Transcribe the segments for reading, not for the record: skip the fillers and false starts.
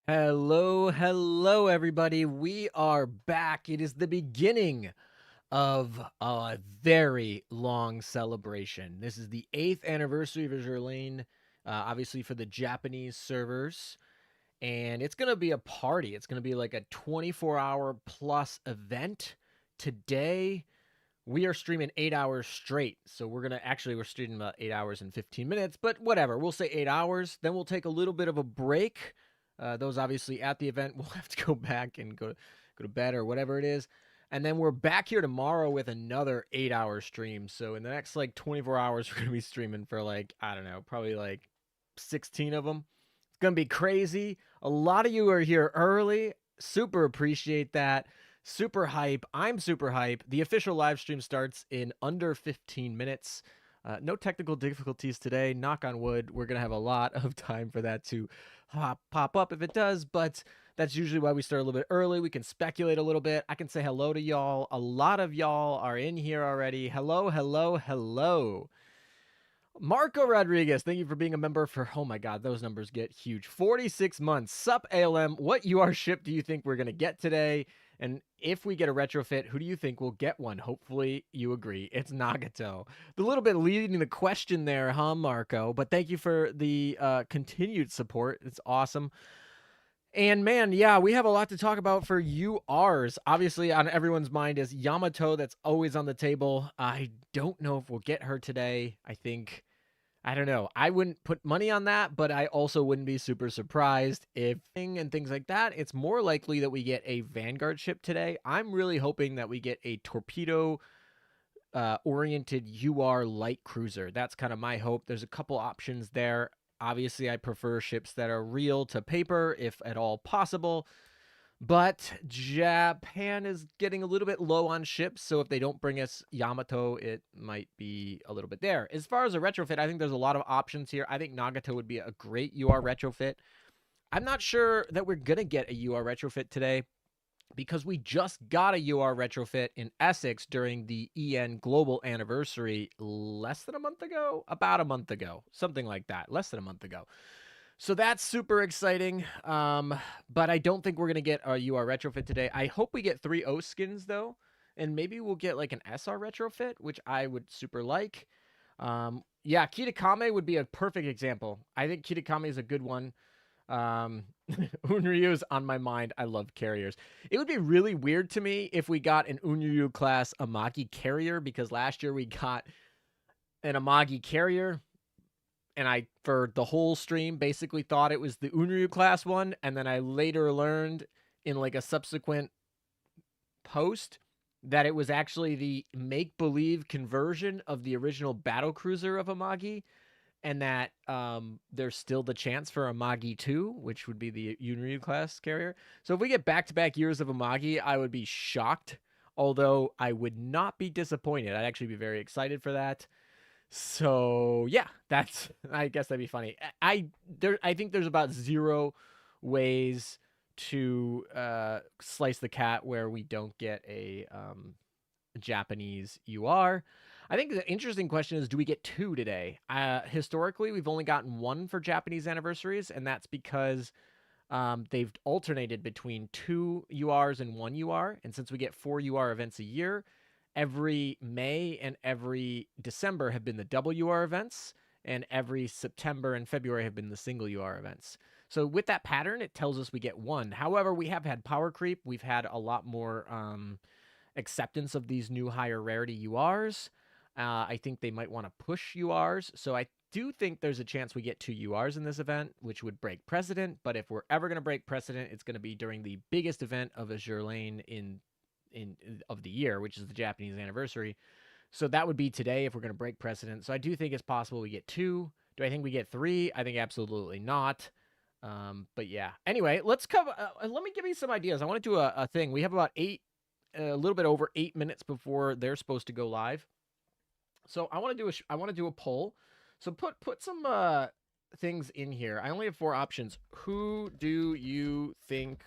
Hello, hello, everybody. We are back. It is the beginning of a very long celebration. This is the 8th anniversary of Azur Lane, obviously for the Japanese servers. And it's going to be a party. It's going to be like a 24-hour plus event. Today, we are streaming 8 hours straight. So we're streaming about 8 hours and 15 minutes, but whatever. We'll say 8 hours. Then we'll take a little bit of a break. Those obviously at the event will have to go back and go to bed or whatever it is. And then we're back here tomorrow with another 8-hour stream. So in the next like 24 hours, we're going to be streaming for like, I don't know, probably like 16 of them. It's going to be crazy. A lot of you are here early. Super appreciate that. Super hype. I'm super hype. The official live stream starts in under 15 minutes. No technical difficulties today. Knock on wood. We're going to have a lot of time for that to pop up if it does, but that's usually why we start a little bit early. We can speculate a little bit. I can say hello to y'all. A lot of y'all are in here already. Hello, hello, hello. Marco Rodriguez, thank you for being a member for, oh my God, those numbers get huge. 46 months. Sup, ALM. What UR ship do you think we're going to get today? And if we get a retrofit, who do you think will get one? Hopefully you agree. It's Nagato. The little bit leading the question there, huh, Marco? But thank you for the continued support. It's awesome. And man, yeah, we have a lot to talk about for URs. Obviously, on everyone's mind is Yamato. That's always on the table. I don't know if we'll get her today. I don't know. I wouldn't put money on that, but I also wouldn't be super surprised if and things like that. It's more likely that we get a Vanguard ship today. I'm really hoping that we get a torpedo oriented UR light cruiser. That's kind of my hope. There's a couple options there. Obviously, I prefer ships that are real to paper if at all possible. But Japan is getting a little bit low on ships, so if they don't bring us Yamato, it might be a little bit there. As far as a retrofit, I think there's a lot of options here. I think Nagato would be a great UR retrofit. I'm not sure that we're going to get a UR retrofit today because we just got a UR retrofit in Essex during the EN Global Anniversary less than a month ago, about a month ago, something like that, less than a month ago. So that's super exciting. But I don't think we're gonna get a UR retrofit today. I hope we get 3 O skins though, and maybe we'll get like an SR retrofit, which I would super like. Yeah, Kitakame would be a perfect example. I think Kitakame is a good one. Unryu's on my mind. I love carriers. It would be really weird to me if we got an Unryu class Amagi carrier, because last year we got an Amagi carrier and I, for the whole stream, basically thought it was the Unryu class one, and then I later learned in like a subsequent post that it was actually the make-believe conversion of the original battle cruiser of Amagi, and that there's still the chance for Amagi 2, which would be the Unryu class carrier. So if we get back-to-back years of Amagi, I would be shocked, although I would not be disappointed. I'd actually be very excited for that. So yeah, that's, I guess that'd be funny. I think there's about 0 ways to slice the cat where we don't get a Japanese UR. I think the interesting question is, do we get 2 today? Historically, we've only gotten 1 for Japanese anniversaries, and that's because they've alternated between 2 URs and 1 UR. And since we get 4 UR events a year, every May and every December have been the double UR events, and every September and February have been the single UR events. So with that pattern, it tells us we get 1. However, we have had power creep. We've had a lot more acceptance of these new higher rarity URs. I think they might want to push URs. So I do think there's a chance we get 2 URs in this event, which would break precedent. But if we're ever going to break precedent, it's going to be during the biggest event of Azur Lane in of the year, which is the Japanese anniversary. So that would be today if we're going to break precedent. So I do think it's possible we get 2. Do I think we get 3? I think absolutely not. But yeah. Anyway, let's cover. Let me give you some ideas. I want to do a thing. We have about a little bit over 8 minutes before they're supposed to go live. So I want to do a poll. So put some things in here. I only have 4 options. Who do you think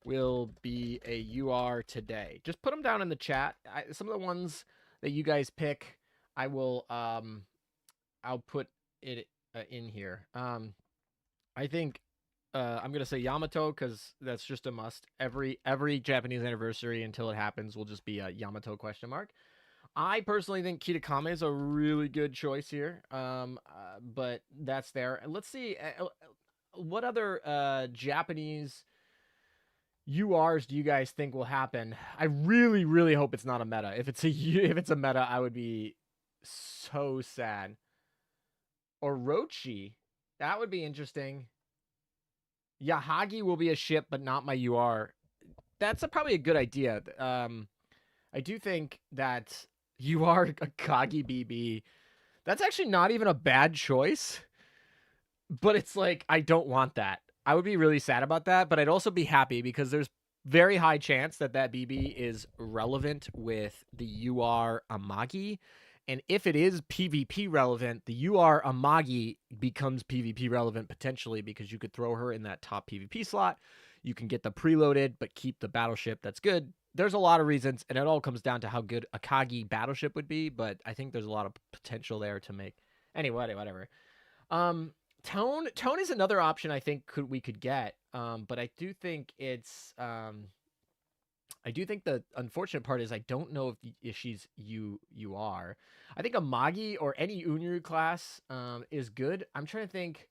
will be a UR today? Just put them down in the chat. Some of the ones that you guys pick, I will I'll put it in here. I think I'm gonna say Yamato because that's just a must. Every Japanese anniversary until it happens will just be a Yamato question mark. I personally think Kitakame is a really good choice here. But that's there. Let's see. What other Japanese URs do you guys think will happen? I really, really hope it's not a meta. If it's a meta, I would be so sad. Orochi, that would be interesting. Yahagi will be a ship, but not my UR. That's probably a good idea. I do think that UR Akagi BB. That's actually not even a bad choice, but it's like I don't want that. I would be really sad about that, but I'd also be happy because there's very high chance that BB is relevant with the UR Amagi. And if it is PvP relevant, the UR Amagi becomes PvP relevant potentially because you could throw her in that top PvP slot. You can get the preloaded, but keep the battleship. That's good. There's a lot of reasons, and it all comes down to how good Akagi battleship would be, but I think there's a lot of potential there to make. Anyway, whatever. Tone is another option I think we could get. But I do think it's I do think the unfortunate part is I don't know if she's UR. I think a Magi or any Unryu class is good. I'm trying to think.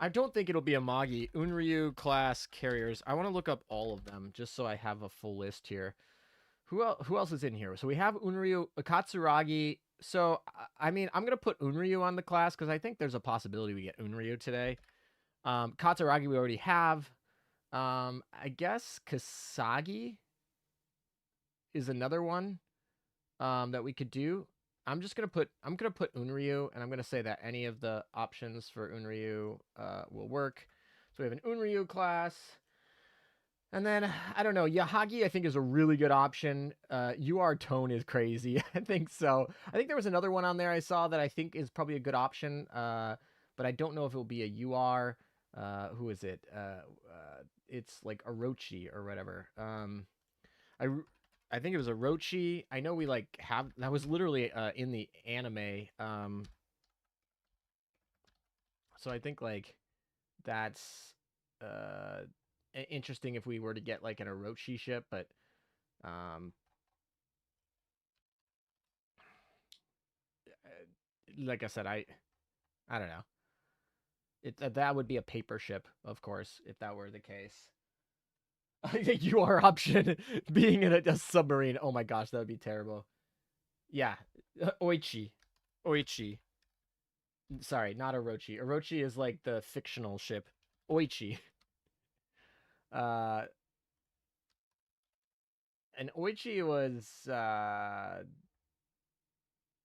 I don't think it'll be a Magi. Unryu class carriers. I want to look up all of them just so I have a full list here. Who else is in here? So we have Unryu, Katsuragi. So I mean, I'm gonna put Unryu on the class because I think there's a possibility we get Unryu today. Katsuragi we already have. I guess Kasagi is another one that we could do. I'm gonna put Unryu, and I'm gonna say that any of the options for Unryu will work. So we have an Unryu class. And then, I don't know, Yahagi I think is a really good option. UR Tone is crazy. I think so. I think there was another one on there I saw that I think is probably a good option. But I don't know if it will be a UR. Who is it? It's like Orochi or whatever. I think it was Orochi. I know we like have that was literally in the anime. So I think like that's interesting if we were to get like an Orochi ship, but like I said, I don't know. That would be a paper ship, of course, if that were the case. I think UR option being in a submarine. Oh my gosh, that would be terrible. Yeah, Oichi. Sorry, not Orochi. Orochi is like the fictional ship. Oichi. Uh, and Oichi was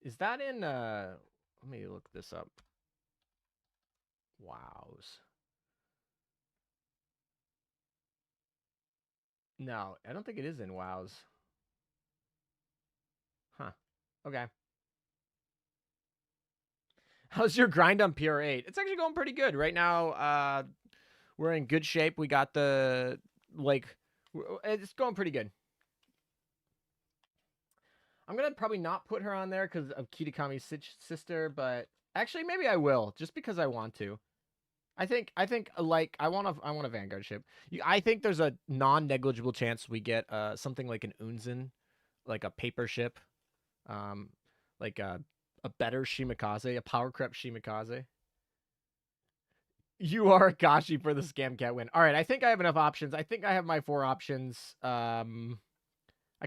is that in let me look this up. Wows. No, I don't think it is in WoWs. Huh. Okay. How's your grind on PR8? It's actually going pretty good. Right now, we're in good shape. We got the like it's going pretty good. I'm gonna probably not put her on there because of Kitakami's sister, but actually maybe I will, just because I want to. I think like I want a Vanguard ship. I think there's a non-negligible chance we get something like an Unzen, like a paper ship, um, like a better Shimikaze, a power crept Shimikaze. You are Akashi for the Scam Cat win. All right, I think I have enough options. I think I have my 4 options. I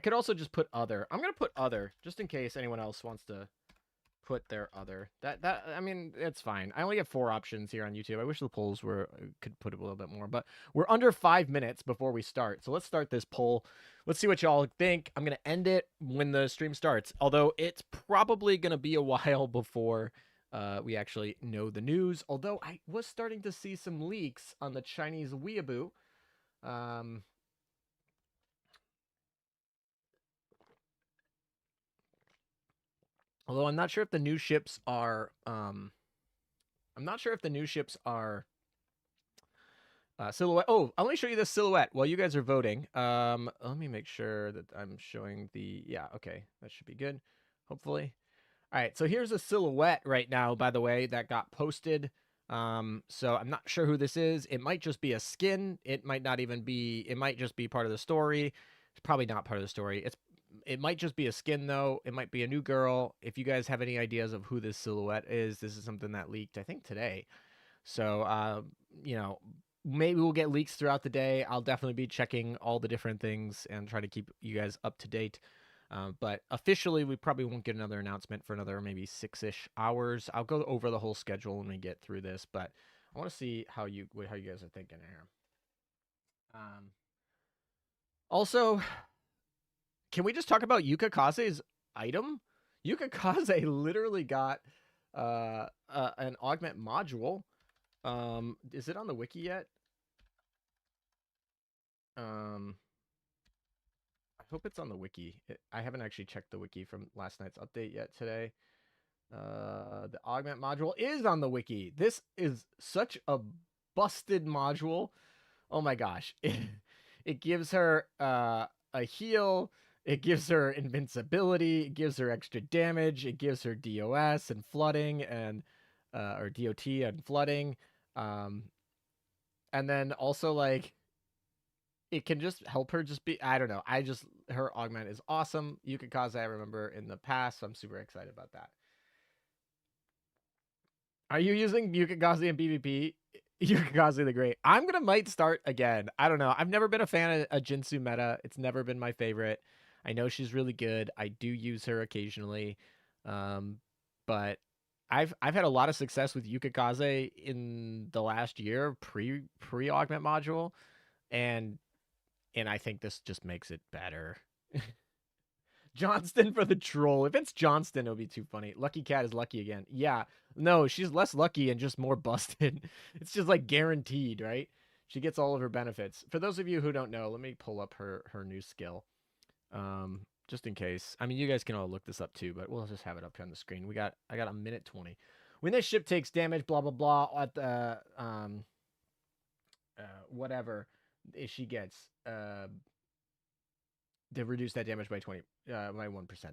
could also just put other. I'm gonna put other just in case anyone else wants to put their other. That I mean, it's fine. I only have 4 options here on YouTube. I wish the polls could put a little bit more, but we're under 5 minutes before we start. So let's start this poll. Let's see what y'all think. I'm gonna end it when the stream starts. Although it's probably gonna be a while before we actually know the news. Although I was starting to see some leaks on the Chinese weeaboo. Although I'm not sure if the new ships are silhouette. Oh, I'll let me show you the silhouette while you guys are voting. Let me make sure that I'm showing the yeah, okay. That should be good. Hopefully. All right, so here's a silhouette right now, by the way, that got posted. So I'm not sure who this is. It might just be a skin. It might not even be. It might just be part of the story. It's probably not part of the story. It might just be a skin though. It might be a new girl. If you guys have any ideas of who this silhouette is, this is something that leaked I think today. So you know, maybe we'll get leaks throughout the day. I'll definitely be checking all the different things and try to keep you guys up to date. But officially, we probably won't get another announcement for another maybe 6-ish hours. I'll go over the whole schedule when we get through this, but I want to see how you guys are thinking here. Also, can we just talk about Yuka Kaze's item? Yuka Kaze literally got an augment module. Is it on the wiki yet? I hope it's on the wiki. I haven't actually checked the wiki from last night's update yet today. The augment module is on the wiki. This is such a busted module. Oh my gosh. It gives her a heal. It gives her invincibility. It gives her extra damage. It gives her DOS and flooding and or DOT and flooding. And then also like it can just help her just be, I don't know. Her augment is awesome. Yuka Kaze, I remember in the past, so I'm super excited about that. Are you using Yuka Kaze in PvP? Yuka Kaze the Great. I'm going to might start again. I don't know. I've never been a fan of Jinsu meta. It's never been my favorite. I know she's really good. I do use her occasionally. But I've had a lot of success with Yuka Kaze in the last year pre augment module. And I think this just makes it better. Johnston for the troll. If it's Johnston, it'll be too funny. Lucky Cat is lucky again. Yeah. No, she's less lucky and just more busted. It's just like guaranteed, right? She gets all of her benefits. For those of you who don't know, let me pull up her new skill. Just in case. I mean, you guys can all look this up too, but we'll just have it up here on the screen. I got a minute 20. When this ship takes damage, blah blah blah at the whatever she gets to reduce that damage by 1%.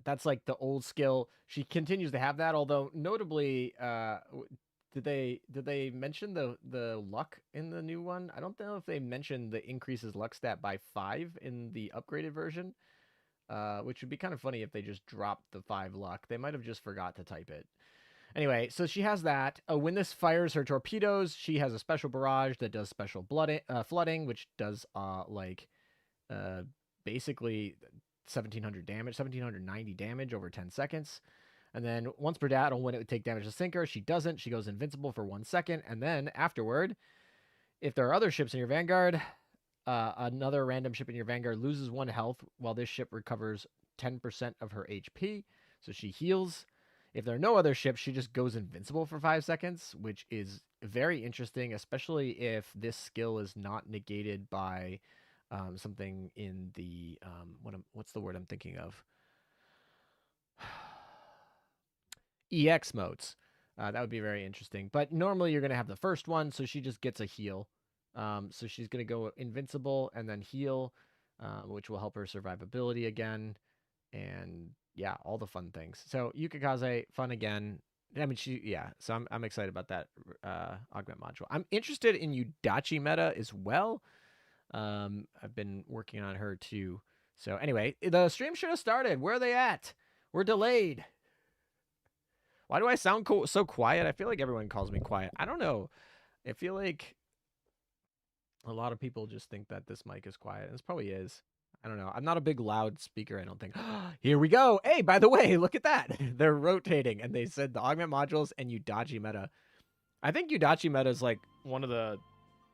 That's like the old skill. She continues to have that, although notably, did they mention the luck in the new one? I don't know if they mentioned the increases luck stat by 5 in the upgraded version, which would be kind of funny if they just dropped the 5 luck. They might have just forgot to type it. Anyway, so she has that. When this fires her torpedoes, she has a special barrage that does special flooding, which does basically 1700 damage, 1790 damage over 10 seconds. And then once per battle, when it would take damage to sink her, she doesn't. She goes invincible for 1 second. And then afterward, if there are other ships in your vanguard, another random ship in your vanguard loses 1 health while this ship recovers 10% of her HP. So she heals. If there are no other ships, she just goes invincible for 5 seconds, which is very interesting, especially if this skill is not negated by something in the what's the word I'm thinking of? EX modes. That would be very interesting. But normally you're going to have the first one, so she just gets a heal. So she's going to go invincible and then heal, which will help her survivability again. And yeah, all the fun things. So Yuka Kaze, fun again. I mean, so I'm excited about that augment module. I'm interested in Yudachi meta as well. I've been working on her too. So anyway, the stream should have started. Where are they at? We're delayed. Why do I sound so quiet? I feel like everyone calls me quiet. I don't know. I feel like a lot of people just think that this mic is quiet, and this probably is. I don't know. I'm not a big loud speaker, I don't think. Here we go. Hey, by the way, look at that. They're rotating, and they said the augment modules and Yudachi meta. I think Yudachi meta is like one of the...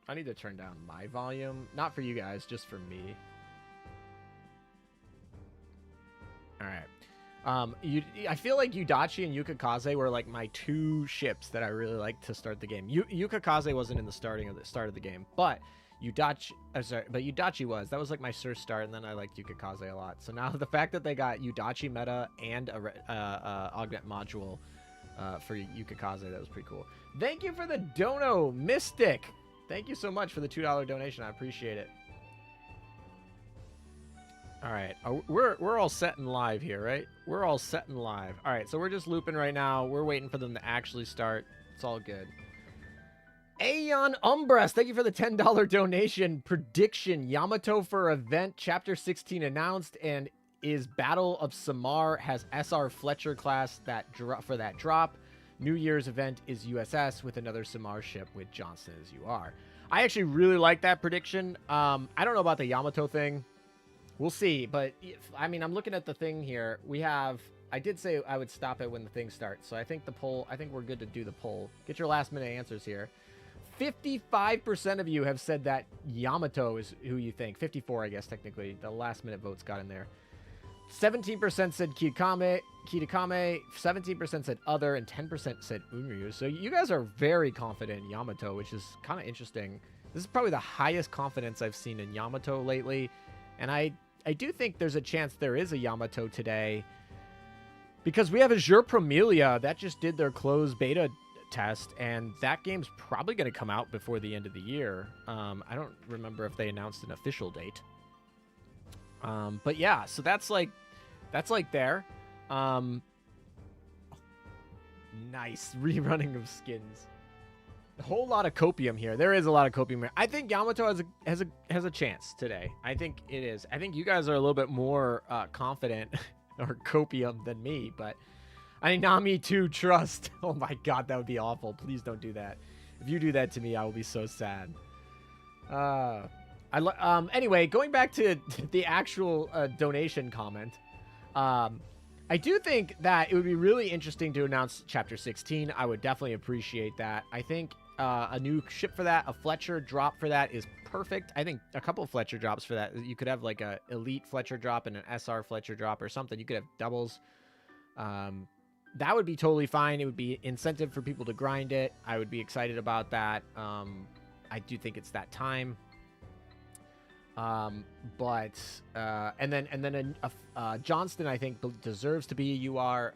I need to turn down my volume. Not for you guys, just for me. All right. I feel like Yudachi and Yuka Kaze were like my 2 ships that I really liked to start the game. Yuka Kaze wasn't in the start of the game, but Yudachi was. That was like my first start, and then I liked Yuka Kaze a lot. So now the fact that they got Yudachi meta and a augment module for Yuka Kaze, that was pretty cool. Thank you for the dono, Mystic. Thank you so much for the $2 donation. I appreciate it. All right, we're all set and live here, right? We're all set and live. All right, so we're just looping right now. We're waiting for them to actually start. It's all good. Aeon Umbras, thank you for the $10 donation. Prediction: Yamato for event chapter 16 announced, and is Battle of Samar has SR Fletcher class that for that drop. New Year's event is USS with another Samar ship with Johnston as you are. I actually really like that prediction. I don't know about the Yamato thing. We'll see, but I mean, I'm looking at the thing here. We have. I did say I would stop it when the thing starts, so I think the poll. I think we're good to do the poll. Get your last minute answers here. 55% of you have said that Yamato is who you think. 54, I guess, technically. The last minute votes got in there. 17% said Kitakame, 17% said other, and 10% said Unryu. So you guys are very confident in Yamato, which is kind of interesting. This is probably the highest confidence I've seen in Yamato lately. And I do think there's a chance there is a Yamato today, because we have Azur Promelia that just did their closed beta test, and that game's probably going to come out before the end of the year. I don't remember if they announced an official date. But yeah, so that's like there. Nice rerunning of skins. A whole lot of copium here. There is a lot of copium here. I think Yamato has a chance today. I think it is. I think you guys are a little bit more confident or copium than me, but I mean, Nami too, trust. Oh my god, that would be awful. Please don't do that. If you do that to me, I will be so sad. Anyway, going back to the actual donation comment, I do think that it would be really interesting to announce Chapter 16. I would definitely appreciate that. I think a new ship for that, a Fletcher drop for that is perfect. I think a couple of Fletcher drops for that. You could have like a Elite Fletcher drop and an SR Fletcher drop or something. You could have doubles. That would be totally fine. It would be incentive for people to grind it. I would be excited about that. I do think it's that time. And then Johnston, I think, deserves to be a UR.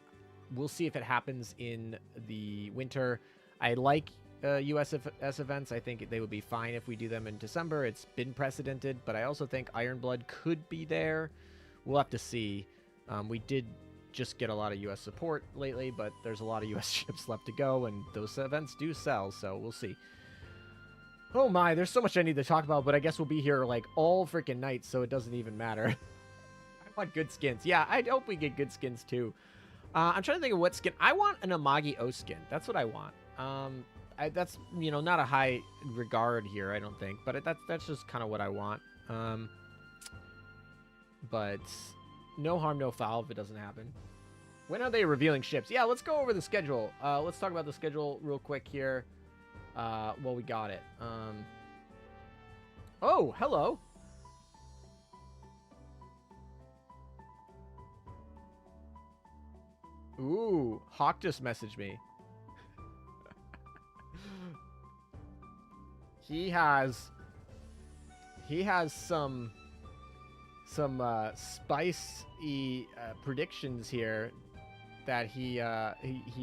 We'll see if it happens in the winter. I like USS events. I think they would be fine if we do them in December. It's been precedented, but I also think Ironblood could be there. We'll have to see. We did just get a lot of US support lately, but there's a lot of US ships left to go, and those events do sell, so we'll see. Oh my, there's so much I need to talk about, but I guess we'll be here like all freaking night, so it doesn't even matter. I want good skins. Yeah, I hope we get good skins too. I'm trying to think of what skin. I want an Amagi O skin. That's what I want. That's, you know, not a high regard here, I don't think, but that's just kind of what I want. But no harm, no foul if it doesn't happen. When are they revealing ships? Yeah, let's go over the schedule. Let's talk about the schedule real quick here. Well, we got it. Oh, hello. Ooh, Hawk just messaged me. He has some spicy predictions here that he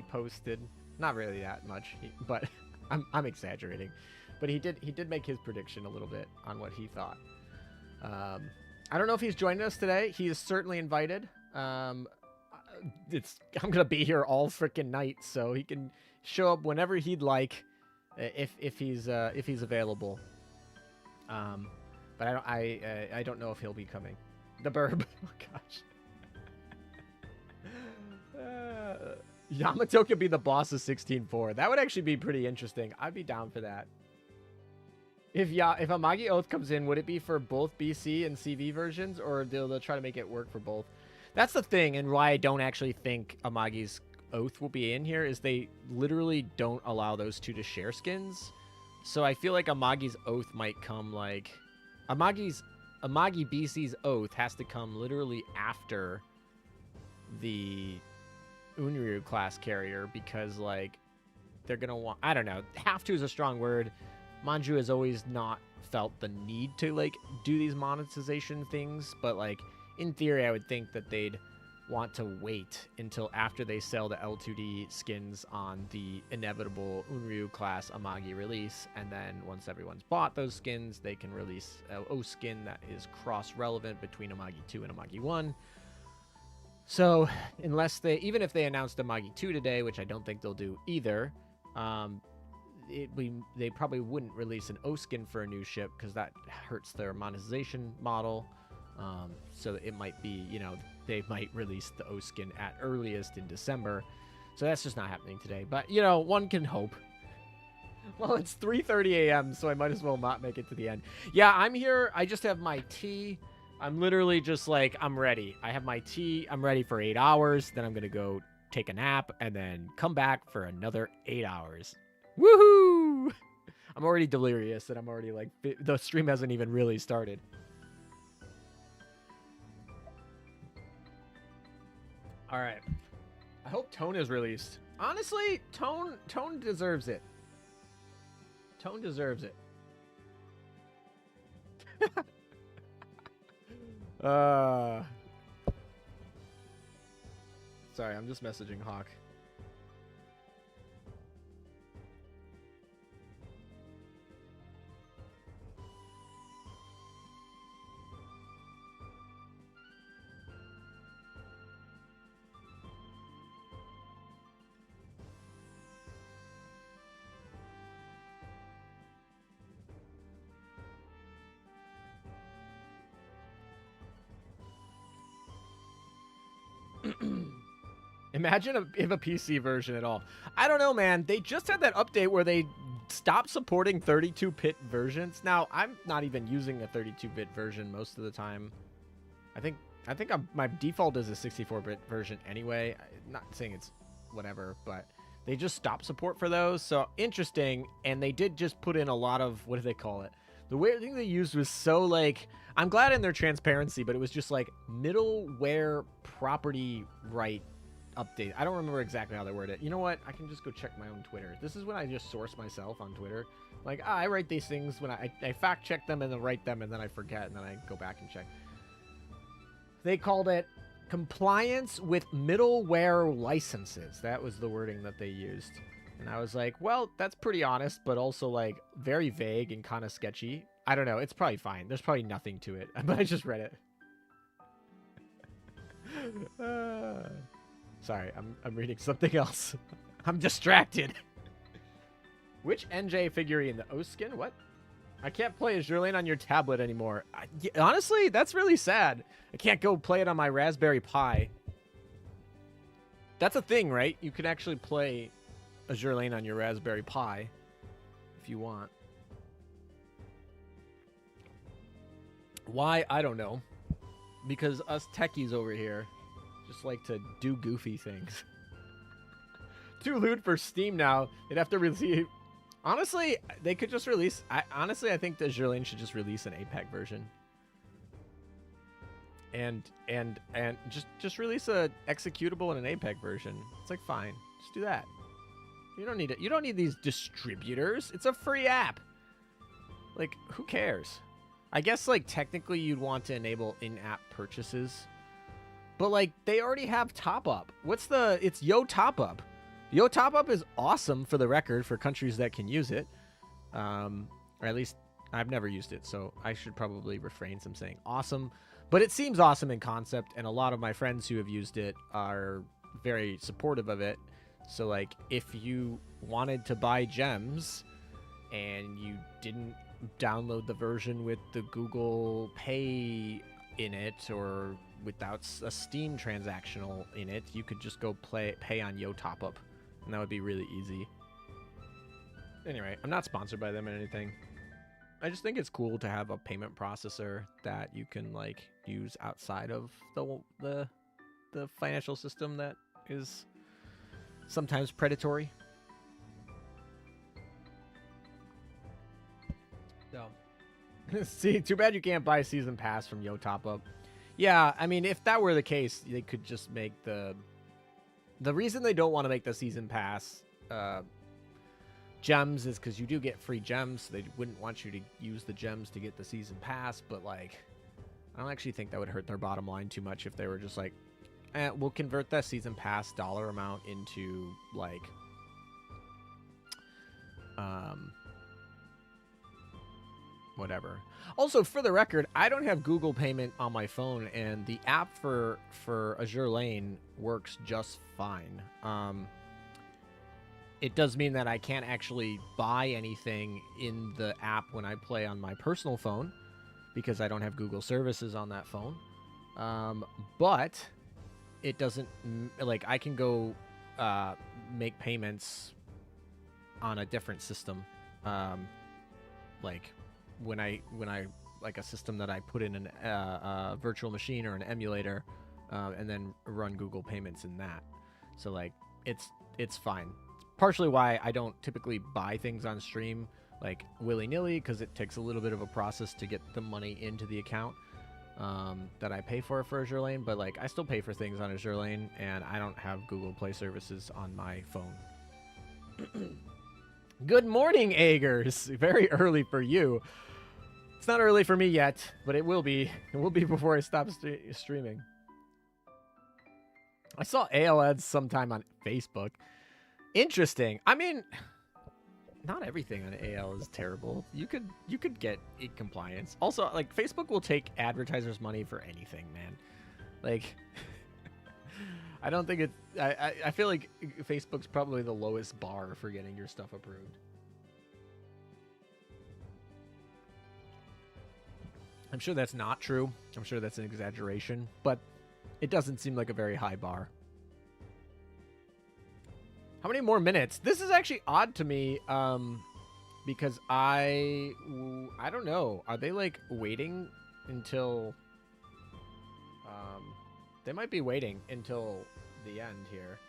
posted. Not really that much, but I'm exaggerating. But he did make his prediction a little bit on what he thought. I don't know if he's joining us today. He is certainly invited. I'm gonna be here all freaking night, so he can show up whenever he'd like, if he's available. But I don't know if he'll be coming. The burb. Oh gosh. Yamato could be the boss of 16.4. That would actually be pretty interesting. I'd be down for that. If Amagi Oath comes in, would it be for both BC and CV versions, or they'll try to make it work for both? That's the thing, and why I don't actually think Amagi's Oath will be in here is they literally don't allow those two to share skins. So I feel like Amagi's Oath might come like Amagi BC's Oath has to come literally after the Unryu class carrier, because like they're gonna want, I don't know, have to is a strong word. Manju has always not felt the need to like do these monetization things, but like in theory I would think that they'd want to wait until after they sell the L2D skins on the inevitable Unryu class Amagi release, and then once everyone's bought those skins, they can release a O skin that is cross-relevant between Amagi 2 and Amagi 1. So unless even if they announced Amagi 2 today, which I don't think they'll do either, they probably wouldn't release an O skin for a new ship because that hurts their monetization model. So it might be, you know, they might release the O skin at earliest in December. So that's just not happening today. But, you know, one can hope. Well, it's 3:30 a.m., so I might as well not make it to the end. Yeah, I'm here. I just have my tea. I'm literally just like, I'm ready. I have my tea. I'm ready for 8 hours. Then I'm going to go take a nap and then come back for another 8 hours. Woohoo! I'm already delirious and I'm already like, the stream hasn't even really started. All right. I hope Tone is released. Honestly, Tone deserves it. Tone deserves it. Sorry, I'm just messaging Hawk. Imagine if a PC version at all. I don't know, man. They just had that update where they stopped supporting 32-bit versions. Now, I'm not even using a 32-bit version most of the time. I think my default is a 64-bit version anyway. I'm not saying it's whatever, but they just stopped support for those. So interesting. And they did just put in a lot of, what do they call it? The weird thing they used was so like, I'm glad in their transparency, but it was just like middleware property right update. I don't remember exactly how they worded it. You know what? I can just go check my own Twitter. This is when I just source myself on Twitter. Like, I write these things when I fact check them and then write them and then I forget and then I go back and check. They called it compliance with middleware licenses. That was the wording that they used. And I was like, well, that's pretty honest, but also like very vague and kind of sketchy. I don't know. It's probably fine. There's probably nothing to it, but I just read it. Sorry, I'm reading something else. I'm distracted. Which NJ figurine? The O skin? What? I can't play Azur Lane on your tablet anymore. Honestly, that's really sad. I can't go play it on my Raspberry Pi. That's a thing, right? You can actually play Azur Lane on your Raspberry Pi if you want. Why? I don't know. Because us techies over here just like to do goofy things. Too loot for Steam now. They'd have to release. Honestly, they could just release. I think the Azur Lane should just release an APEC version. And just release a executable and an APEC version. It's like fine. Just do that. You don't need it. You don't need these distributors. It's a free app. Like, who cares? I guess, like, technically you'd want to enable in-app purchases. But, like, they already have top-up. It's Yo Top-Up. Yo Top-Up is awesome, for the record, for countries that can use it. Or at least, I've never used it, so I should probably refrain from saying awesome. But it seems awesome in concept, and a lot of my friends who have used it are very supportive of it. So, like, if you wanted to buy gems and you didn't download the version with the Google Pay in it or without a Steam transactional in it, you could just go pay on Yo Top Up, and that would be really easy. Anyway, I'm not sponsored by them or anything. I just think it's cool to have a payment processor that you can like use outside of the financial system that is sometimes predatory. So, see, too bad you can't buy Season Pass from Yo Top Up. Yeah, I mean, if that were the case, they could just make the reason they don't want to make the Season Pass gems is because you do get free gems. So they wouldn't want you to use the gems to get the Season Pass, but like, I don't actually think that would hurt their bottom line too much if they were just like, we'll convert that Season Pass dollar amount into like whatever. Also, for the record, I don't have Google Payment on my phone, and the app for Azur Lane works just fine. it does mean that I can't actually buy anything in the app when I play on my personal phone because I don't have Google services on that phone. But it doesn't, like, I can go make payments on a different system. Like when I like a system that I put in a virtual machine or an emulator, and then run Google Payments in that. So like it's fine. It's partially why I don't typically buy things on stream like willy-nilly, because it takes a little bit of a process to get the money into the account that I pay for Azur Lane. But like I still pay for things on Azur Lane, and I don't have Google Play services on my phone. Good morning, Eggers. Very early for you. It's not early for me yet, but it will be. It will be before I stop streaming. I saw AL ads sometime on Facebook. Interesting. I mean, not everything on AL is terrible. You could get compliance. Also, like, Facebook will take advertisers' money for anything, man. Like, I don't think it's... I feel like Facebook's probably the lowest bar for getting your stuff approved. I'm sure that's not true. I'm sure that's an exaggeration, but it doesn't seem like a very high bar. How many more minutes? This is actually odd to me, because I don't know. Are they like waiting until? They might be waiting until the end here.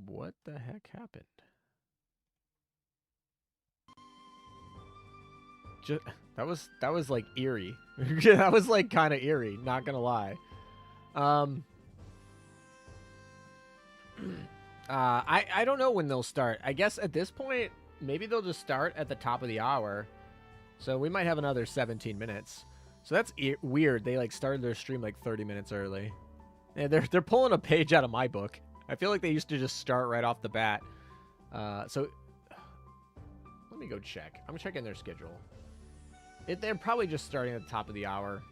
What the heck happened? That was like eerie. That was like kind of eerie, not gonna lie. I don't know when they'll start. I guess at this point, maybe they'll just start at the top of the hour. So we might have another 17 minutes. So that's weird. They like started their stream like 30 minutes early. Yeah, they're pulling a page out of my book. I feel like they used to just start right off the bat. So let me go check. I'm checking their schedule. They're probably just starting at the top of the hour.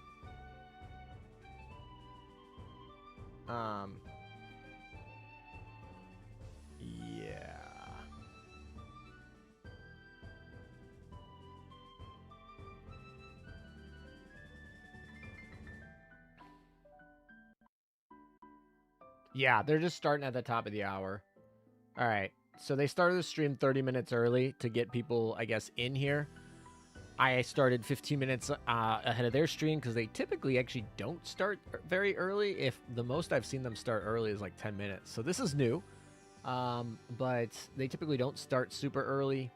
Yeah. Yeah, they're just starting at the top of the hour. All right. So they started the stream 30 minutes early to get people, I guess, in here. I started 15 minutes ahead of their stream because they typically actually don't start very early. If the most I've seen them start early is like 10 minutes. So this is new. But they typically don't start super early.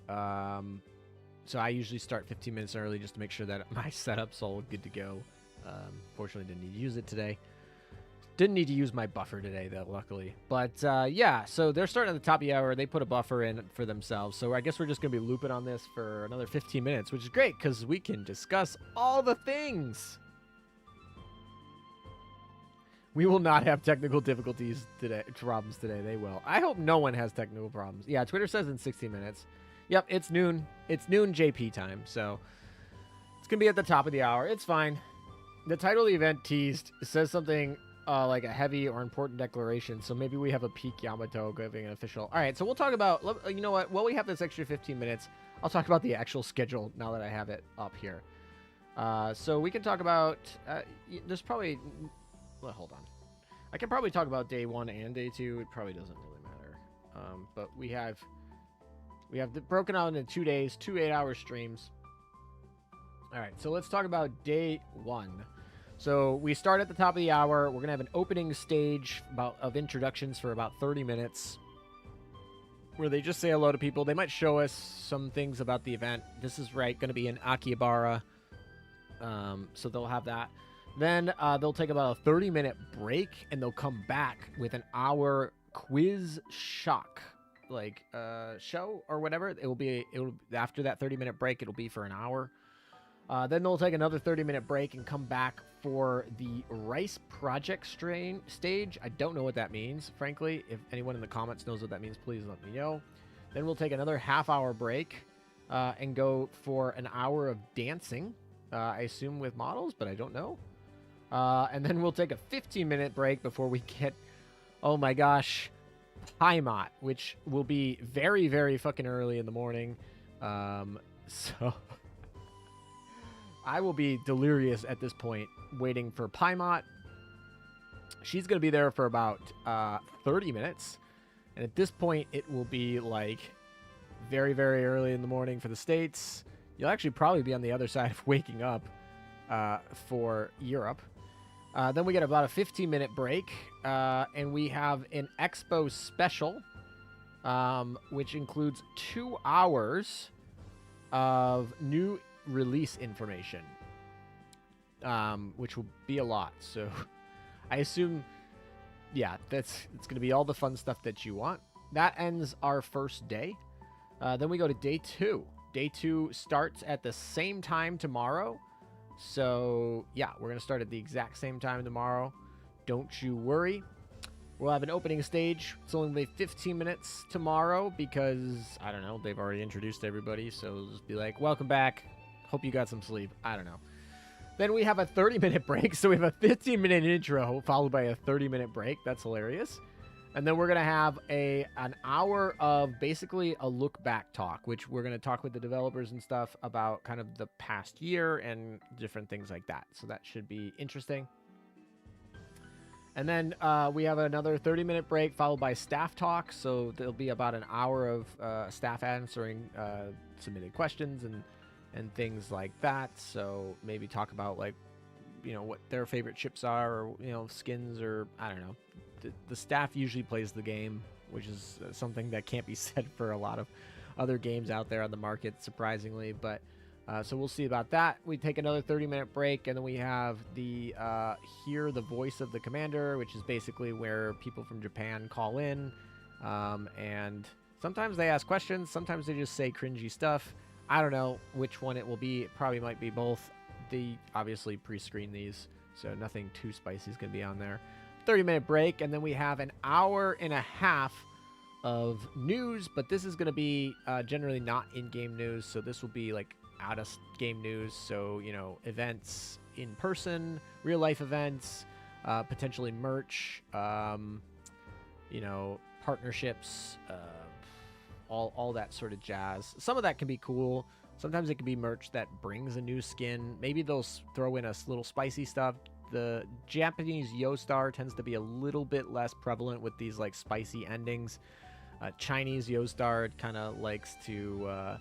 So I usually start 15 minutes early just to make sure that my setup's all good to go. Fortunately, didn't need to use it today. Didn't need to use my buffer today, though, luckily. But, yeah, so they're starting at the top of the hour. They put a buffer in for themselves. So I guess we're just going to be looping on this for another 15 minutes, which is great because we can discuss all the things. We will not have technical difficulties today, problems today. They will. I hope no one has technical problems. Yeah, Twitter says in 60 minutes. Yep, it's noon. It's noon JP time, so it's going to be at the top of the hour. It's fine. The title of the event teased says something like a heavy or important declaration, so maybe we have a peak Yamato giving an official. All right, so we'll talk about, you know what, while we have this extra 15 minutes, I'll talk about the actual schedule now that I have it up here. So we can talk about, there's probably, well, hold on. I can probably talk about day 1 and day 2. It probably doesn't really matter. But we have broken out into 2 days, 2 8-hour streams. All right, so let's talk about day 1. So we start at the top of the hour. We're going to have an opening stage of introductions for about 30 minutes where they just say hello to people. They might show us some things about the event. This is going to be in Akihabara. So they'll have that. Then they'll take about a 30-minute break, and they'll come back with an hour quiz shock, like show or whatever. It'll after that 30-minute break. It'll be for an hour. Then they'll take another 30-minute break and come back for the Rice Project stage. I don't know what that means, frankly. If anyone in the comments knows what that means, please let me know. Then we'll take another half-hour break and go for an hour of dancing, I assume with models, but I don't know. And then we'll take a 15-minute break before we get Oh my gosh. Paimot, which will be very, very fucking early in the morning. So I will be delirious at this point waiting for Paimot. She's going to be there for about 30 minutes. And at this point, it will be like very, very early in the morning for the States. You'll actually probably be on the other side of waking up for Europe. Then we get about a 15-minute break, and we have an Expo special, which includes 2 hours of new release information, which will be a lot. So I assume, yeah, it's going to be all the fun stuff that you want. That ends our first day. Then we go to day 2. Day 2 starts at the same time tomorrow. So, yeah, we're going to start at the exact same time tomorrow. Don't you worry. We'll have an opening stage. It's only 15 minutes tomorrow because, I don't know, they've already introduced everybody. So, it'll just be like, welcome back. Hope you got some sleep. I don't know. Then we have a 30-minute break. So, we have a 15-minute intro followed by a 30-minute break. That's hilarious. And then we're going to have an hour of basically a look back talk, which we're going to talk with the developers and stuff about kind of the past year and different things like that. So that should be interesting. And then we have another 30-minute break followed by staff talk. So there'll be about an hour of staff answering submitted questions and things like that. So maybe talk about like, you know, what their favorite chips are or, you know, skins or I don't know. The staff usually plays the game, which is something that can't be said for a lot of other games out there on the market, surprisingly. But so we'll see about that. We take another 30-minute break, and then we have the Hear the Voice of the Commander, which is basically where people from Japan call in. And sometimes they ask questions. Sometimes they just say cringy stuff. I don't know which one it will be. It probably might be both. They obviously pre-screen these, so nothing too spicy is going to be on there. 30-minute break, and then we have an hour and a half of news, but this is going to be generally not in-game news, so this will be like out-of-game news, so, you know, events in person, real-life events, potentially merch, you know, partnerships, all that sort of jazz. Some of that can be cool. Sometimes it can be merch that brings a new skin. Maybe they'll throw in a little spicy stuff. The Japanese Yostar tends to be a little bit less prevalent with these like spicy endings. Chinese Yostar kind of likes to,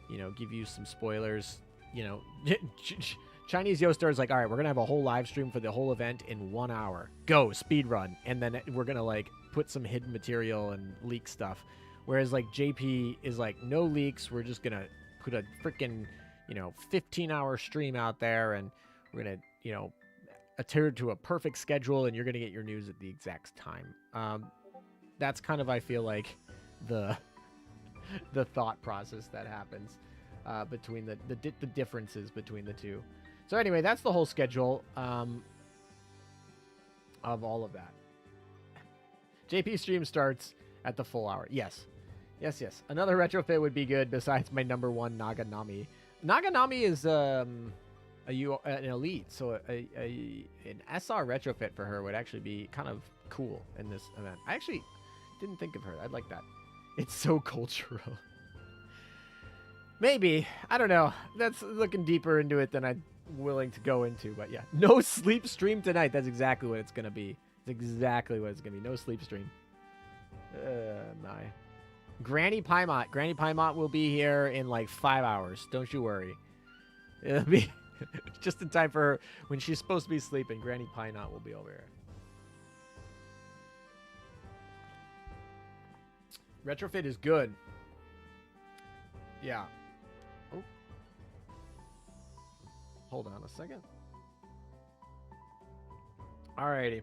you know, give you some spoilers. You know, Chinese Yostar is like, all right, we're gonna have a whole live stream for the whole event in 1 hour. Go speed run, and then we're gonna like put some hidden material and leak stuff. Whereas like JP is like, no leaks. We're just gonna put a freaking, you know, 15-hour stream out there, and we're gonna, you know, adhere to a perfect schedule, and you're going to get your news at the exact time. That's kind of, I feel like, the thought process that happens between the differences between the two. So anyway, that's the whole schedule of all of that. JP stream starts at the full hour. Yes. Another retrofit would be good besides my number one Naganami. Naganami is an elite, so an SR retrofit for her would actually be kind of cool in this event. I actually didn't think of her. I'd like that. It's so cultural. Maybe. I don't know. That's looking deeper into it than I'm willing to go into. But yeah, no sleep stream tonight. That's exactly what it's going to be. It's exactly what it's going to be. No sleep stream. My. Granny Paimot. Granny Paimot will be here in like 5 hours. Don't you worry. It'll be just in time for her when she's supposed to be sleeping. Granny Paimot will be over here. Retrofit is good. Yeah. Oh. Hold on a second. Alrighty.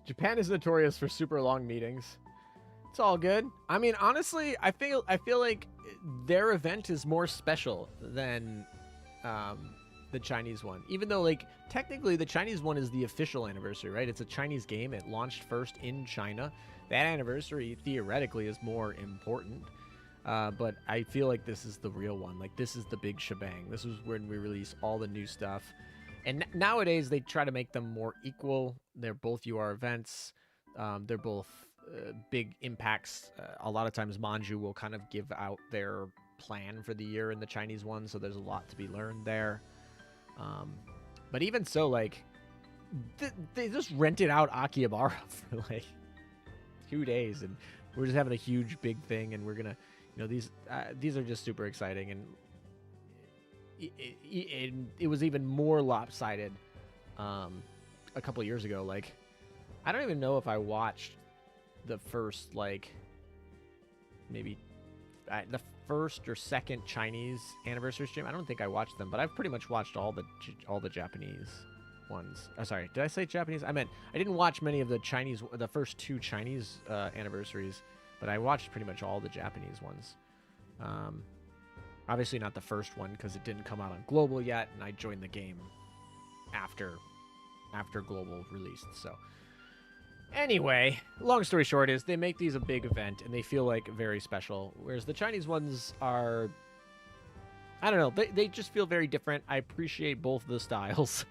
Japan is notorious for super long meetings. It's all good. I mean, honestly, I feel like their event is more special than the Chinese one. Even though, like, technically the Chinese one is the official anniversary, right? It's a Chinese game. It launched first in China. That anniversary, theoretically, is more important. But I feel like this is the real one. Like, this is the big shebang. This is when we release all the new stuff. And nowadays, they try to make them more equal. They're both UR events. They're both big impacts. A lot of times Manju will kind of give out their plan for the year in the Chinese one, so there's a lot to be learned there. But even so, like, they just rented out Akihabara for like 2 days, and we're just having a huge big thing, and we're gonna, you know, these are just super exciting, and it was even more lopsided a couple years ago. Like, I don't even know if I watched the first, like, maybe the first or second Chinese anniversary stream. I don't think I watched them, but I've pretty much watched all the Japanese ones. Sorry, did I say Japanese? I meant I didn't watch many of the first 2 Chinese anniversaries, but I watched pretty much all the Japanese ones. Obviously not the first one because it didn't come out on Global yet, and I joined the game after Global released. So anyway, long story short is they make these a big event, and they feel like very special, whereas the Chinese ones are, I don't know, they just feel very different. I appreciate both the styles.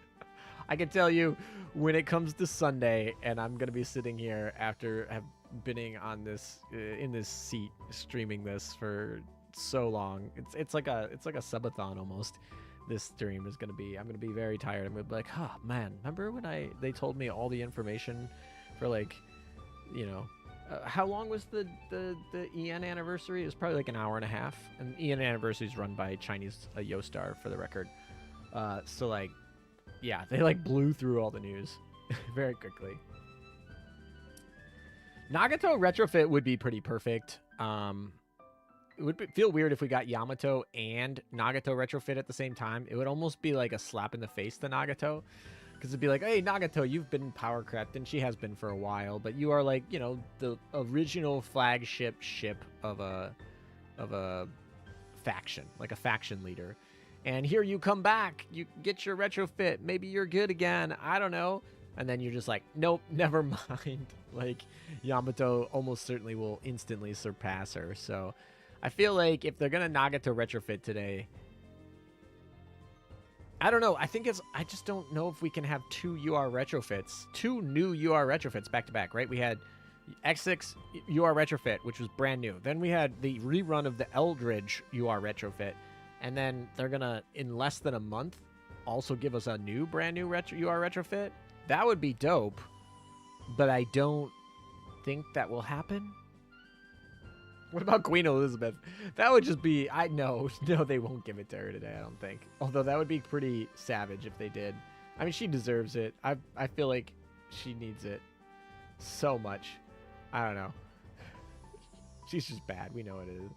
I can tell you, when it comes to Sunday, and I'm gonna be sitting here after have been on this in this seat streaming this for so long. It's like a subathon almost. This stream is gonna be. I'm gonna be very tired. I'm gonna be like, oh man, remember when they told me all the information for, like, you know, how long was the EN anniversary? It was probably like an hour and a half. And EN anniversary is run by Chinese Yostar, for the record. So like, yeah, they like blew through all the news very quickly. Nagato retrofit would be pretty perfect. It would feel weird if we got Yamato and Nagato retrofit at the same time. It would almost be like a slap in the face to Nagato, because it'd be like, hey, Nagato, you've been power crept, and she has been for a while, but you are, like, you know, the original flagship ship of a faction, like a faction leader. And here you come back, you get your retrofit, maybe you're good again, I don't know. And then you're just like, nope, never mind. Like, Yamato almost certainly will instantly surpass her. So I feel like if they're gonna Nagato retrofit today, I don't know. I just don't know if we can have 2 UR retrofits, 2 new UR retrofits back to back, right? We had X6 UR retrofit, which was brand new. Then we had the rerun of the Eldridge UR retrofit. And then they're gonna, in less than a month, also give us a new brand new UR retrofit. That would be dope, but I don't think that will happen. What about Queen Elizabeth? That would just be, no, they won't give it to her today, I don't think. Although that would be pretty savage if they did. I mean, she deserves it. I feel like she needs it so much. I don't know. She's just bad. We know it is.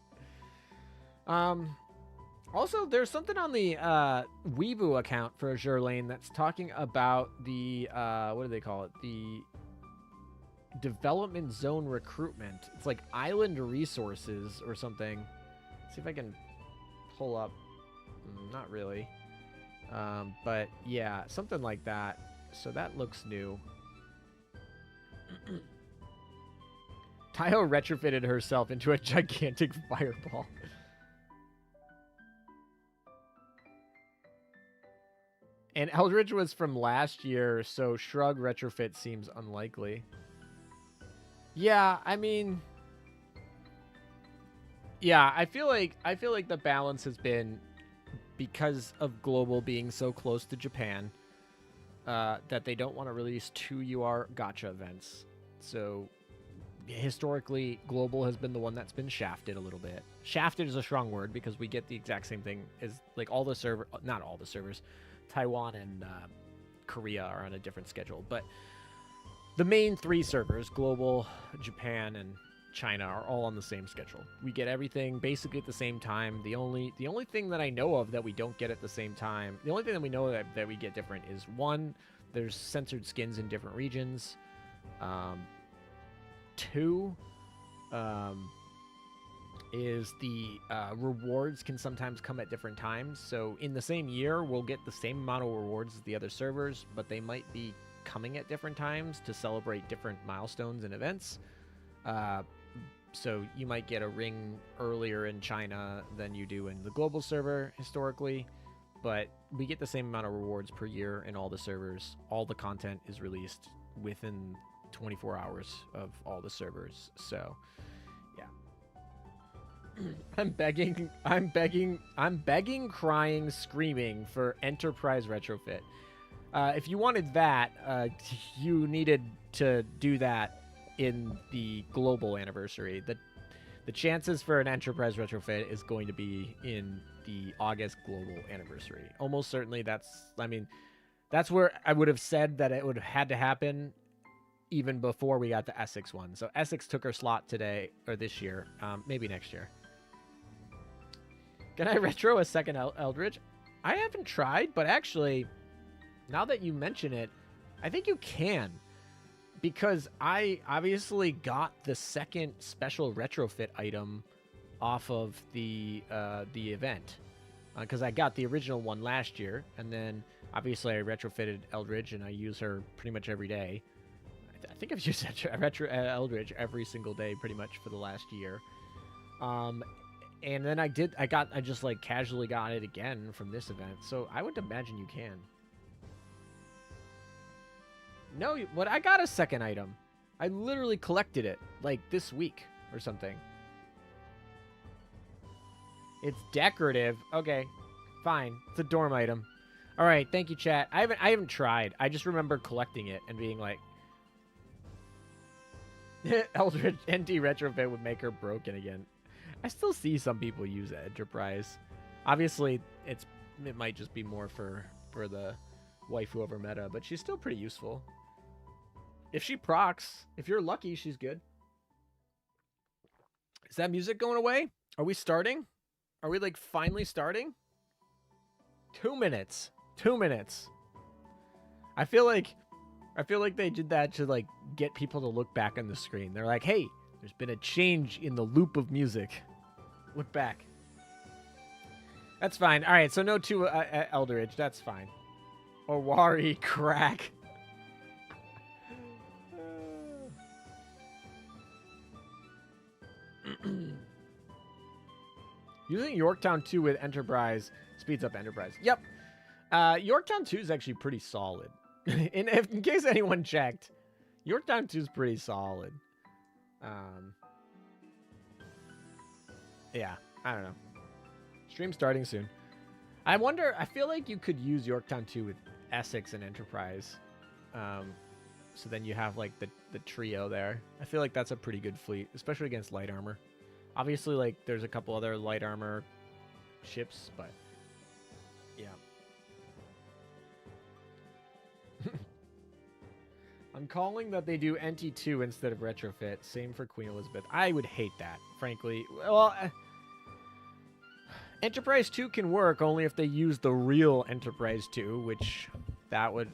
Also, there's something on the Weibo account for Azur Lane that's talking about the, what do they call it? The development zone recruitment. It's like island resources or something. Let's see if I can pull up. Not really. But yeah, something like that. So that looks new. Taiho retrofitted herself into a gigantic fireball. And Eldridge was from last year, so Shrug retrofit seems unlikely. Yeah, I mean, yeah, I feel like the balance has been, because of Global being so close to Japan, that they don't want to release 2 UR gacha events. So historically, Global has been the one that's been shafted a little bit. Shafted is a strong word, because we get the exact same thing as, like, all the server, not all the servers. Taiwan and Korea are on a different schedule, but the main 3 servers, Global, Japan, and China, are all on the same schedule. We get everything basically at the same time. The only thing that I know of that we don't get at the same time, the only thing that we know that we get different is, 1, there's censored skins in different regions. 2, is the rewards can sometimes come at different times. So in the same year, we'll get the same amount of rewards as the other servers, but they might be coming at different times to celebrate different milestones and events. So you might get a ring earlier in China than you do in the global server historically, but we get the same amount of rewards per year in all the servers. All the content is released within 24 hours of all the servers. So, yeah. I'm begging, crying, screaming for Enterprise retrofit. If you wanted that, you needed to do that in the global anniversary. The chances for an Enterprise retrofit is going to be in the August global anniversary. Almost certainly that's where I would have said that it would have had to happen even before we got the Essex one. So Essex took her slot today, or this year, maybe next year. Can I retro a second Eldridge? I haven't tried, but actually, now that you mention it, I think you can. Because I obviously got the second special retrofit item off of the event. Because I got the original one last year, and then obviously I retrofitted Eldridge, and I use her pretty much every day. I think I've used Eldridge every single day pretty much for the last year. And then I just like casually got it again from this event. So I would imagine you can. No, what? I got a second item. I literally collected it like this week or something. It's decorative. Okay, fine. It's a dorm item. All right, thank you, chat. I haven't tried. I just remember collecting it and being like, Eldritch NT retrofit would make her broken again. I still see some people use Enterprise. Obviously, it might just be more for the waifu over meta, but she's still pretty useful. If she procs, if you're lucky, she's good. Is that music going away? Are we starting? Are we like finally starting? 2 minutes. 2 minutes. I feel like they did that to like get people to look back on the screen. They're like, hey, there's been a change in the loop of music. Look back. That's fine. All right, so no two Eldridge. That's fine. Owari crack. Using Yorktown 2 with Enterprise speeds up Enterprise. Yep. Yorktown 2 is actually pretty solid. in case anyone checked, Yorktown 2 is pretty solid. Yeah, I don't know. Stream starting soon. I wonder, I feel like you could use Yorktown 2 with Essex and Enterprise. So then you have like the trio there. I feel like that's a pretty good fleet, especially against light armor. Obviously, like there's a couple other light armor ships, but yeah. I'm calling that they do NT2 instead of retrofit. Same for Queen Elizabeth. I would hate that, frankly. Well, Enterprise 2 can work only if they use the real Enterprise 2, which that would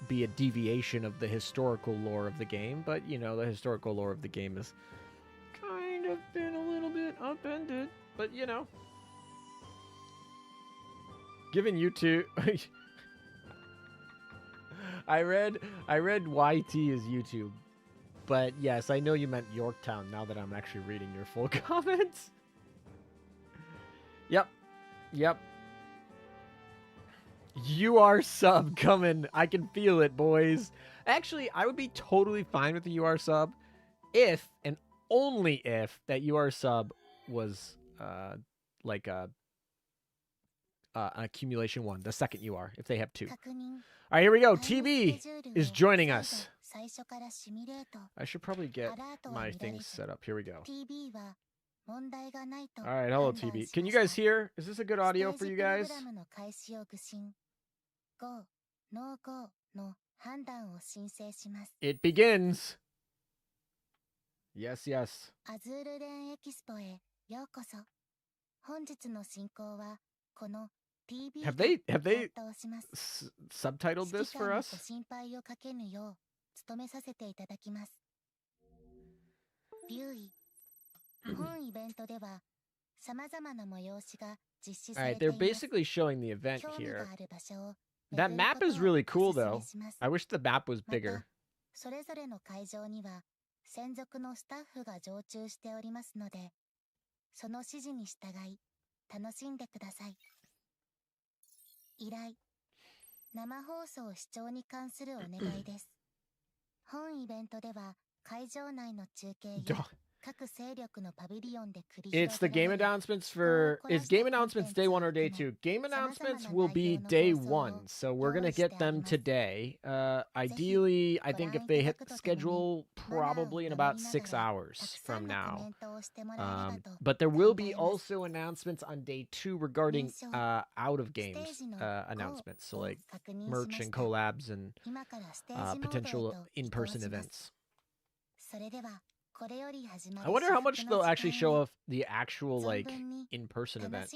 be a deviation of the historical lore of the game. But, you know, the historical lore of the game is kind of been a little bit upended. But, you know. Given you two... I read YT as YouTube. But, yes, I know you meant Yorktown now that I'm actually reading your full comments. Yep. You are sub coming. I can feel it, boys. Actually, I would be totally fine with the UR sub if, and only if, that UR sub was like an accumulation 1, the second UR, if they have 2. All right, here we go. TB is joining us. I should probably get my things set up. Here we go. All right, hello, TB. Can you guys hear? Is this a good audio for you guys? It begins. Yes. AzurレーンEXPO へようこそ。本日の進行はこの TB Have they subtitled this for us? ご心配をかけぬよう努めさせていただきます。留意。本イベントでは様々な催しが実施されています。All right, they're basically showing the event here. That map is really cool, though. I wish the map was bigger. それぞれの会場には専属のスタッフが常駐しておりますので、その指示に従い楽しんでください。依頼。生放送視聴に関するお願いです。本イベントでは会場内の中継や Don't- 各勢力のパビリオンで繰り It's 広 the げ game られる announcements for. Is game announcements day 1 or day 2? Game announcements will be day 1, so we're gonna get them today. Ideally, I think if they hit the schedule, probably in about 6 hours from now. But there will be also announcements on day 2 regarding out of games announcements, so like merch and collabs and potential in-person events. I wonder how much they'll actually show off the actual like in-person event.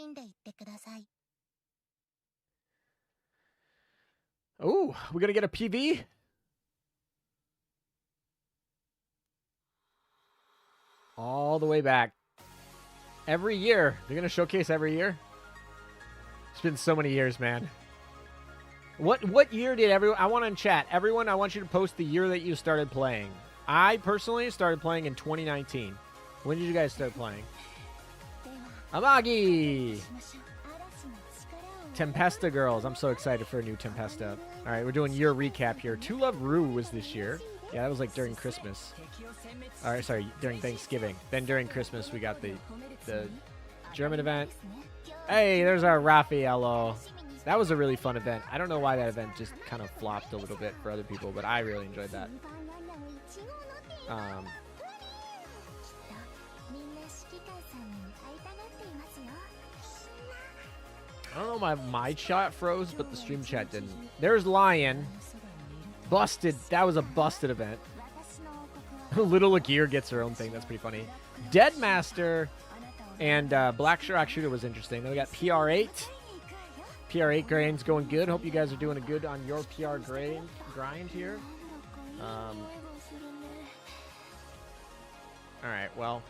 Oh, we're gonna get a PV? All the way back. Every year. They're gonna showcase every year? It's been so many years, man. What year did everyone... I want in chat. Everyone, I want you to post the year that you started playing. I personally started playing in 2019. When did you guys start playing? Amagi! Tempesta Girls. I'm so excited for a new Tempesta. All right, we're doing year recap here. Two Love Rue was this year. Yeah, that was like during Christmas. All right, sorry, during Thanksgiving. Then during Christmas, we got the German event. Hey, there's our Raffaello. That was a really fun event. I don't know why that event just kind of flopped a little bit for other people, but I really enjoyed that. I don't know, my chat froze, but the stream chat didn't. There's Lion. Busted. That was a busted event. Little Agir gets her own thing. That's pretty funny. Deadmaster and Black Shark Shooter was interesting. Then we got PR8. PR8 grind's going good. Hope you guys are doing a good on your PR grind here. All right, well.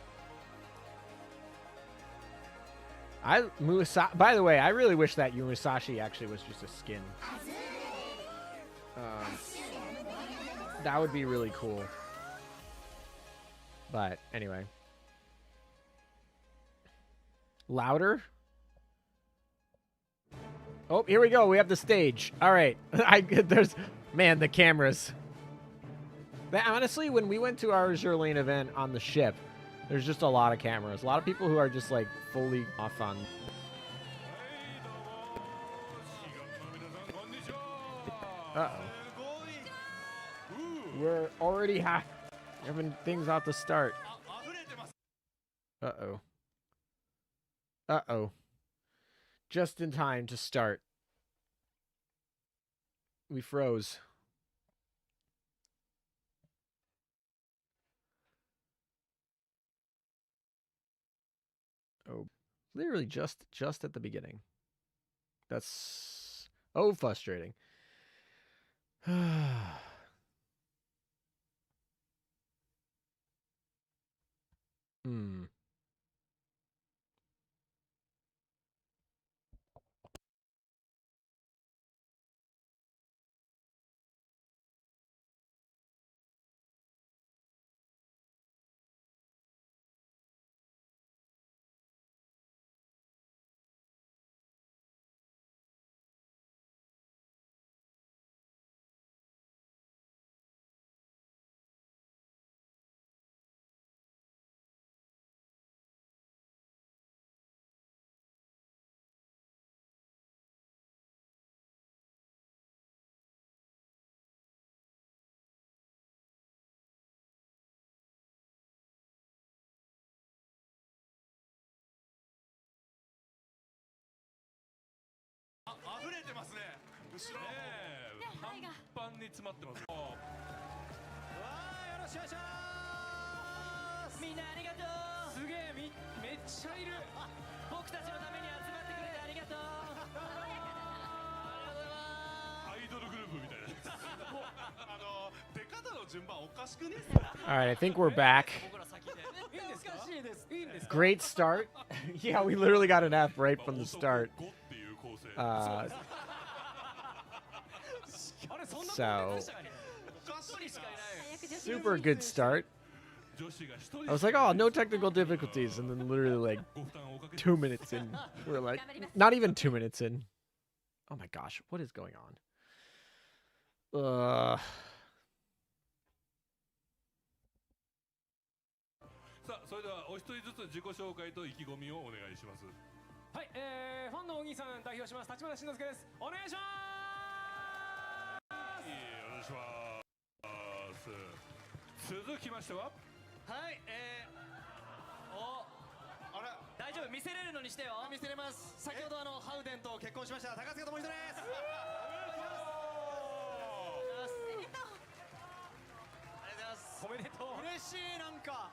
By the way, I really wish that Musashi actually was just a skin. That would be really cool. But anyway. Louder? Oh, here we go. We have the stage. All right. Man, the cameras. Honestly, when we went to our Azur Lane event on the ship, there's just a lot of cameras. A lot of people who are just like fully off on. Uh-oh. We're already having things out to start. Uh-oh. Uh-oh. Just in time to start. We froze. Oh, literally just at the beginning. That's frustrating. Hmm. All right, I think we're back. Great start. Yeah, we literally got an F right from the start. So, super good start. I was like, oh, no technical difficulties. And then literally like 2 minutes in, we're like, not even 2 minutes in. Oh my gosh, what is going on? さあそれではお一人ずつ自己紹介と意気込みをお願いします。はい、ファンのお兄さん代表します立花慎之介です。お願いします。よろしくお願いします。続きましては、はい、あれ大丈夫、見せれるのにしてよ。見せれます。先ほどハウデンと結婚しました高塚智人です。おめでとう。嬉しい。なんか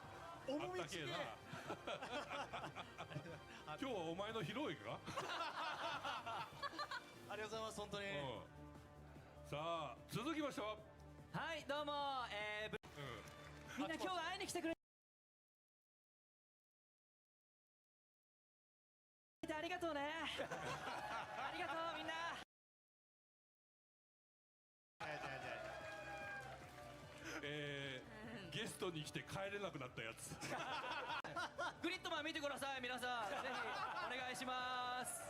重みつけ。あったけえな今日はお前の披露宴かありがとうございます。本当に。さあ続きましては、はいどうも、みんな今日は会いに来てくれてありがとうね。ありがとうみんな。ゲストに来て帰れなくなったやつグリッドマン見てください皆さん。ぜひお願いします。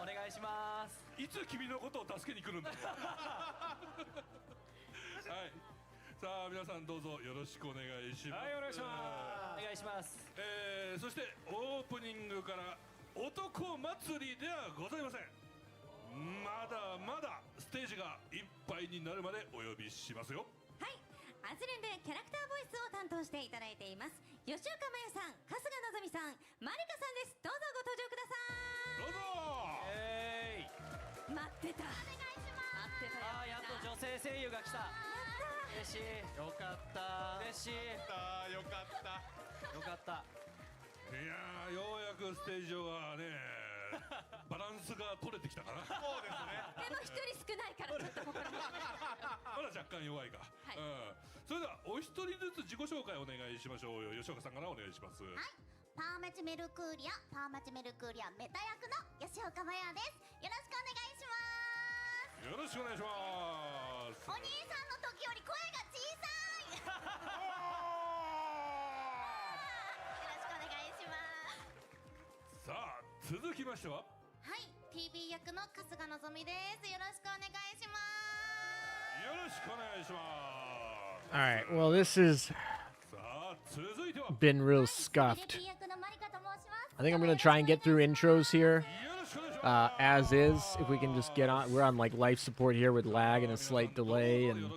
お願いします。いつ君のことを助けに来るんだはいさあ皆さんどうぞよろしくお願いします。はい、お願いします。お願いします。そしてオープニングから男祭りではございません。まだまだステージがいっぱいになるまでお呼びしますよ。はい、アズレンでキャラクターボイスを担当していただいています吉岡真也さん、春日希さん、マリカさんです。どうぞご登場くださどうぞい。待ってた。お願いします。待ってたよ。あーやっと女性声優が来た。嬉しい。よかった。嬉しい。よかった。よかった。いやーようやくステージ上がねバランスが取れてきたかなそうですね。でも一人少ないからちょっとここら辺。まだ若干弱いか、はいそれではお一人ずつ自己紹介お願いしましょうよ。吉岡さんからお願いします。パーマチメルクーリアメタ役の吉岡真也です。よろしくお願いします。よろしくお願いします。お兄さんの時より声が小さい。よろしくお願いします。さあ続きましては、はい、PB 役の春日希です。よろしくお願いします。よろしくお願いします。 All right, well, this has さあ続いては、 been real ス scuffed. 役のマリカと申します。 I think I'm going to try and get through intros here よろしくお願いします。 as is. If we can just get on, we're on like life support here with lag and a slight delay and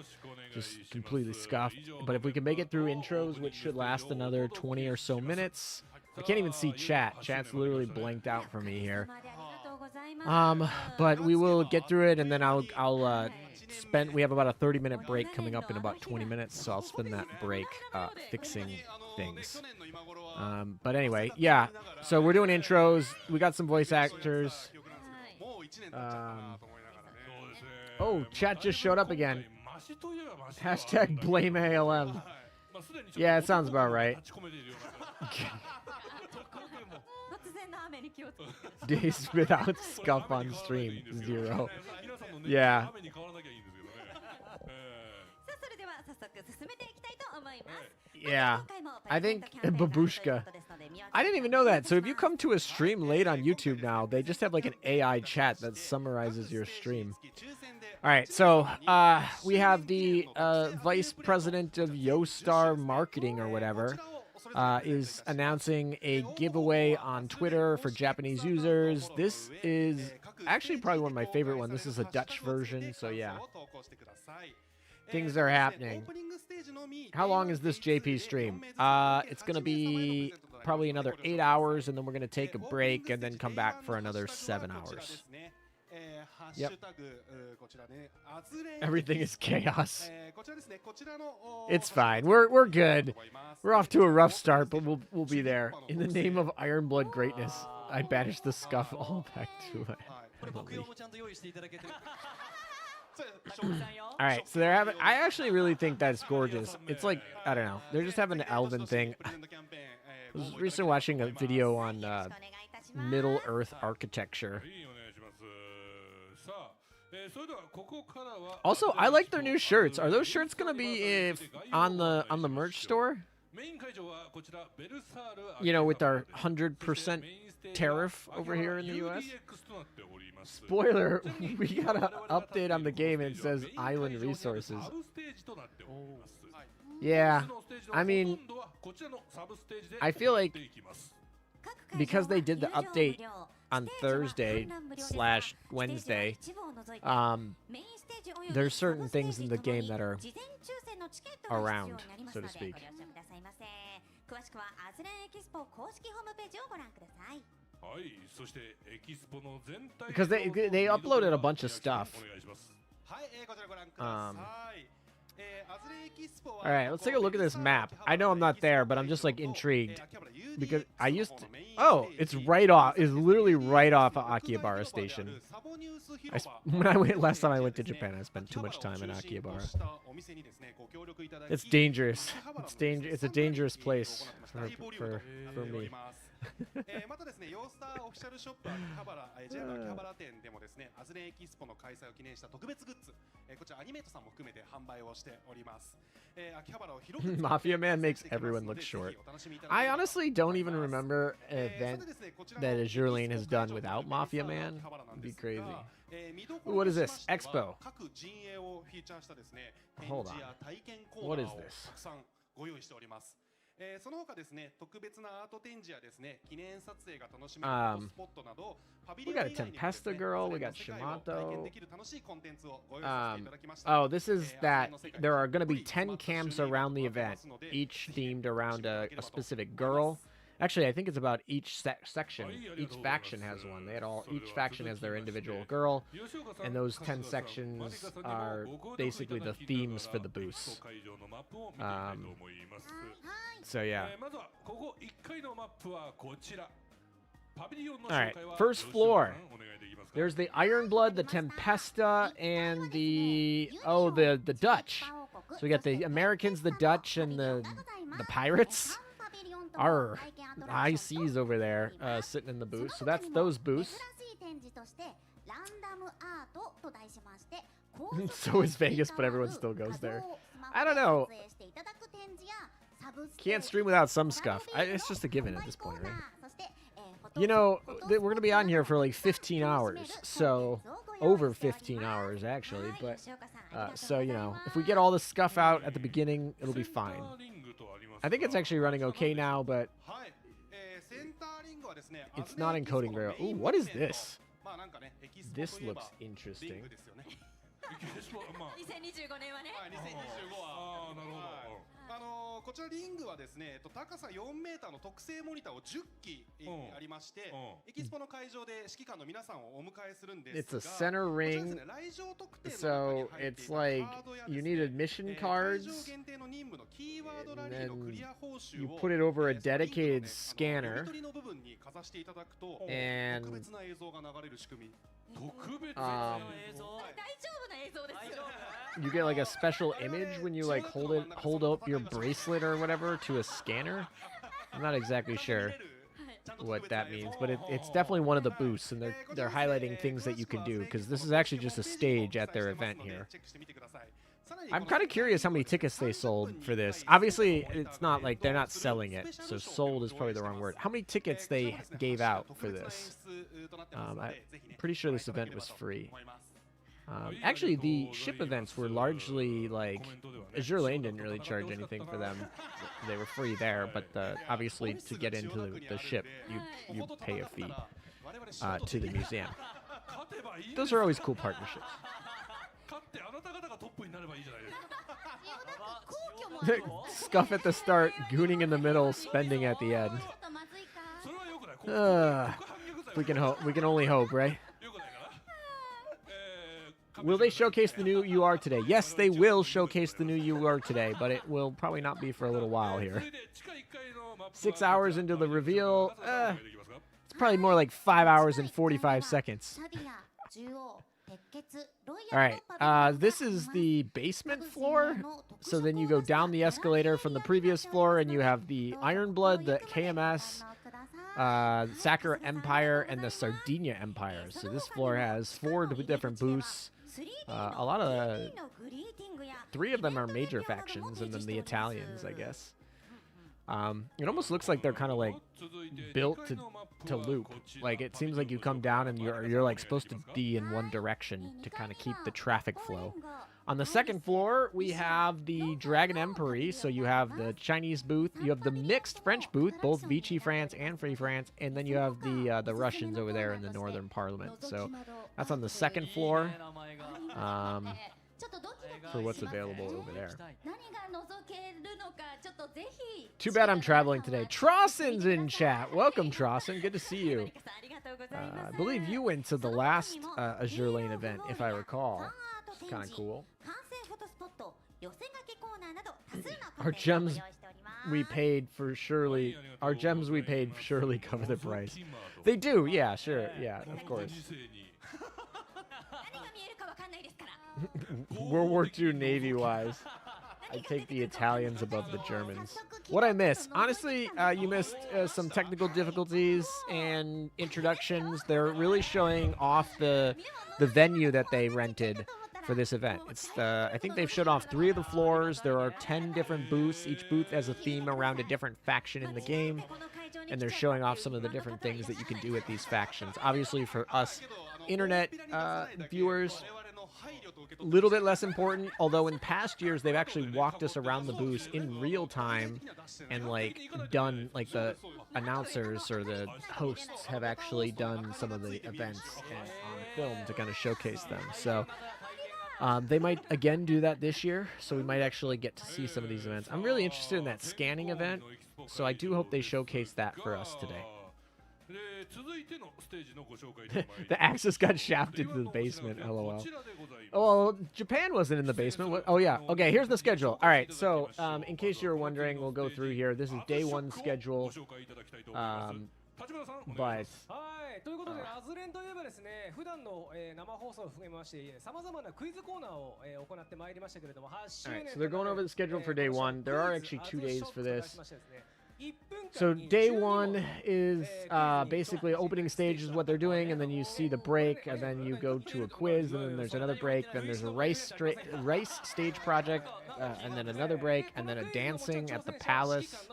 just completely scuffed. But if we can make it through intros, which should last another 20 or so minutes, I can't even see chat. Chat's literally blanked out for me here. But we will get through it, and then I'll spend. We have about a 30-minute break coming up in about 20 minutes, so I'll spend that break fixing things. But anyway, yeah. So we're doing intros. We got some voice actors. Oh, chat just showed up again. Hashtag blame ALM. Yeah, it sounds about right. 突然の雨に気をつけて。 Days without scuff on stream, 0. Yeah. さあそれでは早速進めていきたいと思います。 Yeah. I think Babushka. I didn't even know that. So if you come to a stream late on YouTube now, they just have like an AI chat that summarizes your stream. All right, so we have the vice president of YoStar Marketing or whatever is announcing a giveaway on Twitter for Japanese users. This is actually probably one of my favorite ones. This is a Dutch version, so yeah. Things are happening. How long is this JP stream? It's going to be probably another 8 hours, and then we're going to take a break and then come back for another 7 hours. Yep. Everything is chaos. It's fine. We're good. We're off to a rough start, but we'll be there. In the name of Iron Blood greatness, I banish the scuff all back to Emily. All right, so they're having. I actually really think that's gorgeous. It's like, I don't know. They're just having an elven thing. I was recently watching a video on Middle Earth architecture. Also, I like their new shirts. Are those shirts gonna be on the merch store? You know, with our 100% tariff over here in the US. Spoiler, we got an update on the game and it says island resources. Yeah, I mean, I feel like because they did the update on Thursday / Wednesday, there's certain things in the game that are around, so to speak. 詳しくはアズレンエキスポ公式ホームページをご覧ください。 Because they uploaded a bunch of stuff. All right, let's take a look at this map. I know I'm not there, but I'm just like intrigued because I used to. Oh, it's right off. It's literally right off of Akihabara Station. When I went last time I went to Japan, I spent too much time in Akihabara. It's dangerous. It's a dangerous place for me. またですね、ヨースターオフィシャルショップ秋葉原、JR 秋葉原店でもですね、アズレンエキスポの開催を記念した特別グッズ、こちらアニメートさんも含めて販売をしております。秋葉原を広く Mafia Man makes everyone look short. I honestly don't even remember an event that Azur Lane has done without Mafia Man. It'd be crazy. What is this? Expo. Hold on. What is this? ご用意しております。その他ですね、特別なアート展示やですね、記念撮影が楽しめるスポットなど、パビリオン以外にもですね、 girl, we got 世界を体験できる楽しいコンテンツをご用意させていただきました。 Oh, this is that there are going to be 10 camps around the event, each themed around a specific girl. Actually, I think it's about each section. Each faction has one. Each faction has their individual girl, and those 10 sections are basically the themes for the booths. So yeah. All right, first floor. There's the Iron Blood, the Tempesta, and the Dutch. So we got the Americans, the Dutch, and the pirates. Our high seas over there sitting in the booth. So that's those booths. So is Vegas, but everyone still goes there. I don't know. Can't stream without some scuff. It's just a given at this point, right? You know, we're going to be on here for like 15 hours. So, over 15 hours, actually. But, so, you know, if we get all the scuff out at the beginning, it'll be fine. I think it's actually running okay now, but it's not encoding very well. Ooh, what is this? This looks interesting. 2025年はね。こちらリングはですね、高さ4メーターの特製モニターを10機ありまして、エキスポの会場で指揮官の皆さんをお迎えするんですが、 It's a center ring, so it's like you need admission cards, and then you put it over a dedicated scanner, and you get like a special image when you like hold up your bracelet or whatever to a scanner. I'm not exactly sure what that means, but it's definitely one of the booths, and they're highlighting things that you can do, because this is actually just a stage at their event here. I'm kind of curious how many tickets they sold for this. Obviously, it's not like they're not selling it, so sold is probably the wrong word. How many tickets they gave out for this? I'm pretty sure this event was free. Actually, the ship events were largely like Azur Lane didn't really charge anything for them. They were free there, but obviously to get into the ship, you pay a fee to the museum. Those are always cool partnerships. Scuff at the start, gooning in the middle, spending at the end. We can only hope, right? Will they showcase the new UR today? Yes, they will showcase the new UR today, but it will probably not be for a little while here. 6 hours into the reveal, it's probably more like 5 hours and 45 seconds. All right, this is the basement floor. So then you go down the escalator from the previous floor, and you have the Iron Blood, the KMS, Sakura Empire, and the Sardinia Empire. So this floor has 4 different booths. A lot of 3 of them are major factions, and then the Italians, I guess. It almost looks like they're kind of like built to loop. Like it seems like you come down and you're like supposed to be in one direction to kind of keep the traffic flow. On the second floor, we have the Dragon Emperor. So you have the Chinese booth, you have the mixed French booth, both Vichy France and Free France, and then you have the Russians over there in the Northern Parliament. So that's on the second floor. For what's available over there. Too bad I'm traveling today. Trossen's in chat. Welcome, Trossen. Good to see you. I believe you went to the last Azur Lane event, if I recall. It's kind of cool. Our gems we paid for surely. Our gems we paid surely cover the price. They do, yeah, sure, yeah, of course. World War II Navy-wise, I take the Italians above the Germans. What I miss? Honestly, you missed some technical difficulties and introductions. They're really showing off the venue that they rented for this event. It's I think they've showed off 3 of the floors. There are 10 different booths. Each booth has a theme around a different faction in the game. And they're showing off some of the different things that you can do with these factions. Obviously, for us internet viewers, a little bit less important, although in past years they've actually walked us around the booths in real time and like done, like the announcers or the hosts have actually done some of the events on film to kind of showcase them. So they might again do that this year, so we might actually get to see some of these events. I'm really interested in that scanning event, so I do hope they showcase that for us today. The Axis got shafted to the basement, lol. Oh, Japan wasn't in the basement. What? Oh, yeah. Okay, here's the schedule. All right, so in case you were wondering, we'll go through here. This is day 1 schedule. But ということで、アズレンといえばですね、普段の生放送を含めまして、様々なクイズコーナーを行ってまいりましたけれども、8周年。Alright, so they're going over the schedule for day 1. There are actually 2 days for this. So day 1 is basically opening stage is what they're doing, and then you see the break, and then you go to a quiz, and then there's another break, then there's a rice stage project, and then another break, and then a dancing at the palace,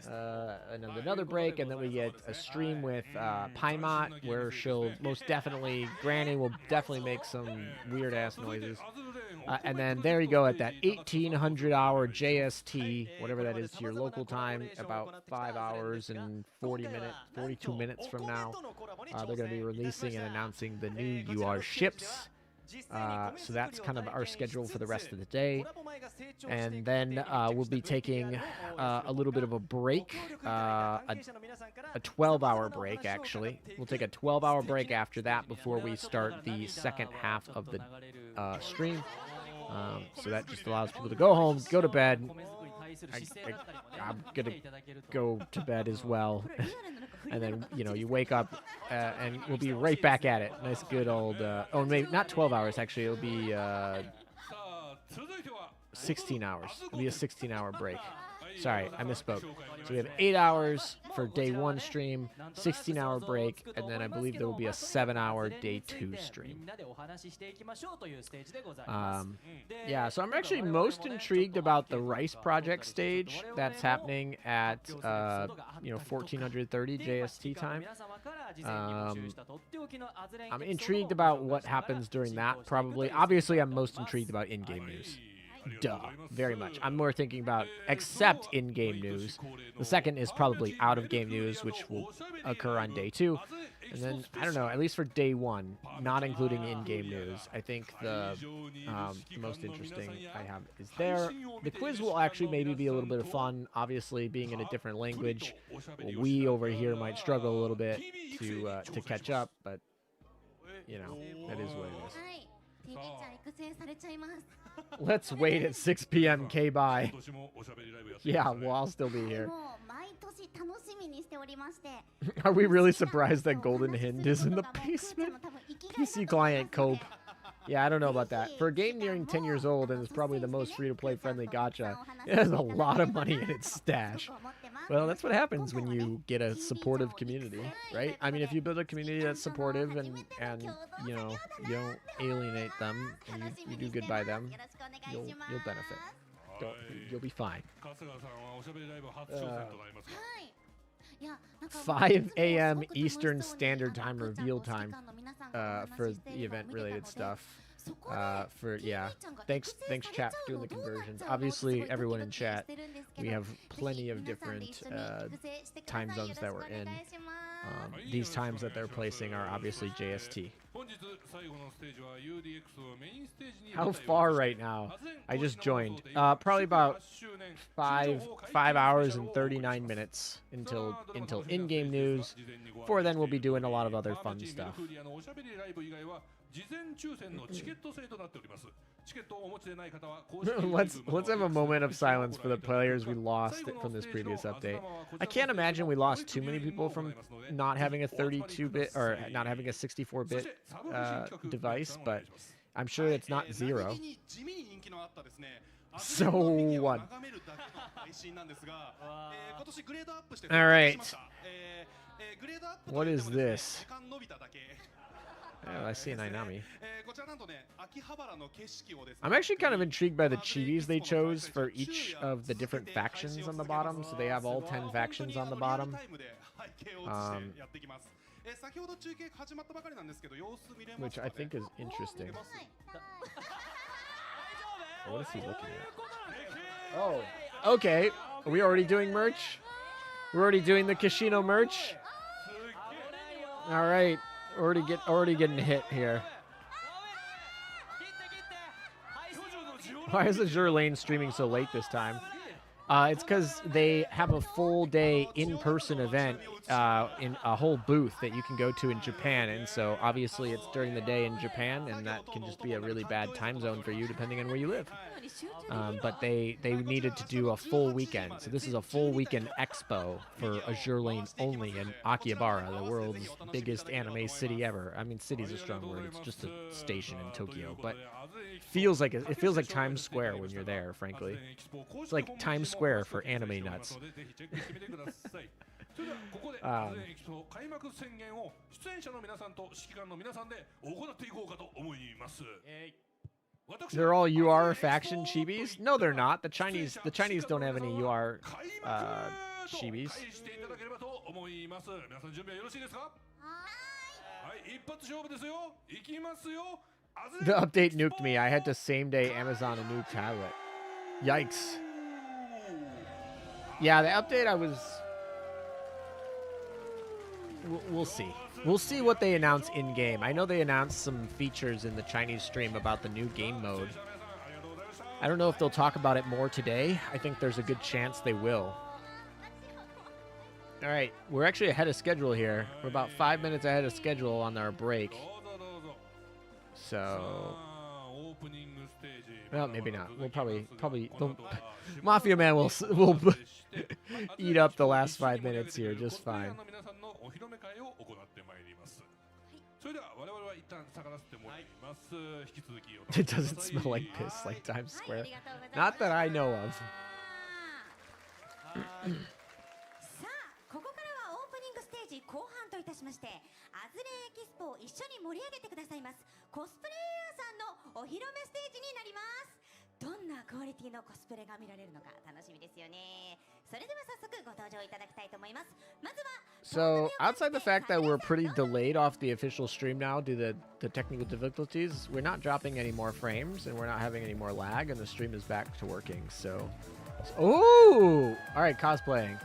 and then another break, and then we get a stream with Paimot, where she'll most definitely, Granny will definitely make some weird-ass noises. And then there you go at that 1800-hour JST, whatever that is to your local time, about 5 hours and 42 minutes from now. They're going to be releasing and announcing the new UR ships. So that's kind of our schedule for the rest of the day. And then we'll be taking a little bit of a break, a 12-hour break, actually. We'll take a 12-hour break after that before we start the second half of the stream. So that just allows people to go home, go to bed. I'm going to go to bed as well. And then, you know, you wake up and we'll be right back at it. Nice good old, oh, maybe not 12 hours, actually. It'll be 16 hours. It'll be a 16-hour break. Sorry, I misspoke. So we have 8 hours for day 1 stream, 16-hour break, and then I believe there will be a 7-hour day 2 stream. Yeah, so I'm actually most intrigued about the Rice Project stage that's happening at, 1430 JST time. I'm intrigued about what happens during that, probably. Obviously, I'm most intrigued about in-game news. Duh, very much. I'm more thinking about except in-game news. The second is probably out-of-game news, which will occur on day 2. And then, I don't know, at least for day 1, not including in-game news, I think the most interesting I have is there. The quiz will actually maybe be a little bit of fun. Obviously, being in a different language, we over here might struggle a little bit to catch up, but, you know, that is what it is. Let's wait at 6 p.m. K-bye. Yeah, well, I'll still be here. Are we really surprised that Golden Hind is in the basement? PC client cope. Yeah, I don't know about that. For a game nearing 10 years old and it's probably the most free-to-play friendly gacha, it has a lot of money in its stash. Well, that's what happens when you get a supportive community, right? I mean, if you build a community that's supportive and you know, you don't alienate them and you do good by them, you'll benefit. Don't, you'll be fine. 春日さんはおしゃべりライブ初挑戦となりますが。はいいやなんか5 a.m. Eastern Standard Time reveal time for the event related stuff. For yeah, thanks chat for doing the conversions. Obviously, everyone in chat, we have plenty of different time zones that we're in. These times that they're placing are obviously JST. 本日最後のステージは UDX をメインステージに How far right now? I just joined. Probably about 5 hours and 39 minutes until in-game news. Before then, we'll be doing a lot of other fun stuff. 事前抽選のチケット制となっております。チケットをお持ちでない方は Let's have a moment of silence for the players we lost from this previous update. I can't imagine we lost too many people from not having a 32-bit or not having a 64-bit device, but I'm sure it's not zero. So what? All right. What is this? Oh, I see an Inami. I'm actually kind of intrigued by the chibis they chose for each of the different factions on the bottom. So they have all 10 factions on the bottom. Which I think is interesting. What is he looking at? Oh, okay. Are we already doing merch? We're already doing the Kashino merch? All right. Already getting hit here. Why is Azur Lane streaming so late this time? It's because they have a full day in-person event in a whole booth that you can go to in Japan, and so obviously it's during the day in Japan, and that can just be a really bad time zone for you depending on where you live. But they needed to do a full weekend, so this is a full weekend expo for Azur Lane only in Akihabara, the world's biggest anime city ever. I mean, city's a strong word; it's just a station in Tokyo, but it feels like Times Square when you're there. Frankly, it's like Times Square for anime nuts. それではここでアズレンエキスポ開幕宣言を出演者の皆さんと指揮官の皆さんで行っていこうかと思います。 They're all UR faction chibis? No, they're not. The Chinese don't have any UR chibis. していただければと思います。皆さん準備はよろしいですか？はい、一発勝負ですよ。行きますよ。 The update nuked me. I had to same day Amazon a new tablet. Yikes. Yeah, the update we'll see. We'll see what they announce in game. I know they announced some features in the Chinese stream about the new game mode. I don't know if they'll talk about it more today. I think there's a good chance they will. All right, we're actually ahead of schedule here. We're about 5 minutes ahead of schedule on our break. So, well, maybe not. We'll probably Mafia Man will eat up the last 5 minutes here just fine. It doesn't smell like piss like Times Square. Not that I know of. 後半といたしましてアズレンエキスポを一緒に盛り上げてくださいますコスプレイヤーさんのお披露目ステージになりますどんなクオリティのコスプレが見られるのか楽しみですよねそれでは早速ご登場いただきたいと思いますまずは So outside the fact that we're pretty delayed off the official stream now due to the technical difficulties, we're not dropping any more frames and we're not having any more lag and the stream is back to working. So, oh, all right, cosplaying.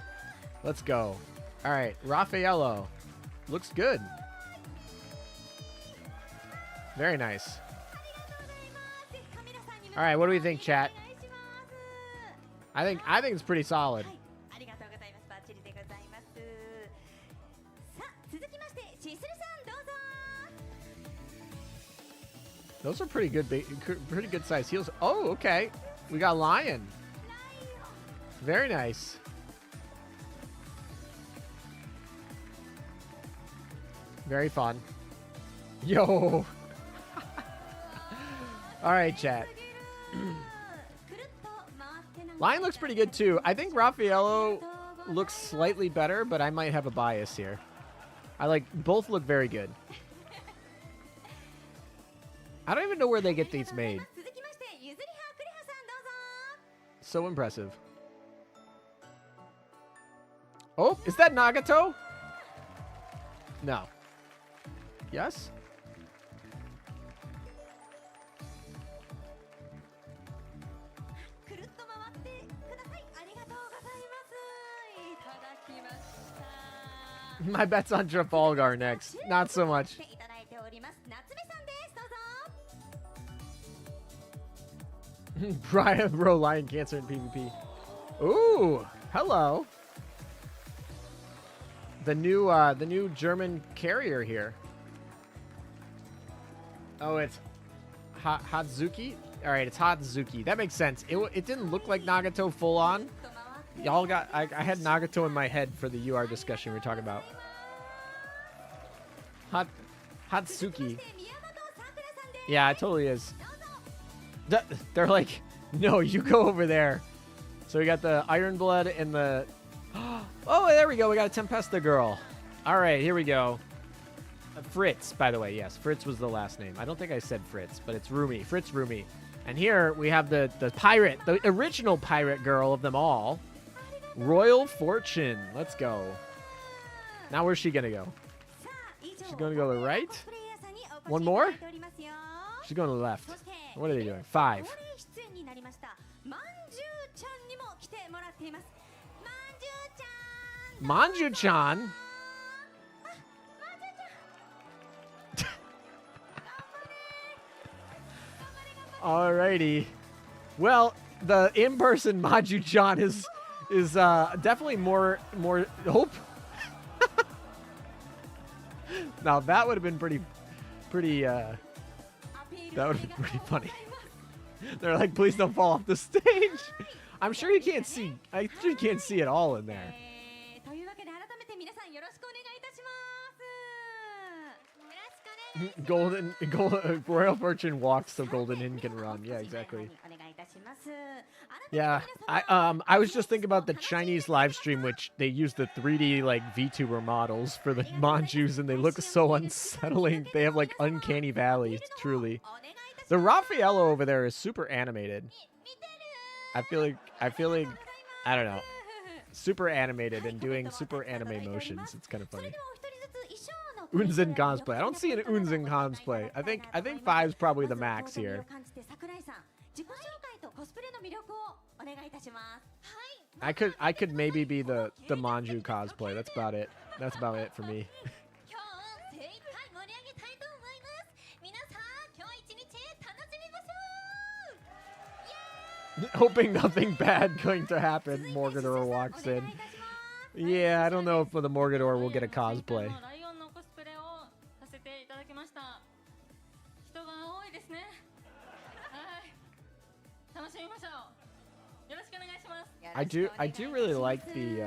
Let's go. All right, Raffaello. Looks good. Very nice. All right, what do we think, chat? I think it's pretty solid. Those are pretty good size heels. Oh, okay. We got Lion. Very nice. Very fun. Yo. All right, chat. Lion looks pretty good too. I think Raffaello looks slightly better, but I might have a bias here. Both look very good. I don't even know where they get these made. So impressive. Oh, is that Nagato? No. Yes? くるっと回ってください。ありがとうございます。いただきました。 My bet's on Trafalgar next. Not so much. いただいております。夏目さんです。どうぞ。 Brian Bro Lion Cancer in PvP. Ooh, hello. The new German carrier here. Oh, it's Hatsuki? All right, it's Hatsuki. That makes sense. It didn't look like Nagato full on. Y'all got I had Nagato in my head for the UR discussion we were talking about. Hatsuki. Yeah, it totally is. They're like, no, you go over there. So we got the Iron Blood and the... Oh, there we go. We got a Tempesta girl. All right, here we go. Fritz, by the way. Yes, Fritz was the last name. I don't think I said Fritz, but it's Rumi. Fritz Rumi. And here we have the pirate, the original pirate girl of them all. Royal Fortune. Let's go. Now where's she going to go? She's going to go to the right? One more? She's going to the left. What are they doing? 5. Manju-chan? Alrighty. Well, the in-person Manju-chan is definitely more hope. Now that would have been pretty that would have been pretty funny. They're like, please don't fall off the stage. I'm sure you can't see. I'm sure you can't see it all in there. Golden Royal Fortune walks so Golden Inn can run. Yeah, exactly. Yeah, I was just thinking about the Chinese live stream, which they use the 3D like VTuber models for the Manjus, and they look so unsettling. They have like uncanny valley, truly. The Raffaello over there is super animated. I feel like I don't know, super animated and doing super anime motions. It's kind of funny. Unzen cosplay. I don't see an Unzen cosplay. I think 5 is probably the max here. I could maybe be the Manju cosplay. That's about it. That's about it for me. Hoping nothing bad going to happen. Morgador walks in. Yeah, I don't know if the Morgador will get a cosplay. I do really like the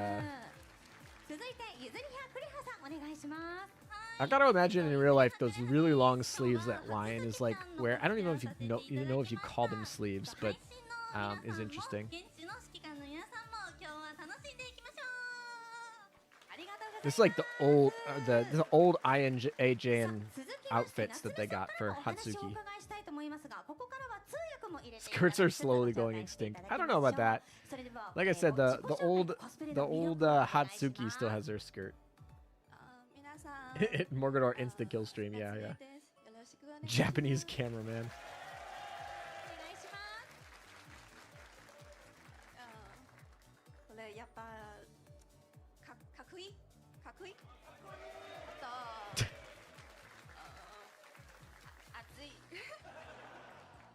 I gotta imagine in real life those really long sleeves that Lion is like wear. I don't even know if you know if you call them sleeves, but is interesting. This is like the old the old INJN outfits that they got for Hatsuki. Skirts are slowly going extinct. I don't know about that. Like I said, the old Hatsuki still has her skirt. Morgador insta kill stream. Yeah. Japanese cameraman.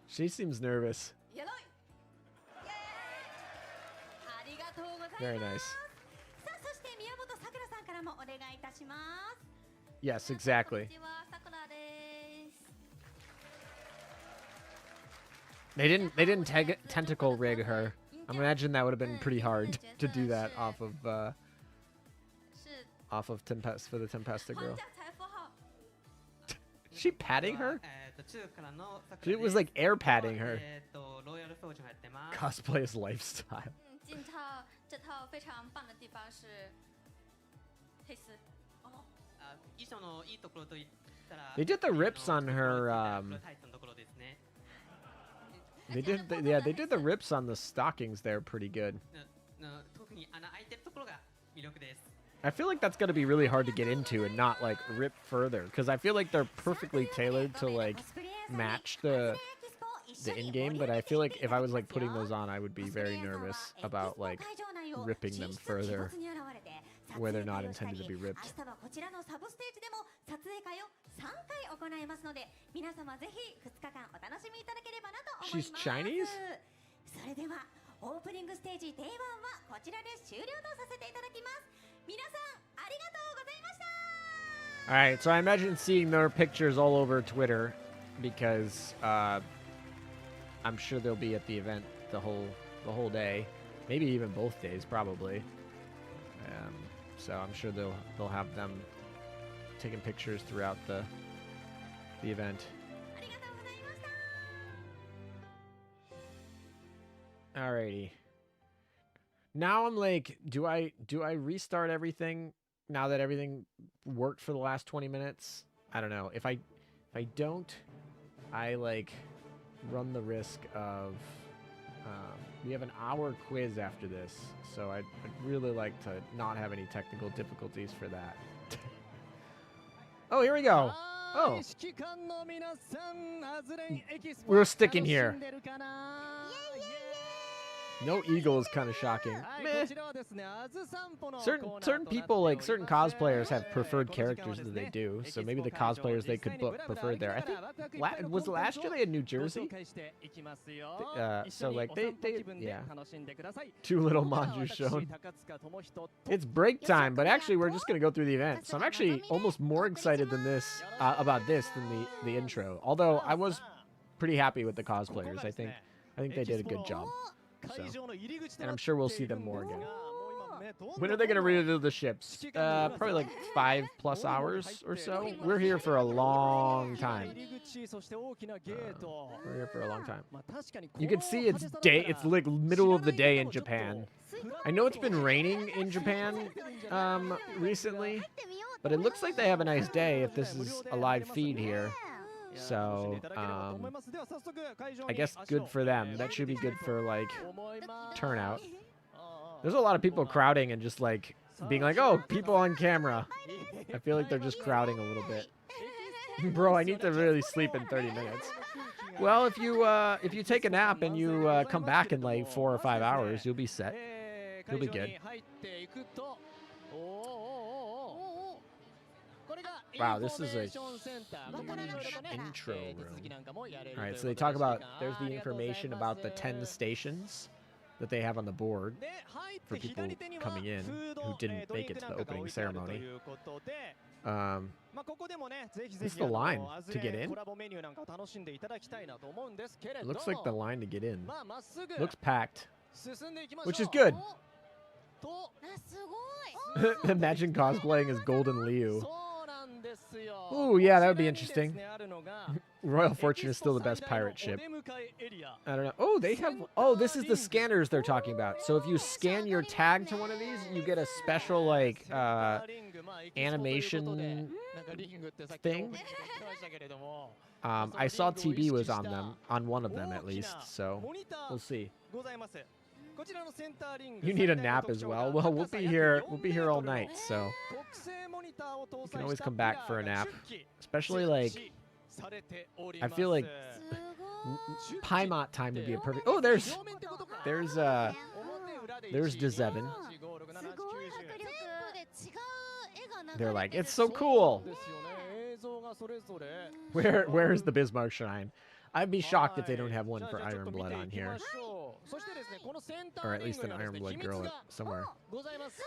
She seems nervous. Very nice. Yes, exactly. They didn't tentacle rig her. I imagine that would have been pretty hard to do that off of Tempest for the Tempesta girl. She patting her? She was like air patting her. Cosplay is lifestyle. They did the rips on her Yeah, they did the rips on the stockings there pretty good. 特に穴開いてるところが魅力です。 I feel like that's gonna be really hard to get into and not like rip further because I feel like they're perfectly tailored to like match the in-game, but I feel like if I was like putting those on, I would be very nervous about like ripping them further where they're not intended to be ripped. 明日はこちらのサブステージでも撮影会を3回行いますので、皆様ぜひ2日間お楽しみいただければなと思います。 She's Chinese? それではオープニングステージ Day1 はこちらで終了とさせていただきます。皆さんありがとうございました。 All right, so I imagine seeing their pictures all over Twitter because I'm sure they'll be at the event the whole day, maybe even both days probably. So I'm sure they'll have them taking pictures throughout the event. ありがとうございました。 Alrighty. Now I'm like, do I restart everything now that everything worked for the last 20 minutes? I don't know. If I don't, I like run the risk of we have an hour quiz after this, so I'd really like to not have any technical difficulties for that. Oh, here we go. Oh, we're sticking here. No eagle is kind of shocking. Meh. Certain people, like certain cosplayers, have preferred characters that they do. So maybe the cosplayers they could book preferred there. I think was last year they had New Jersey. So like they yeah. Too little manju shown. It's break time, but actually we're just gonna go through the event. So I'm actually almost more excited than this about this than the intro. Although I was pretty happy with the cosplayers. I think they did a good job. So, and I'm sure we'll see them more again. When are they going to reveal the ships? Probably like 5+ hours or so. We're here for a long time. We're here for a long time. You can see it's day. It's like middle of the day in Japan. I know it's been raining in Japan recently, but it looks like they have a nice day if this is a live feed here. So, I guess good for them. That should be good for, like, turnout. There's a lot of people crowding and just, like, being like, oh, people on camera. I feel like they're just crowding a little bit. Bro, I need to really sleep in 30 minutes. Well, if you take a nap and you come back in, like, 4 or 5 hours, you'll be set. You'll be good. Wow, this is a huge intro room. All right, so they talk about, there's the information about the 10 stations that they have on the board for people coming in who didn't make it to the opening ceremony. This is the line to get in. It looks like the line to get in. Looks packed, which is good. Imagine cosplaying as Golden Liu. Oh, yeah, that would be interesting. Royal Fortune is still the best pirate ship. I don't know. Oh, they have... Oh, this is the scanners they're talking about. So if you scan your tag to one of these, you get a special, like, animation thing. I saw TB was on them, on one of them at least, so we'll see. You need a nap as well. Well, we'll be here all night, so you can always come back for a nap. Especially like, I feel like Paimon time would be a perfect. Oh, there's Dzevin. They're like, it's so cool. Where is the Bismarck Shrine? I'd be shocked if they don't have one for Iron Blood on here. Or at least an Iron Blood girl somewhere.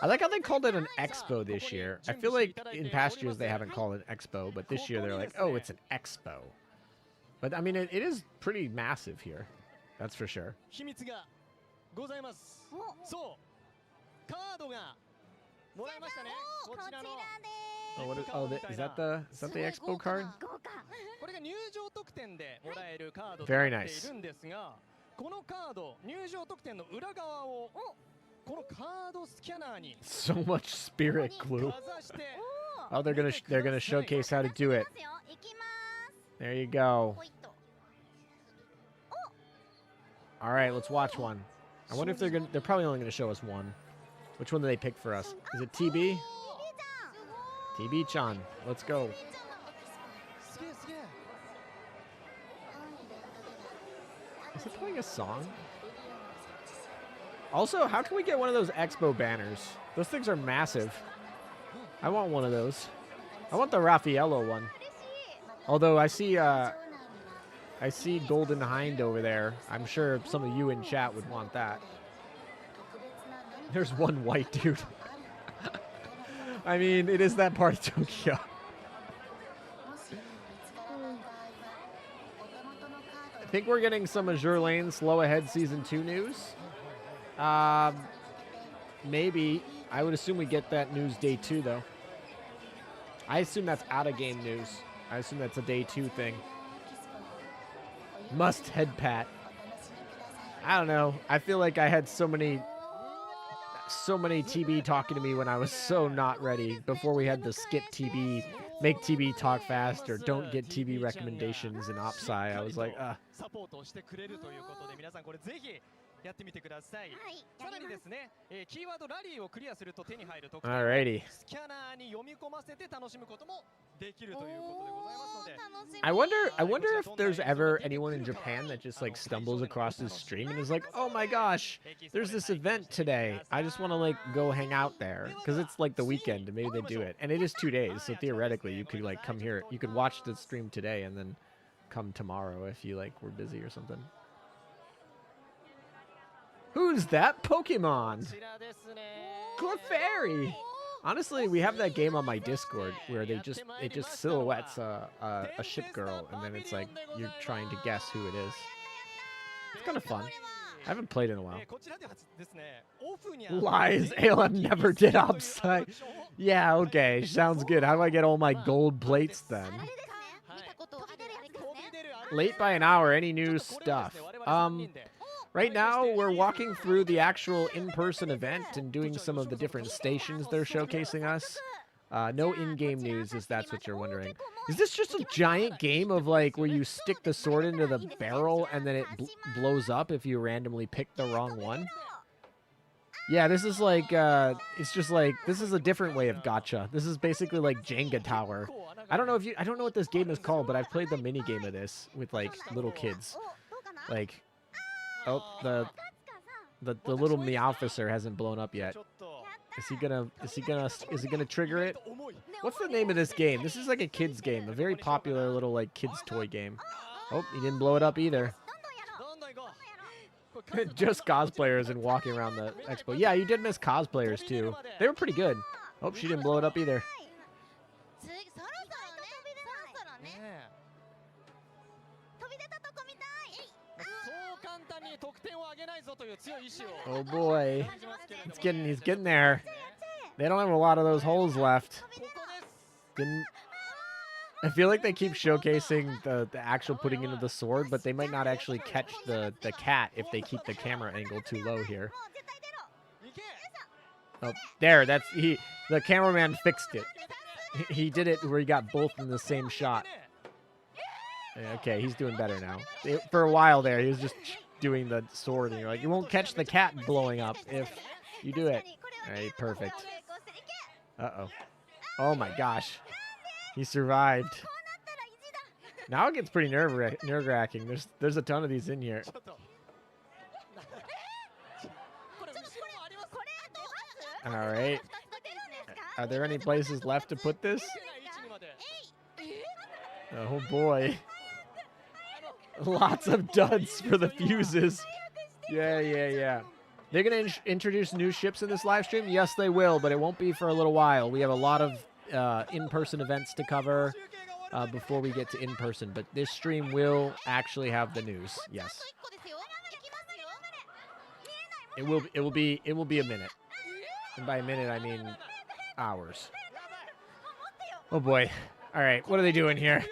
I like how they called it an Expo this year. I feel like in past years they haven't called it an Expo, but this year they're like, oh, it's an Expo. But I mean, it is pretty massive here. That's for sure. Oh, is that the Expo card? Very nice. So much spirit glue. Oh, they're gonna showcase how to do it. There you go. All right, let's watch one. I wonder if they're probably only gonna show us one. Which one do they pick for us? Is it TB? TB-chan. Let's go. Is it playing a song? Also, how can we get one of those Expo banners? Those things are massive. I want one of those. I want the Raffaello one. Although I see Golden Hind over there. I'm sure some of you in chat would want that. There's one white dude. I mean, it is that part of Tokyo. I think we're getting some Azur Lane Slow Ahead Season 2 news. Maybe. I would assume we get that news day 2, though. I assume that's out-of-game news. I assume that's a day 2 thing. Must head pat. I don't know. I feel like I had so many TB talking to me when I was so not ready before we had the skip TB, make TB talk faster, don't get TB recommendations in OpSci. I was like, やってみてください。さらにですね、キーワードラリーをクリアすると手に入る特典を Alrighty. スキャナーに読み込ませて楽しむこともできるということでございますので。I wonder if there's ever anyone in Japan that just like stumbles across this stream and is like, oh my gosh, there's this event today. I just want to like go hang out there because it's like the weekend and maybe they do it. And it is 2 days, so theoretically you could like come here, you could watch the stream today and then come tomorrow if you like were busy or something. Who's that Pokemon? Clefairy. Honestly, we have that game on my Discord where it just silhouettes a ship girl, and then it's like you're trying to guess who it is. It's kind of fun. I haven't played in a while. Lies. ALM never did OpSci. Yeah, okay, sounds good. How do I get all my gold plates then? Late by an hour. Any new stuff? Right now, we're walking through the actual in-person event and doing some of the different stations they're showcasing us. No in-game news, if that's what you're wondering. Is this just a giant game of, like, where you stick the sword into the barrel and then it blows up if you randomly pick the wrong one? Yeah, this is like, it's just like, this is a different way of gacha. This is basically like Jenga Tower. I don't know what this game is called, but I've played the mini-game of this with, like, little kids. Like... Oh, the little Meowficer hasn't blown up yet. Is he gonna trigger it? What's the name of this game? This is like a kids game, a very popular little like kids toy game. Oh, he didn't blow it up either. Just cosplayers and walking around the expo. Yeah, you did miss cosplayers too. They were pretty good. Oh, she didn't blow it up either. Oh boy, he's getting there. They don't have a lot of those holes left. I feel like they keep showcasing the actual putting into the sword, but they might not actually catch the cat if they keep the camera angle too low here. Oh, there, the cameraman fixed it. He did it where he got both in the same shot. Okay, he's doing better now. For a while there, he was just doing the sword, and you're like, you won't catch the cat blowing up if you do it. All right, perfect. Uh-oh. Oh my gosh. He survived. Now it gets pretty nerve-wracking. There's a ton of these in here. All right. Are there any places left to put this? Oh boy. Lots of duds for the fuses. Yeah. They're going to introduce new ships in this live stream? Yes, they will, but it won't be for a little while. We have a lot of in-person events to cover before we get to in-person, but this stream will actually have the news. Yes. It will be a minute. And by a minute, I mean hours. Oh boy. All right, what are they doing here?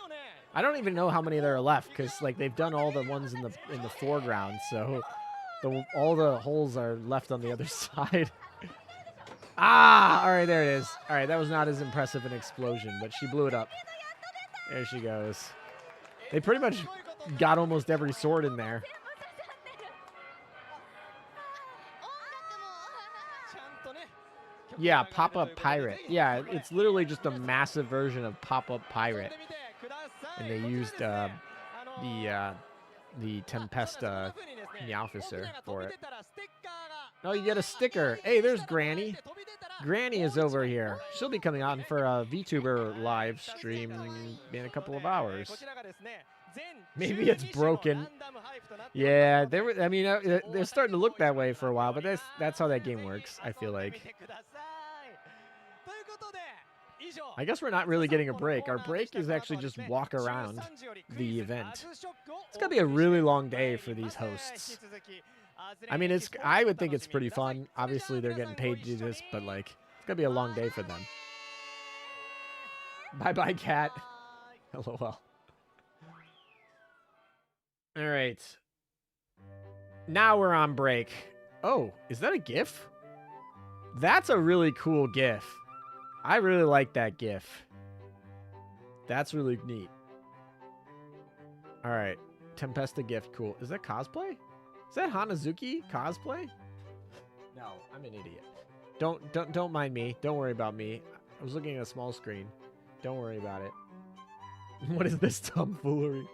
I don't even know how many there are left because like they've done all the ones in the foreground, so all the holes are left on the other side. All right, there it is. All right, that was not as impressive an explosion, but she blew it up. There she goes. They pretty much got almost every sword in there. Yeah, pop-up pirate. Yeah, it's literally just a massive version of pop-up pirate, and they used the Tempesta Meowficer for it. Oh, you get a sticker. Hey, there's Granny. Granny is over here. She'll be coming on for a VTuber live stream in a couple of hours. Maybe it's broken. Yeah, they were. I mean, they're starting to look that way for a while, but that's how that game works. I feel like. I guess we're not really getting a break. Our break is actually just walk around the event. It's gonna be a really long day for these hosts. I mean, I would think it's pretty fun. Obviously, they're getting paid to do this, but like, it's gonna be a long day for them. Bye-bye, cat. LOL. All right. Now we're on break. Oh, is that a GIF? That's a really cool GIF. I really like that GIF. That's really neat. All right. Tempesta gift. Cool. Is that cosplay? Is that Hanazuki cosplay? No, I'm an idiot. Don't mind me. Don't worry about me. I was looking at a small screen. Don't worry about it. What is this tomfoolery?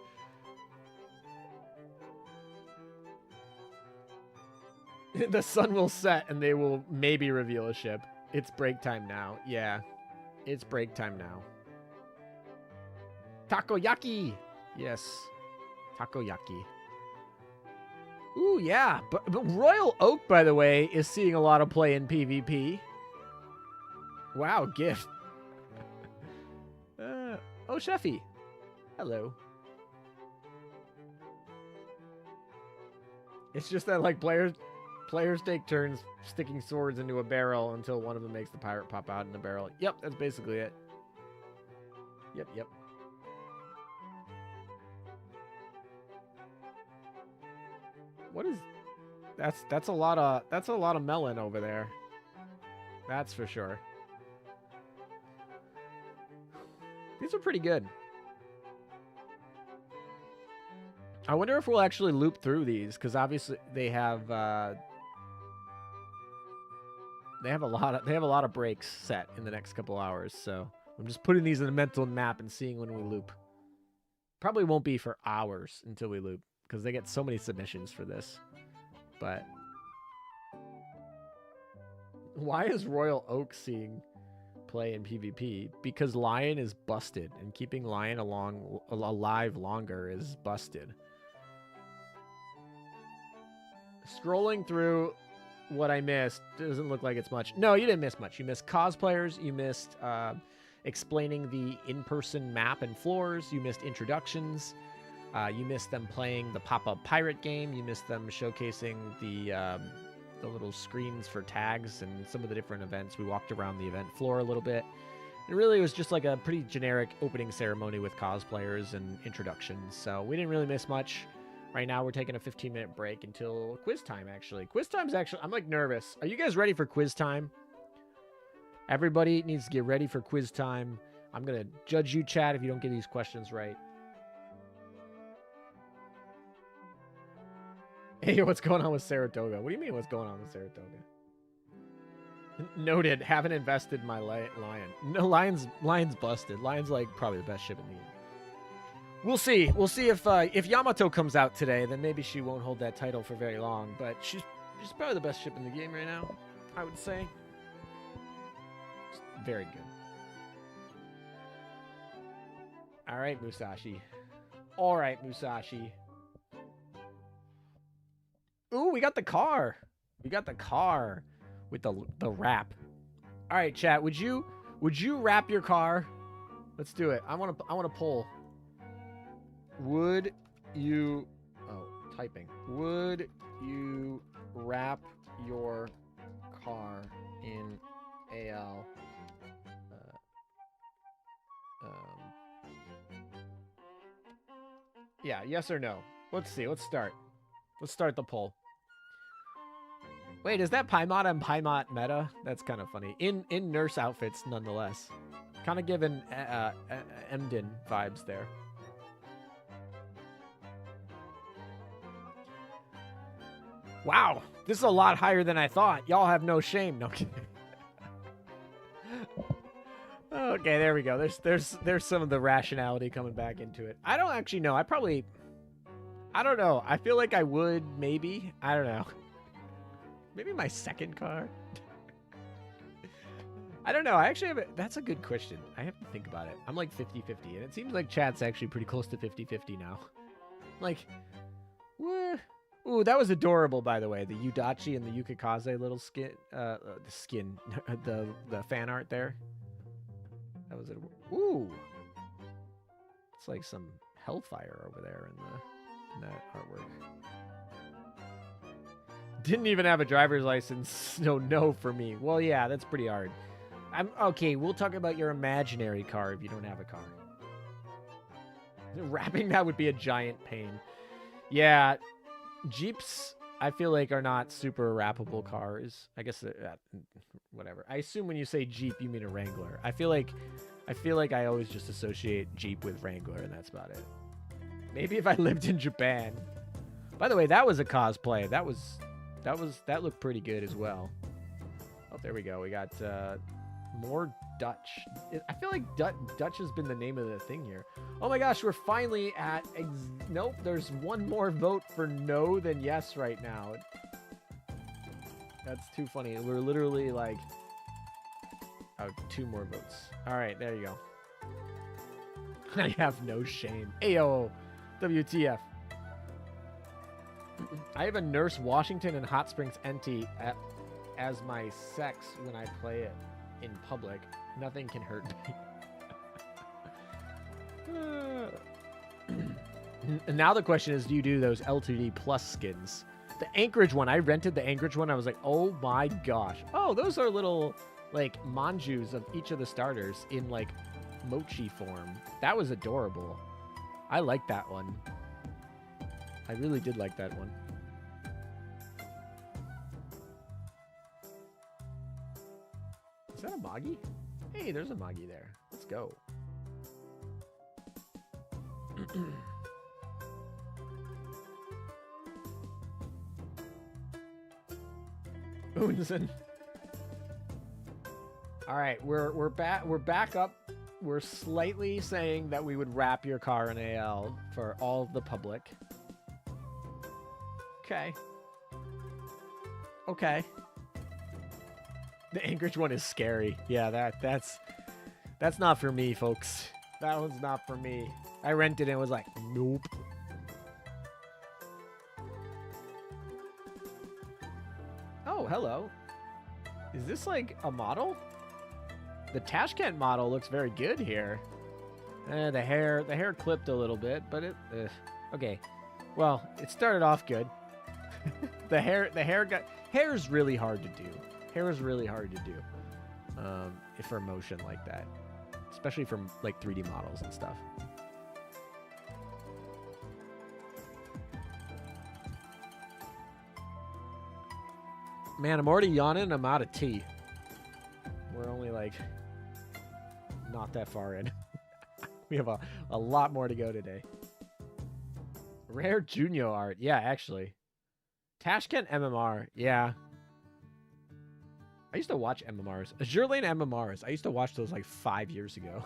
The sun will set and they will maybe reveal a ship. It's break time now. Yeah. It's break time now. Takoyaki! Yes. Takoyaki. Ooh, yeah. But Royal Oak, by the way, is seeing a lot of play in PvP. Wow, gift. Oh, Sheffy. Hello. It's just that, like, players take turns sticking swords into a barrel until one of them makes the pirate pop out in the barrel. Yep, that's basically it. Yep. What is... That's a lot of melon over there. That's for sure. These are pretty good. I wonder if we'll actually loop through these, because obviously they have a lot of breaks set in the next couple hours. So I'm just putting these in a mental map and seeing when we loop. Probably won't be for hours until we loop, because they get so many submissions for this. But why is Royal Oak seeing play in PvP? Because Lion is busted, and keeping Lion alive longer is busted. Scrolling through what I missed doesn't look like it's much. No, you didn't miss much. You missed cosplayers. You missed explaining the in-person map and floors. You missed introductions. You missed them playing the pop-up pirate game. You missed them showcasing the little screens for tags and some of the different events. We walked around the event floor a little bit. It really was just like a pretty generic opening ceremony with cosplayers and introductions. So we didn't really miss much. Right now, we're taking a 15-minute break until quiz time, actually. Quiz time's actually... I'm, like, nervous. Are you guys ready for quiz time? Everybody needs to get ready for quiz time. I'm going to judge you, chat, if you don't get these questions right. Hey, what's going on with Saratoga? What do you mean, what's going on with Saratoga? Noted. Haven't invested my lion. No, Lion's busted. Lion's, like, probably the best ship in the game. We'll see. We'll see if Yamato comes out today, then maybe she won't hold that title for very long. But she's probably the best ship in the game right now, I would say. Very good. All right, Musashi. All right, Musashi. Ooh, we got the car. We got the car with the wrap. All right, chat. Would you wrap your car? Let's do it. I want to pull. Would you... Oh, typing. Would you wrap your car in AL? Yeah, yes or no? Let's see. Let's start. Let's start the poll. Wait, is that Paimon and Paimon meta? That's kind of funny. In nurse outfits, nonetheless. Kind of giving Emden vibes there. Wow, this is a lot higher than I thought. Y'all have no shame. No kidding. Okay, there we go. There's some of the rationality coming back into it. I don't actually know. I don't know. I feel like I would, maybe. I don't know. Maybe my second car. I don't know. I actually have that's a good question. I have to think about it. I'm like 50-50, and it seems like chat's actually pretty close to 50-50 now. Like, ooh, that was adorable, by the way. The Udachi and the Yukikaze little skin, the fan art there. That was it. Ooh, it's like some hellfire over there in that artwork. Didn't even have a driver's license. No for me. Well, yeah, that's pretty hard. Okay, we'll talk about your imaginary car if you don't have a car. Wrapping that would be a giant pain. Yeah, Jeeps, I feel like, are not super wrappable cars. I guess, whatever. I assume when you say Jeep, you mean a Wrangler. I feel like I always just associate Jeep with Wrangler, and that's about it. Maybe if I lived in Japan. By the way, that was a cosplay. That looked pretty good as well. Oh, there we go. We got more Dutch. I feel like Dutch has been the name of the thing here. Oh my gosh, we're finally at... Nope, there's one more vote for no than yes right now. That's too funny. We're literally like... Oh, 2 more votes. All right, there you go. I have no shame. Ayo, WTF. I have a Nurse Washington and Hot Springs NT as my sex when I play it in public. Nothing can hurt me. And now the question is, do you do those L2D plus skins? The Anchorage one, I rented the Anchorage one. I was like, oh my gosh. Oh, those are little, like, manjus of each of the starters in, like, mochi form. That was adorable. I like that one. I really did like that one. Is that a Magi? Hey, there's a Magi there. Let's go. Unzen. All right, we're back up. We're slightly saying that we would wrap your car in AL for all of the public. Okay. Okay. The Anchorage one is scary. Yeah, that's not for me, folks. That one's not for me. I rented it and was like, nope. Oh, hello. Is this like a model? The Tashkent model looks very good here. The hair clipped a little bit, but it okay. Well, it started off good. Hair's really hard to do. Hair is really hard to do. For motion like that, especially from like 3D models and stuff. Man, I'm already yawning and I'm out of tea. We're only like not that far in. We have a lot more to go today. Rare Junior art. Yeah, actually. Tashkent MMR. Yeah. I used to watch MMRs. Azur Lane MMRs. I used to watch those like 5 years ago.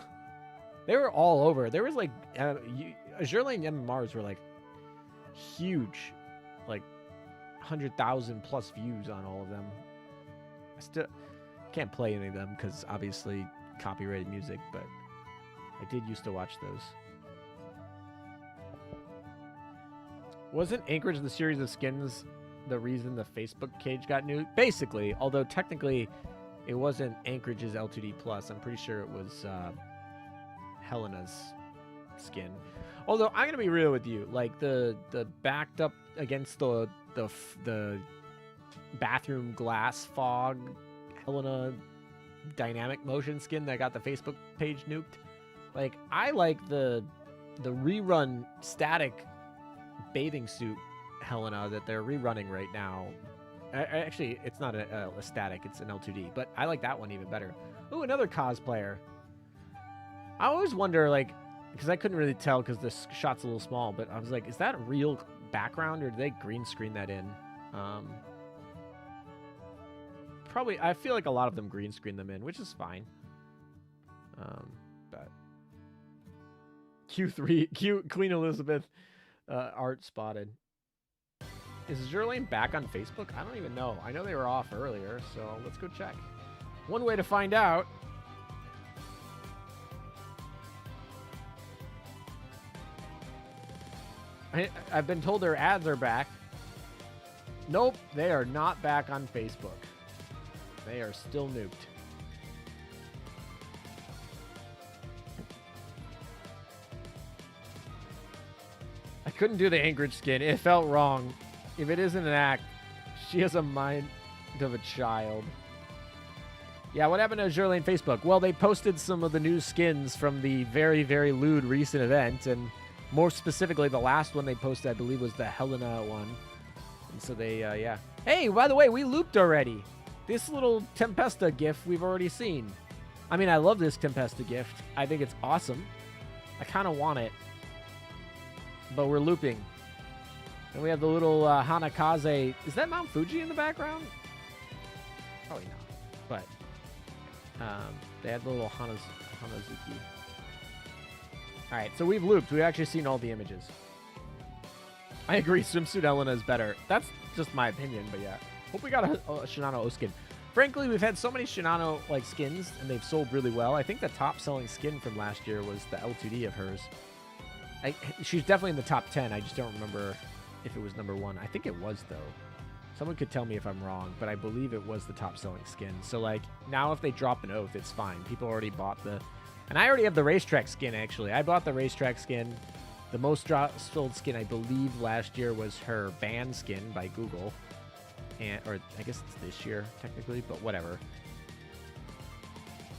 They were all over. There was like... Azur Lane MMRs were like huge. Like 100,000 plus views on all of them. I still can't play any of them because obviously copyrighted music, but I did used to watch those. Wasn't Anchorage the series of skins the reason the Facebook cage got new? Basically, although technically it wasn't Anchorage's L2D plus. I'm pretty sure it was Helena's skin. Although I'm gonna be real with you, like the backed up against the bathroom glass fog Helena dynamic motion skin that got the Facebook page nuked. Like I like the rerun static bathing suit Helena that they're rerunning right now. Actually, it's not a static, it's an L2D, but I like that one even better. Ooh, another cosplayer. I always wonder, like, because I couldn't really tell because the shot's a little small, but I was like, is that a real background or did they green screen that in? Probably, I feel like a lot of them green screen them in, which is fine. But Q3 Queen Elizabeth art spotted. Is Azur Lane back on Facebook? I don't even know. I know they were off earlier, so let's go check. One way to find out. I've been told their ads are back. Nope, they are not back on Facebook. They are still nuked. I couldn't do the Anchorage skin. It felt wrong. If it isn't an act, she has a mind of a child. Yeah, what happened to Azur Lane Facebook? Well, they posted some of the new skins from the very, very lewd recent event, and more specifically, the last one they posted, I believe, was the Helena one. And so they, yeah. Hey, by the way, we looped already. This little Tempesta gift we've already seen. I mean, I love this Tempesta gift. I think it's awesome. I kind of want it. But we're looping. And we have the little Hanakaze. Is that Mount Fuji in the background? Probably not. But they had the little Hanazuki. All right, so we've looped. We've actually seen all the images. I agree. Swimsuit Elena is better. That's just my opinion, but yeah. Hope we got a Shinano O skin. Frankly, we've had so many Shinano like skins, and they've sold really well. I think the top-selling skin from last year was the L2D of hers. She's definitely in the top 10. I just don't remember if it was number 1. I think it was, though. Someone could tell me if I'm wrong, but I believe it was the top-selling skin. So, like, now if they drop an oath, it's fine. People already bought the... And I already have the racetrack skin, actually. I bought the racetrack skin. The most sold skin, I believe, last year was her band skin by Google. Or I guess it's this year, technically, but whatever.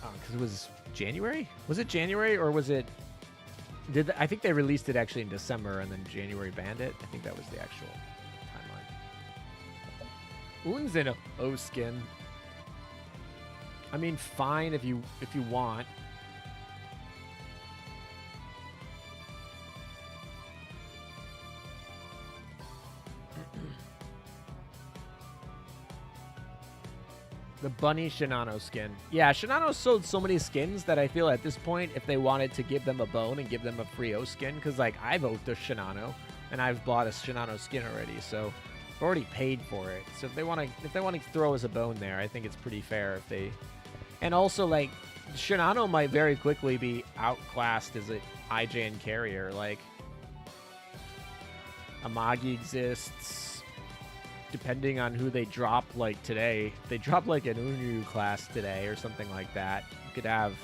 Because it was January? Was it January, or was it... I think they released it actually in December, and then January banned it. I think that was the actual timeline. Unzen O skin. I mean, fine if you want. The bunny Shinano skin. Yeah, Shinano sold so many skins that I feel at this point, if they wanted to give them a bone and give them a free O skin, because like I've oathed a Shinano and I've bought a Shinano skin already, so I've already paid for it. So if they want to throw us a bone there, I think it's pretty fair if they. And also, like, Shinano might very quickly be outclassed as an IJN carrier. Like, Amagi exists. Depending on who they drop, like today, they drop like an Unryu class today or something like that. You could have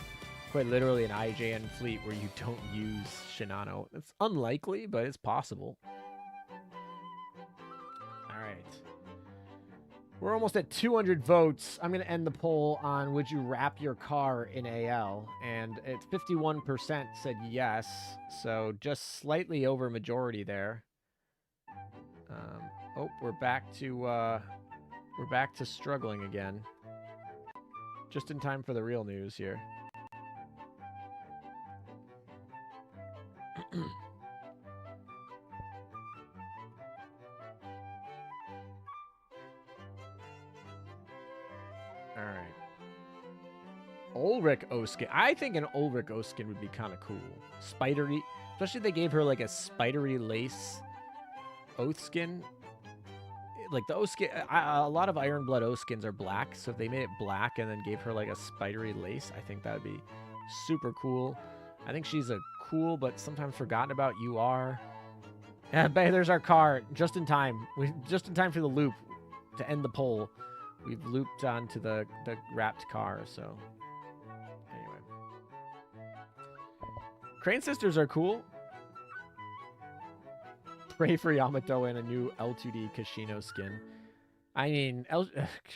quite literally an IJN fleet where you don't use Shinano. It's unlikely, but it's possible. All right. We're almost at 200 votes. I'm going to end the poll on would you wrap your car in AL? And it's 51% said yes, so just slightly over majority there. Oh, we're back to struggling again. Just in time for the real news here. All right. Ulrich O-skin. I think an Ulrich O-skin would be kind of cool. Spidery. Especially if they gave her like a spidery lace oath skin. Like the O-skin, a lot of Iron Blood O-skins are black, so if they made it black and then gave her like a spidery lace, I think that would be super cool. I think she's a cool but sometimes forgotten about UR. Yeah, there's our car, just in time. Just in time for the loop to end the poll. We've looped onto the wrapped car, so anyway. Crane Sisters are cool. Pray for Yamato and a new L2D Kashino skin. I mean,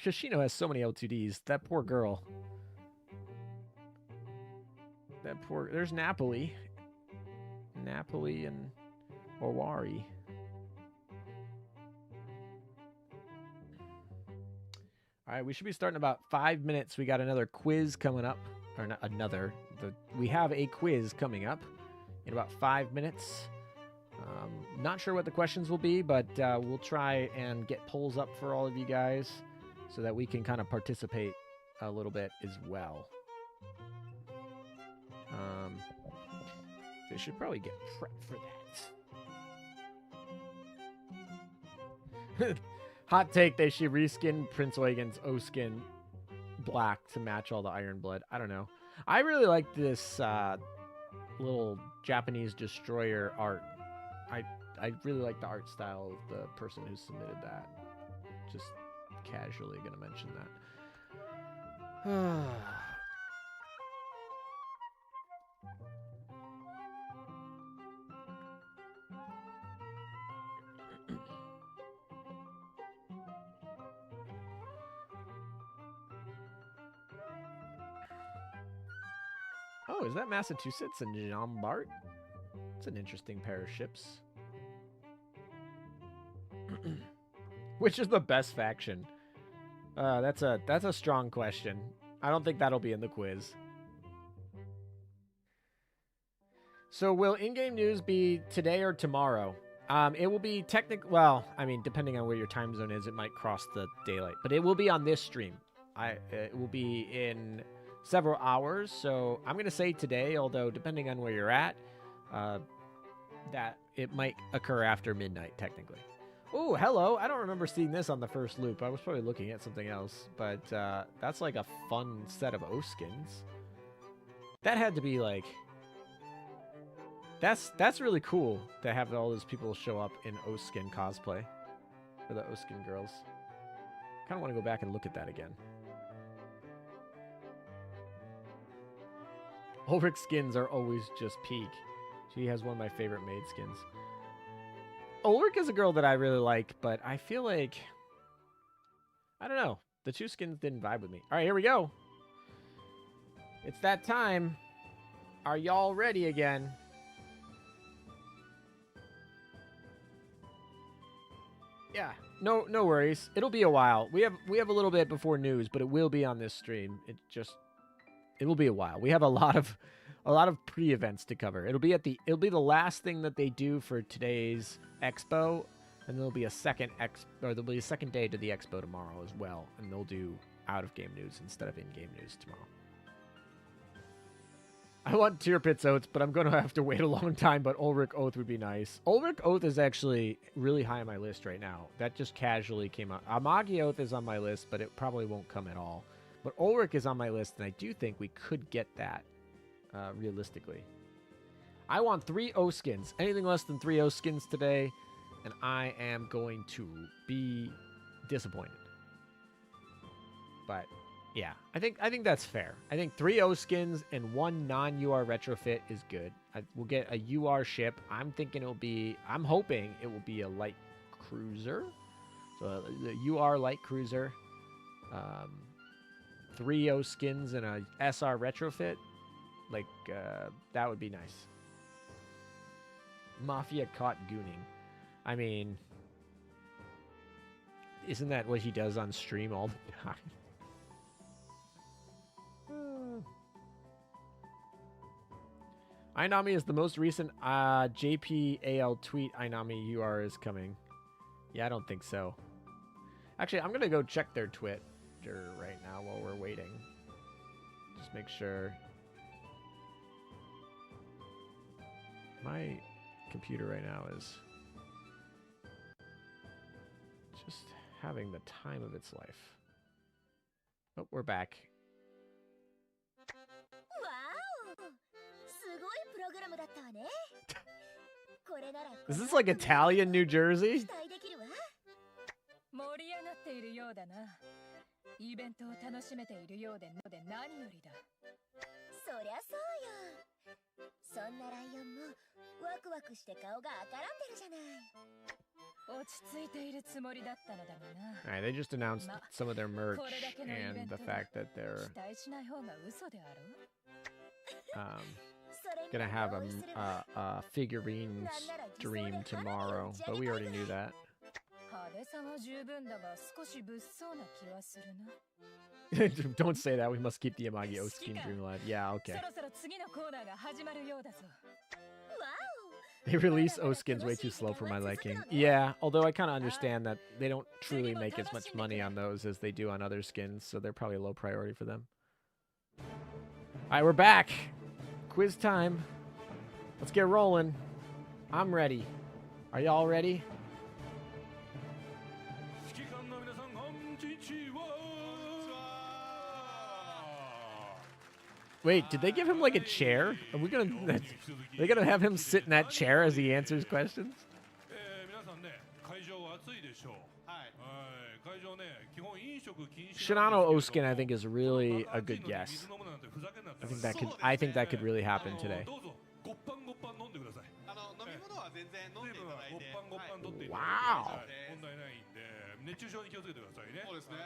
Kashino has so many L2Ds. That poor girl. There's Napoli. Napoli and Owari. All right, we should be starting in about 5 minutes. We got another quiz coming up. Or not another. We have a quiz coming up in about 5 minutes. Not sure what the questions will be, but we'll try and get polls up for all of you guys so that we can kind of participate a little bit as well. They should probably get prepped for that. Hot take, they should reskin Prince Eugen's O-skin black to match all the Iron Blood. I don't know. I really like this little Japanese destroyer art. I really like the art style of the person who submitted that. Just casually gonna mention that. Oh, is that Massachusetts and Jean Bart? It's an interesting pair of ships. Which is the best faction? That's a strong question. I don't think that'll be in the quiz. So will in-game news be today or tomorrow? It will be well, I mean, depending on where your time zone is, it might cross the daylight, but it will be on this stream. It will be in several hours, so I'm gonna say today, although depending on where you're at, that it might occur after midnight technically. Oh, hello! I don't remember seeing this on the first loop. I was probably looking at something else, but that's like a fun set of O-skins. That had to be like... That's really cool to have all those people show up in O-skin cosplay. For the O-skin girls. Kind of want to go back and look at that again. Ulrich skins are always just peak. She has one of my favorite maid skins. Ulrich is a girl that I really like, but I feel like... I don't know. The two skins didn't vibe with me. Alright, here we go. It's that time. Are y'all ready again? Yeah, no worries. It'll be a while. We have a little bit before news, but it will be on this stream. It will be a while. We have a lot of pre-events to cover. It'll be the last thing that they do for today's Expo, and there'll be a second day to the Expo tomorrow as well, and they'll do out-of-game news instead of in-game news tomorrow. I want Tier Pits Oaths, but I'm going to have to wait a long time, but Ulrich Oath would be nice. Ulrich Oath is actually really high on my list right now. That just casually came out. Amagi Oath is on my list, but it probably won't come at all. But Ulrich is on my list, and I do think we could get that realistically. I want 3 O-skins. Anything less than 3 O-skins today, and I am going to be disappointed. But... yeah, I think that's fair. I think 3 O-skins and 1 non-UR retrofit is good. We'll get a UR ship. I'm hoping it will be a light cruiser. So the UR light cruiser. 3 O-skins and a SR retrofit. Like, that would be nice. Mafia caught gooning. I mean, isn't that what he does on stream all the time? Ainami is the most recent JPAL tweet. Ainami UR is coming. Yeah, I don't think so. Actually, I'm going to go check their Twitter right now while we're waiting. Just make sure. My computer right now is just having the time of its life. Oh, we're back. Is this like Italian New Jersey? 盛り上がっているようだな。イベントを楽しめているようで何よりだ。そりゃそうよ。そんなライオンもワクワクして顔が赤らんでるじゃない。落ち着いているつもりだったのだがな。Alright, they just announced some of their merch and the fact that they're 期待しない方が嘘であろう。gonna have a figurine stream tomorrow, but we already knew that. 派手さも十分だが少し物騒な気はするな。Don't say that. We must keep the Amagi O-skin dream alive. Yeah, okay. そろそろ次のコーナーが始まるようだぞ。They release O-skins way too slow for my liking. Yeah, although I kind of understand that they don't truly make as much money on those as they do on other skins, so they're probably low priority for them. Alright, we're back. quiz time. Let's get rolling. I'm ready. Are y'all ready? 指揮官の皆さん、こんにちは。 Wait, did they give him like a chair? Are we gonna? They gonna have him sit in that chair as he answers questions? 皆さんね、会場暑いでしょう。はい。会場ね、基本飲食禁止。 Shinano Oskin, I think, is really a good guess. I think that could really happen today. どうぞ、ごっぱんごっぱん飲んでください。飲み物は全然飲んでいただいて。ごっぱんごっぱん取っていただいて。 Wow. 問題ないんで、熱中症に気をつけてくださいね。そうですね。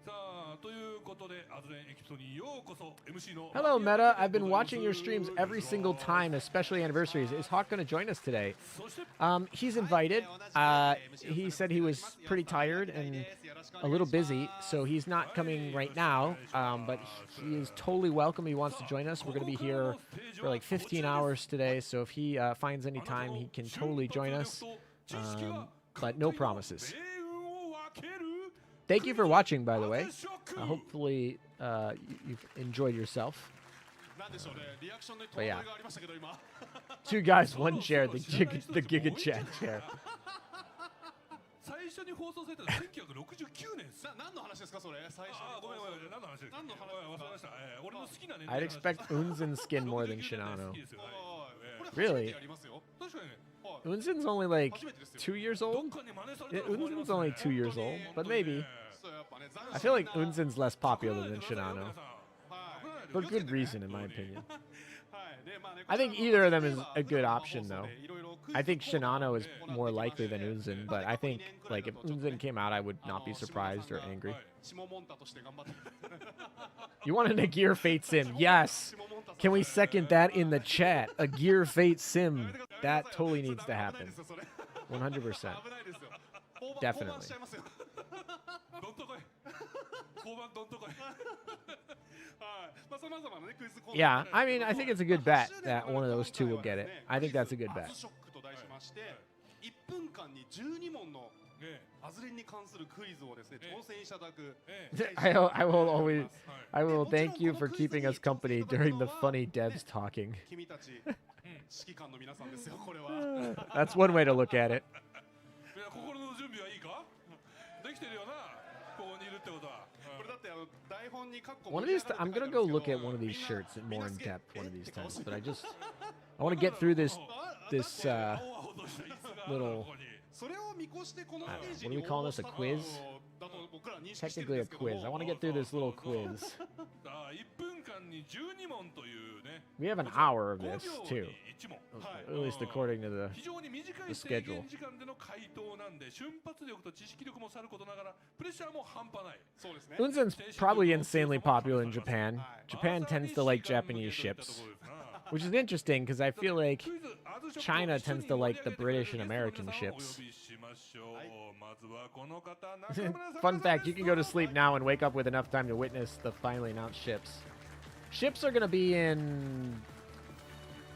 さあ、ということで、アズレンエキプトにようこそ MC の Hello, Meta. I've been watching your streams every single time, especially anniversaries. Is Hawk going to join us today? そして He's invited. He said he was pretty tired and a little busy, so he's not coming right now. But he is totally welcome. He wants to join us. We're going to be here for like 15 hours today, so if he finds any time, he can totally join us. But no promises. Thank you for watching, by the way. Hopefully, you've enjoyed yourself. But yeah. 2 guys, 1 chair, the Giga Chat chair. 最初に放送されたのは1969年です。何の話ですかそれ？最初。ごめんごめん、何の話ですか？何の話？忘れました。俺の好きな年 I'd expect Unzen skin more than Shinano. 好きですよ。 Really? やりますよ。 確かにね。 Unzen's only like 2 years old? Unzen's only 2 years old, but maybe. I feel like Unzen's less popular than Shinano. For good reason, in my opinion. I think either of them is a good option, though. I think Shinano is more likely than Unzen, but I think, like, if Unzen came out, I would not be surprised or angry. You want a Gear Fate sim? Yes! Can we second that in the chat? A Gear Fate sim. That totally needs to happen. 100%. Definitely. Yeah, I mean, I think it's a good bet that one of those 2 will get it. I think that's a good bet. I will thank you for keeping us company during the funny devs talking. That's one way to look at it. One of these, I'm gonna go look at one of these shirts more in depth one of these times. But I want to get through this little. What do we call this? A quiz? Technically a quiz. I want to get through this little quiz. We have an hour of this too, at least according to the schedule. Unzen's probably insanely popular in Japan. Japan tends to like Japanese ships, which is interesting because I feel like China tends to like the British and American ships. Fun fact, you can go to sleep now and wake up with enough time to witness the finally announced ships. Ships are going to be in,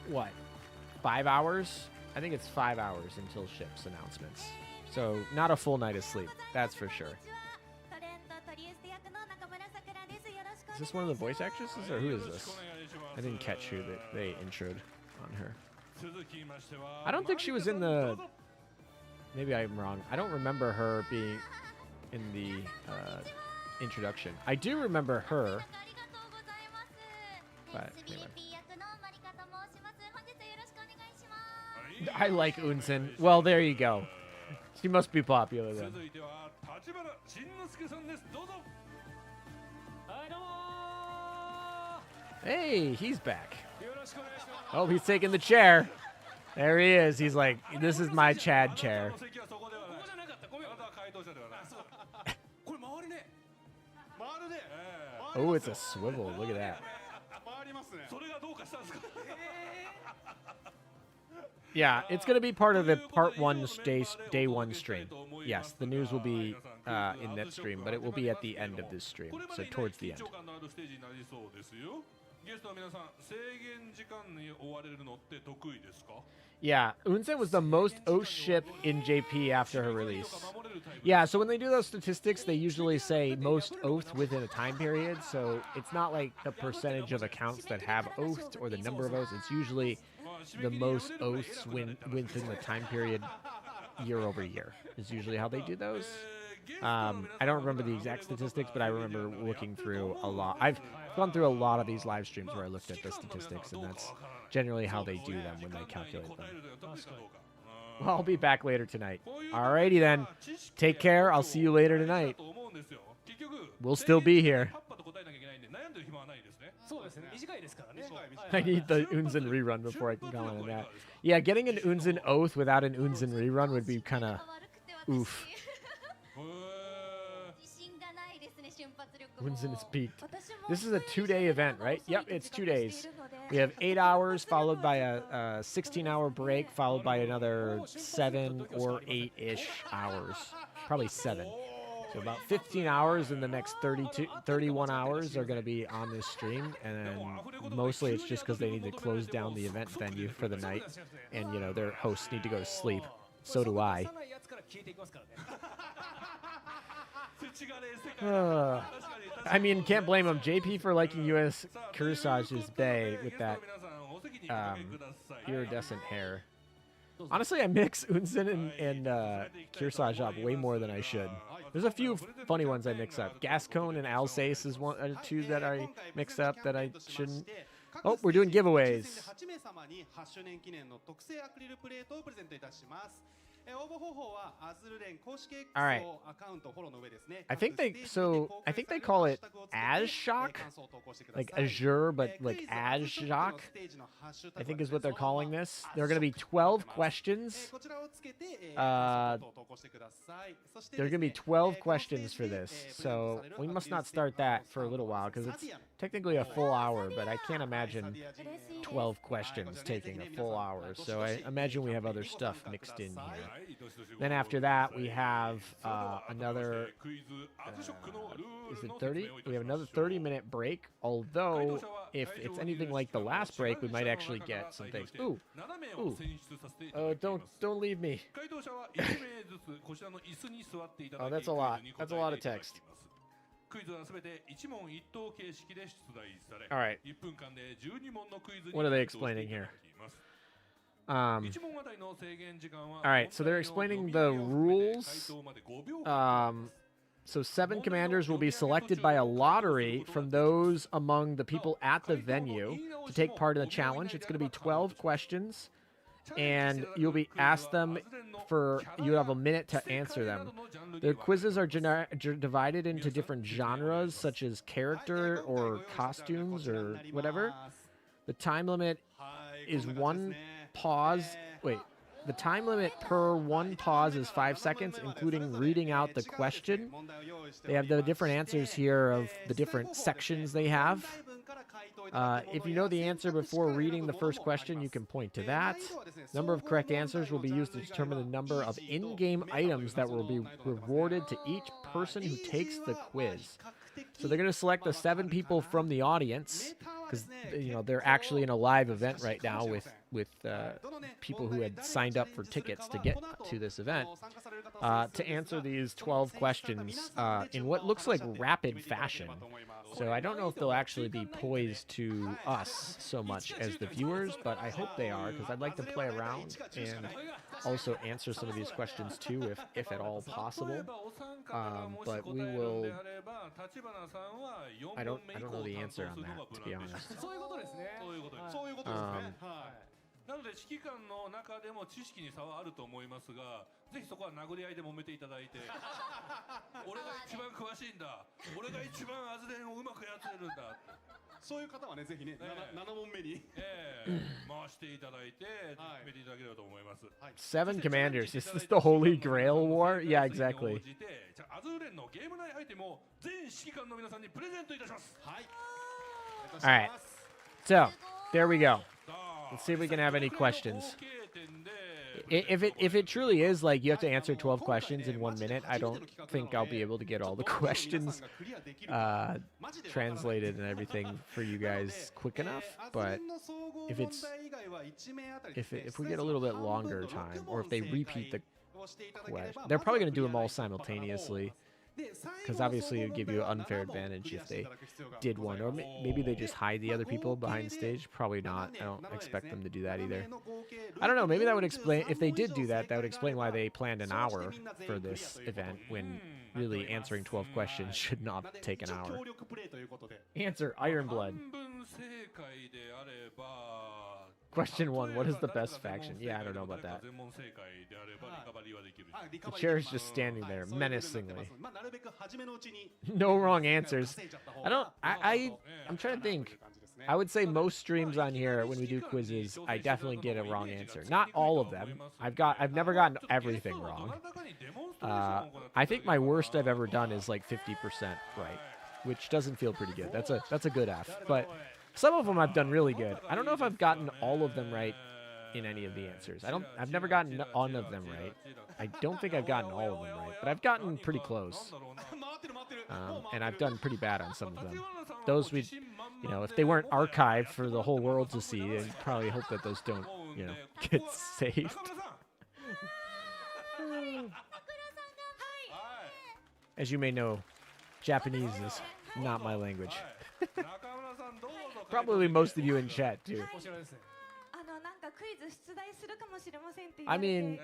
what, 5 hours? I think it's 5 hours until ships announcements. So not a full night of sleep, that's for sure. Is this one of the voice actresses, or who is this? I didn't catch who they introed on her. I don't think she was in the... Maybe I'm wrong. I don't remember her being in the introduction. I do remember her. But anyway. I like Unzen. Well, there you go. She must be popular then. Hey, he's back. Oh, he's taking the chair. There he is. He's like, this is my Chad chair. Oh, it's a swivel. Look at that. Yeah, it's going to be part of the part 1 day 1 stream. Yes, the news will be in that stream, but it will be at the end of this stream, so towards the end. Yeah, Unzen was the most OS ship in JP after her release. Yeah, so when they do those statistics, they usually say most oaths within a time period. So it's not like the percentage of accounts that have oaths or the number of oaths. It's usually the most oaths within the time period year over year is usually how they do those. I don't remember the exact statistics, but I remember looking through a lot. I've gone through a lot of these live streams where I looked at the statistics, and that's generally how they do them when they calculate them. Well, I'll be back later tonight. Alrighty then. Take care. I'll see you later tonight. We'll still be here. I need the Unzen rerun before I can comment on that. Yeah, getting an Unzen oath without an Unzen rerun would be kind of oof. Unzen is peaked. This is a 2-day event, right? Yep, it's 2 days. We have 8 hours followed by a 16-hour break, followed by another 7 or 8-ish hours. Probably 7. So about 15 hours in the next 31 hours are going to be on this stream, and then mostly it's just because they need to close down the event venue for the night, and, you know, their hosts need to go to sleep. So do I. I mean, can't blame him. JP for liking U.S. Kursage's Bay with that iridescent hair. Honestly, I mix Unzen and Kursage up way more than I should. There's a few funny ones I mix up. Gascon and Alsace is one, two that I mix up that I shouldn't. Oh, we're doing giveaways. All right. I think they call it Azshock, like Azure, but like Azshock, I think is what they're calling this. There are going to be 12 questions. There are going to be 12 questions for this, so we must not start that for a little while because it's technically a full hour, but I can't imagine 12 questions taking a full hour. So I imagine we have other stuff mixed in here. Then after that, we have another, is it 30? We have another 30-minute break, although if it's anything like the last break, we might actually get some things. Ooh, don't leave me. Oh, that's a lot. That's a lot of text. All right. What are they explaining here? All right, so they're explaining the rules. So 7 commanders will be selected by a lottery from those among the people at the venue to take part in the challenge. It's going to be 12 questions, and you'll be asked them you have a minute to answer them. The quizzes are divided into different genres, such as character or costumes or whatever. The time limit is 1 pause. Wait, the time limit per 1 pause is 5 seconds, including reading out the question. They have the different answers here of the different sections they have. If you know the answer before reading the first question, you can point to that. Number of correct answers will be used to determine the number of in-game items that will be rewarded to each person who takes the quiz. So they're going to select the 7 people from the audience, because, you know, they're actually in a live event right now with people who had signed up for tickets to get to this event, to answer these 12 questions in what looks like rapid fashion. So I don't know if they'll actually be poised to us so much as the viewers, but I hope they are, because I'd like to play around and also answer some of these questions too, if at all possible. But we will. I don't know the answer on that, to be honest. なので指揮官の中でも知識に差はあると思いますが、ぜひそこは殴り合いで揉めていただいて、俺が一番詳しいんだ、俺が一番アズレンをうまくやってるんだ。そういう方はね、ぜひね、7問目に回していただいて決めていただければと思います。7 commanders. Is this the Holy Grail War? Yeah, exactly. アズーレンのゲーム内アイテムを全指揮官の皆さんにプレゼントいたします。はい。All right. So, there we go. Let's see if we can have any questions. If it truly is like you have to answer 12 questions in 1 minute, I don't think I'll be able to get all the questions translated and everything for you guys quick enough. But if we get a little bit longer time, or if they repeat They're probably going to do them all simultaneously. Because obviously it would give you an unfair advantage if they did one. Or maybe they just hide the other people behind stage. Probably not. I don't expect them to do that either. I don't know. Maybe that would explain... If they did do that, that would explain why they planned an hour for this event when really answering 12 questions should not take an hour. Answer, Iron Blood. Question 1, what is the best faction? Yeah, I don't know about that. The chair is just standing there, menacingly. No wrong answers. I'm trying to think. I would say most streams on here, when we do quizzes, I definitely get a wrong answer. Not all of them. I've never gotten everything wrong. I think my worst I've ever done is like 50% right, which doesn't feel pretty good. That's a good F. But some of them I've done really good. I don't know if I've gotten all of them right in any of the answers. I've never gotten none of them right. I don't think I've gotten all of them right, but I've gotten pretty close. And I've done pretty bad on some of them. Those if they weren't archived for the whole world to see, I'd probably hope that those don't, get saved. As you may know, Japanese is not my language. Probably most of you in chat too. I mean,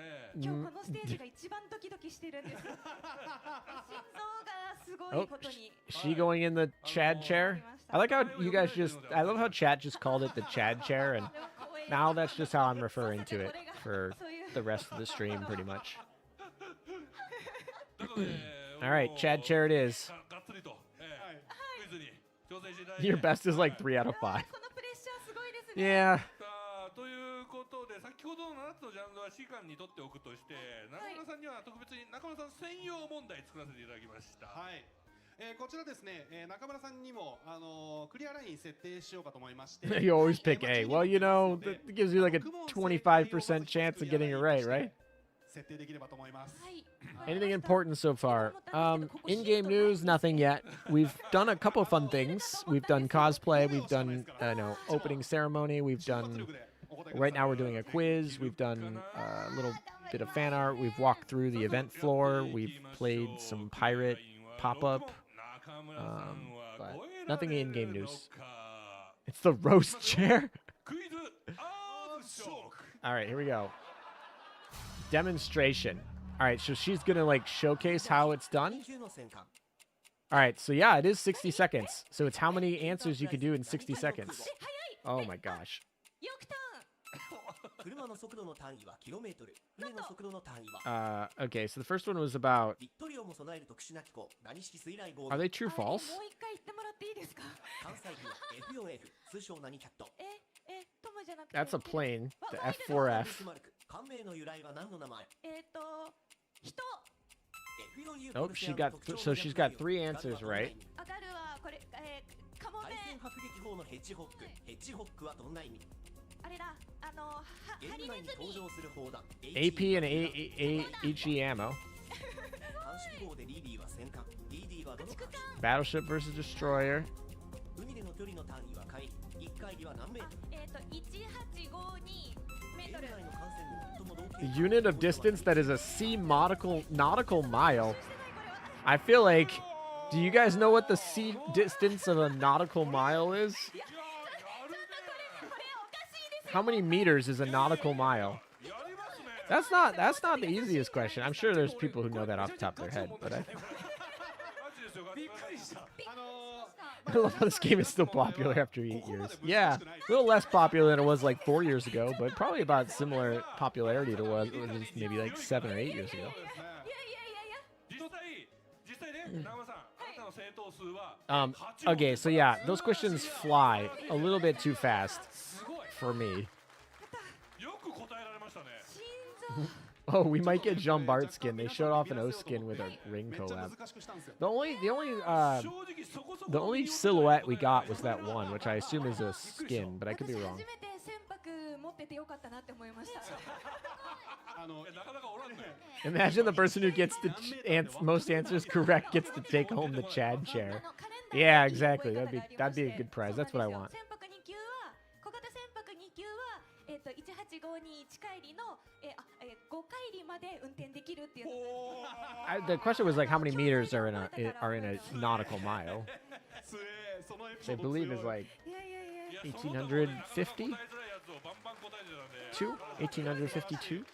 oh, she going in the Chad chair? I like how you guys I love how chat just called it the Chad chair, and now that's just how I'm referring to it for the rest of the stream, pretty much. All right, Chad chair it is. Your best is like 3 out of 5. Yeah. ということで、先ほどの7つのジャンルは士官にとっておくとして、中村さんには特別に中村さん専用問題作らせていただきました。はい。こちらですね、中村さんにもクリアライン設定しようかと思いまして。You always pick A. Well, that gives you like a 25% chance of getting it right, right? 設定できればと思います。 Anything important so far? In-game news, nothing yet. We've done a couple of fun things. We've done cosplay. We've done opening ceremony. We've done. Right now we're doing a quiz. We've done a little bit of fan art. We've walked through the event floor. We've played some pirate pop-up. But nothing in-game news. It's the roast chair. All right, here we go. Demonstration. All right, so she's going to like showcase how it's done. All right, so yeah, it is 60 seconds. So it's how many answers you can do in 60 seconds. Oh my gosh. Okay, so the first one was about... Are they true false? That's a plane, the F4F. Oh, she's got 3 answers right. AP and HE ammo. Battleship versus destroyer. The unit of distance that is a sea nautical mile. I feel like, do you guys know what the sea distance of a nautical mile is? How many meters is a nautical mile? That's not the easiest question. I'm sure there's people who know that off the top of their head, but I love how this game is still popular after 8 years. Yeah, a little less popular than it was like 4 years ago, but probably about similar popularity to what it was maybe like 7 or 8 years ago. Okay, so yeah, those questions fly a little bit too fast for me. Oh, we might get Jean Bart skin. They showed off an O skin with a ring collab. The only silhouette we got was that one, which I assume is a skin, but I could be wrong. Imagine the person who gets the most answers correct gets to take home the Chad chair. Yeah, exactly. That'd be a good prize. That's what I want. まで運転できるっていうのが The question was like how many meters are in a nautical mile. つえそのエピ They ソード believe 強 is い like いやいやいやいやその時 1850? 答えづらいやつをバンバン答えてたんで Two? 1852?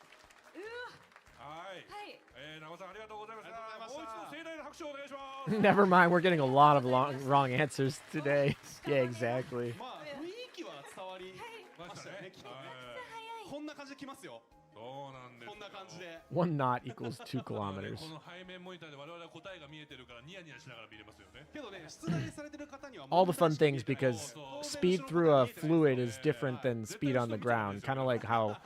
はい、はい長尾さんありがとうございました。ありがとうございましたもう一度盛大な拍手をお願いします。 Never mind, we're getting a lot of wrong answers today. Yeah, exactly. まあ雰囲気は伝わりましたよねきっとねはいこんな感じで来ますよそうなんですよ。こんな感じで One knot equals 2 kilometers. この背面モニターで我々は答えが見えてるからニヤニヤしながら見れますよね。けどね出題されてる方には All the fun things because speed through a fluid is different than speed on the ground. Kind of like how,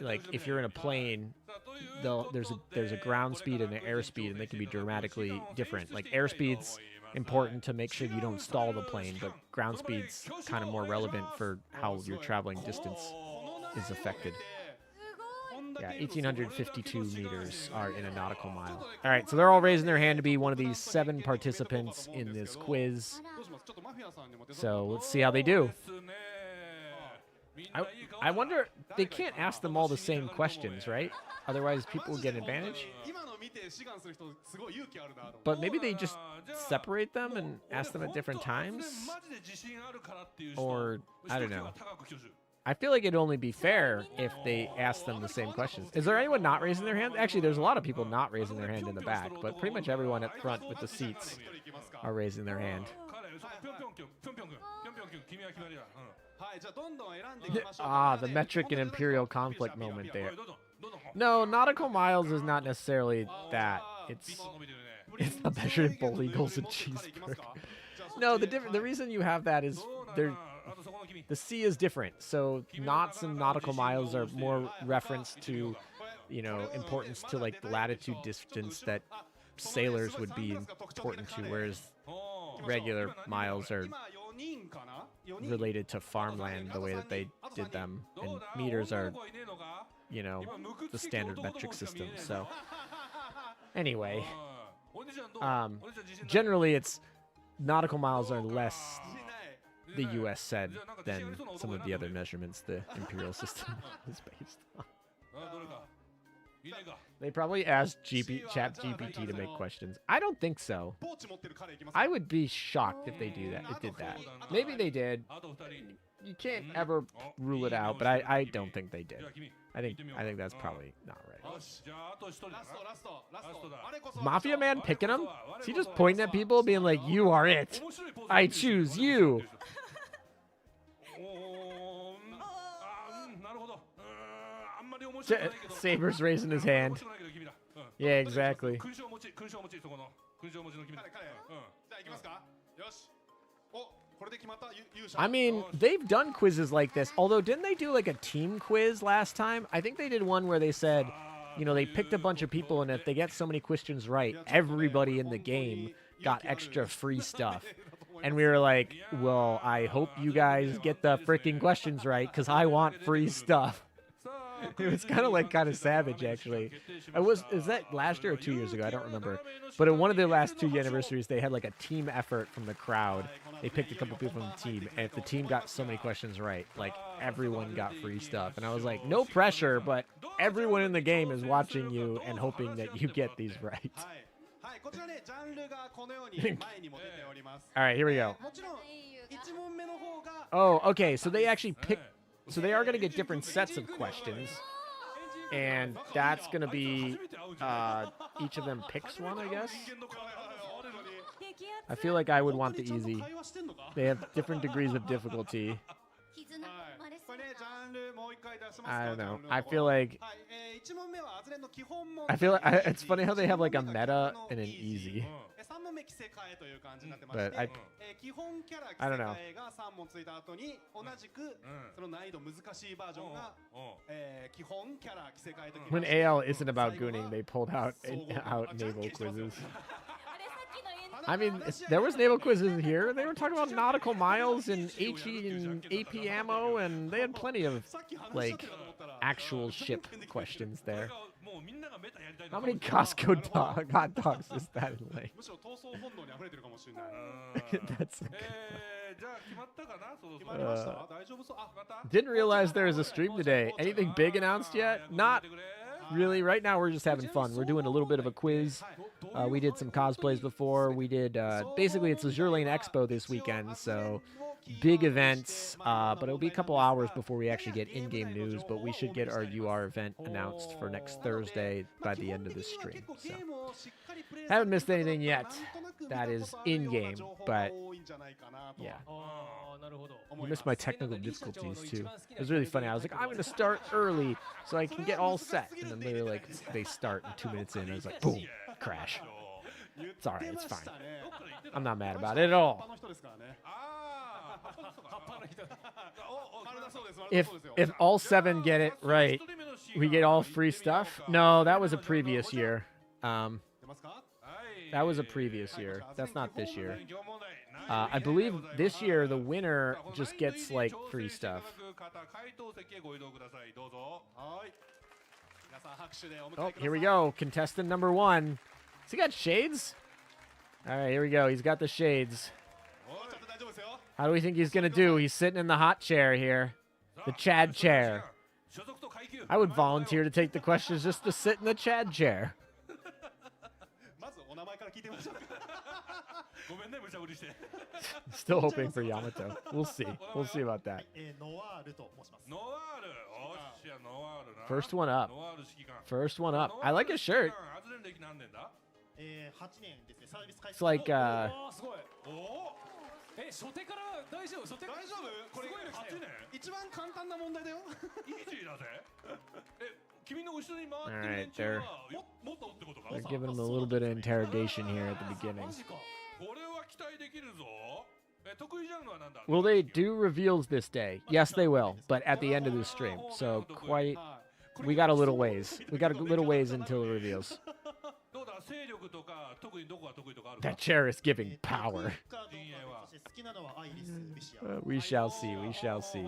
like, if you're in a plane, there's a ground speed and an air speed, and they can be dramatically different. Like air speed's important to make sure you don't stall the plane, but ground speed's kind of more relevant for how your traveling distance is affected. Yeah, 1,852 meters are in a nautical mile. All right, so they're all raising their hand to be one of these 7 participants in this quiz. どうしますちょっとマフィアさんにも手伝って So let's see how they do. ですね。みん I, ないい顔 I だ wonder, they can't ask them all the same questions, right? Otherwise, people will get an advantage. 今の見て志願する人すごい勇気あるなと思って But maybe they just separate them and ask them at different times. マジで自信あるからっていう人 Or, I don't know. 高く挙手 I feel like it'd only be fair if they asked them the same questions. Is there anyone not raising their hand? Actually, there's a lot of people not raising their hand in the back, but pretty much everyone up front with the seats 一人いきますか are raising their hand. 彼そこぴょんぴょんきょんぴょんぴょんくんぴょんぴょんくん君は決まりだ。はいじゃあどんどん選んでいきましょう Ah, the metric and imperial conflict moment うん。 there. どうぞどうぞ。 No, nautical miles is not necessarily that. ピ It's ンポン伸びてるね。 it's not measured in bull eagles and cheeseburger. No, the reason you have that is そうなんだ there. あとそこの君。 The sea is different, so knots and nautical miles are more reference to, you know, importance to like the latitude distance that sailors would be important to, whereas おー regular miles are 今4人かな4人 related to farmland the way that they did them, ど and うだ meters 女 are, の子はいねえのか you know, 今むく the つけて standard 男の子 metric しか見え system. ねえ So anyway, お兄ちゃんどう um, お兄ちゃん自信ない generally it's nautical miles are less, 自信ない the U.S. said, than some of the other measurements the imperial system is based on. あどれかいねえか They probably asked Chat GPT to make questions. I don't think so. ポーチ持ってる彼いきますか I would be shocked if they did that. Maybe they did. あと2人 You can't ever rule it out, but I don't think they did. じゃあ君 I think that's probably not right. よしじゃああと1人だなラストラストラストラストだ我こそ Mafia man picking him? Is he just pointing at people, being like, "You are it. 面白いポーズ I choose you." おーなるほどあんまり面白くないけど Saber's raising his 面 hand. 白くないけど君だ Yeah, exactly. 勲章持ちそこの勲章持ちの君だ彼彼うんじゃあ行きますかよしおこれで決まった勇者 I mean, they've done quizzes like this. Although, didn't they do like a team quiz last time? I think they did one where they said, you know, they picked a bunch of people, and if they get so many questions right, everybody in the game got extra free stuff. And we were like, well, I hope you guys get the freaking questions right, because I want free stuff. It was kind of savage, actually. Is that last year or 2 years ago? I don't remember. But at one of the last 2 anniversaries, they had like a team effort from the crowd. They picked a couple people from the team, and if the team got so many questions right, like everyone got free stuff. And I was like, no pressure, but everyone in the game is watching you and hoping that you get these right. はいはいこちらねジャンルがこのように前にも出ております All right, here we go. もちろん1問目の方が Oh, okay. So they actually pick. So they are going to get different sets of questions, and that's going to be each of them picks one, I guess. I feel like I would want the easy. 会話してんのか They have different degrees of difficulty. 絆が生まれそうこれねジャンルもう一回出しますか I don't ジャ know. ンルの I 方 feel like はい1問目はアズレンの基本問 I feel like it's funny how they have like a meta and an easy. 3問目着せ替えという感じになってまし But て I 基本キャラ着せ I don't know. 替えが3問ついた後に同じくその難易度難しいバージョンが基本キャラ着せ替えときま when して AL isn't about gooning, they pulled out naval quizzes. あれさっきのエン I mean, there was naval quizzes here. They were talking about nautical miles and HE and AP ammo, and they had plenty of さっき話し合っ like てたと思ったら actual ship questions there. もうみんながメタやりたい How many Costco hot dogs is that in Lake? むしろ闘争本能に溢れてるかもしれない That's じゃあ決まったかなそろそろ決まりました大丈夫そうあ didn't realize there was a stream today. Anything big announced yet? Not really, right now we're just having fun. We're doing a little bit of a quiz. We did some cosplays before. We did, basically it's Azur Lane Expo this weekend, so big events, but it'll be a couple hours before we actually get in-game news, but we should get our UR event announced for next Thursday by the end of this stream. So haven't missed anything yet. That is in-game, but yeah. You missed my technical difficulties too. It was really funny. I was like, I'm going to start early so I can get all set. And then they were like, they start and 2 minutes in. I was like, boom, crash. It's all right. It's fine. I'm not mad about it at all. If all 7 get it right, we get all free stuff. No, that was a previous year. That was a previous year. That's not this year. I believe this year the winner just gets like free stuff. Oh, here we go. Contestant number 1. Has he got shades? All right, here we go. He's got the shades. How do we think he's going to do? He's sitting in the hot chair here. The Chad chair. I would volunteer to take the questions just to sit in the Chad chair. Still hoping for Yamato. We'll see. We'll see about that. First one up. First one up. I like his shirt. It's like, 初手から大丈夫初手から大丈夫これ8年一番簡単な問題だよイージーだぜ君の後ろに回ってる連中はもっとってことか They're giving him a little bit of interrogation here at the beginning. これは期待できるぞ得意ジャンルはなんだ Will they do reveals this day? Yes, they will, but at the end of the stream. So quite, we got a little ways. We got a little ways until the reveals. That chair is giving power. We shall see. We shall see.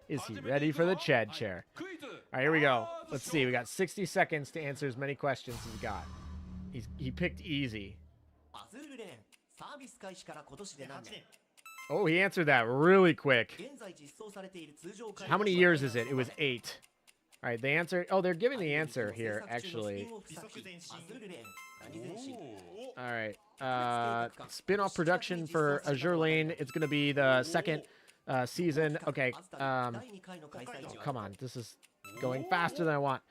Is he ready for the Chad chair? All right, here we go. Let's see. We got 60 seconds to answer as many questions as we got. He picked easy. Oh, he answered that really quick. How many years is it? It was 8. All right, the answer. Oh, they're giving the answer here, actually. All right. Spin-off production for Azur Lane. It's going to be the second season. Okay. Oh, come on. This is going faster than I want.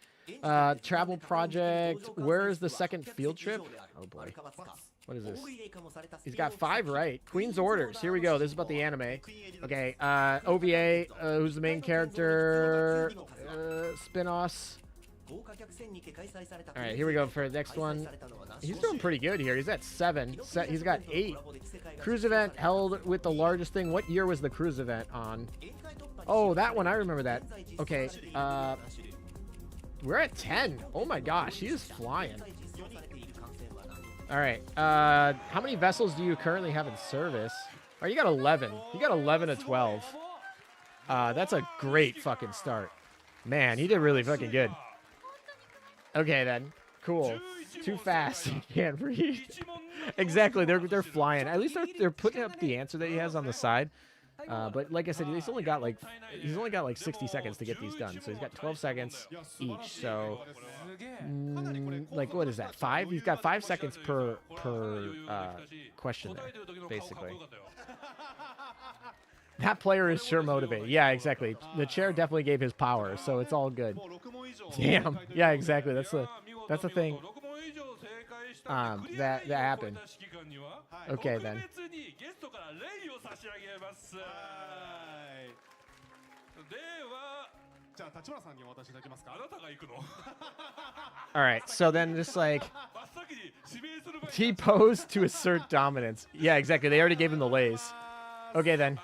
Travel project. Where is the second field trip? Oh, boy. What is this? He's got 5 right. Queen's Orders. Here we go. This is about the anime. Okay. OVA. Who's the main character? Spin-offs. All right. Here we go for the next one. He's doing pretty good here. He's at 7. He's got 8. Cruise event held with the largest thing. What year was the cruise event on? Oh, that one. I remember that. Okay. We're at 10. Oh my gosh. He is flying. All right. How many vessels do you currently have in service? Oh, you got 11. You got 11 to 12. That's a great fucking start. Man, he did really fucking good. Okay, then. Cool. Too fast. You can't read. Exactly. They're flying. At least they're putting up the answer that he has on the side. But like I said, he's only got like 60 seconds to get these done. So he's got 12 seconds each. So like what is that? 5? He's got 5 seconds per question there, basically. That player is sure motivated. Yeah, exactly. The chair definitely gave his power, so it's all good. Damn. Yeah, exactly. That's the thing. That happened. Okay, then. All right, so then just like he posed to assert dominance. Yeah, exactly. They already gave him the lays. Okay, then.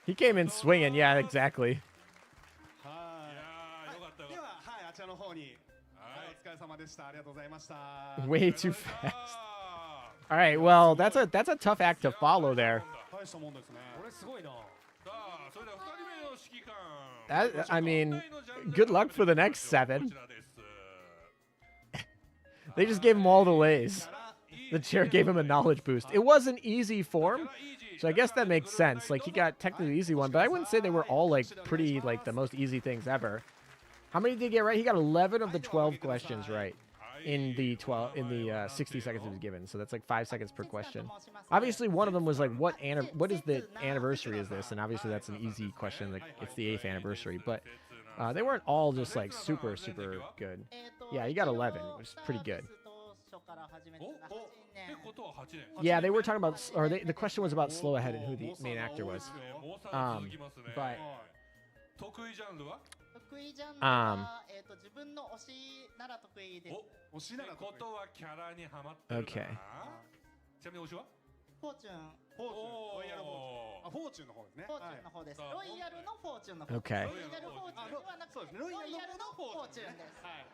He came in swinging. Yeah, exactly. Way too fast. All right, well, that's a tough act to follow there. I mean, good luck for the next 7. They just gave him all the lays. The chair gave him a knowledge boost. It was an easy form, So I guess that makes sense. Like, he got technically the easy one, but I wouldn't say they were all, like, pretty, like, the most easy things ever. How many did he get right? He got 11 of the 12 questions right in the 60 seconds he was given. So that's like 5 seconds per question. Obviously, one of them was like, what is the anniversary is this? And obviously, that's an easy question. Like, it's the 8th anniversary. But they weren't all just like super, super good. Yeah, he got 11, which is pretty good. Yeah, they were talking about, or the question was about Slow Ahead and who the main actor was. But 得意ジャンルは得意ジャンルは、自分の推しなら得意です。推しなら得意。ことはキャラにハマってるかな。ちなみに推しは？フォーチュン。ロイヤルフォーチュンの方ですね。フォーチュンの方です。ロイヤルのフォーチュンの方。Okay. ロイヤルフォーチュンではなくて、ロイヤルのフォーチュンです。はい。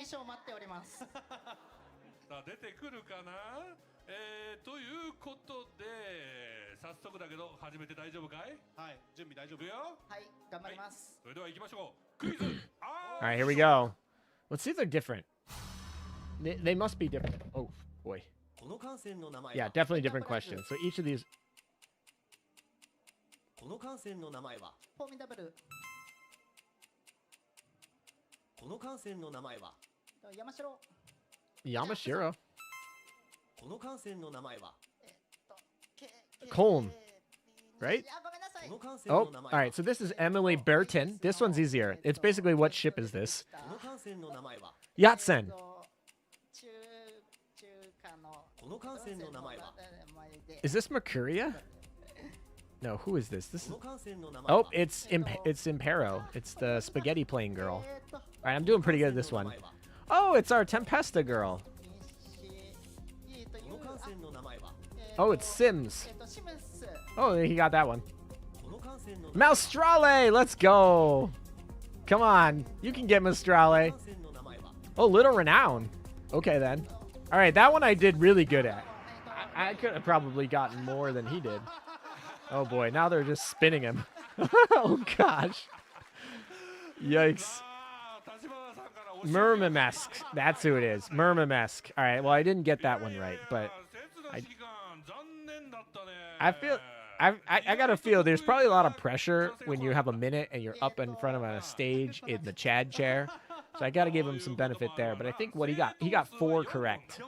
衣装待っております。さあ出てくるかな。ということで早速だけど始めて大丈夫かい？はい、準備大丈夫よ。はい、頑張ります。それでは行きましょう。クイズ。All right, here we go. Let's see if they're different. They must be different. Oh boy. Yeah, definitely different questions. So each of these. この艦船の名前はフォーミダブル。この艦船の名前は山城。Yamashiro. この艦船の名前はColm. Right? Oh, all right. So this is Emily Burton. This one's easier. It's basically, what ship is this? Yatsen. Is this Mercuria? No, who is this? This is... Oh, it's Impero. It's the spaghetti playing girl. All right, I'm doing pretty good at this one. Oh, it's our Tempesta girl. Oh, it's Sims. Oh, he got that one. Maustrale, let's go. Come on, you can get Maustrale. Oh, Little Renown. Okay, then. All right, that one I did really good at. I could have probably gotten more than he did. Oh, boy, now they're just spinning him. Oh, gosh. Yikes. Murmamesk. That's who it is. Murmamesk. All right, well, I didn't get that one right, but I feel... I gotta feel there's probably a lot of pressure when you have a minute and you're up in front of a stage in the Chad chair. So I gotta give him some benefit there. But I think what he got 4 correct.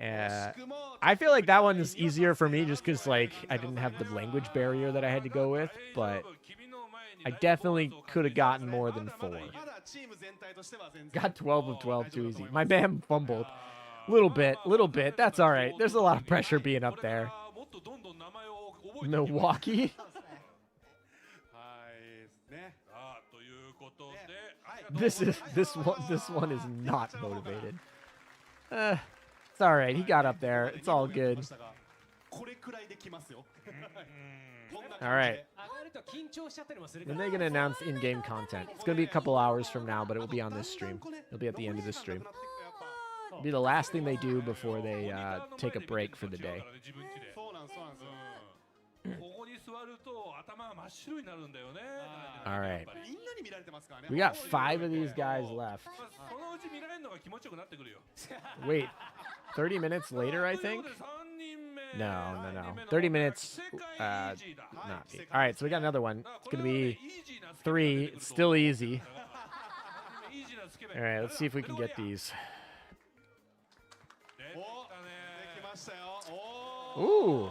I feel like that one is easier for me just because, like, I didn't have the language barrier that I had to go with. But I definitely could have gotten more than 4. Got 12 of 12 too easy. My man fumbled. Little bit. That's all right. There's a lot of pressure being up there. Milwaukee. This one is not motivated. It's all right. He got up there. It's all good. All right. Then they're gonna announce in-game content. It's gonna be a couple hours from now, but it will be on this stream. It'll be at the end of this stream. It'll be the last thing they do before they take a break for the day. All right. We got 5 of these guys left. Wait, 30 minutes later, I think? No. 30 minutes, not me. All right, so we got another one. It's going to be 3. It's still easy. All right, let's see if we can get these. Ooh.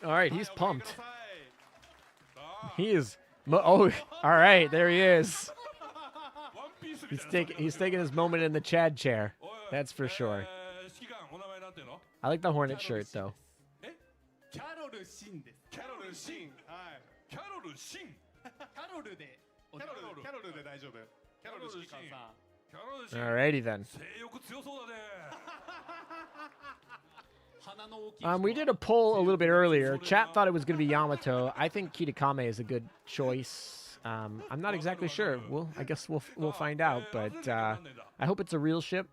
All right, he's pumped. He is. Oh, all right, there he is. He's taking his moment in the Chad chair. That's for sure. I like the Hornet shirt though. Alrighty then. We did a poll a little bit earlier. Chat thought it was going to be Yamato. I think Kitakame is a good choice. I'm not exactly sure. I guess we'll find out. But I hope it's a real ship.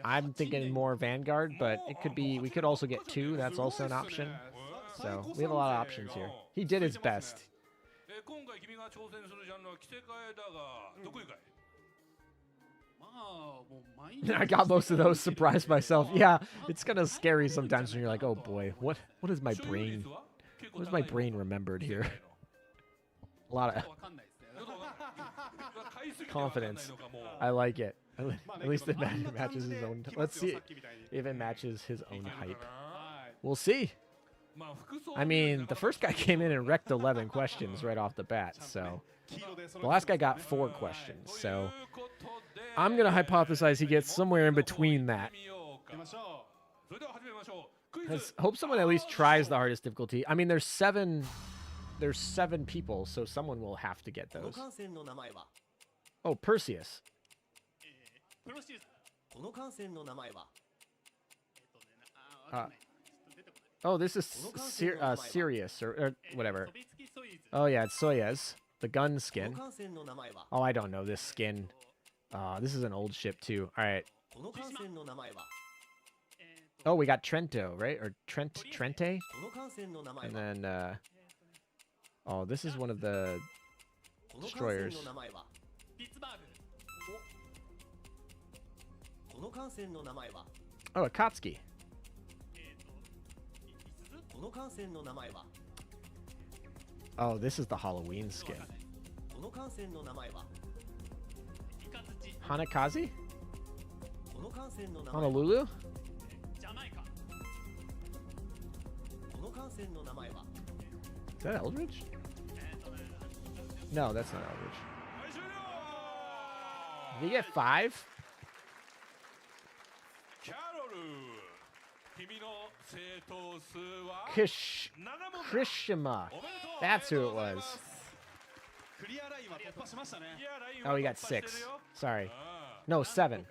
I'm thinking more Vanguard, but it could be. We could also get 2. That's also an option. So we have a lot of options here. He did his best. I got most of those. Surprised myself. Yeah, it's kind of scary sometimes when you're like, oh boy, what is my brain? What is my brain remembered here? A lot of confidence. I like it. At least it matches his own. Let's see if it matches his own hype. We'll see. I mean, the first guy came in and wrecked 11 questions right off the bat, so the last guy got 4 questions. So I'm gonna hypothesize he gets somewhere in between that. Let's hope someone at least tries the hardest difficulty. I mean, there's 7 people, so someone will have to get those. Oh, Perseus. Oh, this is Sirius or whatever. Oh yeah, it's Soyuz, the gun skin. Oh, I don't know this skin. This is an old ship too. All right. Oh, we got Trento, right? Or Trente? And then, oh, this is one of the destroyers. Oh, Akatsuki. Oh, this is the Halloween skin. Hanakazi? Honolulu? Is that Eldridge? No, that's not Eldridge. Did he get 5? Krishima. That's who it was. Oh, he got 6. Sorry. No, 7.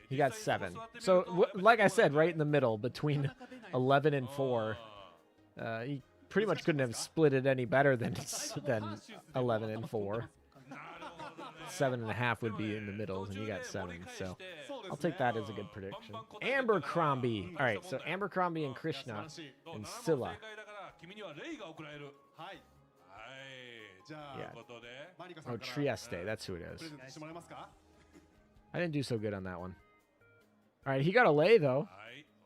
He got 7. So, like I said, right in the middle, between 11 and 4. He pretty much couldn't have split it any better than 11 and 4. 7.5 would be in the middle, and you got 7. So I'll take that as a good prediction. Abercrombie. All right, so Abercrombie and Krishna and Scylla. Yeah. Oh, Trieste. That's who it is. I didn't do so good on that one. All right, he got a lay, though.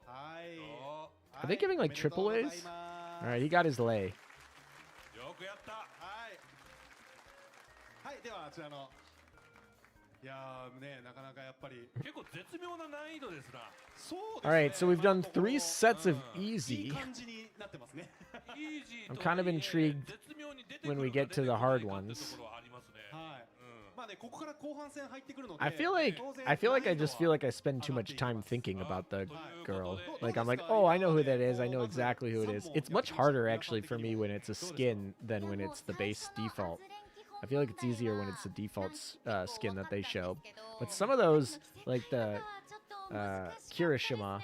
Are they giving, like, triple A's? All right, he got his lay. All right, so we've done 3 sets of easy. I'm kind of intrigued when we get to the hard ones. I feel like I spend too much time thinking about the girl. Like I'm like, oh, I know who that is. I know exactly who it is. It's much harder actually for me when it's a skin than when it's the base default. I feel like it's easier when it's the default skin that they show. But some of those, like the Kirishima,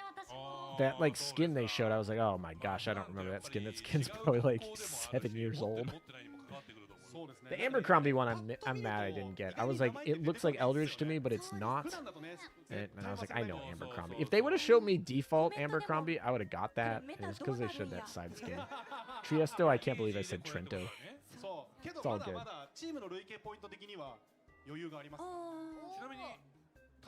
that like skin they showed, I was like, oh my gosh, I don't remember that skin. That skin's probably like 7 years old. The Abercrombie one, I'm mad I didn't get. I was like, it looks like Eldridge to me, but it's not. And I was like, I know Abercrombie. If they would have showed me default Abercrombie, I would have got that. And it's because they showed that side skin. Trieste, I can't believe I said Trento. It's all good.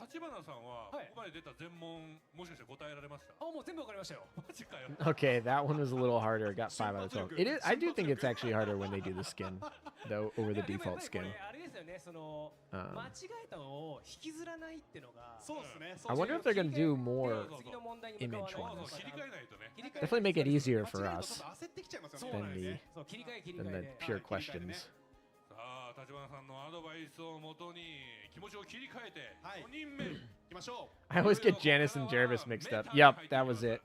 立花さんはここまで出た全問もしかして答えられました？もう全部わかりましたよ。マジかよ。Okay, that one was a little harder. It got 5 out of 12. It is. I do think it's actually harder when they do the skin, though, over the default skin. I wonder if they're gonna do more image ones. Definitely make it easier for us than the pure questions. I always get Janice and Jervis mixed up. Yep, that was it.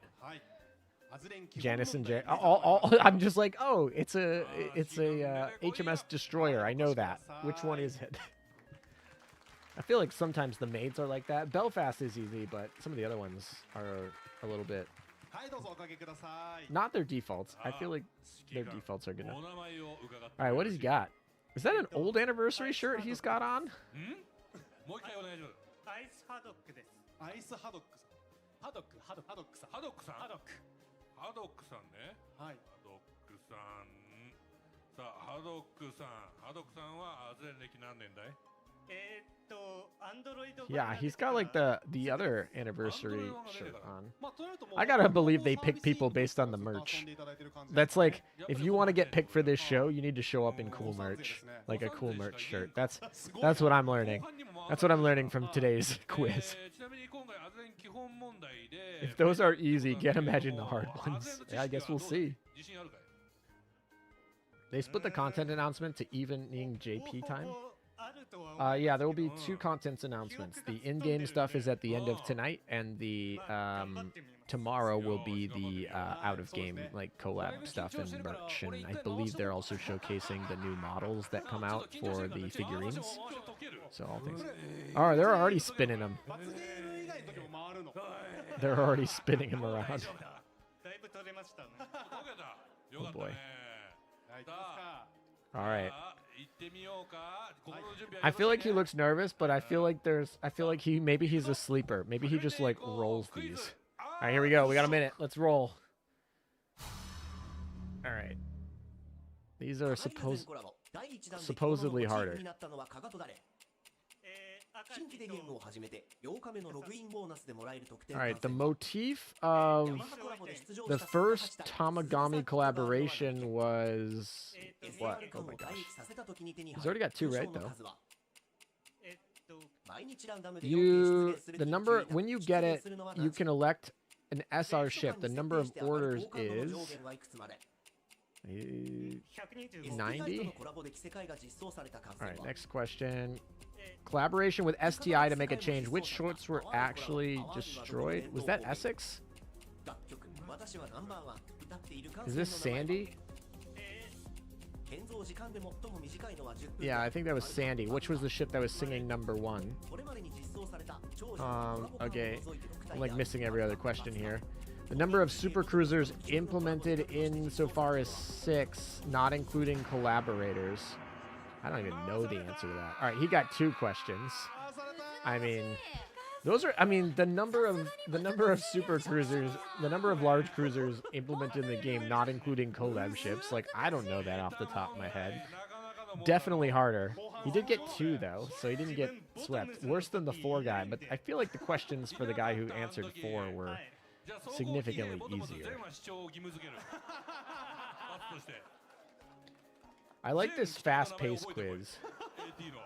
Janice and Jervis. I'm just like, oh, it's a HMS destroyer. I know that. Which one is it? I feel like sometimes the maids are like that. Belfast is easy, but some of the other ones are a little bit. Not their defaults. I feel like their defaults are good enough. All right, what has he got? Is that an old anniversary shirt he's got on? Yeah, he's got like the other anniversary shirt on. まあとなるともう I gotta believe they pick people based on the merch. That's like, if you want to get picked for this show, you need to show up in cool merch, like a cool merch shirt. That's what I'm learning. That's what I'm learning from today's quiz. ちなみに今回アズレン基本問題で If those are easy, can't imagine the hard ones. Yeah, I guess we'll see. 自信あるかい They split the content announcement to evening JP time. Yeah, there will be two contents announcements. The in-game stuff is at the end of tonight, and the tomorrow will be the out-of-game like collab stuff and merch. And I believe they're also showcasing the new models that come out for the figurines. So all things. Oh, they're already spinning them. 罰ゲーム以外の時も回るの They're already spinning him around. だいぶ取れましたね。解けたよかった Oh boy. ね はい行きますか All right. さあ行ってみようか心の準備は I feel like he よろし looks nervous, but I feel like maybe he's a sleeper. Maybe he just like rolls these. All right, here we go. We got a minute. Let's roll. All right. These are supposedly harder. 新規でゲームを始めて8日目のログインボーナスでもらえる特典 All right, the motif of 山コラボで出場 the した first Tamagami collaboration was what? Oh my gosh. させた時に手に He's 入 already got two る right 優勝 though. の数は毎日ランダムで You 4件出現する the という number 注意 when you 出 get 現 it, するのは you 何 can elect an SR ship. The number of 設定して上がる orders 好感度の is 上限はいくつまで 90. のコラボで着せ替えが実装された数 All right, は next question. Collaboration with STI to make a change. Which shorts were actually destroyed? Was that Essex? 楽曲私はナンバーワン歌っている感 Is 性 this の名前は Sandy? 建造時間で最も短いのは10分 Yeah, I think that was Sandy. Which was the ship that was singing number one? これまでに実装された長寿のコラボ感を Okay. 除いて6 I'm 体 like や missing every other question here. The number of super cruisers implemented in so far is 6, not including collaborators. I don't even know the answer to that. All right, he got 2 questions. I mean, those are. I mean, the number of super cruisers, the number of large cruisers implemented in the game, not including collab ships. Like, I don't know that off the top of my head. Definitely harder. He did get 2 though, so he didn't get swept. Worse than the 4 guy, but I feel like the questions for the guy who answered 4 were じゃあ significantly 総合記念 easier. 全話視聴を義務付ける罰として I like this fast-paced quiz. AT の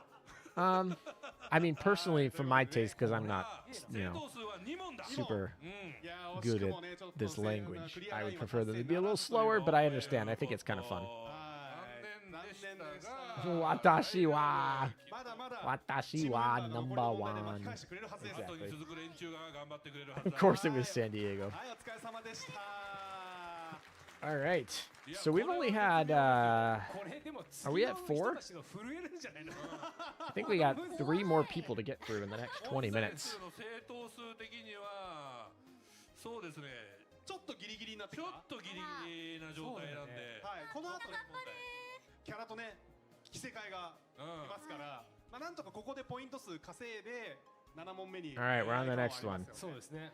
I mean, personally, for my taste, because I'm not, 正 you know, 答数は2問だ super うん いやー惜し good く at もねちょっと this 正確な language. クリア I ラ would インは prefer them 達 to 成 be a なら little ずという slower, but I 残 understand. I think 念 it's kind of fun. 残念でしたが私はまだまだ私は number 1. 返してくれるはずです Exactly. 後に続く連中が頑張ってくれるはず Of だ course, it was San Diego. はいお疲れ様でした All right. So we've only had. これでも Are we at 4? 次の人たちが震えるんじゃないの I think we got 3 more people to get through in the next 20 minutes. の正答数的にはそうですねちょっとギリギリになってきたちょっとギリギリな状態なんで、はいこの後ねキャラとね着せ替えがいますからまあなんとかここでポイント数稼いで7問目に All right, we're on the next one. そうですね、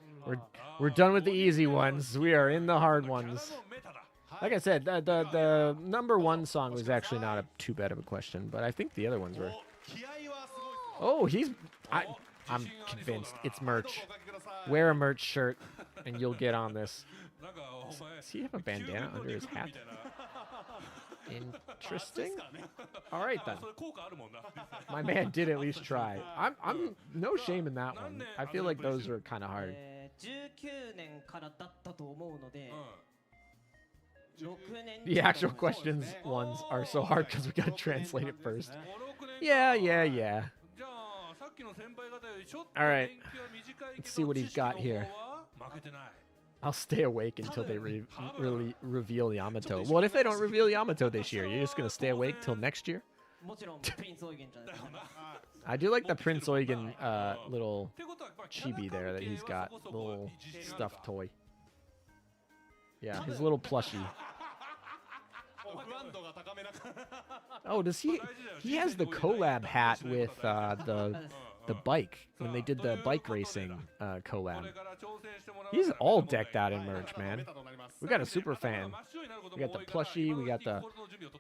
We're done with the easy ones. We are in the hard キャラ ones. のメタだ Like I said, the number 1 song was actually not too bad of a question, but I think the other ones were. 気合はすごい Oh, I'm convinced it's merch. Wear a merch shirt, and you'll get on this. なんかお前 Does he have a bandana under his hat? みたいな Interesting. All right あ then. それ効果あるもんな My man did at least try. I'm no shame in that one. I feel like those are kind of hard. 19年からだったと思うので、6年 The actual questions ones are so hard because we gotta translate it first. 5、6年 Yeah, yeah, yeah. じゃあさっきの先輩方よりちょっと All right. 年季は短いけ Let's see ど what he's 知識の got 方 here. は負けてない I'll stay awake until they reveal Yamato. What if they don't reveal Yamato this year? You're just gonna stay awake till next year? もちろんプリンスオイゲンじゃないですか。 I do like the Prince Eugen little ってことはまあキャラ chibi there that he's 関 got, 係はそこそこ little 自信あるか stuffed toy. Yeah, his little plushie. 不安度が高めなかった Oh, does he? He has the collab hat with the bike when they did the bike racing こ collab. れから挑戦してもらう He's から all メタ decked out in merch, man. We got a super fan. We got the plushie. We got the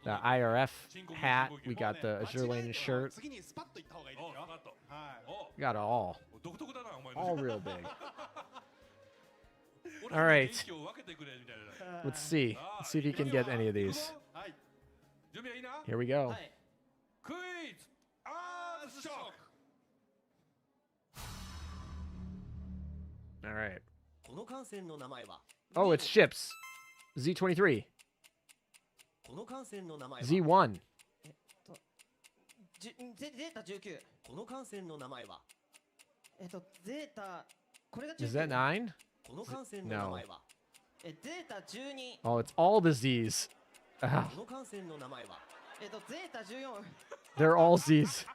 IRF hat. We got the Azur Lane shirt. 次にスパッといった方がいいですスマット。はい。お、 You got it all. 独特だなお前。 All real big. 俺 All ら right. 元気を分けてくれみたいな。 Let's see. Let's see if you can get any of these. はい。準備はいいな。 Here we go. はい。クイズアーズショック。 All right. この艦船の名前は Oh, it's ships. Z23. この艦船の名前は Z1. ゼータ19。この艦船の名前はゼータ、これが19。 Is that 9? この艦船の名前はゼータ12。 Oh, it's all the Z's. Ah, この艦船の名前はゼータ14。 they're all Z's.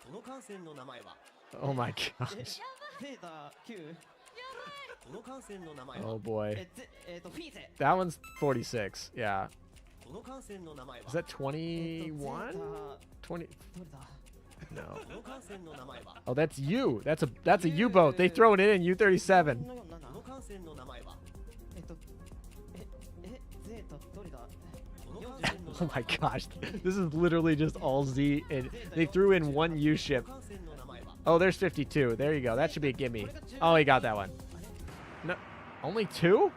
この艦船の名前は Oh my gosh. ゼータ9。この艦船の名前は Oh boy. フィーゼ。 That one's 46. Yeah. この艦船の名前は Is that 21? 20? どれだ No. この艦船の名前は Oh, that's U. That's a U-boat. They throw it in U-37. この艦船の名前はゼータどれだこの艦船の Oh my gosh. This is literally just all Z. And they threw in one U ship. 艦船の名前は Oh, there's 52. There you go. That should be a gimme. Oh, he got that one. No, only 2?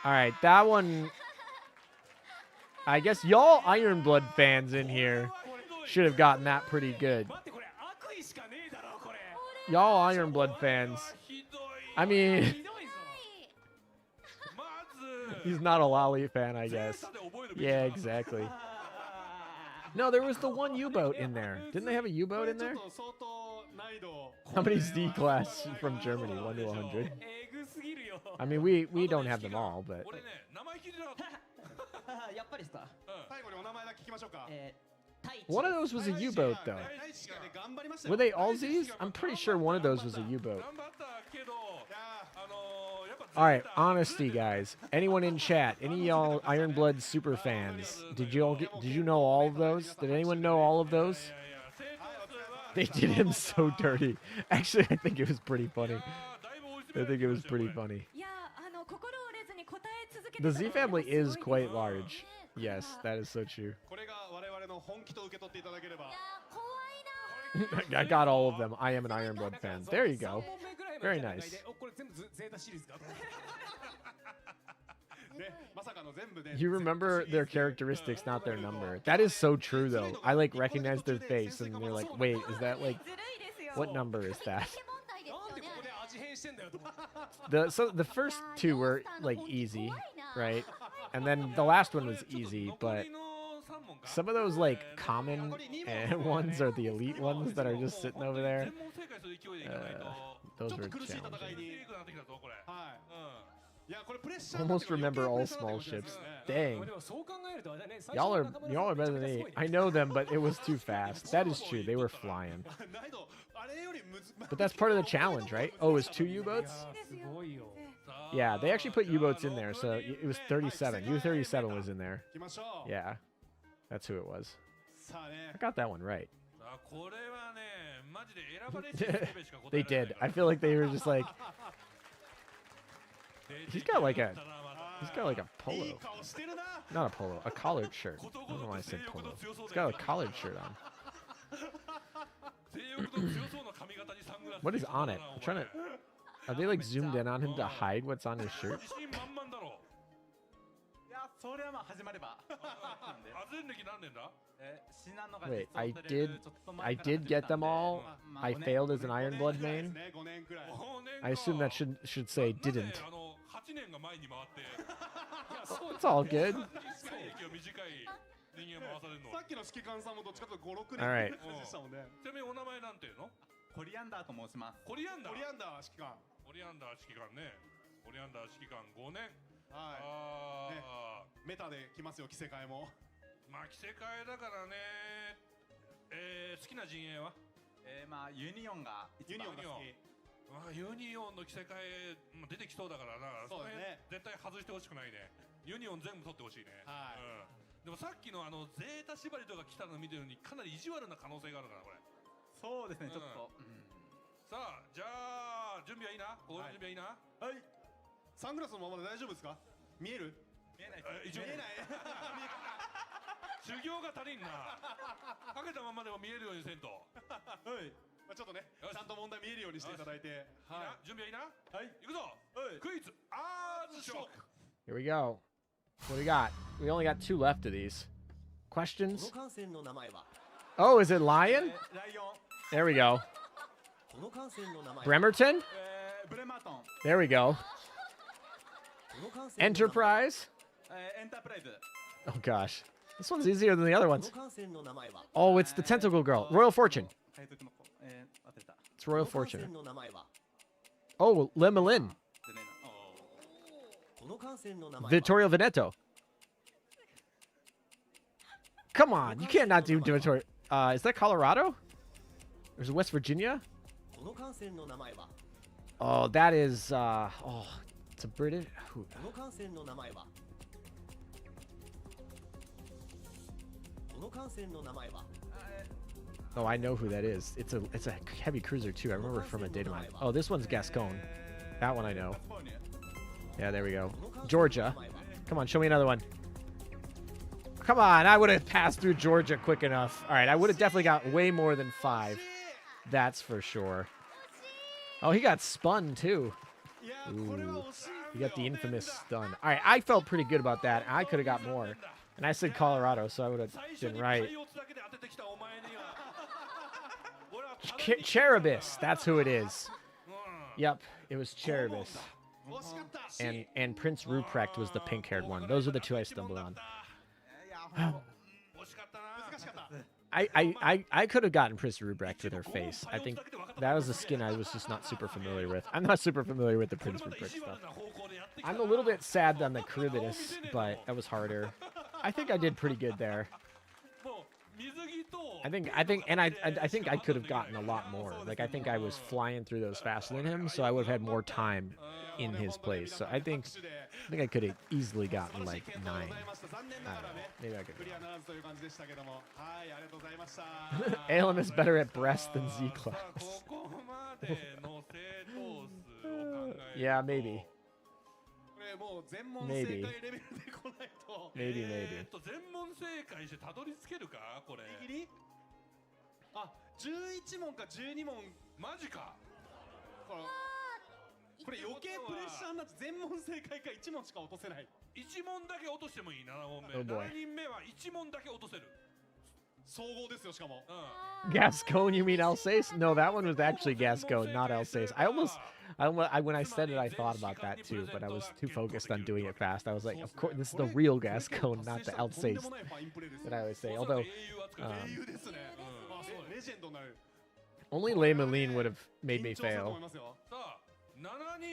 All right, that one. I guess y'all Ironblood fans in here should have gotten that pretty good. 待ってこれ悪意しかねえだろこれ。 Y'all Ironblood fans. ひどい。 I mean, ひどいぞ。まず。 he's not a Lolly fan, I ゼー guess. タで覚えるべき Yeah, だ。 exactly. No, there was the one U-boat in there. Didn't they have a U-boat in ちょっ there? と相当難易度。 How many's D-class from Germany? 1 to 100. えぐすぎるよ。 I mean, we don't have them all, but 俺ね、名前聞いてなかった。やっぱりですか。最後にお名前だけ聞きましょうか。タイチ。 one of those was a U-boat, though. 大地がね頑張りましたよ。 Were they all Z's? I'm pretty sure one of those was a U-boat. 頑張ったけど、やっぱ All right, honesty, guys. Anyone in chat? Any of y'all Ironblood super fans? Did you know all of those? Did anyone know all of those? They did him so dirty. Actually, I think it was pretty funny. I think it was pretty funny. いや心折れずに答え続けて The た Z のが family is すごいです quite large. Yes, that is so true. これが我々の本気と受け取っていただければ。 I got all of them. I am an Ironblood fan. There you 3 go. 問目ぐらい Very の段階 nice. でおこれ全部ゼータシリーズかと。ね、まさかの全部ね。 You remember their characteristics, not their number. That is so true, though. I like recognize their face, and they're like, "Wait, is that like ずるいですよ。 what number is that?" 問題ですよなんでねここで味変してんだよと思って。 The first two were like easy, right? And then the last one was easy, but some of those like common ones are the elite ones that are just sitting over there. Those ちょっ were と苦しい戦い challenging. に。はい。いやこれプレッシャー。 Almost remember all small ships. Dang. でもそう考えるとあれだね。最 Y'all 初 are の中村 y'all are さ better んめ than ちゃくちゃす me. ごいね I know them, but it was too fast. That is true. They were flying. 難易度あれよりむず。 But that's part of the challenge, right? Oh, it was 2 U-boats? すごいよ。 Yeah, they actually put U-boats in there, so it was 37. U-37 was in there. 行きましょう。 Yeah, that's who it was. さあね I。got that one right. これはね、マジで選ばれしレベルしか答 They えられない did. I feel like they were just like, he's got like aいい polo. 顔してるな。 Not a polo, a collared shirt. I don't know why I said polo. He's got a collared shirt on. 性欲の強そうな髪型にサングラス What is on it? I'm trying to. Are they like zoomed in on him to hide what's on his shirt? 自信満々だろ。いやそれはまあ始まればアズレン歴何年だ？死なんのが Wait, 実 I 装される did. ちょっと前 I から did get them all. まあ I 5年 failed as an Ironblood で main. すね。5年くらい。 I assume that should say なぜ didn't. 8年が前に回って It's all good. 歴が短い人間回されるの。さっきの指揮官さんもどっちかというと5、6 Alright. 年でしたもんね。ちなみにお名前なんていうの？コリアンダーと申しますコリアンダー。オリアンダー指揮官。オリアンダー指揮官ね。オリアンダー指揮官5年。はああ、い。メタで来ますよ、着せ替えも。まあ着せ替えだからね。好きな陣営は？まあユニオンが一ユニ番オンが好き。まあユニオンの着せ替え出てきそうだからな。そうですね。絶対外してほしくないね。ユニオン全部取ってほしいね。はい。でもさっきのゼータ縛りとか来たの見てるのにかなり意地悪な可能性があるからこれ。そうですねちょっとさあじゃあ準備はいいな。こう準備はいいな。はい。サングラスのままで大丈夫ですか？見える？見えない一応見えない。修行が足りんな。かけたままでも見えるようにせんと。はい。まあちょっとね、ちゃんと問題見えるようにしていただいて。はい。準備はいいな。はい。行くぞ。クイズアーズショック。 Here we go. What do we got? We only got 2 left of these. Questions? Oh, is it lion? There we go. Bremerton? There we go. Enterprise? Oh gosh. This one's easier than the other ones. Oh, it's the tentacle girl. Royal Fortune. It's Royal Fortune. Oh, Lemelin. Vittorio Veneto. Come on, you can't not do Vittorio. Is that Colorado? Or is it West Virginia? Oh, that is, oh, it's a British. Who? Oh, I know who that is. It's a heavy cruiser too. I remember from a data mine. Oh, this one's Gascon. That one I know. Yeah, there we go. Georgia. Come on, show me another one. Come on, I would have passed through Georgia quick enough. All right, I would have definitely got way more than 5. That's for sure. Oh, he got spun too. Ooh, he got the infamous stun. All right, I felt pretty good about that. I could have got more. And I said Colorado, so I would have been right. Cherebus, that's who it is. Yep, it was Cherebus. And Prince Ruprecht was the pink-haired one. Those are the 2 I stumbled on. I could have gotten Prince Ruprecht with her face. I think that was a skin I was just not super familiar with. I'm not super familiar with the Prince Ruprecht stuff. I'm a little bit sad on the Charybdis, but that was harder. I think I did pretty good there. I think I could have gotten a lot more. Like, I think I was flying through those faster than him, so I would have had more time in his place. So I think I could have easily gotten like 9. I don't know. Maybe I could. Alem is better at breast than Z class. Yeah, maybe. Maybe. Maybe. 全問正解してたどり着けるかこれ。あ、11問か12問。マジか。これ余計プレッシャーになって全問正解か1問しか落とせない。1問だけ落としてもいい7問目。7人目は1問だけ落とせる。総合ですよしかも。Gascon, you mean Alsace? No, that one was actually Gascon, not Alsace. When I said it, I thought about that too, but I was too focused on doing it fast. I was like, of course, this is the real Gascon, not the Alsace that I would say. Although, only Le Moline would have made me fail.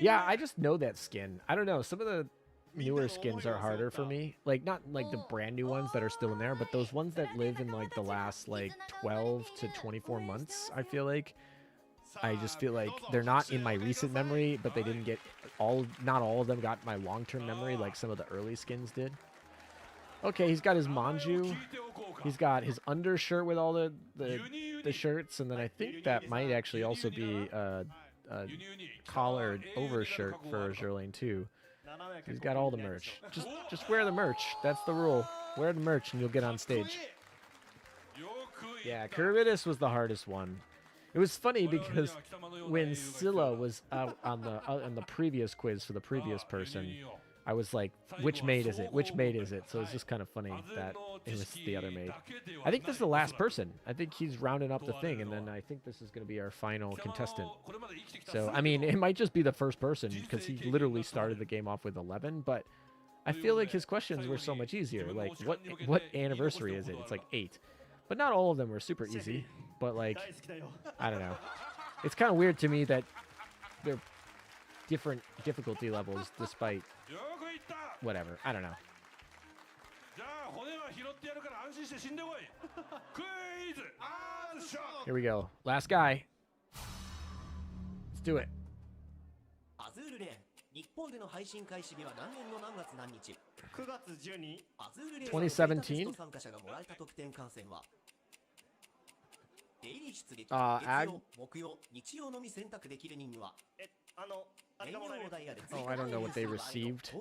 Yeah, I just know that skin. I don't know. Some of the newer skins are harder for me. Like, not like the brand new ones that are still in there, but those ones that live in like the last like 12 to 24 months, I just feel like they're not in my recent memory, but they didn't get not all of them got my long-term memory like some of the early skins did. Okay, he's got his Manju. He's got his undershirt with all the shirts, and then I think that might actually also be a collared overshirt for Zerlane too. He's got all the merch. Just wear the merch. That's the rule. Wear the merch and you'll get on stage. Yeah, Charybdis was the hardest one. It was funny because when Scylla was out on the previous quiz for the previous person, I was like, which maid is it? Which maid is it? So it's just kind of funny that it was the other maid. I think this is the last person. I think he's rounding up the thing, and then I think this is going to be our final contestant. So, I mean, it might just be the first person because he literally started the game off with 11, but I feel like his questions were so much easier. Like, what anniversary is it? It's like 8. But not all of them were super easy. But, like, I don't know. It's kind of weird to me that they're different difficulty levels despite whatever. I don't know. Here we go. Last guy. Let's do it. アズールレーン日本での配信開始日は何年の何月何日9月12アズールレーン2017参加者がもらえた得点観戦は出入り出撃月曜木曜日曜のみ選択できる任務は Oh, I don't know what they received.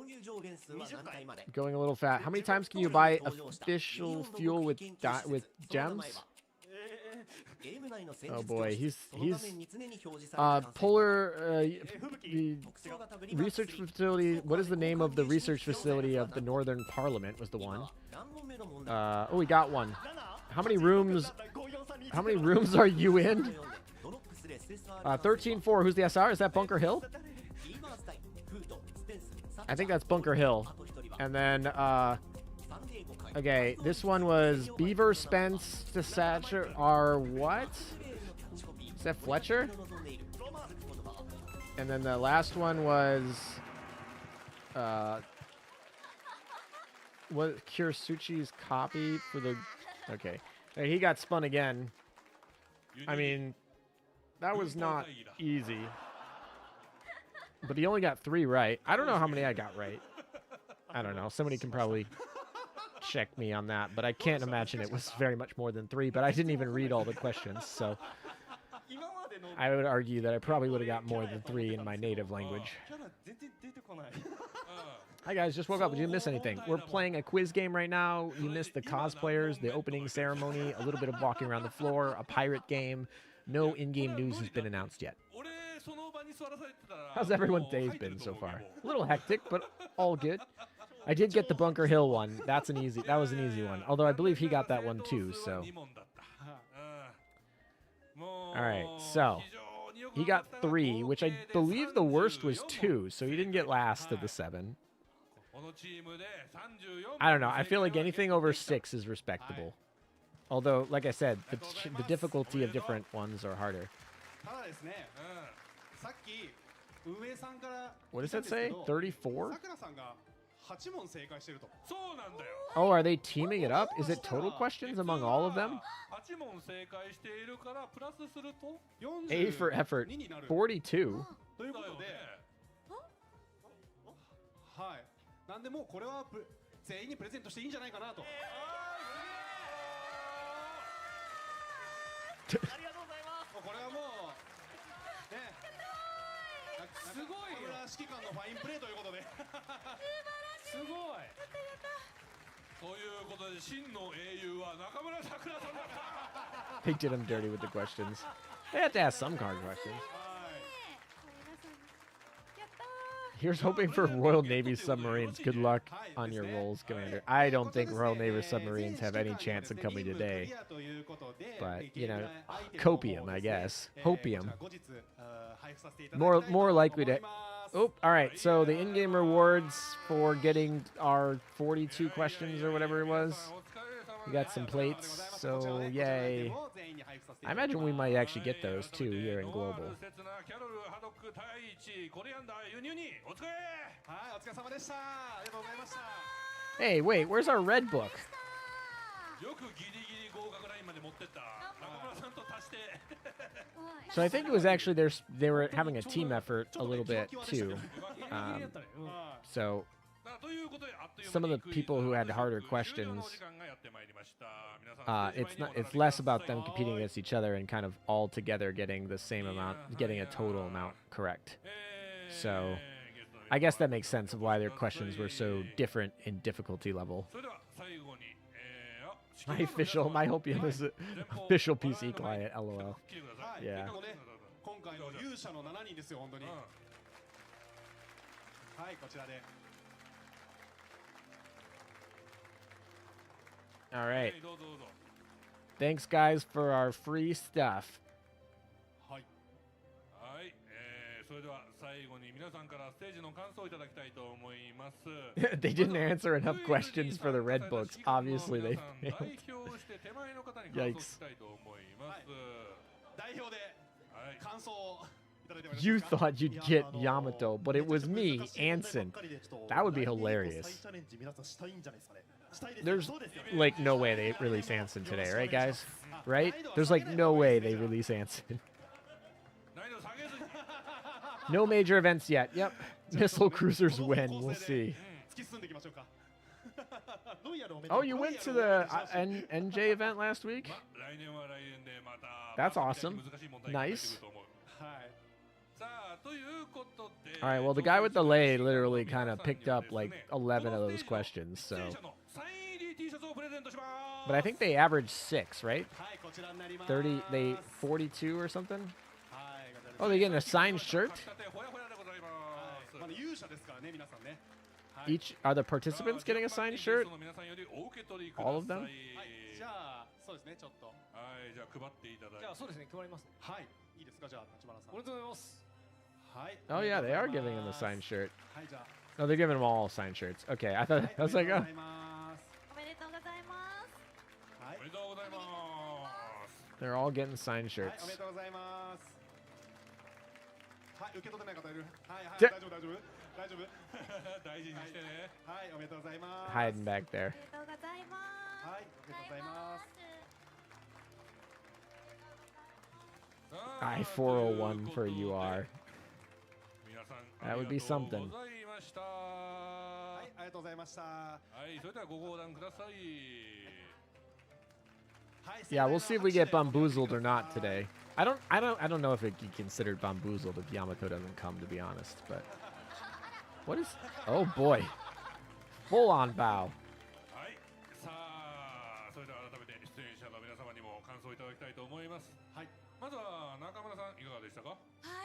Going a little fat. How many times can you buy official fuel with gems? Oh boy, he's polar the research facility. What is the name of the research facility of the Northern Parliament? Was the one. Oh, we got one. How many rooms? How many rooms are you in? 13-4. Who's the SR? Is that Bunker Hill? I think that's Bunker Hill. And then, okay, this one was Beaver, Spence, Satcher, are what? Is that Fletcher? And then the last one was, what, Kirisuchi's copy for the, okay. He got spun again. I mean, that was not easy. But he only got 3 right. I don't know how many I got right. I don't know. Somebody can probably check me on that. But I can't imagine it was very much more than 3. But I didn't even read all the questions. So I would argue that I probably would have got more than 3 in my native language. Hi guys, just woke up. Did you miss anything? We're playing a quiz game right now. You missed the cosplayers, the opening ceremony, a little bit of walking around the floor, a pirate game. No in-game news has been announced yet. How's everyone's days been so far? A little hectic, but all good. I did get the Bunker Hill one. That was an easy one. Although I believe he got that one too, so. Alright, so. He got 3, which I believe the worst was 2, so he didn't get last of the 7. I don't know. I feel like anything over 6 is respectable. Although, like I said, the difficulty of different ones are harder. What does that say? 34? Oh, are they teaming it up? Is it total questions among all of them? A for effort. 42. なんでもうこれは全員にプレゼントしていいんじゃないかなと。ありがとうございます。これはもうね。すごいよ。指揮官のファインプレーということで。すごい。ということで真の英雄は中村さくらさんだった。They did him dirty with the questions. They had to ask some card questions. Here's hoping for Royal Navy submarines. Good luck on your rolls, Commander. I don't think Royal Navy submarines have any chance of coming today. But, you know, copium, I guess. Hopium. More likely to... Oh, all right. So the in-game rewards for getting our 42 questions or whatever it was. We got some plates, so yay. I imagine we might actually get those too here in Global. Hey, wait, where's our red book? So I think it was actually they were having a team effort a little bit too. So some of the people who had harder questions, it's less about them competing against each other and kind of all together getting the same amount, getting a total amount correct. So I guess that makes sense of why their questions were so different in difficulty level. My Hopium is an official PC client, LOL. Yeah. All right. Thanks, guys, for our free stuff. They didn't answer enough questions for the red books. Obviously, they failed. Yikes. You thought you'd get Yamato, but it was me, Anson. That would be hilarious. There's, like, no way they release Anson today, right, guys? Right? There's, like, no way they release Anson. No major events yet. Yep. Missile cruisers win. We'll see. Oh, you went to the NJ event last week? That's awesome. Nice. All right, well, the guy with the lei literally kind of picked up like 11 of those questions, so. But I think they averaged 6, right? 42 or something? Oh, they getting a signed shirt? Each, are the participants getting a signed shirt? All of them? じゃあそうですねちょっとはいじゃあ配っていただいてじゃあそうですね配りますねはいいいですかじゃあ立花さんおめでとうございますはい Oh, yeah, they are giving him a signed shirt. はいじゃあ No, they're giving them all signed shirts. Okay, I thought, I was like, お oh. めでとうございますおめでとうございますはいおめでとうございます They're all getting signed はい shirts. おめでとうございますはい受け取ってない方いるはいはいじゃ大丈夫大丈夫大丈夫大事にしてねはいおめでとうございます Hiding back there. おめでとうございますはいおめでとうございます I 401 for UR. 皆さん That would be something. ありがとうございましたはいありがとうございましたははいそれではご講談くださいい Yeah, we'll see if we get bamboozled or not today. I don't know if it can be considered bamboozled if Yamato doesn't come, to be honest. But what is? Oh boy, full on bow. はいさあそれでは改めて出演者の皆様にも感想いただきたいと思いますはいまずは中村さんいかがでしたかは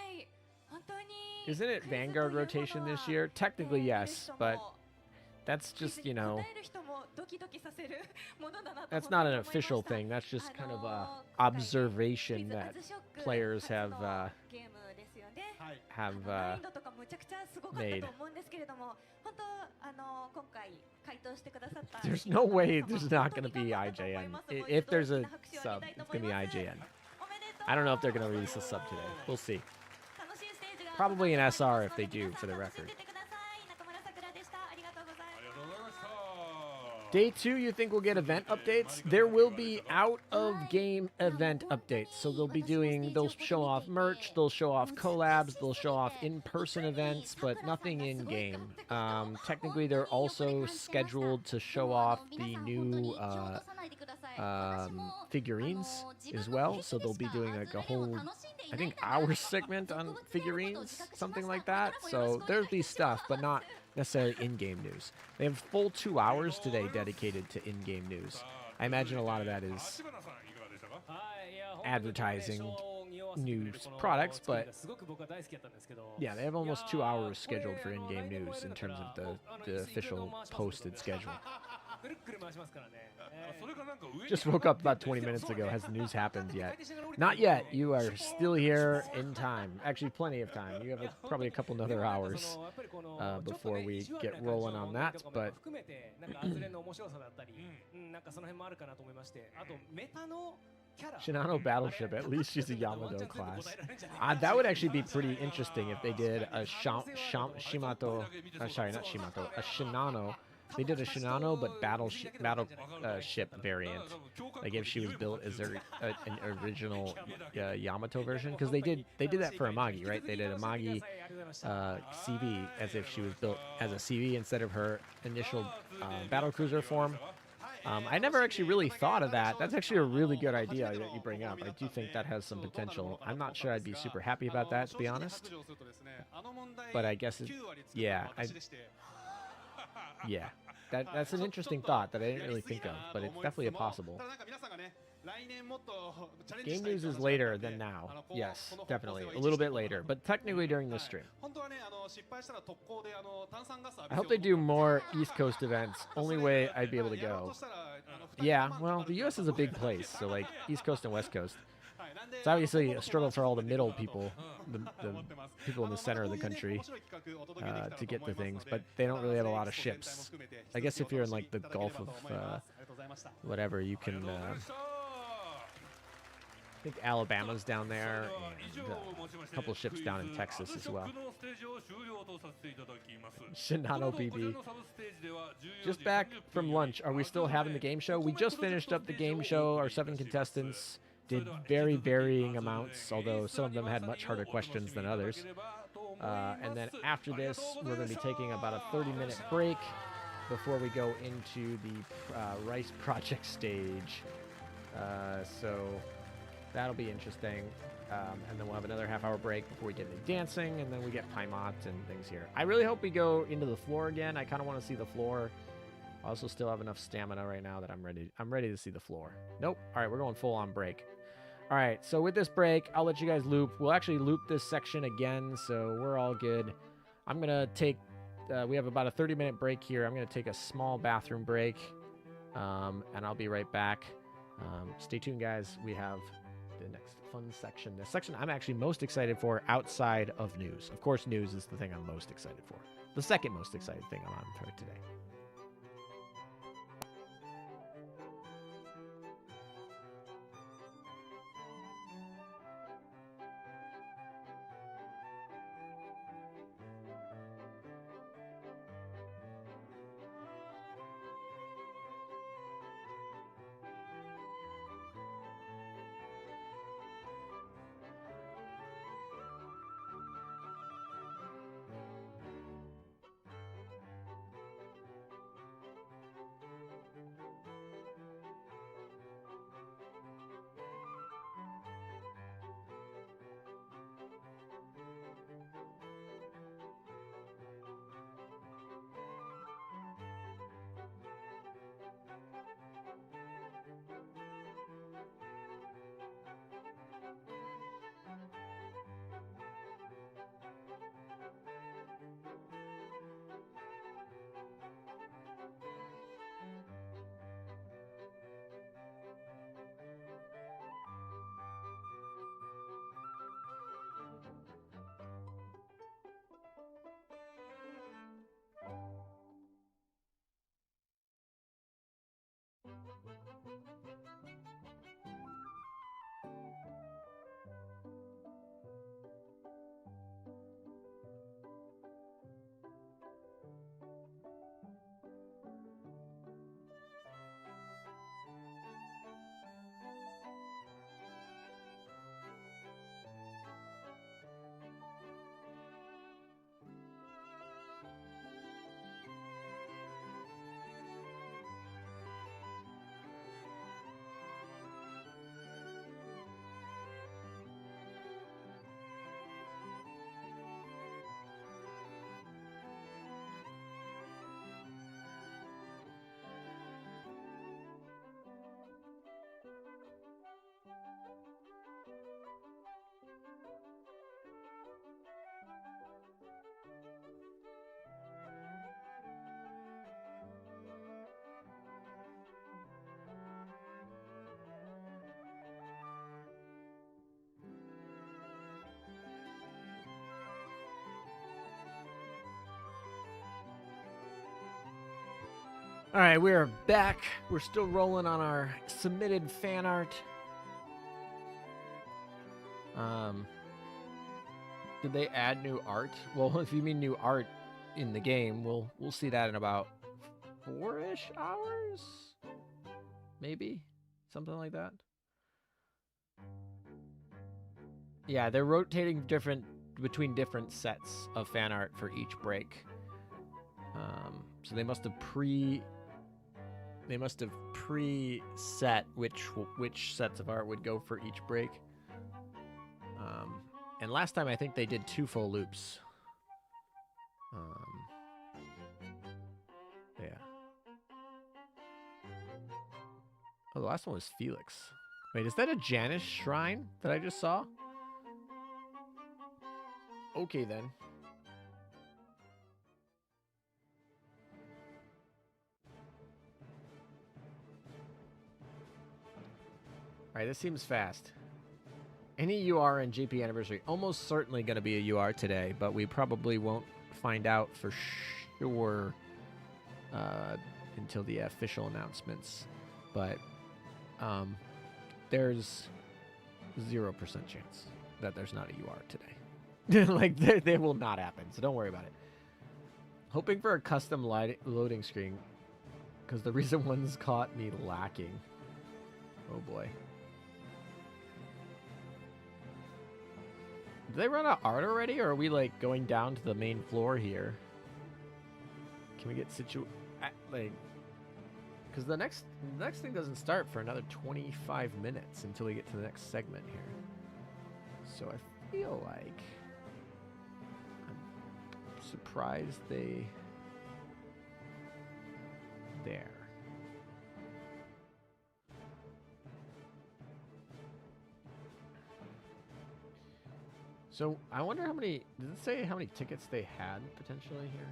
い本当に Isn't it Vanguard rotation this year? Technically, yes, but that's just that's not an official thing. That's just kind of a observation that players have made. There's no way there's not going to be IJN. If there's a sub, it's going to be IJN. I don't know if they're going to release a sub today. We'll see. Probably an SR if they do, for the record. Day 2, you think we'll get event updates? There will be out-of-game event updates. So they'll show off merch, they'll show off collabs, they'll show off in-person events, but nothing in-game. Technically, they're also scheduled to show off the new figurines as well. So they'll be doing like a whole, I think, hour segment on figurines, something like that. So there'll be stuff, but not necessarily in-game news. They have full 2 hours today dedicated to in-game news. I imagine a lot of that is advertising new products, but yeah, they have almost 2 hours scheduled for in-game news in terms of the official posted schedule. Just woke up about 20 minutes ago. Has the news happened yet? Not yet. You are still here in time. Actually, plenty of time. You have probably a couple other hours before we get rolling on that. But Shinano Battleship, at least she's a Yamato class. That would actually be pretty interesting if they did a Shimato, sorry, not Shimato, a Shinano. They did a Shinano, but battleship variant. Like if she was built as an original Yamato version, because they did that for Amagi, right? They did Amagi CV as if she was built as a CV instead of her initial battlecruiser form. I never actually really thought of that. That's actually a really good idea that you bring up. I do think that has some potential. I'm not sure I'd be super happy about that, to be honest. But I guess, yeah. Yeah, that's an interesting thought that I didn't really think of, but it's definitely a possible. Game news is later than now. Yes, definitely. A little bit later, but technically during this stream. I hope they do more East Coast events. Only way I'd be able to go. Yeah, well, the U.S. is a big place, so like East Coast and West Coast. It's obviously a struggle for all the middle people, the people in the center of the country, to get the things, but they don't really have a lot of ships. I guess if you're in like the Gulf of whatever, you can. I think Alabama's down there, and a couple ships down in Texas as well. Shinano BB. Just back from lunch. Are we still having the game show? We just finished up the game show. Our 7 contestants did very varying amounts, although some of them had much harder questions than others. And then after this, we're going to be taking about a 30-minute break before we go into the Rice Project stage. So That'll be interesting. And then we'll have another half-hour break before we get into dancing, and then we get Paimot and things here. I really hope we go into the floor again. I kind of want to see the floor. I also still have enough stamina right now that I'm ready to see the floor. Nope. All right, we're going full on break. All right, so with this break, I'll let you guys loop. We'll actually loop this section again, so we're all good. I'm going to take, we have about a 30-minute break here. I'm going to take a small bathroom break, and I'll be right back. Stay tuned, guys. We have the next fun section. The section I'm actually most excited for outside of news. Of course, news is the thing I'm most excited for. The second most excited thing I'm on for today. All right, we are back. We're still rolling on our submitted fan art. Did they add new art? Well, if you mean new art in the game, we'll see that in about 4-ish hours, maybe something like that. Yeah, they're rotating between different sets of fan art for each break. So they must have pre-set which sets of art would go for each break. And last time I think they did 2 full loops. Yeah. Oh, the last one was Felix. Wait, is that a Janus shrine that I just saw? Okay, then. All right, this seems fast. Any UR and JP anniversary? Almost certainly going to be a UR today, but we probably won't find out for sure until the official announcements. But there's 0% chance that there's not a UR today. Like, they will not happen, so don't worry about it. Hoping for a custom loading screen, because the recent ones caught me lacking. Oh boy. Did they run out of art already, or are we, like, going down to the main floor here? Can we get like... Because the next thing doesn't start for another 25 minutes until we get to the next segment here. So I feel like I'm surprised they there. So I wonder how many, did it say how many tickets they had potentially here?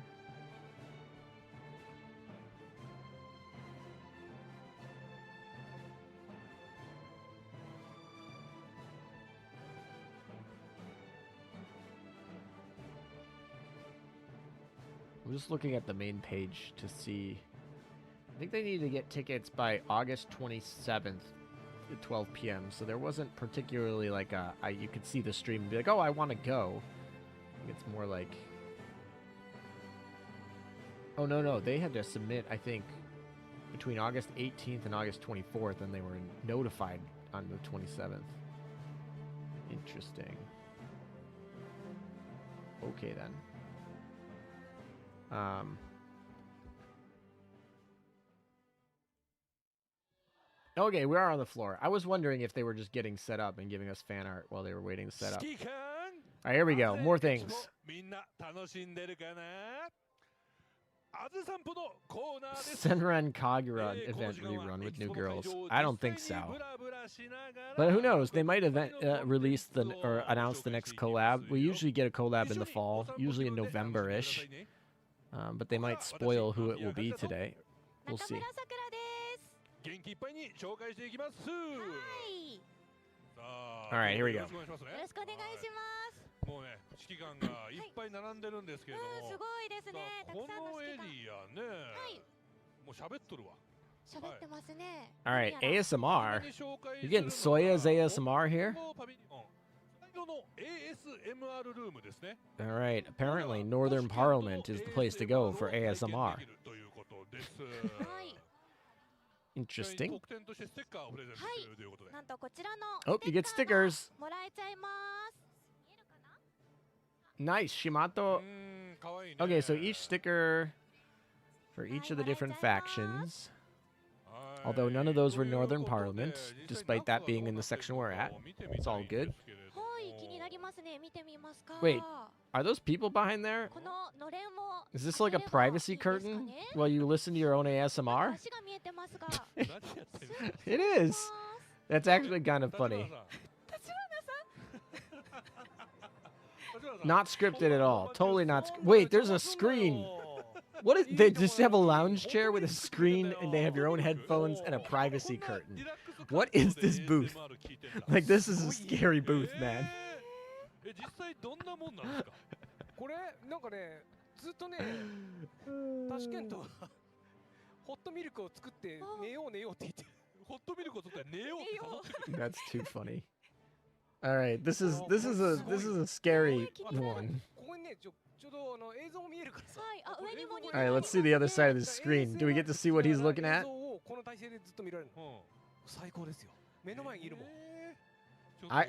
I'm just looking at the main page to see. I think they need to get tickets by August 27th at 12 p.m. So there wasn't particularly like you could see the stream and be like, oh, I want to go. I think it's more like, oh, no, they had to submit, I think, between August 18th and August 24th, and they were notified on the 27th. Interesting. Okay, then. Okay, we are on the floor. I was wondering if they were just getting set up and giving us fan art while they were waiting to set up. All right, here we go. More things. Senran Kagura event rerun with new girls. I don't think so. But who knows? They might release or announce the next collab. We usually get a collab in the fall, usually in November-ish. But they might spoil who it will be today. We'll see. All right, here we go. もうね、指揮官がいっぱい並んでるんですけれども、すごいですね。たくさんの指揮官。このエリアね、もう喋っとるわ。喋ってますね。All right, ASMR. You getting Soya's ASMR here? All right, apparently Northern Parliament is the place to go for ASMR. Interesting. Oh, you get stickers. Nice, Shimato. Okay, so each sticker for each of the different factions. Although none of those were Northern Parliament, despite that being in the section we're at. It's all good. Wait, are those people behind there? Is this like a privacy curtain while you listen to your own ASMR? It is. That's actually kind of funny. Not scripted at all. Totally not. Wait, there's a screen. What is? They just have a lounge chair with a screen, and they have your own headphones and a privacy curtain. What is this booth? Like, this is a scary booth, man. これなんかね、ずっとね、タシケントはホットミルクを作って寝ようって言って、ホットミルクを作って寝ようって。That's too funny. All right, this is a scary one. All right, let's see the other side of the screen. Do we get to see what he's looking at?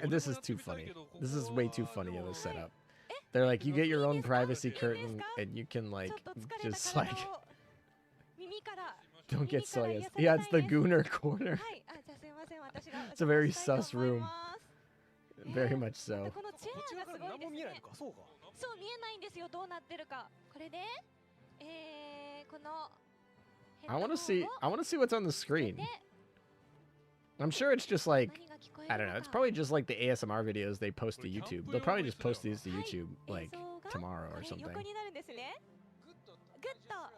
This is too funny. This is way too funny of a setup. They're like, you get your own privacy curtain, and you can like just like don't get Soya's. Yeah, it's the Gooner corner. It's a very sus room. Very much so. I want to see what's on the screen. I'm sure it's just like, I don't know, it's probably just like the ASMR videos they post to YouTube. They'll probably just post these to YouTube like tomorrow or something.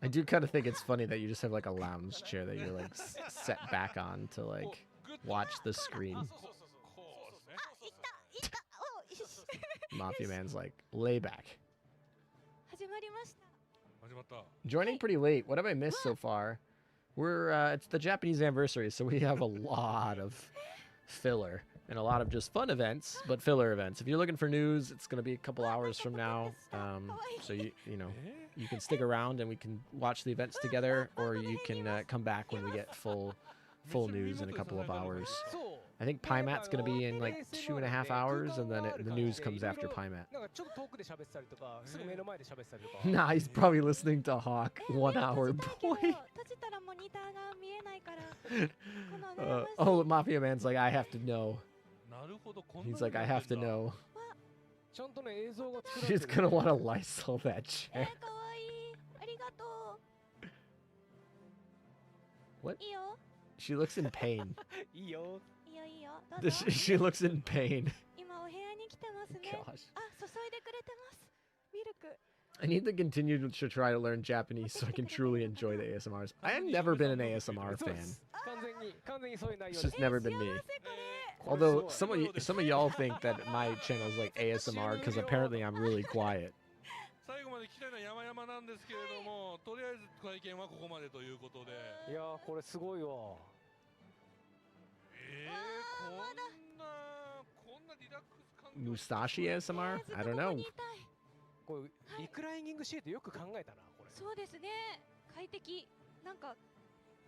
I do kind of think it's funny that you just have like a lounge chair that you're like set back on to like watch the screen. Mafia Man's like, lay back. Joining pretty late. What have I missed so far? We're it's the Japanese anniversary, so we have a lot of filler and a lot of just fun events, but filler events. If you're looking for news, it's going to be a couple hours from now. So you know, you can stick around and we can watch the events together, or you can come back when we get full full news in a couple of hours. I think Pymat's gonna be in like 2.5 hours, and then the news comes after Pymat. なんかちょっと遠くで喋ってたりとか、すぐ目の前で喋ってたりとか。 Nah, he's probably listening to Hawk. 1 hour boy. 閉じたらモニターが見えないから。Oh, Mafia Man's like, I have to know. なるほど、こんな He's like, I have to know. ちゃんとね映像が作られて She's る。 gonna wanna Lysol that chair. 可愛い。ありがと What? う。いいよ。 She looks in pain. いいよ。いいよいいよ。どうぞ。 She looks in pain. 今お部屋に来てますね。 Gosh. あ、注いでくれてます。ミルク。 I need to continue to try to learn Japanese so I can truly enjoy the ASMRs. I have never been an ASMR そうで fan. す。完全にそういう内容 It's です。 just never been me. Although some of y'all think that my channel is like ASMR because apparently I'm really quiet. 最後まで来たのは山々なんですけれども、とりあえず体験はここまでということで。いやーこれすごいわ。こんなリラックス感 Musashi ASMR? I don't know. これリクライニングシートよく考えたなこれ。そうですね。快適。なんか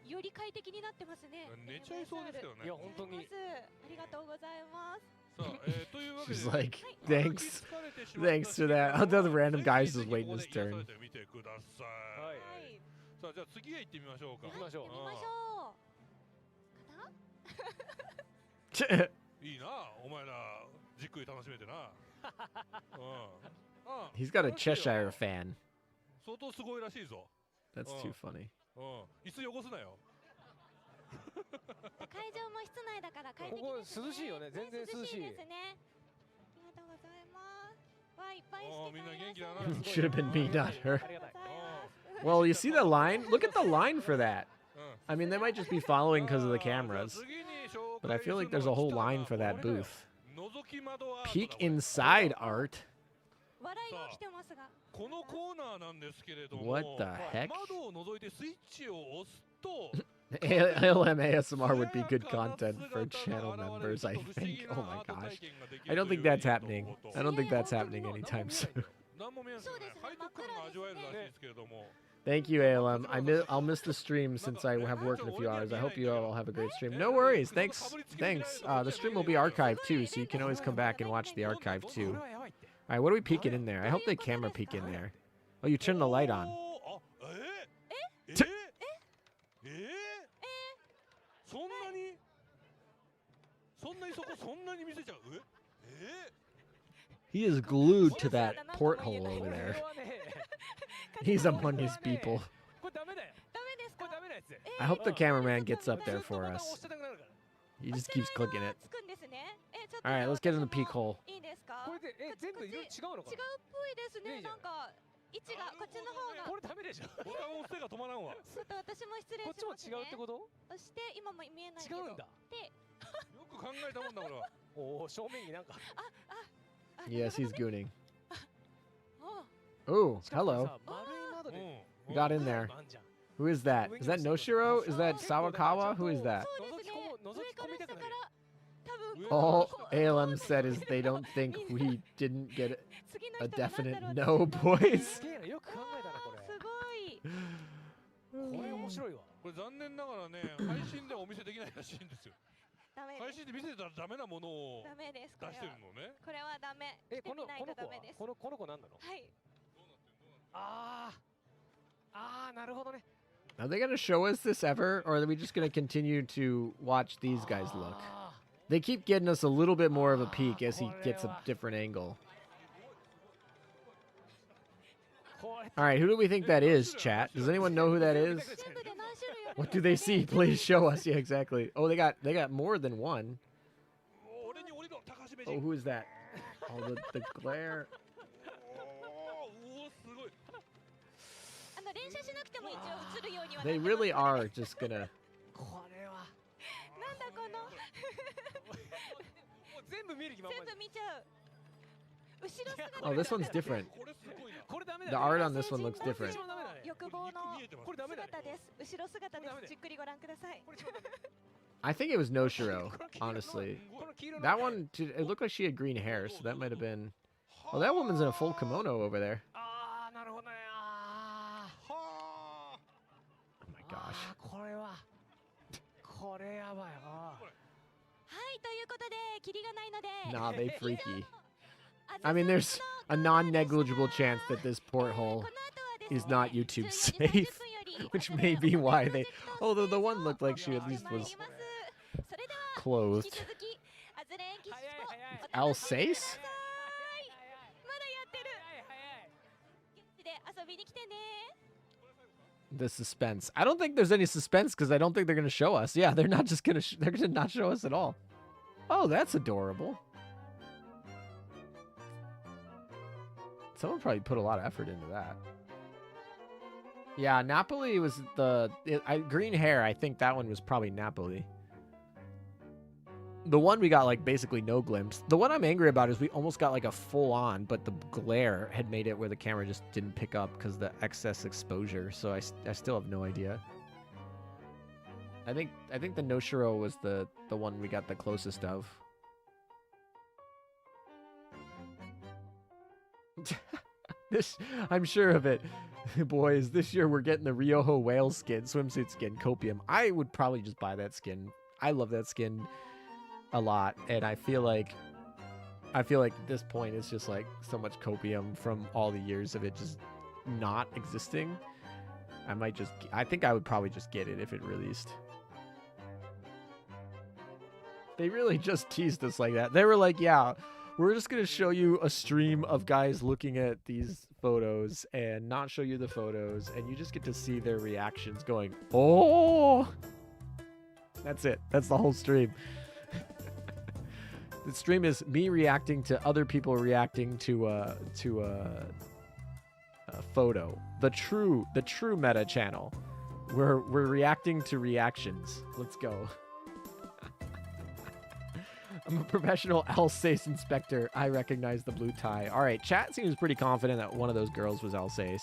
より快適になってますね。寝ちゃいそうですよね。いや本当に。ありがとうございます。さあ、というわけで She's like, thanks. Thanks to that. The random guy's just waiting his turn. 見てください。はい。さあ、じゃあ次へ行ってみましょうか。行きましょう。行きましょう。いいな、お前らじっくり楽しめてな。He's got a Cheshire fan. 相当すごいらしいぞ。 That's too funny. 椅子汚すなよ。会場も室内だから快適ですね。ここ涼しいよね。全然涼しい。ですね。ありがとうございます。わ、いっぱいしてみんな元気だな。 Should have been me, not her. Well, you see the line? Look at the line for that. I mean, they might just be following because of the cameras. But I feel like there's a whole line for that booth. Peek inside art. 笑いが起きてますが。このコーナーなんですけれども、 What the heck? 窓を覗いてスイッチを押すと ALM ASMR would be good content for channel members, I think. Oh my gosh. I don't think that's happening. I don't think that's happening anytime soon. 何も見えないですよね。背徳感が味わえるらしいですけれども。 Thank you, ALM. I'll miss the stream since I have work in a few hours. I hope you all have a great stream. No worries. Thanks. Thanks. The stream will be archived too, so you can always come back and watch the archive too. All right, what are we peeking in there? I hope the camera peek in there. Oh, you turn the light on. そんなにそこそんなに見せちゃう？ He is glued to that porthole over there. He's among his people. I hope the cameraman gets up there for us. He just keeps clicking it. All right, let's get in the peek hole. いいですか？これで全部色違うのかな？違うっぽいですね。なんか位置がこっちの方が。これダメでしょ。ボタン押す手が止まらんわ。ちょっと私も失礼しますね。こっちも違うってこと？そして今も見えないけど。違うんだ。で、よく考えたもんだこれは。おお、正面になんか。Yes, he's gooning. Oh, hello. We got in there. Who is that? Is that Noshiro? Is that Sawakawa? Who is that? All ALM said is they don't think we didn't get a definite no, boys. よく考えたなこれ。すごい。これ面白いわ。これ残念ながらね、配信ではお見せできないらしいんですよ。配信で見せたらダメなものを出してるのね。これはダメ。この子なんなの？はい。ああ、なるほどね。Are they going to show us this ever, or are we just going to continue to watch these guys look? They keep getting us a little bit more of a peek as he gets a different angle. All right, who do we think that is, chat? Does anyone know who that is? What do they see? Please show us. Yeah, exactly. Oh, they got more than one. Oh, who is that? Oh, the glare. They really are just gonna. Oh, this one's different. The art on this one looks different. I think it was Noshiro, honestly. That one, it looked like she had green hair, so that might have been. Oh, that woman's in a full kimono over there. Oh my gosh. Nah, they freaky. I mean, there's a non-negligible chance that this porthole is not YouTube safe, which may be why they... Although the one looked like she at least was clothed. Alsace? The suspense. I don't think there's any suspense because I don't think they're going to show us. Yeah, they're not just going to... they're going to not show us at all. Oh, that's adorable. Someone probably put a lot of effort into that. Yeah, Napoli was the... green hair, I think that one was probably Napoli. The one we got, like, basically no glimpse. The one I'm angry about is we almost got, like, a full-on, but the glare had made it where the camera just didn't pick up because of the excess exposure, so I still have no idea. I think the Noshiro was the one we got the closest of. This, I'm sure of it. Boys, this year we're getting the Ryoho whale skin, swimsuit skin, copium. I would probably just buy that skin. I love that skin a lot, and I feel like at this point it's just like so much copium from all the years of it just not existing. I think I would probably just get it if it released. They really just teased us like that. They were like, yeah, we're just going to show you a stream of guys looking at these photos and not show you the photos, and you just get to see their reactions going, oh! That's it. That's the whole stream. The stream is me reacting to other people reacting to a photo. The true meta channel. We're reacting to reactions. Let's go. I'm a professional Alsace inspector. I recognize the blue tie. All right, chat seems pretty confident that one of those girls was Alsace.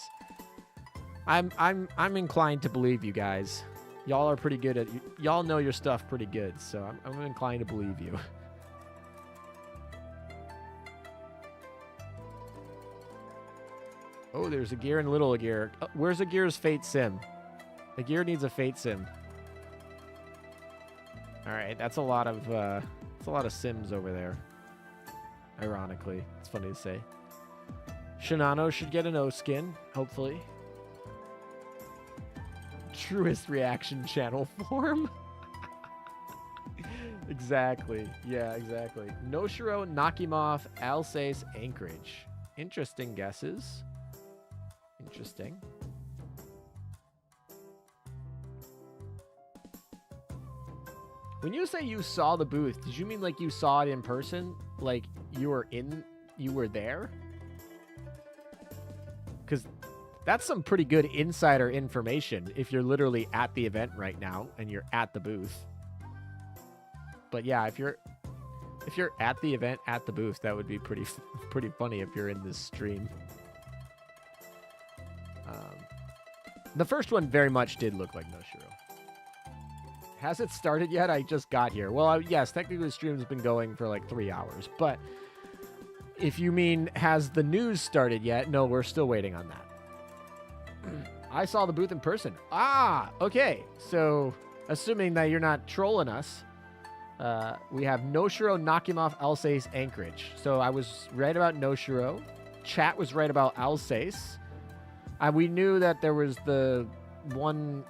I'm inclined to believe you guys. Y'all are pretty good at... Y'all know your stuff pretty good, so I'm inclined to believe you. Oh, there's a gear and little a gear. Where's a gear's fate sim? The gear needs a fate sim. All right, that's a lot of sims over there. Ironically, it's funny to say. Shinano should get an O skin, hopefully. Truest reaction channel form. Exactly. Yeah, exactly. Noshiro, Nakimov, Alsace, Anchorage. Interesting guesses. Interesting. When you say you saw the booth, did you mean like you saw it in person? Like you were there? Because that's some pretty good insider information if you're literally at the event right now and you're at the booth. But yeah, if you're at the event at the booth, that would be pretty funny if you're in this stream. The first one very much did look like Noshiro. Has it started yet? I just got here. Well, yes, technically the stream's been going for like 3 hours. But if you mean, has the news started yet? No, we're still waiting on that. I saw the booth in person. Ah, okay. So, assuming that you're not trolling us, we have Noshiro, Nakimov, Alsace, Anchorage. So I was right about Noshiro. Chat was right about Alsace. We knew that there was the one...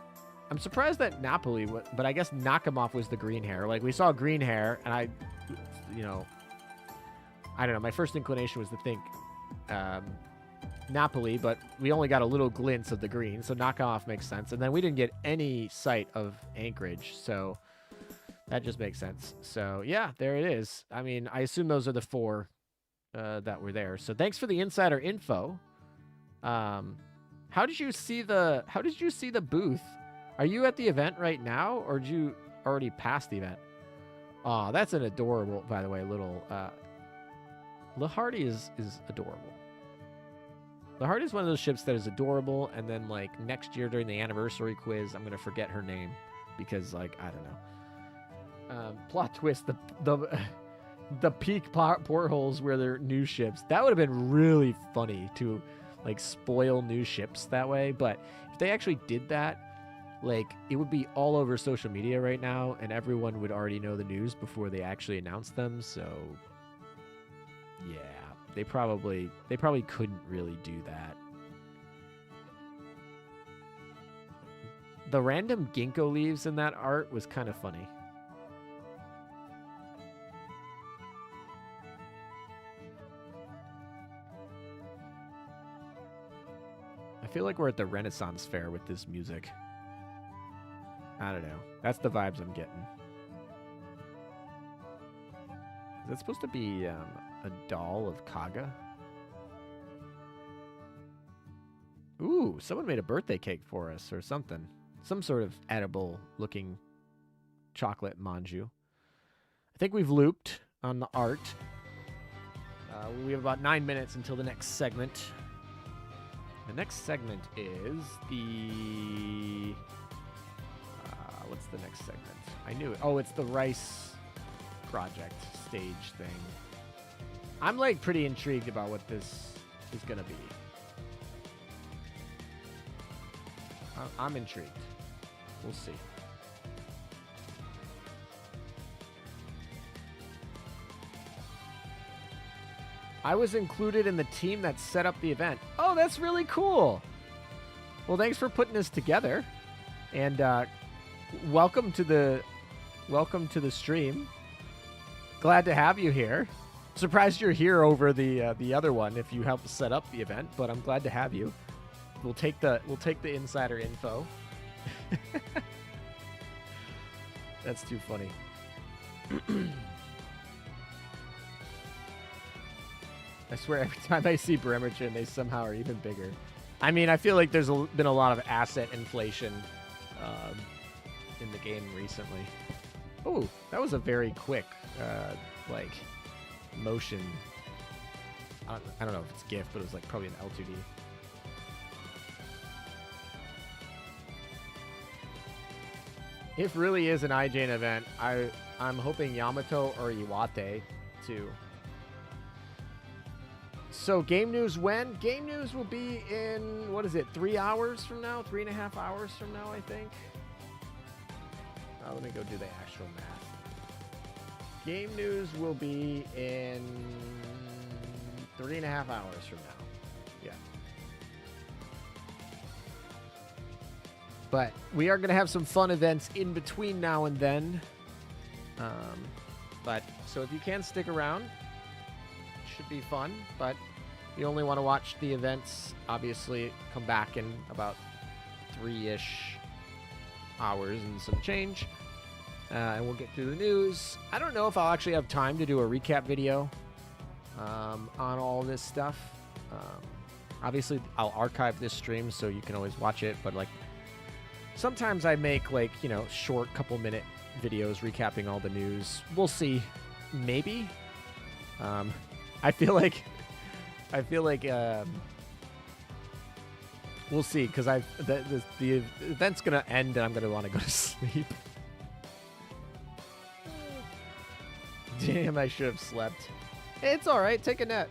I'm surprised that Napoli, but I guess Nakimov was the green hair. Like, we saw green hair, and I don't know. My first inclination was to think Napoli, but we only got a little glimpse of the green, so Nakimov makes sense. And then we didn't get any sight of Anchorage, so that just makes sense. So, yeah, there it is. I mean, I assume those are the 4 that were there. So, thanks for the insider info. How did you see the booth? Are you at the event right now, or did you already pass the event? Aw, that's an adorable, by the way, little... Lahardy is adorable. Lahardy is one of those ships that is adorable, and then, like, next year during the anniversary quiz, I'm going to forget her name, because, like, I don't know. Plot twist, the peak portholes where they're new ships. That would have been really funny to, like, spoil new ships that way, but if they actually did that, like, it would be all over social media right now, and everyone would already know the news before they actually announced them. So, yeah, they probably couldn't really do that. The random ginkgo leaves in that art was kind of funny. I feel like we're at the Renaissance Fair with this music. I don't know. That's the vibes I'm getting. Is that supposed to be a doll of Kaga? Ooh, someone made a birthday cake for us or something. Some sort of edible looking chocolate manju. I think we've looped on the art. We have about 9 minutes until the next segment. The next segment is the... what's the next segment? I knew it. Oh, it's the rice project stage thing. I'm like pretty intrigued about what this is going to be. I'm intrigued. We'll see. I was included in the team that set up the event. Oh, that's really cool. Well, thanks for putting this together. And welcome to the stream. Glad to have you here. Surprised you're here over the other one if you helped set up the event, but I'm glad to have you. We'll take the insider info. That's too funny. I swear every time I see Bremerton, they somehow are even bigger. I mean, I feel like there's been a lot of asset inflation in the game recently. Oh, that was a very quick, like, motion. I don't know if it's GIF, but it was like probably an L2D. It really is an IJN event. I'm hoping Yamato or Iwate too. So game news when? Game news will be in, what is it, 3 hours from now? 3.5 hours from now, I think. Let me go do the actual math. Game news will be in 3.5 hours from now. Yeah. But we are going to have some fun events in between now and then. So if you can stick around, it should be fun. But if you only want to watch the events, obviously come back in about 3-ish hours and some change. And we'll get through the news. I don't know if I'll actually have time to do a recap video on all this stuff. Obviously, I'll archive this stream so you can always watch it. But like, sometimes I make like, you know, short couple-minute videos recapping all the news. We'll see. Maybe. I feel like we'll see, because the event's gonna end and I'm gonna want to go to sleep. Damn, I should have slept. It's all right. Take a nap,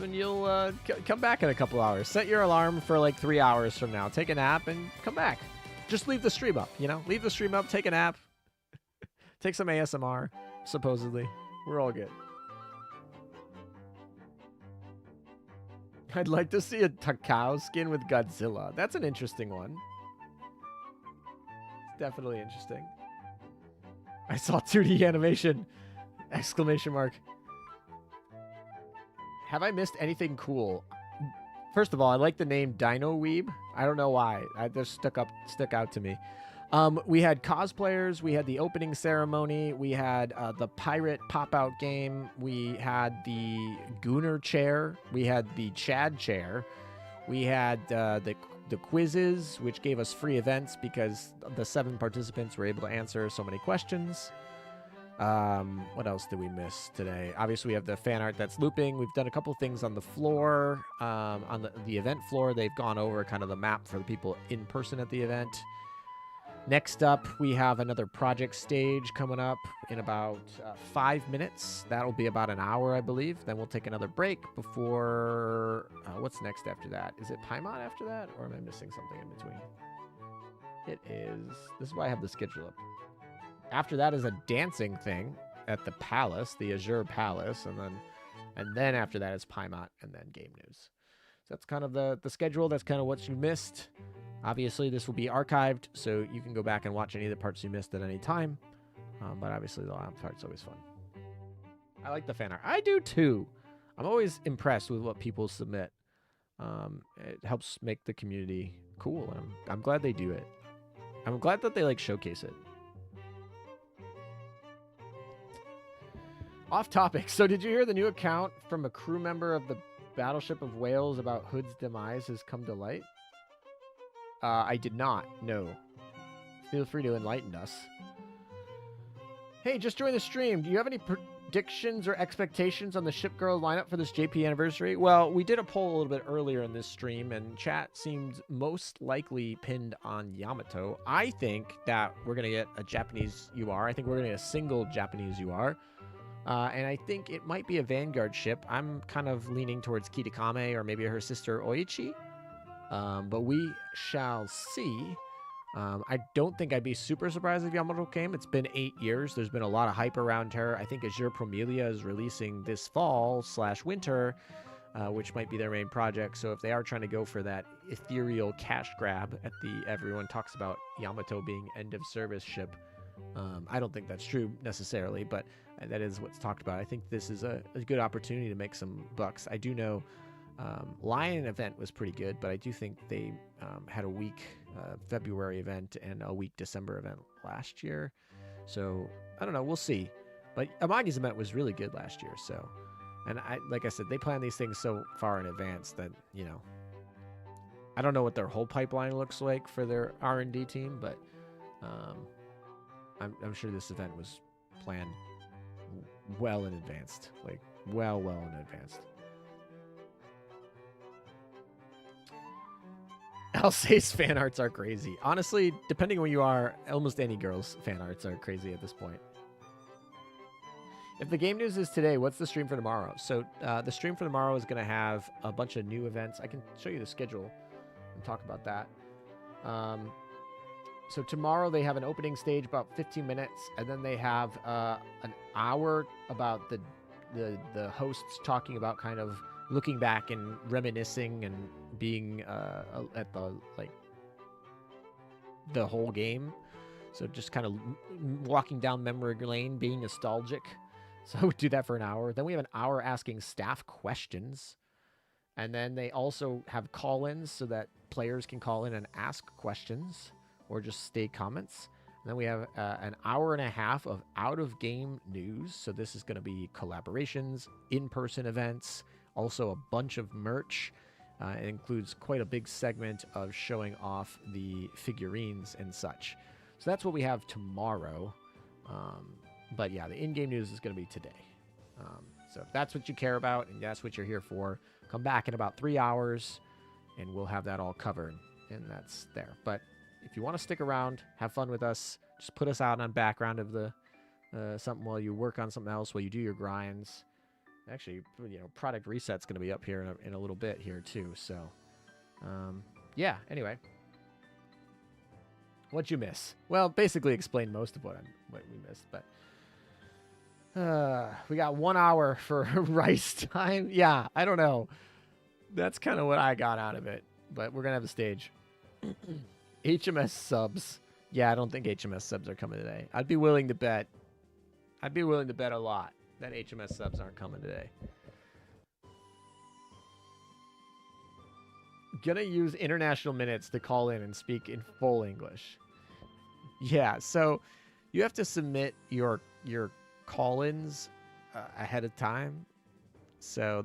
and you'll come back in a couple hours. Set your alarm for like 3 hours from now. Take a nap and come back. Just leave the stream up. You know, leave the stream up. Take a nap. Take some ASMR. Supposedly, we're all good. I'd like to see a Takao skin with Godzilla. That's an interesting one. It's definitely interesting. I saw 2D animation! Exclamation mark. Have I missed anything cool? First of all, I like the name Dino Weeb. I don't know why. It just stuck out to me. We had cosplayers. We had the opening ceremony. We had the pirate pop-out game. We had the Gooner chair. We had the Chad chair. We had the quizzes, which gave us free events because the 7 participants were able to answer so many questions. What else did we miss today? Obviously, we have the fan art that's looping. We've done a couple things on the floor. On the event floor, they've gone over kind of the map for the people in person at the event. Next up, we have another project stage coming up in about 5 minutes. That'll be about an hour, I believe. Then we'll take another break before... what's next after that? Is it Paimon after that? Or am I missing something in between? It is... This is why I have the schedule up. After that is a dancing thing at the palace, the Azur Palace, and then after that is Paimon, and then game news. So that's kind of the schedule. That's kind of what you missed. Obviously, this will be archived, so you can go back and watch any of the parts you missed at any time. But obviously, the last part's always fun. I like the fan art. I do too. I'm always impressed with what people submit. It helps make the community cool, and I'm glad they do it. I'm glad that they like showcase it. Off topic. So did you hear the new account from a crew member of the Battleship of Wales about Hood's demise has come to light? I did not. No. Feel free to enlighten us. Hey, just joined the stream. Do you have any predictions or expectations on the Ship Girl lineup for this JP anniversary? Well, we did a poll a little bit earlier in this stream, and chat seemed most likely pinned on Yamato. I think that we're going to get a Japanese UR. I think we're going to get a single Japanese UR. And I think it might be a Vanguard ship. I'm kind of leaning towards Kitakame or maybe her sister Oichi. But we shall see. I don't think I'd be super surprised if Yamato came. It's been 8 years. There's been a lot of hype around her. I think Azure Promelia is releasing this fall/winter, which might be their main project. So if they are trying to go for that ethereal cash grab at the everyone talks about Yamato being end of service ship, I don't think that's true necessarily, but that is what's talked about. I think this is a good opportunity to make some bucks. I do know Lion event was pretty good, but I do think they had a weak February event and a weak December event last year. So I don't know. We'll see. But Amagi's event was really good last year. So, and like I said, they plan these things so far in advance that, you know, I don't know what their whole pipeline looks like for their R&D team, but I'm sure this event was planned well in advance, like well in advance. Alsace fan arts are crazy. Honestly, depending on where you are, almost any girl's fan arts are crazy at this point. If the game news is today, what's the stream for tomorrow? So the stream for tomorrow is going to have a bunch of new events. I can show you the schedule and talk about that. So tomorrow they have an opening stage about 15 minutes, and then they have an hour about the hosts talking about kind of looking back and reminiscing and being at the whole game. So just kind of walking down memory lane, being nostalgic. So we do that for an hour. Then we have an hour asking staff questions. And then they also have call-ins so that players can call in and ask questions or just state comments. And then we have an hour and a half of out-of-game news. So this is going to be collaborations, in-person events, also a bunch of merch. It includes quite a big segment of showing off the figurines and such. So that's what we have tomorrow. But yeah, the in-game news is going to be today. So if that's what you care about and that's what you're here for, come back in about 3 hours and we'll have that all covered. And that's there. But if you want to stick around, have fun with us, just put us out on background of the something while you work on something else, while you do your grinds. Actually, you know, product reset's going to be up here in a little bit here too. So, yeah. Anyway, what'd you miss? Well, basically explained most of what we missed, but we got 1 hour for rice time. Yeah, I don't know. That's kind of what I got out of it. But we're gonna have the stage. HMS subs. Yeah, I don't think HMS subs are coming today. I'd be willing to bet a lot that HMS subs aren't coming today. Gonna use international minutes to call in and speak in full English. Yeah, so you have to submit your call-ins ahead of time. So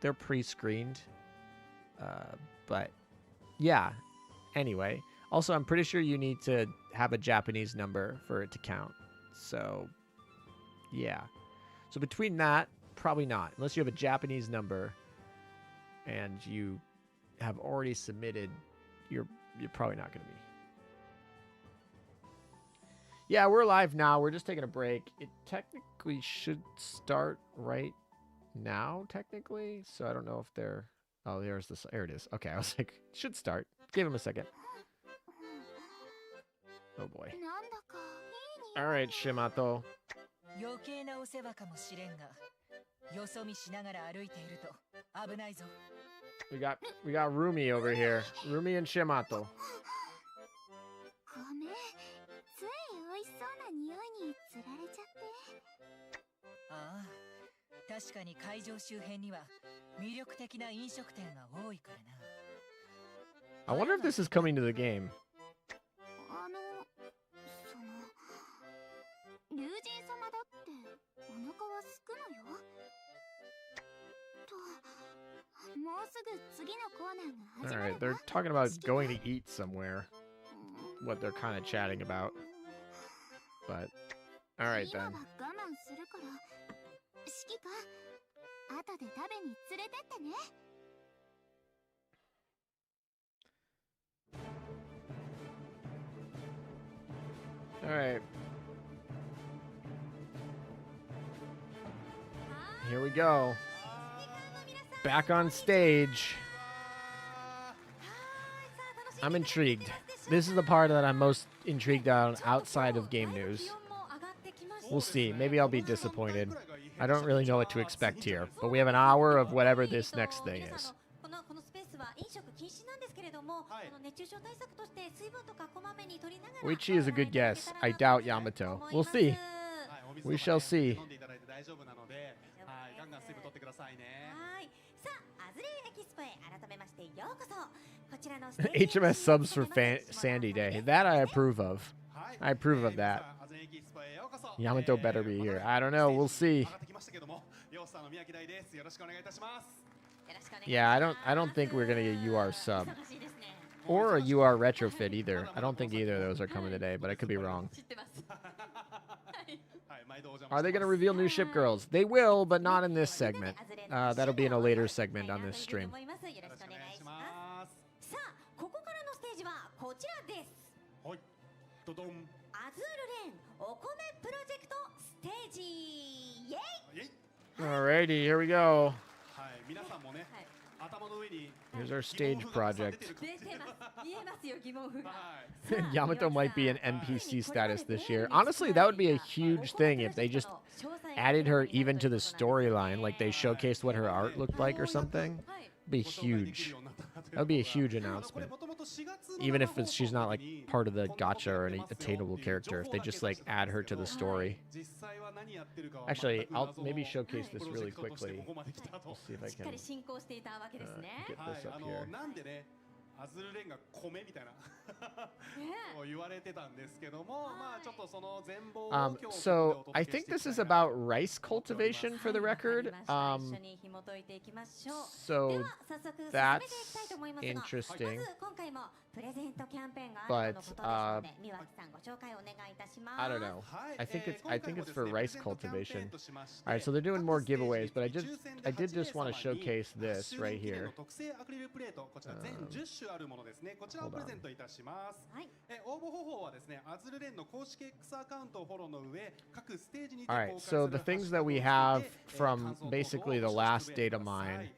they're pre-screened. But yeah, anyway. Also, I'm pretty sure you need to have a Japanese number for it to count. So, yeah. So between that, probably not. Unless you have a Japanese number and you have already submitted, you're probably not going to be. Yeah, we're live now. We're just taking a break. It technically should start right now, technically. So I don't know if they're... Oh, there it is. Okay, I was like, should start. Give him a second. Oh boy. なんだかいい All right, Shimato. 余計なお世話かもしれんが、よそ見しながら歩いていると危ないぞ。We got Rumi over here. Rumi and Shimato. ごめん、つい美味しそうな匂いにつられちゃって。ああ、確かに会場周辺には魅力的な飲食店が多いからな。I wonder if this is coming to the game. 竜神様だってお腹はすくのよ。と、もうすぐ次のコーナーが始 All まる right, they're talking about going to eat somewhere. What they're kind of chatting about. But, all right 今は then. 我慢するから、指揮官、後で食べに連れてってね。All right. Here we go. Back on stage. I'm intrigued. This is the part that I'm most intrigued on outside of game news. We'll see. Maybe I'll be disappointed. I don't really know what to expect here, but we have an hour of whatever this next thing is. このスペースは飲食禁止なんですけれども、この熱中症対策として水分とかこまめに取りながら。 Uichi is a good guess. I doubt Yamato. We'll see. We shall see. 飲んでいただいて大丈夫なので、はい、ガンガン水分取ってくださいね。はい。さあ、アズレエキスポへ改めましてようこそ。こちらの HMS subs for Sandy Day. That I approve of. I approve of that. Yamato better be here. I don't know. We'll see. Yeah, I don't think we're gonna get UR sub. Or a UR retrofit either. I don't think either of those are coming today, but I could be wrong. Are they gonna reveal new ship girls? They will, but not in this segment. That'll be in a later segment on this stream. さあ、ここからのステージはこちらです。はい。ドドン。アズールレーンお米プロジェクトステージ。イエイ。 Alrighty, here we go. はい、皆さんもね、頭の上に Here's our stage project. 出てます。見えますよ、疑問符が。Yamato might be an NPC status this year. Honestly, that would be a huge thing if they just added her even to the storyline, like they showcased what her art looked like or something. Be huge. That would be a huge announcement. Even if she's not like part of the gacha or an attainable character, if they just like add her to the story. Actually, I'll maybe showcase this really quickly. Let's see if I can get this up here. アズルレンが米みたいな言われてたんですけども、まあちょっとその全貌を So I think this is about rice cultivation for the record. So that's interesting. But I don't know. I think it's for rice cultivation. All right, so they're doing more giveaways, but I did just want to showcase this right here. あるものですね。こちらをプレゼントいたします。応募方法はですね、アズルレンの公式 X アカウントをフォローの上、各ステージにて公開する。All right, so the things that we have from basically the last data mine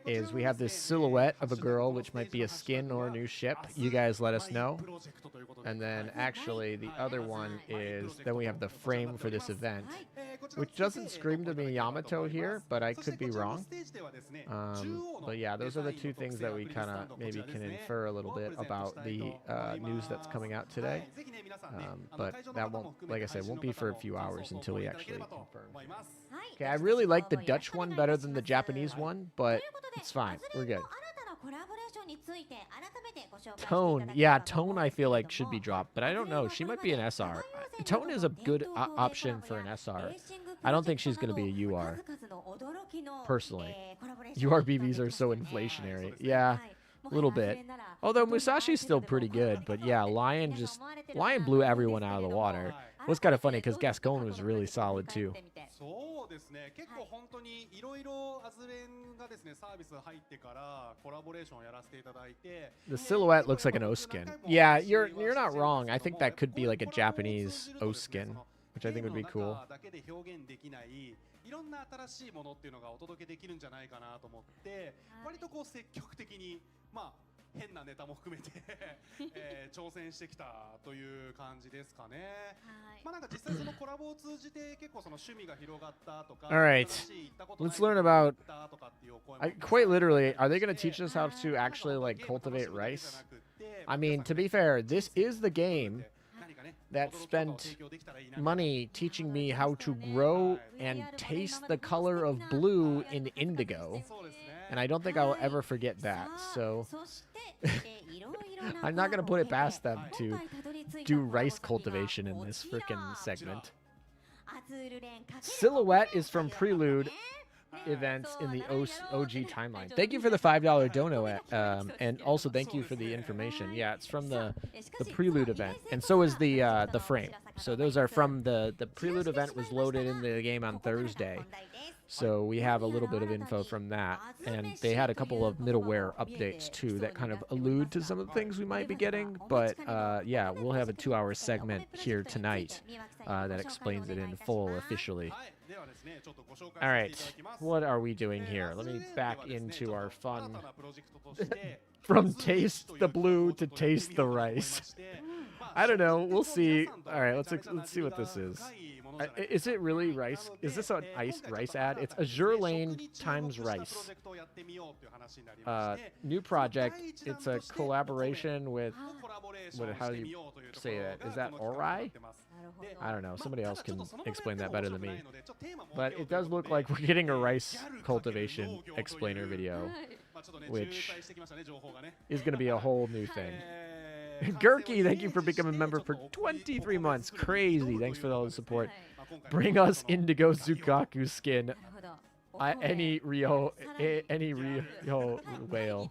is we have this silhouette of a girl, which might be a skin or a new ship. You guys let us know. And then actually the other one is then we have the frame for this event, which doesn't scream to me Yamato here, but I could be wrong. But yeah, those are the two things that we kind of maybe can infer a little bit about the news that's coming out today. But that won't, like I said, won't be for a few hours until we actually confirm. Okay, I really like the Dutch one better than the Japanese one, but it's fine. We're good. Tone. Yeah, Tone I feel like should be dropped, but I don't know. She might be an SR. Tone is a good option for an SR. I don't think she's going to be a UR. Personally. UR BBs are so inflationary. Yeah, a little bit. Although Musashi's still pretty good, but yeah, Lion blew everyone out of the water. It was kind of funny because Gascon was really solid too. そうですね。結構本当にいろいろアズレンがですねサービス入ってからコラボレーションをやらせていただいて。The silhouette looks like an O skin. Yeah, you're not wrong. I think that could be like a Japanese O skin, which I think would be cool. だけで表現できないいろんな新しいものっていうのがお届けできるんじゃないかなと思って、割とこう積極的にまあ変なネタも含めて挑戦してきたという感じですかね。まあなんか実際そのコラボを通じて結構その趣味が広がったとか。 All right, let's learn about. Quite literally, are they going to teach us how to actually like cultivate rice? I mean, to be fair, this is the game that spent money teaching me how to grow and taste the color of blue in indigo. And I don't think I'll ever forget that. So I'm not going to put it past them to do rice cultivation in this freaking segment. Silhouette is from Prelude events in the OG timeline. Thank you for the $5 dono, and also thank you for the information. Yeah, it's from the Prelude event, and so is the frame. So those are from the Prelude event was loaded in the game on Thursday. So we have a little bit of info from that, and they had a couple of middleware updates too that kind of allude to some of the things we might be getting. But yeah, we'll have a 2-hour segment here tonight that explains it in full officially. All right, what are we doing here? Let me back into our fun. From taste the blue to taste the rice. I don't know. We'll see. All right, let's see what this is. Is it really rice? Is this an rice ad? It's Azur Lane times rice. New project. It's a collaboration with. How do you say that? Is that Ori? I don't know. Somebody else can explain that better than me. But it does look like we're getting a rice cultivation explainer video, which is going to be a whole new thing. Gurky, thank you for becoming a member for 23 months. Crazy. Thanks for all the support. Bring us Indigo Zukaku skin. Any Rio whale.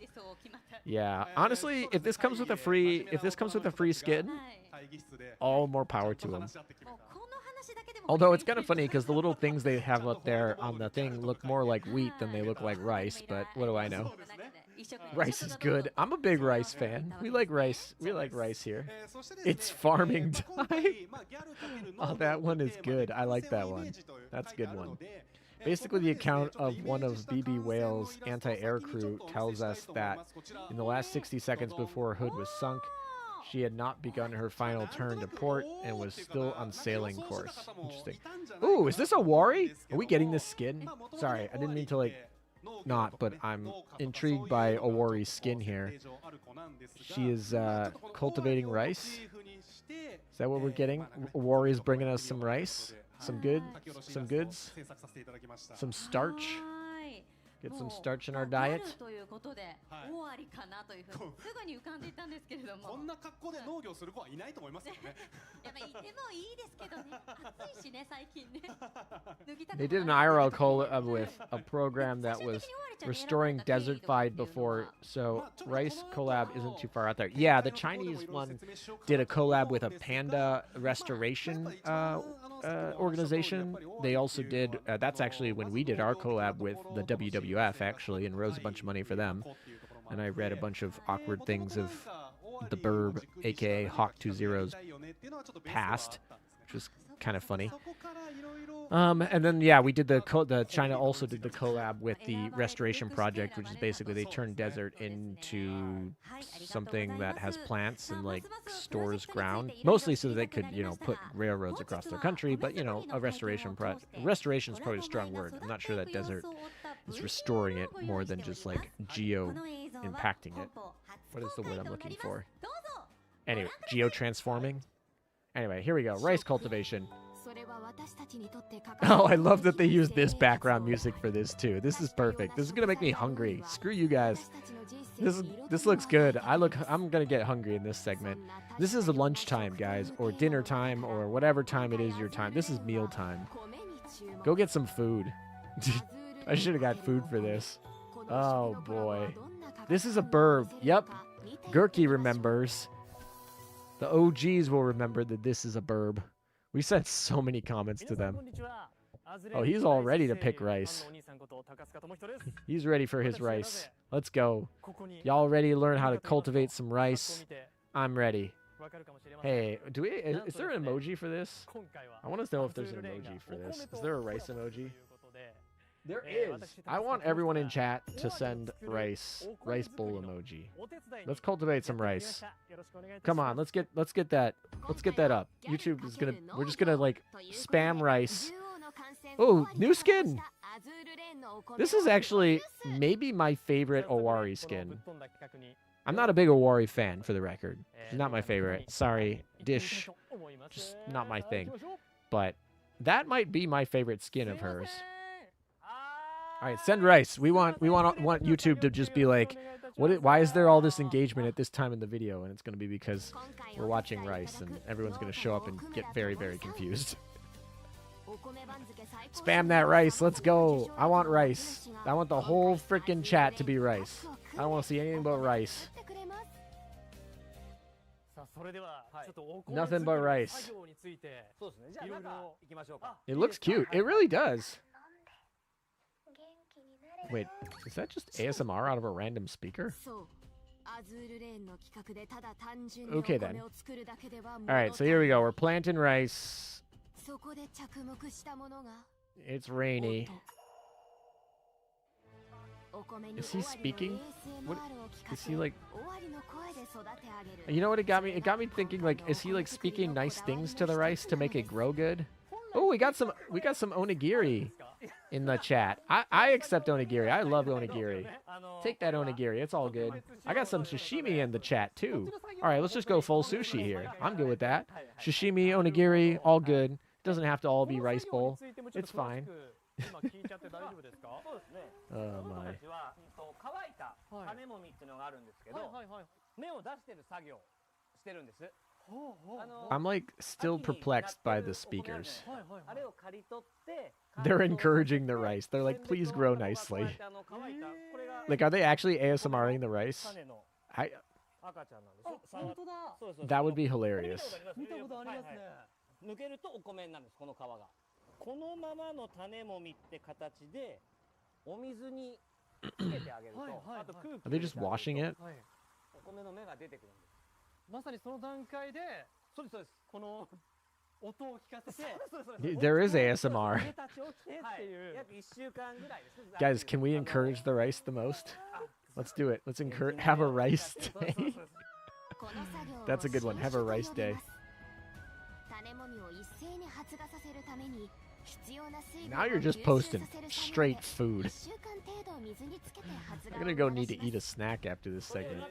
Yeah. Honestly, if this comes with a free skin, all more power to him. Although it's kind of funny because the little things they have up there on the thing look more like wheat than they look like rice, but what do I know? Rice is good. I'm a big rice fan. We like rice. We like rice here. It's farming time. Oh, that one is good. I like that one. That's a good one. Basically, the account of one of BB Whale's anti-air crew tells us that in the last 60 seconds before Hood was sunk, she had not begun her final turn to port and was still on sailing course. Interesting. Ooh, is this a Wari? Are we getting this skin? Sorry, I didn't mean to, like, not, but I'm intrigued by Awari's skin here. She is cultivating rice. Is that what we're getting? Awari is bringing us some rice, some goods, some starch. Get some starch in our diet. ということで、終わりかなというふうにすぐに浮かんでいたんですけれども。こんな格好で農業する子はいないと思いますよね。やっぱいてもいいですけどね。暑いしね最近ね。 They did an IRL collab with a program that was restoring desertified before, so rice collab isn't too far out there. Yeah, the Chinese one did a collab with a panda restoration organization. They also did, that's actually when we did our collab with the WWF, actually, and rose a bunch of money for them. And I read a bunch of awkward things of the Burb, aka Hawk20's past, which was kind of funny. And then, yeah, we did the China also did the collab with the restoration project, which is basically they turn desert into something that has plants and like stores ground, mostly so that they could, you know, put railroads across their country. But you know, a restoration is probably a strong word. I'm not sure that desert is restoring it more than just like geo impacting it. What is the word I'm looking for? Anyway, geo transforming. Anyway, here we go. Rice cultivation. Oh, I love that they use this background music for this too. This is perfect. This is gonna make me hungry. Screw you guys. This looks good. I'm gonna get hungry in this segment. This is lunchtime, guys, or dinner time, or whatever time it is your time. This is meal time. Go get some food. I should have got food for this. Oh boy. This is a burb. Yep. Gurky remembers. The OGs will remember that this is a burb. We sent so many comments to them. Oh, he's all ready to pick rice. He's ready for his rice. Let's go. Y'all ready to learn how to cultivate some rice? I'm ready. Hey, is there an emoji for this? I want to know if there's an emoji for this. Is there a rice emoji? There is. I want everyone in chat to send rice bowl emoji. Let's cultivate some rice. Come on, let's get that up. YouTube is gonna, we're just gonna like spam rice. Oh, new skin. This is actually maybe my favorite Owari skin. I'm not a big Owari fan, for the record. She's not my favorite. Sorry, Dish. Just not my thing. But that might be my favorite skin of hers. All right, send rice. We want YouTube to just be like, why is there all this engagement at this time in the video? And it's going to be because we're watching rice, and everyone's going to show up and get very, very confused. Spam that rice. Let's go. I want rice. I want the whole freaking chat to be rice. I don't want to see anything but rice. Nothing but rice. It looks cute. It really does. Wait, is that just ASMR out of a random speaker? Okay then. Alright, so here we go. We're planting rice. It's rainy. Is he speaking? What is he like? You know what it got me? It got me thinking, like, is he like speaking nice things to the rice to make it grow good? Oh, we got some onigiri in the chat. I accept onigiri. I love onigiri. Take that onigiri. It's all good. I got some sashimi in the chat too. All right, let's just go full sushi here. I'm good with that. Sashimi, onigiri, all good. Doesn't have to all be rice bowl. It's fine. Oh my. I'm like still perplexed by the speakers. They're encouraging the rice. They're like, please grow nicely. Like, are they actually ASMRing the rice? That would be hilarious. このままの種もみって形でお水につけてあげると、あと空気 Are they just washing it? お米の芽が出てくるんです。まさにその段階で、そうですそうです。この音を聞かせて、There is ASMR. 芽たち起きてっていう約1週間ぐらいです。Guys, can we encourage the rice the most? Let's do it. Let's have a rice day. That's a good one. Have a rice day. Now you're just posting straight food. I'm gonna go need to eat a snack after this segment.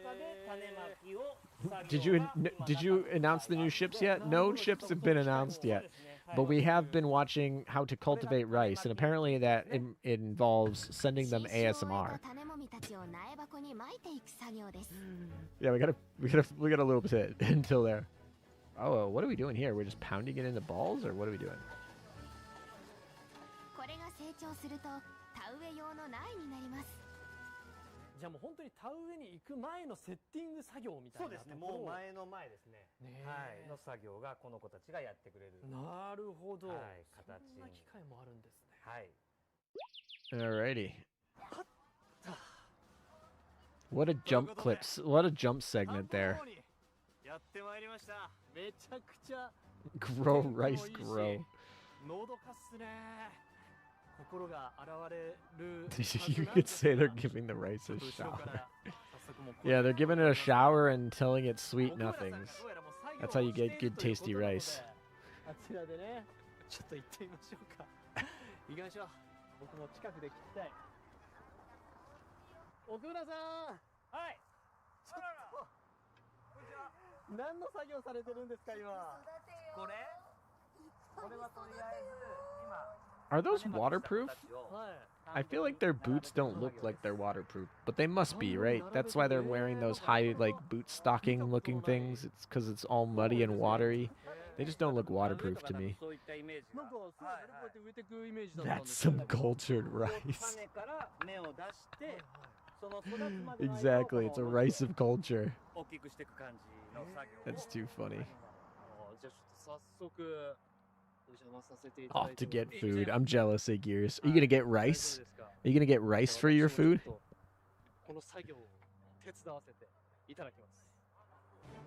Did you announce the new ships yet? No ships have been announced yet, but we have been watching how to cultivate rice, and apparently that it involves sending them ASMR. Yeah, we got a little bit until there. Oh, what are we doing here? We're just pounding it into balls, or what are we doing? じゃあもう本当に田植えに行く前のセッティング作業みたいな。そうですね。もう前の前ですね。はい。の作業がこの子たちがやってくれる。なるほど。はい。形に。そんな機会もあるんですね。はい。Alrighty. What a jump clips. What a jump segment there. やってまいりました。めちゃくちゃ Grow rice grow. のどかっすね。心が現れる。You could say they're giving the rice a shower. Yeah, they're giving it a shower and telling it sweet nothings. That's how you get good tasty rice. あちらでね、ちょっと行ってみましょうか。行きましょう。僕も近くで聞きたい。奥村さん。はい。何の作業されてるんですか今。これはとりあえず今。Are those waterproof? I feel like their boots don't look like they're waterproof, but they must be, right? That's why they're wearing those high, like, boot stocking looking things. It's because it's all muddy and watery. They just don't look waterproof to me. That's some cultured rice. Exactly, it's a rice of culture. That's too funny. Off to get food. I'm jealous, Agiris. Are you gonna get rice? Are you gonna get rice for your food?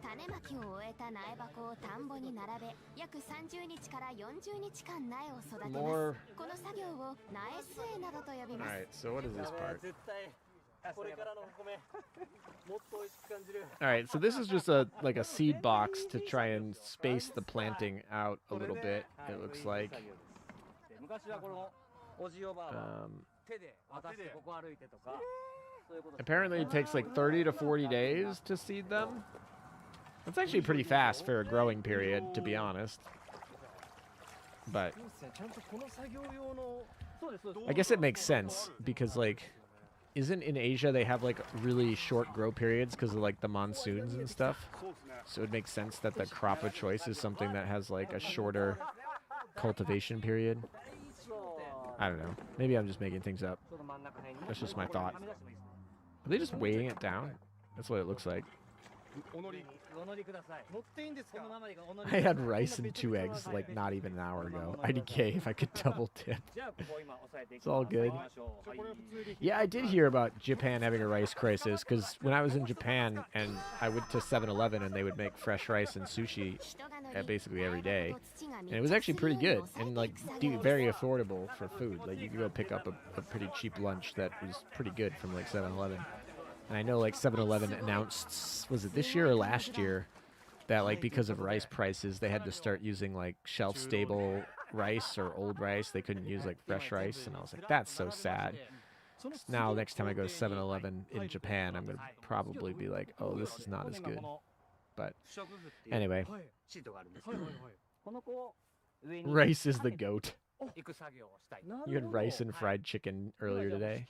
種まきを終えた苗箱を田んぼに並べ、約30日から40日間苗を育てます。この作業をを苗末などと呼び All ます right, so what is this part? 絶対これからのお米もっと美味しく感じる All right, so this is just a like a seed box to try and space the planting out a little bit. It looks like. 昔はこのおじおばあは Um, 手で渡してここ歩いてとかそういうこと apparently, it takes like 30 to 40 days to seed them. That's actually pretty fast for a growing period, to be honest. But いいっすねちゃんとこの作業用のそうですそうです I guess it makes sense because like, isn't in Asia they have like really short grow periods because of like the monsoons and stuff? So it makes sense that the crop of choice is something that has like a shorter cultivation period. I don't know. Maybe I'm just making things up. That's just my thought. Are they just weighing it down? That's what it looks like. お乗りください乗っていいんですかこのままでお乗り I had rice and 2 eggs like not even an hour ago. IDK if I could double dip. じゃあここ今押さえていき It's all ます good. 行きましょうはい Yeah, I did hear about Japan having a rice crisis because when I was in Japan and I went to 7-Eleven and they would make fresh rice and sushi basically every day. And it was actually pretty good and like very affordable for food. Like you could go pick up a pretty cheap lunch that was pretty good from like 7-Eleven. And I know like 7-Eleven announced, was it this year or last year, that like because of rice prices, they had to start using like shelf-stable rice or old rice. They couldn't use like fresh rice. And I was like, that's so sad. Now, next time I go to 7-Eleven in Japan, I'm going to probably be like, oh, this is not as good. But anyway, シートがあるんですけどこの子を上に rice is the goat. 行く作業をしたい You had rice and fried chicken earlier today.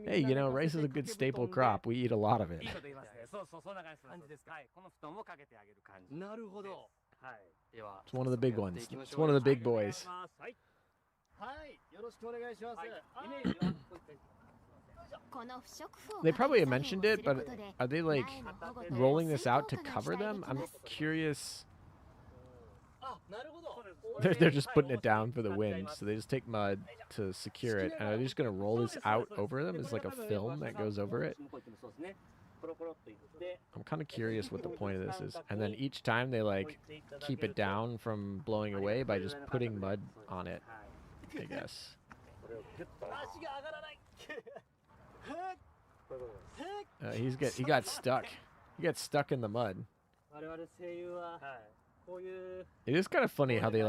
Hey, you know, rice is a good staple crop. We eat a lot of it. いいこと言いますねそうそうそんな感じですはいこの布団をかけてあげる感じなるほどはいでは It's one of the big ones. It's one of the big boys. はいはいよろしくお願いしますイメージはこういった この不織布を They かけ probably る mentioned 作業を it, する but ことで are they like 苗の保護と rolling this 水 out to 効果が cover 期待で them? き I'm ます curious. あなるほど They're just putting it down for the wind, so they just take mud to secure it, and are they just going to roll this out over them? Is like a film that goes over it? I'm kind of curious what the point of this is. And then each time they like keep it down from blowing away by just putting mud on it, I guess. 足が上がらない He got stuck. He got stuck in the mud. 我々声優はこういう It is kind of funny how they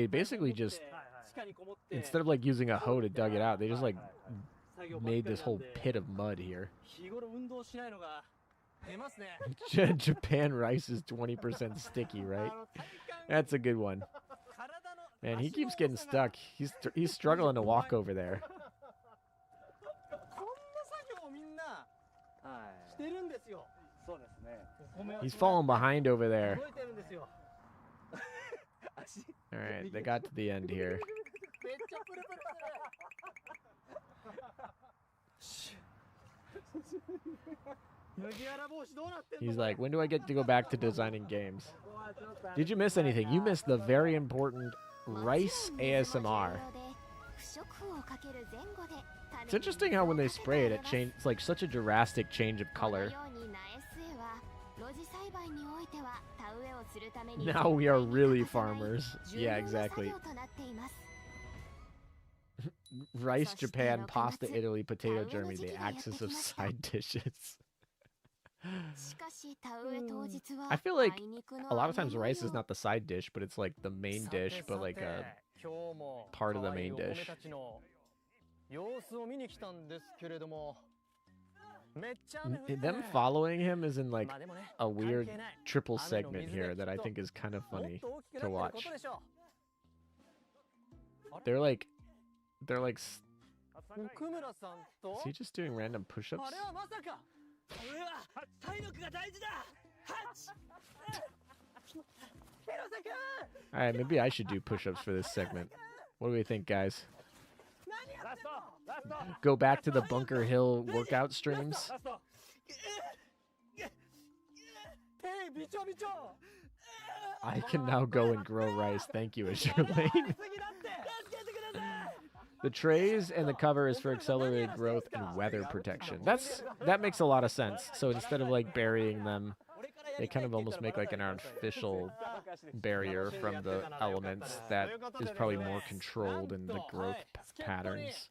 basically just, 地下にこもって instead of like using a hoe to dug it out, they just like made this whole pit of mud here. 日頃運動しないのが出ますね Japan rice is 20% sticky, right? That's a good one. Man, he keeps getting stuck. He's struggling to walk over there. こんな作業をみんなしてるんですよそうですね He's falling behind over there. 動いてるんですよ All right, they got to the end here. めっちゃプルプルする麦わら帽子どうなってんの He's like, when do I get to go back to designing games? Did you miss anything? You missed the very important rice ASMR. 不織布をかける前後で It's interesting how when they spray it, it changes. It's like such a drastic change of この color. ように苗末は露地栽培においては田植えをするために Now we are 絶対に really 欠かさない farmers. 重 Yeah, 要な作 exactly. 業となっています Rice, そして Japan, 6 pasta, 月 Italy, potato, 田植えの Germany. 時期 The がやって axis き of ました side dishes. しかし田植え当日は I feel like あいにくの a lot of times 雨模 rice is 様 not the side dish, but it's like the main dish, but like a 今日も part of the 可愛い main お米 dish. たちの様子を見に来たんですけれどもめっちゃ雨降って Them following him is in like まあでもね a weird 関係ない triple 雨の segment 水で here that I きっと think is kind of もっ funny と大きく to なってるこ watch. とでしょう They're like,奥村さんと is he just doing random push-ups? あれはまさかうわ体力が大事だハッチ 広瀬君 All right, maybe I should do push-ups for this segment. What do we think, guys? 何やってんのラスト Go back to the Bunker Hill workout streams? ラスト手びちょびちょ I can now go and grow rice. Thank you, Azur Lane. すぎだって The trays and the cover is for accelerated growth and weather protection. That makes a lot of sense. So instead of like burying them, they kind of almost make like an artificial barrier from the elements that is probably more controlled in the growth patterns.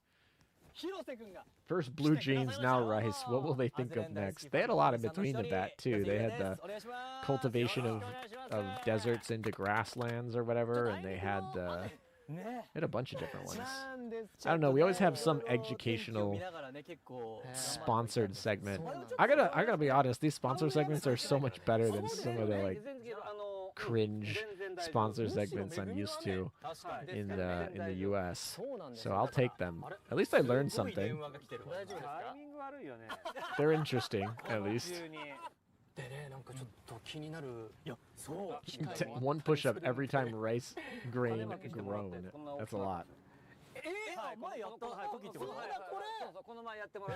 First blue jeans, now rice. What will they think of next? They had a lot in between of that too. They had the cultivation of deserts into grasslands or whatever, and they had a bunch of different ones. I don't know. We always have some educational sponsored segment. I gotta be honest. These sponsor segments are so much better than some of the like cringe sponsor segments I'm used to in the US. So I'll take them. At least I learned something. They're interesting, at least. One push-up every time rice grain grown. That's a lot.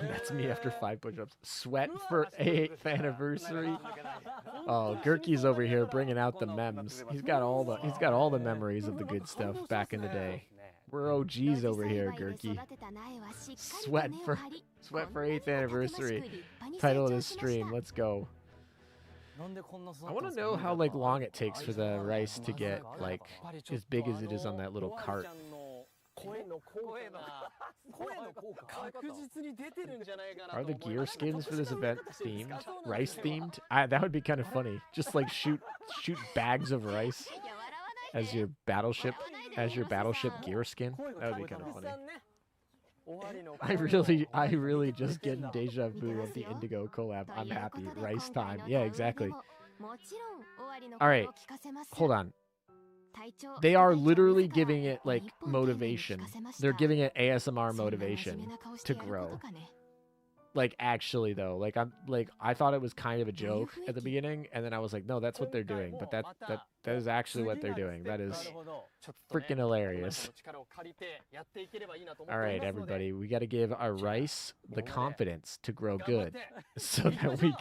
That's me after 5 push-ups. Sweat for 8th anniversary. Oh, Gurky's over here bringing out the memes. He's got all the memories of the good stuff back in the day. We're OGs over here, Gurky. Sweat for 8th anniversary. Title of this stream. Let's go. I want to know how like long it takes for the rice to get like as big as it is on that little cart. Are the gear skins for this event themed? Rice themed? That would be kind of funny. Just like shoot bags of rice as your battleship gear skin. That would be kind of funny. I really just getting deja vu of the Indigo collab. I'm happy. Rice time. Yeah, exactly. All right. Hold on. They are literally giving it like motivation. They're giving it ASMR motivation to grow. Like actually though, I thought it was kind of a joke at the beginning, and then I was like, no, that's what they're doing. But that is actually what they're doing. That is freaking hilarious. All right, everybody, we got to give our rice the confidence to grow good, so that we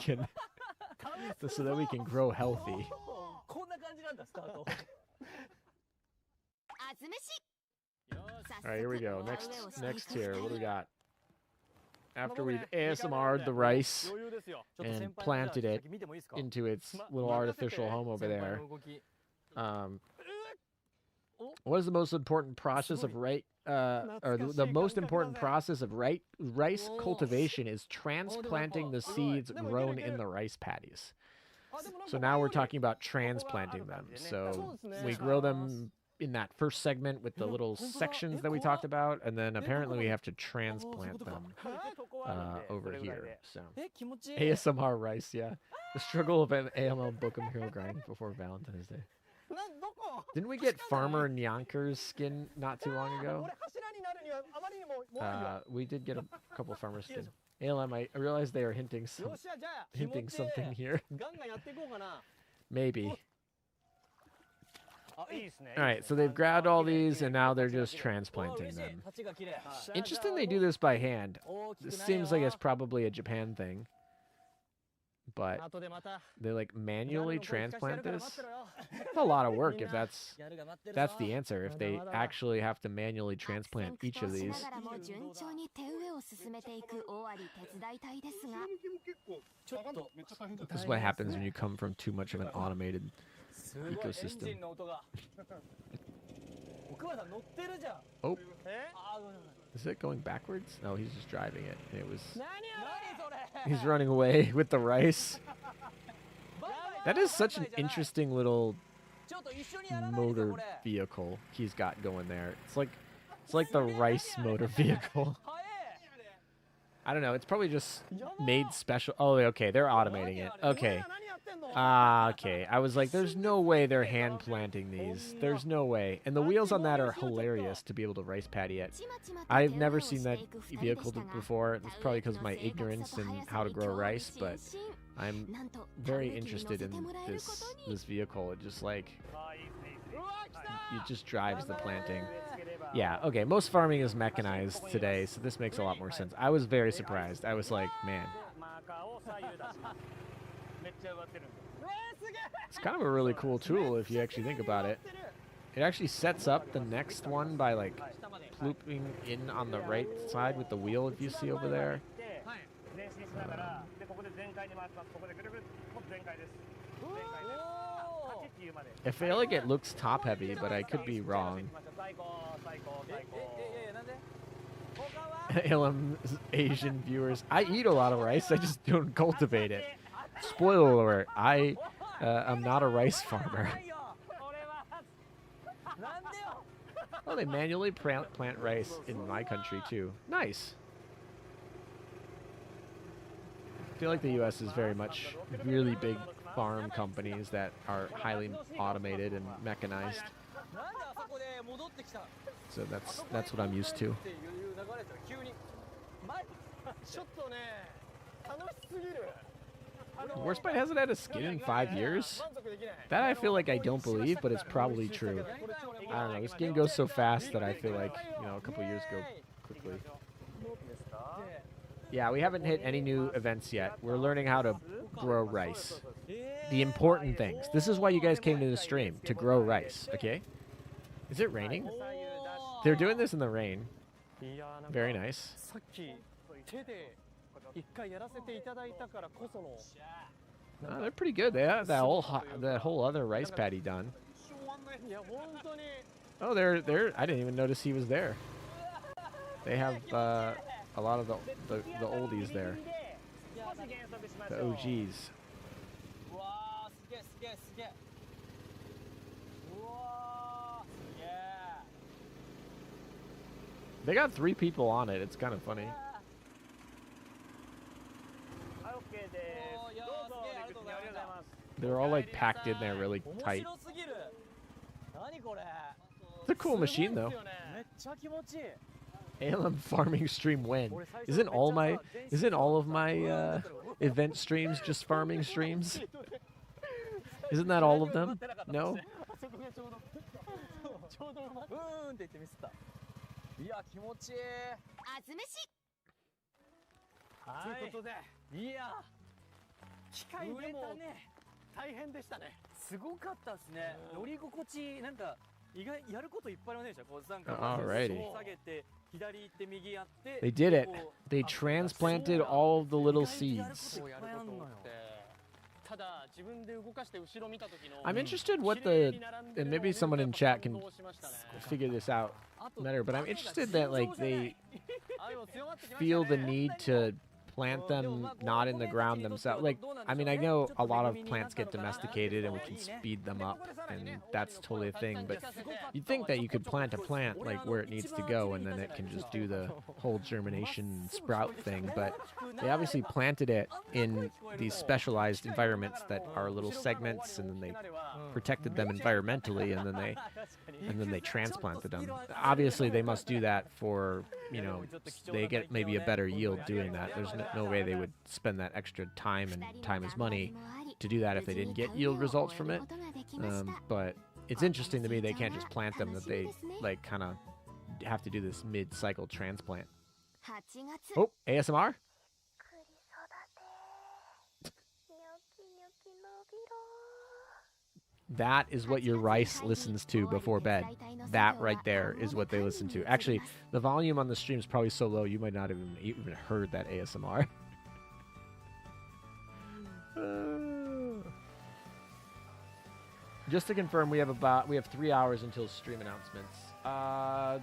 can grow healthy. All right, here we go. Next tier. What do we got? After we've ASMR'd the rice and planted it into its little artificial home over there, what is the most important process of rice cultivation is transplanting the seeds grown in the rice paddies. So now we're talking about transplanting them. So we grow them in that first segment with the little sections that we talked about, and then apparently we have to transplant them over here. So ASMR rice, yeah. The struggle of an AML Bookham Hero grind before Valentine's Day. Didn't we get Farmer Nyanker's skin not too long ago? We did get a couple of Farmer skin. ALM, I realize they are hinting something here. Maybe. Alright, so they've grabbed all these, and now they're just transplanting them. Interesting they do this by hand. This seems like it's probably a Japan thing. But they like manually transplant this? That's a lot of work if that's the answer. If they actually have to manually transplant each of these. This is what happens when you come from too much of an automated ecosystem. Oh. Is it going backwards? No, he's just driving it. It was... He's running away with the rice. That is such an interesting little motor vehicle he's got going there. It's like the rice motor vehicle. I don't know. It's probably just made special. Oh, okay. They're automating it. Okay. Okay. I was like, there's no way they're hand planting these. There's no way. And the wheels on that are hilarious to be able to rice paddy it. I've never seen that vehicle before. It's probably because of my ignorance in how to grow rice, but I'm very interested in this vehicle. It just like, it just drives the planting. Yeah, okay, most farming is mechanized today, so this makes a lot more sense. I was very surprised. I was like, man. It's kind of a really cool tool if you actually think about it. It actually sets up the next one by like plooping in on the right side with the wheel, if you see over there. I feel like it looks top heavy, but I could be wrong. ALM's Asian viewers. I eat a lot of rice, I just don't cultivate it. Spoiler alert, I'm not a rice farmer. Oh, they manually plant rice in my country too. Nice. I feel like the U.S. is very much really big farm companies that are highly automated and mechanized. So that's what I'm used to. Worst Bite hasn't had a skin in 5 years? That I feel like I don't believe, but it's probably true. I don't know, the skin goes so fast that I feel like, you know, a couple years go quickly. Yeah, we haven't hit any new events yet. We're learning how to grow rice. The important things. This is why you guys came to the stream, to grow rice, okay? Is it raining? They're doing this in the rain. Very nice. Oh, they're pretty good. They have that whole other rice paddy done. Oh, they're. I didn't even notice he was there. They have a lot of the oldies there. The OGs. They got 3 people on it. It's kind of funny. They're all like packed in there really tight. It's a cool machine though. ALM farming stream when? Isn't all of my event streams just farming streams? Isn't that all of them? No? Alrighty. They did it. They transplanted all of the little seeds. I'm interested what and maybe someone in chat can figure this out better, but I'm interested that like they feel the need to plant them not in the ground themselves. Like, I mean, I know a lot of plants get domesticated and we can speed them up, and that's totally a thing, but you'd think that you could plant a plant like where it needs to go and then it can just do the whole germination sprout thing, but they obviously planted it in these specialized environments that are little segments, and then they protected them environmentally, and then they transplanted them. Obviously they must do that for, you know, they get maybe a better yield doing that. There's no way they would spend that extra time, and time is money, to do that if they didn't get yield results from it. But it's interesting to me they can't just plant them, that they like kind of have to do this mid-cycle transplant. Oh, ASMR? That is what your rice listens to before bed. That right there is what they listen to. Actually, the volume on the stream is probably so low you might not have even heard that ASMR. Just to confirm, we have 3 hours until stream announcements. Let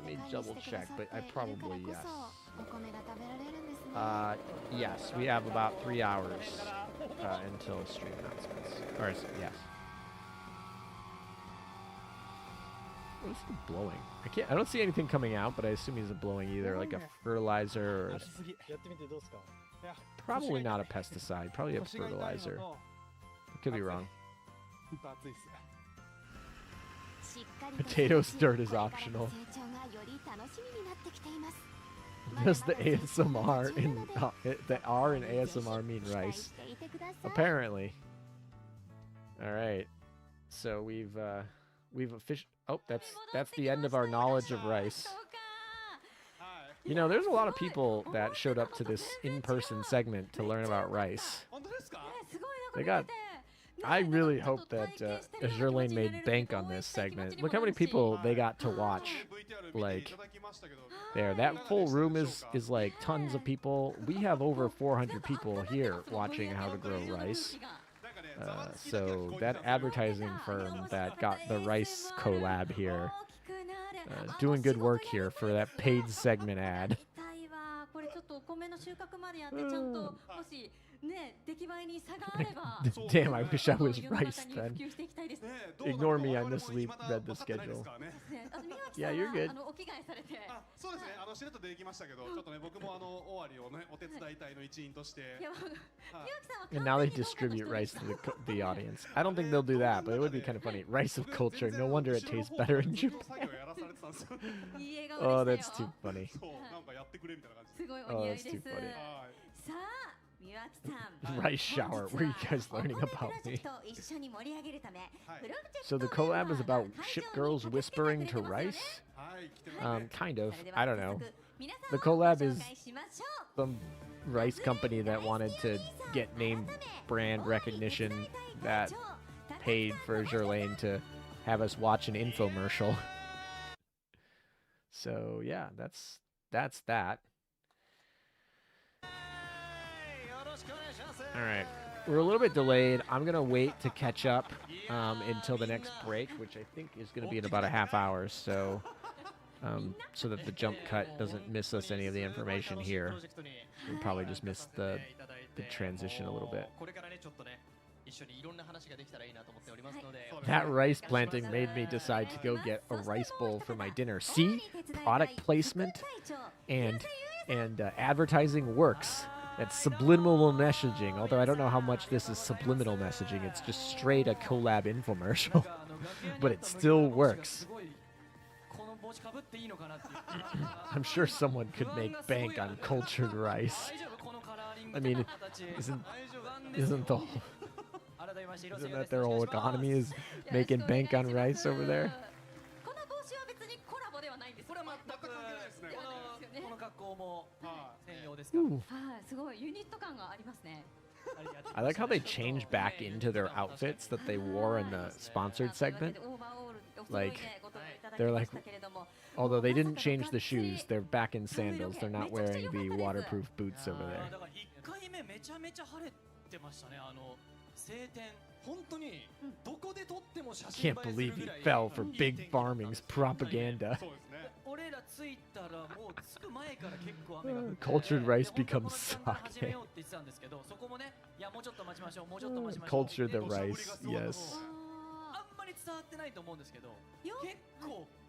me double check, but I probably yes. Yes, we have about 3 hours until stream announcements. Or yes. What is he blowing? I don't see anything coming out, but I assume he's blowing either like a fertilizer or probably not a pesticide, probably a fertilizer. I could be wrong. Potato dirt is optional. Does the ASMR the R in ASMR mean rice? Apparently. All right. So we've officially. Oh, that's the end of our knowledge of rice. You know, there's a lot of people that showed up to this in-person segment to learn about rice. I really hope that Azur Lane made bank on this segment. Look how many people they got to watch. Like, there, that full room is like tons of people. We have over 400 people here watching how to grow rice. So that advertising firm that got the rice collab here, doing good work here for that paid segment ad. これちょっとお米の収穫までやってちゃんともしね出来栄えに差があれば Damn, I wish I was rice then. Ignore me, I misread the schedule. Yeah, you're good. お着替えされてそうですね、しれっとできましたけど、ちょっとね、僕も終わりをね、お手伝い隊の一員として。And now they distribute rice to the audience. I don't think they'll do that, but it would be kind of funny. Rice of culture. No wonder it tastes better in Japan. Oh, that's too funny. Oh, that's too funny. Rice shower. Where are you guys learning about me? So the collab is about ship girls whispering to rice? Kind of. I don't know. The collab is some rice company that wanted to get name brand recognition that paid for Jerlaine to have us watch an infomercial. So yeah, that's that. All right, we're a little bit delayed. I'm gonna wait to catch up until the next break, which I think is gonna be in about a half hour. So that the jump cut doesn't miss us any of the information here. We'll probably just miss the transition a little bit. That rice planting made me decide to go get a rice bowl for my dinner. See, product placement and advertising works. That's subliminal messaging, although I don't know how much this is subliminal messaging. It's just straight a collab infomercial, but it still works. I'm sure someone could make bank on cultured rice. I mean, isn't that their whole economy is making bank on rice over there? I like how they changed back into their outfits that they wore in the sponsored segment. Like, they're like, although they didn't change the shoes, they're back in sandals. They're not wearing the waterproof boots over there. Can't believe he fell for Big Farming's propaganda. Cultured rice becomes sake. Culture the rice, yes.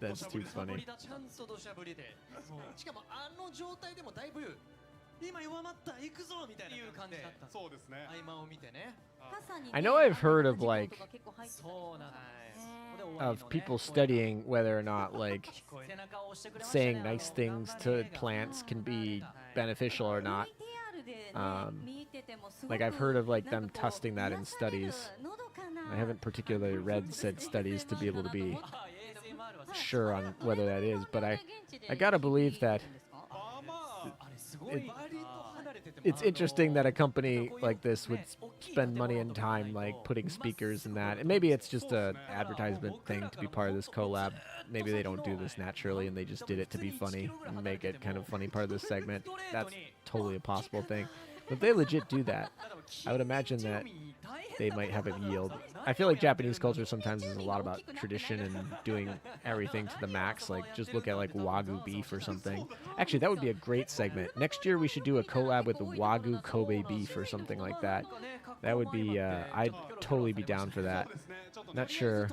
That's too funny. I know I've heard of like of people studying whether or not like saying nice things to plants can be beneficial or not. Like I've heard of like them testing that in studies. I haven't particularly read said studies to be able to be sure on whether that is, but I gotta believe that it's interesting that a company like this would spend money and time like putting speakers in that, and maybe it's just a advertisement thing to be part of this collab. Maybe they don't do this naturally and they just did it to be funny and make it kind of funny part of this segment. That's totally a possible thing. But if they legit do that, I would imagine that they might have a yield. I feel like Japanese culture sometimes is a lot about tradition and doing everything to the max. Like, just look at like Wagyu beef or something. Actually, that would be a great segment. Next year, we should do a collab with the Wagyu Kobe beef or something like that. That would be, I'd totally be down for that. Not sure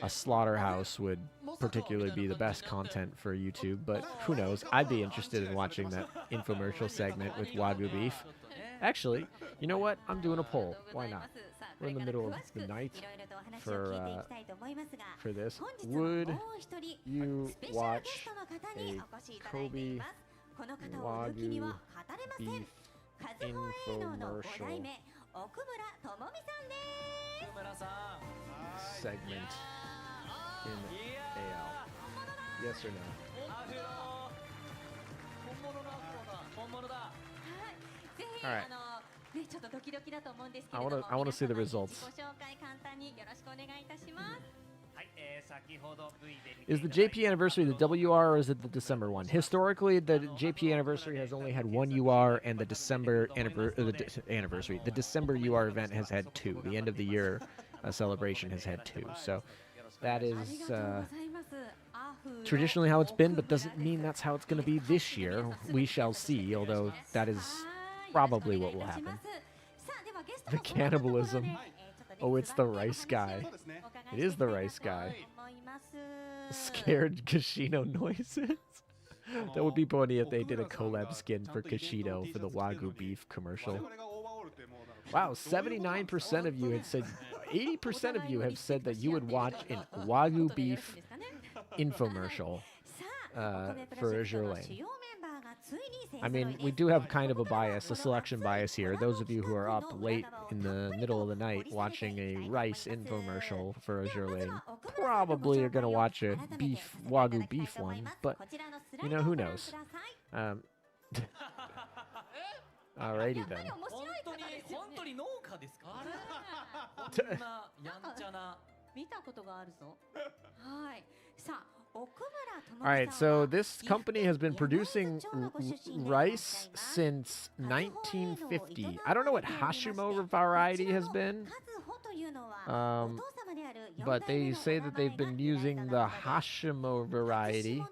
a slaughterhouse would particularly be the best content for YouTube, but who knows? I'd be interested in watching that infomercial segment with Wagyu beef. Actually, you know what? I'm doing a poll. Why not? We're in the middle of the night for this. Would you watch a Kobe Wagyu beef infomercial segment in AL? Yes or no? All right. I want to see the results. Is the JP anniversary the WR or is it the December one? Historically, the JP anniversary has only had one UR, and the December anniversary, the December UR event has had two. The end of the year celebration has had two. So that is traditionally how it's been, but doesn't mean that's how it's going to be this year. We shall see, although that is probably what will happen. The cannibalism. Oh, it's the rice guy. It is the rice guy. Scared Kashino noises. That would be funny if they did a collab skin for Kashino for the Wagyu beef commercial. Wow, 79% of you had said, 80% of you have said that you would watch an Wagyu beef infomercial for Azur Lane. I mean, we do have kind of a bias, a selection bias here. Those of you who are up late in the middle of the night watching a rice infomercial for Azur Lane probably are going to watch a Wagyu beef one, but, you know, who knows? Alrighty then. 見たことがあるぞ。はい。さあ、奥村智 All right, so this company has been producing rice since 1950. I don't know what Hashimo variety has been, but they say that they've been using the Hashimo variety.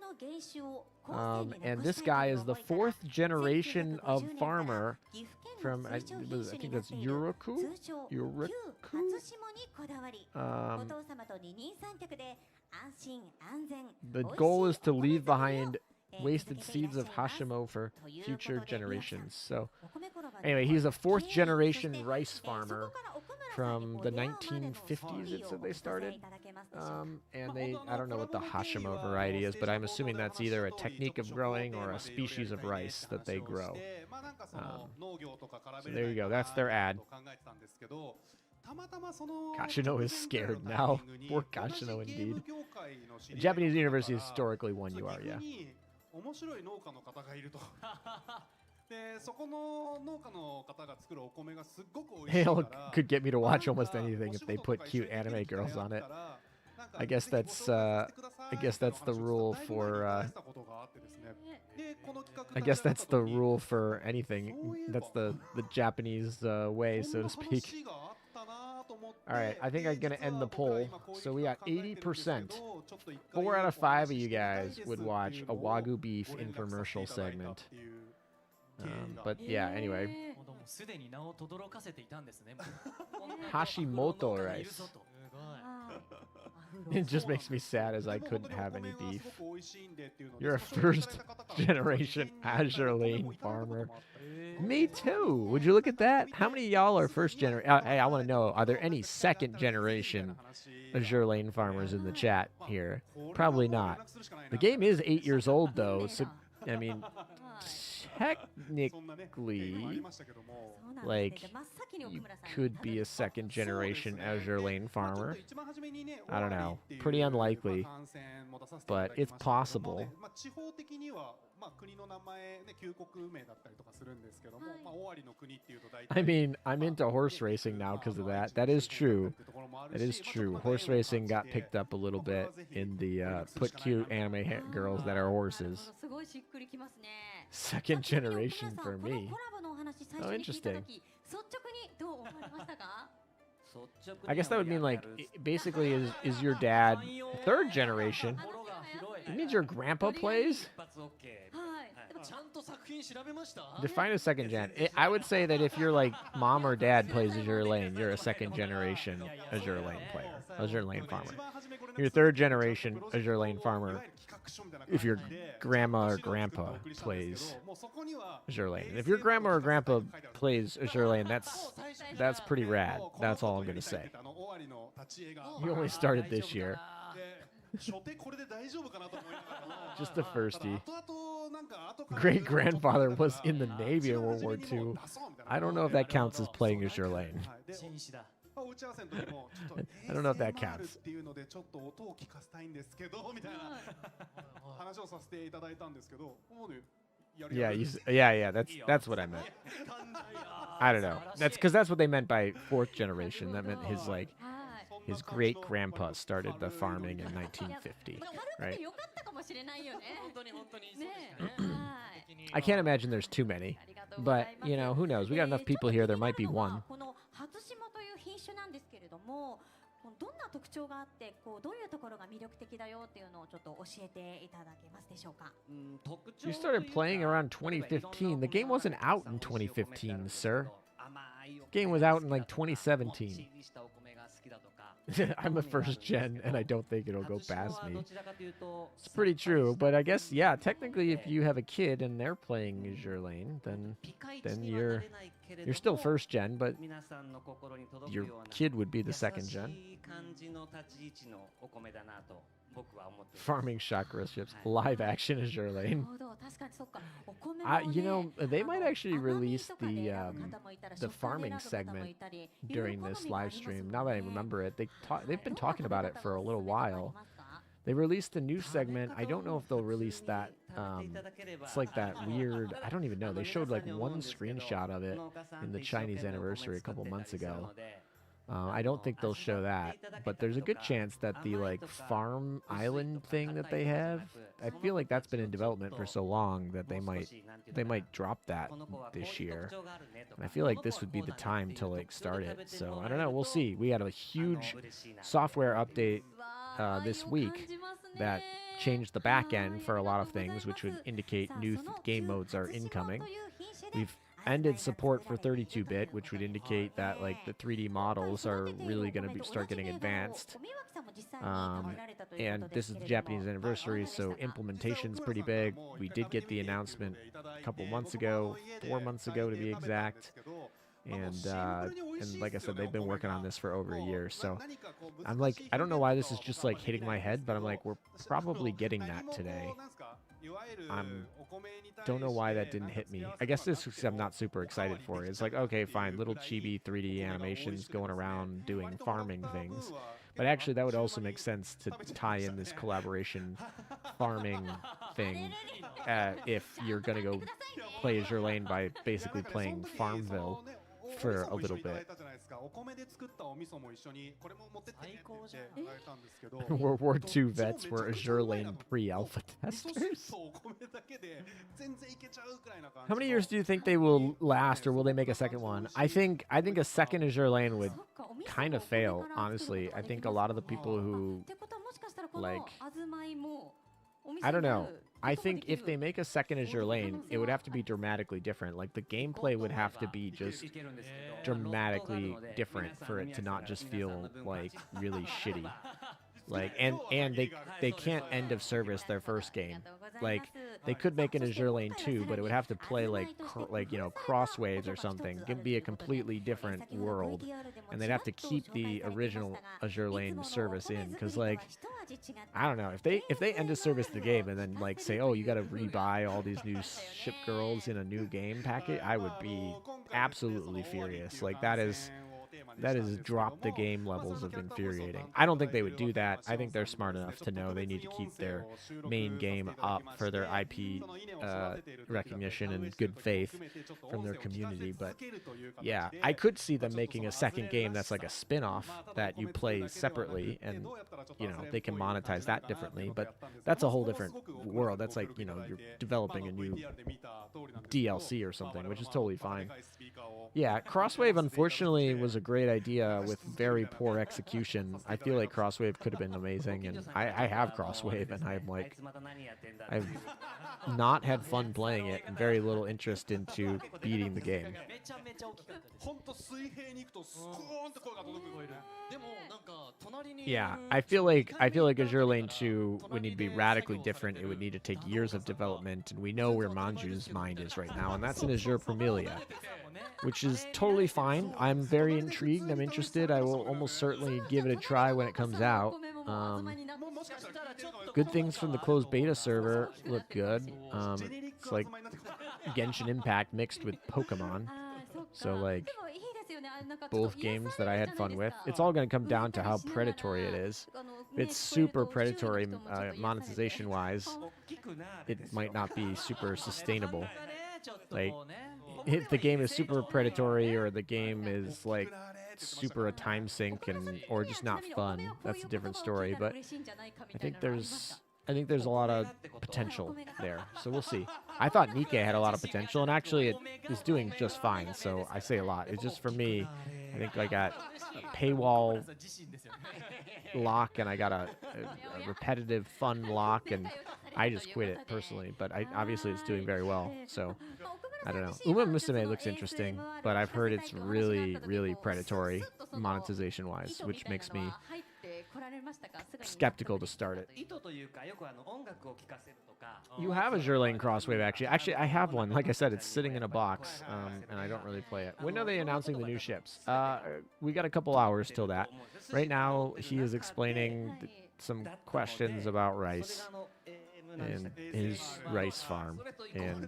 And this guy is the fourth generation of farmer from, I think that's Yuroku? The goal is to leave behind wasted seeds of Hashimo for future generations. So anyway, he's a fourth generation rice farmer from the 1950s, it said they started. And I don't know what the Hashimo variety is, but I'm assuming that's either a technique of growing or a species of rice that they grow. So there you go, that's their ad. Kashino is scared now. Poor Kashino indeed. Japanese university is historically one UR, yeah. 面白い農家の方がいると。で、そこの農家の方が作るお米がすっごく美味しいから。Could get me to watch almost anything if they put cute anime girls on it. I guess that's the rule for I guess that's the rule for anything. That's the Japanese way, so to speak. All right, I think I'm going to end the poll. So we got 80%. 4 out of 5 of you guys would watch a Wagyu beef infomercial segment. But yeah, anyway. Hashimoto rice. It just makes me sad as I couldn't have any beef. You're a first generation Azur Lane farmer. Me too. Would you look at that? How many of y'all are first generation? Hey, I want to know, are there any second generation Azur Lane farmers in the chat here? Probably not. The game is 8 years old though, so I mean, technically, like, you could be a second generation Azur Lane farmer. I don't know. Pretty unlikely, but it's possible. I mean, I'm into horse racing now because of that. That is true. That is true. Horse racing got picked up a little bit in the put cute anime girls that are horses. Second generation for me. Oh, interesting. I guess that would mean, like, basically, is your dad third generation? It means your grandpa plays? Define a second gen. I would say that if you're like mom or dad plays Azur Lane, you're a second generation Azur Lane player, Azur Lane farmer. You're third generation Azur Lane farmer if your grandma or grandpa plays Azur Lane. And if your grandma or grandpa plays Azur Lane, that's pretty rad. That's all I'm gonna say. You only started this year. Just the firstie. Great grandfather was in the Navy in World War II. I don't know if that counts as playing Azur Lane. I don't know if that counts. Yeah, that's what I meant. I don't know. That's because that's what they meant by fourth generation. That meant his, like, his great grandpa started the farming in 1950, right? よかったかもしれないよね。本当にそうですね。はい。 I can't imagine there's too many, but you know, who knows? We got enough people here. There might be one. この初島という品種なんですけれども、どんな特徴があって、どういうところが魅力的だよっていうのをちょっと教えていただけますでしょうか。You started playing around 2015. The game wasn't out in 2015, sir. Game was out in like 2017. I'm a first gen, and I don't think it'll go past me. It's pretty true, but I guess, yeah, technically, if you have a kid and they're playing Azur Lane, then you're still first gen, but your kid would be the second gen. Farming chakra ships, live action Azur Lane. You know, they might actually release the farming segment during this live stream. Now that I remember it, they've been talking about it for a little while. They released a new segment. I don't know if they'll release that. It's like that weird. I don't even know. They showed like one screenshot of it in the Chinese anniversary a couple months ago. I don't think they'll show that, but there's a good chance that the like farm island thing that they have, I feel like that's been in development for so long that they might drop that this year. And I feel like this would be the time to like start it. So I don't know, we'll see. We had a huge software update this week that changed the back end for a lot of things, which would indicate new game modes are incoming. We've ended support for 32-bit, which would indicate that like the 3D models are really going to start getting advanced. And this is the Japanese anniversary, so implementation's pretty big. We did get the announcement a couple months ago, 4 months ago to be exact. And like I said, they've been working on this for over a year. So I'm like, I don't know why this is just like hitting my head, but I'm like, we're probably getting that today. Don't know why that didn't hit me. I guess this is because I'm not super excited for it. It's like, okay, fine, little chibi 3D animations going around doing farming things. But actually, that would also make sense to tie in this collaboration farming thing if you're going to go play Azur Lane by basically playing Farmville for a little bit. World War II vets were Azur Lane pre-alpha testers. How many years do you think they will last, or will they make a second one? I think a second Azur Lane would kind of fail, honestly. I think a lot of the people who like, I don't know. I think if they make a second Azur Lane, it would have to be dramatically different. Like, the gameplay would have to be just dramatically different for it to not just feel, like, really shitty. Like, and they can't end of service their first game. Like, they could make an Azur Lane 2, but it would have to play, like you know, Crosswaves or something. It could be a completely different world. And they'd have to keep the original Azur Lane service in, because, like, I don't know, if they end of service the game and then like say, oh, you got to rebuy all these new ship girls in a new game packet, I would be absolutely furious. Like, that is drop the game levels of infuriating. I don't think they would do that. I think they're smart enough to know they need to keep their main game up for their IP recognition and good faith from their community. But yeah, I could see them making a second game that's like a spin-off that you play separately, and you know, they can monetize that differently. But that's a whole different world. That's like, you know, you're developing a new DLC or something, which is totally fine. Yeah, Crosswave unfortunately was a great idea with very poor execution. I feel like Crosswave could have been amazing, and I have Crosswave, and I'm like, I've not had fun playing it and very little interest into beating the game. Yeah, I feel like Azur Lane 2 would need to be radically different. It would need to take years of development, and we know where Manju's mind is right now, and that's in Azure Promelia, which is totally fine. I'm very intrigued. I'm interested. I will almost certainly give it a try when it comes out. Good things from the closed beta server look good. It's like Genshin Impact mixed with Pokemon. So like both games that I had fun with. It's all going to come down to how predatory it is. If it's super predatory monetization-wise, it might not be super sustainable. Like, if the game is super predatory or the game is like super a time sink and or just not fun. That's a different story. But I think there's a lot of potential there. So we'll see. I thought Nikkei had a lot of potential, and actually it is doing just fine. So I say a lot. It's just for me. I think I got a paywall lock, and I got a repetitive fun lock, and I just quit it personally. But obviously it's doing very well. So I don't know. Uma Musume looks interesting, but I've heard it's really, really predatory monetization-wise, which makes me skeptical to start it. You have a Azur Lane Crosswave, actually. Actually, I have one. Like I said, it's sitting in a box, and I don't really play it. When are they announcing the new ships? We got a couple hours till that. Right now, he is explaining some questions about rice and his rice farm. And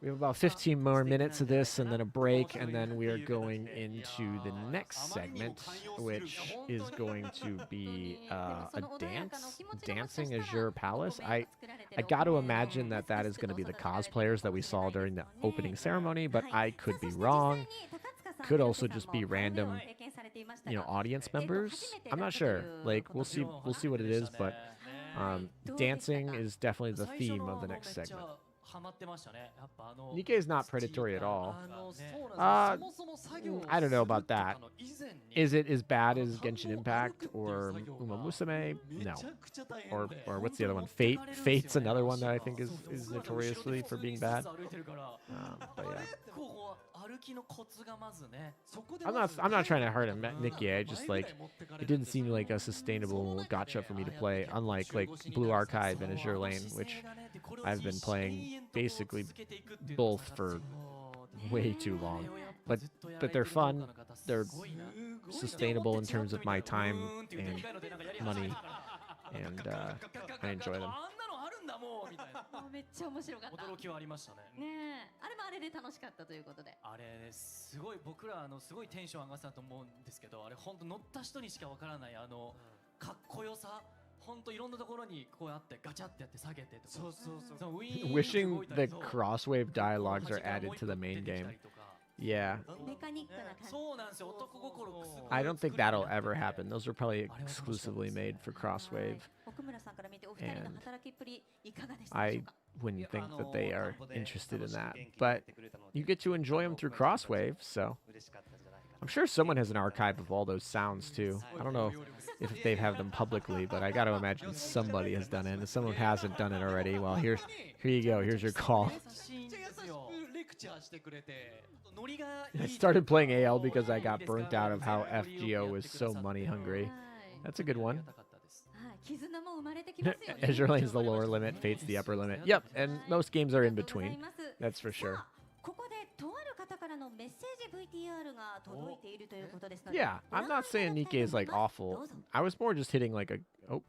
we have about 15 more minutes of this and then a break, and then we are going into the next segment, which is going to be a dancing Azure Palace. I got to imagine that is going to be the cosplayers that we saw during the opening ceremony, but I could be wrong. Could also just be random, audience members. I'm not sure. Like, we'll see what it is, but dancing is definitely the theme of the next segment. Nikkei is not predatory at all. I don't know about that. Is it as bad as Genshin Impact or Uma Musume? No. Or what's the other one? Fate. Fate's another one that I think is notoriously for being bad. But yeah. I'm not trying to hurt him, Nikkei. I just like it didn't seem like a sustainable gacha for me to play, unlike like Blue Archive and Azur Lane, which I've been playing basically both for way too long. But they're fun. They're sustainable in terms of my time and money, and I enjoy them. めっちゃ面白かった。驚きはありましたね。ねえ、あれもあれで楽しかったということで。あれすごい僕らすごいテンション上がってたと思うんですけど、あれ本当乗った人にしかわからないかっこよさ。本当いろんなところにこうやってガチャってやって下げてとか。そうそうそう。Wishing the crosswave dialogues are added to the main game. Yeah. I don't think that'll ever happen. Those were probably exclusively made for Crosswave. And I wouldn't think that they are interested in that. But you get to enjoy them through Crosswave, so I'm sure someone has an archive of all those sounds too. I don't know if they have them publicly, but I got to imagine somebody has done it. And if someone hasn't done it already, well, here you go. Here's your call. I started playing AL because I got burnt out of how FGO was so money hungry. That's a good one. Azur Lane is the lower limit, Fate's the upper limit. Yep, and most games are in between. That's for sure. Yeah, I'm not saying Nikkei is like awful. I was more just hitting like a... Oh.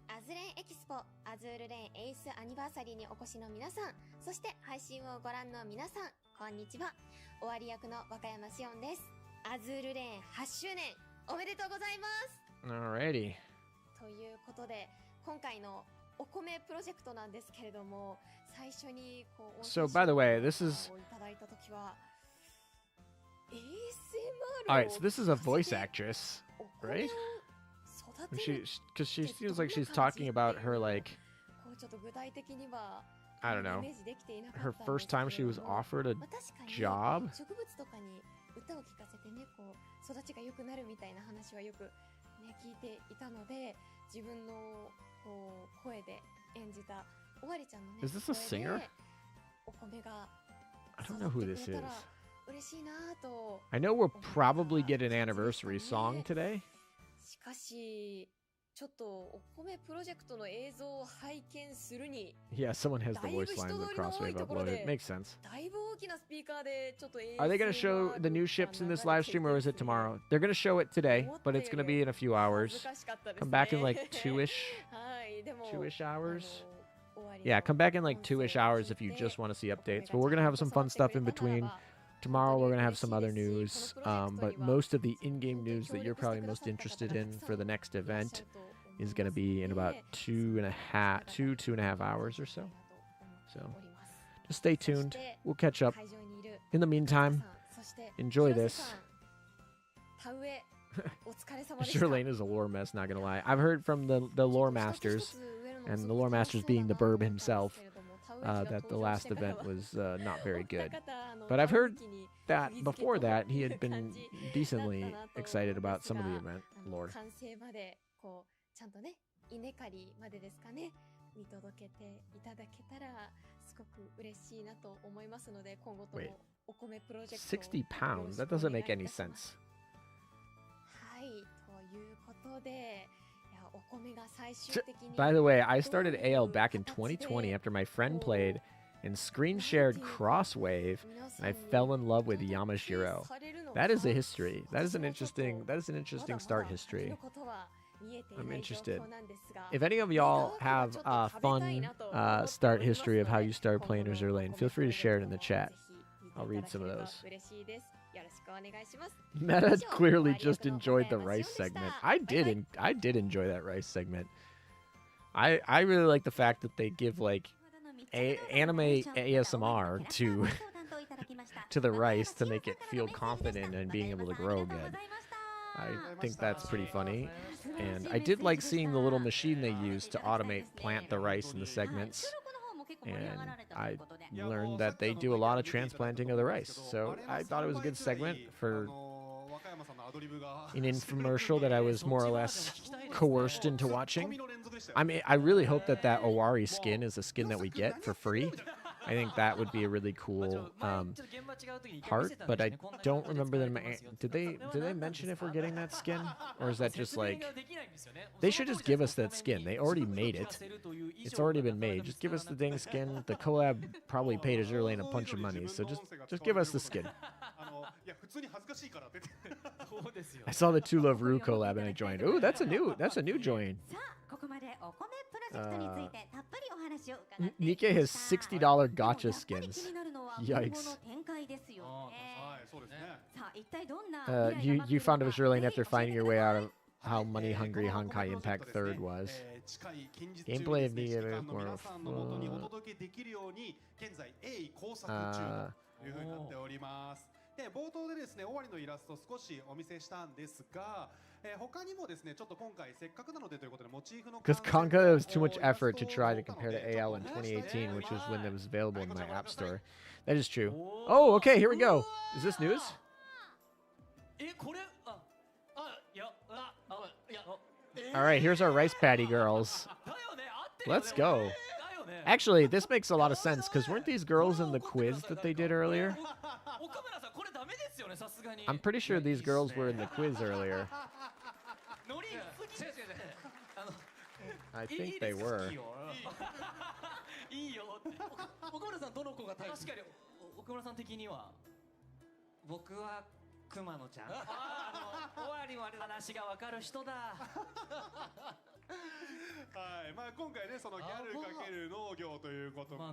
アズレンエキスポアズールレーンエイスアニバーサリーにお越しの皆さん、そして配信をご覧の皆さん、こんにちは。終わり役の若山しおんです。アズールレーン8周年おめでとうございます。Alrighty. ということで、今回のお米プロジェクトなんですけれども、最初にこう So by the way, this is いただいたときは ASMR Alright, so this is a voice actress, right? Because she seems like she's talking about her, like, I don't know, her first time she was offered a job. 歌を聞かせてね、こう育ちが良くなるみたいな話はよくね聞いていたので、自分のこう声で演じたおわりちゃんのね。Is this a singer? お米が I don't know who this is. 嬉しいなと。I know we'll probably get an anniversary song today. しかしちょっとお米プロジェクトの映像を拝見するに Yeah, someone has the voice line of Crosswave uploaded. Makes sense. だいぶ大きなスピーカーでちょっと Are they going to show the new ships in this live stream, or is it tomorrow? They're going to show it today, but it's going to be in a few hours. Come back in like 2-ish hours. Yeah, come back in like 2-ish hours if you just want to see updates. But we're going to have some fun stuff in between. Tomorrow we're going to have some other news, but most of the in-game news that you're probably most interested in for the next event is going to be in about 2.5 hours or so. So just stay tuned. We'll catch up. In the meantime, enjoy this. 田植えお疲れ様でした。 Azur Lane is a lore mess, not gonna lie. I've heard from the lore masters, and the lore masters being the Burb himself, that the last event was not very good. But I've heard that before that he had been decently excited about some of the event lore. 完成までこうちゃんとね稲刈りまでですかね見届けていただけたらすごく嬉しいなと思いますので今後と Wait, もお米プロジェクトを60 pounds? That doesn't make any sense. はいということでいやお米が最終的に By the way, I started AL back in 2020 after my friend played and screen shared Crosswave, and I fell in love with Yamashiro. That is a history. That is an interesting start history. I'm interested. If any of y'all have a fun start history of how you started playing Azur Lane, feel free to share it in the chat. I'll read some of those. Meta clearly just enjoyed the rice segment. I did enjoy that rice segment. I really like the fact that they give like anime ASMR to the rice to make it feel confident and being able to grow good. I think that's pretty funny. And I did like seeing the little machine they used to plant the rice in the segments. And I learned that they do a lot of transplanting of the rice. So I thought it was a good segment for an infomercial that I was more or less coerced into watching. I mean, I really hope that Owari skin is a skin that we get for free. I think that would be a really cool part, but I don't remember them. Did they mention if we're getting that skin, or is that just like they should just give us that skin? They already made it. It's already been made. Just give us the dang skin. The collab probably paid Azur Lane a bunch of money, so just give us the skin. I saw the Two Love Rue collab and I joined. Ooh, that's a new join. Nikkei has $60 gacha skins. Yikes. You found Azur Lane after finding your way out of how money hungry Honkai Impact 3rd was. Gameplay of Nikkei more fun. で冒頭でですね終わりのイラストを少しお見せしたんですが、他にもですねちょっと今回せっかくなのでということでモチーフの Because Conga was too much effort to try to compare to AL in 2018, which was when it was available in my app store. That is true. Oh, okay, here we go. Is this news? All right, here's our rice paddy girls. Let's go. Actually, this makes a lot of sense because weren't these girls in the quiz that they did earlier? I'm pretty sure these girls were in the quiz earlier. I think they were. 奥村さんどの子がタイプ？確かに奥村さん的には僕は熊野ちゃん。終わりは話がわかる人だ。はい、まあ今回ねそのギャル×農業ということで、ま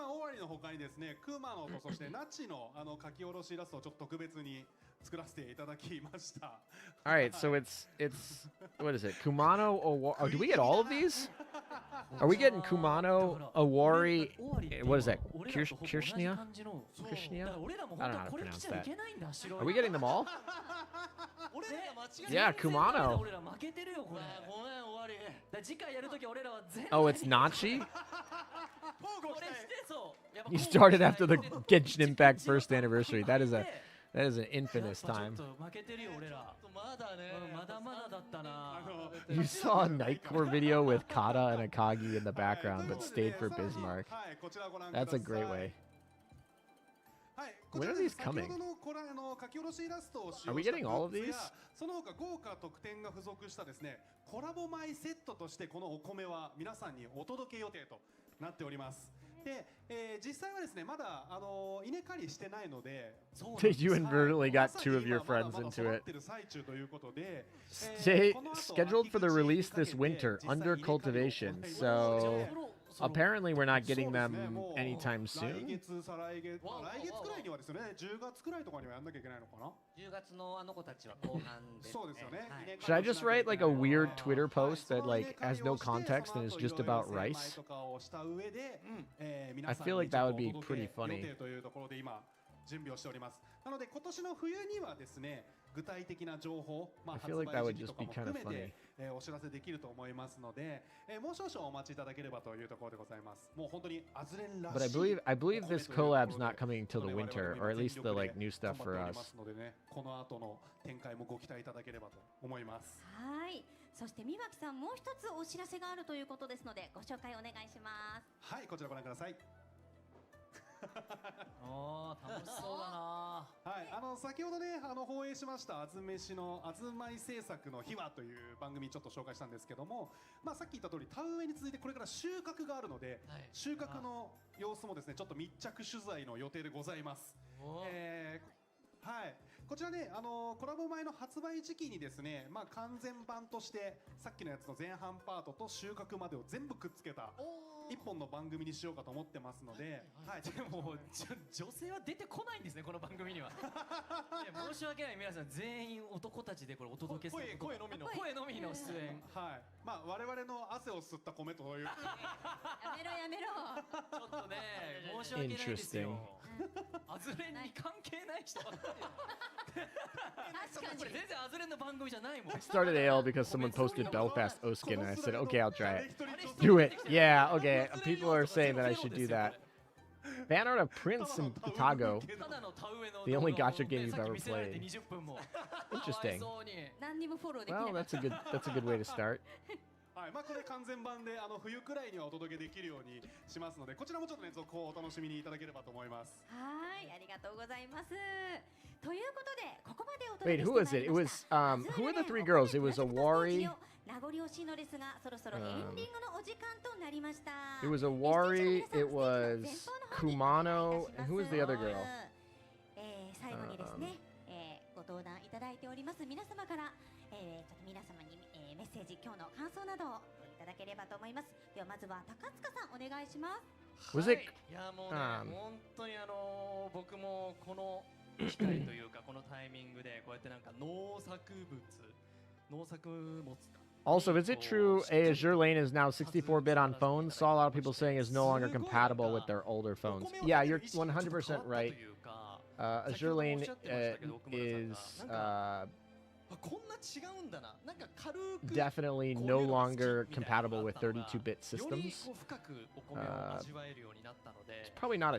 あ終わりの他にですね熊野とそしてナチの書き下ろしイラストをちょっと特別に作らせていただきました。All right, so it's what is it? Kumano Owari. Oh, do we get all of these? Are we getting Kumano Owari? What is that? Kirshnia? Krishnia? I don't know how to pronounce that. Are we getting them all? Yeah, Kumano. Oh, it's Nachi? You started after the Genshin Impact first anniversary. That is an infamous time. You saw a Nightcore video with Kata and Akagi in the background, but stayed for Bismarck. That's a great way. When are these coming? Are we getting all of these? その他豪華特典が付属したですねコラボ米セットとしてこのお米は皆さんにお届け予定となっております。で、実際はですねまだ稲刈りしてないので You inadvertently got two of your friends into it. Scheduled for the release this winter under cultivation. So apparently we're not getting them anytime soon. 来月くらいにはですね10月くらいとかにはやんなきゃいけないのかな。10月のあの子たちは後半で。そうですよね。Should I just write like a weird Twitter post that like has no context and is just about rice? I feel like that would be pretty funny. 準備をしております。なので今年の冬にはですね、具体的な情報、I 発 feel like that 売 would 時期と just か be も kind 含 of め funny. て、お知らせできると思いますので、もう少々お待ちいただければというところでございます。もう本当にアズレンらしい But I believe this collab's not coming until the winter, or at least the like new stuff for 頑張っており us. ますのでね、この後の展開もご期待いただければと思います。はい。そして三脇さん、もう一つお知らせがあるということですので、ご紹介お願いします。はい、こちらご覧ください。おー、楽しそうだな。はい、先ほどね、放映しましたあず飯のあずまい制作の秘話という番組ちょっと紹介したんですけども、まあさっき言った通り田植えに続いてこれから収穫があるので、はい、収穫の様子もですね、ちょっと密着取材の予定でございます。はい、こちらね、コラボ前の発売時期にですね、まあ完全版としてさっきのやつの前半パートと収穫までを全部くっつけた一本の番組にしようかと思ってますので、はい、でも女性は出てこないんですね、この番組には。いや、申し訳ない、皆さん全員男たちでこれお届けする声のみの出演。はい、まあ我々の汗を吸った米という。やめろやめろ。ちょっとね、申し訳ないですよ。アズレンに関係ない人ばっかり。確かに。これ全然アズレンの番組じゃないもん。I started AL because someone posted Belfast Oskin, and I said, okay, I'll try it. Do it. Yeah, okay. People are saying that I should do that. Fan art of Prince and Itago. The only gacha game you've ever played. Interesting. Well, that's a good way to start. はい、まあこれ完全版で冬くらいにはお届けできるようにしますので、こちらもちょっとね続報をお楽しみにいただければと思います。はい、ありがとうございます。ということでここまでお届 Wait, け who was it? It was who were the three girls? It was Awari. 名残惜しいのですが、そろそろエンディングのお時間となりました。It was Awari. It was Kumano. And who was the other girl? 最後にですね、ご登壇いただいております皆様から、ちょっと皆様に、メッセージ、今日の感想などをいただければと思います。ではまずは高塚さんお願いします。Was it? いやもうね、本当に僕もこの機会というかこのタイミングでこうやってなんか農作物か。Also, is it true Azur Lane is now 64-bit on phones? Saw a lot of people saying it's no longer compatible with their older phones. Yeah, you're 100% right. Azur Lane is definitely no longer compatible with 32-bit systems. It's probably not a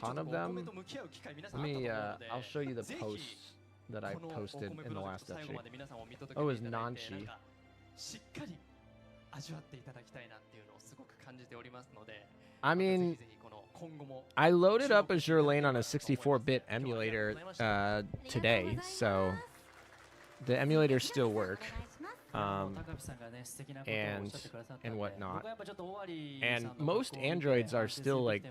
ton of them. Let me, I'll show you the posts that I posted in the last update. Oh, it was Nanchi. しっかり味わっていただきたいなっていうのをすごく感じておりますので。 I mean, I loaded up Azur Lane on a 64-bit emulator today, so the emulators still work. And whatnot. And most Androids are still like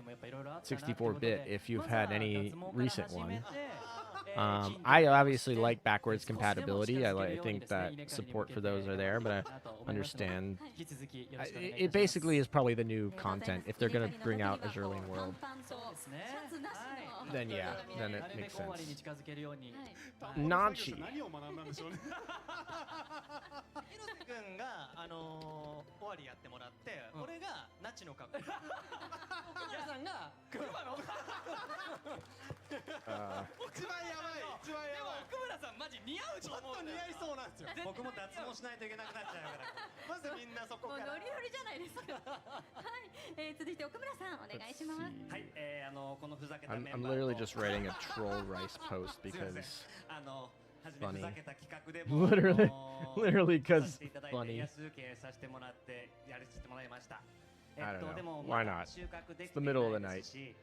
64-bit if you've had any recent one. I obviously like backwards compatibility. I think that support for those are there, but I understand. It basically is probably the new content. If they're going to bring out Azur Lane World, then yeah, then it makes sense. Nanchi. 君が終わりやってもらって、俺がナチの格好。皆さんがクマの。一番やばい、一番やばい。奥村さんマジ似合うと思う。似合いそうなんですよ。僕も脱毛しないといけなくなっちゃうから。まずみんなそこから。もうノリノリじゃないですか。はい、続いて奥村さんお願いします。はい、このふざけたメン I'm バー literally just writing a troll rice post because funny. も Literally because させていただいて funny. 安請けさせてもらってやらせてもらいました。 I don't で know. も Why まだ not? 収穫で It's きて the い middle of な the いです night. し、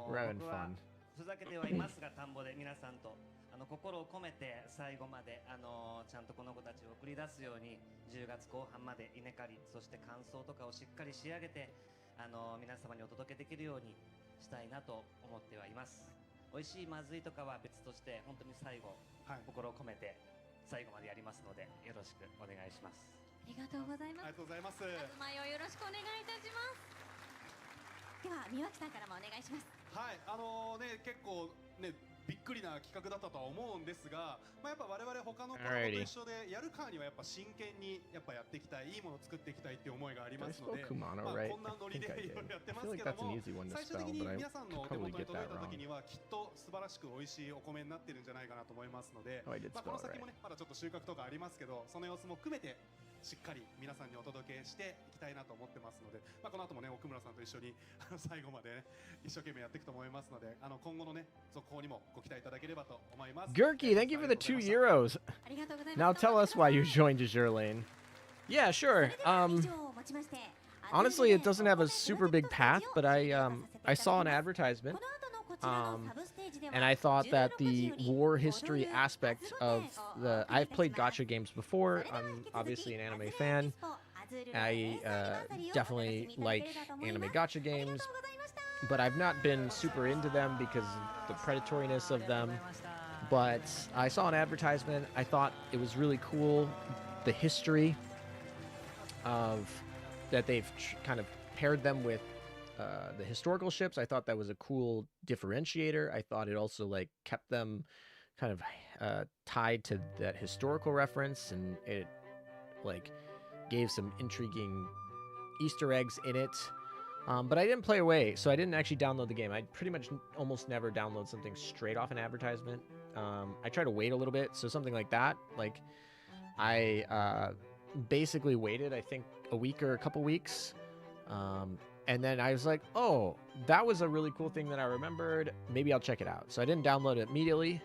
We're having 僕は fun. ふざけてはいますが田んぼで皆さんと心を込めて最後までちゃんとこの子たちを送り出すように10月後半まで稲刈りそして乾燥とかをしっかり仕上げて皆様にお届けできるようにしたいなと思ってはいます。美味しいまずいとかは別として本当に最後、心を込めて最後までやりますのでよろしくお願いします。ありがとうございます。ありがとうございます。前をよろしくお願いいたします。では三脇さんからもお願いします。はい、ね結構ねびっくりな企画だったとは思うんですが、まあ、やっぱ我々他のコラボと一緒でやるからにはやっぱ真剣にやっぱやっていきたい、いいものを作っていきたいっていう思いがありますので、まあ、こんなノリでいろいろやってますけども、最終的に皆さんのお手元に届いた時にはきっと素晴らしく美味しいお米になってるんじゃないかなと思いますので、まあ、この先もねまだちょっと収穫とかありますけど、その様子も含めてしっかり皆さんにお届けしていきたいなと思ってますので、まあ、この後もね奥村さんと一緒に最後まで、ね、一生懸命やっていくと思いますので、今後のね続報にもご期待いただければと思います。 Gurky, thank you for the €2. Now tell us why you joined Azur Lane. Yeah, sure. Honestly, it doesn't have a super big path, but I saw an advertisement, and I thought that the war history aspect of I've played gacha games before. I'm obviously an anime fan. I definitely like anime gacha games, but I've not been super into them because of the predatoriness of them. But I saw an advertisement. I thought it was really cool, the history of that they've kind of paired them with the historical ships. I thought that was a cool differentiator. I thought it also like kept them kind of tied to that historical reference, and it like gave some intriguing Easter eggs in it. But I didn't play away, so I didn't actually download the game. I pretty much almost never download something straight off an advertisement. I try to wait a little bit, so something like that. Like, I basically waited, I think, a week or a couple weeks. And then I was like, oh, that was a really cool thing that I remembered. Maybe I'll check it out. So I didn't download it immediately,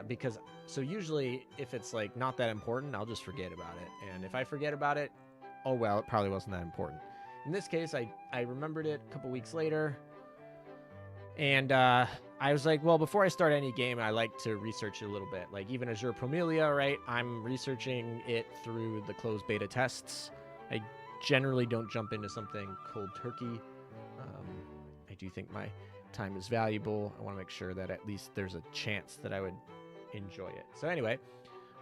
because so usually if it's like not that important, I'll just forget about it. And if I forget about it, oh well, it probably wasn't that important. In this case, I remembered it a couple weeks later, and I was like, well, before I start any game, I like to research it a little bit. Like even Azure Promelia, right? I'm researching it through the closed beta tests. I generally don't jump into something cold turkey. I do think my time is valuable. I want to make sure that at least there's a chance that I would enjoy it. So anyway,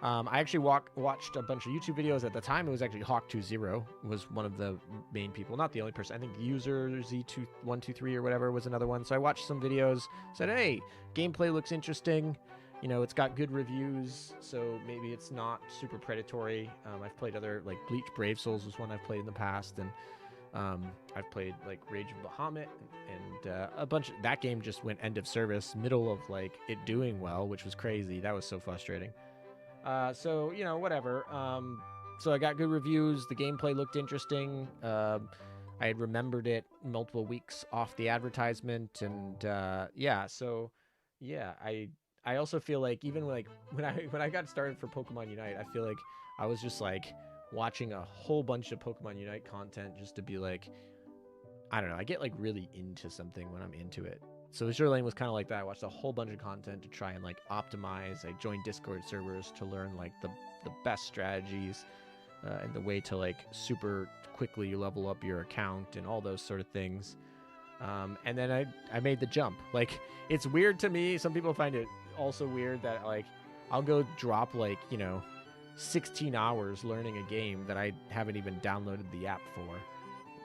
I actually watched a bunch of YouTube videos. At the time, it was actually Hawk20 was one of the main people. Not the only person. I think user Z2123 or whatever was another one. So I watched some videos, said, hey, gameplay looks interesting. You know, it's got good reviews, so maybe it's not super predatory. I've played other, like Bleach Brave Souls was one I've played in the past, and I've played like Rage of Bahamut, and a bunch of, that game just went end of service, middle of like it doing well, which was crazy. That was so frustrating. So, you know, whatever. So I got good reviews. The gameplay looked interesting. I had remembered it multiple weeks off the advertisement, and yeah, so yeah, I also feel like even like when I got started for Pokemon Unite, I feel like I was just like watching a whole bunch of Pokemon Unite content just to be like, I don't know, I get like really into something when I'm into it. So Azur Lane was kind of like that. I watched a whole bunch of content to try and like optimize. I joined Discord servers to learn like the best strategies and the way to like super quickly level up your account and all those sort of things. And then I made the jump. Like, it's weird to me. Some people find it also weird that like I'll go drop like, you know, 16 hours learning a game that I haven't even downloaded the app for.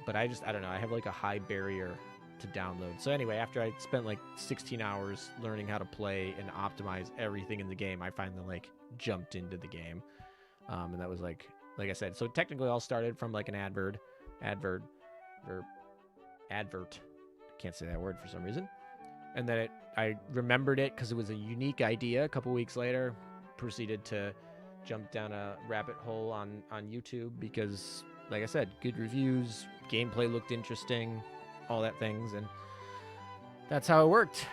But I don't know. I have like a high barrier to download. So anyway, after I spent like 16 hours learning how to play and optimize everything in the game, I finally like jumped into the game. And that was like I said, so technically all started from like an advert. Can't say that word for some reason. And then I remembered it because it was a unique idea. A couple weeks later, proceeded to jump down a rabbit hole on YouTube because, like I said, good reviews, gameplay looked interesting, all that things, and that's how it worked.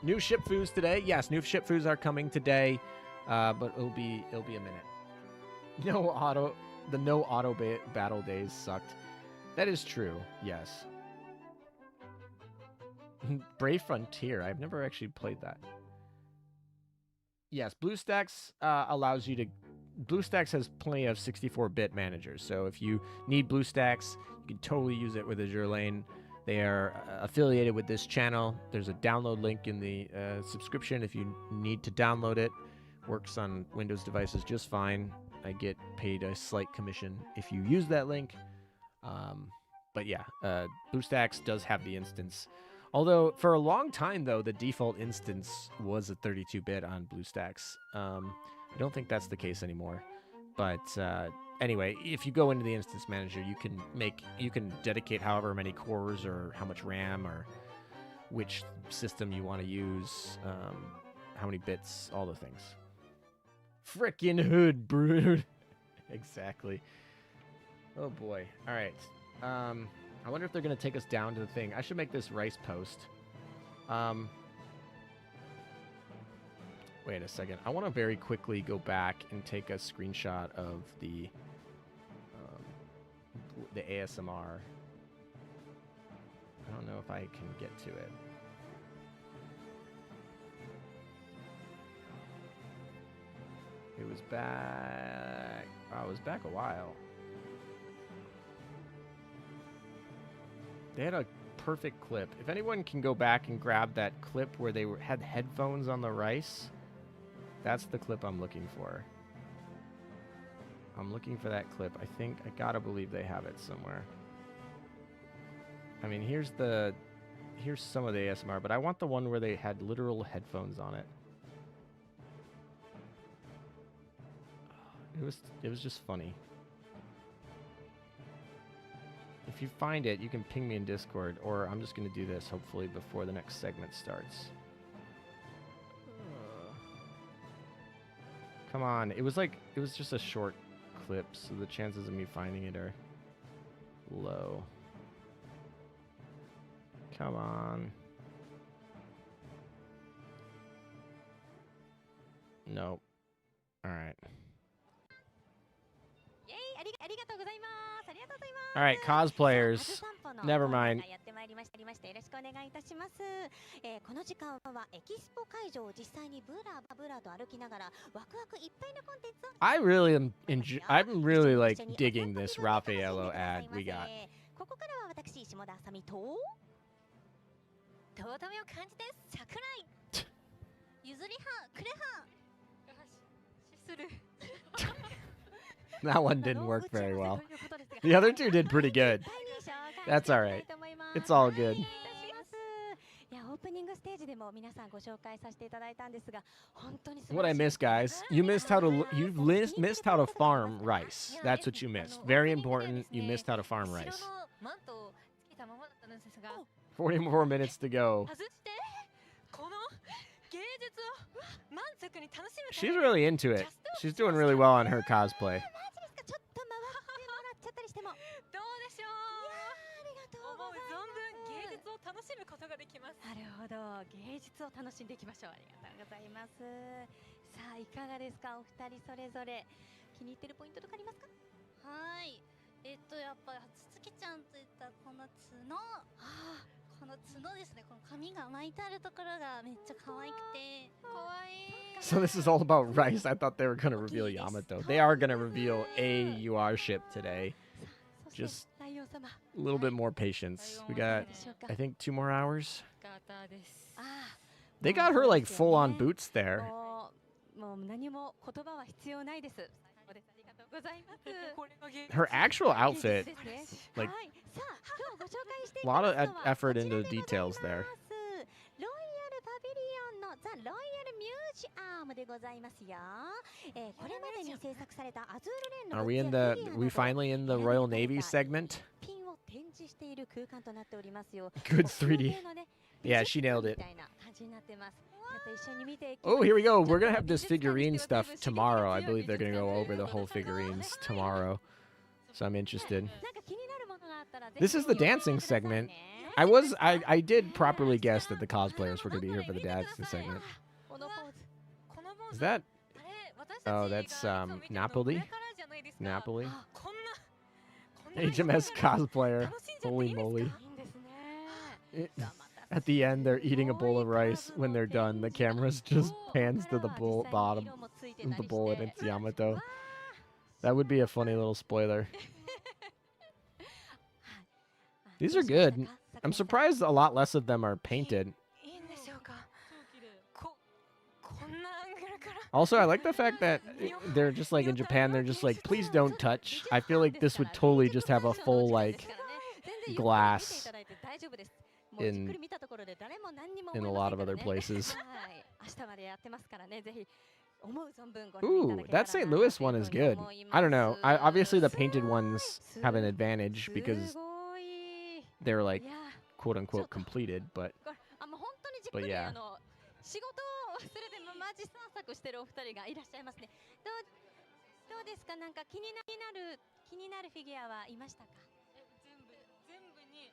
New ship foos today. Yes, new ship foos are coming today, but it'll be a minute. The no auto battle days sucked. That is true. Yes. Brave Frontier. I've never actually played that. Yes, BlueStacks allows you to. BlueStacks has plenty of 64-bit managers, so if you need BlueStacks, you can totally use it with Azur Lane. They are affiliated with this channel. There's a download link in the subscription if you need to download it. Works on Windows devices just fine. I get paid a slight commission if you use that link. But yeah, BlueStacks does have the instance Although for a long time though, the default instance was a 32-bit on BlueStacks. I don't think that's the case anymore. But anyway, if you go into the instance manager, you can dedicate however many cores or how much RAM or which system you want to use, how many bits, all the things. Frickin' hood brood. Exactly. Oh boy. All right. I wonder if they're gonna take us down to the thing. I should make this rice post. Wait a second. I want to very quickly go back and take a screenshot of the ASMR. I don't know if I can get to it. It was back. Oh, it was back a while. They had a perfect clip. If anyone can go back and grab that clip where they had headphones on the rice, that's the clip I'm looking for. I'm looking for that clip. I gotta believe they have it somewhere. I mean, here's some of the ASMR, but I want the one where they had literal headphones on it. It was just funny. If you find it, you can ping me in Discord, or I'm just gonna do this hopefully before the next segment starts. Come on, it was just a short clip, so the chances of me finding it are low. Come on. Nope. All right. All right, cosplayers. Never mind. この時間はエキスポ会場を実際にブラブラと歩きながらワクワクいっぱいのコンテンツを I'm really like digging this Raffaello ad we got. ここからは私下田あさみととどめを感じて桜井譲りはくれはよしする That one didn't work very well. The other two did pretty good. That's all right. It's all good. いやオープニングステージでも皆さんご紹介させていただいたんですが本当に What I missed, guys, you missed how to farm rice. That's what you missed. Very important. You missed how to farm rice. 44 minutes to go. She's really into it. She's doing really well on her cosplay. 楽しむことができます。なるほど、芸術を楽しんでいきましょう。ありがとうございます。さあ、いかがですか、お二人それぞれ気に入ってるポイントとかありますか？はい。やっぱりつつきちゃんといったこの角、この角ですね。この髪が巻いてあるところがめっちゃ可愛くて、可愛い。So this is all about rice. I thought they were going to reveal Yamato. They are going to reveal a UR ship today. Just a little bit more patience. We got, I think, 2 more hours. They got her like full-on boots there. Her actual outfit, like, a lot of effort into the details there. Are we finally in the Royal Navy segment? Good 3D. Yeah, she nailed it. Oh, here we go. We're going to have this figurine stuff tomorrow. I believe they're going to go over the whole figurines tomorrow. So I'm interested. This is the dancing segment. I did properly guess that the cosplayers were going to be here for the dancing segment. Is that? Oh, that's Napoli. Napoli. HMS cosplayer. Holy moly. At the end, they're eating a bowl of rice. When they're done, the camera's just pans to the bottom of the bowl and it's Yamato. That would be a funny little spoiler. These are good. I'm surprised a lot less of them are painted. Also, I like the fact that they're just like in Japan, they're just like, please don't touch. I feel like this would totally just have a full like glass in in a lot of other places. Ooh, that St. Louis one is good. I don't know. Obviously the painted ones have an advantage because they're like quote unquote completed, but yeah. 仕事をそれでマジ散策してるお二人がいらっしゃいますね。どうですか？なんか気になるフィギュアはいましたか？全部に。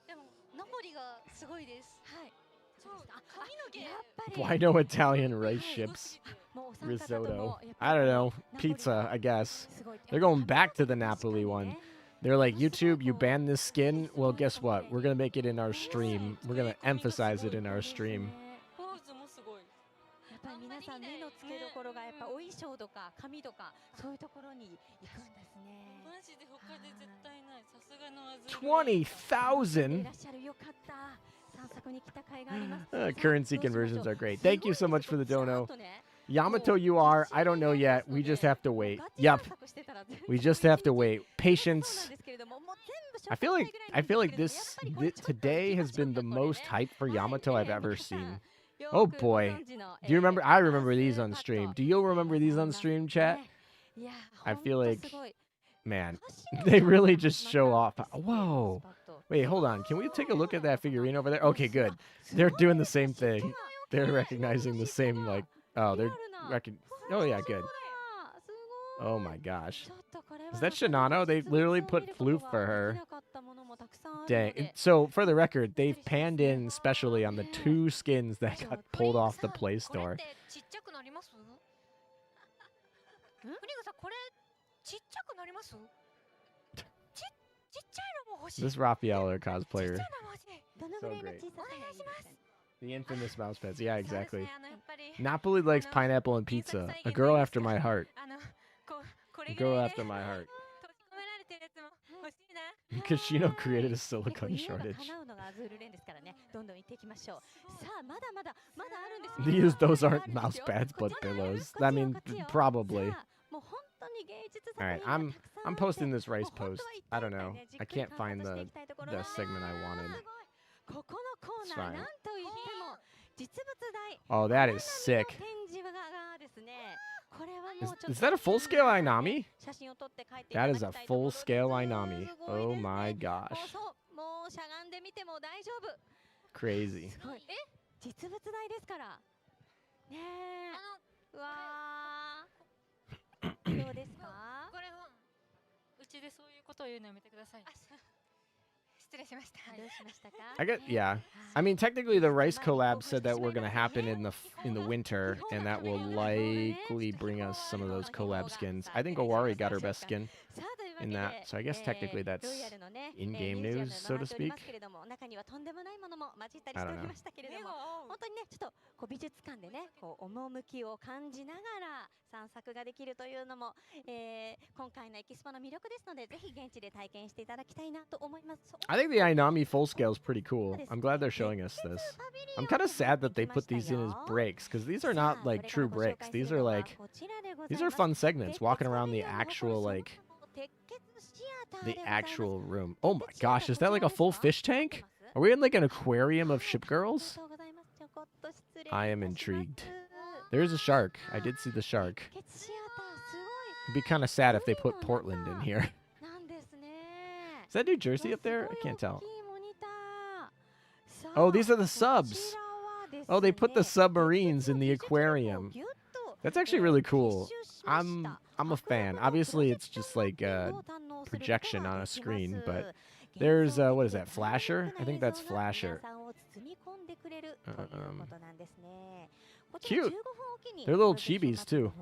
でもナポリがすごいです。はい。そう髪の毛。やっぱり。Why no Italian rice chips? Risotto. I don't know. Pizza, I guess. They're going back to the Napoli one. They're like, YouTube, you banned this skin? Well, guess what? We're going to make it in our stream. We're going to emphasize it in our stream. やっぱり皆さん目の付けどころがやっぱお衣装とか髪とかそういうところに行くんですね。マジで他で絶対ない。さすがのアズール。 20,000? いらっしゃるよかった。散策に来た甲斐があります。Currency conversions are great. Thank you so much for the dono. Yamato UR, I don't know yet. We just have to wait. Yup. We just have to wait. Patience. I feel like this today has been the most hype for Yamato I've ever seen. Oh boy. Do you remember? I remember these on stream. Do you remember these on stream, chat? I feel like, man, they really just show off. Whoa. Wait, hold on. Can we take a look at that figurine over there? Okay, good. They're doing the same thing. They're recognizing the same, like, oh, they're oh yeah, good. Oh my gosh. Is that Shinano? They literally put floof for her. Dang. So, for the record, they've panned in specially on the 2 skins that got pulled off the Play Store. This Raphael cosplayer. So great. The infamous mouse pads. Yeah, exactly. Napoli likes pineapple and pizza. A girl after my heart. A girl after my heart. Kashino created a silicone shortage. Those aren't mouse pads, but pillows. I mean, probably. Alright, I'm posting this rice post. I don't know. I can't find the segment I wanted. It's fine. Oh, that is sick. Is that a full-scale Ainami? That is a full-scale Ainami. Oh my gosh. Crazy. 実物大ですから。ねえ。うわー。どうですか？これうちでそういうことを言うのやめてください。失礼しました。どうしましたか？ I get, yeah. I mean, technically, the rice collab said that we're gonna happen in the winter, and that will likely bring us some of those collab skins. I think Owari got her best skin in that, so I guess technically that's in-game news, so to speak. I don't know. 本当にね、ちょっとこう美術館でね、こう趣を感じながら散策ができるというのも、今回のエキスポの魅力ですので、ぜひ現地で体験していただきたいなと思います。 I think the Ainami full scale is pretty cool. I'm glad they're showing us this. I'm kind of sad that they put these in as breaks, because these are not like true breaks. These are like, these are fun segments, walking around the actual, like, the actual room. Oh my gosh, is that like a full fish tank? Are we in like an aquarium of ship girls? I am intrigued. There's a shark. I did see the shark. It'd be kind of sad if they put Portland in here. Is that New Jersey up there? I can't tell. Oh, these are the subs. Oh, they put the submarines in the aquarium. That's actually really cool. I'm a fan. Obviously, it's just like a projection on a screen, but there's what is that? Flasher? I think that's Flasher. Cute. They're little chibis too.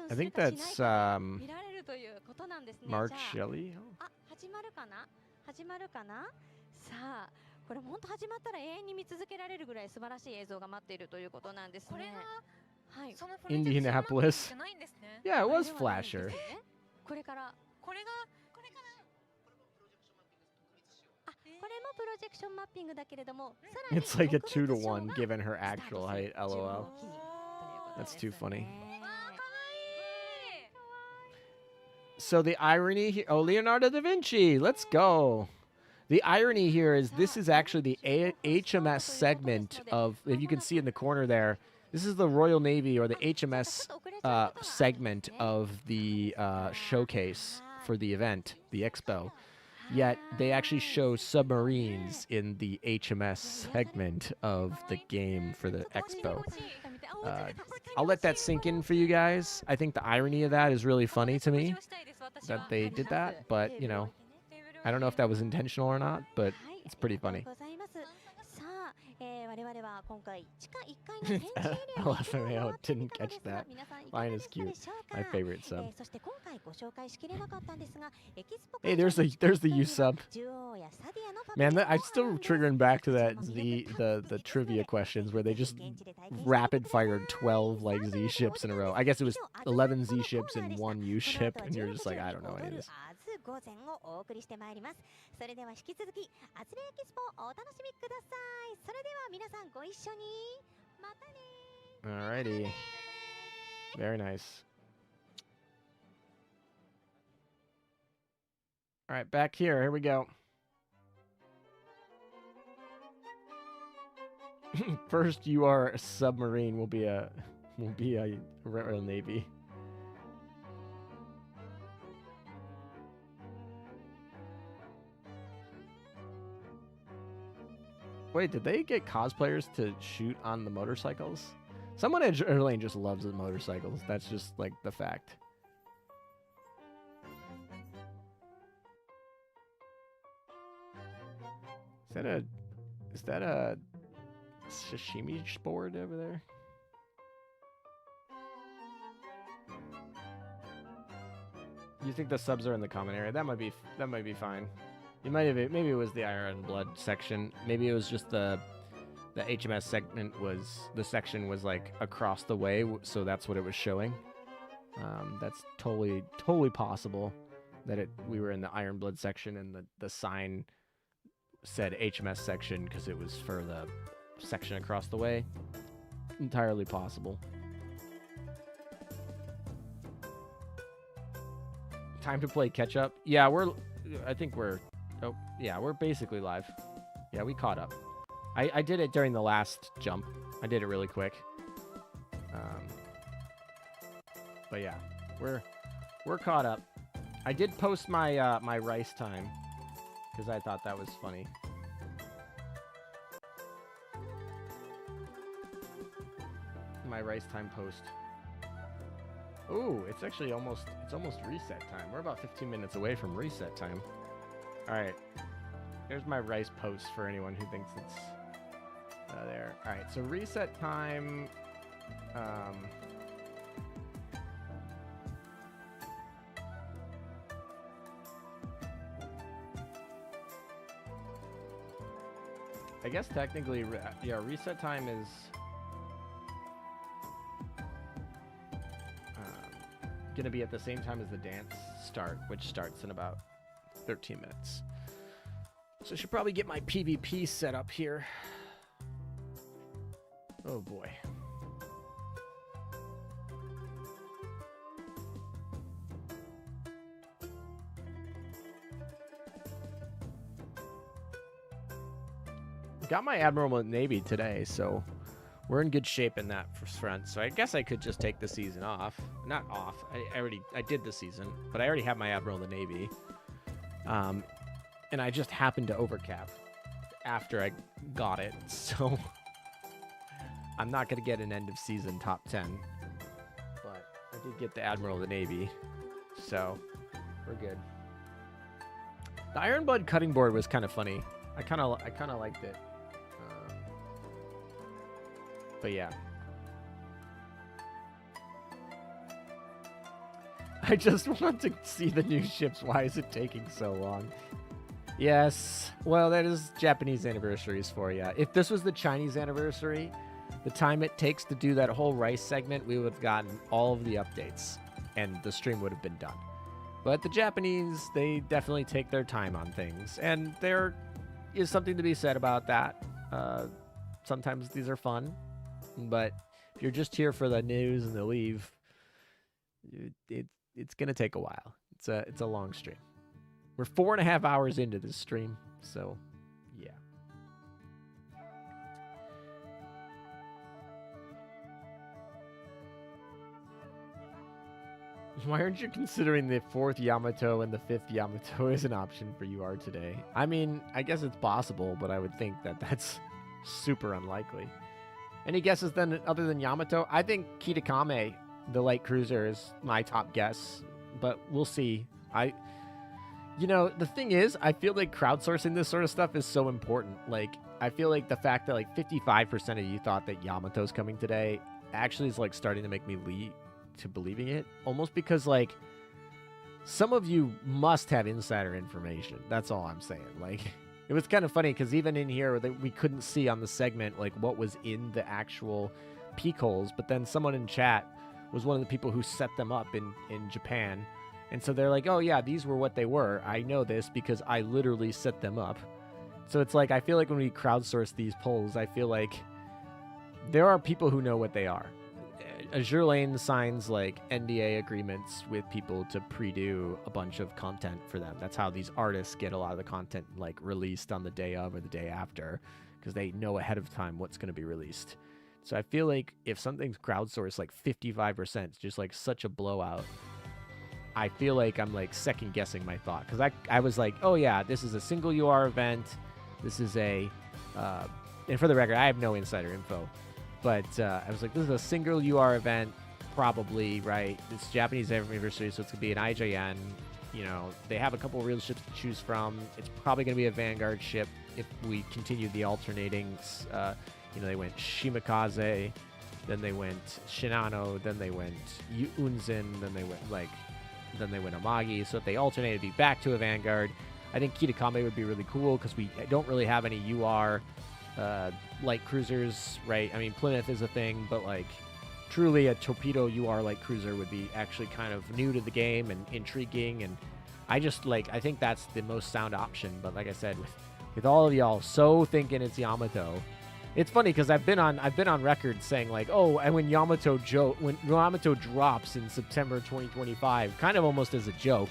I think that's March Shelley. 始まるかな？始まるかな？さあ、これ本当始まったら永遠に見続けられるぐらい素晴らしい映像が待っているということなんですね。これがはい。Indianapolis. Yeah, it was Flasher. これからこれがこれもプロジェクションマッピングだけれども、さらに It's like a 2 to 1 given her actual height. LOL. That's too funny. So the irony here, oh, Leonardo da Vinci, let's go. The irony here is this is actually the HMS segment of, if you can see in the corner there, this is the Royal Navy or the HMS segment of the showcase for the event, the Expo. Yet they actually show submarines in the HMS segment of the game for the Expo. I'll let that sink in for you guys. I think the irony of that is really funny to me that they did that, but you know, I don't know if that was intentional or not, but it's pretty funny. LFMAO didn't catch that. Line is cute. My favorite sub. Hey, there's the U sub. Man, I'm still triggering back to that the trivia questions where they just rapid fired 12 like Z ships in a row. I guess it was 11 Z ships and 1 U ship, and you're just like, I don't know any of this. 午前をお送りしてまいります。それでは引き続きアズレエキスポお楽しみください。それでは皆さんご一緒にまたね。 Alrighty. Very nice. All right, back here. Here we go. First, you are a submarine. Will be a Royal Navy. Wait, did they get cosplayers to shoot on the motorcycles? Someone at Lane just loves the motorcycles. That's just like the fact. Is that a sashimi board over there? You think the subs are in the common area? That might be fine. You might have maybe it was the Iron Blood section. Maybe it was just the HMS segment was the section was like across the way, so that's what it was showing. That's totally possible that we were in the Iron Blood section and the sign said HMS section because it was for the section across the way. Entirely possible. Time to play catch up. Yeah, I think we're. Oh, yeah, we're basically live. Yeah, we caught up. I did it during the last jump. I did it really quick. But yeah, we're caught up. I did post my my rice time because I thought that was funny. My rice time post. Ooh, it's actually almost reset time. We're about 15 minutes away from reset time. All right, here's my rice post for anyone who thinks it's there. All right, so reset time. I guess technically, yeah, reset time is gonna be at the same time as the dance start, which starts in about 13 minutes. So I should probably get my PvP set up here. Oh boy. Got my Admiral Navy today, so we're in good shape in that front. So I guess I could just take the season off. Not off. I did the season, but I already have my Admiral of the Navy. And I just happened to overcap after I got it, so I'm not going to get an end of season top 10, but I did get the Admiral of the Navy, so we're good. The Iron Blood cutting board was kind of funny. I kind of liked it. But yeah. I just want to see the new ships. Why is it taking so long? Yes. Well, that is Japanese anniversaries for you. If this was the Chinese anniversary, the time it takes to do that whole rice segment, we would have gotten all of the updates and the stream would have been done. But the Japanese, they definitely take their time on things. And there is something to be said about that. Sometimes these are fun. But if you're just here for the news and the leave, it's going to take a while. It's a long stream. We're 4.5 hours into this stream, so yeah. Why aren't you considering the 4th Yamato and the 5th Yamato as an option for UR today? I mean, I guess it's possible, but I would think that that's super unlikely. Any guesses then other than Yamato? I think Kitakame, the light cruiser, is my top guess, but we'll see. You know, the thing is, I feel like crowdsourcing this sort of stuff is so important. Like, I feel like the fact that like 55% of you thought that Yamato's coming today actually is like starting to make me lead to believing it, almost because like some of you must have insider information. That's all I'm saying. Like, it was kind of funny because even in here we couldn't see on the segment like what was in the actual peak holes, but then someone in chat was one of the people who set them up in Japan, and so they're like, oh yeah, these were what they were. I know this because I literally set them up. So it's like, I feel like when we crowdsource these polls, I feel like there are people who know what they are. Azur Lane signs like NDA agreements with people to pre-do a bunch of content for them. That's how these artists get a lot of the content like released on the day of or the day after, because they know ahead of time what's going to be released. So I feel like if something's crowdsourced like 55%, it's just like such a blowout. I feel like I'm like second guessing my thought, because I was like, oh yeah, this is a single UR event. This is a, and for the record, I have no insider info. But I was like, this is a single UR event, probably, right? It's Japanese anniversary, so it's going to be an IJN. You know, they have a couple of real ships to choose from. It's probably going to be a Vanguard ship if we continue the alternating. You know, they went Shimakaze, then they went Shinano, then they went Unzen, then they went Amagi. So if they alternate, it'd be back to a Vanguard. I think Kitakame would be really cool because we don't really have any UR light cruisers, right? I mean, Plymouth is a thing, but like truly a torpedo UR light cruiser would be actually kind of new to the game and intriguing, and I think that's the most sound option. But like I said, with all of y'all so thinking it's Yamato, it's funny because I've been on record saying like, oh, and when Yamato drops in September 2025, kind of almost as a joke,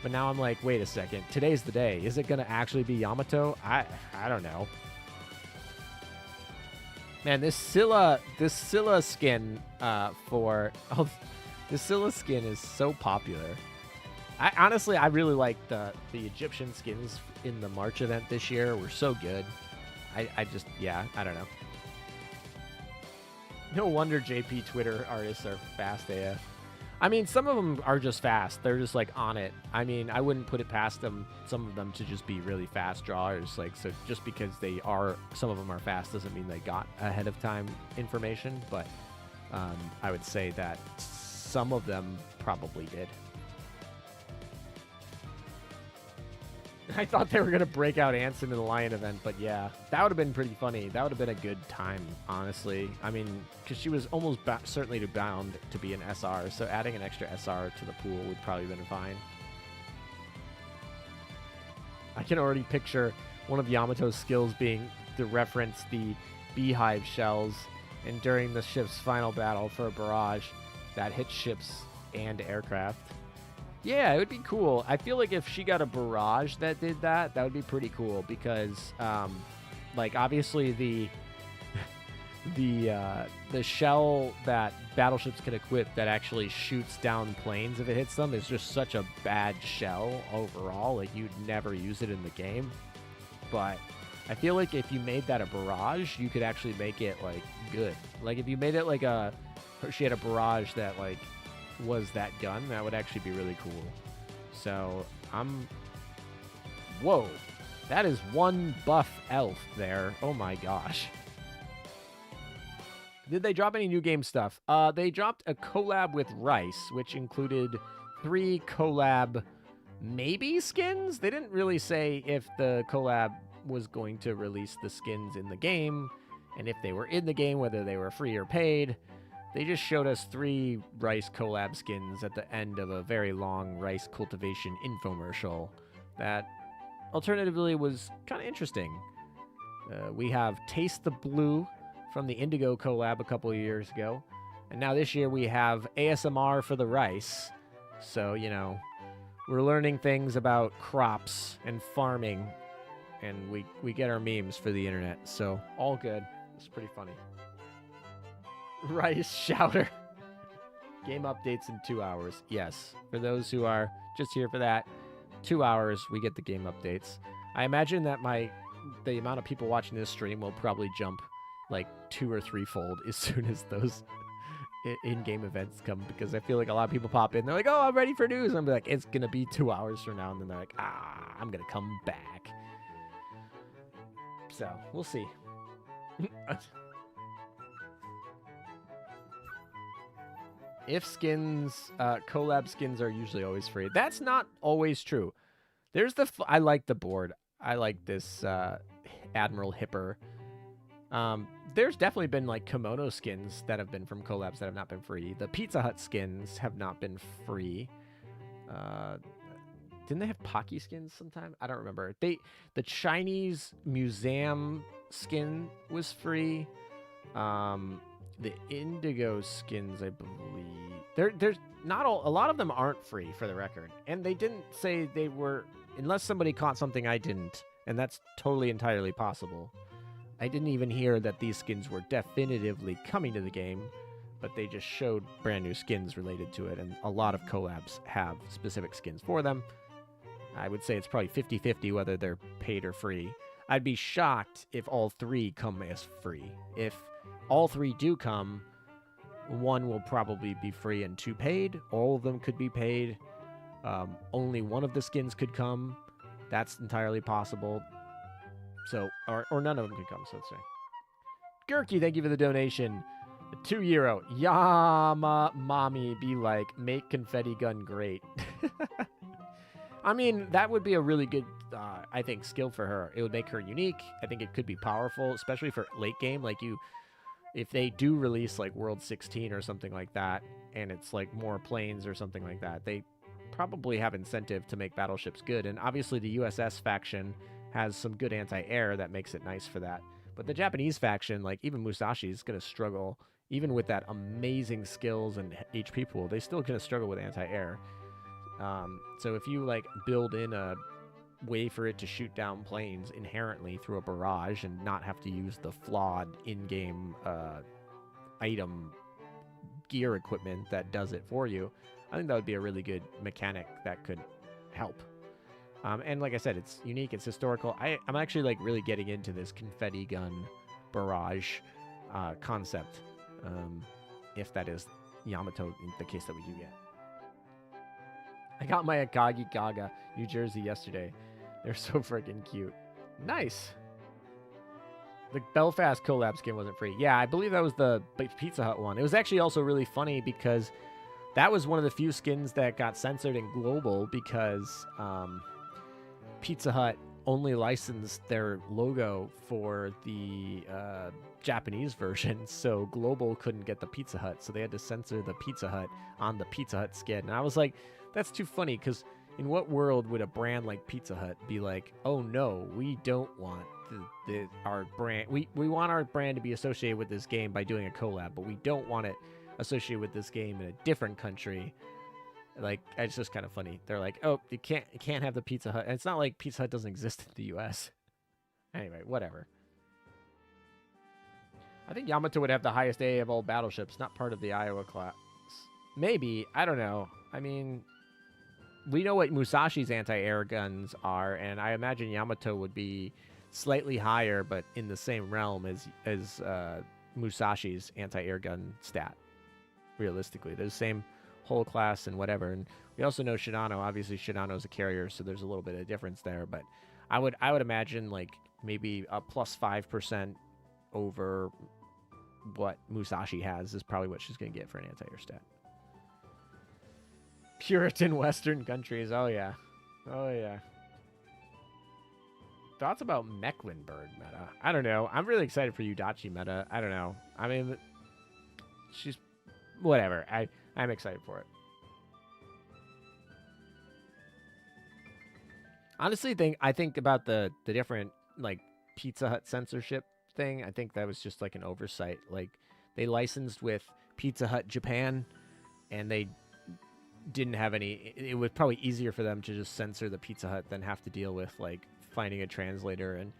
but now I'm like, wait a second, today's the day. Is it gonna actually be Yamato? I don't know. Man, this Scylla skin this Scylla skin is so popular. Honestly, I really like the Egyptian skins in the March event this year. Were so good. I don't know. No wonder JP Twitter artists are fast AF. I mean, some of them are just fast. They're just like on it. I mean, I wouldn't put it past them, some of them, to just be really fast drawers. Like, so just because some of them are fast doesn't mean they got ahead of time information. But I would say that some of them probably did. I thought they were going to break out Anson in the Lion event, but yeah, that would have been pretty funny. That would have been a good time, honestly. I mean, because she was almost certainly bound to be an SR, so adding an extra SR to the pool would probably have been fine. I can already picture one of Yamato's skills being to reference the beehive shells, and during the ship's final battle for a barrage that hits ships and aircraft. Yeah, it would be cool. I feel like if she got a barrage that did that, that would be pretty cool because, like, obviously the shell that battleships can equip that actually shoots down planes if it hits them is just such a bad shell overall. Like, you'd never use it in the game. But I feel like if you made that a barrage, you could actually make it, like, good. Like, if you made it like she had a barrage that, like, was that gun, that would actually be really cool. So whoa, that is one buff elf there. Oh my gosh. Did they drop any new game stuff? They dropped a collab with Rice, which included 3 collab maybe skins. They didn't really say if the collab was going to release the skins in the game, and if they were in the game, whether they were free or paid. They just showed us 3 Rice collab skins at the end of a very long Rice cultivation infomercial that alternatively was kind of interesting. We have Taste the Blue from the Indigo collab a couple of years ago. And now this year we have ASMR for the Rice. So, you know, We're learning things about crops and farming, and we get our memes for the internet, so all good. It's pretty funny. Rice Shouter. Game updates in 2 hours. Yes, for those who are just here for that, 2 hours we get the game updates. I imagine that the amount of people watching this stream will probably jump like 2 or 3-fold as soon as those in-game events come, because I feel like a lot of people pop in. They're like, "Oh, I'm ready for news." And I'm like, "It's gonna be 2 hours from now," and then they're like, I'm gonna come back." So we'll see. If skins, collab skins are usually always free. That's not always true. There's I like the board. I like this Admiral Hipper. There's definitely been like kimono skins that have been from collabs that have not been free. The Pizza Hut skins have not been free. Didn't they have Pocky skins sometime? I don't remember. The Chinese museum skin was free. The Indigo skins, I believe. There's not a lot of them aren't free, for the record. And they didn't say they were, unless somebody caught something I didn't, and that's totally entirely possible. I didn't even hear that these skins were definitively coming to the game, but they just showed brand new skins related to it, and a lot of collabs have specific skins for them. I would say it's probably 50-50 whether they're paid or free. I'd be shocked if all 3 come as free. If all 3 do come, 1 will probably be free and 2 paid. All of them could be paid. Only 1 of the skins could come. That's entirely possible. So, or none of them could come, so let's say. Gurky, thank you for the donation. €2. Yama mommy be like, make confetti gun great. I mean, that would be a really good, I think, skill for her. It would make her unique. I think it could be powerful, especially for late game. Like if they do release like World 16 or something like that, and it's like more planes or something like that, they probably have incentive to make battleships good. And obviously the USS faction has some good anti-air that makes it nice for that. But the Japanese faction, like even Musashi, is going to struggle. Even with that amazing skills and HP pool, they still going to struggle with anti-air. So if you like build in a way for it to shoot down planes inherently through a barrage and not have to use the flawed in-game item gear equipment that does it for you, I think that would be a really good mechanic that could help. And like I said, it's unique, it's historical. I'm actually like really getting into this confetti gun barrage concept, if that is Yamato in the case that we do get. I got my Akagi Gaga New Jersey yesterday. They're so freaking cute. Nice. The Belfast collab skin wasn't free. Yeah, I believe that was the Pizza Hut one. It was actually also really funny because that was one of the few skins that got censored in Global because Pizza Hut only licensed their logo for the Japanese version, so Global couldn't get the Pizza Hut, so they had to censor the Pizza Hut on the Pizza Hut skin. And I was like, that's too funny, because in what world would a brand like Pizza Hut be like, oh no, we don't want our brand, we want our brand to be associated with this game by doing a collab, but we don't want it associated with this game in a different country. Like, it's just kind of funny. They're like, oh, you can't have the Pizza Hut. And it's not like Pizza Hut doesn't exist in the US. Anyway, whatever. I think Yamato would have the highest AA of all battleships, not part of the Iowa class. Maybe. I don't know. I mean, we know what Musashi's anti-air guns are, and I imagine Yamato would be slightly higher, but in the same realm as Musashi's anti-air gun stat. Realistically, they're the same whole class and whatever. And we also know Shinano. Obviously, Shinano's a carrier, so there's a little bit of difference there. But I would imagine like maybe a plus 5% over what Musashi has is probably what she's going to get for an anti-air stat. Puritan Western countries. Oh, yeah. Oh, yeah. Thoughts about Mecklenburg meta? I don't know. I'm really excited for Udachi meta. I don't know. I mean, she's... Whatever. I'm excited for it. Honestly, I think about the different, like, Pizza Hut censorship thing. I think that was just, like, an oversight. Like, they licensed with Pizza Hut Japan, and they didn't have any. It was probably easier for them to just censor the Pizza Hut than have to deal with like finding a translator and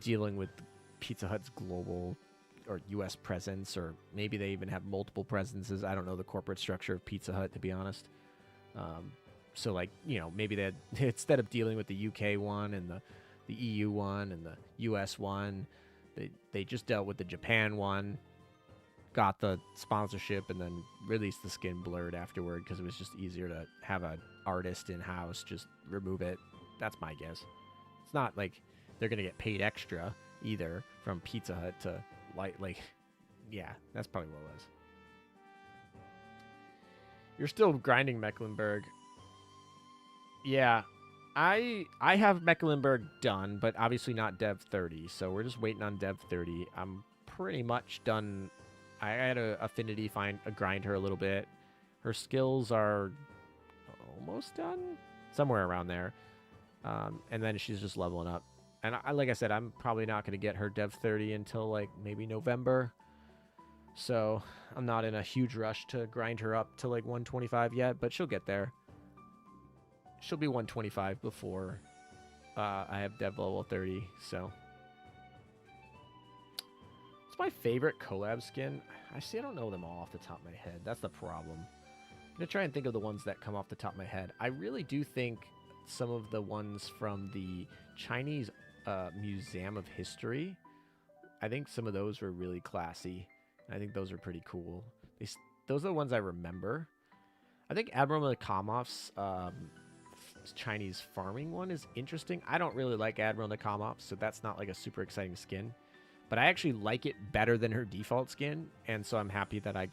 dealing with Pizza Hut's global or U.S. presence, or maybe they even have multiple presences. I don't know the corporate structure of Pizza Hut, to be honest. So like, you know, maybe they had, instead of dealing with the UK one and the EU one and the US one, they just dealt with the Japan one, got the sponsorship, and then released the skin blurred afterward because it was just easier to have an artist in-house just remove it. That's my guess. It's not like they're going to get paid extra either from Pizza Hut to like, yeah, that's probably what it was. You're still grinding Mecklenburg. Yeah, I have Mecklenburg done, but obviously not Dev 30, so we're just waiting on Dev 30. I'm pretty much done. I had a affinity grind her a little bit. Her skills are almost done, somewhere around there, and then she's just leveling up. And like I said, I'm probably not going to get her Dev 30 until like maybe November, so I'm not in a huge rush to grind her up to like 125 yet, but she'll get there. She'll be 125 before I have Dev level 30, so. It's my favorite collab skin. I don't know them all off the top of my head. That's the problem. I'm going to try and think of the ones that come off the top of my head. I really do think some of the ones from the Chinese Museum of History, I think some of those were really classy. I think those are pretty cool. Those are the ones I remember. I think Admiral Nakamov's Chinese farming one is interesting. I don't really like Admiral Nakamov, so that's not like a super exciting skin. But I actually like it better than her default skin, and so I'm happy that I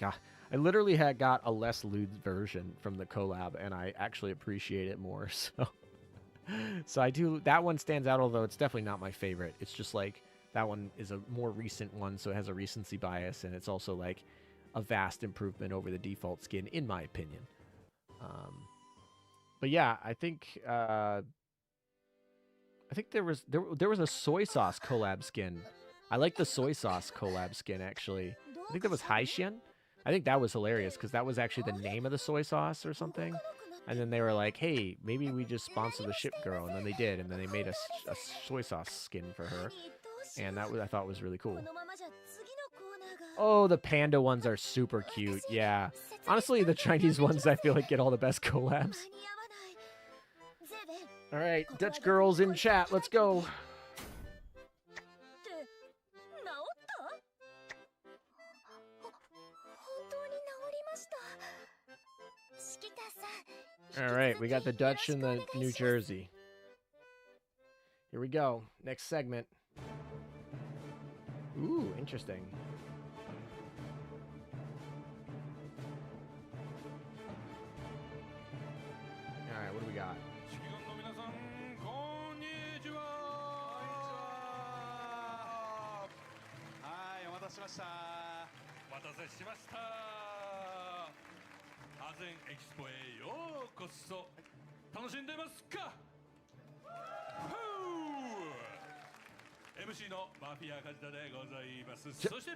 literally got a less lewd version from the collab, and I actually appreciate it more. So I do. That one stands out, although it's definitely not my favorite. It's just like that one is a more recent one, so it has a recency bias, and it's also like a vast improvement over the default skin, in my opinion. But yeah, I think there was a soy sauce collab skin. I like the soy sauce collab skin, actually. I think that was Haishian. I think that was hilarious because that was actually the name of the soy sauce or something. And then they were like, hey, maybe we just sponsor the ship girl. And then they did. And then they made a soy sauce skin for her. And that I thought was really cool. Oh, the panda ones are super cute. Yeah. Honestly, the Chinese ones I feel like get all the best collabs. All right, Dutch girls in chat. Let's go. All right, we got the Dutch and the New Jersey. Here we go. Next segment. Ooh, interesting. All right, what do we got? Expo へようこそ。楽しんでますか？ MC のマフィア梶田でございます。そして、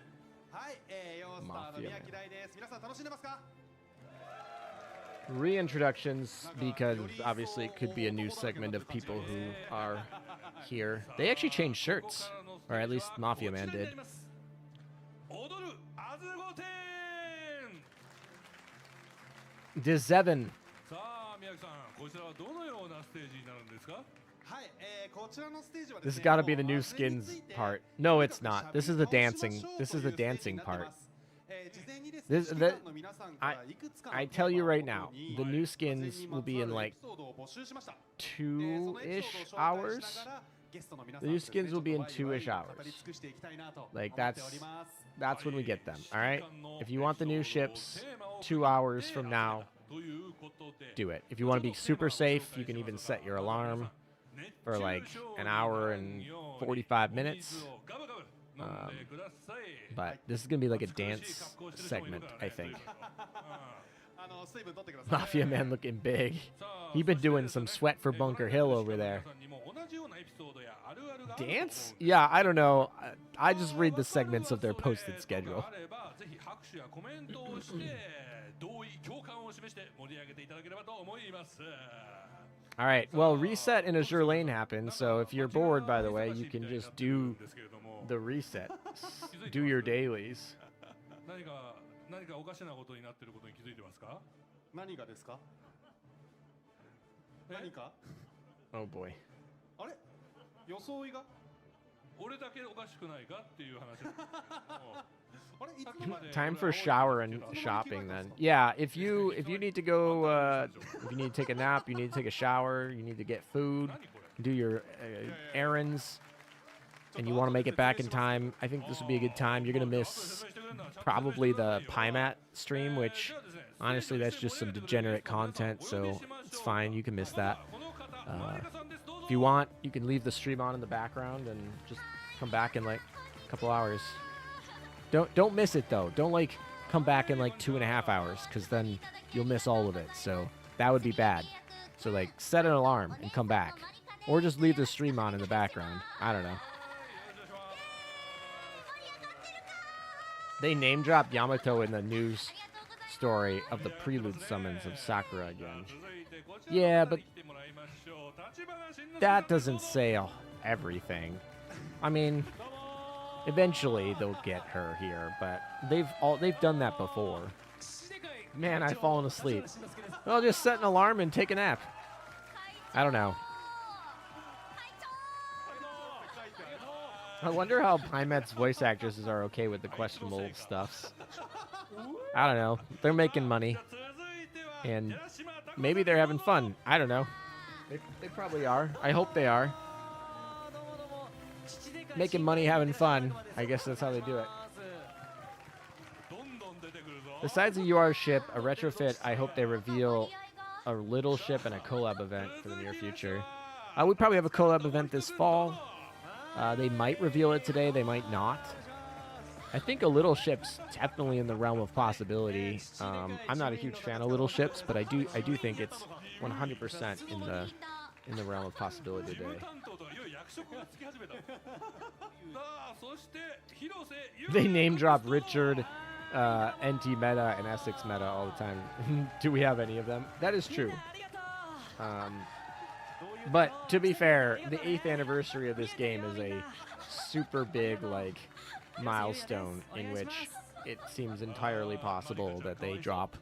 はい、ヨースターの宮城大です。皆さん楽しんでますか？ Reintroductions, because obviously it could be a new segment of people who are here. They actually changed shirts, or at least Mafia Man did. Deseven. This has got to be the new skins part. No, it's not. This is the dancing. This is the dancing part. I tell you right now, the new skins will be in like 2-ish hours. The new skins will be in 2-ish hours. Like that's when we get them. All right. If you want the new ships, 2 hours from now, do it. If you want to be super safe, you can even set your alarm for like an hour and 45 minutes. But this is gonna be like a dance segment, I think. Mafia Man looking big. He been doing some sweat for Bunker Hill over there. Dance? Yeah, I don't know. I just read the segments of their posted schedule. 同意共感を示して盛り上げていただければと思います。 All right. Well, reset in Azur Lane happened, so if you're bored, by the way, you can just do the reset. Do your dailies. 何かおかしなことになっていることに気づいてますか？何がですか？何か？ Oh boy. あれ？装いが？俺だけおかしくないかっていう話なんですけれども。 Time for shower and shopping then. Yeah, if you need to go, if you need to take a nap, you need to take a shower, you need to get food, do your errands, and you want to make it back in time, I think this would be a good time. You're going to miss probably the Pymat stream, which honestly, that's just some degenerate content, so it's fine. You can miss that. If you want, you can leave the stream on in the background and just come back in like a couple hours. Don't miss it though. Don't like come back in like 2.5 hours, because then you'll miss all of it. So that would be bad. So like set an alarm and come back, or just leave the stream on in the background. I don't know. They name dropped Yamato in the news story of the prelude summons of Sakura again. Yeah, but that doesn't say everything. I mean, eventually they'll get her here, but they've done that before. Man, I've fallen asleep. Well, just set an alarm and take a nap. I don't know. I wonder how Pymet's voice actresses are okay with the questionable stuffs. I don't know. They're making money. And maybe they're having fun. I don't know. They probably are. I hope they are. Making money, having fun. I guess that's how they do it. Besides the UR ship, a retrofit, I hope they reveal a little ship and a collab event for the near future. We probably have a collab event this fall. They might reveal it today, they might not. I think a little ship's definitely in the realm of possibility. I'm not a huge fan of little ships, but I do think it's 100% in the realm of possibility today. They name drop Richard, NT Meta, and Essex Meta all the time. Do we have any of them? That is true. But to be fair, the 8th anniversary of this game is a super big like milestone in which it seems entirely possible that they drop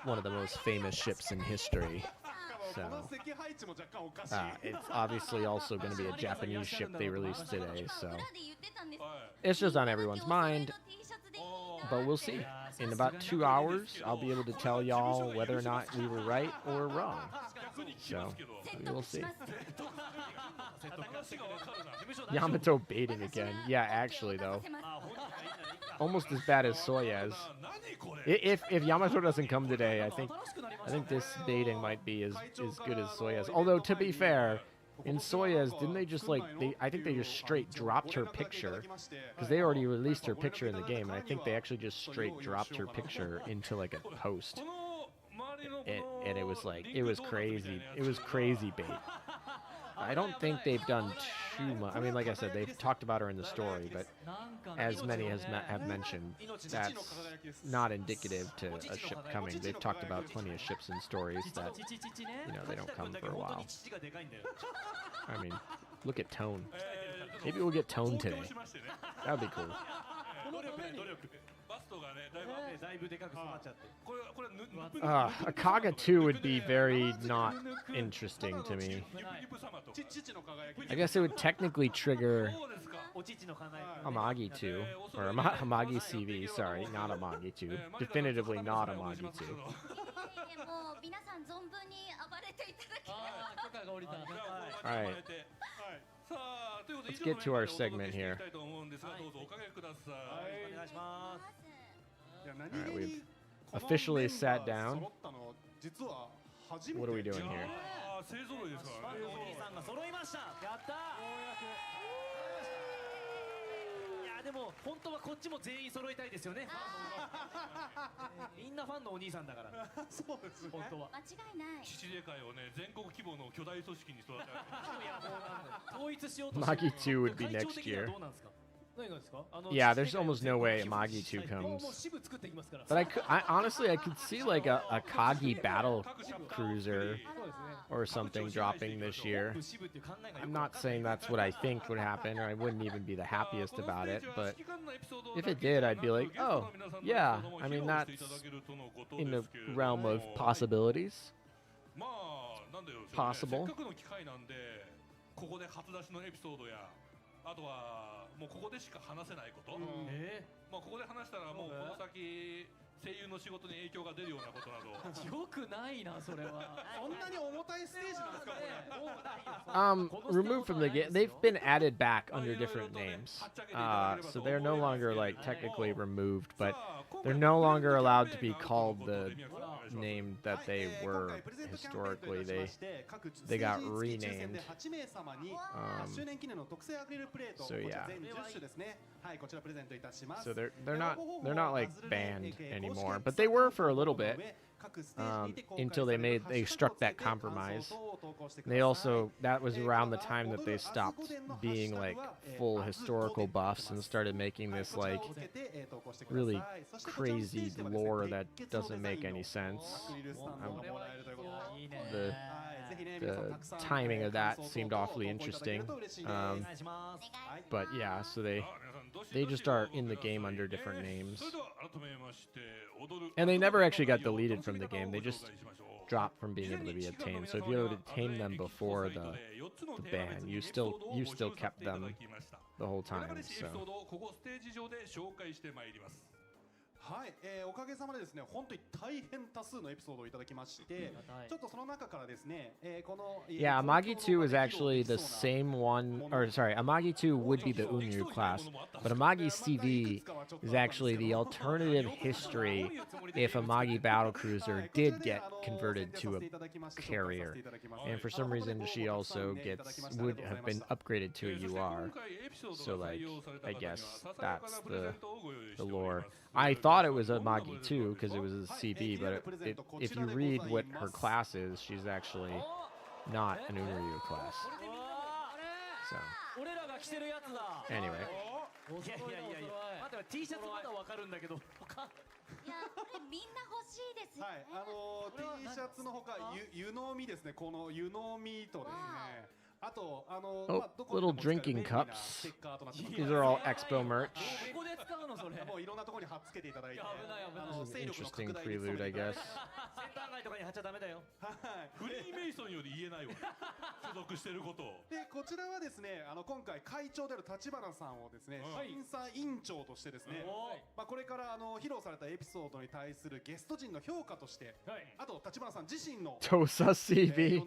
one of the most famous ships in history. So it's obviously also going to be a Japanese ship they released today, so it's just on everyone's mind. But we'll see. In about 2 hours, I'll be able to tell y'all whether or not we were right or wrong. So we will see. Yamato baiting again. Yeah, actually though, almost as bad as Soyuz. If Yamato doesn't come today, I think this baiting might be as good as Soyuz. Although to be fair, in Soyuz, didn't they just like I think they just straight dropped her picture, because they already released her picture in the game, and I think they actually just straight dropped her picture into like a post. And it was like, it was crazy. It was crazy bait. I don't think they've done too much. I mean, like I said, they've talked about her in the story, but as many have mentioned, that's not indicative to a ship coming. They've talked about plenty of ships and stories that, you know, they don't come for a while. I mean, look at Tone. Maybe we'll get Tone today. That would be cool. Akaga 2 would be very not interesting to me. I guess it would technically trigger Amagi 2, or Amagi CV, sorry, not Amagi 2. Definitively not Amagi 2. Alright. Let's get to our segment here. Alright, we've officially sat down. What are we doing here? でも本当はこっちも全員揃いたいですよね。みんなファンのお兄さんだから。そうですね。本当は。間違いない。七霊会をね、全国規模の巨大組織に育て上げて。統一しようと。Magi 2 would be next year. Yeah, there's almost no way Amagi 2 comes. But honestly, I could see like a Kagi battle cruiser or something dropping this year. I'm not saying that's what I think would happen, or I wouldn't even be the happiest about it, but if it did, I'd be like, oh, yeah, I mean, that's in the realm of possibilities. Possible. ここで初出しのエピソードやあとはもうここでしか話せないこと、まあここで話したらもうこの先声優の仕事に影響が出るようなことなどよくないなそれはそんなに重たいステージなんですかこれ Removed from the game, they've been added back under different names. So they're no longer like technically removed, but they're no longer allowed to be called the name that they were historically. They got renamed. So yeah. So they're not like banned anymore, but they were for a little bit. Until they struck that compromise. They also, that was around the time that they stopped being like full historical buffs and started making this like really crazy lore that doesn't make any sense. The timing of that seemed awfully interesting. But yeah, so they just are in the game under different names. And they never actually got deleted from the game. They just dropped from being able to be obtained. So if you obtained them before the ban, you still kept them the whole time. So. はい、おかげさまでですね、本当に大変多数のエピソードをいただきまして、ちょっとその中からですね、この Yeah, Amagi 2 is actually the same one, or sorry, Amagi 2 would be the Unryu class, but Amagi CV is actually the alternative history if Amagi Battlecruiser did get converted to a carrier. And for some reason, she also would have been upgraded to a UR. So, like, I guess that's the lore. I thought it was Amagi 2 because it was a CB, but if you read what her class is, she's actually not an Unryu class. So, anyway. いやいやいやいや待って T シャツまだわかるんだけどいやこれみんな欲しいですよね。はい、T シャツのほか湯飲みですね。この湯飲みとですね。Oh, little drinking cups. These are all Expo merch. Interesting prelude, I guess. フリーメイソンより言えないわ。所属してることを。でこちらはですね、今回会長である立花さんをですね、審査委員長としてですね、まあこれから披露されたエピソードに対するゲスト陣の評価として、あと立花さん自身の Tosa CV.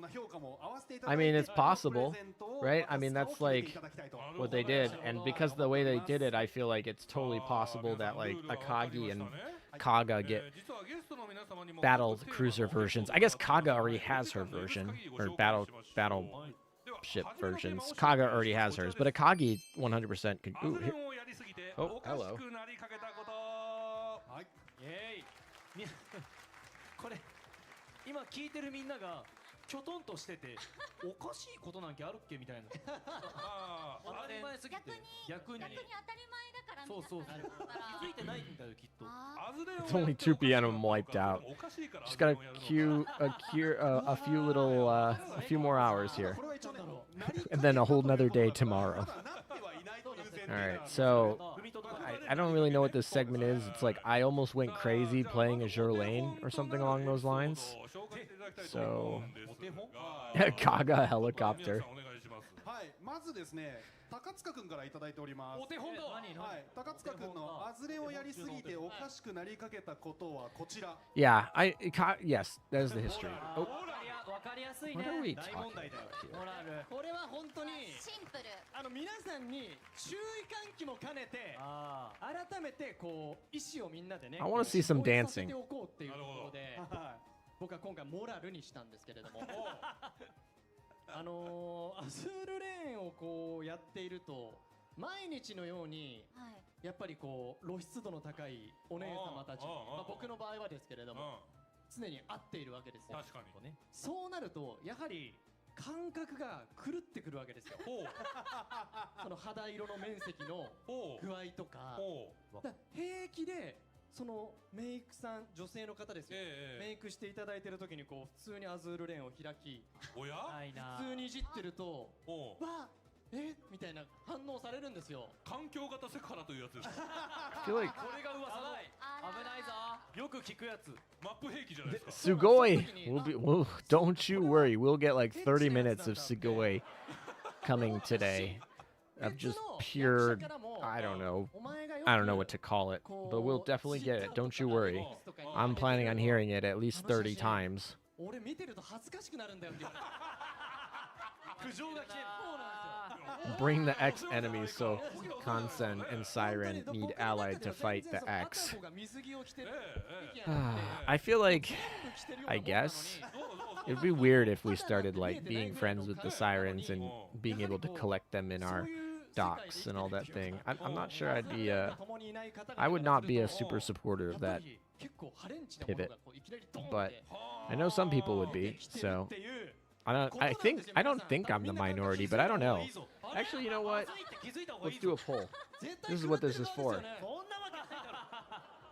I mean, it's possible. Right? I mean, that's like what they did. And because of the way they did it, I feel like it's totally possible that like Akagi and Kaga get battle cruiser versions. I guess Kaga already has her version, or battleship versions. Kaga already has hers, but Akagi 100% could. Ooh, here. Oh, hello. これ今聞いてるみんながきょとんとしてておかしいことなんてあるっけみたいな当たり前すぎて逆に当たり前だからそうそうそう気づいてないんだよきっと It's only 2 p.m. I'm wiped out. Just got a few more hours here. And then a whole nother day tomorrow. Alright, so I don't really know what this segment is. It's like I almost went crazy playing Azur Lane or something along those lines. So, Kaga helicopter. はい、まずですね、高塚くんからいただいております。お手本だ。はい、高塚くんのアズレをやりすぎておかしくなりかけたことはこちら。Yeah, yes, that is the history. Oh. わかりやすいね。大問題だよ。これは本当にシンプル。皆さんに注意喚起も兼ねて改めてこう意思をみんなでね。I want to see some dancing. ておこうっていうところで、僕は今回モラルにしたんですけれども。アズールレーンをこうやっていると毎日のようにやっぱりこう露出度の高いお姉様たちに、僕の場合はですけれども常に会っているわけですよ。確かにね。そうなるとやはり感覚が狂ってくるわけですよ。その肌色の面積の具合とか、平気でそのメイクさん、女性の方ですよ、メイクしていただいてる時にこう普通にアズールレーンを開き、普通にいじってると、わみたいな反応されるんですよ。環境型セクハラというやつです。feel like これが噂の危ないぞ。よく聞くやつ。マップ兵器じゃないですか。Sugoi don't you worry, we'll get like 30 minutes of Sugoi coming today of just pure I don't know what to call it, but we'll definitely get it, don't you worry. I'm planning on hearing it at least 30 times. 俺見てると恥ずかしくなるんだよって言われる。苦情が来てる。そうなんですよ。 Bring the X enemies, so Kansen and Siren need allied to fight the X. I feel like, I guess, it would be weird if we started like being friends with the Sirens and being able to collect them in our docks and all that thing. I'm not sure I'd be I would not be a super supporter of that pivot, but I know some people would be, so I don't think I'm the minority, but I don't know. Actually, you know what? Let's do a poll. This is what this is for.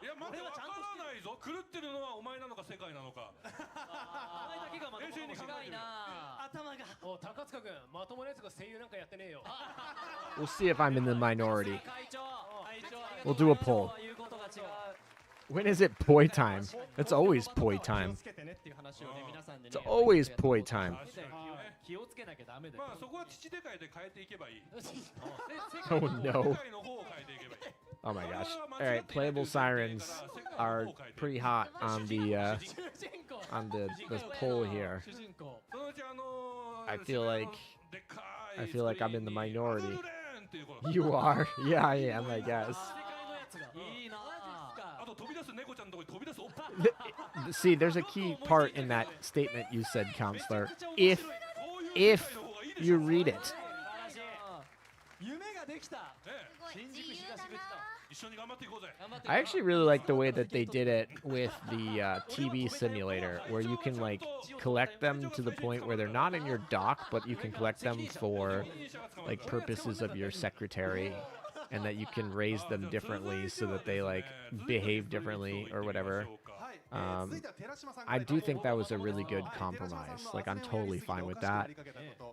いや、まだわからないぞ。狂ってるのはお前なのか世界なのか。お前だけがまともに違いな。頭が。お、高塚君、まともなやつが声優なんかやってねえよ。 We'll see if I'm in the minority. We'll do a poll. When is it poi time? It's always poi time. It's always poi time. 気をつけなきゃダメだよ。まあそこは父でかいで変えていけばいい。 Oh no. Oh my gosh. Alright, playable sirens are pretty hot on the poll here. I feel like I'm in the minority. You are? Yeah, I am, I guess. See, there's a key part in that statement you said, Counselor. If you read it. I actually really like the way that they did it with the TV simulator, where you can like collect them to the point where they're not in your dock, but you can collect them for like purposes of your secretary, and that you can raise them differently so that they like behave differently or whatever. I do think that was a really good compromise. Like, I'm totally fine with that.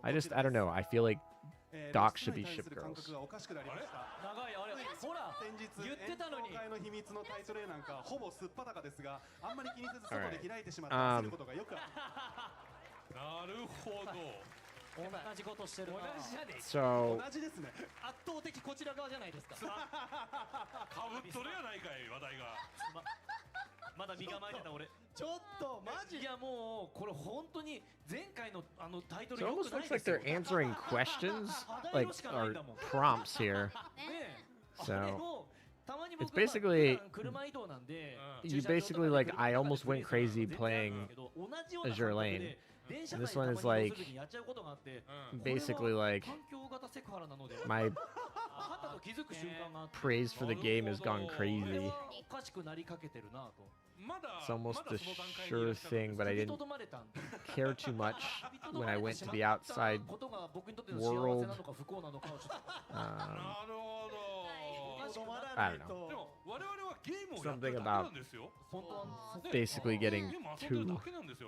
I don't know. I feel like docs should be ship girls. Alright. 同じことしてるな。同じじゃねえ。 So 同じですね。圧倒的こちら側じゃないですか。かぶっとるやないかい話題が。まだ身構えてた俺。ちょっとマジ。いやもうこれ本当に前回のタイトル So it 良 almost くない looks like ですよ。 they're answering questions, like, or prompts here. So it's basically, you basically like, I almost went crazy playing Azur Lane. And this one is like, basically like, my praise for the game has gone crazy. It's almost a sure thing, but I didn't care too much when I went to the outside world. I don't know. Something about basically getting too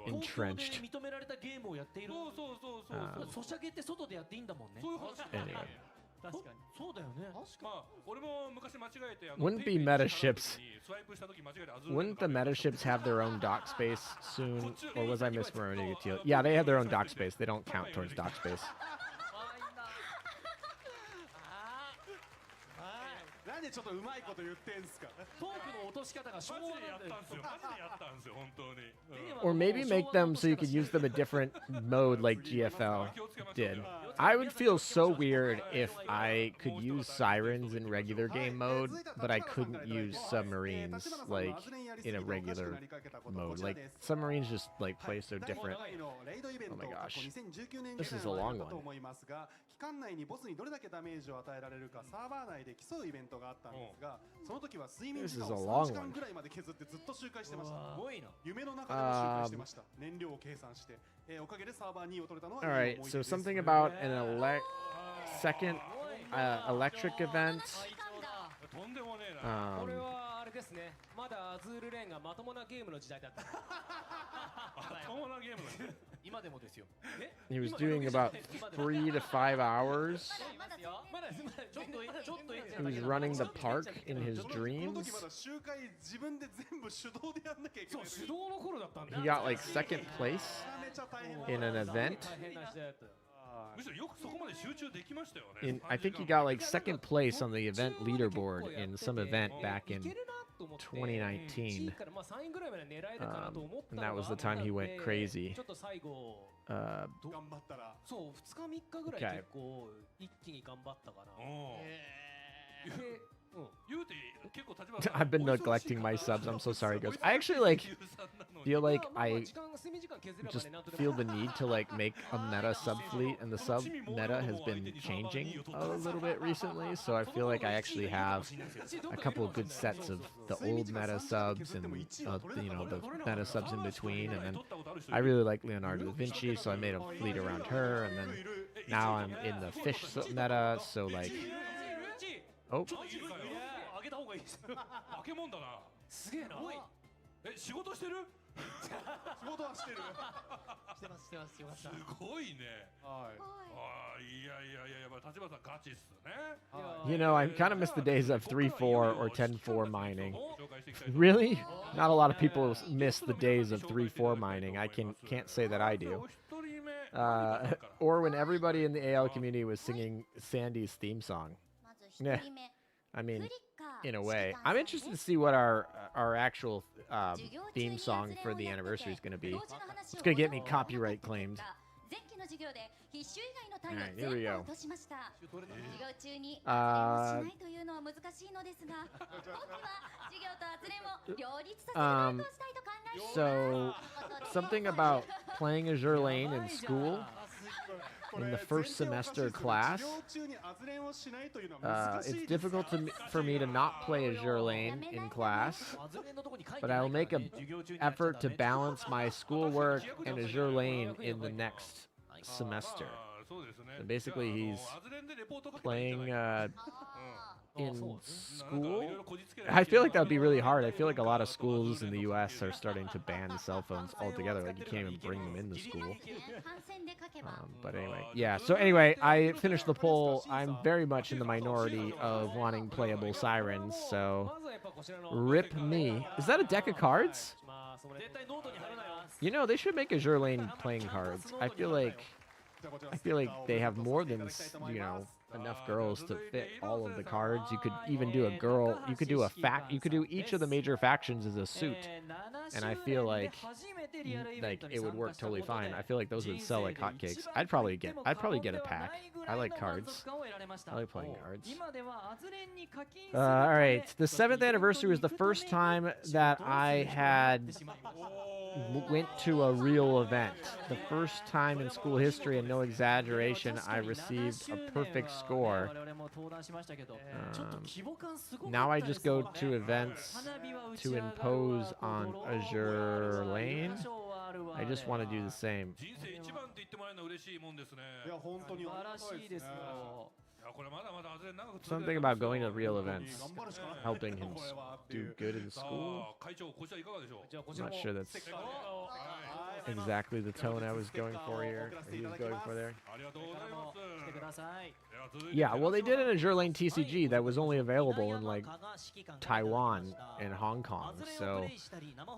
entrenched. Anyway. Wouldn't be meta ships. Wouldn't the meta ships have their own dock space soon? Or was I misremembering it? Yeah, they have their own dock space. They don't count towards dock space. なんでちょっとうまいこと言ってんすか。トークの落とし方が昭和なんだよ。マジでやったんですよ本当に。 Or maybe make them so you could use them a different mode like GFL did. I would feel so weird if I could use sirens in regular game mode, but I couldn't use submarines like in a regular mode. Like submarines just like play so different. Oh my gosh, this is a long one. 期間内にボスにどれだけダメージを与えられるかサーバー内で競うイベントがあったんですが、その時は睡眠時間を3時間ぐらいまで削ってずっと周回してました。夢の中でも周回してました。燃料を計算して、おかげでサーバー2位を取れたのは。All right, so something about an second electric event. とんでもねえな。これはあれですね。まだアズールレーンがまともなゲームの時代だった。まともなゲームの時代。今でもですよ。He was doing about 3 to 5 hours. He was running the park in his dreams. He got like second place in an event. I think he got like second place on the event leaderboard in some event back in 2019. And that was the time he went crazy. Okay. I've been neglecting my subs. I'm so sorry, guys. I actually like feel like I just feel the need to like make a meta sub fleet, and the sub meta has been changing a little bit recently. So I feel like I actually have a couple of good sets of the old meta subs and you know, the meta subs in between. And then I really like Leonardo da Vinci, so I made a fleet around her. And then now I'm in the fish meta, so like. Oh. 化け物だな。すげえな。仕事してる？仕事はしてる。してますしてます。よかった。すごいね。はい。ああ、いやいやいや、立花さんガチっすね。You know, I kind of miss the days of 3-4 or 10-4 mining. Really? Not a lot of people miss the days of 3-4 mining. I can't say that I do. Or when everybody in the AL community was singing Sandy's theme song. Yeah. I mean, in a way. I'm interested to see what our actual theme song for the anniversary is going to be. It's going to get me copyright claimed. Alright, here we go. So, something about playing Azur Lane in school. In the first semester class, it's difficult for me to not play Azur Lane in class, but I will make an effort to balance my schoolwork and Azur Lane in the next semester. So basically, he's playing in school. I feel like that would be really hard. I feel like a lot of schools in the US are starting to ban cell phones altogether. Like, you can't even bring them into school. But anyway, yeah. So anyway, I finished the poll. I'm very much in the minority of wanting playable sirens, so rip me. Is that a deck of cards? You know, they should make Azur Lane playing cards. I feel like they have more than, you know, enough girls to fit all of the cards. You could even do a girl. You could do a you could do each of the major factions as a suit, and I feel like it would work totally fine. I feel like those would sell like hotcakes. I'd probably get a pack. I like cards. I like playing cards. All right, the 7th anniversary was the first time that I had went to a real event. The first time in school history, and no exaggeration, I received a perfect score. Now I just go to events to impose on Azur Lane. I just want to do the same. Something about going to real events, helping him do good in school. I'm not sure that's exactly the tone I was going for here. Or he was going for there. Yeah, well, they did an Azur Lane TCG that was only available in like Taiwan and Hong Kong, so,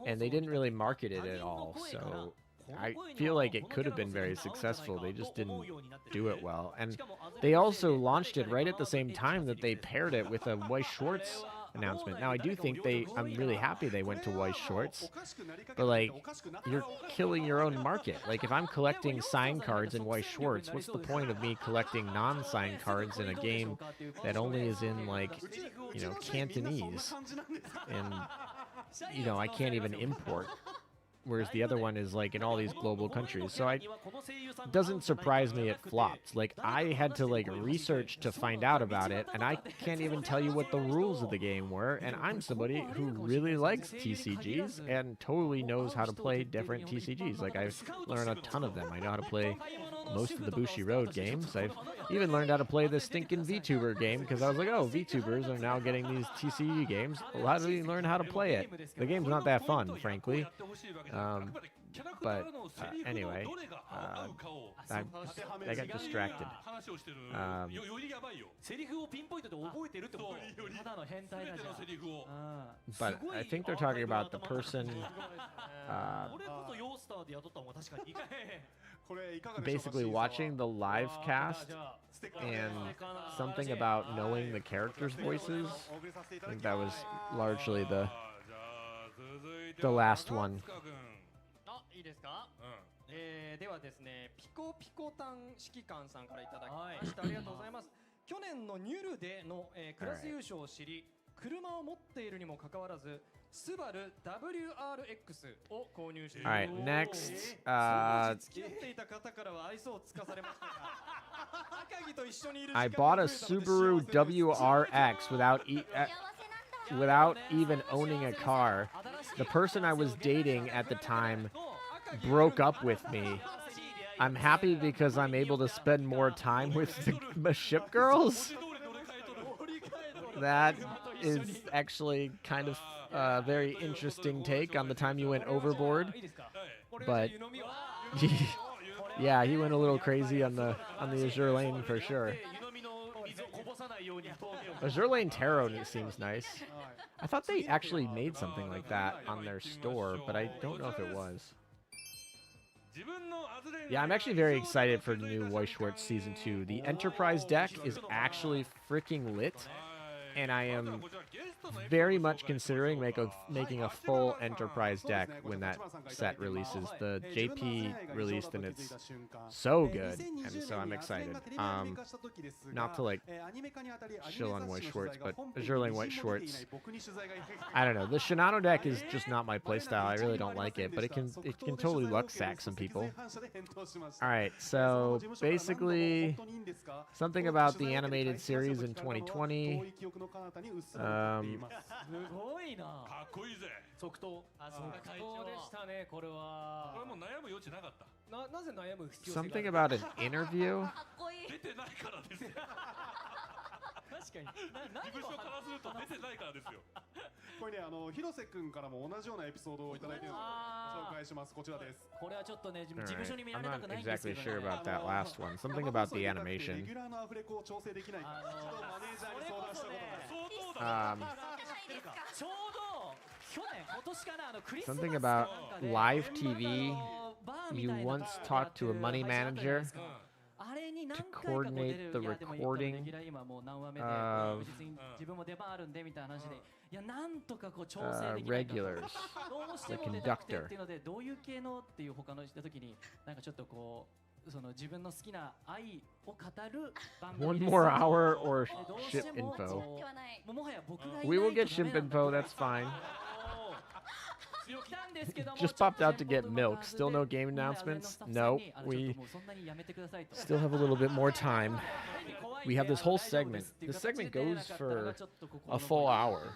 and they didn't really market it at all. So I feel like it could have been very successful. They just didn't do it well. And they also launched it right at the same time that they paired it with a Weiss Schwarz announcement. Now I do think I'm really happy they went to white shorts, but like, you're killing your own market. Like, if I'm collecting sign cards in white shorts, what's the point of me collecting non-sign cards in a game that only is in, like, you know, Cantonese, and you know, I can't even import, whereas the other one is like in all these global countries. So it doesn't surprise me it flopped. Like, I had to like research to find out about it, and I can't even tell you what the rules of the game were, and I'm somebody who really likes TCGs and totally knows how to play different TCGs. Like, I've learned a ton of them. I know how to play most of the Bushi Road games. I've even learned how to play the stinking VTuber game, because I was like, oh, VTubers are now getting these TCG games. Well, how do you learn how to play it? The game's not that fun, frankly. But anyway, I got distracted. But I think they're talking about the person basically watching the live cast and something about knowing the characters' voices. I think that was largely the last one. いいですか、ではですね、ピコピコタン指揮官さんからいただきました。ありがとうございます。去年のニュルでの、クラス優勝を知り、車を持っているにもかかわらず、スバル WRX を購入している。Alright, next. 付き合っていた方からは愛想をつかされましたが、赤木と一緒にいる時間 I bought a Subaru WRX without even owning a car. The person I was dating at the time broke up with me. I'm happy because I'm able to spend more time with the ship girls. That is actually kind of a very interesting take on the time you went overboard. But yeah, he went a little crazy on the Azur lane for sure. Azur lane tarot seems nice. I thought they actually made something like that on their store, but I don't know if it was. Yeah, I'm actually very excited for the new White Schwartz Season 2. The Enterprise deck is actually freaking lit, and I am very much considering making a full Enterprise deck when that set releases. The JP released, and it's so good, and so I'm excited. Not to like chill on White Schwartz, but Azur Lane White Schwartz, I don't know. The Shinano deck is just not my playstyle. I really don't like it, but it can totally luck sack some people. All right, so basically something about the animated series in 2020. すごいな。かっこいいぜ。即答。あ、即答でしたね。これは。これもう悩む余地なかった。なぜ悩む必要性が。Something about an interview. 出てないからですよ。確かに。事務所からすると出てないからですよ。これね、広瀬君からも同じようなエピソードをいただいているので紹介します。こちらです。これはちょっとね、事務所に見られたくないん I'm です not けど exactly sure about that last one. Something about the animation. レギュラーのアフレコを調整できないか、マネージャーに相談したことが。ちょうど去年今年かなクリスマス Something about live TV. You once talked to a money manager to coordinate the recording of regulars, the conductor. どういう系のっていう他の人時になんかちょっとこうその自分の好きな愛を語る番組 One more hour or ship info. We will get ship info, that's fine. Just popped out to get milk. Still no game announcements? No, we still have a little bit more time. We have this whole segment. This segment goes for a full hour.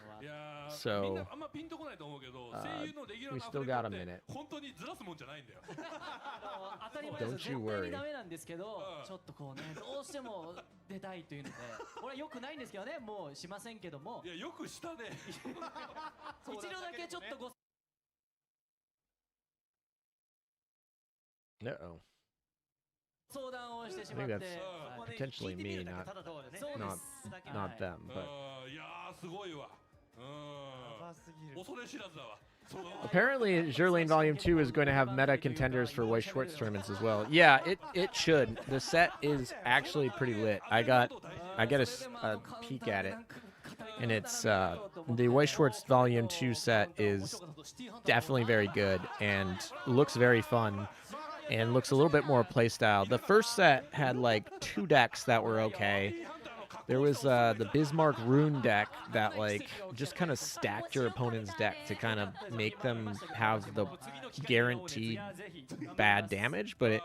So we still got a minute. Don't you worry. ダメなんですけど、ちょっとこうね、どうしても出たいというので、これは良くないんですけどね、もうしませんけども。いや、よくしたね。一度だけちょっとご。Uh-oh. I 相談をしてし think まって that's potentially me, not them. But いやー、すごいわ。恐れ知らずだわ。 apparently, Azur Lane Volume 2 is going to have meta contenders for White Schwartz tournaments as well. Yeah, it should. The set is actually pretty lit. I get a peek at it, and it's the White Schwartz Volume 2 set is definitely very good and looks very fun and looks a little bit more playstyle. The first set had like 2 decks that were okay. There was the Bismarck Rune deck that like just kind of stacked your opponent's deck to kind of make them have the guaranteed bad damage, but it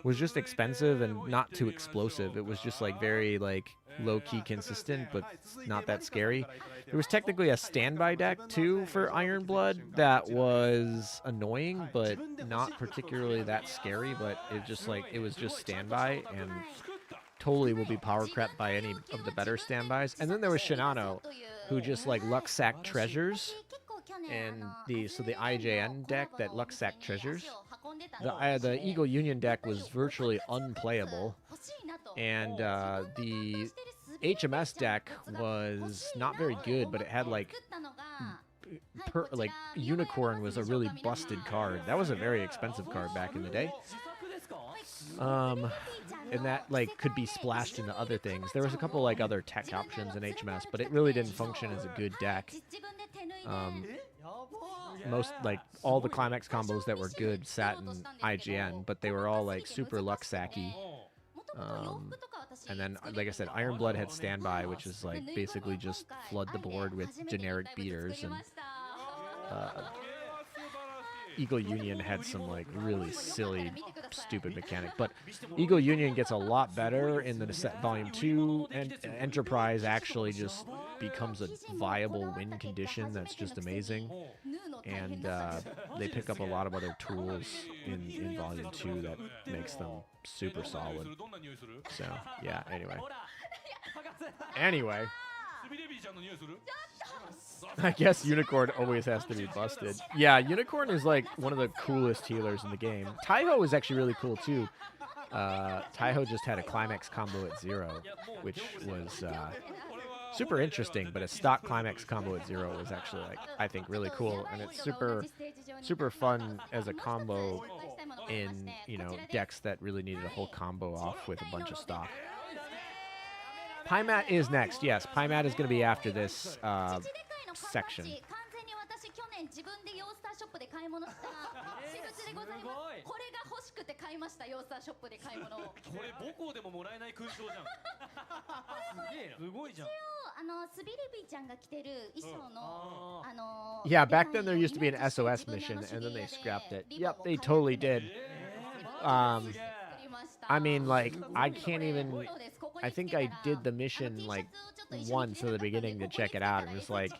was just expensive and not too explosive. It was just like very like low-key consistent, but not that scary. There was technically a standby deck too for Iron Blood that was annoying, but not particularly that scary. But it just like it was just standby and totally will be power crept by any of the better standbys. And then there was Shinano, who just like luck sack treasures, and the IJN deck that luck sack treasures. The Eagle Union deck was virtually unplayable, and the HMS deck was not very good, but it had like Unicorn was a really busted card. That was a very expensive card back in the day. And that like could be splashed into other things. There was a couple like other tech options in HMS, but it really didn't function as a good deck. Most like all the climax combos that were good sat in IGN, but they were all like super luck sacky. And then, like I said, Iron Blood had standby, which is like basically just flood the board with generic beaters, and Eagle Union had some like really silly, stupid mechanic. But Eagle Union gets a lot better in the set Volume 2, and Enterprise actually just becomes a viable win condition that's just amazing. And they pick up a lot of other tools in Volume 2 that makes them super solid. So, yeah, anyway. I guess Unicorn always has to be busted. Yeah, Unicorn is like one of the coolest healers in the game. Taiho is actually really cool too. Taiho just had a climax combo at 0, which was super interesting, but a stock climax combo at 0 was actually like I think really cool, and it's super fun as a combo in, you know, decks that really needed a whole combo off with a bunch of stock. Pymat is next. Yes, Pymat is going to be after this section. Yeah, back then there used to be an SOS mission, and then they scrapped it. Yep, they totally did. I mean, like, I can't even... I think I did the mission, like, once at the beginning to check it out. It was like,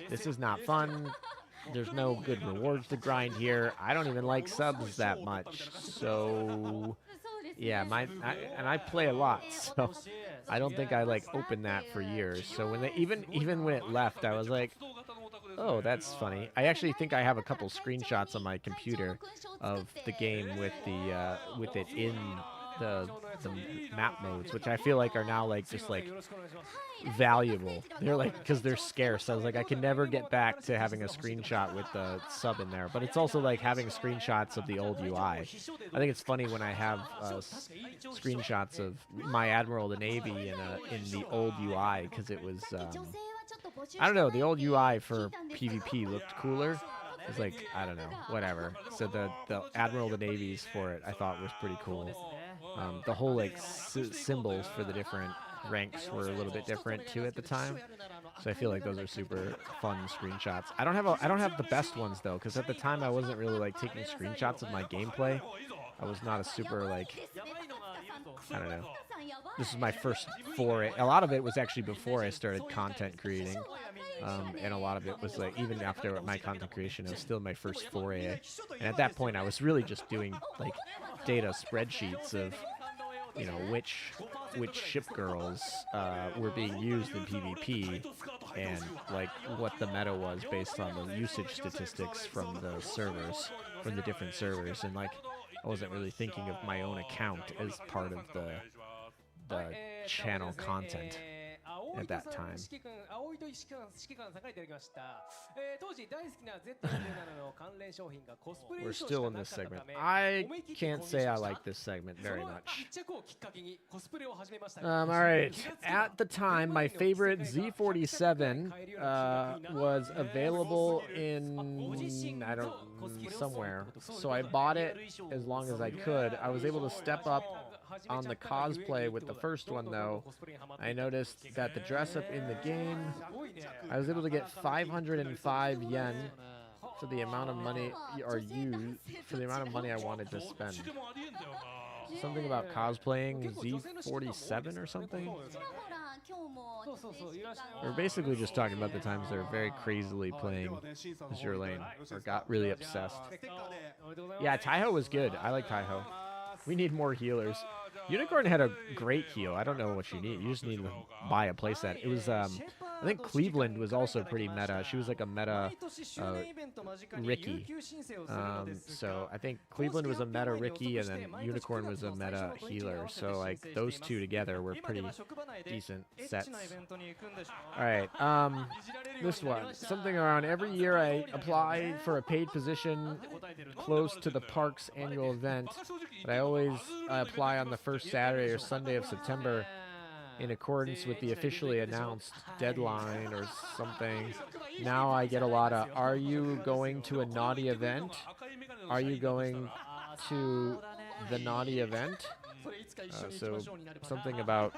this is not fun. There's no good rewards to grind here. I don't even like subs that much. So, yeah, I play a lot, so I don't think I, like, opened that for years. So when they, even when it left, I was like, oh, that's funny. I actually think I have a couple screenshots on my computer of the game with the with it in the map modes, which I feel like are now like just like valuable. They're like, because they're scarce. I was like, I can never get back to having a screenshot with the sub in there, but it's also like having screenshots of the old UI. I think it's funny when I have screenshots of my Admiral of the Navy in the old UI, because it was I don't know, the old UI for PvP looked cooler. It's like, I don't know, whatever. So the Admiral of the Navies for it, I thought was pretty cool. The whole like symbols for the different ranks were a little bit different too at the time. So I feel like those are super fun screenshots. I don't have the best ones though, because at the time I wasn't really like taking screenshots of my gameplay. I was not a super like, I don't know. This is my first foray. A lot of it was actually before I started content creating. And a lot of it was like, even after my content creation, it was still my first foray. And at that point, I was really just doing like data spreadsheets of, you know, which ship girls were being used in PvP, and like what the meta was based on the usage statistics from the servers, from the different servers. And like, I wasn't really thinking of my own account as part of the channel content at that time. 糸指揮官さんからいただきました。当時大好きな Z47 の関連商品がコスプレ We're 衣装しか still な in かっ this た segment. ため、 I 思い切って can't 購入 say し I ました like this segment そ very の much. 一着をきっかけにコスプレを始めました。 All right. At the time, my favorite Z47 was available in somewhere, so I bought it as long as I could. I was able to step up on the cosplay with the first one, though. I noticed that the dress up in the game, I was able to get 505 yen for the amount of money, or used for the amount of money I wanted to spend. Something about cosplaying Z47 or something? We're basically just talking about the times they're very crazily playing Azur Lane, or got really obsessed. Yeah, Taiho was good. I like Taiho. We need more healers. Unicorn had a great heal. I don't know what you need. You just need to buy a playset. It was, I think Cleveland was also pretty meta. She was like a meta Ricky. So I think Cleveland was a meta Ricky, and then Unicorn was a meta healer. So like those two together were pretty decent sets. All right, this one, something around every year I apply for a paid position close to the park's annual event, but I always apply on the first Saturday or Sunday of September in accordance with the officially announced deadline or something. Now I get a lot of, are you going to a naughty event? Are you going to the naughty event? So something about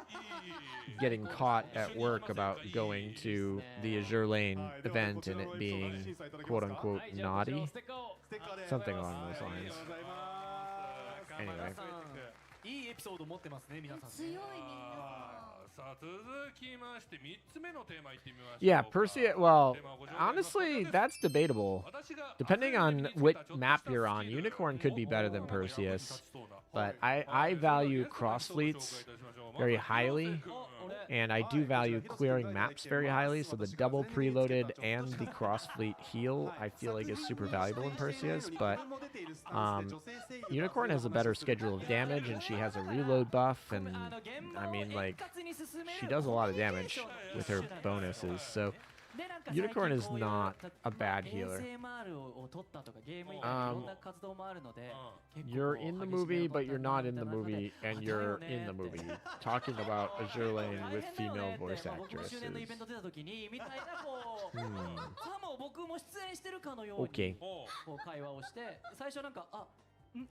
getting caught at work about going to the Azur Lane event and it being quote-unquote naughty. Something along those lines. Anyway. いいエピソード持ってますね、皆さん。強いさあ続きまして3つ目のテーマいってみましょう。 Yeah, Perseus, well, honestly, that's debatable. Depending on what map you're on, Unicorn could be better than Perseus. But I value cross fleets very highly, and I do value clearing maps very highly, so the double preloaded and the cross fleet heal I feel like is super valuable in Perseus, but Unicorn has a better schedule of damage, and she has a reload buff, and I mean, like, she does a lot of damage with her bonuses, so Unicorn is not a bad healer. You're in the movie, but you're not in the movie, and you're in the movie. Talking about Azur Lane with female voice actresses. Okay.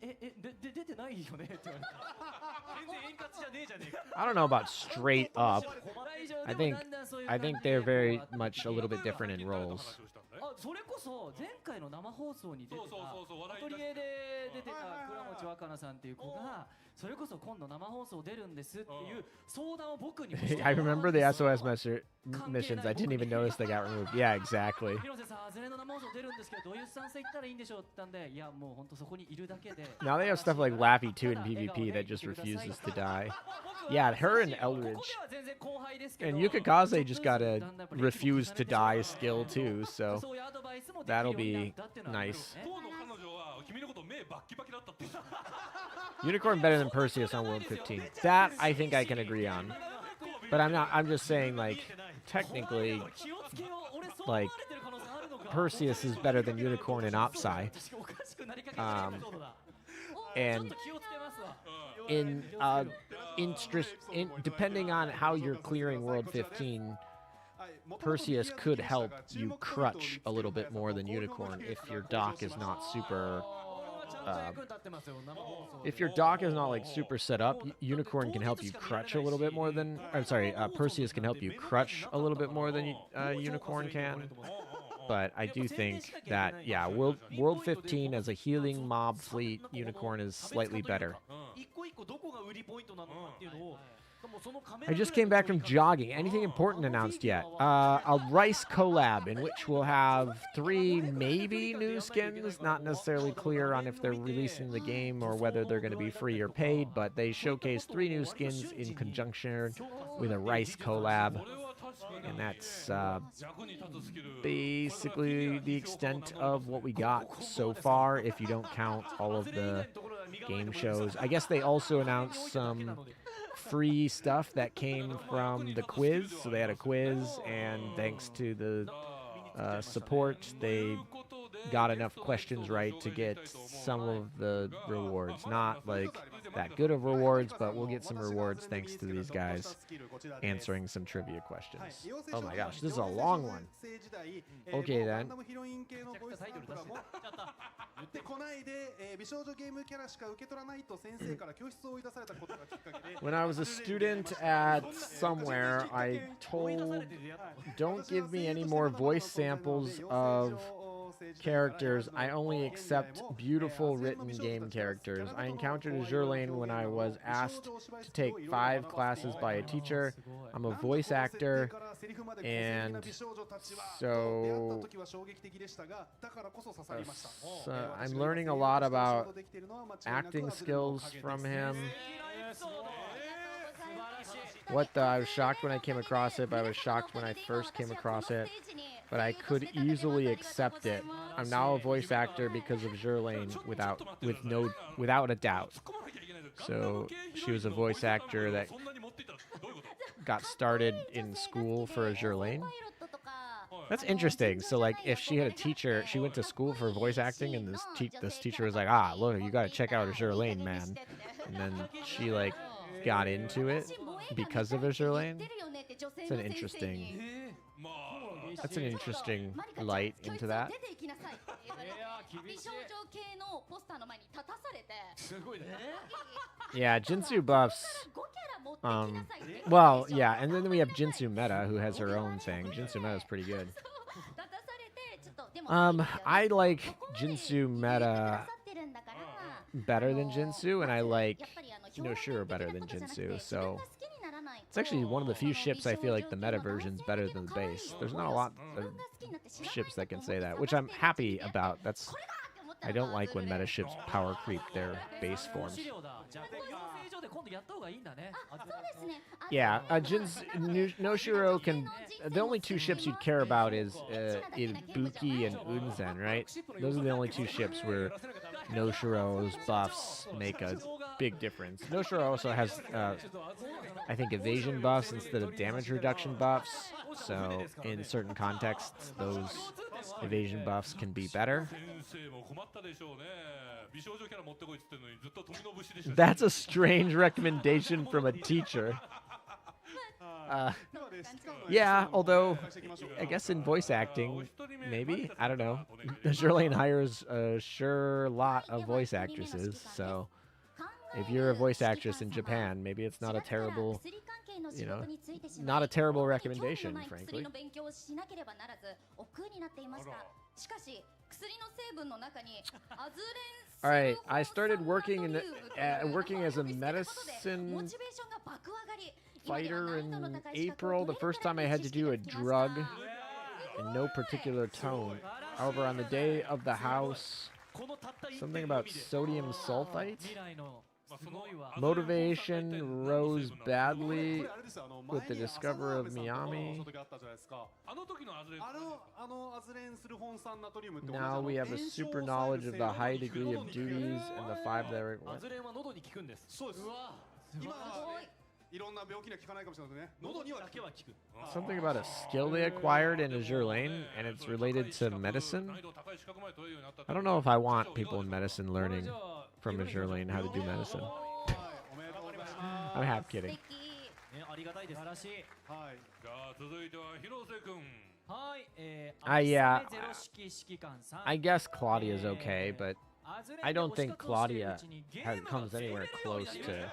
出てないよねって言われて全然円滑じゃねえじゃねえか I don't know about straight up. I think they're very much a little bit different in roles. あ、それこそ前回の生放送に出てたアトリエで出てた倉持若菜さんっていう子がそれこそ今度生放送出るんですっていう相談を僕にもして I remember the SOS missions. I didn't even notice they got removed. Yeah, exactly. 広瀬さん、アズレの生放送出るんですけどどういうスタンスで行ったらいいんでしょうって言ったんでいやもう本当そこにいるだけで Now they have stuff like Laffy 2 in PvP that just refuses to die. Yeah, her and Eldridge. And Yukikaze just got a refuse to die skill too, so that'll be nice. Unicorn better than Perseus on World 15. That I think I can agree on. But I'm just saying, like, technically, like, Perseus is better than Unicorn in Opsai. And depending on how you're clearing World 15, Perseus could help you crutch a little bit more than Unicorn if your dock is not super... if your dock is not like super set up, Unicorn can help you crutch a little bit more than... I'm sorry, Perseus can help you crutch a little bit more than Unicorn can. But I do think that, yeah, World 15 as a healing mob fleet, Unicorn is slightly better. I just came back from jogging. Anything important announced yet? A Rice collab in which we'll have 3 maybe new skins. Not necessarily clear on if they're releasing the game or whether they're going to be free or paid, but they showcased 3 new skins in conjunction with a Rice collab. And that's basically the extent of what we got so far, if you don't count all of the game shows. I guess they also announced some free stuff that came from the quiz. So they had a quiz, and thanks to the support, they got enough questions right to get some of the rewards. Not like that good of rewards, but we'll get some rewards thanks to these guys answering some trivia questions. Oh my gosh, this is a long one. Okay then. で来ないで、美少女ゲームキャラしか受け取らないと先生から教室を追い出されたことがきっかけで When I was a student at somewhere, I told, don't give me any more voice samples of characters. I only accept beautiful written game characters. I encountered Azur Lane when I was asked to take 5 classes by a teacher. I'm a voice actor, and so I'm learning a lot about acting skills from him. What the? I was shocked when I came across it, but I was shocked when I first came across it. But I could easily accept it. I'm now a voice actor because of Azur Lane without a doubt. So she was a voice actor that got started in school for Azur Lane. That's interesting. So like if she had a teacher, she went to school for voice acting, and this teacher was like, ah, look, you got to check out Azur Lane, man. And then she like got into it because of Azur Lane. It's an interesting. That's an interesting light into that. Yeah, Jinsu buffs. Well, yeah, and then we have Jinsu Meta, who has her own thing. Jinsu Meta is pretty good. I like Jinsu Meta better than Jinsu, and I like Noshiro better than Jinsu, so it's actually one of the few ships I feel like the meta version's better than the base. There's not a lot of ships that can say that, which I'm happy about. I don't like when meta ships power creep their base forms. Yeah, Noshiro can. The only 2 ships you'd care about is Ibuki and Unzen, right? Those are the only 2 ships where Noshiro's buffs make a big difference. Noshiro also has, I think, evasion buffs instead of damage reduction buffs. So in certain contexts, those evasion buffs can be better. That's a strange recommendation from a teacher. Yeah, although I guess in voice acting, maybe, I don't know. Azur Lane hires a sure lot of voice actresses, so if you're a voice actress in Japan, maybe it's not a terrible, not a terrible recommendation, frankly. All right, I started working as a medicine fighter in April. The first time I had to do a drug in no particular tone. However, on the day of the house, something about sodium sulfite. Motivation rose badly with the discovery of Miami. Now we have a super knowledge of the high degree of duties and the 5 that are... Something about a skill they acquired in Azur Lane, and it's related to medicine. I don't know if I want people in medicine learning from Azur Lane how to do medicine. I'm half kidding. Yeah, I guess Claudia's okay, but I don't think Claudia comes anywhere close to...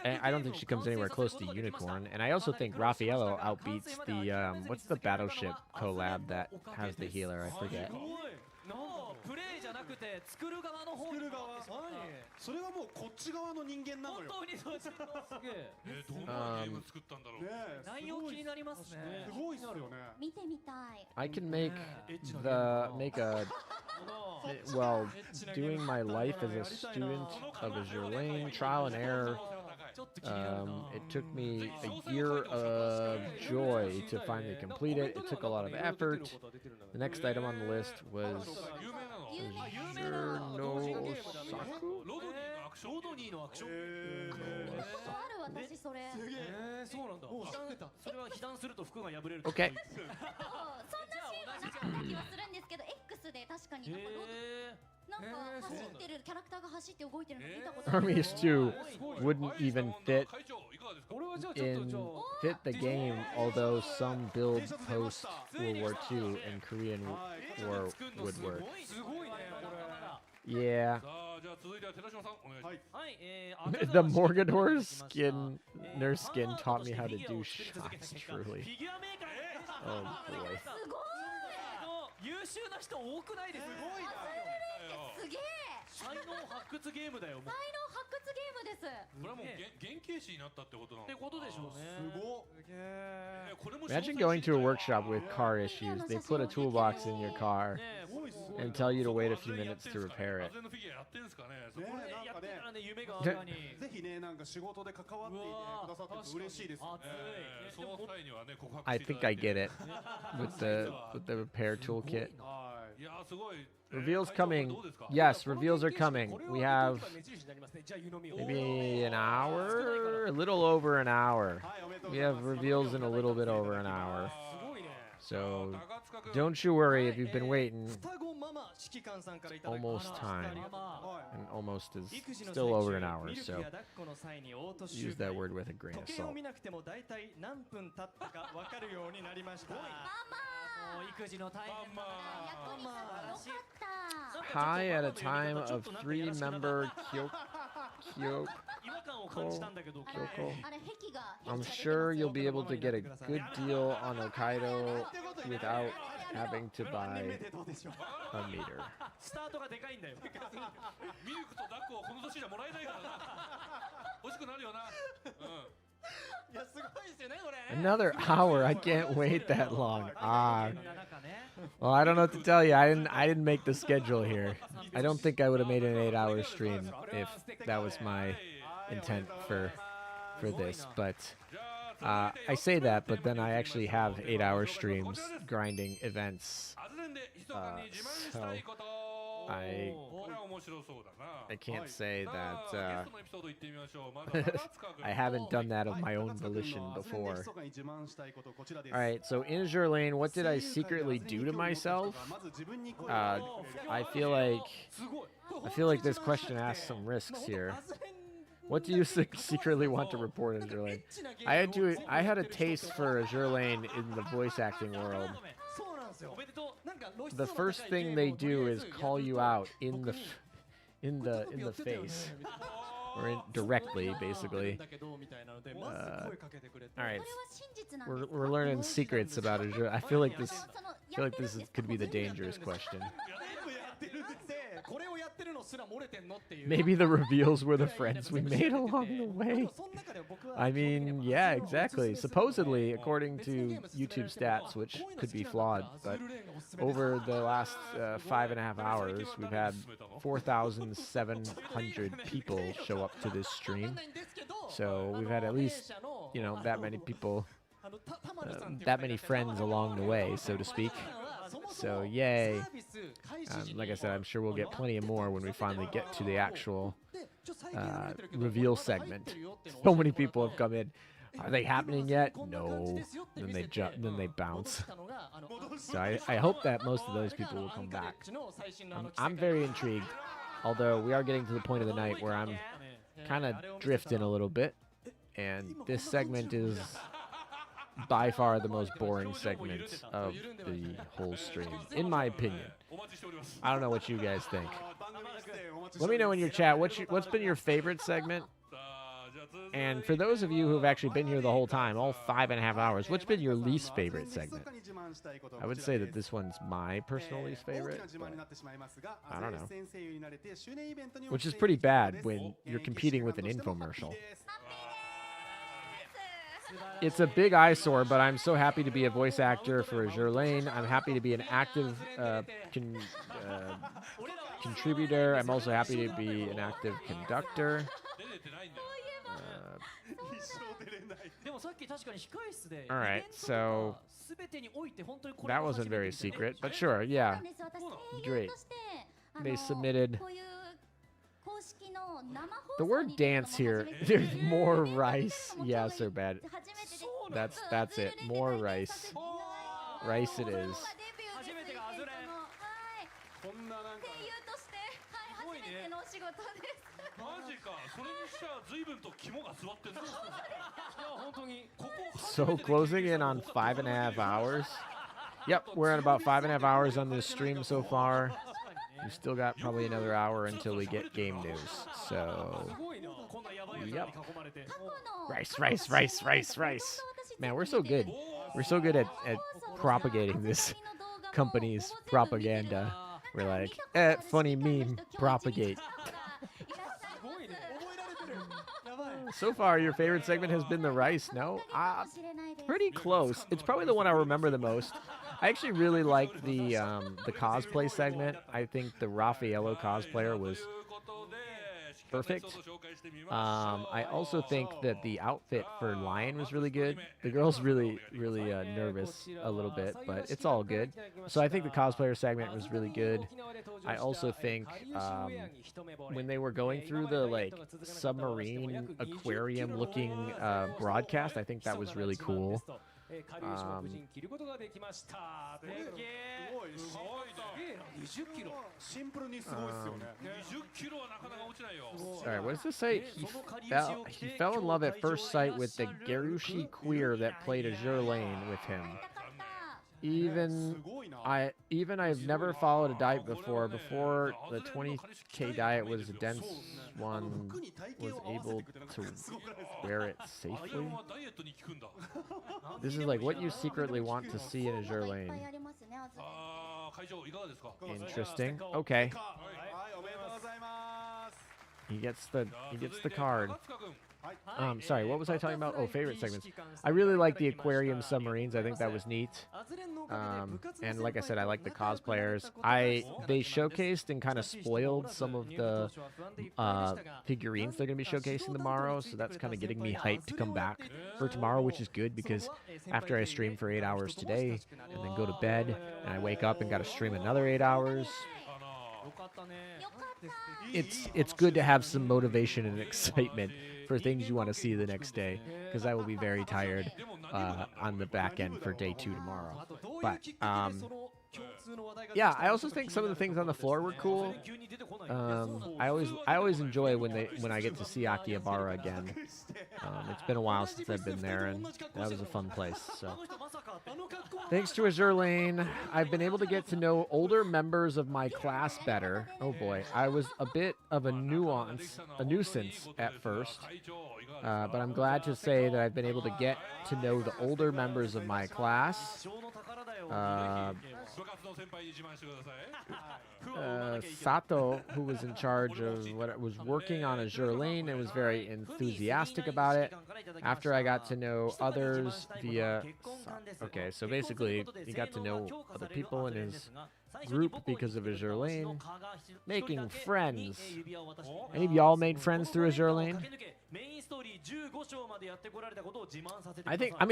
I don't think she comes anywhere close to Unicorn, and I also think Raffaello outbeats the what's the battleship collab that has the healer? I forget. I can make well, doing my life as a student of Azur Lane, trial and error. It took me a year of joy to finally complete it. It took a lot of effort. The next item on the list was Azur no Saku? ロドニーのアクションある私それそうなんだそれは被弾すると服が破れる Okay. そんなシーンはなかった気はするんですけど X で確かになんか走ってるキャラクターが走って動いてるの見たことある Armies 2 wouldn't even fit the game, although some build post World War II and Korean War would work. すごいねこれ Yeah. さあじゃあ続いては寺島さんお願いします。はい、The Morgador skin nurse skin taught me how to do shots truly. フィギュアメーカー Oh boy. すごい優秀な人多くないですかすごいなすげえ才能発掘ゲームだよもう才能発掘ゲームですこれはもう原型師になったってことなのってことでしょうねすごっこれも Imagine going to a workshop with car issues. They put a toolbox in your car and tell you to wait a few minutes to repair it. アズレのフィギュアやってんですかねねなんかね夢があるにぜひねなんか仕事で関わっていてくださってて嬉しいですよねその際にはね告白 I think I get it with the repair toolkit. いやすごい Reveals coming. Yes, reveals are coming. We have maybe an hour, a little over an hour. We have reveals in a little bit over an hour. So don't you worry if you've been waiting. Almost time. And almost is still over an hour, so use that word with a grain of salt. 育児の大変だ役に立ってよかった Hi at a time of 3-member Kyoko. 違和感を感じたんだけど I'm sure you'll be able to get a good deal on Hokkaido without having to buy a meter. スタートがでかいんだよミルクとダックをこの年じゃもらえないからな欲しくなるよないやすごいですよねこれ Another hour. I can't wait that long. Well, I don't know what to tell you. I didn't make the schedule here. I don't think I would have made an 8-hour stream if that was my intent for this. But I say that, but then I actually have 8-hour streams grinding events. So I can't say that I haven't done that of my own volition before. Alright, so in Azur Lane, what did I secretly do to myself? I feel like this question asks some risks here. What do you secretly want to report in Azur Lane? I had a taste for Azur Lane in the voice acting world. The first thing they do is call you out in the face, or directly, basically. All right, we're learning secrets about Azur. I feel like this could be the dangerous question. Maybe the reveals were the friends we made along the way. I mean, yeah, exactly. Supposedly, according to YouTube stats, which could be flawed, but over the last 5.5 hours, we've had 4,700 people show up to this stream. So we've had at least, that many people, that many friends along the way, so to speak. So yay. Like I said, I'm sure we'll get plenty of more when we finally get to the actual reveal segment. So many people have come in. Are they happening yet? No. Then they jump. Then they bounce. So I hope that most of those people will come back. I'm very intrigued. Although we are getting to the point of the night where I'm kind of drifting a little bit, and this segment is by far the most boring segment of the whole stream, in my opinion. I don't know what you guys think. Let me know in your chat what's been your favorite segment. And for those of you who have actually been here the whole time, all 5.5 hours, what's been your least favorite segment? I would say that this one's my personal least favorite. I don't know. Which is pretty bad when you're competing with an infomercial. It's a big eyesore, but I'm so happy to be a voice actor for Azur Lane. I'm happy to be an active contributor. I'm also happy to be an active conductor. Alright, so that wasn't very secret, but sure, yeah. Great. they submitted. こういう公式の生放 The 送 word に出るの dance も here. 初めて There's で more rice. Yeah, so bad. 初めてで That's it. More rice. Rice it is. 初めてがアズレンこんななんか声優として、はい、初めてのお仕事です。マジか。それにしちゃ随分と肝が座ってんだ。いや本当にここ So closing in on 5.5 hours. Yep, we're at about 5.5 hours on this stream so far. We still got probably another hour until we get game news. So, すごいなこんなやばいやつに yep. 囲まれて Rice. Man, we're so good. We're so good at propagating this company's propaganda. We're like, funny meme, propagate. すごいね覚えられてるやばい So far, your favorite segment has been the rice. No, pretty close. It's probably the one I remember the most. I actually really liked the cosplay segment. I think the Raffaello cosplayer was perfect. I also think that the outfit for Lion was really good. The girl's really nervous a little bit, but it's all good. So I think the cosplayer segment was really good. I also think when they were going through the like submarine aquarium looking broadcast, I think that was really cool. 下流種無事に着ることができましたすごいすごいな20キロシンプルにすごいっすよね20キロはなかなか落ちないよ All right, what does this say? He fell in love at first sight with the Garushi queer that played Azur Lane with him. I've never followed a diet before. Before the 20K diet was a dense one, was able to wear it safely. This is like what you secretly want to see in Azur Lane. Interesting. Okay. He gets the card. Sorry, what was I talking about? Oh, favorite segments. I really like the aquarium submarines. I think that was neat. And like I said, I like the cosplayers. They showcased and kind of spoiled some of the figurines they're going to be showcasing tomorrow, so that's kind of getting me hyped to come back for tomorrow, which is good because after I stream for 8 hours today and then go to bed and I wake up and got to stream another 8 hours, it's good to have some motivation and excitement for things you want to see the next day, because I will be very tired on the back end for day 2 tomorrow. But yeah, I also think some of the things on the floor were cool. I always enjoy when I get to see Akihabara again. It's been a while since I've been there, and that was a fun place. So, thanks to Azur Lane, I've been able to get to know older members of my class better. Oh boy, I was a bit of a nuisance at first, but I'm glad to say that I've been able to get to know the older members of my class. Sato, who was in charge of what was working on Azur Lane, and was very enthusiastic about it. After I got to know others via... Okay, so basically, he got to know other people in his group because of Azur Lane. Making friends. Any of y'all made friends through Azur Lane?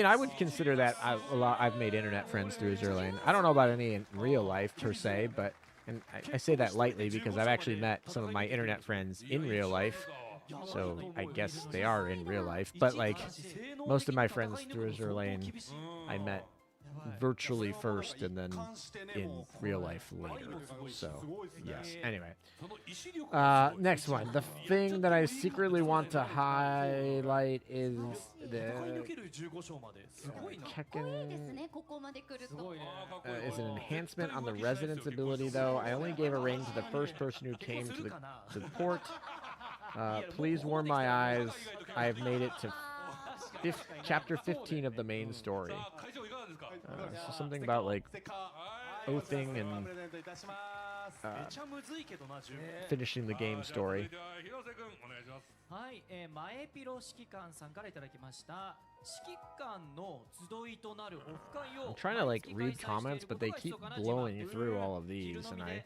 I would consider that I've made internet friends through Azur Lane. I don't know about any in real life per se, but and I say that lightly because I've actually met some of my internet friends in real life, so I guess they are in real life. But like most of my friends through Azur Lane, I met virtually first and then in real life later. So yes, anyway, next one. The thing that I secretly want to highlight is the is an enhancement on the residence ability, though. I only gave a ring to the first person who came to the port. Please warm my eyes. I have made it to chapter 15 of the main story. So something about like oathing and finishing the game story. はい、前ピロ指揮官さんからいただきました。指揮官の集いとなるオフ会を I'm trying to like read comments, but they keep blowing through all of these, and I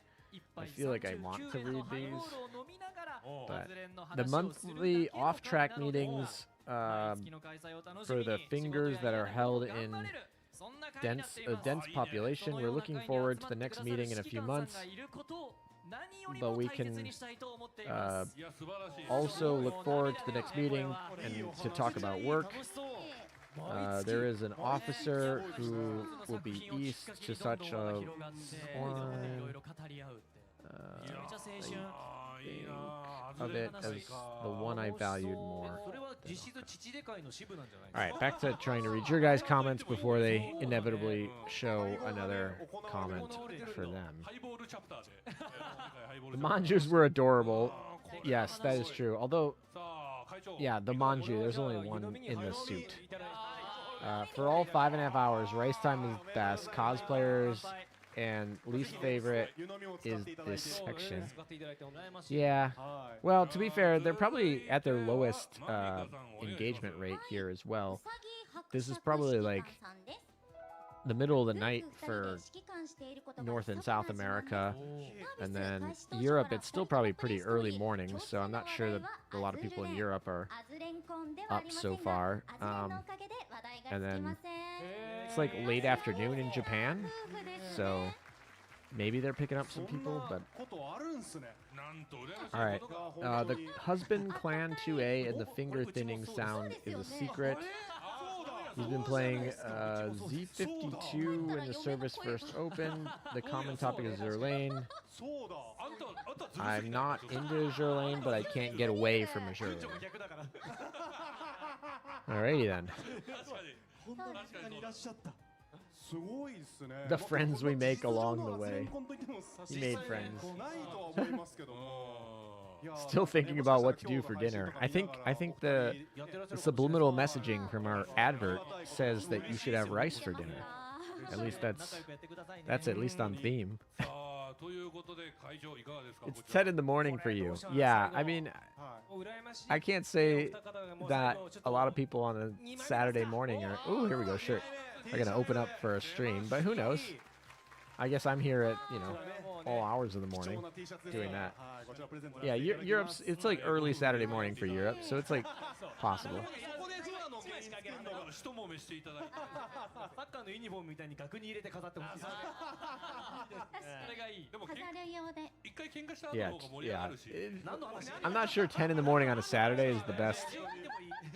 feel like I want to read these. But the monthly off-track meetings for the fingers that are held in dense population. We're looking forward to the next meeting in a few months. but we can also look forward to the next meeting and to talk about work. There is an officer who will be east to such a of it as the one I valued more. Alright, back to trying to read your guys' comments before they inevitably show another comment for them. The manjus were adorable. Yes, that is true. Although, yeah, the manju, there's only one in the suit. For all 5.5 hours, race time is best. Cosplayers and least favorite is this section. Yeah. Well, to be fair, they're probably at their lowest engagement rate here as well. This is probably like the middle of the night for North and South America, and then Europe, it's still probably pretty early morning, so I'm not sure that a lot of people in Europe are up so far. And then it's like late afternoon in Japan, so maybe they're picking up some people, but... Alright, the husband clan 2A and the finger thinning sound is a secret. He's been playing Z52 when the service first opened. The common topic is Azur Lane. I'm not into Azur Lane, but I can't get away from Azur Lane. Alrighty then. The friends we make along the way. You made friends. Still thinking about what to do for dinner. I think the subliminal messaging from our advert says that you should have rice for dinner. At least that's at least on theme. It's 10 in the morning for you. Yeah, I mean, I can't say that a lot of people on a Saturday morning are, ooh, here we go, shirt, are going to open up for a stream, but who knows? I guess I'm here at, you know, all hours of the morning doing that. Yeah, Europe's, it's like early Saturday morning for Europe, so it's like possible. Yeah, yeah. I'm not sure 10 in the morning on a Saturday is the best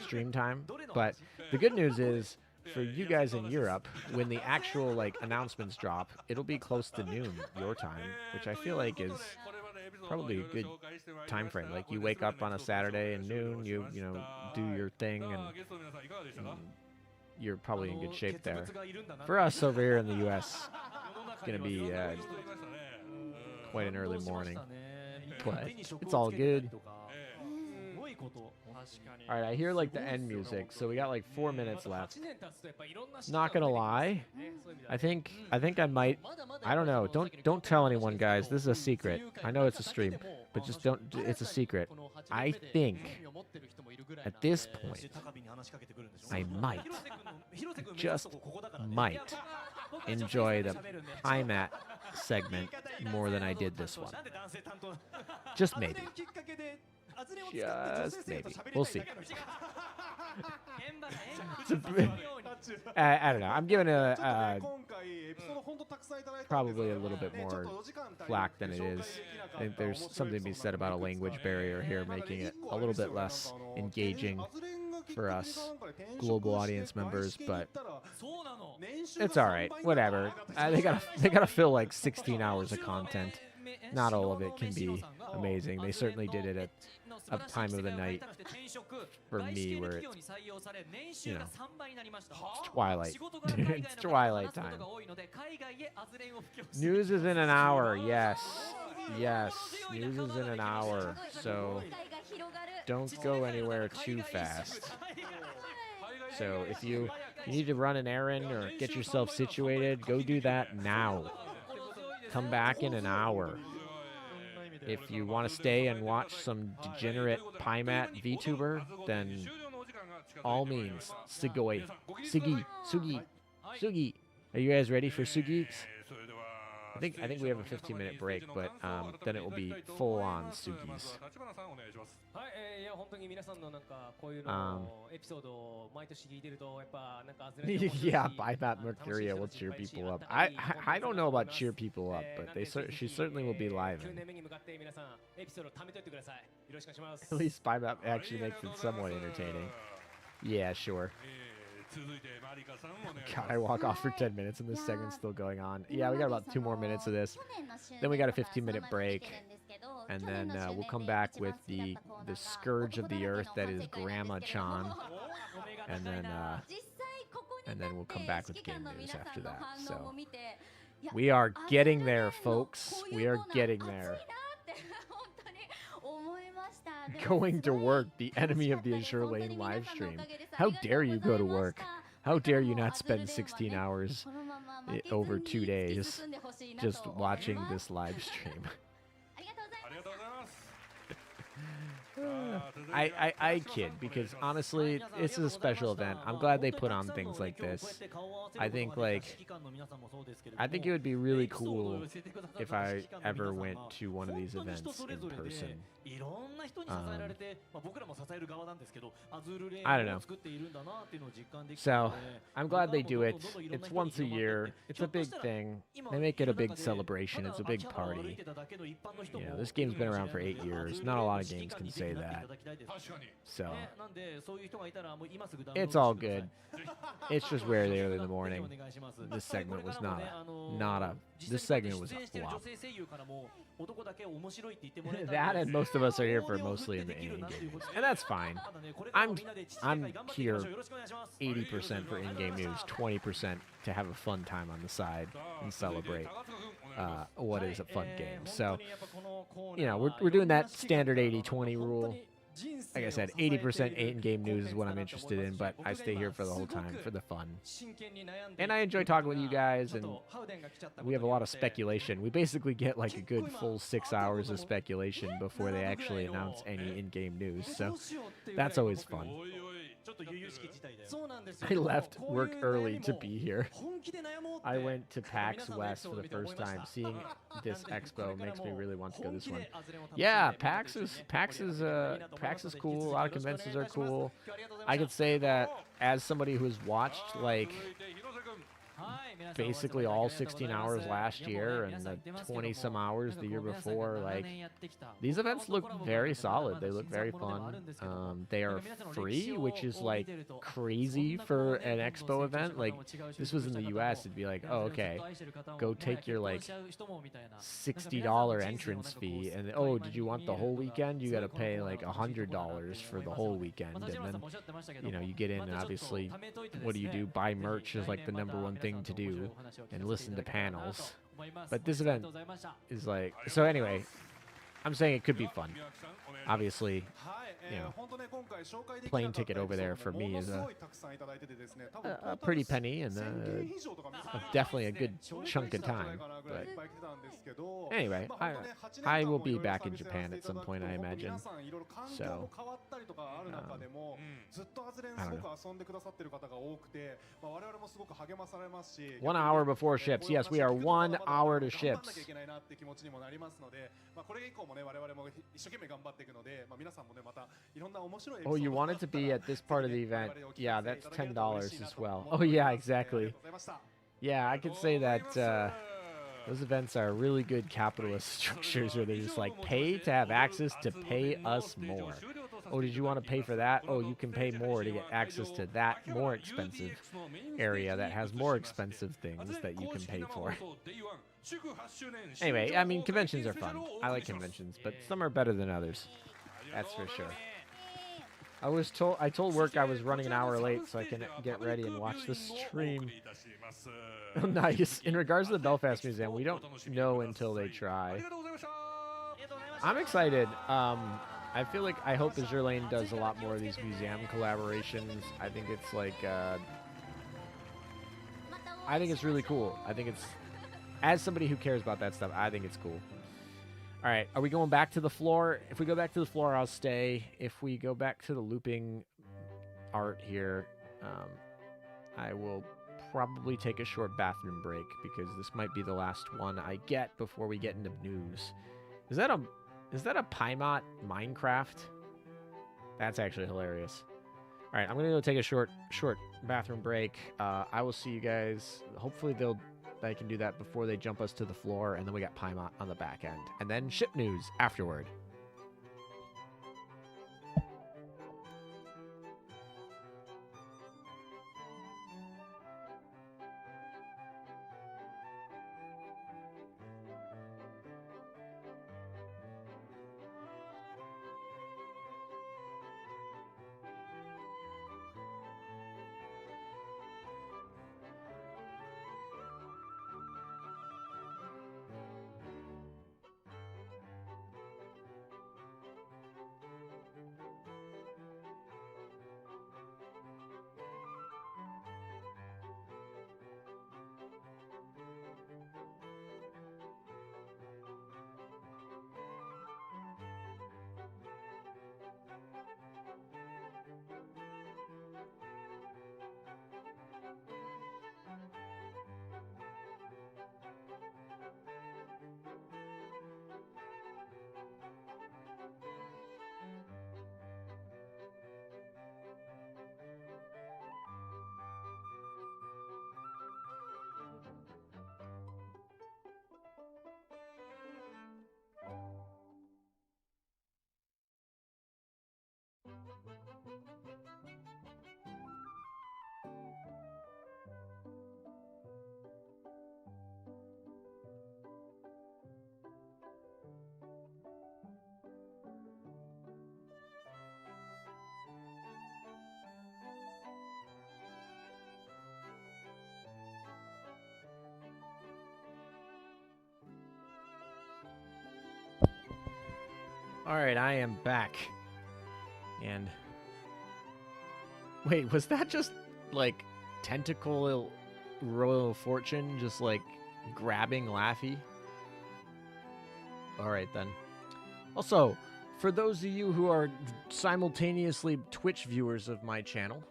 stream time, but the good news is, for you guys in Europe, when the actual like announcements drop, it'll be close to noon your time, which I feel like is probably a good time frame. Like you wake up on a Saturday and noon, you know, do your thing, and you're probably in good shape there. For us over here in the US, it's gonna be quite an early morning, but it's all good. Alright, I hear like the end music, so we got like 4 minutes left. Not gonna lie, I think I might, I don't know, don't tell anyone, guys, this is a secret. I know it's a stream, but just don't, it's a secret. I think at this point I might, just might enjoy the Piemat segment more than I did this one. Just maybe. Just maybe. We'll see. I don't know. I'm giving probably a little bit more flack than it is. I think there's something to be said about a language barrier here, making it a little bit less engaging for us global audience members, but it's all right. Whatever. They gotta fill like 16 hours of content. Not all of it can be amazing. They certainly did it at a time of the night for me where it's, you know, it's twilight. It's twilight time. News is in an hour. Yes. Yes. News is in an hour. So don't go anywhere too fast. So if you need to run an errand or get yourself situated, go do that now. Come back in an hour. If you want to stay and watch some degenerate Piemat VTuber, then all means, Sugoi. Sugi. Are you guys ready for Sugi? I think we have a 15-minute break, but then it will be full on Sugi's. はい、いや本当に皆さんのなんかこういうのエピソードを毎年聞いてるとやっぱなんか外れて面白いし Yeah, buy that Mercuria will cheer people up. I don't know about cheer people up, but she certainly will be live. 9年目に向かって皆さんエピソード貯めといてください。よろしくお願いします。 At least buy that actually makes it somewhat entertaining. Yeah, sure. God, I walk off for 10 minutes and this segment's still going on. Yeah, we got about 2 more minutes of this. Then we got a 15-minute break. And then we'll come back with the scourge of the earth that is Grandma Chan. And then we'll come back with game news after that. So we are getting there, folks. We are getting there. Going to work, the enemy of the Azur Lane live stream. How dare you go to work? How dare you not spend 16 hours over 2 days just watching this live stream? I kid because honestly, it's a special event. I'm glad they put on things like this. I think it would be really cool if I ever went to one of these events in person. I don't know. So I'm glad they do it. It's once a year. It's a big thing. They make it a big celebration. It's a big party. You know, this game's been around for 8 years. Not a lot of games can say that. So it's all good. It's just rarely early in the morning. This segment was this segment was a flop. That and most of us are here for mostly in the in-game news, and that's fine. I'm here 80% for in-game news, 20% to have a fun time on the side and celebrate what is a fun game. So, you know, we're doing that standard 80-20 rule. Like I said, 80% in-game news is what I'm interested in, but I stay here for the whole time for the fun. And I enjoy talking with you guys, and we have a lot of speculation. We basically get like a good full 6 hours of speculation before they actually announce any in-game news, so that's always fun. I left work early to be here. I went to PAX West for the first time. Seeing this expo makes me really want to go this one. Yeah, PAX is cool. A lot of conventions are cool. I could say that as somebody who's watched like basically all 16 hours last year and the 20 some hours the year before, like these events look very solid. They look very fun. They are free, which is like crazy for an expo event. Like this was in the US, it'd be like, oh okay, go take your like $60 entrance fee, and oh, did you want the whole weekend? You got to pay like $100 for the whole weekend, and then you know you get in, and obviously what do? Buy merch is like the #1 thing to do, and listen to panels. But this event is like, so anyway, I'm saying it could be fun. Obviously, you know, plane ticket over there for me is a pretty penny, and definitely a good chunk of time. But anyway, I will be back in Japan at some point, I imagine. So, I don't know. 1 hour before ships. Yes, we are 1 hour to ships. Oh, you want it to be at this part of the event? Yeah, that's $10 as well. Oh yeah, exactly. Yeah, I could say that those events are really good capitalist structures where they're just like pay to have access to pay us more. Oh, did you want to pay for that? Oh, you can pay more to get access to that more expensive area that has more expensive things that you can pay for. Anyway, I mean, conventions are fun. I like conventions, but some are better than others. That's for sure. I told work I was running an hour late so I can get ready and watch the stream. Nice. In regards to the Belfast Museum, we don't know until they try. I'm excited. I feel like I hope Azur Lane does a lot more of these museum collaborations. I think it's like I think it's really cool. I think it's, as somebody who cares about that stuff, I think it's cool. All right, are we going back to the floor? If we go back to the floor, I'll stay. If we go back to the looping art here, I will probably take a short bathroom break because this might be the last one I get before we get into news. Is that a Paimot Minecraft? That's actually hilarious. All right, I'm gonna go take a short bathroom break. I will see you guys. Hopefully they can do that before they jump us to the floor, and then we got Paimot on the back end, and then ship news afterward. All right, I am back. And wait, was that just like tentacle Royal Fortune just like grabbing Laffy? All right then. Also, for those of you who are simultaneously Twitch viewers of my channel,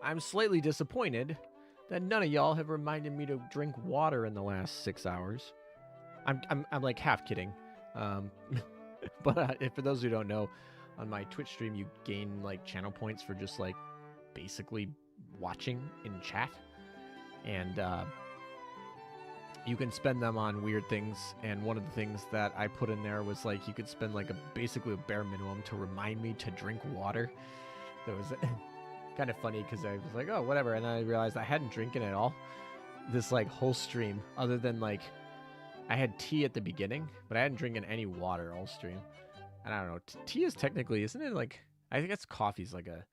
I'm slightly disappointed that none of y'all have reminded me to drink water in the last 6 hours. I'm like half kidding. But for those who don't know, on my Twitch stream, you gain like channel points for just like basically watching in chat, and you can spend them on weird things. And one of the things that I put in there was like you could spend like basically a bare minimum to remind me to drink water. That was kind of funny because I was like, oh, whatever, and then I realized I hadn't drinking at all this like whole stream, other than like I had tea at the beginning, but I hadn't drinking any water all stream. And I don't know, tea is technically, isn't it like, I guess coffee's like a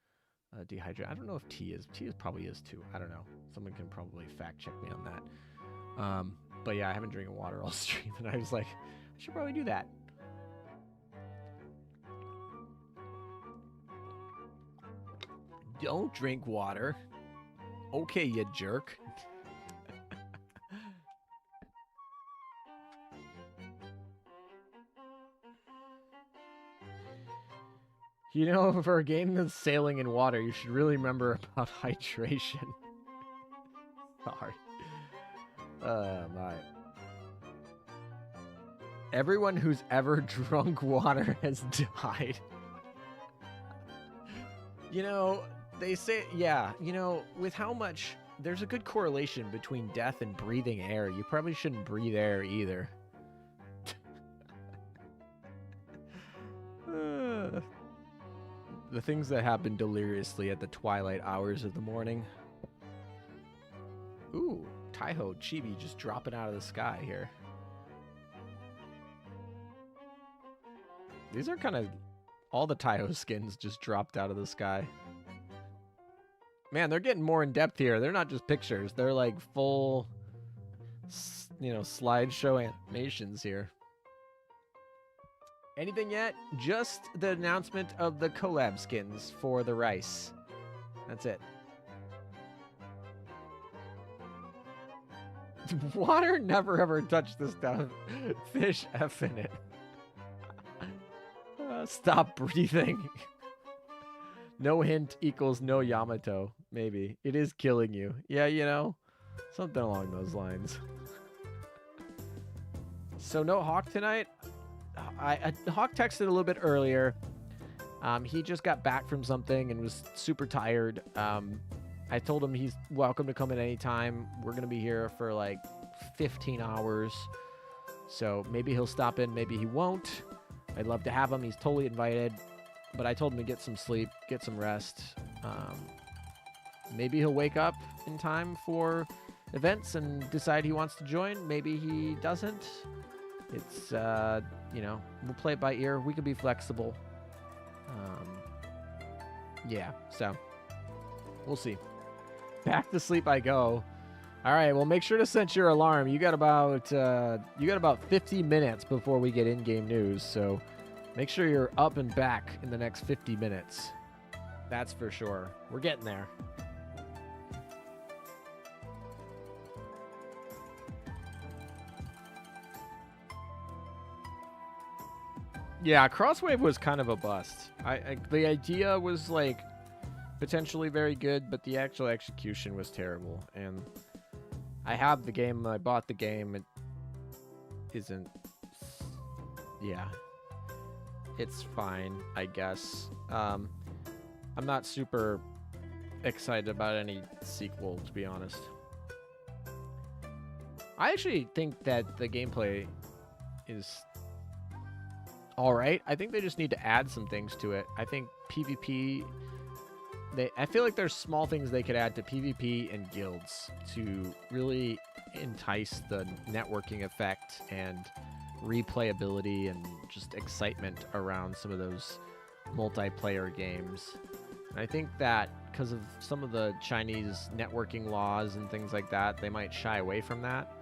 dehydrate. I don't know if tea is probably is too. I don't know. Someone can probably fact check me on that. But yeah, I haven't drinking water all stream, and I was like, I should probably do that. Don't drink water. Okay, you jerk. You know, for a game that's sailing in water, you should really remember about hydration. Sorry. My. Everyone who's ever drunk water has died. You know, they say, yeah, you know, with how much, there's a good correlation between death and breathing air. You probably shouldn't breathe air either. The things that happen deliriously at the twilight hours of the morning. Ooh, Taiho Chibi just dropping out of the sky here. These are kind of... all the Taiho skins just dropped out of the sky. Man, they're getting more in depth here. They're not just pictures. They're like full, you know, slideshow animations here. Anything yet? Just the announcement of the collab skins for the rice. That's it. Water never ever touched this stuff. Fish F in it. Stop breathing. No hint equals no Yamato. Maybe. It is killing you. Yeah, you know, something along those lines. So no Hawk tonight? Hawk texted a little bit earlier. He just got back from something and was super tired. I told him he's welcome to come at any time. We're going to be here for like 15 hours. So maybe he'll stop in, maybe he won't. I'd love to have him. He's totally invited. But I told him to get some sleep, get some rest. Maybe he'll wake up in time for events and decide he wants to join. Maybe he doesn't. It's, you know, we'll play it by ear. We could be flexible. Yeah, so we'll see. Back to sleep I go. All right, well, make sure to set your alarm. You got about 50 minutes before we get in-game news, so make sure you're up and back in the next 50 minutes. That's for sure. We're getting there. Yeah, Crosswave was kind of a bust. The idea was like potentially very good, but the actual execution was terrible. And I have the game. I bought the game. It isn't. Yeah, it's fine, I guess. I'm not super excited about any sequel, to be honest. I actually think that the gameplay is all right. I think they just need to add some things to it. I think PvP, I feel like there's small things they could add to PvP and guilds to really entice the networking effect and replayability and just excitement around some of those multiplayer games. And I think that because of some of the Chinese networking laws and things like that, they might shy away from that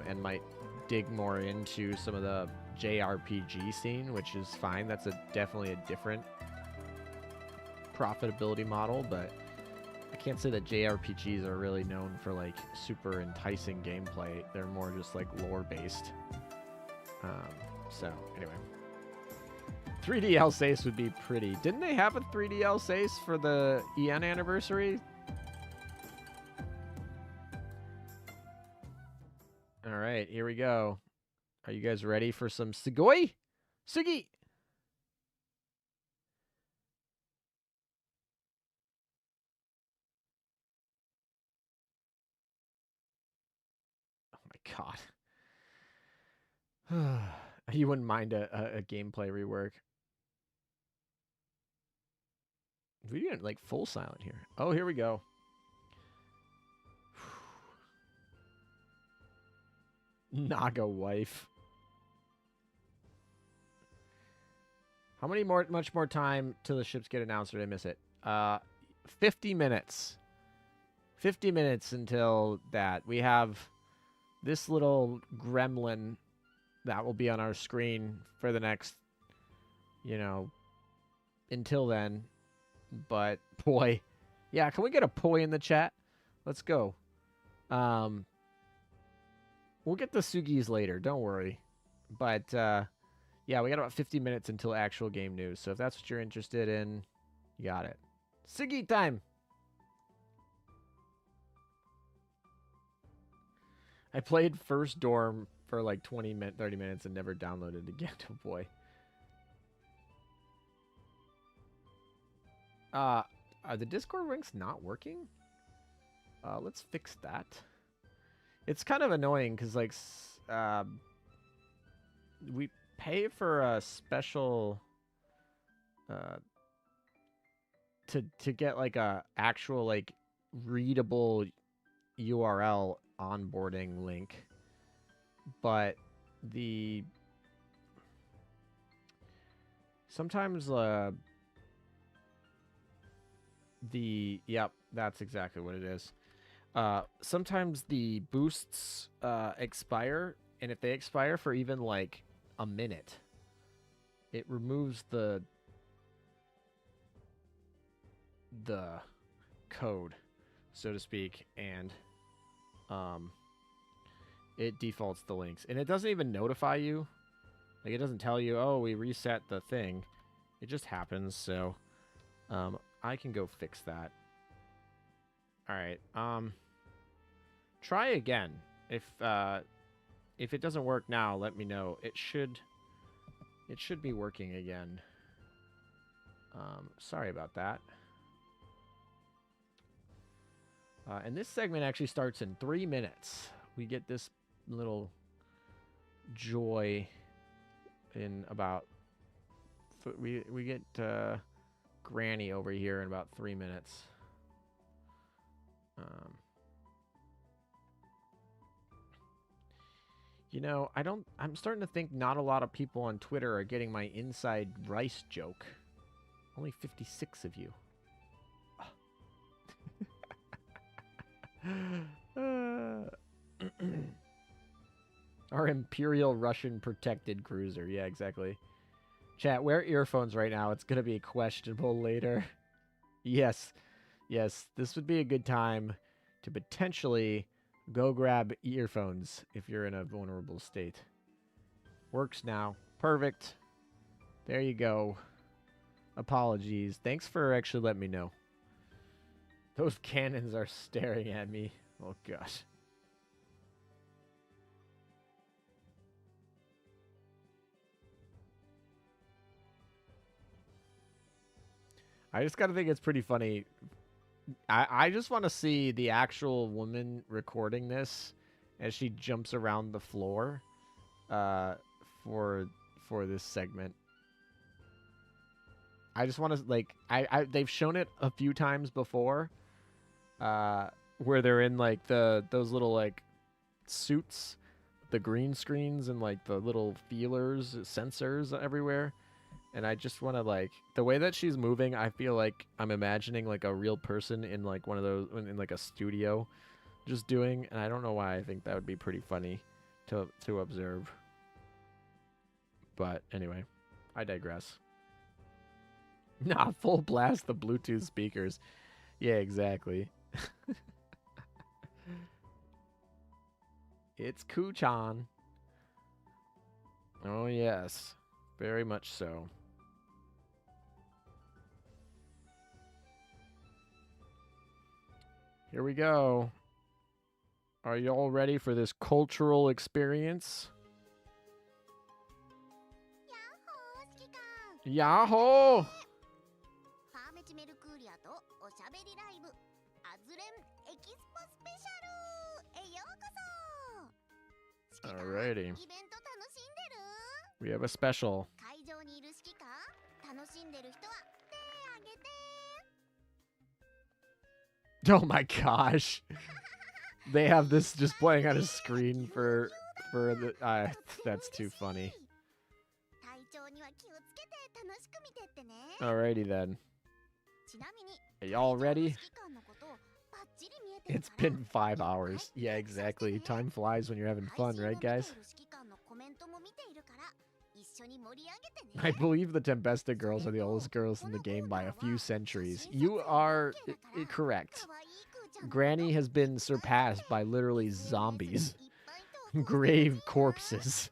and might dig more into some of the JRPG scene, which is fine. That's definitely a different profitability model, but I can't say that JRPGs are really known for like super enticing gameplay. They're more just like lore based. So anyway, 3D Alsace would be pretty. Didn't they have a 3D Alsace for the EN anniversary? All right, here we go. Are you guys ready for some Sugoi? Sugi! Oh my god. You wouldn't mind a gameplay rework. We didn't like full silent here. Oh, here we go. Naga wife. How much more time till the ships get announced, or did I miss it? 50 minutes. 50 minutes until that. We have this little gremlin that will be on our screen for the next, you know, until then. But poi. Yeah, can we get a poi in the chat? Let's go. We'll get the Sugis later, don't worry. But yeah, we got about 50 minutes until actual game news. So if that's what you're interested in, you got it. Sugi time. I played First Dorm for like 30 minutes and never downloaded it again. Oh boy. Are the Discord links not working? Let's fix that. It's kind of annoying because like we pay for a special to get like a actual like readable URL onboarding link, but sometimes yep, that's exactly what it is. Sometimes the boosts expire, and if they expire for even like a minute, it removes the code, so to speak, and it defaults the links, and it doesn't even notify you. Like, it doesn't tell you, oh, we reset the thing. It just happens. So I can go fix that. All right. Try again. If it doesn't work now, let me know. It should be working again. Sorry about that. And this segment actually starts in 3 minutes. We get this little joy in about... We get Granny over here in about 3 minutes. You know, I'm starting to think not a lot of people on Twitter are getting my inside rice joke. Only 56 of you. Our Imperial Russian protected cruiser. Yeah, exactly. Chat, wear earphones right now. It's going to be questionable later. Yes. Yes, this would be a good time to potentially go grab earphones if you're in a vulnerable state. Works now. Perfect. There you go. Apologies. Thanks for actually letting me know. Those cannons are staring at me. Oh, gosh. I just gotta think it's pretty funny. I just want to see the actual woman recording this as she jumps around the floor for this segment. I just want to, like, they've shown it a few times before where they're in, like, those little, like, suits, the green screens and, like, the little feelers, sensors everywhere. And I just want to, like, the way that she's moving, I feel like I'm imagining, like, a real person in, like, one of those, in, like, a studio just doing. And I don't know why I think that would be pretty funny to observe. But anyway, I digress. Nah, full blast the Bluetooth speakers. Yeah, exactly. It's Kuchan. Oh, yes. Very much so. Here we go. Are you all ready for this cultural experience? Yahoo! ファーメチメルクーリアとおしゃべりライブアズレンエキスポスペシャルへようこそ Alrighty. イベント楽しんでる We have a special. 会場にいる指揮官楽しんでる人は手あげて Oh my gosh. They have this just playing on a screen for the that's too funny. 体調には気をつけて楽しく見てってね Alrighty then. ちなみに Are y'all ready? 指揮官のことバッチリ見えてる It's been 5 hours. Yeah, exactly. Time flies when you're having fun, right, guys? 指揮官のコメントも見ているから一緒に盛り上げてね I believe the Tempesta girls are the oldest girls in the game by a few centuries. You are correct. Granny has been surpassed by literally zombies. Grave corpses.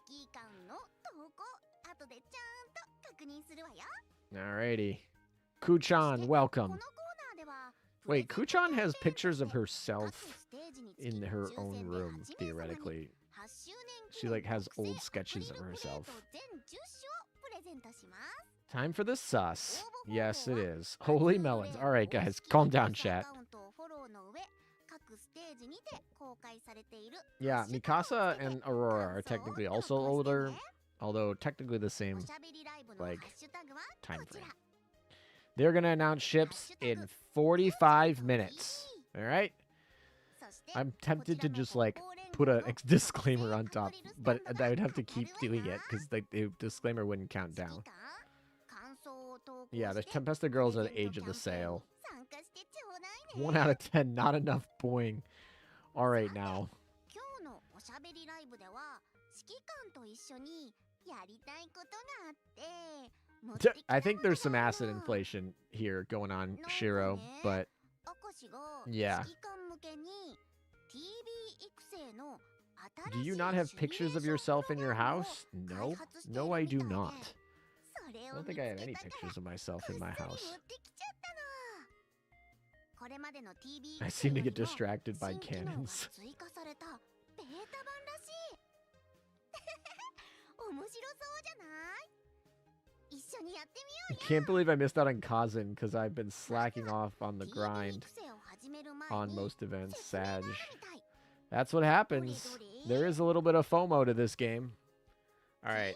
指揮官の投稿後でちゃんと確認するわよ Alrighty. Kuchan, welcome. Wait, Kuchan has pictures of herself in her own room, theoretically. She, like, has old sketches of herself. Time for the sus. Yes, it is. Holy melons. Alright, guys, calm down, chat. Yeah, Mikasa and Aurora are technically also older, although technically the same, like, time frame. They're going to announce ships in 45 minutes. Alright? I'm tempted to just, like, put a disclaimer on top, but I would have to keep doing it because the disclaimer wouldn't count down. Yeah, the Tempesta girls are the age of the sail. 1 out of 10, not enough boing. Alright now. 今日のおしゃべりライブでは指揮官と一緒にやりたいことがあって I think there's some acid inflation here going on, Shiro, but yeah. Do you not have pictures of yourself in your house? No. No, I do not. I don't think I have any pictures of myself in my house. これまでの TB I seem to get distracted by cannons. 追加されたベータ版らしい。面白そうじゃない？一緒にやってみよ I can't believe I missed out on Kazan because I've been slacking off on the grind on most events. Sag. That's what happens. There is a little bit of FOMO to this game. Alright.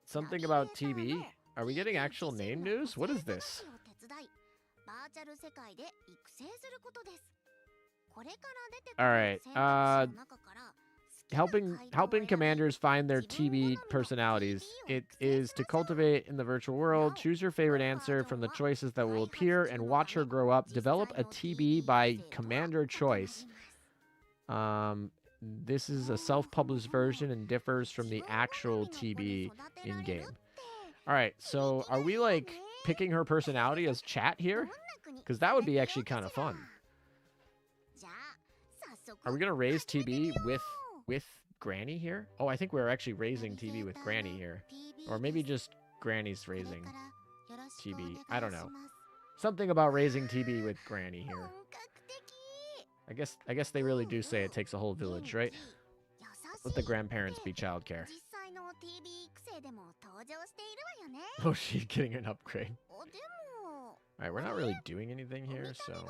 Something about TB? Are we getting actual name news? What is this? バーチャル世界で育成することです。これから出てくる Alright. 選択肢の中から Helping commanders find their TB personalities. It is to cultivate in the virtual world. Choose your favorite answer from the choices that will appear and watch her grow up. Develop a TB by commander choice. This is a self-published version and differs from the actual TB in-game. Alright, so are we like picking her personality as chat here? Because that would be actually kind of fun. Are we going to raise TB with Granny here? Oh, I think we're actually raising TB with Granny here. Or maybe just Granny's raising TB. I don't know. Something about raising TB with Granny here. I guess they really do say it takes a whole village, right? Let the grandparents be childcare. Oh, she's getting an upgrade. Alright, we're not really doing anything here, so...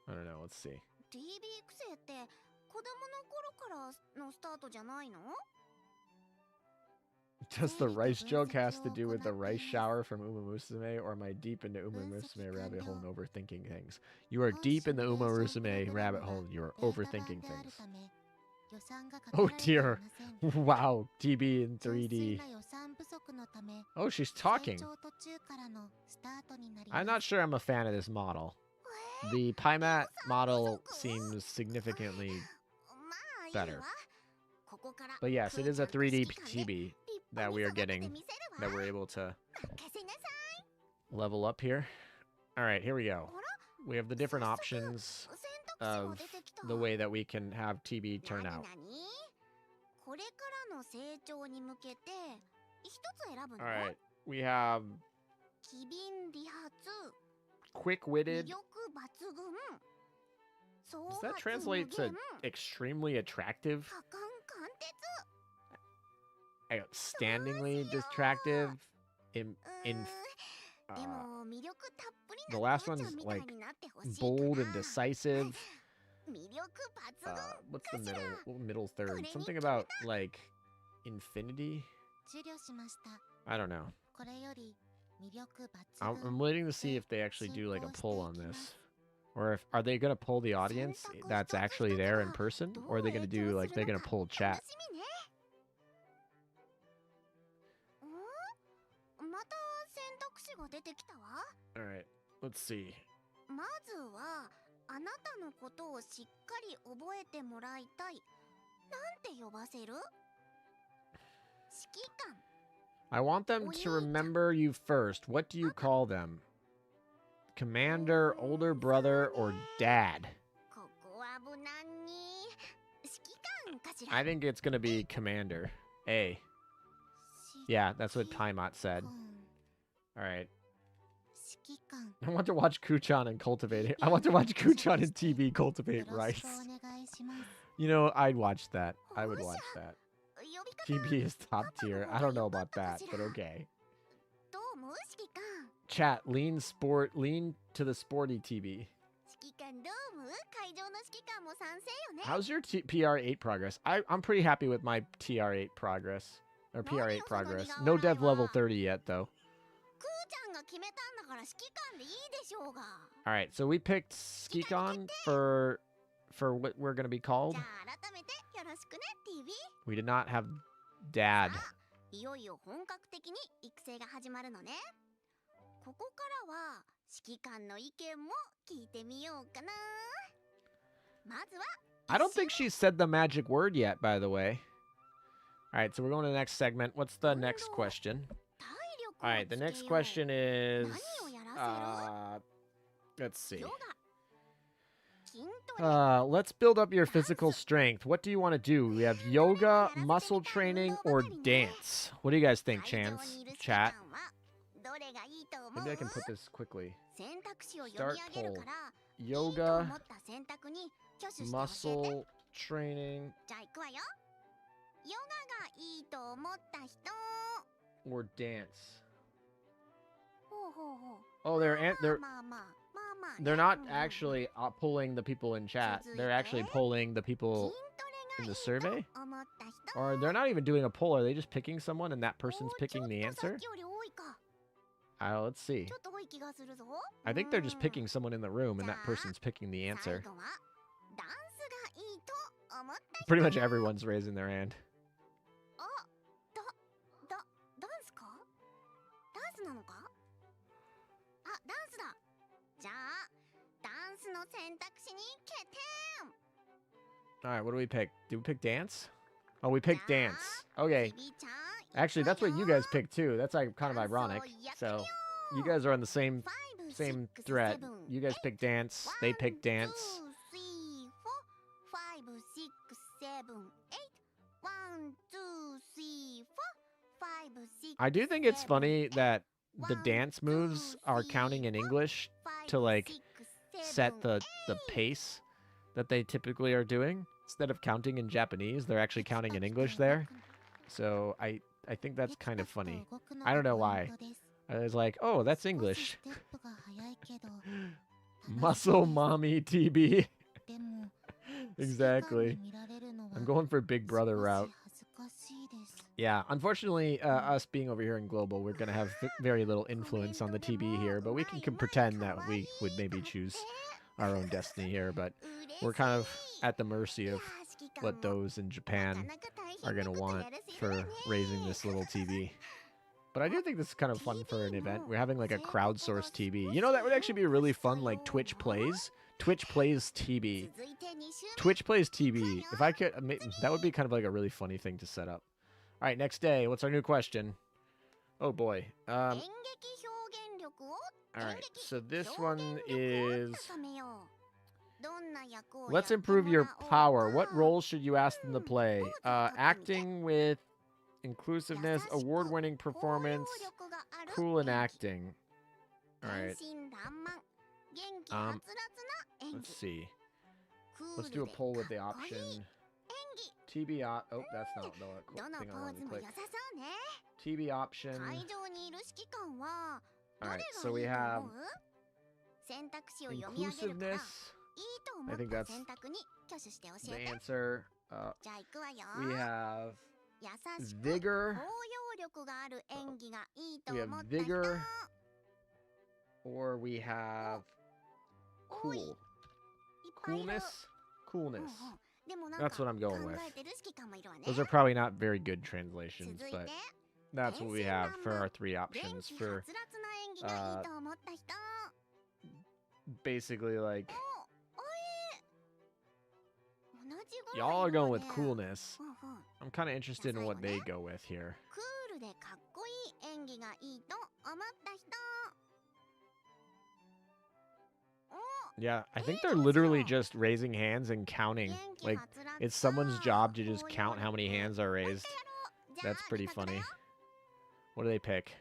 I don't know, let's see. TB 育成って子供の頃からのスタートじゃないの？ Does the rice joke has to do with the rice shower from Uma Musume, or am I deep into Uma Musume rabbit hole and overthinking things? You are deep in the Uma Musume rabbit hole. You are overthinking things. Oh dear. Wow, TB in 3D. Oh, she's talking. I'm not sure I'm a fan of this model. The Pymat model seems significantly better. But yes, it is a 3D TB that we are getting, that we're able to level up here. Alright, here we go. We have the different options of the way that we can have TB turn out. Alright, we have quick-witted. Does that translate to extremely attractive? Outstandingly attractive? The last one's like bold and decisive. What's the middle third? Something about like infinity? I don't know. I'm waiting to see if they actually do like a poll on this. Or if are they gonna poll the audience that's actually there in person? Or are they gonna do like they're gonna poll chat? Alright, let's see. まずはあなたのことをしっかり覚えてもらいたい。なんて呼ばせる？指揮官。 I want them to remember you first. What do you call them? Commander, older brother, or dad? I think it's going to be Commander. A. Yeah, that's what Taimat said. Alright. I want to watch Kuchan and cultivate it. I want to watch Kuchan and TB cultivate rice. You know, I'd watch that. I would watch that. TB is top tier. I don't know about that, but okay. Chat, lean to the sporty TB. How's your PR8 progress? I'm pretty happy with my TR8 progress. Or PR8 progress. No dev level 30 yet, though. Alright, so we picked Skikon for what we're going to be called. We did not have dad. いよいよ本格的に育成が始まるのね。ここからは指揮官の意見も聞いてみようかな。まずは I don't think she said the magic word yet, by the way. Alright, so we're going to the next segment. What's the next question? Alright, the next question is... let's see. Let's build up your physical strength. What do you want to do? We have yoga, muscle training, or dance. What do you guys think, chat? Maybe I can put this quickly. Start poll. Yoga, muscle training, or dance. Oh, they're not actually polling the people in chat. They're actually polling the people in the survey. Or they're not even doing a poll. Are they just picking someone and that person's picking the answer? Let's see. I think they're just picking someone in the room and that person's picking the answer. Pretty much everyone's raising their hand. Alright, what do we pick? Did we pick dance? Oh, we picked dance. Okay. Actually, that's what you guys picked too. That's like kind of ironic. So, you guys are on the same thread. You guys picked dance. They picked dance. I do think it's funny that the dance moves are counting in English to like set the pace that they typically are doing. Instead of counting in Japanese, they're actually counting in English there. So I think that's kind of funny. I don't know why. I was like, oh, that's English. Muscle mommy TB. Exactly. I'm going for Big Brother route. Yeah, unfortunately, us being over here in Global, we're going to have very little influence on the TB here, but we can pretend that we would maybe choose our own destiny here, but we're kind of at the mercy of what those in Japan are going to want for raising this little TB. But I do think this is kind of fun for an event. We're having like a crowdsourced TB. You know, that would actually be really fun, like Twitch Plays. Twitch Plays TB. Twitch Plays TB. If I could, that would be kind of like a really funny thing to set up. All right, next day. What's our new question? Oh boy. All right, so this one is... Let's improve your power. What roles should you ask them to play? Acting with inclusiveness, award-winning performance, cool in acting. All right. Let's see. Let's do a poll with the option. TB oh, that's not the thing I wanted to click. TB option. All right, so we have inclusiveness. I think that's the answer. We have vigor. We have vigor. Or we have cool. Coolness? Coolness. That's what I'm going with. Those are probably not very good translations, but that's what we have for our three options for basically like y'all are going with coolness. I'm kind of interested in what they go with here. Yeah, I think they're literally just raising hands and counting. Like, it's someone's job to just count how many hands are raised. That's pretty funny. What do they pick?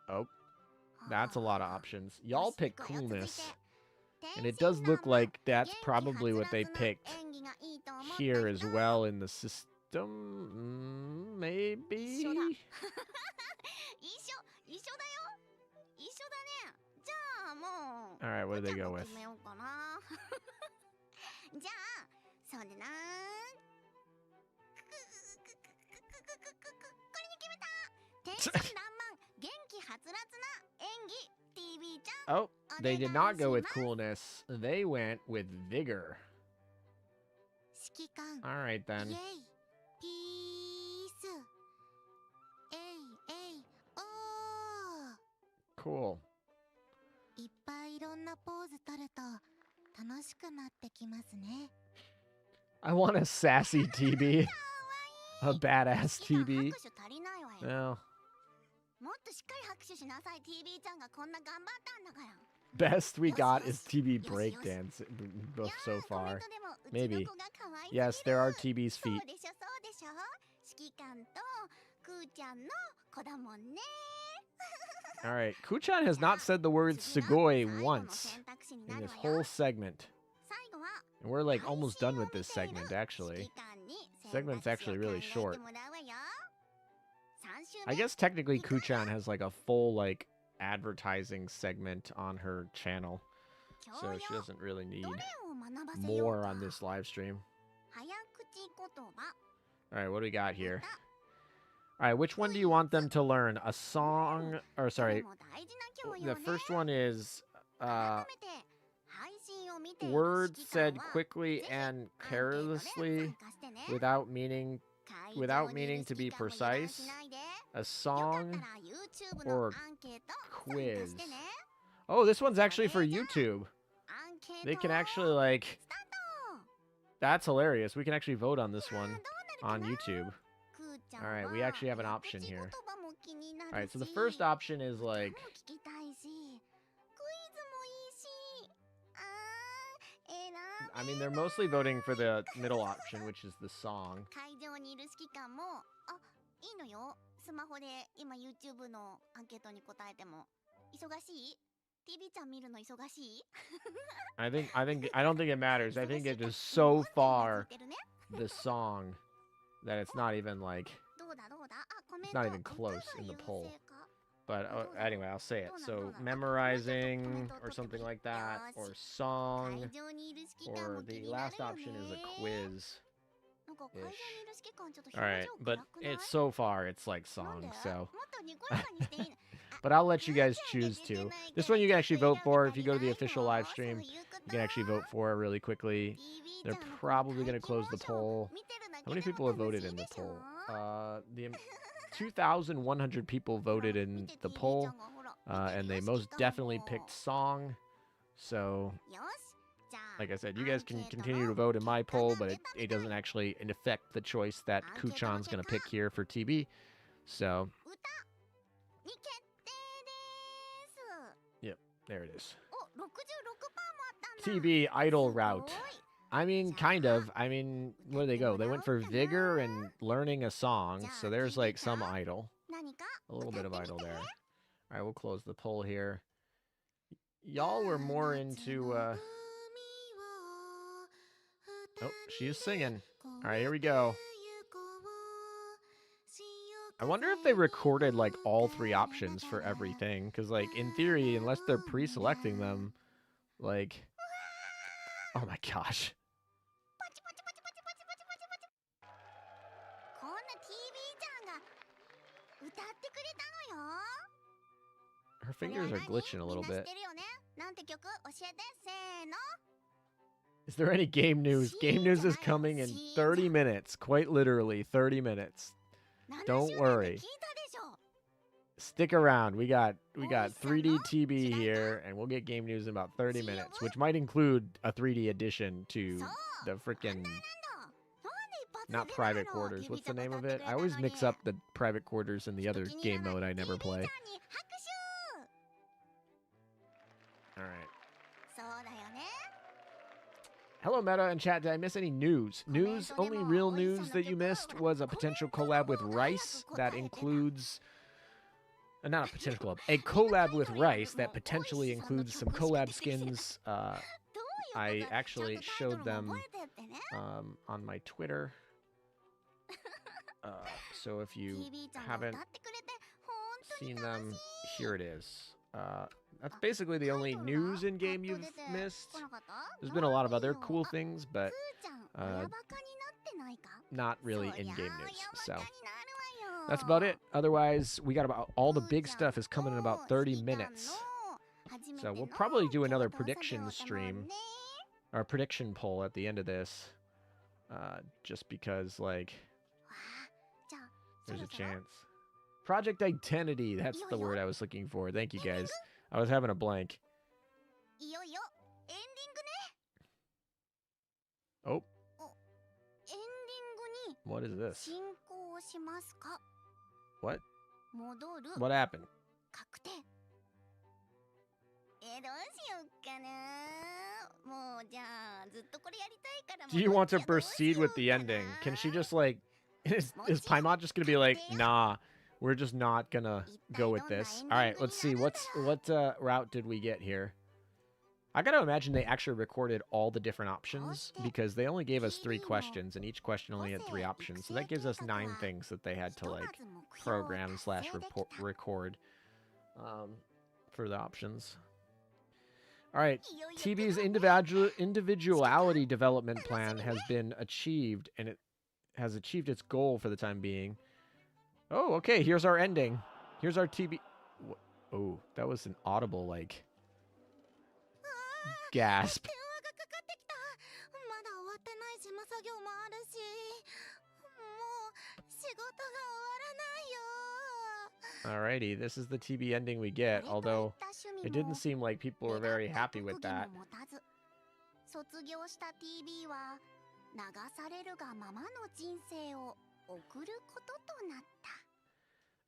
Oh, that's a lot of options. Y'all pick coolness. And it does look like that's probably what they picked here as well in the system. Maybe? Alright, what do they go with? Oh, they did not go with coolness. They went with vigor. Alright then. Cool. I want a sassy TB. A badass TB. Well, もっとしっかり拍手しなさい。 TV ちゃんがこんな頑張ったんだから。 Best we got is TB breakdance so far. Maybe. Yes, there are TB's そう feet. でしょそうでしょ。指揮官とくーちゃんの子だもんね。 All right, Kuchan has not said the word Sugoi once in this whole segment. And we're like almost done with this segment, actually. Segment's actually really short. I guess technically Kuchan has like a full like advertising segment on her channel. So she doesn't really need more on this live stream. 早口言葉。 All right, what do we got here? All right, which one do you want them to learn? A song, or sorry, the first one is words said quickly and carelessly without meaning to be precise. A song or quiz. Oh, this one's actually for YouTube. They can actually like. That's hilarious. We can actually vote on this one on YouTube. All right, we actually have an option here. All right, so the first option is like. I mean, they're mostly voting for the middle option, which is the song. 会場にいる指揮官も、あ、いいのよ。スマホで今 YouTube のアンケートに答えても。忙しい？ TV ちゃん見るの忙しい？ I don't think it matters. I think it is so far the song that it's not even like. どうだどうだ？あ、コメン It's ト。 not even close in the poll. But anyway, I'll say it. So memorizing or something like that, or song, or the last option is a quiz. All right, but it's so far it's like song. So, but I'll let you guys choose too. This one you can actually vote for if you go to the official live stream. You can actually vote for it really quickly. They're probably gonna close the poll. How many people have voted in the poll? The 2,100 people voted in the poll, and they most definitely picked song. So, like I said, you guys can continue to vote in my poll, but it doesn't actually affect the choice that Kuchan's going to pick here for TB. So, yep, there it is. TB idol route. I mean, kind of. I mean, where did they go? They went for vigor and learning a song. So there's like some idol. A little bit of idol there. All right, we'll close the poll here. Y'all were more into... Oh, she is singing. All right, here we go. I wonder if they recorded like all three options for everything. Because like in theory, unless they're pre-selecting them, like... Oh my gosh. Her fingers are glitching a little bit. Is there any game news? Game news is coming in 30 minutes. Quite literally, 30 minutes. Don't worry. Stick around. We got 3D TB here, and we'll get game news in about 30 minutes, which might include a 3D addition to the frickin' not private quarters. What's the name of it? I always mix up the private quarters and the other game mode I never play. All right. Hello, Meta and chat. Did I miss any news? News? Only real news that you missed was a potential collab with Rice that includes... not a potential collab. A collab with Rice that potentially includes some collab skins. I actually showed them on my Twitter. So if you haven't seen them, here it is. That's basically the only news in game you've missed. There's been a lot of other cool things, but not really in-game news. So that's about it. Otherwise, we got about all the big stuff is coming in about 30 minutes. So we'll probably do another prediction stream or prediction poll at the end of this, just because like there's a chance. Project Identity, that's the word I was looking for. Thank you guys. I was having a blank. Oh. What is this? What? 戻る What happened? 確定。どうしよっかな。もうじゃあずっとこれやりたいから。 Do you want to proceed with the ending? Can she just like is Paimon just gonna be like, nah, we're just not gonna go with this? All right, let's see. What route did we get here? I gotta imagine they actually recorded all the different options because they only gave us 3 questions and each question only had 3 options. So that gives us 9 things that they had to like program / record for the options. All right, TB's individuality development plan has been achieved, and it has achieved its goal for the time being. Oh, okay, here's our ending. Here's our TB... Oh, that was an audible, like, gasp. Alrighty, this is the TB ending we get, although it didn't seem like people were very happy with that. 卒業した TB は流されるがままの人生を送ることとなっ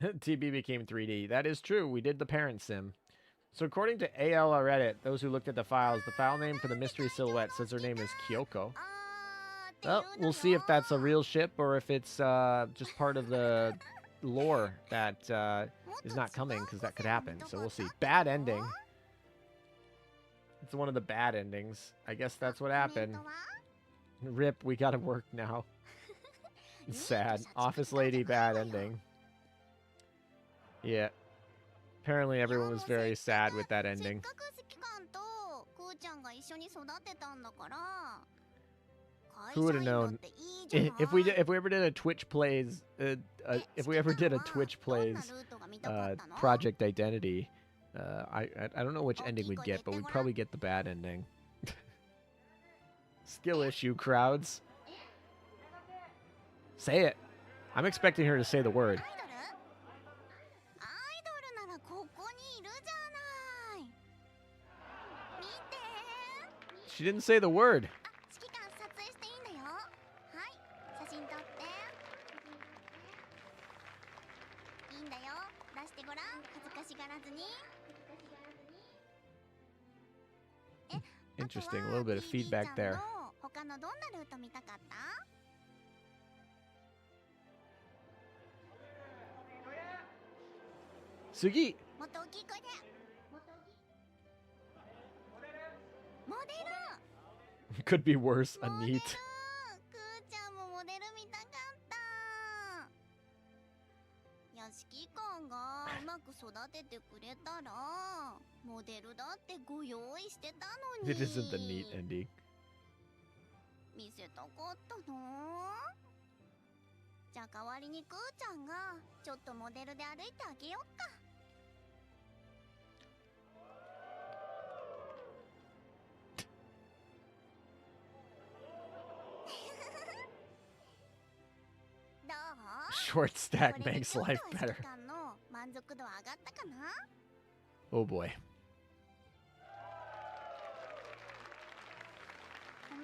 た。 TB became 3D. That is true. We did the parent sim. So according to AL Reddit, those who looked at the files, the file name for the mystery silhouette says her name is Kyoko. Well, we'll see if that's a real ship or if it's just part of the lore that is not coming, because that could happen. So we'll see. Bad ending. It's one of the bad endings. I guess that's what happened. Rip, we gotta work now. It's sad. Office lady, bad ending. Yeah. Apparently everyone was very sad with that ending. Who would have known? If we ever did a Twitch plays, Project Identity, I don't know which ending we'd get, but we'd probably get the bad ending. Skill issue, crowds. Say it. I'm expecting her to say the word. She didn't say the word. Interesting, a little bit of feedback there. Sugi! Could be worse, a neat. 指揮官がうまく育ててくれたらモデルだってご用意してたのに。 It isn't the neat ending. 見せたかったの。じゃあ代わりにクーちゃんがちょっとモデルで歩いてあげよっか。どう？ Short stack makes life better. 満足度上がったかな？ Oh boy.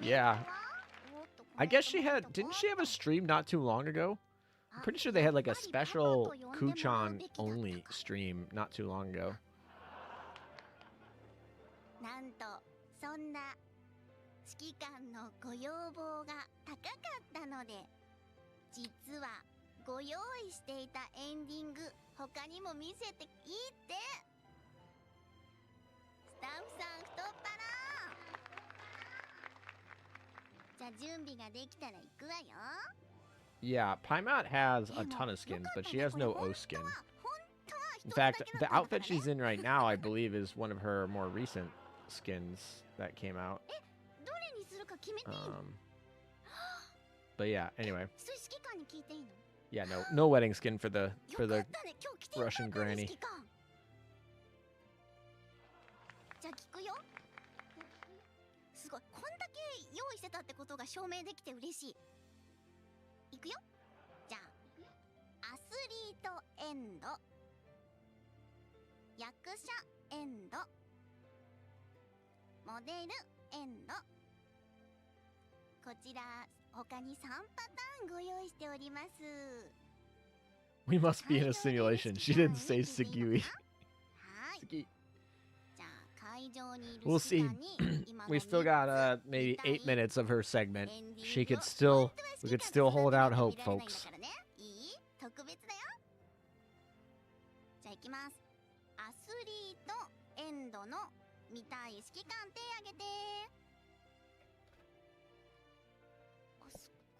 Yeah. I guess she had... Didn't she have a stream not too long ago? I'm pretty sure they had like a special Kuchan only stream not too long ago. なんとそんな指揮官のご要望が高かったので、実はご用意していたエンディング他にも見せていいって。スタッフさん太っ腹。じゃあ準備ができたら行くわよ。 Yeah, Paimon has a ton of skins, but she has no O skin. In fact, the outfit she's in right now, I believe, is one of her more recent skins that came out. But yeah, anyway. Yeah, no wedding skin for the Russian granny. じゃあ聞くよ。すごい、こんだけ用意してたってことが証明できて嬉しい。いくよ。じゃあアスリートエンド、役者エンド、モデルエンド。こちら他に3パターンご用意しております。We must be in a simulation. She didn't say Sugui. はい Sugi. じゃあ会場にいる We'll 指 see. 揮官に今の We still 3 got つ maybe 見たい 8 minutes of her segment. エンディン She グを could still 本当は we 指揮 could 官 still と hold 育てな out きゃ hope, 見られないんだ folks. からねいい特別だよじゃあいきますアスリートエンドの見たい指揮官手挙げてあ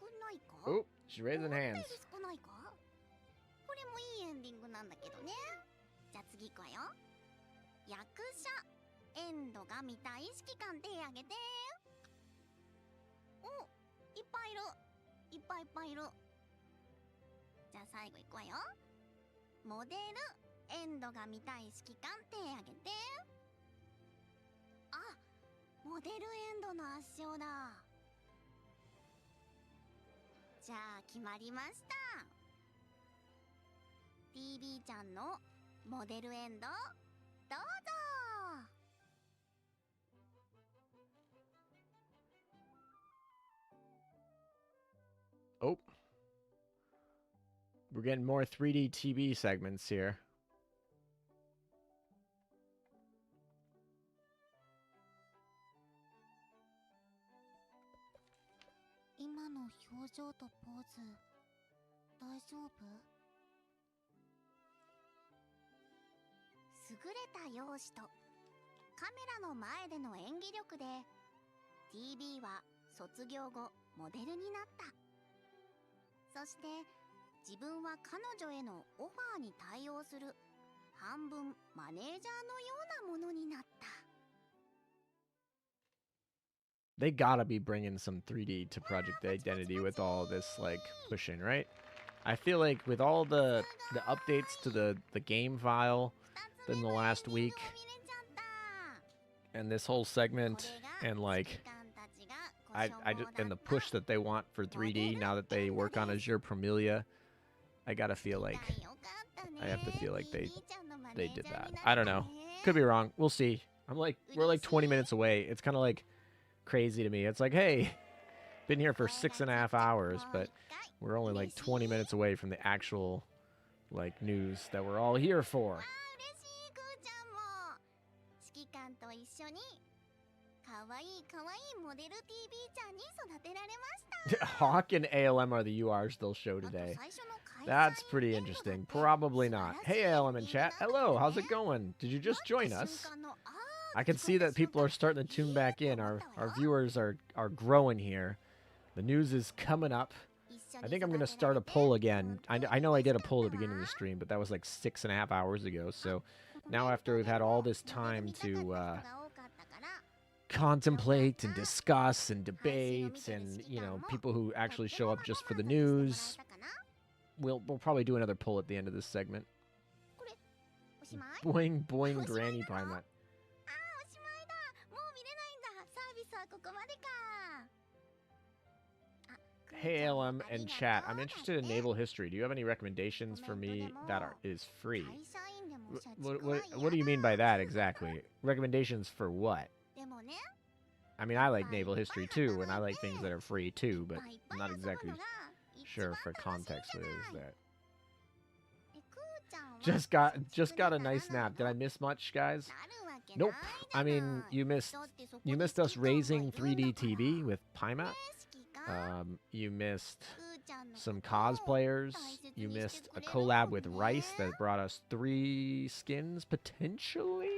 少ないか Oh, she's raising 思ったよ hands. り少ないかこれもいいエンディングなんだけどねじゃあ次行くわよ役者エンドが見たい指揮官手挙げておいっぱいいるいっぱいいっぱいいるじゃあ最後行くわよモデルエンドが見たい指揮官手挙げてあモデルエンドの圧勝だじゃあ決まりました TV ちゃんのモデルエンドどうぞ Oh. We're getting more 3D TV segments here. 今の表情とポーズ大丈夫優れた容姿とカメラの前での演技力で TV は卒業後モデルになったそして自分は彼女へのオファーに対応する半分マネージャーのようなものになった They gotta be bringing some 3D to Project Identity with all this like pushing, right? I feel like with all the updates to the game file in the last week and this whole segment and like and the push that they want for 3D now that they work on Azure Promilia, I gotta feel like I have to feel like they did that. I don't know. Could be wrong. We'll see. We're like 20 minutes away. It's kind of like crazy to me. It's like, hey, been here for 6.5 hours, but we're only like 20 minutes away from the actual like news that we're all here for. 指揮官と一緒に可愛い可愛いモデル TV ちゃんに育てられました Hawk and ALM are the URs they'll show today. That's pretty interesting. Probably not. Hey, ALM in chat. Hello, how's it going? Did you just join us? I can see that people are starting to tune back in. Our viewers are growing here. The news is coming up. I think I'm going to start a poll again. I know I did a poll at the beginning of the stream, but that was like 6.5 hours ago. So now after we've had all this time to contemplate and discuss and debate and, you know, people who actually show up just for the news, we'll probably do another poll at the end of this segment. Boing, boing, granny pilot. Hey ALM and chat, I'm interested in naval history. Do you have any recommendations for me that is free? What do you mean by that exactly? Recommendations for what? I mean, I like naval history too, and I like things that are free too, but I'm not exactly sure for context what is that. Just got a nice nap. Did I miss much, guys? Nope. I mean, you missed us raising 3D TV with Pymat. You missed some cosplayers. You missed a collab with Rice that brought us 3 skins potentially.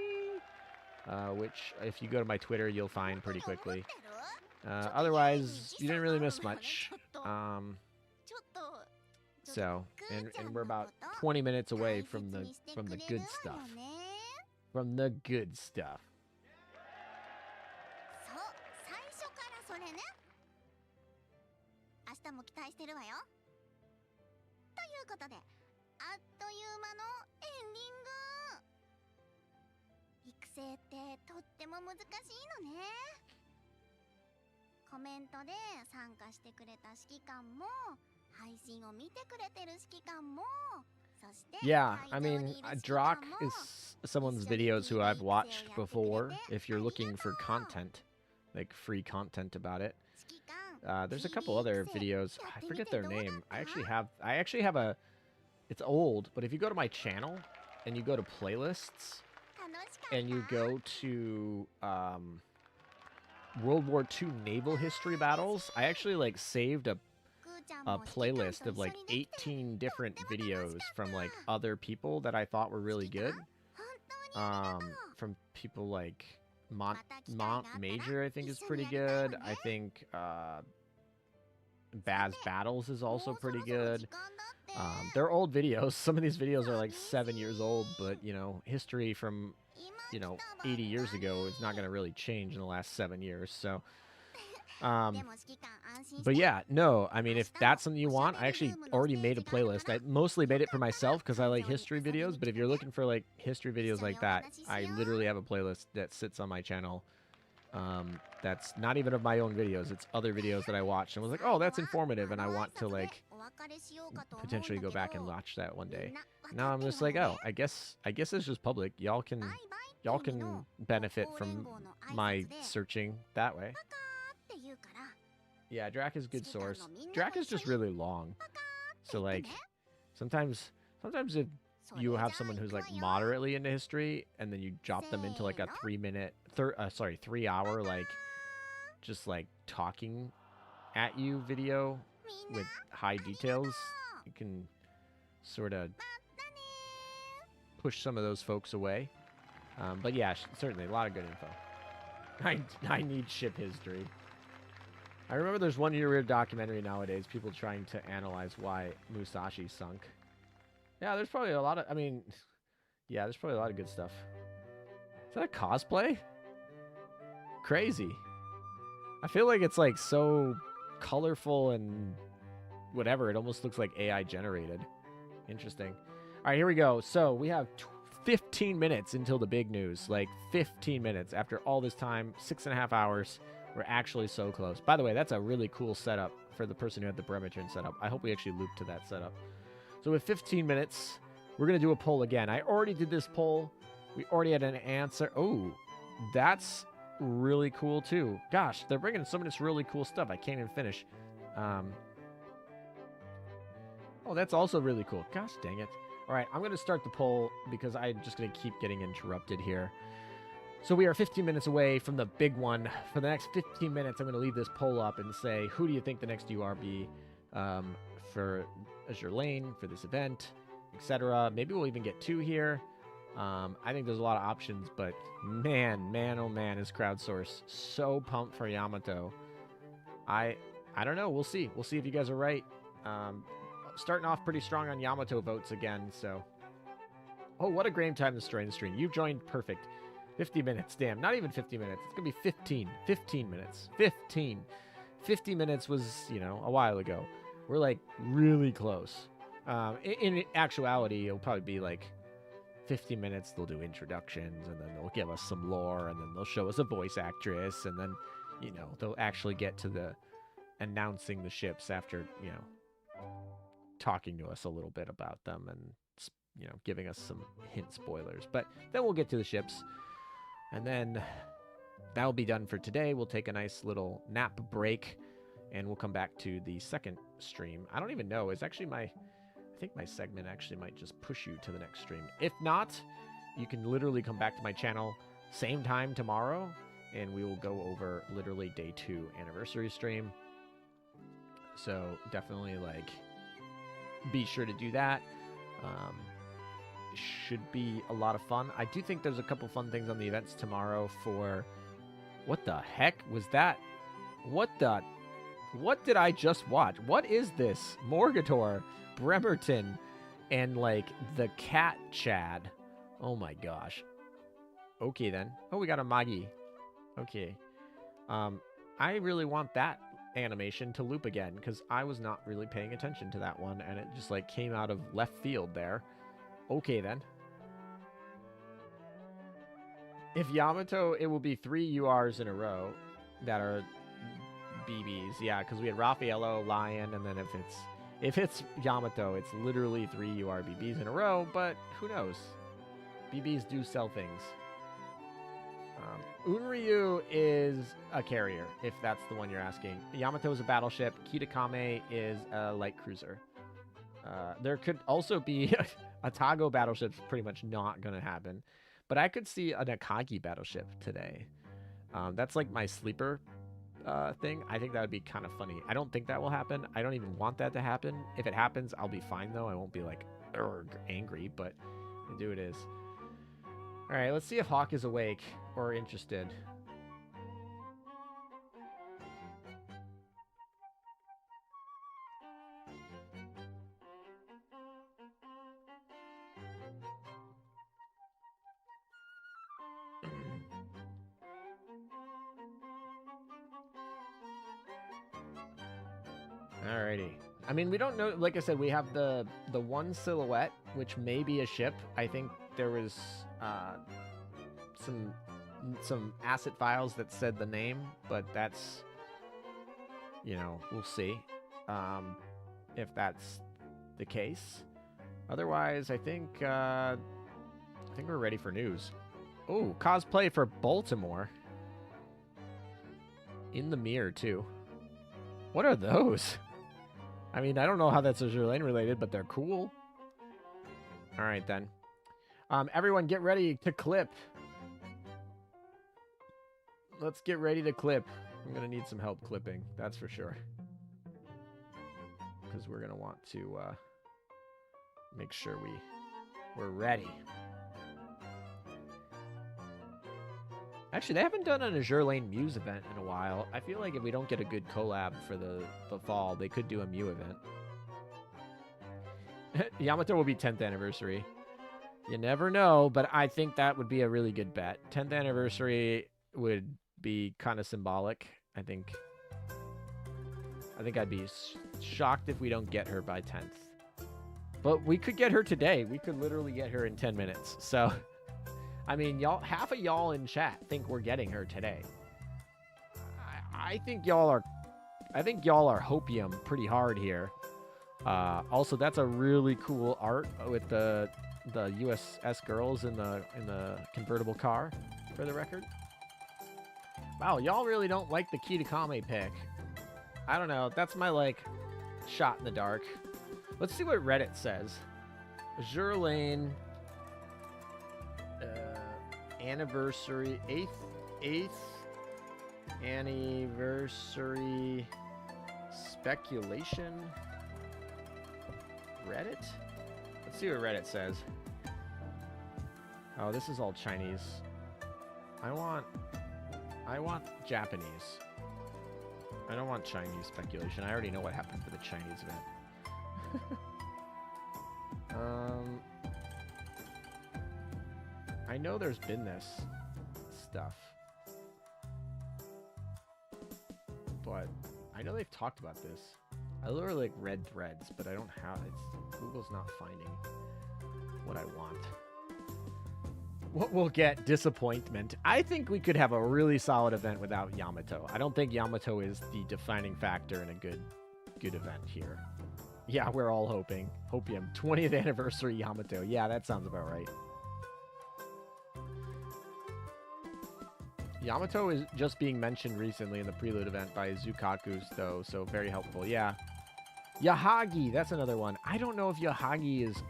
Which, if you go to my Twitter, you'll find pretty quickly. Otherwise, you didn't really miss much. So, and we're about 20 minutes away from the good stuff. From the good stuff. そう最初からそれね明日も期待してるわよということであっという間のエンディング育成ってとっても難しいのねコメントで参加してくれた指揮官も配信を見てくれてる指揮官も Yeah, I mean, Drak is someone's videos who I've watched before. If you're looking for content, like free content about it, there's a couple other videos. I forget their name. I actually have It's old, but if you go to my channel and you go to playlists and you go to World War II naval history battles, I actually like saved a playlist of like 18 different videos from like other people that I thought were really good. From people like Mont Major, I think is pretty good. I think Baz Battles is also pretty good. They're old videos. Some of these videos are like 7 years old, but you know, history from 80 years ago is not going to really change in the last 7 years. So, but yeah, no, I mean, if that's something you want, I actually already made a playlist. I mostly made it for myself because I like history videos, but if you're looking for like history videos like that, I literally have a playlist that sits on my channel. That's not even of my own videos. It's other videos that I watched and was like, oh, that's informative, and I want to like potentially go back and watch that one day. Now I'm just like, oh, I guess it's just public. Y'all can benefit from my searching that way. Yeah, Drac is a good source. Drac is just really long. So like sometimes if you have someone who's like moderately into history and then you drop them into like a 3 hour like just like talking at you video with high details, you can sort of push some of those folks away. But yeah, certainly a lot of good info. I need ship history. I remember there's one weird documentary nowadays, people trying to analyze why Musashi sunk. Yeah, there's probably a lot of, I mean, yeah, there's probably a lot of good stuff. Is that a cosplay? Crazy. I feel like it's like so colorful and whatever. It almost looks like AI generated. Interesting. All right, here we go. So we have 15 minutes until the big news. Like 15 minutes after all this time, 6.5 hours. We're actually so close. By the way, that's a really cool setup for the person who had the Bremerton setup. I hope we actually loop to that setup. So with 15 minutes, we're going to do a poll again. I already did this poll. We already had an answer. Oh, that's really cool too. Gosh, they're bringing some of this really cool stuff. I can't even finish. Oh, that's also really cool. Gosh, dang it. All right, I'm going to start the poll because I'm just going to keep getting interrupted here. So we are 15 minutes away from the big one. For the next 15 minutes, I'm going to leave this poll up and say, who do you think the next URB for Azur Lane, for this event, etc. Maybe we'll even get 2 here. I think there's a lot of options, but man, oh man, is crowdsource so pumped for Yamato. I don't know. We'll see. We'll see if you guys are right. Starting off pretty strong on Yamato votes again, so. Oh, what a great time to join the stream. You've joined perfect. 50 minutes, damn, not even 50 minutes. It's going to be 15 minutes. 50 minutes was, you know, a while ago. We're like really close. In actuality, it'll probably be like 50 minutes. They'll do introductions and then they'll give us some lore and then they'll show us a voice actress and then, you know, they'll actually get to the announcing the ships after, you know, talking to us a little bit about them and, you know, giving us some hint spoilers. But then we'll get to the ships. And then that'll be done for today. We'll take a nice little nap break, and we'll come back to the second stream. I don't even know. It's actually I think my segment actually might just push you to the next stream. If not, you can literally come back to my channel same time tomorrow, and we will go over literally day 2 anniversary stream. So definitely, like, be sure to do that. Should be a lot of fun. I do think there's a couple fun things on the events tomorrow for... What the heck was that? What did I just watch? What is this? Morgator, Bremerton, and like the cat Chad. Oh my gosh. Okay then. Oh, we got a Magi. Okay. I really want that animation to loop again because I was not really paying attention to that one and it just like came out of left field there. Okay, then. If Yamato, it will be 3 URs in a row that are BBs. Yeah, because we had Raffaello, Lion, and then if it's Yamato, it's literally 3 UR BBs in a row, but who knows? BBs do sell things. Unryu is a carrier, if that's the one you're asking. Yamato is a battleship. Kitakame is a light cruiser. There could also be a Tago battleship's pretty much not going to happen. But I could see an Akagi battleship today. That's like my sleeper thing. I think that would be kind of funny. I don't think that will happen. I don't even want that to happen. If it happens, I'll be fine, though. I won't be, like, angry, but do it is. All right, let's see if Hawk is awake or interested. Alrighty. I mean, we don't know. Like I said, we have the one silhouette, which may be a ship. I think there was some asset files that said the name, but that's, you know, we'll see if that's the case. Otherwise, I think we're ready for news. Oh, cosplay for Baltimore. In the mirror too. What are those? I mean, I don't know how that's Azur Lane related, but they're cool. All right, then. Everyone, get ready to clip. Let's get ready to clip. I'm going to need some help clipping, that's for sure. Because we're going to want to make sure we're ready. Actually, they haven't done an Azur Lane Muse event in a while. I feel like if we don't get a good collab for the fall, they could do a Mew event. Yamato will be 10th anniversary. You never know, but I think that would be a really good bet. 10th anniversary would be kind of symbolic. I think I'd be shocked if we don't get her by 10th. But we could get her today. We could literally get her in 10 minutes. So... I mean, y'all, half of y'all in chat think we're getting her today. I think y'all are hopium pretty hard here. Also, that's a really cool art with the USS girls in the convertible car, for the record. Wow, y'all really don't like the Kitakame pick. I don't know. That's my like shot in the dark. Let's see what Reddit says. Azur Lane. Anniversary 8th anniversary speculation. Reddit? Let's see what Reddit says. Oh, this is all Chinese. I want Japanese. I don't want Chinese speculation. I already know what happened for the Chinese event. I know there's been this stuff, but I know they've talked about this. I literally like read threads, but I don't have it. Google's not finding what I want. What we'll get, disappointment. I think we could have a really solid event without Yamato. I don't think Yamato is the defining factor in a good event here. Yeah, we're all hoping. Hopium, 20th anniversary Yamato. Yeah, that sounds about right. Yamato is just being mentioned recently in the prelude event by Zukaku's, though, so very helpful. Yeah. Yahagi, that's another one. I don't know if Yahagi is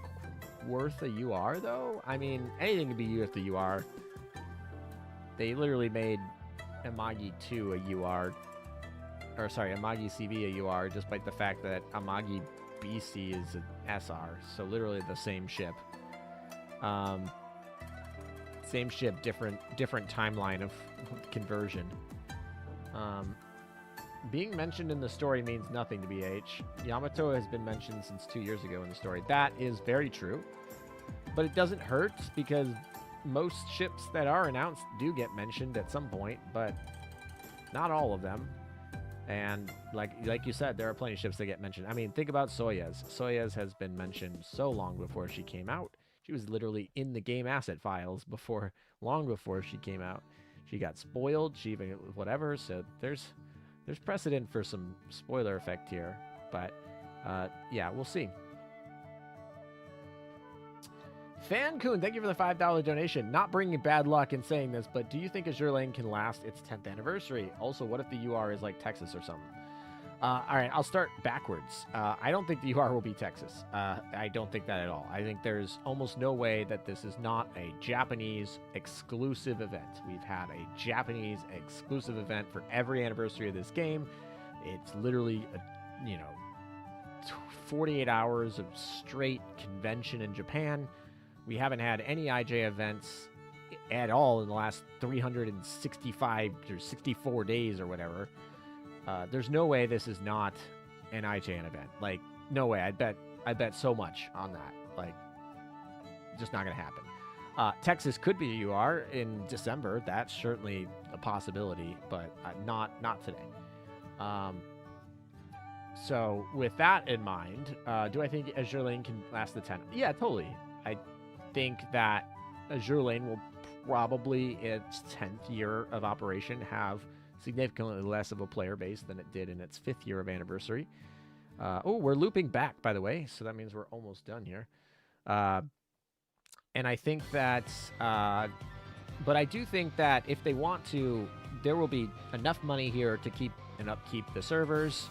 worth a UR, though. I mean, anything can be worth a UR. They literally made Amagi 2 a UR. Or, sorry, Amagi CV a UR, just by the fact that Amagi BC is an SR. So, literally the same ship. Same ship, different timeline of conversion. Being mentioned in the story means nothing to BH. Yamato has been mentioned since 2 years ago in the story. That is very true. But it doesn't hurt because most ships that are announced do get mentioned at some point, but not all of them. And like you said, there are plenty of ships that get mentioned. I mean, think about Soyuz. Soyuz has been mentioned so long before she came out. She was literally in the game asset files long before she came out. She got spoiled, she even whatever, so there's precedent for some spoiler effect here. But yeah, we'll see. Fan-kun, thank you for the $5 donation. Not bringing bad luck in saying this, but do you think Azur Lane can last its 10th anniversary? Also, what if the UR is like Texas or something? All right, I'll start backwards. I don't think the UR will be Texas. I don't think that at all. I think there's almost no way that this is not a Japanese exclusive event. We've had a Japanese exclusive event for every anniversary of this game. It's literally, 48 hours of straight convention in Japan. We haven't had any IJ events at all in the last 365 or 64 days or whatever. There's no way this is not an IJN event. Like, no way. I bet so much on that. Like, just not gonna happen. Texas could be a UR in December. That's certainly a possibility, but not today. So with that in mind, do I think Azur Lane can last the 10? Yeah, totally. I think that Azur Lane will probably, its 10th year of operation, have significantly less of a player base than it did in its 5th year of anniversary. Oh, we're looping back, by the way, so that means we're almost done here. And I think that, but I do think that if they want to, there will be enough money here to keep and upkeep the servers.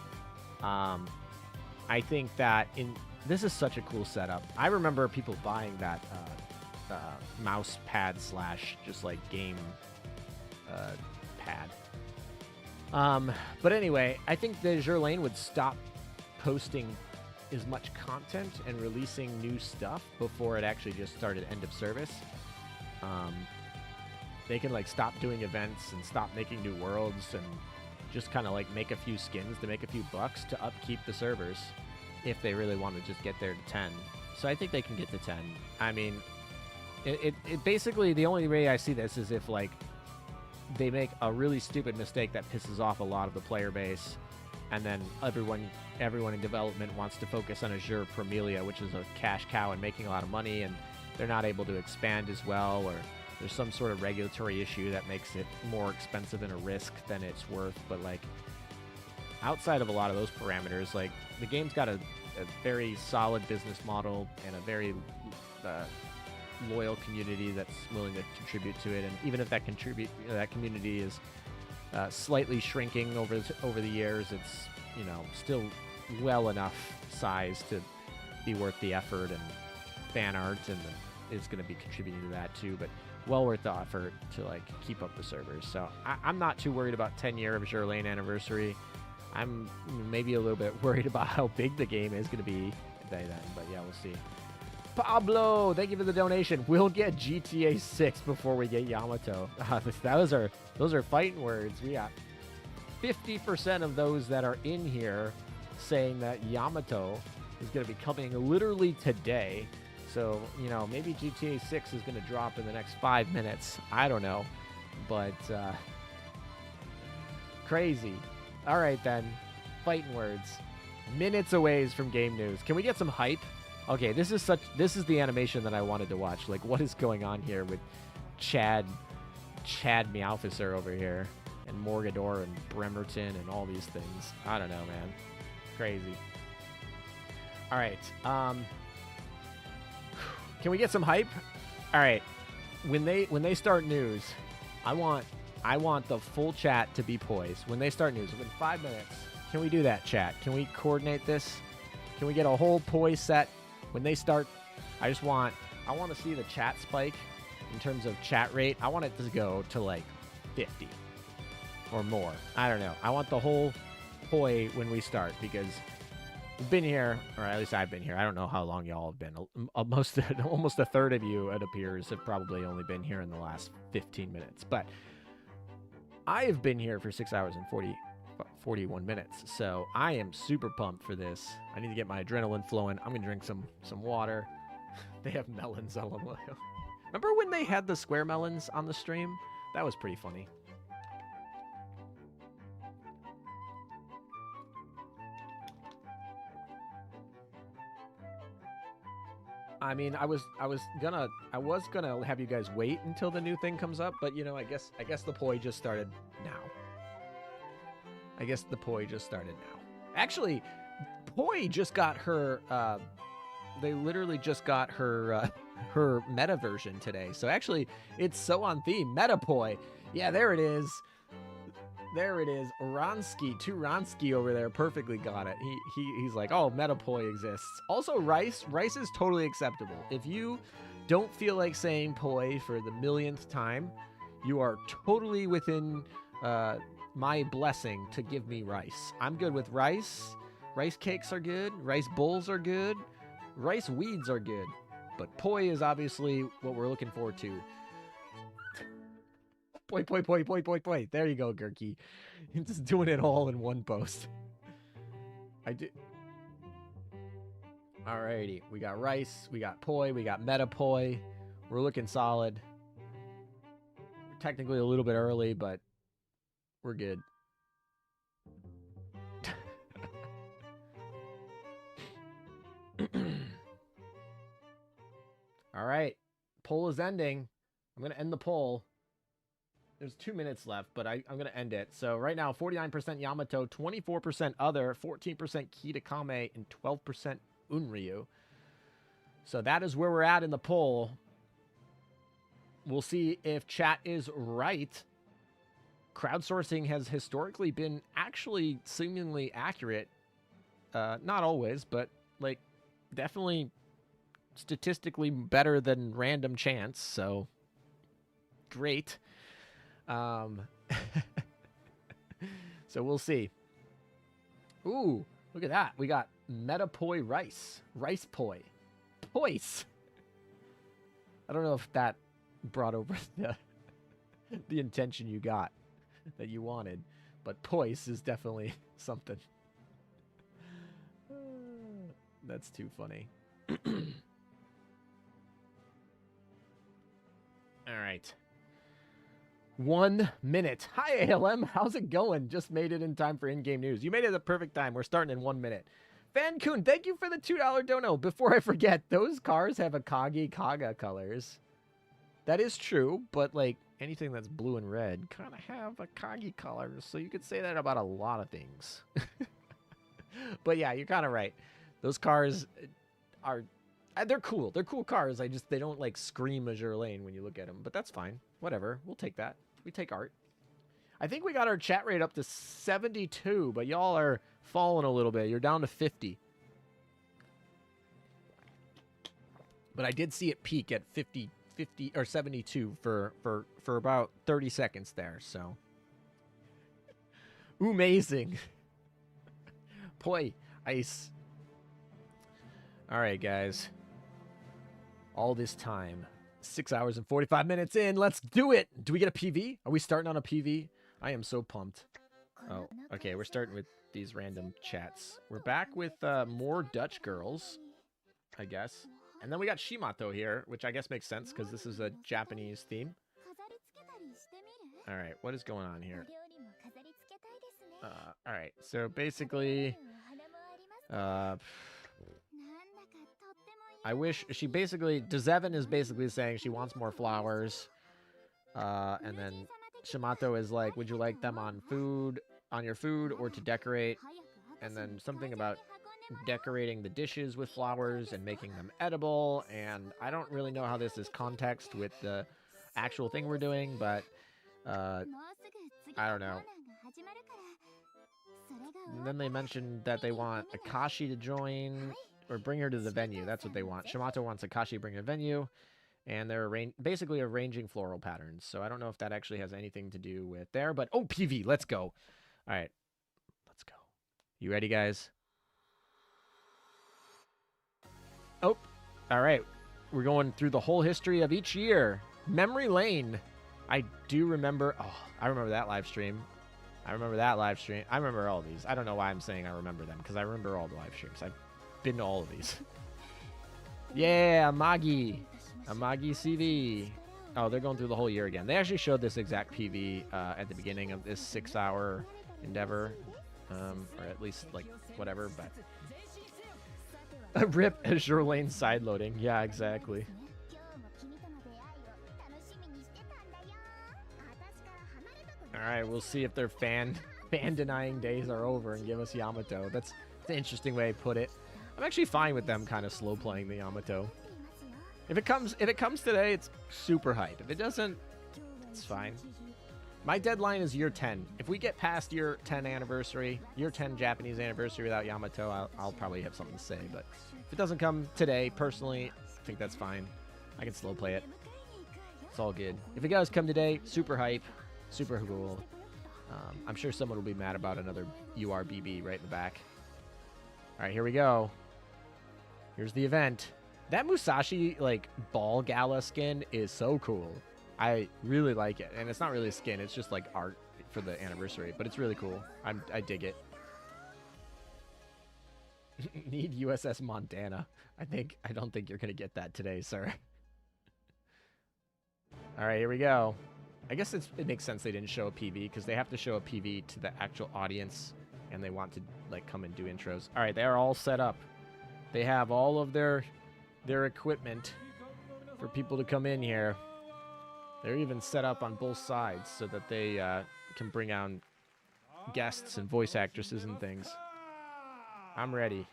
I think that this is such a cool setup. I remember people buying that mouse pad / just like game pad. But anyway, I think the Azur Lane would stop posting as much content and releasing new stuff before it actually just started end of service. They can like stop doing events and stop making new worlds and just kind of like make a few skins to make a few bucks to upkeep the servers if they really want to just get there to 10. So I think they can get to 10. I mean, it basically, the only way I see this is if like they make a really stupid mistake that pisses off a lot of the player base, and then everyone in development wants to focus on Azure Promelia, which is a cash cow and making a lot of money, and they're not able to expand as well, or there's some sort of regulatory issue that makes it more expensive and a risk than it's worth. But like outside of a lot of those parameters, like the game's got a very solid business model and a very loyal community that's willing to contribute to it. And even if that community is slightly shrinking over the years, it's still well enough size to be worth the effort, and fan art and is going to be contributing to that too. But well worth the effort to like keep up the servers. So I'm not too worried about 10-year of Azur Lane anniversary. I'm maybe a little bit worried about how big the game is going to be by then, but yeah, we'll see. Pablo, thank you for the donation. We'll get GTA 6 before we get Yamato. Those are fighting words. We got 50% of those that are in here saying that Yamato is going to be coming literally today. So, maybe GTA 6 is going to drop in the next 5 minutes. I don't know. But, crazy. All right, then. Fighting words. Minutes away from game news. Can we get some hype? Okay, this is the animation that I wanted to watch. Like, what is going on here with Chad Meowfisser over here, and Morgador and Bremerton and all these things? I don't know, man. Crazy. All right. Can we get some hype? All right. When they start news, I want the full chat to be poised. When they start news, within 5 minutes, can we do that, chat? Can we coordinate this? Can we get a whole poise set? When they start, I want to see the chat spike in terms of chat rate. I want it to go to like 50 or more. I don't know. I want the whole poi when we start, because we've been here, or at least I've been here. I don't know how long y'all have been. Almost a third of you, it appears, have probably only been here in the last 15 minutes. But I have been here for 6 hours and 41 minutes, so I am super pumped for this. I need to get my adrenaline flowing. I'm gonna drink some water. They have melons on them. Remember when they had the square melons on the stream? That was pretty funny. I mean, I was gonna have you guys wait until the new thing comes up, but I guess the poi just started now. Actually, Poi just got her. They literally just got her her meta version today. So actually, it's so on theme. Meta Poi. Yeah, there it is. There it is. Oransky, Turansky over there perfectly got it. He's like, oh, Metapoi exists. Also, rice is totally acceptable. If you don't feel like saying poi for the millionth time, you are totally within my blessing to give me rice. I'm good with rice. Rice cakes are good. Rice bowls are good. Rice weeds are good. But poi is obviously what we're looking forward to. Poi, poi, poi, poi, poi, poi. There you go, Gurky. You're just doing it all in one post. I did. Alrighty. We got rice. We got poi. We got metapoi. We're looking solid. We're technically a little bit early, but we're good. All right. Poll is ending. I'm going to end the poll. There's 2 minutes left, but I'm going to end it. So right now, 49% Yamato, 24% other, 14% Kitakame, and 12% Unryu. So that is where we're at in the poll. We'll see if chat is right. Crowdsourcing has historically been actually seemingly accurate. Not always, but like definitely statistically better than random chance. So great. So we'll see. Ooh, look at that. We got Metapoi rice. Rice poi. Poise. I don't know if that brought over the intention you got that you wanted, but poise is definitely something. That's too funny. All right. 1 minute. Hi, ALM. How's it going? Just made it in time for in-game news. You made it at the perfect time. We're starting in 1 minute. Fan Kun, thank you for the $2 dono. Before I forget, those cars have Akagi Kaga colors. That is true, but like anything that's blue and red kind of have Akagi colors. So you could say that about a lot of things. But yeah, you're kind of right. Those cars are... they're cool. They're cool cars. They don't like scream Azur Lane when you look at them. But that's fine. Whatever. We'll take that. We take art. I think we got our chat rate up to 72, but y'all are falling a little bit. You're down to 50. But I did see it peak at 50 or 72 for about 30 seconds there, so. Amazing. Poi, ice. All right, guys. All this time. 6 hours and 45 minutes in. Let's do it. Do we get a PV? Are we starting on a PV? I am so pumped. Oh, okay. We're starting with these random chats. We're back with more Dutch girls, I guess. And then we got Shimato here, which I guess makes sense because this is a Japanese theme. All right. What is going on here? All right. So basically... I wish she basically... Dezevin is basically saying she wants more flowers. And then Shimato is like, would you like them on your food or to decorate? And then something about decorating the dishes with flowers and making them edible. And I don't really know how this is context with the actual thing we're doing, but I don't know. And then they mentioned that they want Akashi to join or bring her to the venue. That's what they want. Shimato wants Akashi to bring her to the venue. And they're basically arranging floral patterns. So I don't know if that actually has anything to do with there. But, oh, PV, let's go. All right, let's go. You ready, guys? Oh, all right. We're going through the whole history of each year. Memory Lane. I do remember. Oh, I remember that live stream. I remember that live stream. I remember all these. I don't know why I'm saying I remember them, because I remember all the live streams. I've been to all of these. Yeah, Amagi. Amagi CV. Oh, they're going through the whole year again. They actually showed this exact PV at the beginning of this 6-hour endeavor. Or at least, like, whatever, but... Rip Azur Lane sideloading. Yeah, exactly. Alright, we'll see if their fan-denying days are over and give us Yamato. That's an interesting way to put it. I'm actually fine with them kind of slow playing the Yamato. If it comes today, it's super hype. If it doesn't, it's fine. My deadline is year 10. If we get past year 10 anniversary, year 10 Japanese anniversary without Yamato, I'll probably have something to say. But if it doesn't come today, personally, I think that's fine. I can slow play it. It's all good. If it does come today, super hype, super cool. I'm sure someone will be mad about another URBB right in the back. All right, here we go. Here's the event. That Musashi, like, ball gala skin is so cool. I really like it. And it's not really a skin. It's just, like, art for the anniversary. But it's really cool. I dig it. Need USS Montana. I don't think you're going to get that today, sir. All right, here we go. I guess it makes sense they didn't show a PV because they have to show a PV to the actual audience. And they want to, like, come and do intros. All right, they are all set up. They have all of their equipment for people to come in here. They're even set up on both sides so that they can bring on guests and voice actresses and things. I'm ready.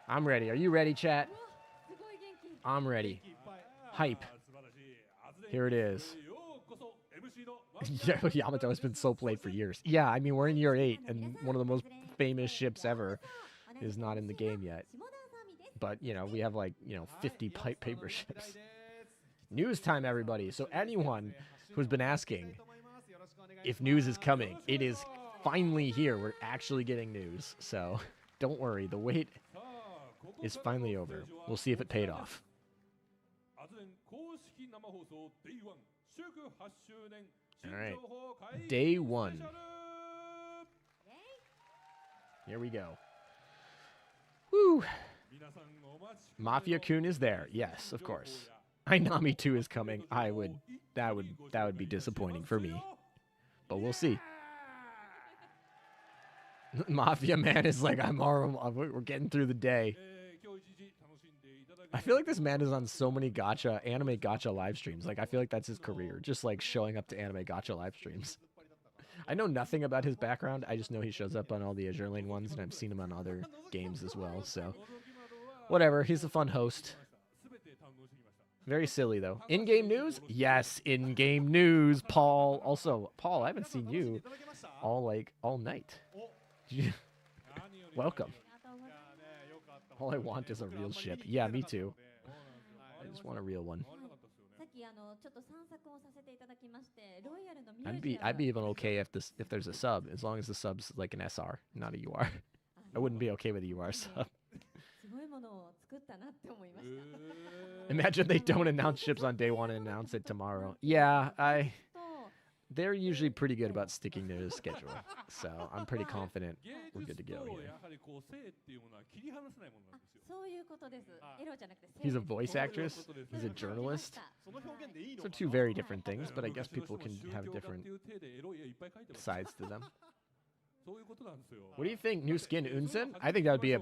I'm ready. Are you ready, chat? I'm ready. Hype. Here it is. Yamato has been so played for years. Yeah, I mean, we're in year 8, and one of the most famous ships ever is not in the game yet. But, you know, we have, like, you know, 50 pipe paper ships. News time, everybody. So anyone who's been asking if news is coming, it is finally here. We're actually getting news. So don't worry. The wait is finally over. We'll see if it paid off. All right. Day 1. Here we go. Woo! Mafia-kun is there. Yes, of course. Ainami 2 is coming. That would be disappointing for me. But we'll see. Mafia man is like, we're getting through the day. I feel like this man is on so many anime gacha live streams. Like, I feel like that's his career. Just, like, showing up to anime gacha live streams. I know nothing about his background. I just know he shows up on all the Azur Lane ones, and I've seen him on other games as well. So, whatever. He's a fun host. Very silly, though. In-game news? Yes, in-game news, Paul. Also, Paul, I haven't seen you all night. Welcome. All I want is a real ship. Yeah, me too. I just want a real one. I'd be even okay if there's a sub, as long as the sub's like an SR, not a UR. I wouldn't be okay with a UR sub. Imagine they don't announce ships on day 1 and announce it tomorrow. Yeah, they're usually pretty good about sticking to the schedule, so I'm pretty confident we're good to go here. He's a voice actress. He's a journalist. So 2 very different things, but I guess people can have different sides to them. What do you think, new skin Unzen? I think that would be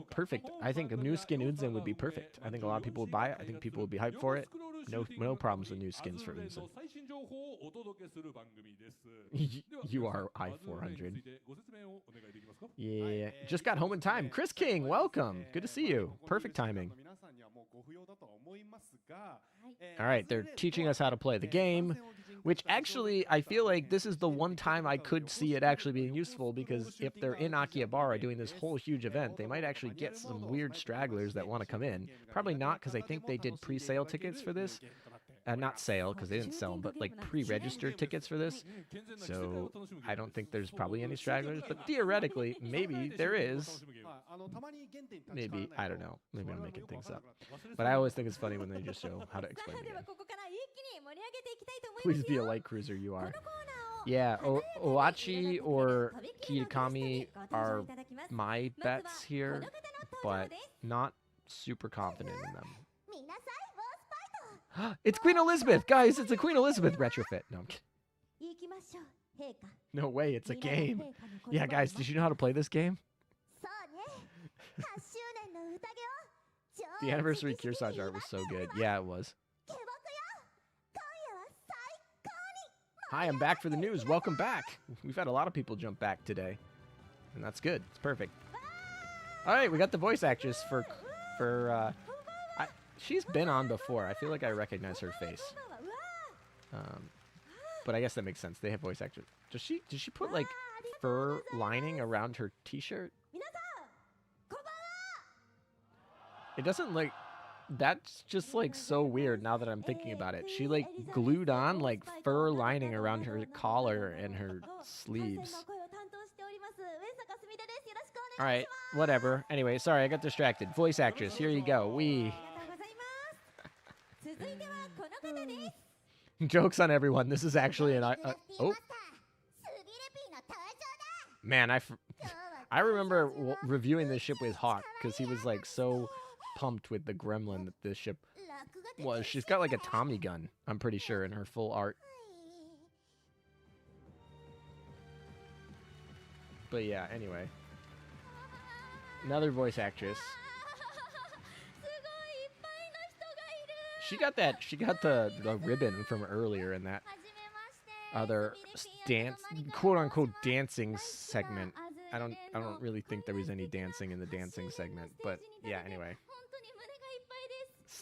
I think a new skin Unzen would be perfect. I think a lot of people would buy it. I think people would be hyped for it. No problems with new skins for Unzen. You are I-400. Yeah. Just got home in time. Chris King, welcome. Good to see you. Perfect timing. All right, they're teaching us how to play the game, which actually, I feel like this is the one time I could see it actually being useful, because if they're in Akihabara doing this whole huge event, they might actually get some weird stragglers that want to come in. Probably not, because I think they did pre-sale tickets for this. Not sale, because they didn't sell them, but like pre-registered tickets for this. So I don't think there's probably any stragglers, but theoretically, maybe there is. Maybe, I don't know. Maybe I'm making things up. But I always think it's funny when they just show how to explain the game. Please be a light cruiser, you are. Yeah, Oachi or Kiyakami are my bets here, but not super confident in them. It's Queen Elizabeth! Guys, it's a Queen Elizabeth retrofit. No, I'm kidding. No way, it's a game. Yeah, guys, did you know how to play this game? The anniversary Kearsarge art was so good. Yeah, it was. Hi, I'm back for the news. Welcome back. We've had a lot of people jump back today, and that's good. It's perfect. All right, we got the voice actress for she's been on before. I feel like I recognize her face. but I guess that makes sense. They have voice actors. Does she put like fur lining around her t-shirt? It doesn't like that's just like so weird now that I'm thinking about it. She like glued on like fur lining around her collar and her sleeves. All right, whatever. Anyway, sorry, I got distracted. Voice actress, here you go. Jokes on everyone. This is actually an oh. Man, I remember reviewing this ship with Hawk because he was like so pumped with the gremlin that this ship was. She's got like a Tommy gun, I'm pretty sure, in her full art. But yeah, anyway. Another voice actress. She got the ribbon from earlier in that other quote unquote dancing segment. I don't really think there was any dancing in the dancing segment, but yeah, anyway.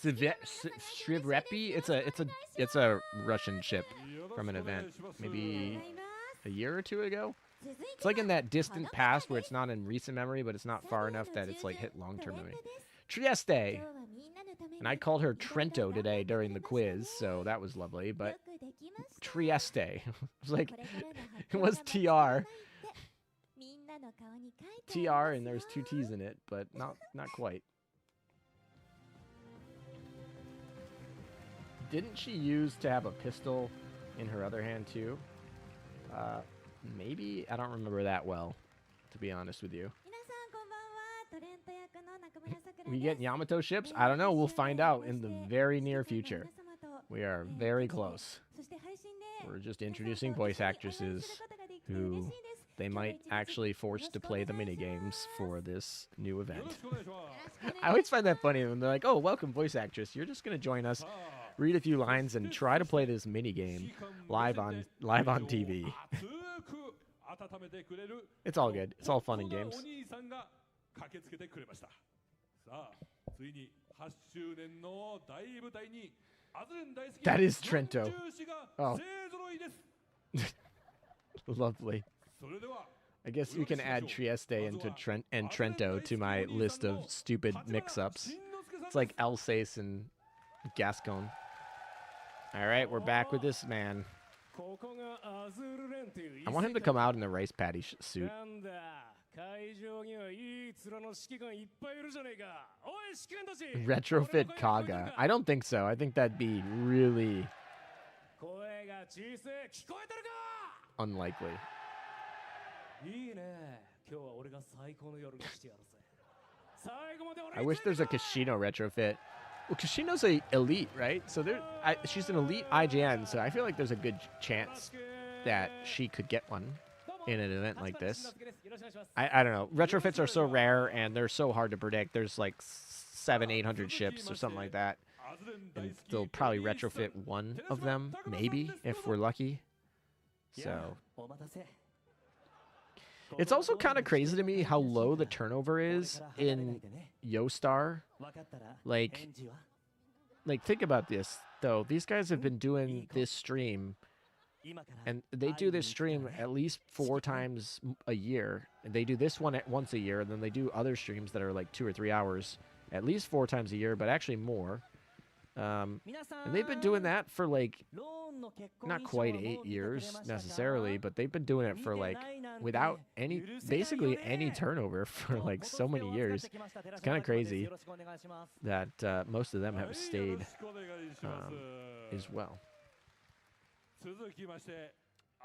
Shrivrepi, it's a Russian ship from an event maybe a year or two ago. It's like in that distant past where it's not in recent memory, but it's not far enough that it's like hit long-term memory. Trieste. And I called her Trento today during the quiz, so that was lovely, but Trieste. It was like, it was TR. TR, and there's 2 T's in it, but not quite. Didn't she used to have a pistol in her other hand too? Maybe? I don't remember that well, to be honest with you. We get Yamato ships? I don't know. We'll find out in the very near future. We are very close. We're just introducing voice actresses who they might actually force to play the minigames for this new event. I always find that funny when they're like, oh, welcome, voice actress. You're just going to join us, read a few lines, and try to play this minigame live on TV. It's all good. It's all fun and games. That is Trento. Oh. Lovely. I guess you can add Trieste into Trento to my list of stupid mix-ups. It's like Alsace and Gascon. All right, we're back with this man. I want him to come out in the rice paddy suit. Retrofit Kaga. I don't think so. I think that'd be really unlikely. I wish there's a Kashino retrofit. Well, Kashino's a elite, right? So she's an elite IGN, so I feel like there's a good chance that she could get one in an event like this. I don't know. Retrofits are so rare and they're so hard to predict. There's like 700-800 ships or something like that. And they'll probably retrofit one of them, maybe, if we're lucky. So it's also kind of crazy to me how low the turnover is in Yostar. Like think about this, though. These guys have been doing this stream, and they do this stream at least 4 times a year. And they do this one once a year, and then they do other streams that are like 2 or 3 hours at least 4 times a year, but actually more. And they've been doing that for like not quite 8 years necessarily, but they've been doing it for like without basically any turnover for like so many years. It's kind of crazy that most of them have stayed as well.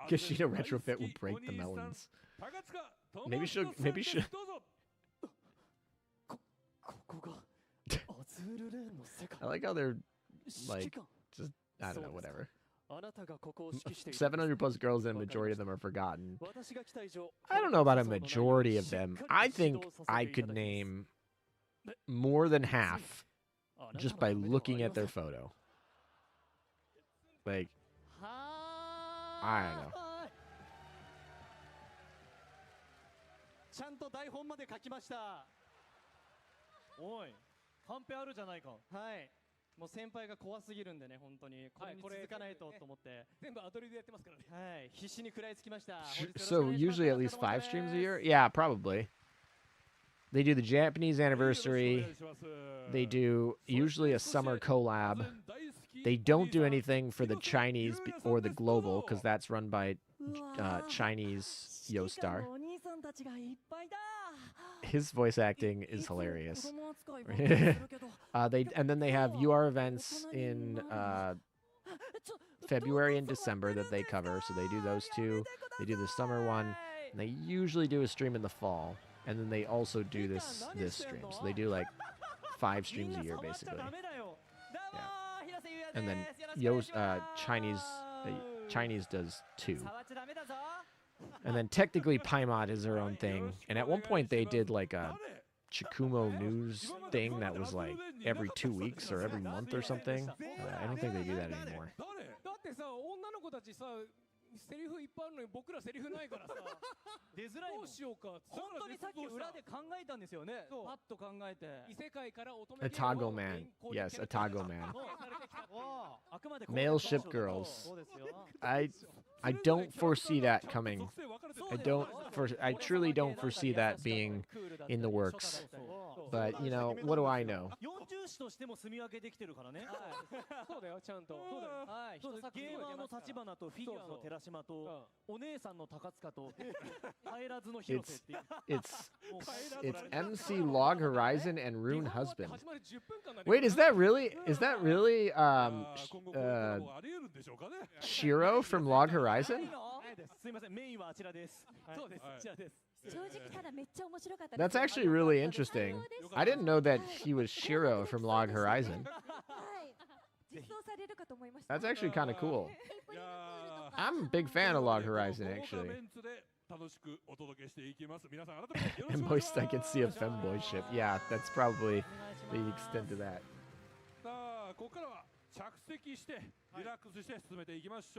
Kashino retrofit will break the melons. Maybe she'll. I like how they're like just I don't know, whatever. 700 plus girls and a majority of them are forgotten. I don't know about a majority of them. I think I could name more than half just by looking at their photo. Like, I don't know. ちゃんと台本まで書きました。おい、カンペあるじゃないか。はい。もう先輩が怖すぎるんでね、本当にこれに続かないとと思って、全部アドリブでやってますからね。はい、必死に食らいつきました。 So usually at least 5 streams a year? Yeah, probably. They do the Japanese anniversary. They do usually a summer collab. They don't do anything for the Chinese or the global because that's run by Chinese Yostar. His voice acting is hilarious. And then they have UR events in February and December that they cover, so they do those two. They do the summer one, and they usually do a stream in the fall, and then they also do this stream. So they do like 5 streams a year basically. Yeah. And then Chinese does 2. And then technically Paimon is their own thing. And at one point they did like a Chikumo news thing that was like every 2 weeks or every month or something. I don't think they do that anymore. セリフいっぱいあるのに僕らセリフないからさ出づらいもん。どうしようか本当にさっき裏で考えたんですよね。パッと考えて。異世界から乙女 A toggle man. Yes, a toggle man. Male ship girls. I don't foresee that coming. I truly don't foresee that being in the works. But, you know, what do I know? 40種としても住み分けできてるからね。そうだよ、ちゃんと。はい。ゲーマーの立花とフィギュアの寺島とお姉さんの高塚と帰らずの広瀬っていう。It's MC Log Horizon and Rune Husband. Wait, is that really Shiro from Log Horizon? すいません、メインはあちらです。そうです、あちらです。 That's actually really interesting. I didn't know that he was Shiro from Log Horizon. That's actually kind of cool. I'm a big fan of Log Horizon, actually. And most I can see a femboy ship. Yeah, that's probably the extent of that.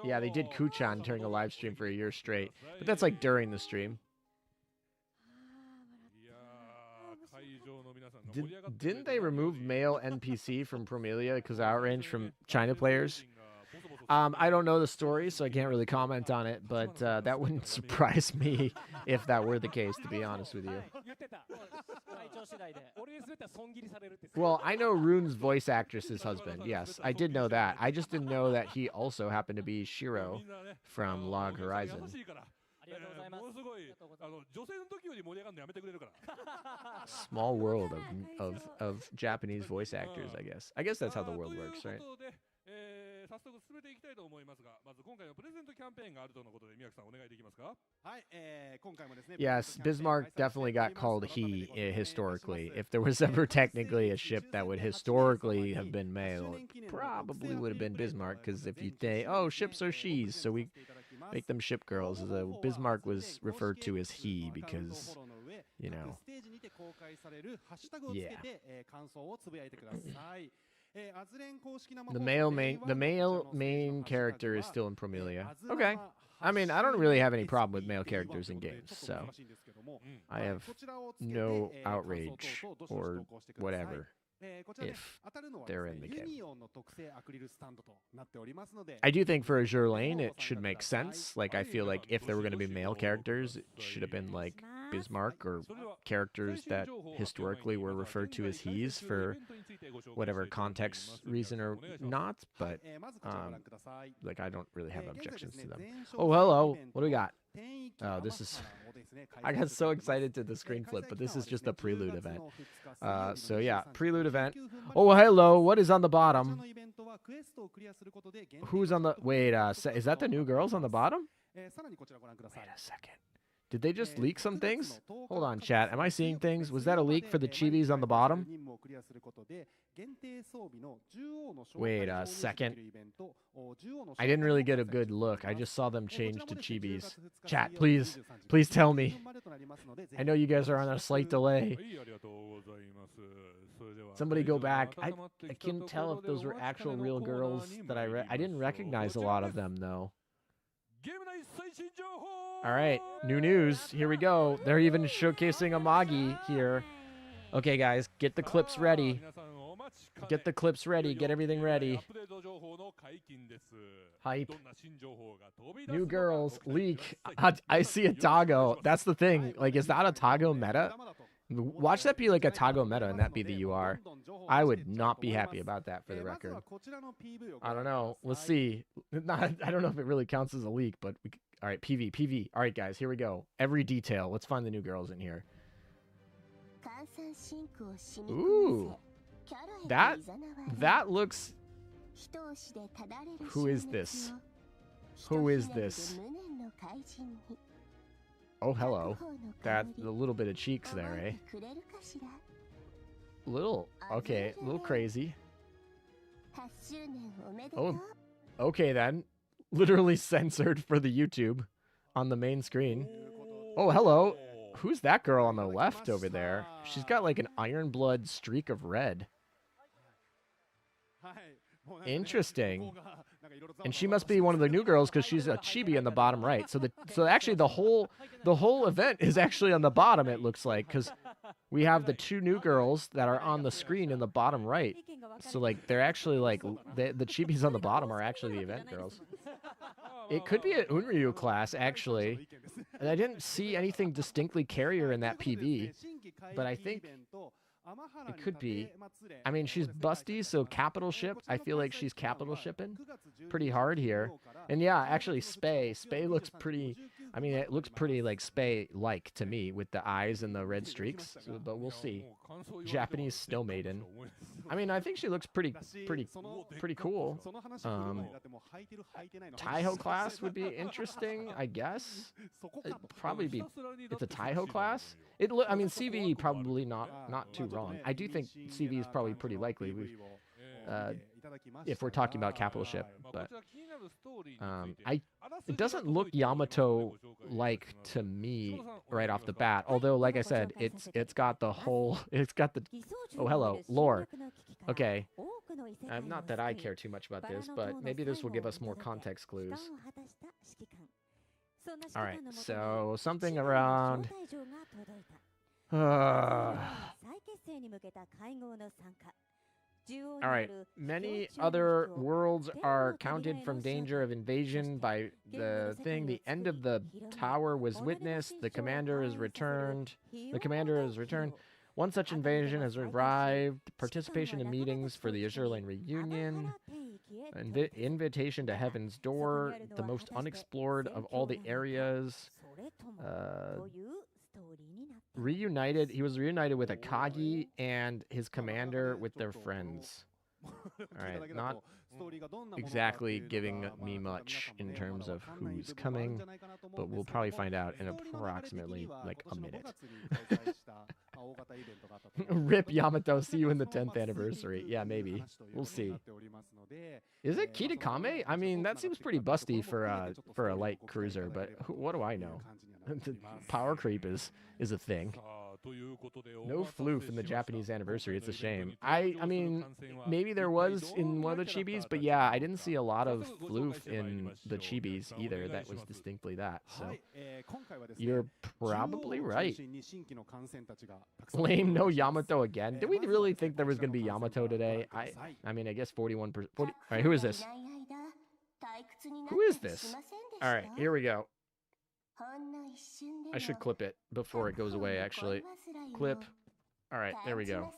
Yeah, they did Kuchan during a live stream for a year straight. But that's like during the stream. Didn't they remove male NPC from Promelia because outrange from China players? I don't know the story, so I can't really comment on it, but that wouldn't surprise me if that were the case, to be honest with you. Well, I know Rune's voice actress's husband. Yes, I did know that. I just didn't know that he also happened to be Shiro from Log Horizon. Small world of Japanese voice actors, I guess. I guess that's how the world works, right? Yes, Bismarck definitely got called he historically. If there was ever technically a ship that would historically have been male, it probably would have been Bismarck, because if you say, oh, ships are she's, so we make them ship girls. Bismarck was referred to as he because, you know, yeah. The male main character is still in Promelia. Okay. I mean, I don't really have any problem with male characters in games, so I have no outrage or whatever if they're in the game. I do think for Azur Lane it should make sense. Like, I feel like if there were going to be male characters, it should have been like Bismarck or characters that historically were referred to as he's for whatever context reason or not, but like, I don't really have objections to them. Oh, hello. What do we got? Oh, this is... I got so excited to the screen flip, but this is just a prelude event. So yeah, prelude event. Oh, hello. What is on the bottom? Who's on the... Wait, is that the new girls on the bottom? Wait a second. Did they just leak some things? Hold on, chat. Am I seeing things? Was that a leak for the chibis on the bottom? Wait a second. I didn't really get a good look. I just saw them change to chibis. Chat, please. Please tell me. I know you guys are on a slight delay. Somebody go back. I couldn't tell if those were actual real girls that I didn't recognize a lot of them, though. All right, new news. Here we go. They're even showcasing a Magi here. Okay, guys, get the clips ready. Get the clips ready. Get everything ready. アップデート情報の解禁です。 Hype. どんな新情報が飛び出す New のか girls ご期待く leak. ださい。 I see a Tago. That's the thing. Like, is that a Tago meta? Watch that be like a Tago meta and that be the UR. I would not be happy about that for the record. I don't know. Let's see. I don't know if it really counts as a leak, but all right, PV. All right, guys, here we go. Every detail. Let's find the new girls in here. Ooh. That looks. Who is this? Who is this? Oh, hello. That a little bit of cheeks there, eh? Okay, a little crazy. Oh, okay then. Literally censored for the YouTube on the main screen. Oh, hello. Who's that girl on the left over there? She's got like an iron blood streak of red. Interesting. And she must be one of the new girls because she's a chibi in the bottom right. So actually the whole event is actually on the bottom, it looks like, because we have the two new girls that are on the screen in the bottom right. So like they're actually like the chibis on the bottom are actually the event girls. It could be an Unryu class actually. And I didn't see anything distinctly carrier in that PV, but I think it could be. I mean, she's busty, so capital ship. I feel like she's capital shipping pretty hard here. And yeah, actually, Spay looks pretty. I mean, it looks pretty like Spay-like to me with the eyes and the red streaks. So, but we'll see. Japanese snow maiden. I mean, I think she looks pretty cool. Taiho class would be interesting, I guess. It'd probably be. It's a Taiho class. I mean, CV probably not too wrong. I do think CV is probably pretty likely. If we're talking about capital ship, but it doesn't look Yamato like to me right off the bat. Although, like I said, it's got the oh hello lore. Okay, not that I care too much about this, but maybe this will give us more context clues. All right, so something around. All right. Many other worlds are counted from danger of invasion by the thing. The end of the tower was witnessed. The commander has returned. One such invasion has arrived. Participation in meetings for the Azur Lane reunion. Invitation to Heaven's Door. The most unexplored of all the areas. Reunited. He was reunited with Akagi and his commander with their friends. All right, not exactly giving me much in terms of who's coming, but we'll probably find out in approximately like a minute. Rip Yamato, see you in the 10th anniversary. Yeah, maybe. We'll see. Is it Kitakame? I mean, that seems pretty busty for a light cruiser, but what do I know? Power creep is a thing. No floof in the Japanese anniversary. It's a shame. I mean, maybe there was in one of the chibis, but yeah, I didn't see a lot of floof in the chibis either. That was distinctly that. So you're probably right. Lame, no Yamato again. Did we really think there was going to be Yamato today? I mean, I guess 41%. All right, who is this? Who is this? All right, here we go. I should clip it before it goes away, actually. Clip. All right, there we go.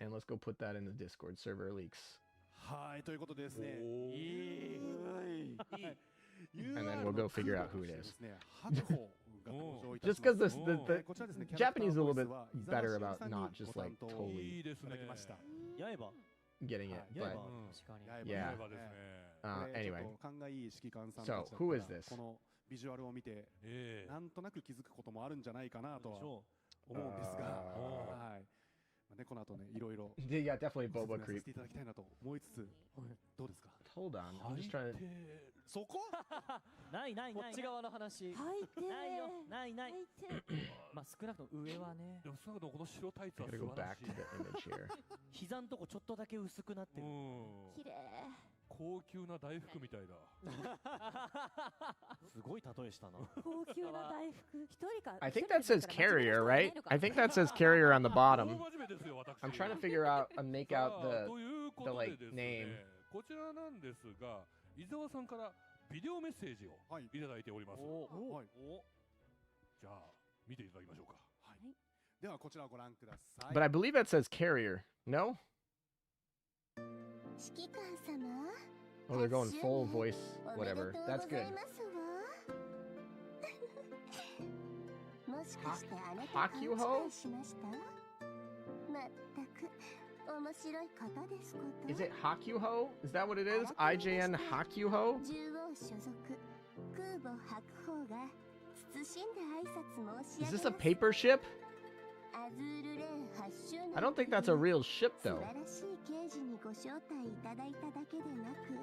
And let's go put that in the Discord server leaks. And then we'll go figure out who it is. Just because the Japanese is a little bit better about not just like totally getting it, but yeah. Anyway, so who is this? ビジュアルを見て、なんとなく気づくこともあるんじゃないかなとは思うんですが、はい。ね、この後ね、いろいろ Yeah, definitely Boba creep. していただきたいなと思いつつ、どうですか? Hold on, I'm just trying to. そこ？ないこっち側の話。ないよ、ない。まあ少なくとも上はね。でも少なくともこの白タイツは I gotta go back to the image here. 膝のとこちょっとだけ薄くなってる。綺麗。高級な大福みたいだ。すごい例えしたな。高級な大福。一人か。 I think that says carrier, right? I think that says carrier on the bottom. I'm trying to figure out and make out というこ the と like でですね name. こちらなんですが、伊沢さんからビデオメッセージをいただいております。じゃあ見ていただきましょうか。ではこちらをご覧ください。 But I believe that says carrier. No? 指揮官様 Oh, they're going full voice, whatever. That's good. もしかしてあなた勘違いしました？まったく面白い方ですこと。 Is it Hakuho? Is that what it is? IJN Hakuho? 中央所属空母白鵬が謹んで挨拶申し上げ Is ます。 this a paper ship? アズールレーン8周年 I don't think that's a real ship, 素 though. 晴らしい刑事にご招待いただいただけでなく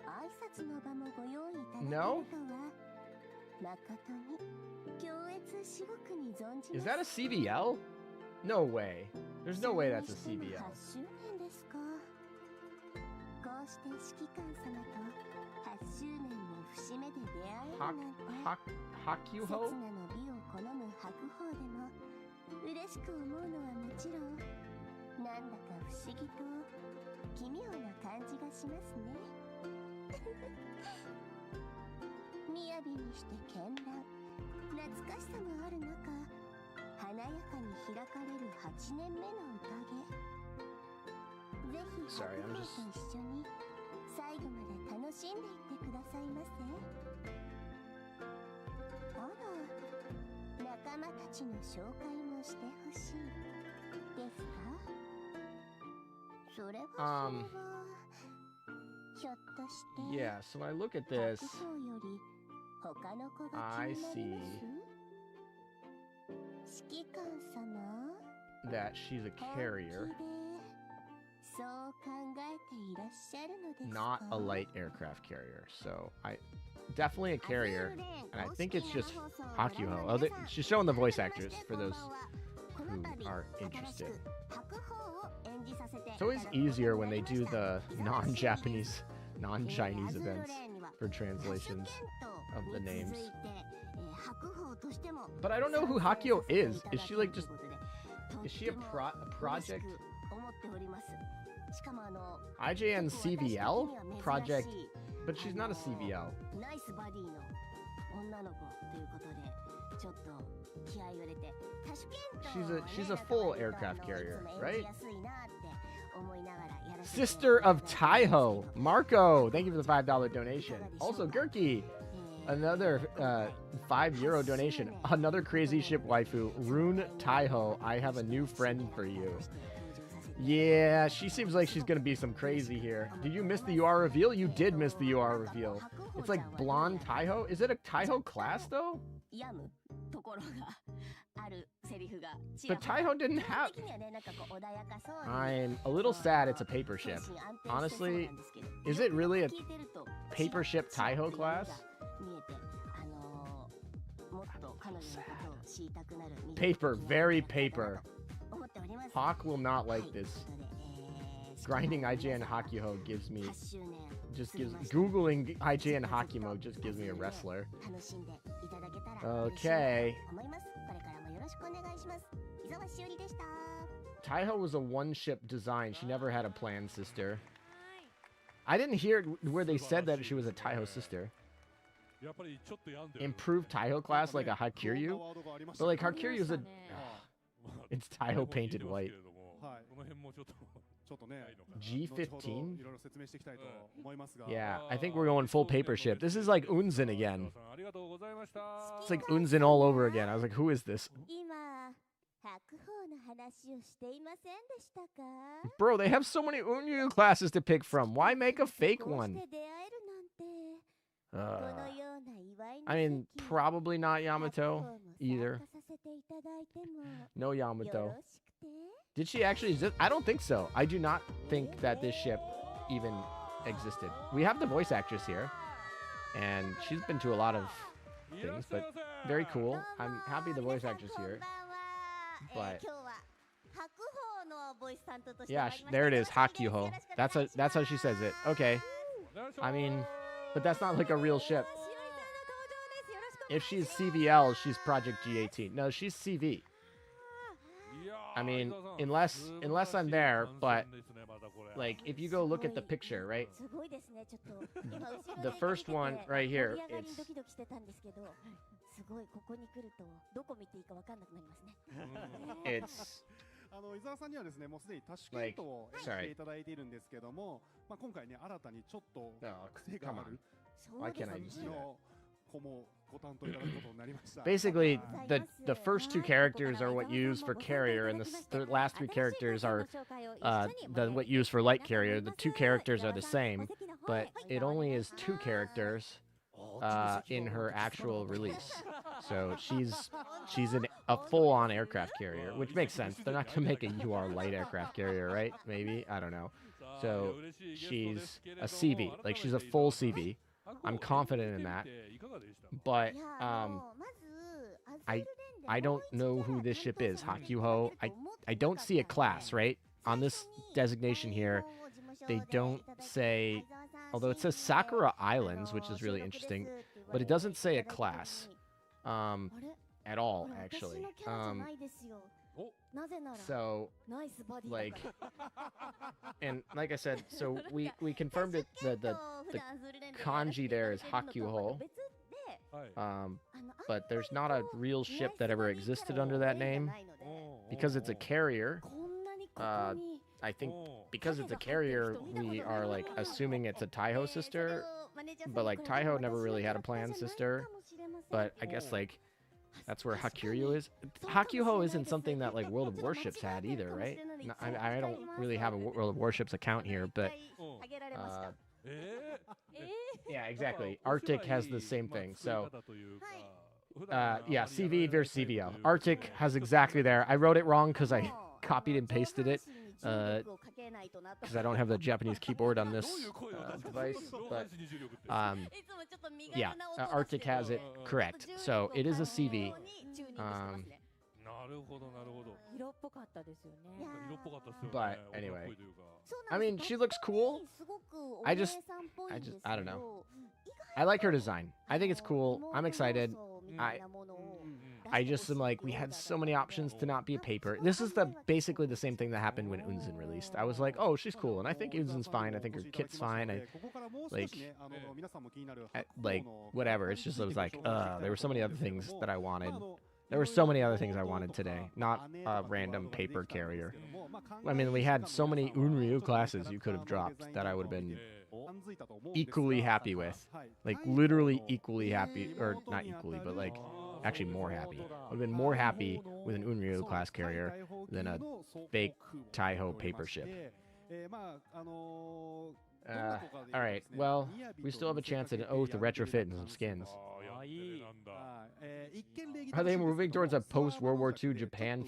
挨拶の場もご用意いただけると No? は誠に強烈至極に存じ Is ま that a す。 CBL? No way. There's no way that's a それにしても CBL. 8周年ですか。こうして指揮官様と8周年の節目で出会えるなんて刹 Hakuho? 那の美を好む白鵬でも嬉しく思うのはもちろんなんだか不思議と奇妙な感じがしますね。雅にして絢爛懐かしさのある中華やかに開かれる8年目の宴。ぜひ白 Sorry, 鵬 I'm と just- 一緒に最後まで楽しんでいってくださいませ。あら仲間たちの紹介もしてほしいですか。それはそれは、ひょっとして Yeah, so when I look at this, 白鵬より他の子が I 気になります。 see 指揮官様 that she's a carrier, 本気でそう考えていらっしゃるのですか。 not a light aircraft carrier. So I definitely a carrier, and I think it's just Hakuho. Oh, she's showing the voice actors for those who are interested. 白鵬を演じさせて It's always easier when they do the non-Japanese, non-Chinese events for translations of the names. 白鵬としても But I don't know who Hakio is. Is she like just? Is she a project? 思っております。しかもIJN CVL project, but she's not a CVL. ナイスバディの女の子ということでちょっと気合いを入れてタシュケント She's a full aircraft carrier, right? やすいなって思いながらやらせて Sister of Taiho, Marco. Thank you for the $5 donation. Also, Gurki, another €5 donation. Another crazy ship waifu, Rune Taiho. I have a new friend for you. Yeah, she seems like she's gonna be some crazy here. Did you miss the UR reveal? You did miss the UR reveal. It's like blonde Taiho. Is it a Taiho class though? 病むところがあるセリフが But Taiho didn't have. 基本的にはねなんかこう穏やかそうに I'm a little sad it's a paper ship. Honestly, is it really a paper ship Taiho class? 見えてもっと彼女のことを知りたくなる Paper, very paper. 思っております。 Hawk will not like this. Grinding IJN Hakuho gives me. Just gives. Googling IJN Hakumo just gives me a wrestler. 楽しんでいただけたら嬉しい Okay. と思います。これからもよろしくお願いします。伊沢しおりでした。 Taiho was a one ship design. She never had a planned sister. I didn't hear where they said that she was a Taiho sister. やっぱりちょっと病んでる。 Improved Taiho class like a Hakiryu? But like Hakiryu's a. It's Taiho painted white. この辺もちょっと G15? いろいろ説明していきたいと思いますが Yeah, I think we're going full paper ship. This is like Unzen again. ありがとうございました。 It's like Unzen all over again. I was like, who is this? 今白鵬の話をしていませんでしたか。 Bro, they have so many Unyu classes to pick from. Why make a fake こうし one? て出会えるなんてこのような祝いの I mean, 席 probably not Yamato 参 either. 加させていただいても No よ Yamato. ろしくて Did she actually exist? I don't think so. I do not think that this ship even existed. We have the voice actress here, and she's been to a lot of things, but very cool. I'm happy the voice actress here. But 今日は白鵬のボイス担当として yeah, 参りました。 there it is, よろしくお願いし Hakuho. ます。 That's how she says it. Okay. I mean, but that's not like a real ship. If she's CVL, she's Project G18. No, she's CV. I mean, unless I'm there, but like if you go look at the picture, right? The first one right here, it's 伊沢さんにはですね、もうすでにタッシュケントをしていただいているんですけども、まあ今回ね新たにちょっと癖がある。Why can't I do that? Basically, the first two characters are what you use for carrier, and the last three characters are what you use for light carrier. The two characters are the same, but it only is two characters in her actual release. So she's a full-on aircraft carrier, which makes sense. They're not gonna make a UR light aircraft carrier, right? Maybe, I don't know. So she's a CV, like she's a full CV. I'm confident in that, but I don't know who this ship is. Hakyuho. I don't see a class, right? On this designation here, they don't say, although it says Sakura Islands, which is really interesting, but it doesn't say a class at all, actually. So, like, and like I said, so we confirmed it. The kanji there is Hakyuho. But there's not a real ship that ever existed under that name because it's a carrier. I think because it's a carrier, we are like assuming it's a Taiho sister, but like Taiho never really had a planned sister. But I guess like that's where Hakuryu is. Hakyuho isn't something that like World of Warships had either, right? I don't really have a World of Warships account here, but yeah, exactly. Arctic has the same thing. So yeah, CV versus CVL. Arctic has exactly there. I wrote it wrong because I copied and pasted it because I don't have the Japanese keyboard on this device. But yeah, Arctic has it correct. So it is a CV. But anyway, I mean, she looks cool. I don't know. I like her design. I think it's cool. I'm excited. I just am like, we had so many options to not be a paper. This is basically the same thing that happened when Unzen released. I was like, oh, she's cool, and I think Unzen's fine. I think her kit's fine. Like whatever. It's just it was like, there were so many other things that I wanted. There were so many other things I wanted today, not a random paper carrier. I mean, we had so many Unryu classes you could have dropped that I would have been equally happy with. Like, literally equally happy. Or, not equally, but, like, actually more happy. I would have been more happy with an Unryu class carrier than a fake Taiho paper ship. Alright, well, we still have a chance at an oath to retrofit and some skins. Are they moving towards a post-World War II Japan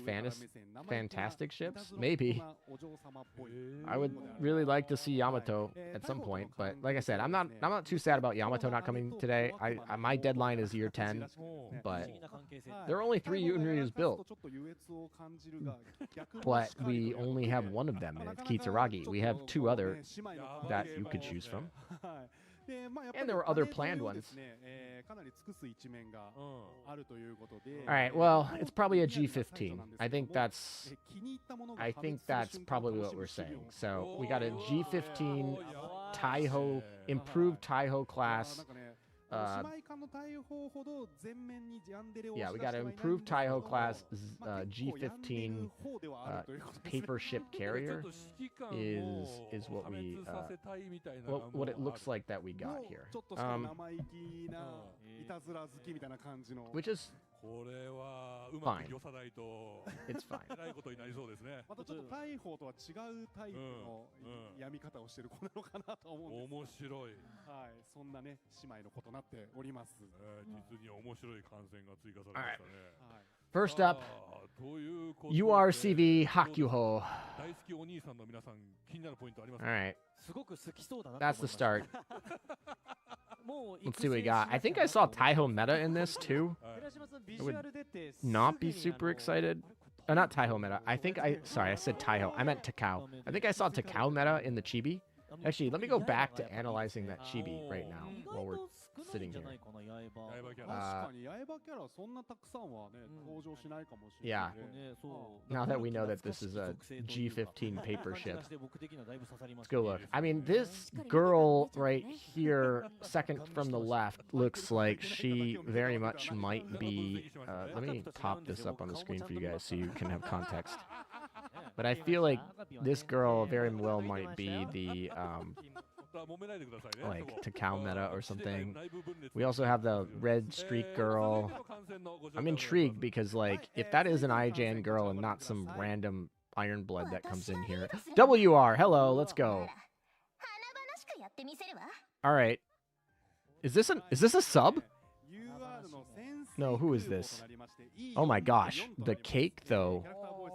fantastic ships? Maybe. I would really like to see Yamato at some point, but like I said, I'm not too sad about Yamato not coming today. My deadline is year 10, but there are only 3 Unryus built. But we only have one of them, and it's Kitsuragi. We have 2 other that you could choose from. And there were other planned ones. Alright, well, it's probably a G15. I think that's probably what we're saying. So we got a G15 Taiho, improved Taiho class. Yeah, we got an improved Taiho class G15 paper ship carrier is what we what it looks like that we got here. Which is fine. It's fine. またちょっと大砲とは違うタイプの闇方をしている子なのかなと思うんです。面白い。はい、そんなね姉妹のことになっております。実に面白い観戦が追加されましたね。First up, URCV Hakyuho. Alright. That's the start. Let's see what we got. I think I saw Taiho meta in this too. I would not be super excited. Not Taiho meta. Sorry, I said Taiho. I meant Takao. I think I saw Takao meta in the Chibi. Actually, let me go back to analyzing that chibi right now while we're sitting here. 確かに八重歯キャラそんなたくさんはね登場しないかもしれ Yeah. ないね。 Now that we know that this is a G15 paper ship, let's go look. I mean, this girl right here, second from the left, looks like she very much might be. Let me pop this up on the screen for you guys so you can have context. But I feel like this girl very well might be the like Takao meta or something. We also have the red streak girl. I'm intrigued because like if that is an IJN girl and not some random iron blood that comes in here. WR, hello, let's go. All right. Is this a sub? No, who is this? Oh my gosh, the cake though.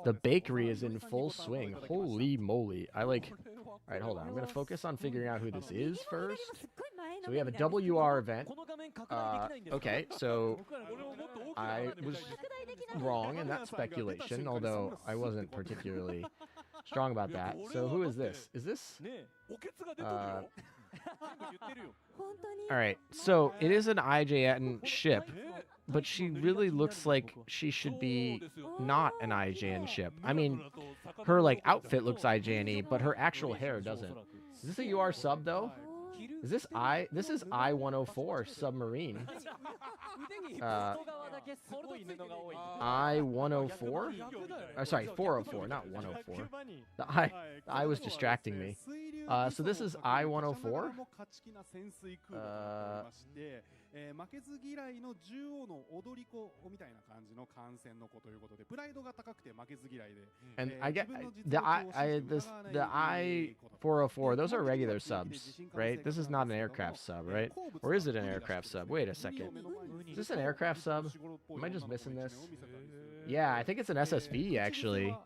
The bakery is in full swing. Holy moly. I like... Alright, hold on. I'm going to focus on figuring out who this is first. So we have a WR event. Okay, so I was wrong in that speculation, although I wasn't particularly strong about that. So who is this? Is this... Alright, so it is an IJN ship, but she really looks like she should be not an IJN ship. I mean, her like outfit looks IJN-y, but her actual hair doesn't. Is this a UR sub though? Is this This is I-104 submarine. I-104? Sorry, 404, not 104. The I was distracting me. So this is I-104. 負けず嫌いの獣王の踊り子みたいな感じの感染の子ということで、プライドが高くて負けず嫌いで。And I get the I-404. Those are regular subs, right? This is not an aircraft sub, right? Or is it an aircraft sub? Wait a second. Is this an aircraft sub? Am I just missing this? Yeah, I think it's an SSV actually.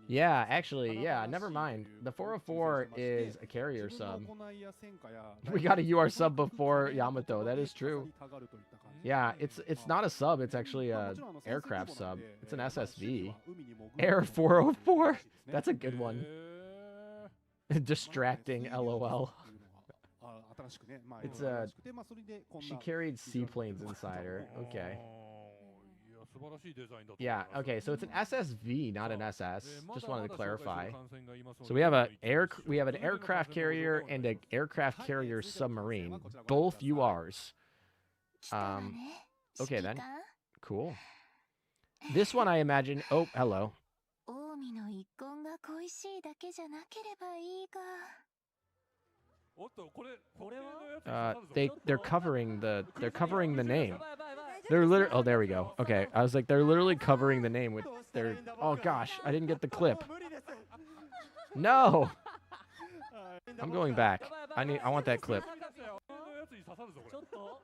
Yeah, actually, yeah. Never mind. The 404 is a carrier sub. We got a UR sub before Yamato. That is true. Yeah, it's not a sub. It's actually a aircraft sub. It's an SSV. Air 404. That's a good one. Distracting. LOL. It's she carried seaplanes inside her. Okay. Yeah, okay, so it's an SSV, not an SS. Just wanted to clarify. So we have an aircraft carrier and an aircraft carrier submarine, both URs. Okay then. Cool. This one I imagine. Oh, hello. They're covering the name. They're literally, oh, there we go. Okay, I was like, they're literally covering the name with their, oh gosh, I didn't get the clip. No! I'm going back. I want that clip.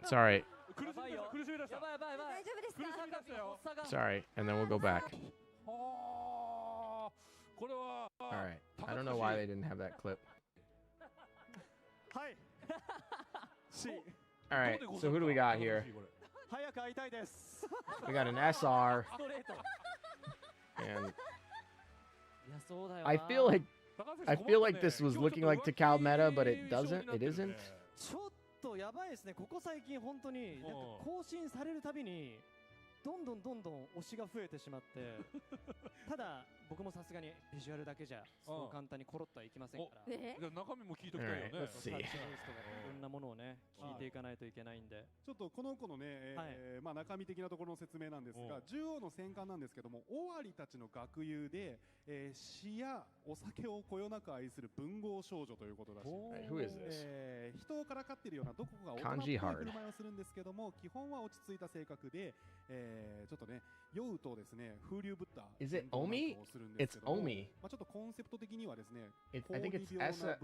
Sorry. Sorry, and then we'll go back. Alright, I don't know why they didn't have that clip. Alright, so who do we got here? We got an SR. And I feel like this was looking like Takao meta, but it doesn't. It isn't. ちょっとやばいですね。ここ最近本当になんか更新されるたびにどんどん推しが増えてしまって、ただ僕もさすがにビジュアルだけじゃそう簡単にコロッとはいきませんから。じゃあ中身も聞いておきたいよね。いろんなものをね聞いていかないといけないんで。ちょっとこの子のね、まあ中身的なところの説明なんですが、獣王の戦艦なんですけども、尾張たちの学友で、詩やお酒をこよなく愛する文豪少女ということらしい。Who is this? 人からかっているようなどこか大人っぽい振る舞いをするんですけども、基本は落ち着いた性格で、ちょっとね酔うとですね風流ぶった。Is it Omi? It's Omi. まあちょっとコンセプト的にはですね、I think it's SR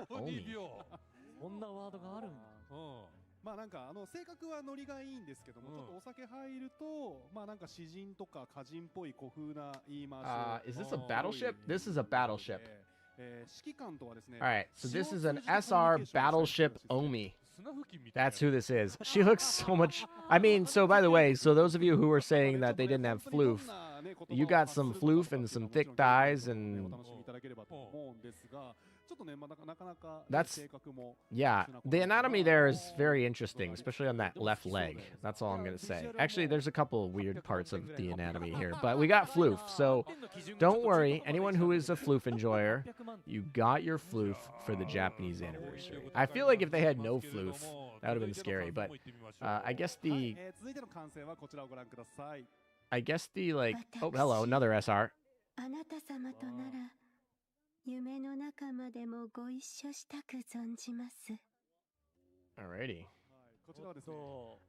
Omi. こんなワードがあるんだ。まあなんか性格はノリがいいんですけども、ちょっとお酒入るとまあなんか詩人とか歌人っぽい古風な言い回し。Is this a battleship? This is a battleship. 指揮官とはですね。All right, so this is an SR battleship Omi. That's who this is. She looks so much. I mean, so by the way, so those of you who were saying that they didn't have floof, you got some floof and some thick thighs and That's yeah. The anatomy there is very interesting, especially on that left leg. That's all I'm gonna say. Actually, there's a couple of weird parts of the anatomy here, but we got floof, so don't worry. Anyone who is a floof enjoyer, you got your floof for the Japanese anniversary. I feel like if they had no floof, that would have been scary. But I guess the like. Oh, hello, another SR. あなた様となら夢の中までもご一緒したく存じます。 Alrighty.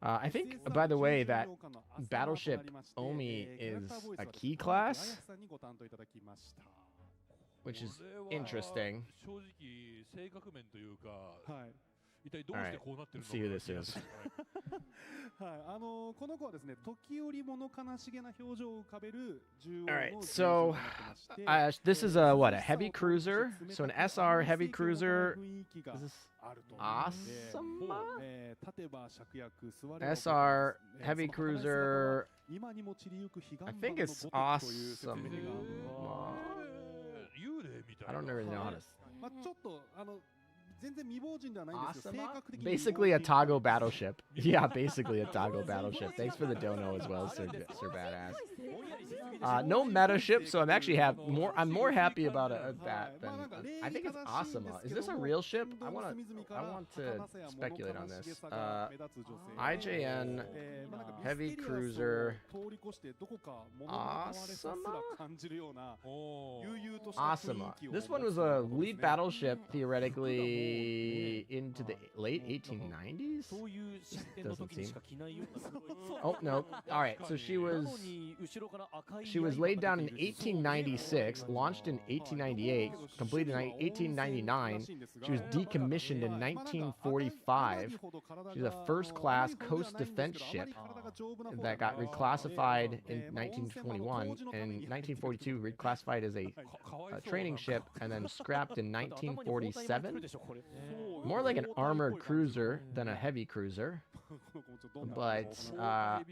I think, by the way, that Battleship Omi is a key class, which is interesting. Alright, let's see who this is. この子はですね、時折物悲しげな表情を浮かべる獣王の Alright, so this is a what? A heavy cruiser? So an SR heavy cruiser. Is this awesome? SR heavy cruiser. I think it's awesome. I don't really know how to. Basically a Tago battleship. Yeah, basically a Tago battleship. Thanks for the dono as well, Sir Badass. No meta ship, so I'm actually I'm more happy about that than I think it's Asuma. Is this a real ship? I want to speculate on this. IJN heavy cruiser. Asuma. This one was a lead battleship theoretically into the late 1890s? Doesn't seem. Oh no. All right. So she was laid down in 1896, launched in 1898, completed in 1899. She was decommissioned in 1945. She's a first-class coast defense ship that got reclassified in 1921, and 1942 reclassified as a training ship, and then scrapped in 1947. More like an armored cruiser than a heavy cruiser, but I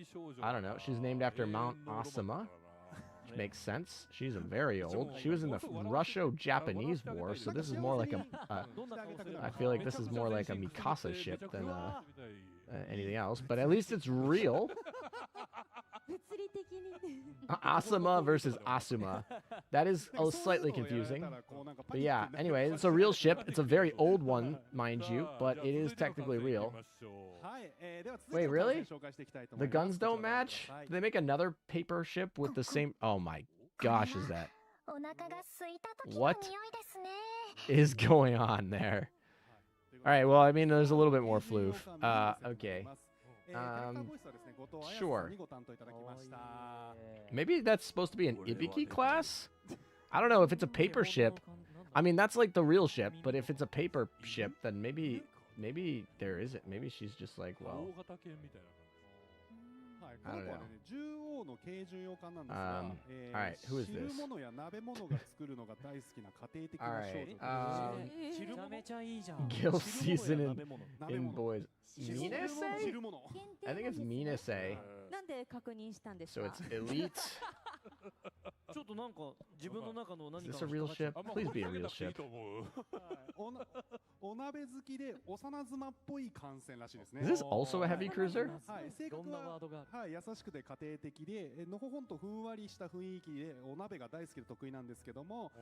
don't know. She's named after Mount Asuma, which makes sense. She's very old. She was in the Russo-Japanese War, so this is more like I feel like this is more like a Mikasa ship than anything else. But at least it's real. Asuma versus Asuma. That is slightly confusing. But yeah, anyway, it's a real ship. It's a very old one, mind you, but it is technically real. Wait, really? The guns don't match? Did they make another paper ship with the same... Oh my gosh, is that... What is going on there? Alright, well, I mean, there's a little bit more floof. Okay. Sure. Maybe that's supposed to be an Ibiki class? I don't know if it's a paper ship. I mean, that's like the real ship, but if it's a paper ship, then maybe there isn't. Maybe she's just like, well, I don't know. Alright, who is this? Alright, Guild season in boys. Minase? I think it's Minase. なんで確認したんですか? So it's elite. ちょっとなんか自分の中の何か Is this a real ship? Please be a real ship. お鍋好きで幼妻っぽい感染らしいですね。 Is this also a heavy cruiser? はい、性格は優しくて家庭的で、のほほんとふんわりした雰囲気でお鍋が大好きで得意なんですけども、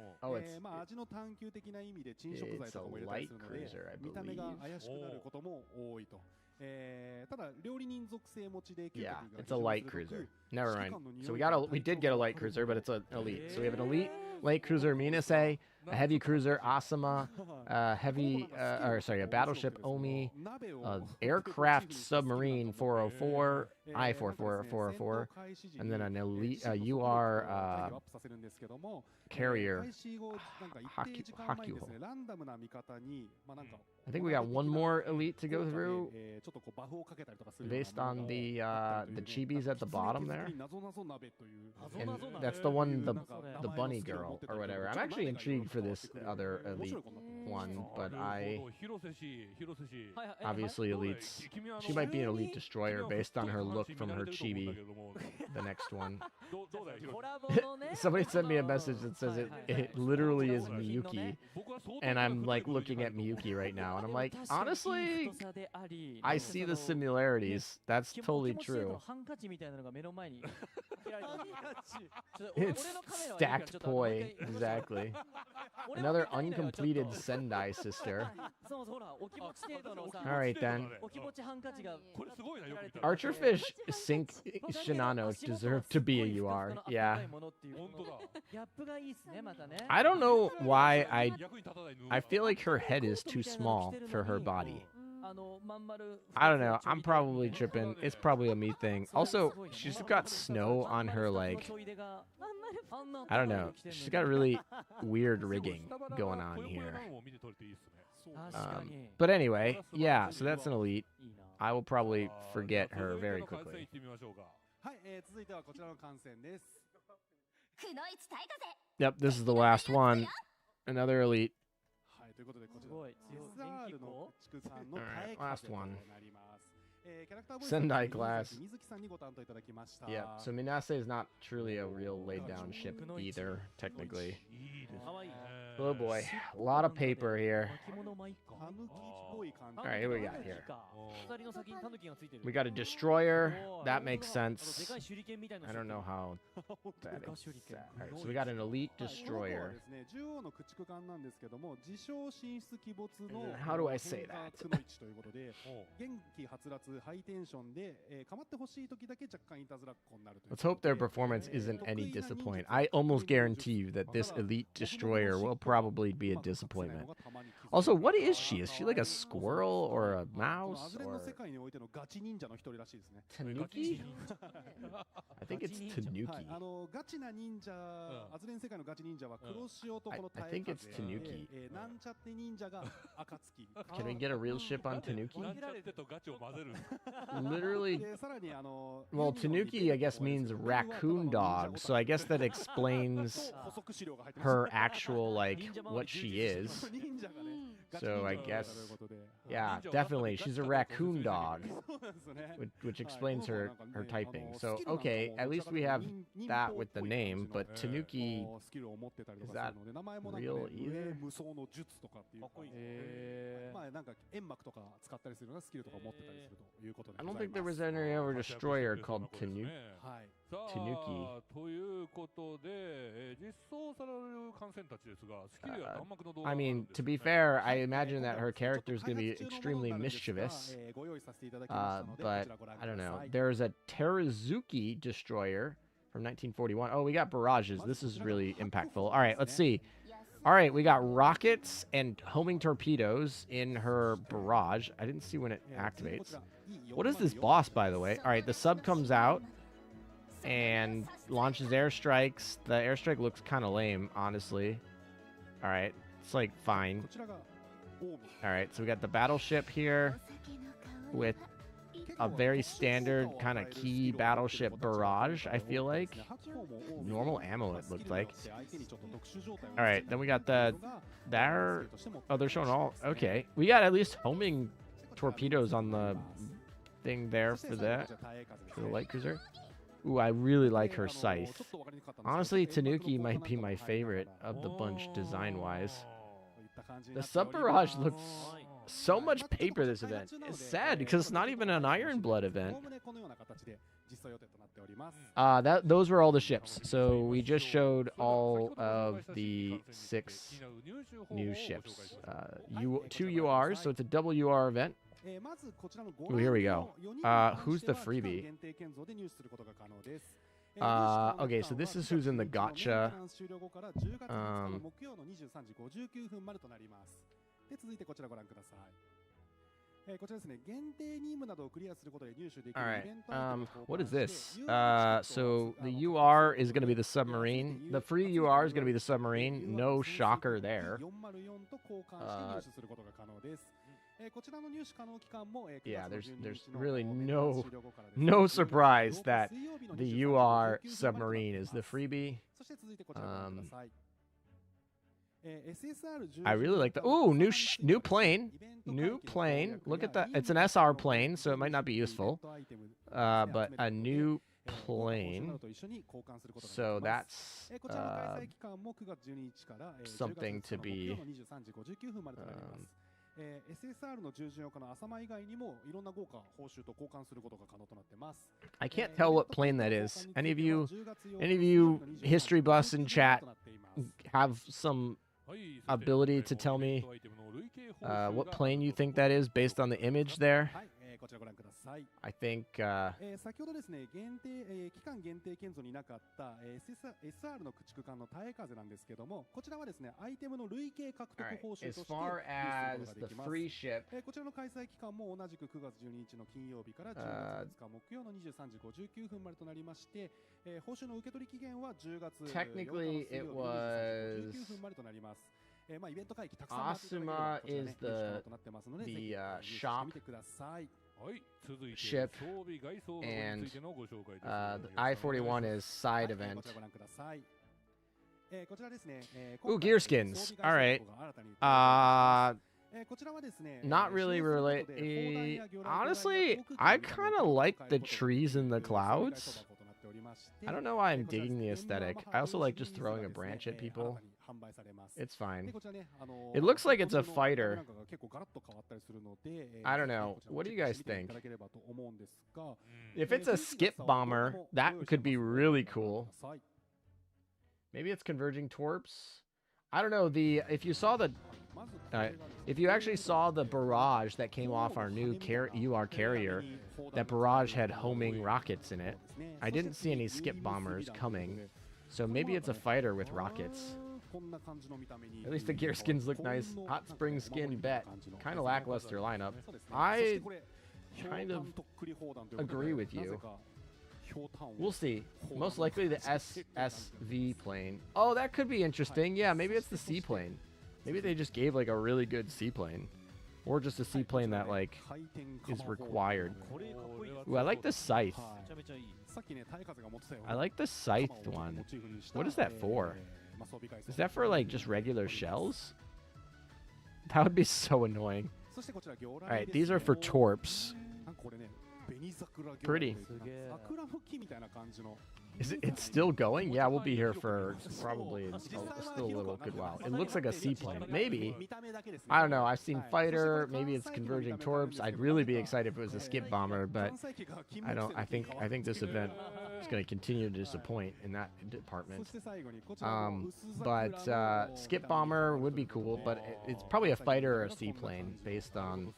まあ味の探求的な意味で珍食材とかも入れたりするので、見た目が怪しくなることも多いと。ただ料理人属性持ちで Yeah, it's a light cruiser. Never mind. So we did get a light cruiser, but it's an elite. So we have an elite light cruiser Minase, a heavy cruiser Asuma, a battleship Omi, aircraft submarine 404, I-404, and then an elite UR carrier Hakuho. I think we got one more elite to go through based on the chibis at the bottom there. And that's the one, the bunny girl or whatever. I'm actually intrigued for this other elite one, but obviously elites. She might be an elite destroyer based on her look from her chibi. The next one. Somebody sent me a message that says it literally is Miyuki, and I'm like looking at Miyuki right now, and I'm like, honestly, I see the similarities. That's totally true. It's stacked poi, exactly. Another uncompleted Sendai sister. All right then. Archerfish Sink Shinano deserve to be a UR. Yeah. I don't know why I feel like her head is too small for her body. I don't know. I'm probably tripping. It's probably a me thing. Also, she's got snow on her, like, I don't know. She's got really weird rigging going on here. But anyway, yeah, so that's an elite. I will probably forget her very quickly. Yep, this is the last one. Another elite. Alright, last one. Sendai class. Yeah, so Minase is not truly a real laid down ship either, technically. Oh boy, a lot of paper here. Alright, here we got here. We got a destroyer. That makes sense. I don't know how that is. Alright, so we got an elite destroyer. How do I say that? Let's hope their performance isn't any disappointment. I almost guarantee you that this elite destroyer will probably be a disappointment. Also, what is she? Is she like a squirrel or a mouse or Tanuki? I think it's Tanuki. I think it's Tanuki. Can we get a real ship on Tanuki? Literally. Well, Tanuki, I guess, means raccoon dog, so I guess that explains her actual, like, what she is. So I guess, yeah, definitely, she's a raccoon dog, which explains her typing. So, okay, at least we have that with the name, but Tanuki, is that real either? I don't think there was any other destroyer called Tanuki. I mean, to be fair, I imagine that her character is going to be extremely mischievous. But I don't know. There's a Terazuki destroyer from 1941. Oh, we got barrages. This is really impactful. All right, let's see. All right, we got rockets and homing torpedoes in her barrage. I didn't see when it activates. What is this boss, by the way? All right, the sub comes out and launches airstrikes. The airstrike looks kind of lame, honestly. All right, it's like fine. All right, so we got the battleship here with a very standard kind of key battleship barrage, I feel like. Normal ammo, it looked like. All right, then we got the... There... Oh, they're showing all... Okay. We got at least homing torpedoes on the thing there for that. For the light cruiser. Ooh, I really like her scythe. Honestly, Tanuki might be my favorite of the bunch design-wise. The sub-barrage looks... So much paper this event. It's sad because it's not even an Iron Blood event. Those were all the ships. So we just showed all of the 6 new ships. 2 URs, so it's a double UR event. Ooh, here we go. Who's the freebie? Okay, so this is who's in the gotcha. Alright, what is this? So the UR is going to be the submarine. The free UR is going to be the submarine. No shocker there. Yeah, there's really no surprise that the UR submarine is the freebie. I really like the... Ooh, new plane. New plane. Look at that. It's an SR plane, so it might not be useful. But a new plane. So that's something to be. SSR の従順用の朝間以外にもいろんな豪華報酬と交換することが可能となってます。 I can't tell what plane that is. Any of you history buffs in chat have some ability to tell me what plane you think that is based on the image there? I think 先ほどですね、期間限定建造になかった SR の駆逐艦の耐え風なんですけども、こちらはですね、アイテムの累計獲得報酬として as far as the free ship こちらの開催期間も同じく9月12日の金曜日から10月2日木曜の23時59分までとなりまして、報酬の受け取り期限は10月4日の水曜日の23時59分までとなります。まあイベント会期たくさん待っていただければこちらね、となってますので、ぜひ見てください。 ship and the I-41 is side event. Ooh, gear skins. All right. Not really related. Honestly, I kind of like the trees in the clouds. I don't know why I'm digging the aesthetic. I also like just throwing a branch at people. It's fine. It looks like it's a fighter. I don't know. What do you guys think? If it's a skip bomber, that could be really cool. Maybe it's converging torps. I don't know. If you saw the if you actually saw the barrage that came off our new UR carrier, that barrage had homing rockets in it. I didn't see any skip bombers coming, so maybe it's a fighter with rockets. At least the gear skins look nice. Hot spring skin bet. Kind of lackluster lineup. I kind of agree with you. We'll see. Most likely the SSV plane. Oh, that could be interesting. Yeah, maybe it's the seaplane. Maybe they just gave like a really good seaplane. Or just a seaplane that like is required. Ooh, I like the scythe. I like the scythe one. What is that for? Is that for like just regular shells? That would be so annoying. Alright, these are for torps. Pretty. Is it's still going? Yeah, we'll be here for probably still a little good while. It looks like a seaplane. Maybe. I don't know. I've seen fighter. Maybe it's converging torps. I'd really be excited if it was a skip bomber, but I don't. I think this event is going to continue to disappoint in that department. But skip bomber would be cool, but it's probably a fighter or a seaplane based on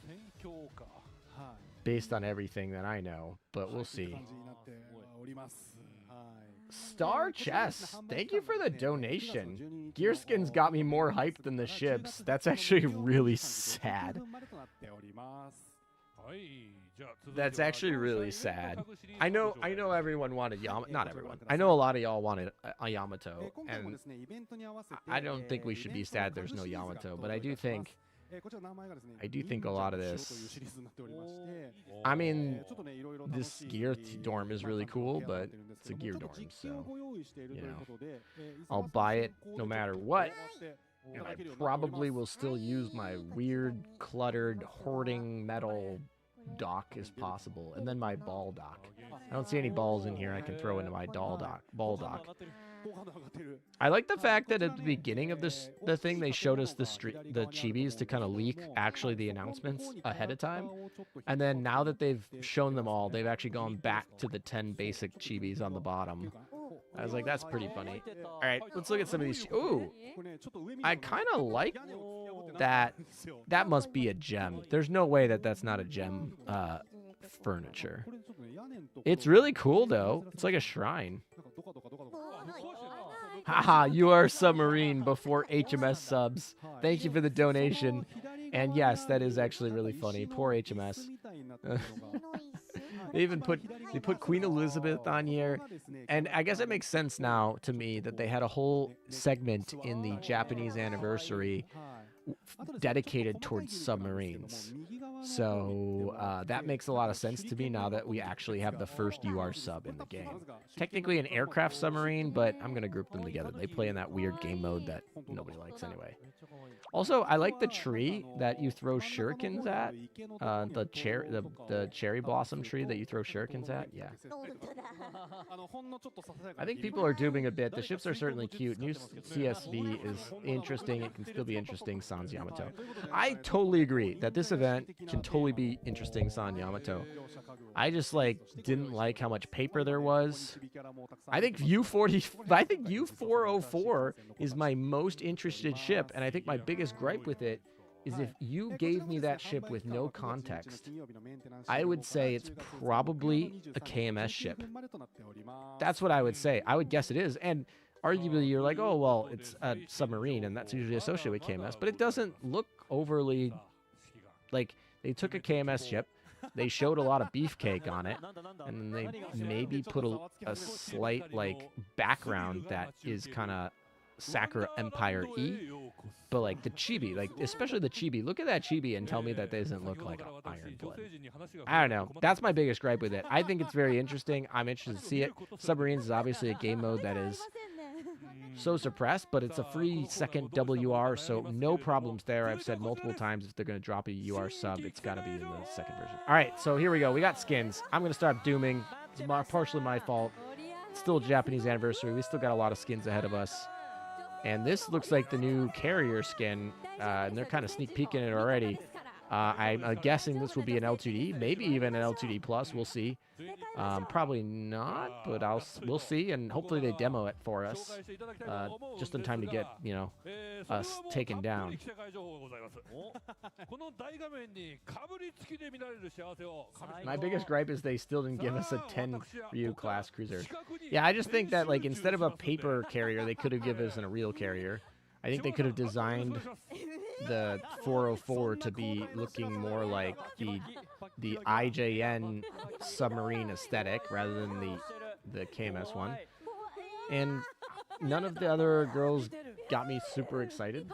everything that I know. But we'll see. Star Chess, thank you for the donation. Gearskins got me more hyped than the ships. That's actually really sad. That's actually really sad. I know everyone wanted Yamato. Not everyone. I know a lot of y'all wanted a Yamato, and I don't think we should be sad there's no Yamato, but I do think a lot of this. I mean, this gear dorm is really cool, but it's a gear dorm, so you know, I'll buy it no matter what. And I probably will still use my weird, cluttered, hoarding metal dock as possible, and then my ball dock. I don't see any balls in here I can throw into my ball dock. I like the fact that at the beginning of the thing they showed us the chibis to kind of leak actually the announcements ahead of time, and then now that they've shown them all, they've actually gone back to the 10 basic chibis on the bottom. I was like, that's pretty funny. All right, let's look at some of these. Ooh, I kind of like that. That must be a gem. There's no way that that's not a gem furniture. It's really cool though. It's like a shrine. Haha, you are a submarine before HMS subs. Thank you for the donation. And yes, that is actually really funny. Poor HMS. They put Queen Elizabeth on here, and I guess it makes sense now to me that they had a whole segment in the Japanese anniversary dedicated towards submarines. So that makes a lot of sense to me now that we actually have the first UR sub in the game. Technically an aircraft submarine, but I'm going to group them together. They play in that weird game mode that nobody likes anyway. Also, I like the tree that you throw shurikens at. The cherry blossom tree that you throw shurikens at. Yeah. I think people are dooming a bit. The ships are certainly cute. New CSV is interesting. It can still be interesting, Sans Yamato. I totally agree that this event can totally be interesting, Sans Yamato. I just didn't like how much paper there was. I think U404 is my most interested ship, and I think my biggest gripe with it is if you gave me that ship with no context, I would say it's probably a KMS ship. That's what I would say. I would guess it is. And arguably, you're like, oh, well, it's a submarine, and that's usually associated with KMS. But it doesn't look overly like they took a KMS ship. They showed a lot of beefcake on it, and then they maybe put a slight background that is kind of Sakura Empire E, but the chibi, especially the chibi. Look at that chibi and tell me that doesn't look like an Iron Blood. I don't know. That's my biggest gripe with it. I think it's very interesting. I'm interested to see it. Submarines is obviously a game mode that is so suppressed, but it's a free second WR, so no problems there. I've said multiple times if they're going to drop a UR sub, it's got to be in the second version. All right, so here we go. We got skins. I'm going to start dooming. It's partially my fault. It's still a Japanese anniversary. We still got a lot of skins ahead of us. And this looks like the new carrier skin, and they're kind of sneak peeking it already. I'm guessing this will be an L2D, maybe even an L2D plus. We'll see. Probably not, but we'll see, and hopefully they demo it for us, just in time to get us taken down. My biggest gripe is they still didn't give us a 10 Ryu class cruiser. Yeah, I just think that instead of a paper carrier, they could have given us a real carrier. I think they could have designed the 404 to be looking more like the IJN submarine aesthetic rather than the KMS one. And none of the other girls got me super excited.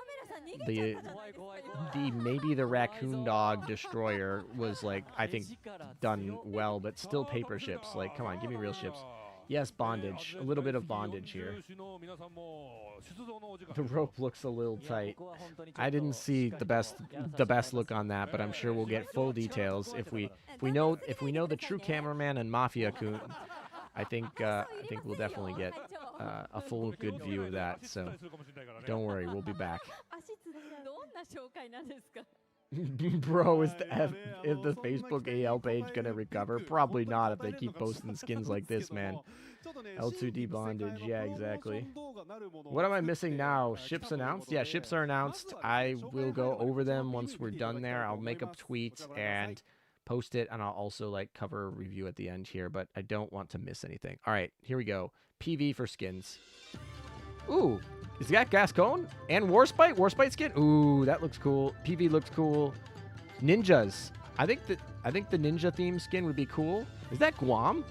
Maybe the raccoon dog destroyer was I think done well, but still paper ships. Come on, give me real ships. Yes, bondage. A little bit of bondage here. The rope looks a little tight. I didn't see the best look on that, but I'm sure we'll get full details if we know the true cameraman and Mafia Kun. I think we'll definitely get a full good view of that. So don't worry, we'll be back. Bro, is the Facebook AL page gonna recover? Probably not if they keep posting skins like this, man. L2D bondage, yeah, exactly. What am I missing now? Ships announced? Yeah, ships are announced. I will go over them once we're done there. I'll make a tweet and post it, and I'll also cover a review at the end here, but I don't want to miss anything. All right, here we go. PV for skins. Ooh, is that Gascon and Warspite? Warspite skin? Ooh, that looks cool. PV looks cool. Ninjas. I think the ninja theme skin would be cool. Is that Guam?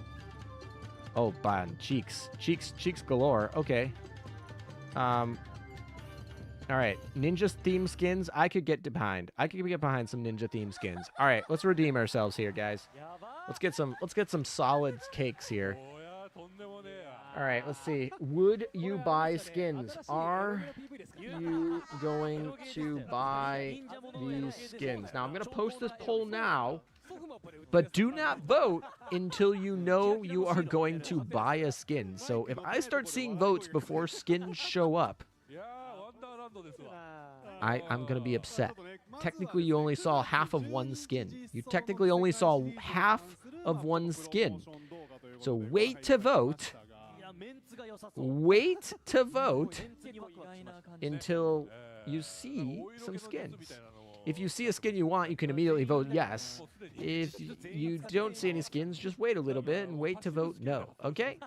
Oh, Ban. Cheeks galore. Okay. All right. Ninja theme skins. I could get behind. I could get behind some ninja theme skins. All right. Let's redeem ourselves here, guys. Let's get some solid cakes here. All right, let's see. Would you buy skins? Are you going to buy these skins? Now, I'm going to post this poll now, but do not vote until you know you are going to buy a skin. So if I start seeing votes before skins show up, I'm going to be upset. Technically, you only saw half of one skin. You technically only saw half of one skin. So wait to vote. Wait to vote until you see some skins. If you see a skin you want, you can immediately vote yes. If you don't see any skins, just wait a little bit and wait to vote no. Okay?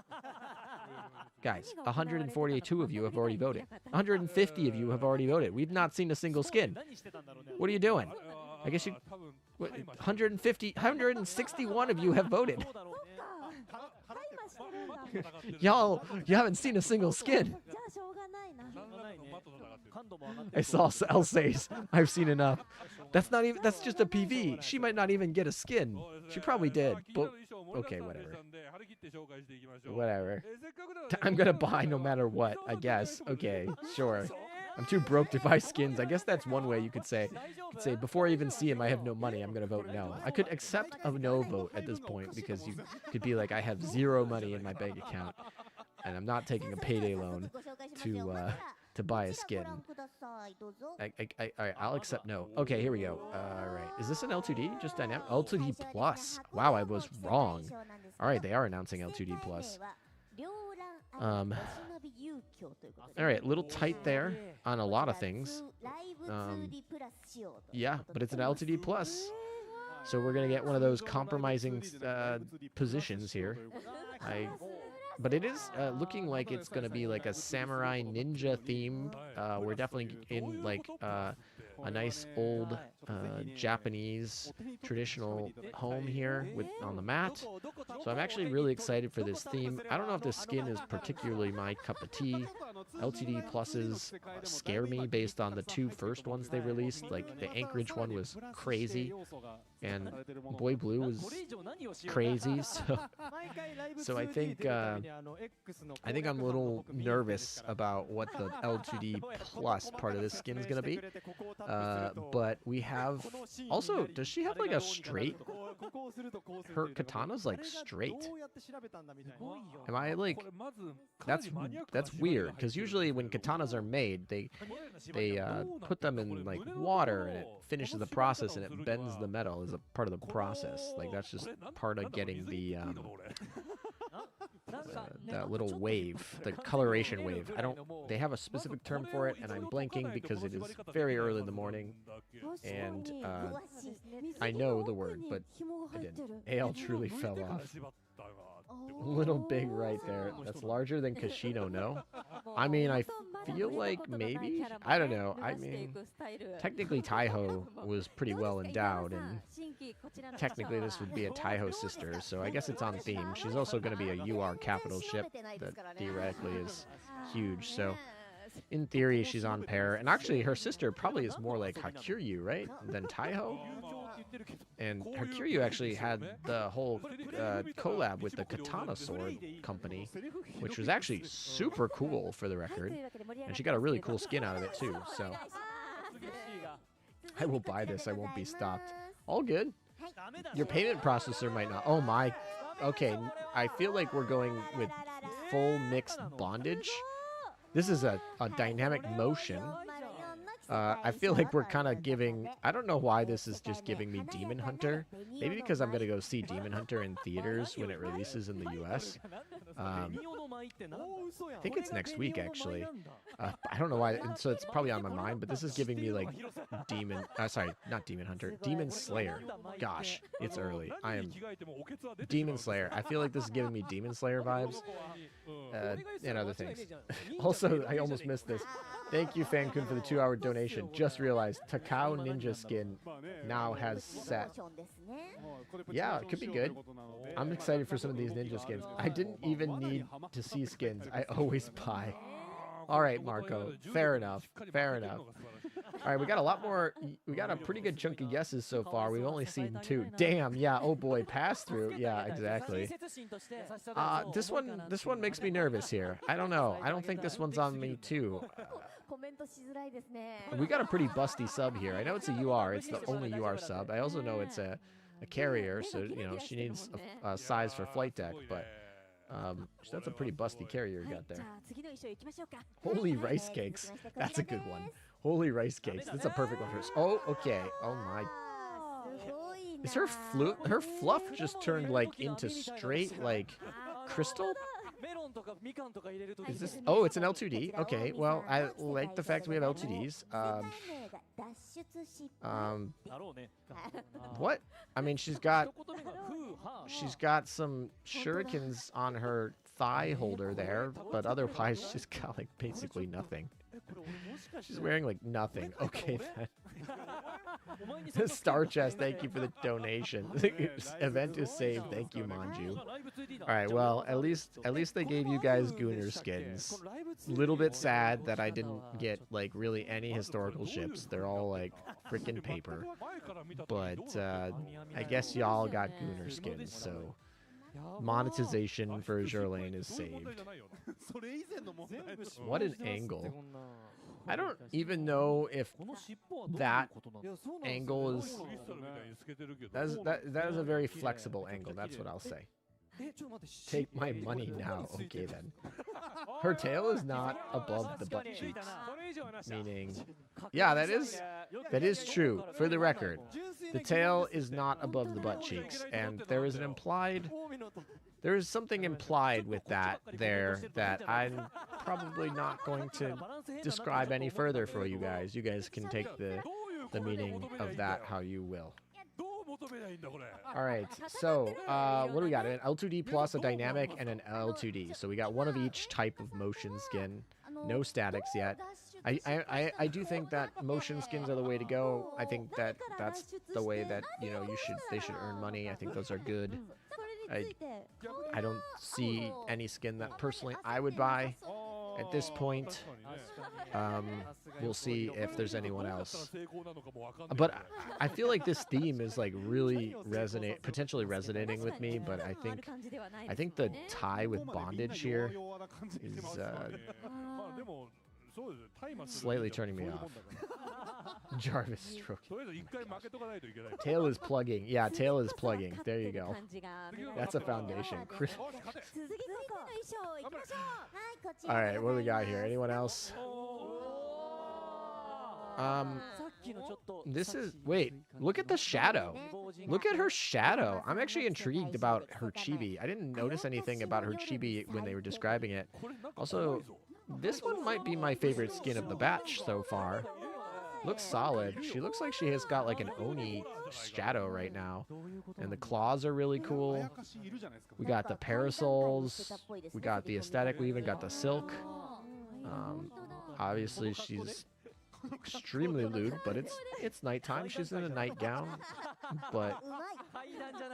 Guys, 142 of you have already voted. 150 of you have already voted. We've not seen a single skin. What are you doing? I guess you... 161 of you have voted. Y'all, you haven't seen a single skin. I saw L says, I've seen enough. That's not even, that's just a PV. She might not even get a skin. She probably did, but okay, whatever. Whatever. I'm gonna buy no matter what, I guess. Okay, sure. I'm too broke to buy skins. I guess that's one way you could say. Before I even see him, I have no money. I'm gonna vote no. I could accept a no vote at this point because you could be like, I have 0 money in my bank account, and I'm not taking a payday loan to buy a skin. Alright, I'll accept no. Okay, here we go. Alright, is this an L2D? Just dynamic? L2D plus. Wow, I was wrong. Alright, they are announcing L2D plus. Alright, little tight there on a lot of things. Yeah, but it's an L2D plus. So we're gonna get one of those compromising positions here. But it is looking like it's gonna be like a samurai ninja theme. We're definitely in like a nice old Japanese traditional home here on the mat. So I'm actually really excited for this theme. I don't know if this skin is particularly my cup of tea. LTD pluses scare me based on the 2 first ones they released. Like the Anchorage one was crazy, and Boy Blue was crazy. So I think I'm a little nervous about what the L2D plus part of this skin is gonna be. But we have also, does she have like a straight? Her katana's like straight. Am I like? That's weird, because usually when katanas are made, they put them in like water and it finishes the process and it bends the metal as a part of the process. Like that's just part of getting the that little wave, the coloration wave. They have a specific term for it, and I'm blanking because it is very early in the morning, and I know the word, but I didn't. AL truly fell off. Little big right there. That's larger than Kashino, no? I mean, I feel like maybe? I don't know. I mean, technically Taiho was pretty well endowed, and technically this would be a Taiho sister, so I guess it's on theme. She's also going to be a UR capital ship that theoretically is huge, so in theory she's on pair. And actually her sister probably is more like Hakuryu, right? Than Taiho? And Hakuryu actually had the whole collab with the Katana Sword company, which was actually super cool for the record. And she got a really cool skin out of it too, so I will buy this, I won't be stopped. All good. Your payment processor might not. Oh my. Okay, I feel like we're going with full mixed bondage. This is a dynamic motion. I feel like we're kind of giving... I don't know why this is just giving me Demon Hunter. Maybe because I'm going to go see Demon Hunter in theaters when it releases in the US. I think it's next week, actually. I don't know why. And so it's probably on my mind, but this is giving me, like, sorry, not Demon Hunter. Demon Slayer. Gosh, it's early. I am... Demon Slayer. I feel like this is giving me Demon Slayer vibes. And other things. Also, I almost missed this. Thank you, Fankun, for the 2-hour donation. Just realized Takao Ninja skin now has set. Yeah, it could be good. I'm excited for some of these ninja skins. I didn't even need to see skins. I always buy. All right, Marco. Fair enough. Fair enough. All right, we got a lot more. We got a pretty good chunk of yeses so far. We've only seen 2. Damn, yeah. Oh boy, pass through. Yeah, exactly. This one makes me nervous here. I don't know. I don't think this one's on me too. We got a pretty busty sub here. I know it's a UR. It's the only UR sub. I also know it's a carrier, so you know she needs a size for flight deck, but that's a pretty busty carrier you got there. Holy rice cakes. That's a good one. Holy rice cakes. That's a perfect one for us. Oh, okay. Oh my. Is her fluff just turned like into straight like crystal? Is this? Oh, it's an L2D. Okay, well, I like the fact we have L2Ds. What? I mean, she's got some shurikens on her thigh holder there, but otherwise she's got like basically nothing. She's wearing like nothing. Okay, then. Star Chest, thank you for the donation. Event is saved, thank you, Manju. All right, well, at least they gave you guys Gooner skins. Little bit sad that I didn't get like really any historical ships. They're all like freaking paper. But I guess y'all got Gooner skins, so monetization for Azur Lane is saved. What an angle. I don't even know if that angle is... That is a very flexible angle, that's what I'll say. Take my money now. Okay, then. Her tail is not above the butt cheeks. Meaning... Yeah, that is true. For the record, the tail is not above the butt cheeks. And there is an implied... There is something implied with that there that I'm probably not going to describe any further for you guys. You guys can take the meaning of that how you will. All right, so what do we got? An L2D plus, a dynamic, and an L2D. So we got one of each type of motion skin. No statics yet. I do think that motion skins are the way to go. I think that that's the way that they should earn money. I think those are good. I don't see any skin that personally I would buy at this point. We'll see if there's anyone else. But I feel like this theme is like really potentially resonating with me. But I think the tie with bondage here is slightly turning me off. Jarvis stroke. Tail is plugging. Yeah, tail is plugging. There you go. That's a foundation. All right, what do we got here? Anyone else? This is... Wait, look at the shadow. Look at her shadow. I'm actually intrigued about her chibi. I didn't notice anything about her chibi when they were describing it. Also, this one might be my favorite skin of the batch so far. Looks solid. She looks like she has got like an Oni shadow right now. And the claws are really cool. We got the parasols. We got the aesthetic. We even got the silk. Obviously, she's extremely lewd, but it's nighttime. She's in a nightgown. But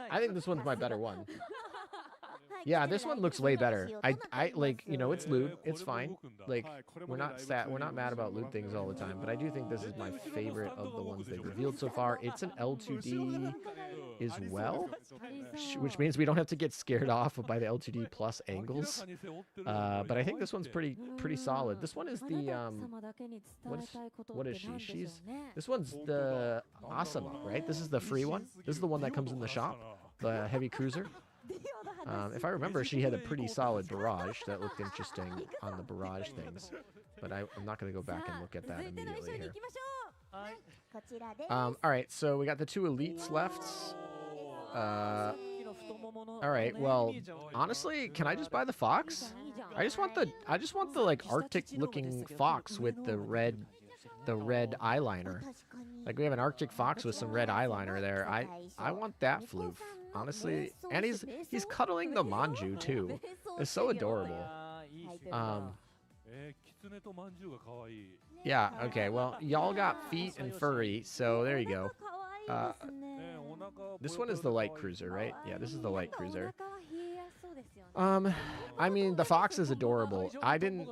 I think this one's my better one. Yeah, this one looks way better. I like, it's lewd. It's fine. Like, we're not mad about lewd things all the time, but I do think this is my favorite of the ones they've revealed so far. It's an L2D as well, which means we don't have to get scared off by the L2D plus angles. But I think this one's pretty solid. This one is the what is she? This one's the Asama, right? This is the free one. This is the one that comes in the shop, the heavy cruiser. If I remember, she had a pretty solid barrage that looked interesting on the barrage things, but I'm not going to go back and look at that immediately here. All right, so we got the two elites left. All right, well, honestly, can I just buy the fox? I just want the like Arctic-looking fox with the red eyeliner. Like, we have an Arctic fox with some red eyeliner there. I want that floof. Honestly, and he's cuddling the Manju too. It's so adorable. Yeah, okay, well, y'all got feet and furry, so there you go. This one is the light cruiser, right? Yeah, this is the light cruiser. I mean, the fox is adorable. I didn't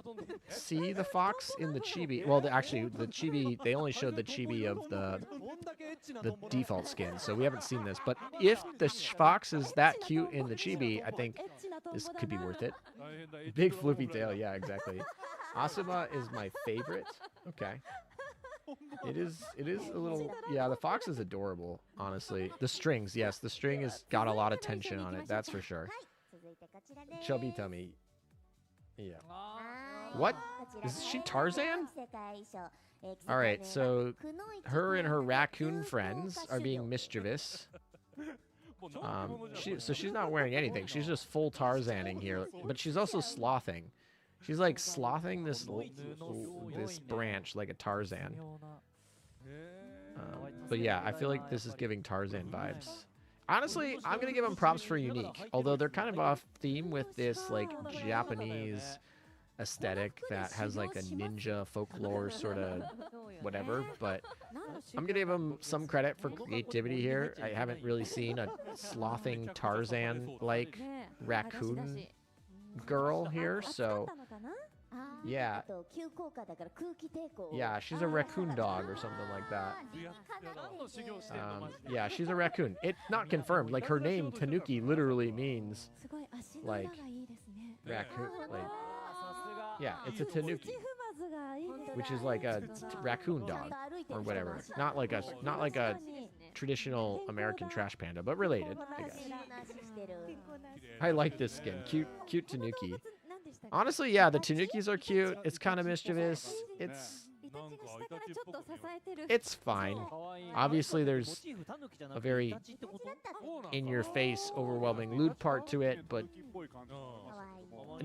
see the fox in the chibi. Well, actually, the chibi, they only showed the chibi of the default skin, so we haven't seen this. But if the fox is that cute in the chibi, I think this could be worth it. Big floopy tail, yeah, exactly. Asuma is my favorite. Okay. It is a little... Yeah, the fox is adorable, honestly. The strings, yes, the string has got a lot of tension on it, that's for sure. Chubby tummy. Yeah. What? Is she Tarzan? Alright, so her and her raccoon friends are being mischievous. So she's not wearing anything. She's just full Tarzaning here. But she's also slothing. She's like slothing this branch like a Tarzan. But yeah, I feel like this is giving Tarzan vibes. Honestly, I'm going to give them props for unique. Although they're kind of off theme with this like Japanese aesthetic that has like a ninja folklore sort of whatever, but I'm gonna give him some credit for creativity here. I haven't really seen a slothing Tarzan like raccoon girl here, so yeah. Yeah, she's a raccoon dog or something like that. Yeah, she's a raccoon. It's not confirmed. Like her name Tanuki literally means like raccoon. Like yeah, it's a Tanuki, which is like a raccoon dog or whatever. Not like a traditional American trash panda, but related, I guess. I like this skin. Cute Tanuki. Honestly, yeah, the Tanukis are cute. It's kind of mischievous. It's fine. Obviously, there's a very in-your-face, overwhelming lewd part to it, but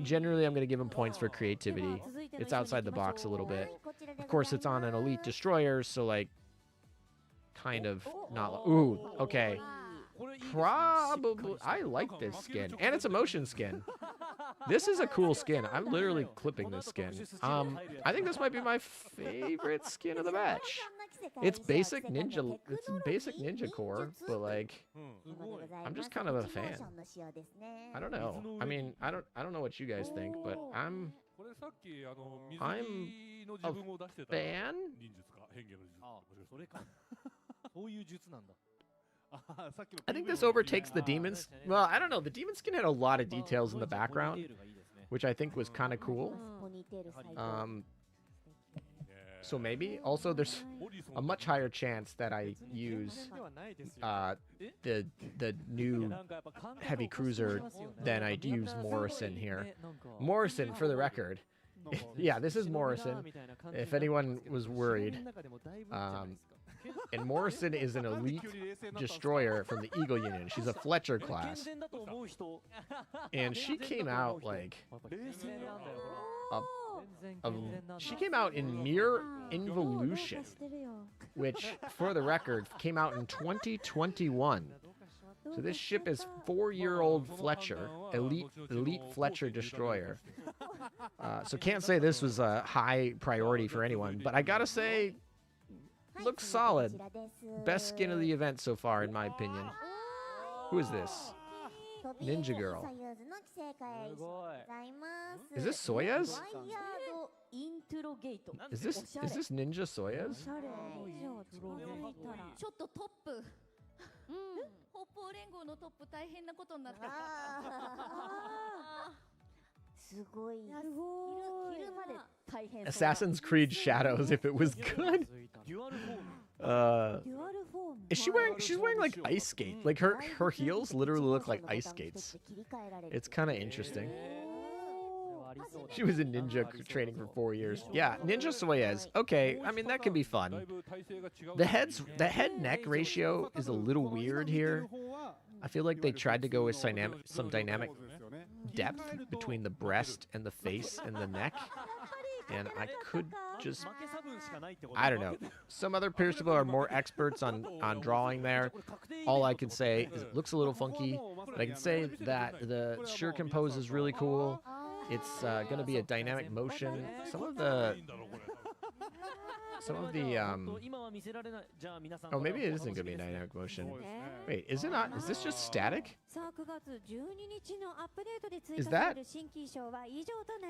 generally, I'm going to give him points for creativity. It's outside the box a little bit. Of course, it's on an elite destroyer, so like, kind of not. Ooh, okay. Probably. I like this skin, and it's a motion skin. This is a cool skin. I'm literally clipping this skin. I think this might be my favorite skin of the batch. It's basic ninja. It's basic ninja core, but like, I'm just kind of a fan. I don't know. I mean, I don't know what you guys think, but I'm a fan. I think this overtakes the demons. Well, I don't know. The demon skin had a lot of details in the background, which I think was kind of cool. So maybe. Also, there's a much higher chance that I use the new heavy cruiser than I'd use Morrison here. Morrison, for the record. Yeah, this is Morrison. If anyone was worried. And Morrison is an elite destroyer from the Eagle Union. She's a Fletcher class. And she came out like she came out in Mere Involution, which, for the record, came out in 2021. So this ship is 4-year-old Fletcher, elite Fletcher destroyer. So can't say this was a high priority for anyone, but I gotta say, looks solid. Best skin of the event so far, in my opinion. Who is this? Ninja Girl. Is this Soyuz? Is this Ninja Soyuz? ちょっとトップ北方連合のトップ大変なことになったすごい昼まで大変 Assassin's Creed Shadows if it was good. Is she wearing she's wearing like ice skate. Like her heels literally look like ice skates. It's kind of interesting. She was in ninja training for 4 years. Yeah, Ninja Soyuz. Okay, I mean that can be fun. The head neck ratio is a little weird here. I feel like they tried to go with some dynamic depth between the breast and the face and the neck. And I could just, I don't know. Some other people are more experts on drawing there. All I can say is it looks a little funky, but I can say that the shuriken pose is really cool. It's going to be a dynamic motion. Some of the oh, maybe it isn't going to be a dynamic motion. Wait, is it not? Is this just static? Is that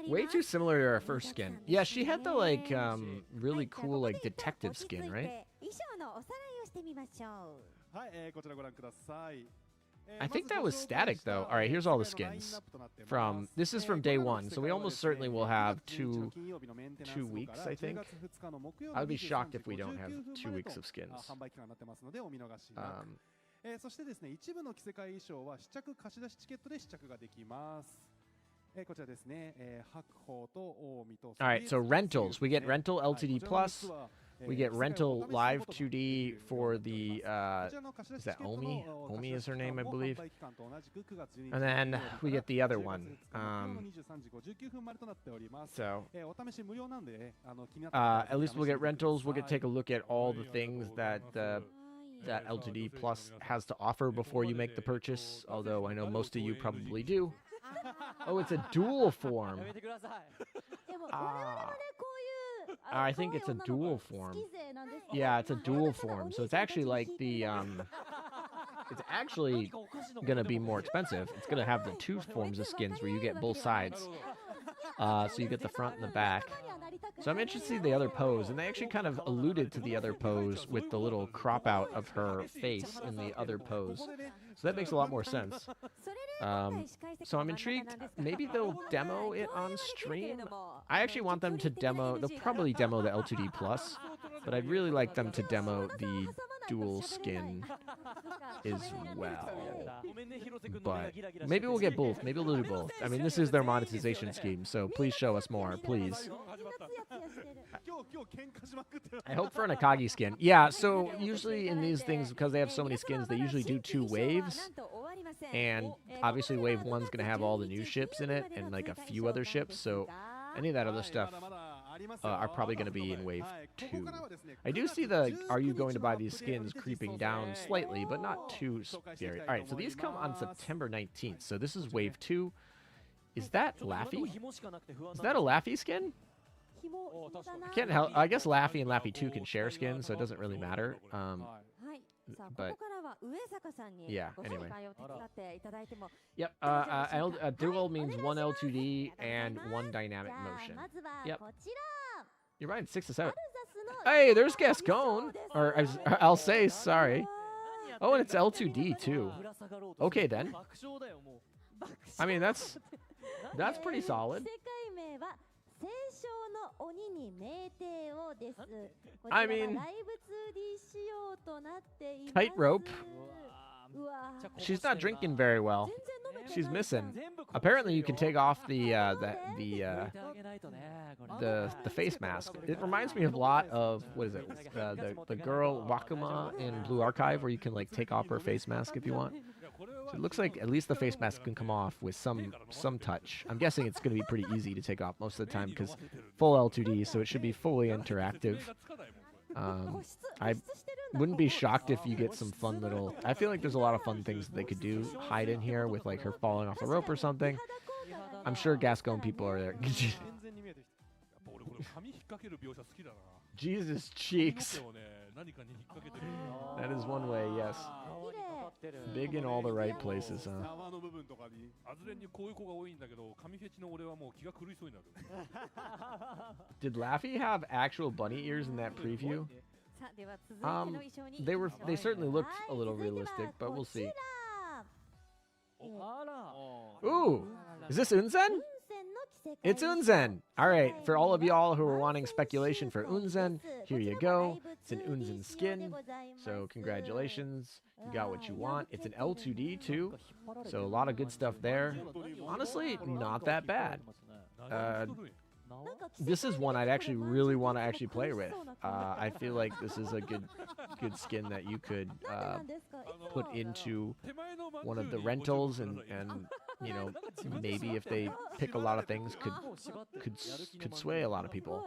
way too similar to our first skin? Yeah, she had the like really cool like detective skin, right? I think that was static though. All right, here's all the skins. This is from day 1, so we almost certainly will have 2 weeks, I think. I would be shocked if we don't have 2 weeks of skins. そしてですね、一部の着せ替え衣装は試着貸し出しチケットで試着ができます。こちらですね、白鵬と近江と。All right, so rentals. We get rental LTD plus. We get rental live 2D for the, is that Omi? Omi is her name, I believe. And then we get the other one. So, at least we'll get rentals. We'll get to take a look at all the things that that LTD Plus has to offer before you make the purchase, although I know most of you probably do. Oh, it's a dual form. I think it's a dual form. Yeah, it's a dual form. So it's actually like the it's actually gonna be more expensive. It's gonna have the two forms of skins where you get both sides. So you get the front and the back. So I'm interested to see the other pose, and they actually kind of alluded to the other pose with the little crop out of her face in the other pose. So that makes a lot more sense. So I'm intrigued. Maybe they'll demo it on stream. I actually want them to demo. They'll probably demo the L2D Plus, but I'd really like them to demo the dual skin as well. But maybe we'll get both. Maybe we'll do both. I mean, this is their monetization scheme, so please show us more, please. I hope for an Akagi skin. Yeah, so usually in these things, because they have so many skins, they usually do 2 waves. And obviously wave 1's going to have all the new ships in it and like a few other ships. So any of that other stuff are probably going to be in wave 2. I do see the are you going to buy these skins creeping down slightly, but not too scary. All right, so these come on September 19th. So this is wave 2. Is that Laffy? Is that a Laffy skin? I can't help. I guess Laffy and Laffy 2 can share skins, so it doesn't really matter. But yeah, anyway. Yep, dual means 1 L2D and 1 dynamic motion. Yep. You're right, 6 to 7. Hey, there's Gascon! Or I'll say, sorry. Oh, and it's L2D too. Okay then. I mean, that's pretty solid. I mean, tightrope. She's not drinking very well. She's missing. Apparently, you can take off the face mask. It reminds me of a lot of what is it? The girl Wakuma in Blue Archive, where you can like take off her face mask if you want. So it looks like at least the face mask can come off with some touch. I'm guessing it's going to be pretty easy to take off most of the time because full L2D, so it should be fully interactive. I wouldn't be shocked if you get some fun little... I feel like there's a lot of fun things that they could do. Hide in here with like her falling off a rope or something. I'm sure Gascon people are there. Jesus cheeks. That is one way, yes. Big in all the right places, huh? Did Laffy have actual bunny ears in that preview? They certainly looked a little realistic, but we'll see. Ooh, is this Unzen? It's Unzen! Alright, for all of y'all who are wanting speculation for Unzen, here you go. It's an Unzen skin, so congratulations. You got what you want. It's an L2D too, so a lot of good stuff there. Honestly, not that bad. This is one I'd actually really want to actually play with. I feel like this is a good skin that you could put into one of the rentals and you know, maybe if they pick a lot of things could sway a lot of people.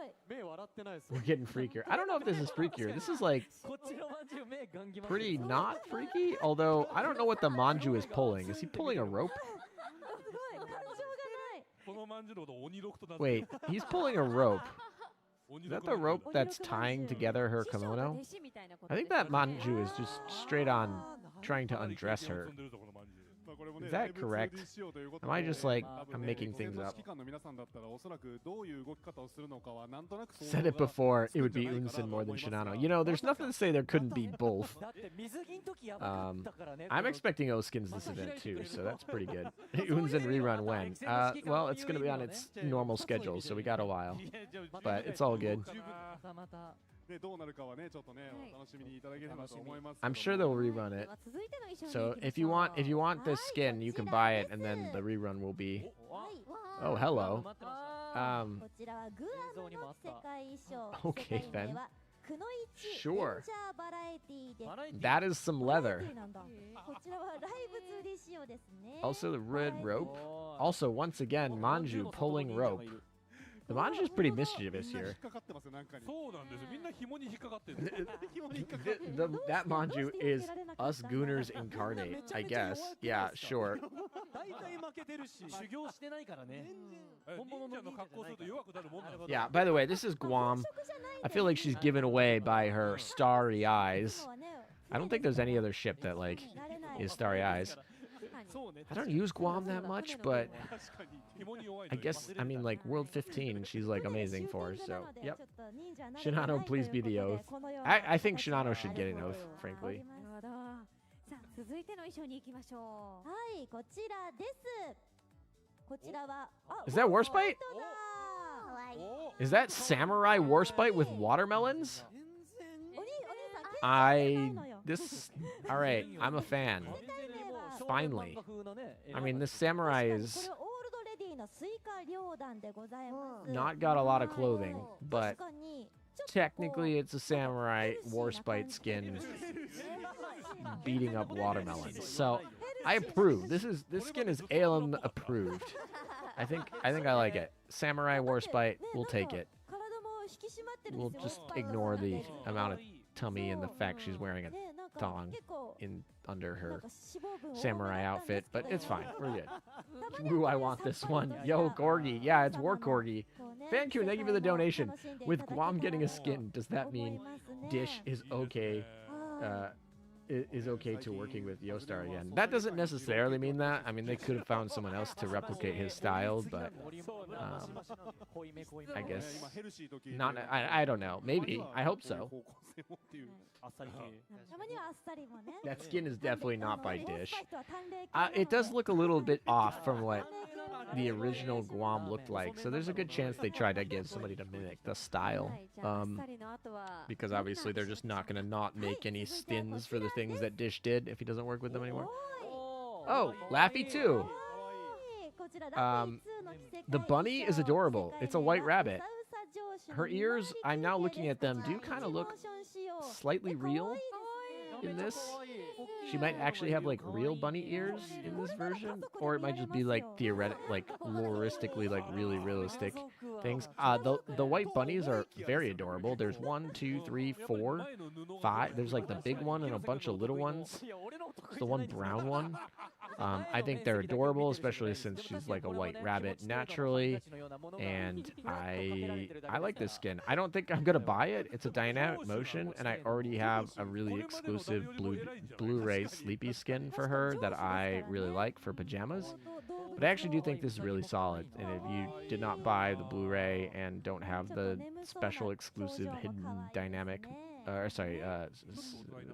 We're getting freakier. I don't know if this is freakier. This is like pretty not freaky, although I don't know what the Manju is pulling. Is he pulling a rope? Wait, he's pulling a rope. Is that the rope that's tying together her kimono? I think that Manju is just straight on trying to undress her. Is that correct? Am I just like, I'm making things up? Said it before, it would be Unzen more than Shinano. You know, there's nothing to say there couldn't be both. I'm expecting O-Skins this event too, so that's pretty good. Unzen rerun when? Well, it's going to be on its normal schedule, so we got a while. But it's all good. I'm sure they'll rerun it. So if you want this skin, you can buy it, and then the rerun will be. Oh, hello. Okay then. Sure. That is some leather. Also the red rope. Also, once again, Manju pulling rope. The Manju is pretty mischievous here. That Manju is us Gooners incarnate, I guess. Yeah, sure. 体負けてるし修行してないからね。本物の忍者の格好すると弱くなるもんなんだ。 Yeah, by the way, this is Guam. I feel like she's given away by her starry eyes. I don't think there's any other ship that, like, is starry eyes. I don't use Guam that much, but I guess, I mean, like, World 15, she's, like, amazing for, so, yep. Shinano, please be the oath. I think Shinano should get an oath, frankly. さあ続いての衣装に行きましょう。はい、こちらです。こちらは Is that Warspite? Is that Samurai Warspite with watermelons? Alright, I'm a fan. Finally. I mean, this samurai is not got a lot of clothing, but technically it's a samurai Warspite skin beating up watermelons. So I approve. This skin is Alum approved. I think I like it. Samurai Warspite, we'll take it. We'll just ignore the amount of tummy and the fact she's wearing a thong under her samurai outfit, but it's fine. We're good. Ooh, I want this one. Yo, Corgi. Yeah, it's War Corgi. Fankun, thank you for the donation. With Guam getting a skin, does that mean Dish is okay? Is okay to working with Yostar again? That doesn't necessarily mean that. I mean, they could have found someone else to replicate his style, but I guess not. I don't know. Maybe. I hope so. That skin is definitely not by Dish. It does look a little bit off from what the original Guam looked like, so there's a good chance they tried to get somebody to mimic the style. Because obviously they're just not going to not make any skins for the things that Dish did if he doesn't work with them anymore. Oh, Laffy too. The bunny is adorable. It's a white rabbit. Her ears, I'm now looking at them, do kind of look slightly real in this. She might actually have like real bunny ears in this version, or it might just be like loristically like really realistic things. The white bunnies are very adorable. There's 1, 2, 3, 4, 5. There's like the big one and a bunch of little ones. The one brown one. I think they're adorable, especially since she's like a white rabbit naturally, and I like this skin. I don't think I'm gonna buy it. It's a dynamic motion, and I already have a really exclusive Blu-ray Sleepy skin for her that I really like for pajamas. But I actually do think this is really solid, and if you did not buy the Blu-ray and don't have the special exclusive hidden dynamic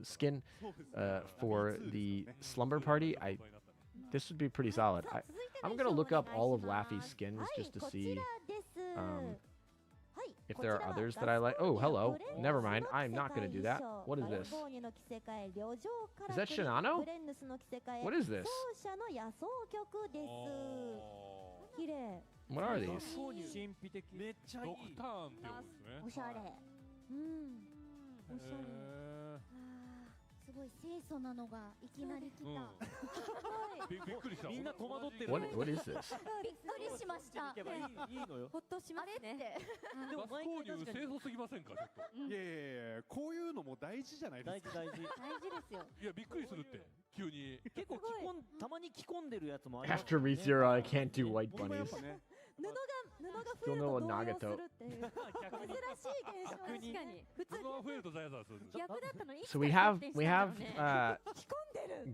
skin for the slumber party, this would be pretty solid. I'm gonna look up all of Laffy's skins just to see if there are others that I like. Oh, hello. Never mind. I'm not gonna do that. What is this? Is that Shinano? What is this? What are these? すごい清楚なのがいきなり来た。びっくりした。みんな戸惑ってる。 What is this? びっくりしました。いいのよ。ほっとしますね。でもガス購入清楚すぎませんかちょっと。いやいやいや、こういうのも大事じゃないですか。大事。大事ですよ。いやびっくりするって急に。結構たまに着込んでるやつもあります。 After ReZero, I can't do white bunnies. 布が増えると動揺するっていう珍しい現象。確かに普通布が増えるとザヤザヤする。逆だったのに。 So we have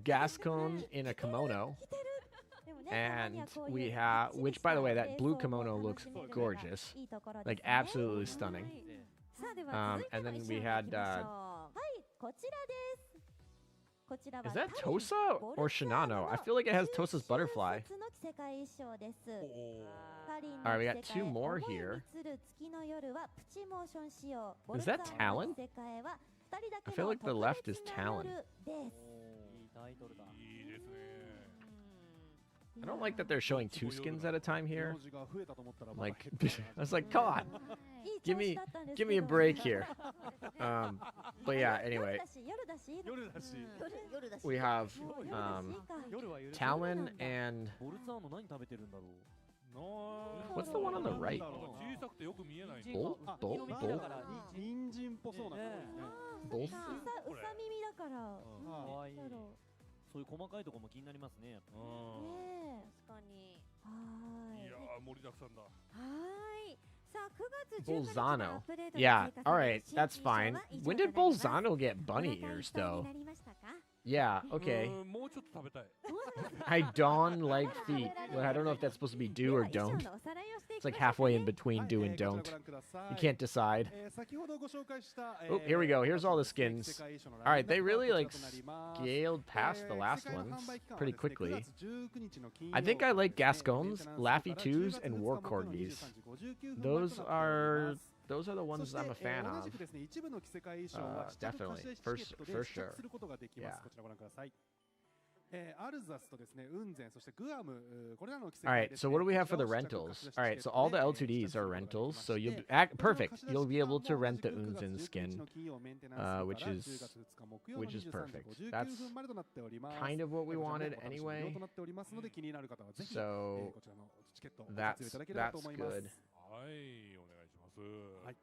Gascon in a kimono, and we have, which by the way, that blue kimono looks gorgeous, like absolutely stunning. And then we had. Is that Tosa or Shinano? I feel like it has Tosa's butterfly. Alright, we got 2 more here. Is that Talon? I feel like the left is Talon. I don't like that they're showing 2 skins at a time here. Like, I was like, come on, give me a break here. But yeah, anyway, we have Talon and what's the one on the right? Bolt? Both? そういう細かいところも気になりますね。やっぱねえ、確かに。はーい。いやー盛りだくさんだ。はーい。さあ、9月19日のア Bolzano. ップデートで Yeah, 追加さ all れる right, 新 that's 機種は fine. 以 When 上 did となります。 Bolzano get お bunny 腹いっ ears, ぱい though? になりましたか？ Yeah, okay. もうちょっと食べたい。 I dawn like feet. Well, I don't know if that's supposed to be do or 以上 don't. のおさらいをしてい It's き like ましょうか halfway ね in between do and こちら don't. ご覧ください。 You can't decide. 先ほどご紹介した、Oh, here we go. Here's all the skins. 世界遺産の All ライ right, ンナッ they プは really こちら like となります scaled past the last 世界の ones 販売期間は pretty ですね quickly. 9月19日の金曜 I think I like ですね Gascons, メンテナンス Laffy から Twos, 10月 and 2 War 日木曜の Corgis. 23時59分 Those となっております those are the そ ones して I'm a fan 同 of. じくですね一部の着せ替え衣装は試着貸し出しチケットで for 試着 sure. することができます Yeah. こちらご覧くださいアルザスとですね、雲仙、そしてグアム、これらの着せ All 替え right, です so ね what do we have こち for ら the を試着 rentals? 貸し出し All right, チケ so ッ all ト the で L2Ds 試着す are ることができ rentals, まし so て you'll こ perfect. の You'll be able 貸し to 出し rent 期 the 間も同じく Unzen 9月 skin, 19日の金曜メンテナンスから which 10 is 月2日木曜の which is 23 perfect. 時 That's 59分までとなっております kind of what we こちらも wanted お楽しみ無料 anyway. となっておりますので気になる方はぜひ So こちらのチケットをご活用いただければと that's 思います good. はいお願いします。はい。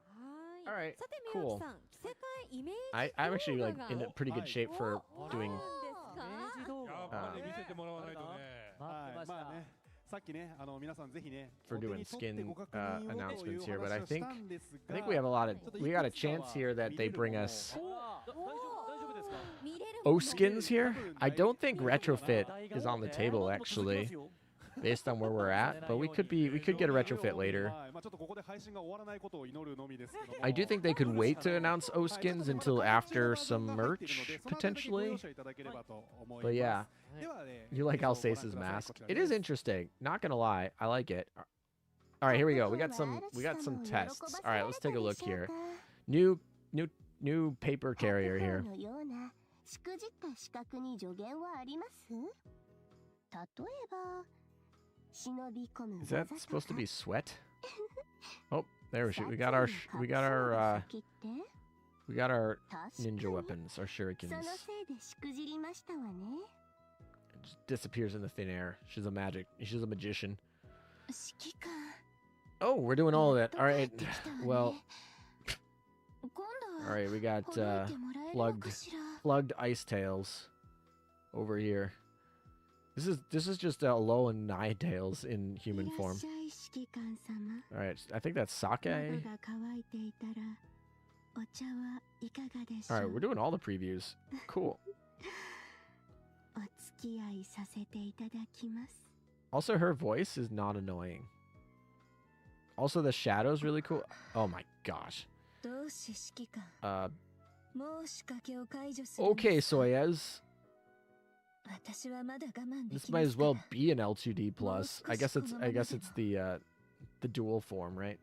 All はーい。 right, さて、宮 cool. 脇さん、着せ替えイメージ I'm actually 動 like 画 in が a pretty good shape for お doing. あるんですか？イメージ動画。やっぱり見せてもらわないとね。待ってました。まあねさっきね皆さんぜひね For お手 doing に取って skin ご確認をという announcements here, お but I 話をし think たんですが I think we have a lot of ちょっと we got a いくつかは chance here that 見 they れる bring もの us 大丈夫ですか？見れる O もの skins here. I don't think retrofit is on the table actually, based on where we're at, but we could get a retrofit later. はいまあちょっとここで配信が終わらないことを祈るのみですけども I do think they could wait to announce O skins until after some merch potentially. But yeah, you like Alsace's mask? It is interesting. Not gonna lie, I like it. All right, here we go. We got some tests. All right, let's take a look here. New paper carrier here. のようなしくじった資格に助言はあります？例えば忍び込む Is that supposed to be sweat? Oh, there we shoot. We got our ninja weapons, our その shurikens. せいでしくじりましたわね。 It just disappears in the thin air. She's a magician. 指揮官 Oh, we're doing all of it. All right. Well, 今度 all は right. We got ほどいてもらえるのかしら。 plugged ice tails over here. This is just low and nine tails in い human らっ form. しゃい指揮官様 All right. I think that's sake. 喉が渇いていたらお茶はいかがでしょ All right. う We're doing all the previews. Cool. お付き合いさせていただきます Also, her voice is not annoying. Also, the shadow's really cool. Oh my gosh. 同志指揮官もう仕掛けを解除する Okay, Soyez. 私はまだ我慢で This きま might す as から well be an L2D plus. I guess it's the dual form, right?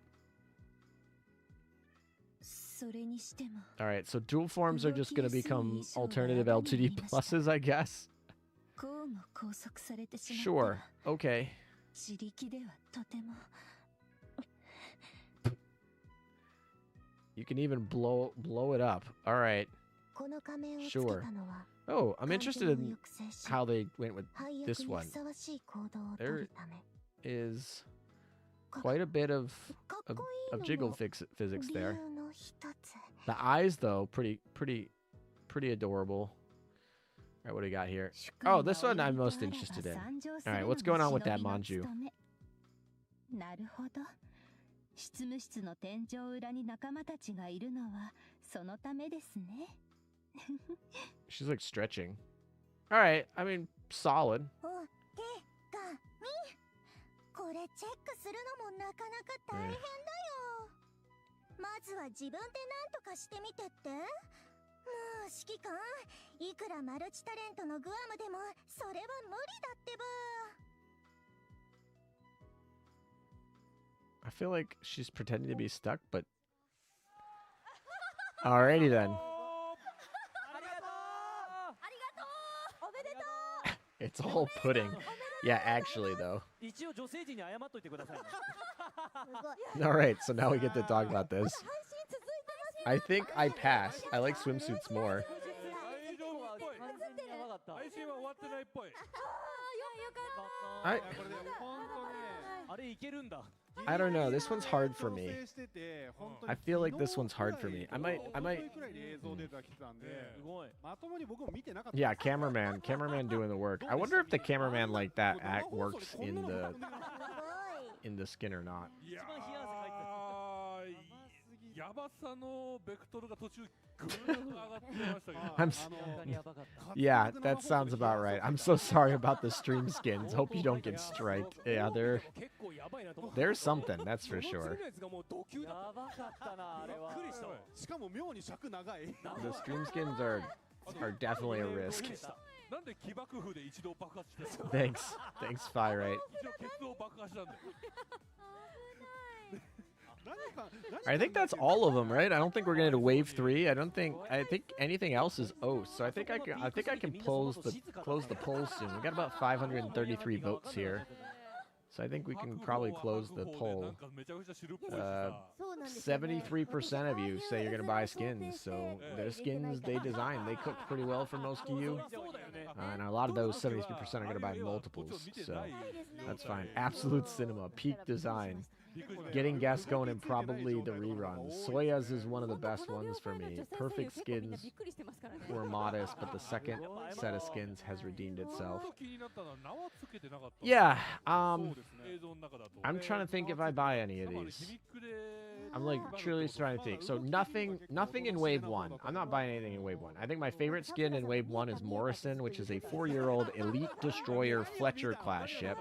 それにしても All right, so dual forms are just going to become alternative L2D pluses, I guess. こうも拘束されてしまった Sure. Okay. 自力ではとても You can even blow it up. All right. この仮面をつけ Sure. たのは Oh, I'm interested 完全を in 抑制し how they went with 配役 this に one. ふさわしい行動を取 There るため is quite a bit of jiggle physics 理 there. 由の一つ The eyes, though, pretty adorable. All right, what do we got here? Oh, this one I'm most interested in. All right, what's going on with that manju? なるほど執務室の天井裏に仲間たちがいるのはそのためですね She's like stretching. All right, I mean, solid. おてかみこれチェックするのもなかなか大変だよまずは自分で何とかしてみてってもう指揮官いくらマルチタレントのグアムでもそれは無理だってば I feel like she's pretending to be stuck, but... Alrighty then. It's all pudding. Yeah, actually, though. 一応女性陣に謝っといてくださいね Alright, so now we get to talk about this. I think I pass. I like swimsuits more. 配信は終わってないっぽい。I あれいけるんだ。 I don't know. This one's hard for me. I feel like this one's hard for me. I might. Yeah, cameraman doing the work. I wonder if the cameraman like that act works in the skin or not. やばさのベクトルが途中ぐーっと上がってましたけど Yeah, that sounds about right. I'm so sorry about the stream skins. Hope you don't get striked. Yeah, there's something, that's for sure. The stream skins are definitely a risk. Thanks, Firate. I think that's all of them, right? I don't think we're going to wave 3. I think anything else is so I think I can close the poll soon. We got about 533 votes here. So I think we can probably close the poll. 73% of you say you're going to buy skins, so their skins they design. They cook pretty well for most of you. And a lot of those 73% are going to buy multiples, so that's fine. Absolute Cinema, peak design. Getting Gascon and probably the reruns. Soya's is one of the best ones for me. Perfect skins were modest, but the second set of skins has redeemed itself. Yeah, I'm trying to think if I buy any of these. I'm like truly trying to think. So nothing in Wave 1. I'm not buying anything in Wave 1. I think my favorite skin in Wave 1 is Morrison, which is a 4-year-old Elite Destroyer Fletcher class ship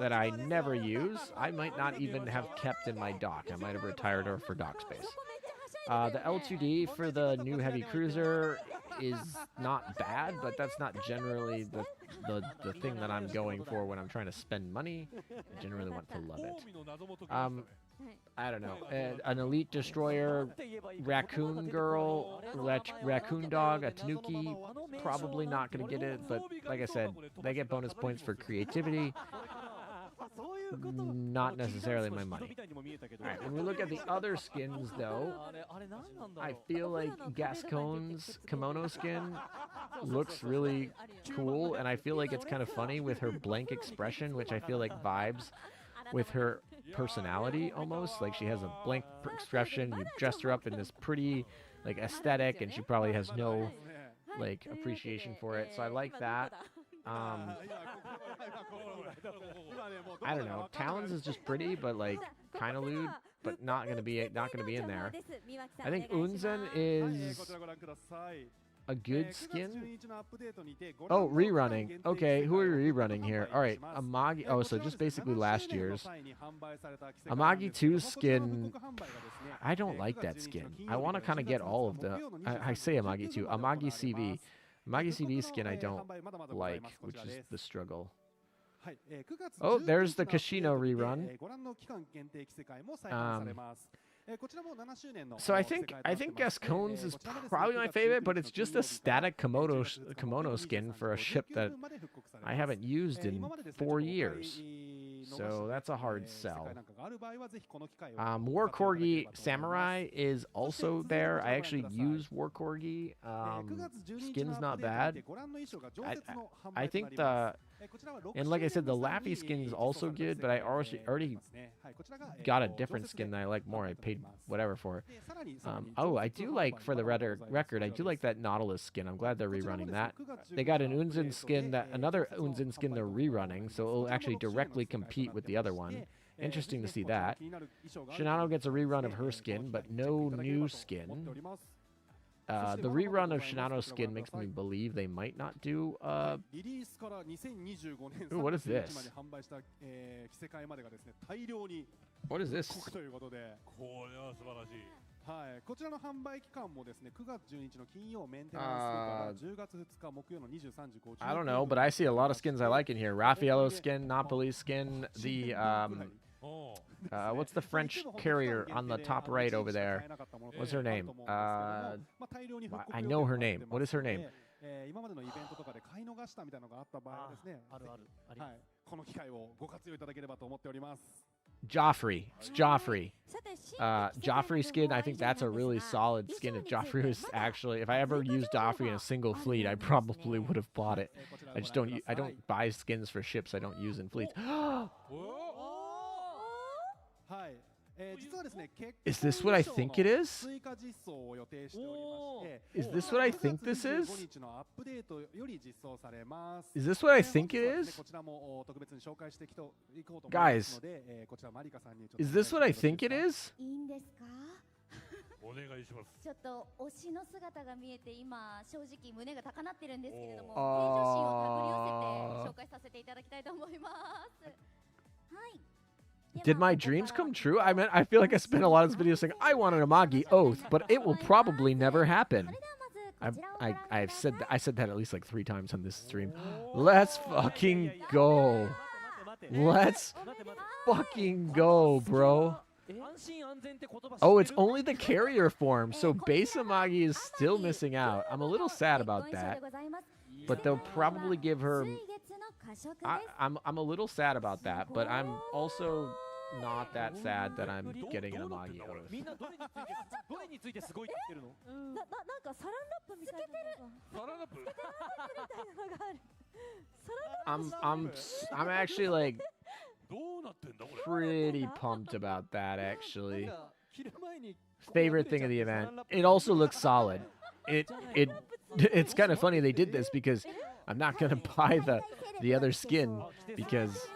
that I never use. I might not even have kept in my dock. I might have retired her for dock space. The L2D for the new heavy cruiser is not bad, but that's not generally the thing that I'm going for when I'm trying to spend money. I generally want to love it. I don't know. An Elite Destroyer, Raccoon Girl, Raccoon Dog, a Tanuki, probably not going to get it, but like I said, they get bonus points for creativity. Not necessarily my money. Alright, when we look at the other skins, though, I feel like Gascon's kimono skin looks really cool, and I feel like it's kind of funny with her blank expression, which I feel like vibes with her personality almost. Like she has a blank expression, you dressed her up in this pretty like aesthetic, and she probably has no like appreciation for it, so I like that. I don't know. Talons is just pretty, but like kind of lewd, but not gonna be in there. I think Unzen is a good skin. Oh, rerunning. Okay, who are we rerunning here? All right, Amagi. Oh, so just basically last year's Amagi 2's skin. I don't like that skin. I want to kind of get all of the. I say Amagi 2. Amagi CV. Amagi CV skin I don't like, which is the struggle. Oh, there's the Kashino rerun. So I think Gascon's is probably my favorite, but it's just a static kimono skin for a ship that I haven't used in 4 years. So that's a hard sell. War Corgi Samurai is also there. I actually use War Corgi. Skin's not bad. I think and like I said, the Laffy skin is also good, but I already got a different skin that I like more. I paid whatever for. Oh, I do like, for the record, I do like that Nautilus skin. I'm glad they're rerunning that. They got an Unzen skin, another Unzen skin they're rerunning, so it'll actually directly compete with the other one. Interesting to see that. Shinano gets a rerun of her skin, but no new skin. The rerun of Shinano's skin makes me believe they might not do, Ooh, what is this? What is this? I don't know, but I see a lot of skins I like in here. Raffaello skin, Napoli skin, the what's the French carrier on the top right over there? What's her name? I know her name. What is her name? Joffrey. It's Joffrey. Joffrey skin, I think that's a really solid skin. If Joffrey was actually, if I ever used Joffrey in a single fleet, I probably would have bought it. I just don't. I don't buy skins for ships. I don't use in fleets. Is this what I think it is? Is this what I think this is? Is this what I think it is? Guys, is this what I think it is? いいんですか？お願いします。ちょっと推しの姿が見えて今正直胸が高鳴ってるんですけれども、あー平常心を手繰り寄せて紹介させていただきたいと思います。はい。 Did my dreams come true? I mean, I feel like I spent a lot of this video saying I want an Amagi oath, but it will probably never happen. I said that at least like 3 times on this stream. Let's fucking go. Let's fucking go, bro. Oh, it's only the carrier form, so base Amagi is still missing out. I'm a little sad about that, but they'll probably give her. I'm a little sad about that, but I'm also not that sad that I'm getting an Amagi oath. みんなどれについてすごいって言ってるの？なんかサランラップみたいなのが。サランラップ？みたいなのがある。サランラップ。 I'm actually like どうなってんだこれ？ pretty pumped about that actually. Favorite thing of the event. It also looks solid. It's kind of funny they did this because I'm not gonna buy the other skin because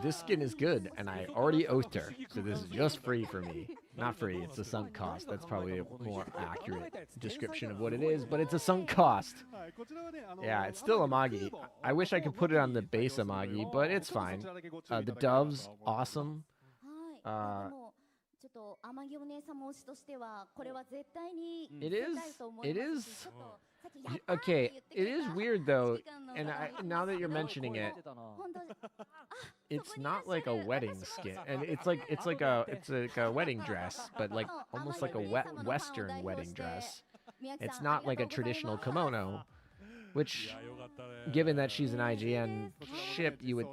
this skin is good and I already oathed her, so this is just free for me. Not free, it's a sunk cost. That's probably a more accurate description of what it is, but it's a sunk cost. Yeah, it's still Amagi. I wish I could put it on the base Amagi, but it's fine. The doves, awesome. ちょっと天城お姉様推しとしてはこれは絶対に It is. Okay, it is weird though, and now that you're mentioning it, it's not like a wedding skin, and it's like a wedding dress, but like almost like a Western wedding dress. It's not like a traditional kimono, which, given that she's an IGN ship, you would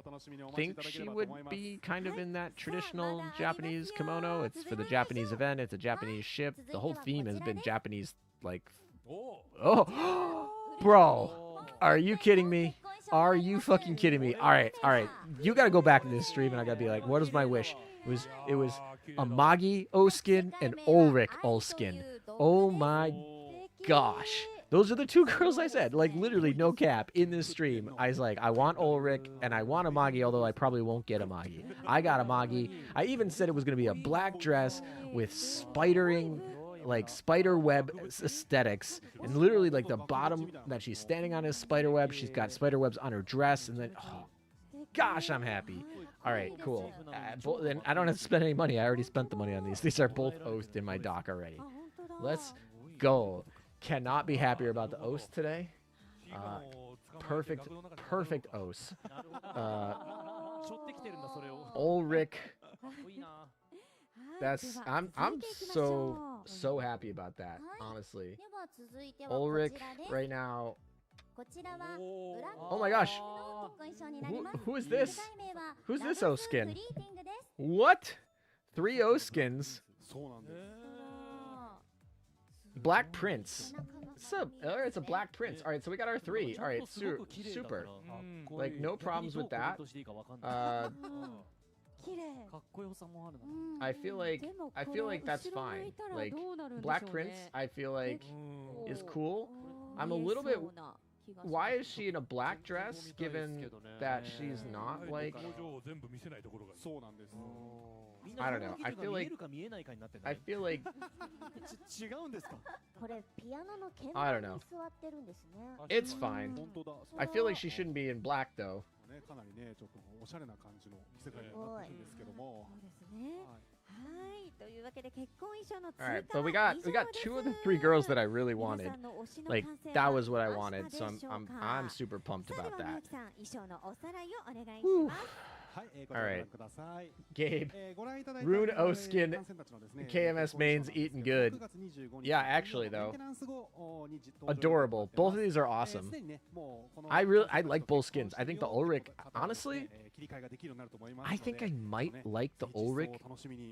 think she would be kind of in that traditional Japanese kimono. It's for the Japanese event. It's a Japanese ship. The whole theme has been Japanese, like. Oh, bro, are you kidding me? Are you fucking kidding me? All right. You gotta go back to this stream, and I gotta be like, what is my wish? It was Amagi O skin and Ulrich O skin. Oh my gosh. Those are the 2 girls I said, like literally no cap in this stream. I was like, I want Ulrich and I want Amagi, although I probably won't get Amagi. I got Amagi. I even said it was going to be a black dress with spidering, like spider web aesthetics. And literally like the bottom that she's standing on is spider web. She's got spider webs on her dress. And then, oh, gosh, I'm happy. All right, cool. Then I don't have to spend any money. I already spent the money on these. These are both oathed in my dock already. Let's go. Cannot be happier about the oath today. Perfect oath. Ulrich. I'm so happy about that, honestly. Ulrich right now. Oh my gosh. Who is this? Who's this O skin? What? 3 O skins? Black Prince. It's a Black Prince. All right, so we got our 3. All right, super. Like, no problems with that. I feel like that's fine. Like, Black Prince, I feel like is cool. I'm a little bit. Why is she in a black dress, given that she's not like? I don't know. I feel like. I don't know. It's fine. I feel like she shouldn't be in black though. Alright, but we got 2 of the 3 girls that I really wanted. Like, that was what I wanted, so I'm super pumped about that. Whew. Alright. Gabe. Rune O skin. KMS mains eating good. Yeah, actually though. Adorable. Both of these are awesome. I like both skins. I think the Ulrich, honestly, I think I might like the Ulrich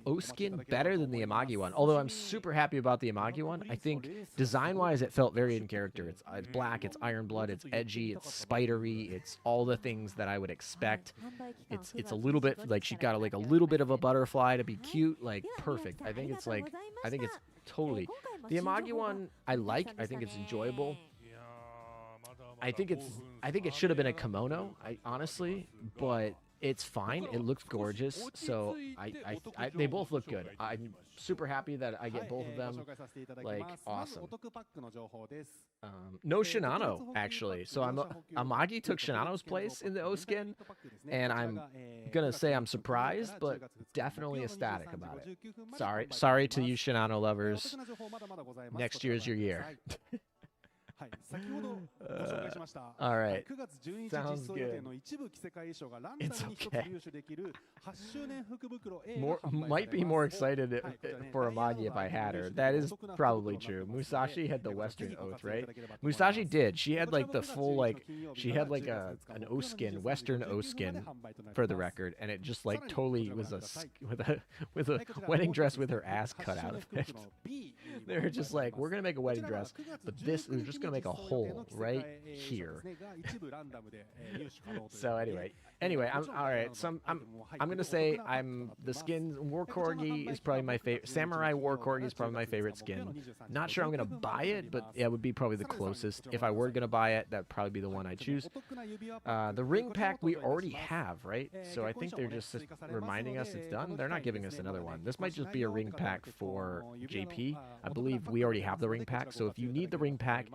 O skin better than the Amagi one. Although I'm super happy about the Amagi one. I think design-wise, it felt very in character. It's black, it's iron blood, it's edgy, it's spidery, it's all the things that I would expect. It's a little bit like she got like a little bit of a butterfly to be cute, like perfect. I think it's totally. The Amagi one I like. I think it's enjoyable. I think it should have been a kimono, honestly, but it's fine. It looks gorgeous, so they both look good. I'm super happy that I get both of them. Like, awesome. No Shinano, actually. So Amagi took Shinano's place in the O skin, and I'm gonna say I'm surprised, but definitely ecstatic about it. Sorry to you Shinano lovers. Next year's your year. All right. Sounds good. It's okay. Might be more excited for Amagi if I had her. That is probably true. Musashi had the Western Oath, right? Musashi did. She had like the full she had like an O skin, Western O skin, for the record, and it just like totally was with a wedding dress with her ass cut out of it. They were just like, we're gonna make a wedding dress, but this is just gonna make a hole right here. So anyway, I'm all right. So I'm gonna say the skin War Corgi is probably my favorite. Samurai War Corgi is probably my favorite skin. Not sure I'm gonna buy it, but it would be probably the closest. If I were gonna buy it, that'd probably be the one I choose. The ring pack we already have, right? So I think they're just reminding us it's done. They're not giving us another one. This might just be a ring pack for JP. I believe we already have the ring pack. So if you need the ring pack,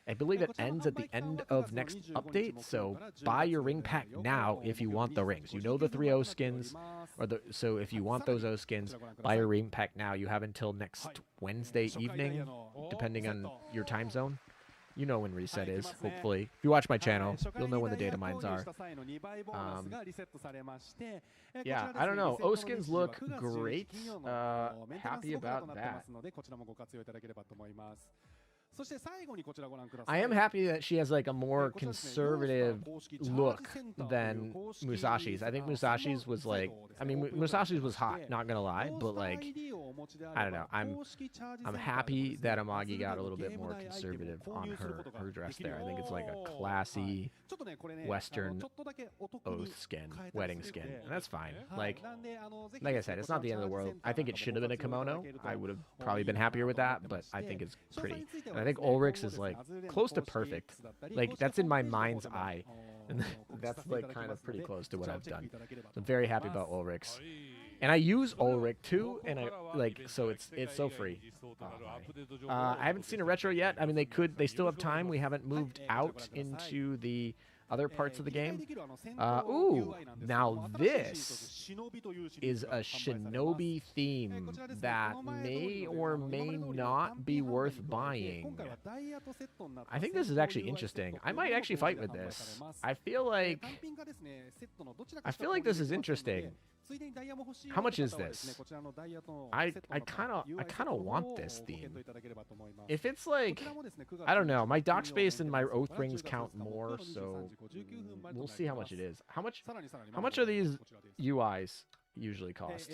I believe it ends at the end of next update, so buy your ring pack now if you want the rings. You know the 3 O skins, so if you want those O skins, buy your ring pack now. You have until next Wednesday evening, depending on your time zone. You know when reset is, hopefully. If you watch my channel, you'll know when the data mines are. Yeah, I don't know. O skins look great. Happy about that. I am happy that she has like a more conservative look than Musashi's. I think Musashi's was like, Musashi's was hot, not gonna lie, but like, I don't know. I'm happy that Amagi got a little bit more conservative on her dress there. I think it's like a classy Western oath skin, wedding skin, and that's fine. Like I said, it's not the end of the world. I think it should have been a kimono. I would have probably been happier with that, but I think it's pretty. And I think Ulrich's is like close to perfect. Like that's in my mind's eye, and that's like kind of pretty close to what I've done. I'm very happy about Ulrich's, and I use Ulrich too, and I like so it's so free. I haven't seen a retro yet. I mean, they still have time. We haven't moved out into the other parts of the game. Ooh, now this is a shinobi theme that may or may not be worth buying. I think this is actually interesting. I might actually fight with this. I feel like this is interesting. How much is this? I kind of want this theme. If it's like, I don't know, my dock space and my oath rings count more, so we'll see how much it is. How much are these UIs usually cost?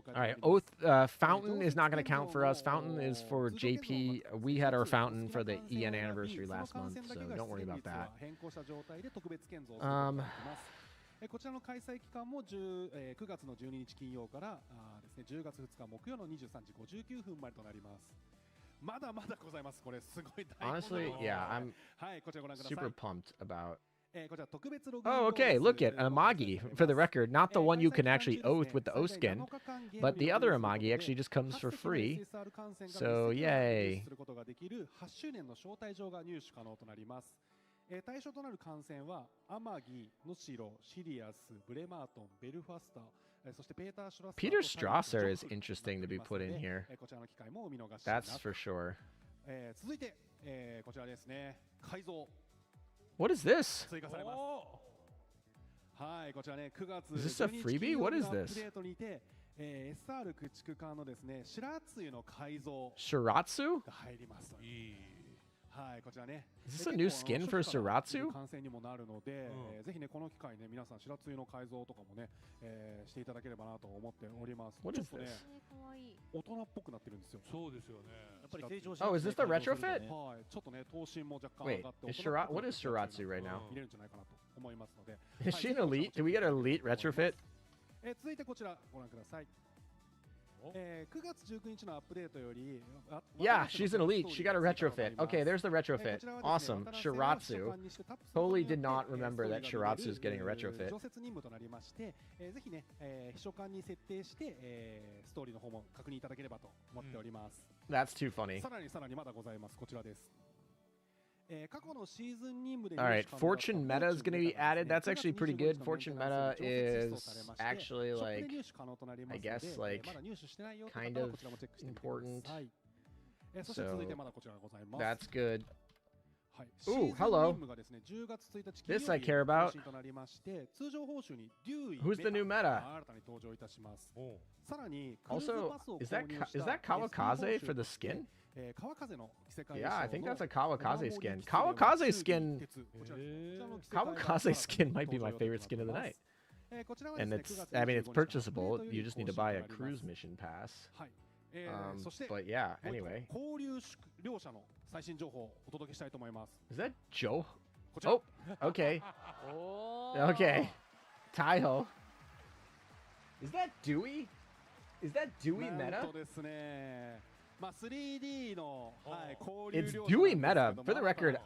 All right, oath fountain is not going to count for us. Fountain is for JP. We had our fountain for the EN anniversary last month, so don't worry about that. こちらの開催期間も9月の12日金曜からですね、10月2日木曜の23時59分までとなります。まだまだございます。これすごい大事。 Honestly, yeah, I'm はい、こちらご覧ください。 super pumped about. こちら特別ログイン Oh, okay. Look at an Amagi. For the record, not the one you can actually oath with the O skin, but the other Amagi actually just comes for free. So, yay. することができる8周年の招待状が入手可能となります。対象となる観戦はアマギ、ノシロ、シリアス、ブレマートン、ベルファスタ、そしてペーター・シュラッサー Peter Strasser is interesting to be put in here. こちらの機会もお見逃しなく。 That's for sure. 続いて、こちらですね。改造。 What is this? 追加されます。はい、こちらね、9月 Is this a freebie? What is アップ this? デートにて、SR 駆逐艦のですね、シラツユの改造 Shiratsu? が入ります。はい、こちらね。 Is this a new skin for Shiratsu? 観戦にもなるので、ぜひねこの機会ね皆さん白露の改造とかもね、していただければなと思っております。 What ちょ is っとね this? 大人っぽくなってるんですよ。そうですよね。やっぱり成長し Oh, is this the retrofit? はい、ちょっとね頭身も若干 Wait, 上がって is Shira- what is Shiratsu right now? 見れるんじゃないかなと思いますので。 Is she an elite? Do we get an elite retrofit? 続いてこちらご覧ください。9月19日のアップデートより Yeah, she's an elite. She got a retrofit. Okay, there's the retrofit. Awesome. Shiratsu. Totally did not remember that Shiratsu is getting a retrofit. 常設任務となりまして、ぜひね、秘書官に設定して、ストーリーの方も確認いただければと思っております。That's too funny. さらにまだございます。こちらです。過去のシーズン任務で All right, Fortune Meta is going to be added. That's actually pretty good. Fortune Meta is actually like, I guess, like, kind of important. So, that's good. Ooh, hello. This I care about. Who's the new meta? Also, is that Kawakaze for the skin? Yeah, I think that's a Kawakaze skin. Kawakaze skin might be my favorite skin of the night. And it's, I mean, it's purchasable. You just need to buy a cruise mission pass. But yeah, anyway. Is that Joe? Oh, okay. Okay. Taiho. Is that Dewey? Is that Dewey Meta? It's Dewey Meta. For the record,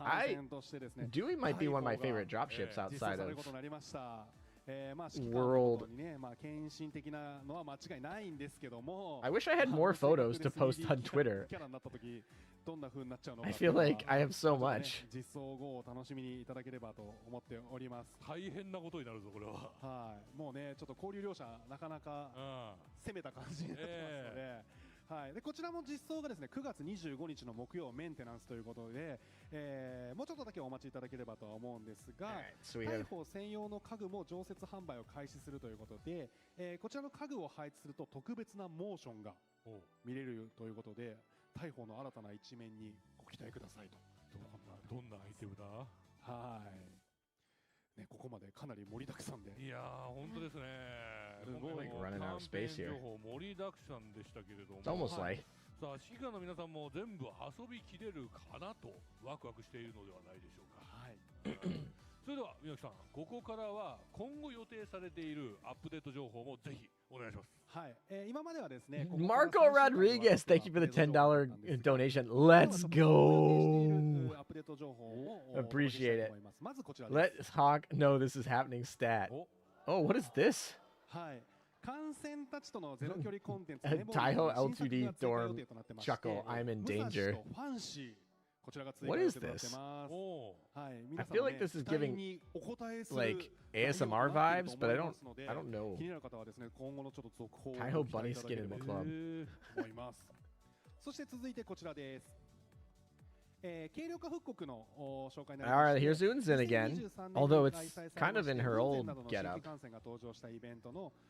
Dewey might be one of my favorite dropships outside of World. I wish I had more photos to post on Twitter. I feel like I have so much. 大変なことになるぞこれは。はい、もうねちょっと交流両者なかなか攻めた感じになってますので。はい、でこちらも実装がですね9月25日の木曜メンテナンスということで、もうちょっとだけお待ちいただければとは思うんですが、大砲専用の家具も常設販売を開始するということで、こちらの家具を配置すると特別なモーションが見れるということで、大砲の新たな一面にご期待くださいと。どんなアイテムだ？はい。ね、ここまでかなり盛りだくさんで。いやー、本当ですね。すごい。running out of space here. 情報盛りだくさんでしたけれども。It's almost like. さあ、指揮官の皆さんも全部遊びきれるかなとワクワクしているのではないでしょうか。はい。それでは宮城さん、ここからは今後予定されているアップデート情報もぜひお願いします。はい。今まではですね。Marco Rodriguez, thank you for the $10 donation. Let's go. Appreciate it. Let's Hawk know this is happening stat. Oh, what is this? はい。観戦たちとのゼロ距離コンテンツ Taiho L2D dorm chuckle. I'm in danger. What is this? I feel like this is giving like ASMR vibes, but I don't know. Taiho bunny skin in the club. そして続いてこちらです。軽量化復刻の紹介になり All right, here's Unzin again. Although it's kind of in her old getup.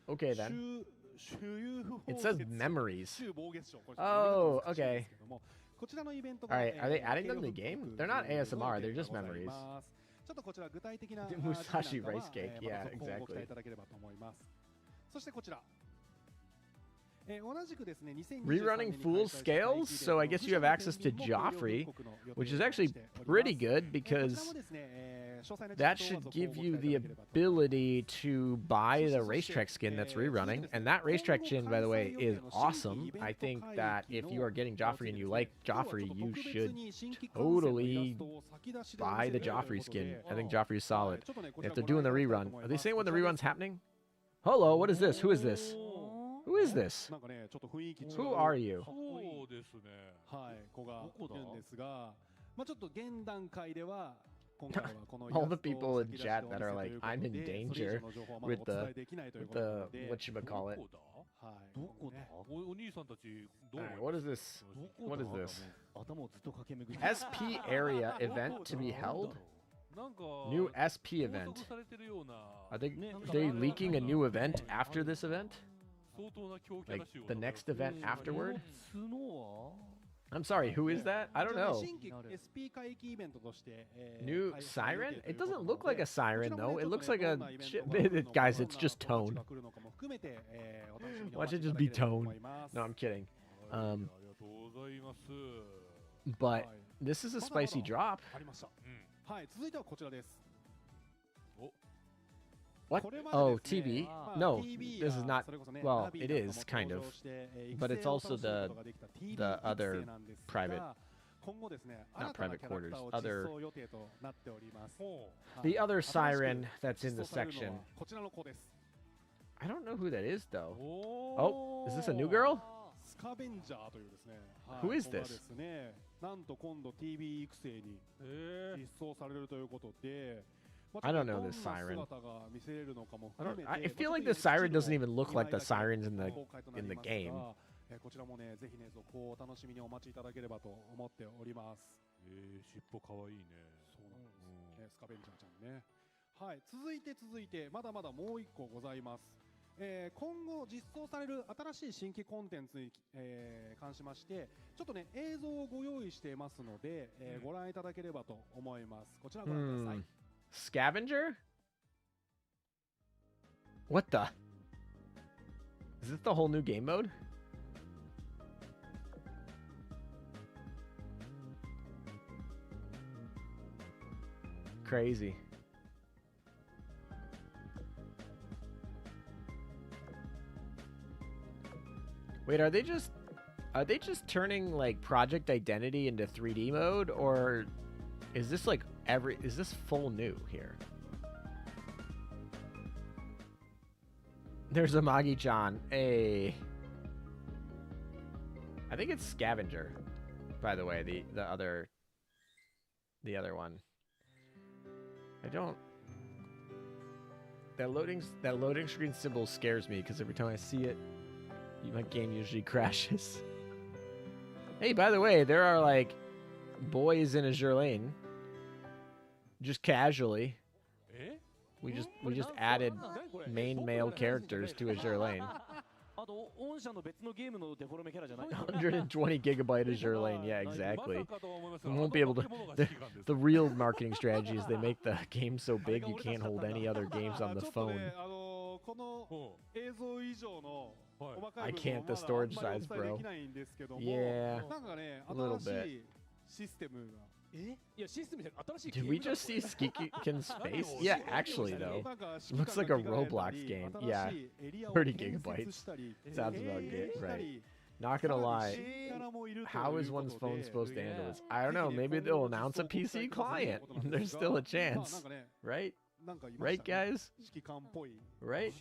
Okay then. It says memories. Oh, okay. Alright, are they adding them to the game? They're not ASMR, they're just memories. Musashi rice cake, yeah, exactly. Rerunning Fool's Scales? So I guess you have access to Joffrey, which is actually pretty good because that should give you the ability to buy the racetrack skin that's rerunning. And that racetrack skin, by the way, is awesome. I think that if you are getting Joffrey and you like Joffrey, you should totally buy the Joffrey skin. I think Joffrey is solid. If they're doing the rerun, are they saying when the rerun's happening? Hello, what is this? Who is this? Who is this? Who are you? そうですね。はい、子がいるんですが、まあちょっと現段階では今回はこの all the people in chat that are like, I'm in danger with the whatchamacallit. Alright, what is this? What is this? SP area event to be held? New SP event. Are they leaking a new event after this event? Like the next event afterward? I'm sorry, who is that? I don't know. 新規 SP 回帰イベントとして、New 開催予定 siren? という It ことな doesn't の look で like a siren こちらも though. ね It ちょっと looks ね like ど a んなイベン shit. トがあるのか Guys, ど it's んな just コン tone. テンツが来るのかも含めて、お楽しみにお Watch 待ち it い just ただ be ければと tone. 思います No, I'm kidding. ありがとうございます But this is a spicy drop. ありました、はい、続いてはこちらです What? これまで Oh, ですね TV? まあ No, TV this is や not. それこそね Well, ナビ it なんか is も kind 登 of, 場して、but it's 育成を also 楽しむこ the とができた TV the 育 other 成なんですが private, 今後ですね not 新たな private キャラク quarters, ターを other 実装予定となっております the other 新しく siren that's in the 実装されるの section. はこちらの子です I don't know who that is though. Oh, is this a new girl? スカベンジャーというですね、Who is 子が this? ですね、なんと今度 TV 育成に実装されるということで、I don't know this siren. I don't. I feel like the siren doesn't even look like the sirens in the game. こちらもね、ぜひね、続行をお楽しみにお待ちいただければと思っております。尻尾かわいいね。そうなんです。スカベンジャーちゃんね。はい、続いて、まだまだもう一個ございます。今後実装される新しい新規コンテンツに、関しましてちょっとね映像をご用意していますので、ご覧いただければと思います。こちらご覧ください。Scavenger? What the? Is this the whole new game mode? Crazy. Wait, are they just turning like Project Identity into 3D mode, or is this like is this full new here? There's a Magi-chan. Hey. I think it's Scavenger, by the way, the other one. I don't. That loading screen symbol scares me because every time I see it, my game usually crashes. Hey, by the way, there are like boys in Azur Lane. Just casually. We just added main male characters to Azur Lane. 御社の別のゲームのデフォルメキャラじゃない120 gigabyte Azur Lane, yeah, exactly. We won't be able to. The real marketing strategy is they make the game so big you can't hold any other games on the phone. この映像以上の I can't the storage size, bro. Yeah, なんかね a little 新 bit. しいシステムが Did we just see Skikin's face? Yeah, actually though. Looks like a Roblox game. Yeah, 30 gigabytes. Sounds about good, right? Not gonna lie. How is one's phone supposed to handle this? I don't know. Maybe they'll announce a PC client. There's still a chance, right? Right, guys? Right?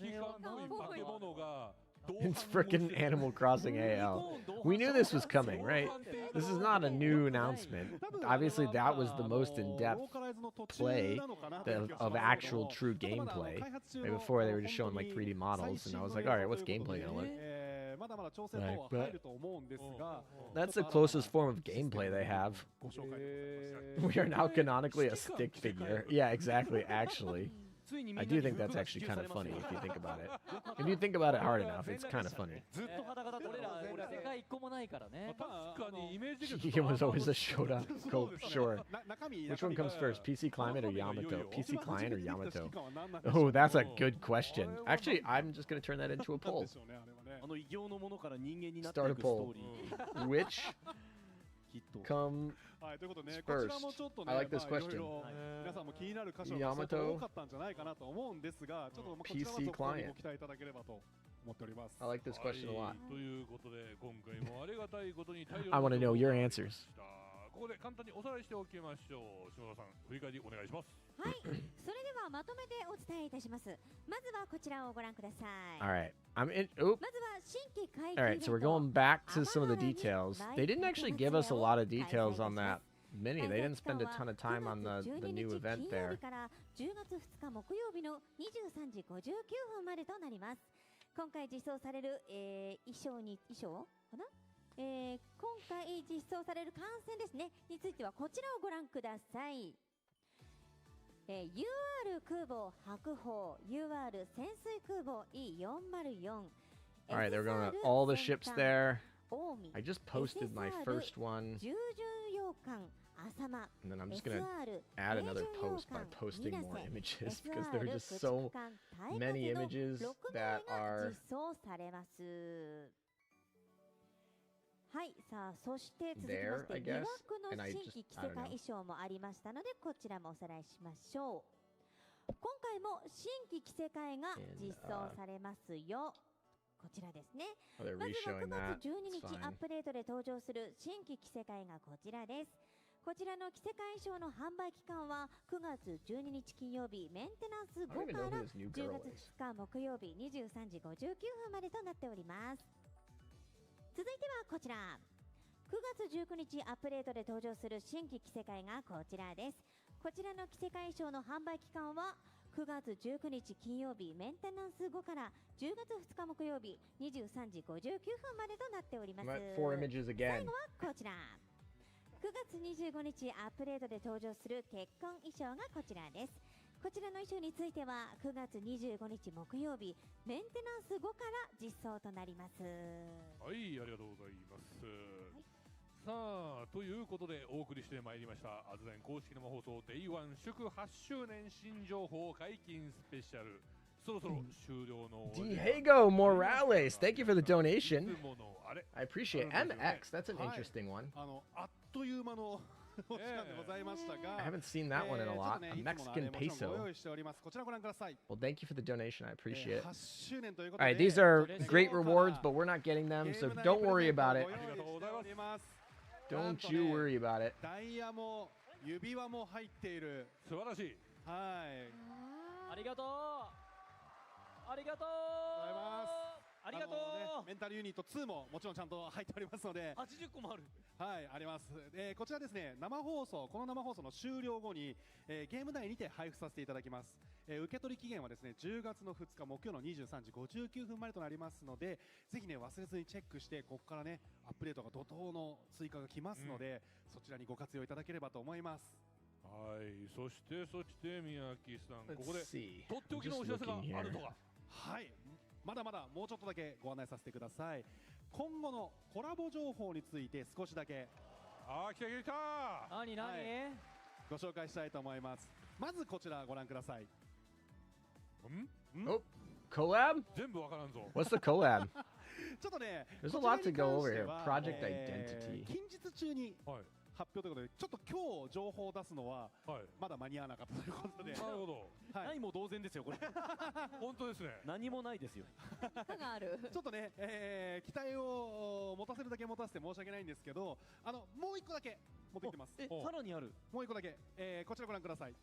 It's frickin' Animal Crossing AL. We knew this was coming, right? This is not a new announcement. Obviously, that was the most in-depth play of actual true gameplay. Right before, they were just showing like 3D models, and I was like, all right, what's gameplay gonna look? That's the closest form of gameplay they have. We are now canonically a stick figure. Yeah, exactly, actually. I do think that's actually kind of funny if you think about it. If you think about it hard enough, it's kind of funny. He was always a Shoda. Go, sure. Which one comes first, PC Climate or Yamato? PC Client or Yamato? Oh, that's a good question. Actually, I'm just going to turn that into a poll. Start a poll. Which come first? I like this question. 皆さんも気になる箇所が相当多かったんじゃないかなと思うんですが、ちょっとこちらはそこにご期待いただければと思っております。 I like this question a lot. ということで今回もありがたいことに大量 I want to know your answers. ここで簡単におさらいしておきましょう。島田さん、振り返りお願いします。はい、それではまとめてお伝えいたします。まずはこちらをご覧ください。 All right. I'm in. Oop. まずは新規開 All right, so we're going back to some of the details. They didn't actually give us a lot of details on that mini. They didn't spend a ton of time on the new event there. から10月2日木曜日の23時59分までとなります。今回実装される、衣装かな、今回実装される艦船ですねについてはこちらをご覧ください。UR 空母白鵬 UR 潜水空母 E404 All right, they're going to all the ships there. I just posted my first one, 従順洋館浅間 and then I'm just gonna SR add another post by posting more images because there are just so many images that are. 実装されます。はい、さあそして続きま There, して I 疑 guess, 惑の and I 新 just- 規着 I せ don't 替 know. 衣装もありましたのでこちらもおさらいしましょう。今回も新規着せ替えが実装されますよ。こちらですね。 Oh, they're まずは reshowing 9 that. 月12 It's 日 fine. アップデートで登場する新規着せ替えがこちらです。こちらの着せ替え衣装の販売期間は9月12日金曜日メンテナンス I don't 5 even か know ら who this new 10 girl 月 is. 2日木曜日23時59分までとなっております。続いてはこちら。9月19日アップデートで登場する新規着せ替えがこちらです。こちらの着せ替え衣装の販売期間は9月19日金曜日メンテナンス後から10月2日木曜日23時59分までとなっております。 I'm at 4 images 最 again. 後はこちら。9月25日アップデートで登場する結婚衣装がこちらです。こちらの衣装については9月25日木曜日メンテナンス後から実装となります。はい、ありがとうございます。さあ、ということでお送りしてまいりましたアズレン公式生放送 Day1 祝8周年新情報解禁スペシャル。そろそろ終了の Diego Morales, thank you for the donation. I appreciate it. MX, that's an はい interesting one. あっという間のお時間でございましたが、 I haven't seen that one in a ちょっ lot. とね A いつもの Mexican もちろんご peso. 用意しております。こちらご覧ください。 Well, thank you for the donation. I appreciate it. 8周年というこ All とで right, these are great rewards, but we're not getting them, so don't worry about it. ご用意しております。 Don't you worry about it. ダイヤも指輪も入っている。素晴らしい。はい。ありがとうありがとうございます。ありがとうね、メンタルユニット2ももちろんちゃんと入っておりますので、80個もある。はい、あります。こちらですね、生放送、この生放送の終了後に、ゲーム内にて配布させていただきます。受け取り期限はですね、10月の2日木曜の23時59分までとなりますので、ぜひね、忘れずにチェックして、ここからね、アップデートが怒涛の追加が来ますので、そちらにご活用いただければと思います。はい、そして宮城さん、ここで Let's see. とっておきのお知らせがあるとか。はい、まだまだもうちょっとだけご案内させてください。今後のコラボ情報について少しだけ来た何、はい、ご紹介したいと思います。まずこちらご覧ください。Oh, collab? 全部わからんぞ。 What's the collab? ちょっとね、 There's こ a ちら lot に to go over 関して here. は Project identity. 近日中に発表ということで、ちょっと今日情報を出すのはまだ間に合わなかったということで。なるほど。ないも同然ですよこれ。本当ですね。何もないですよ。がある。ちょっとね、期待を持たせるだけ持たせて申し訳ないんですけど、もう一個だけ持ってきてます。さらにある。もう一個だけ、こちらご覧ください。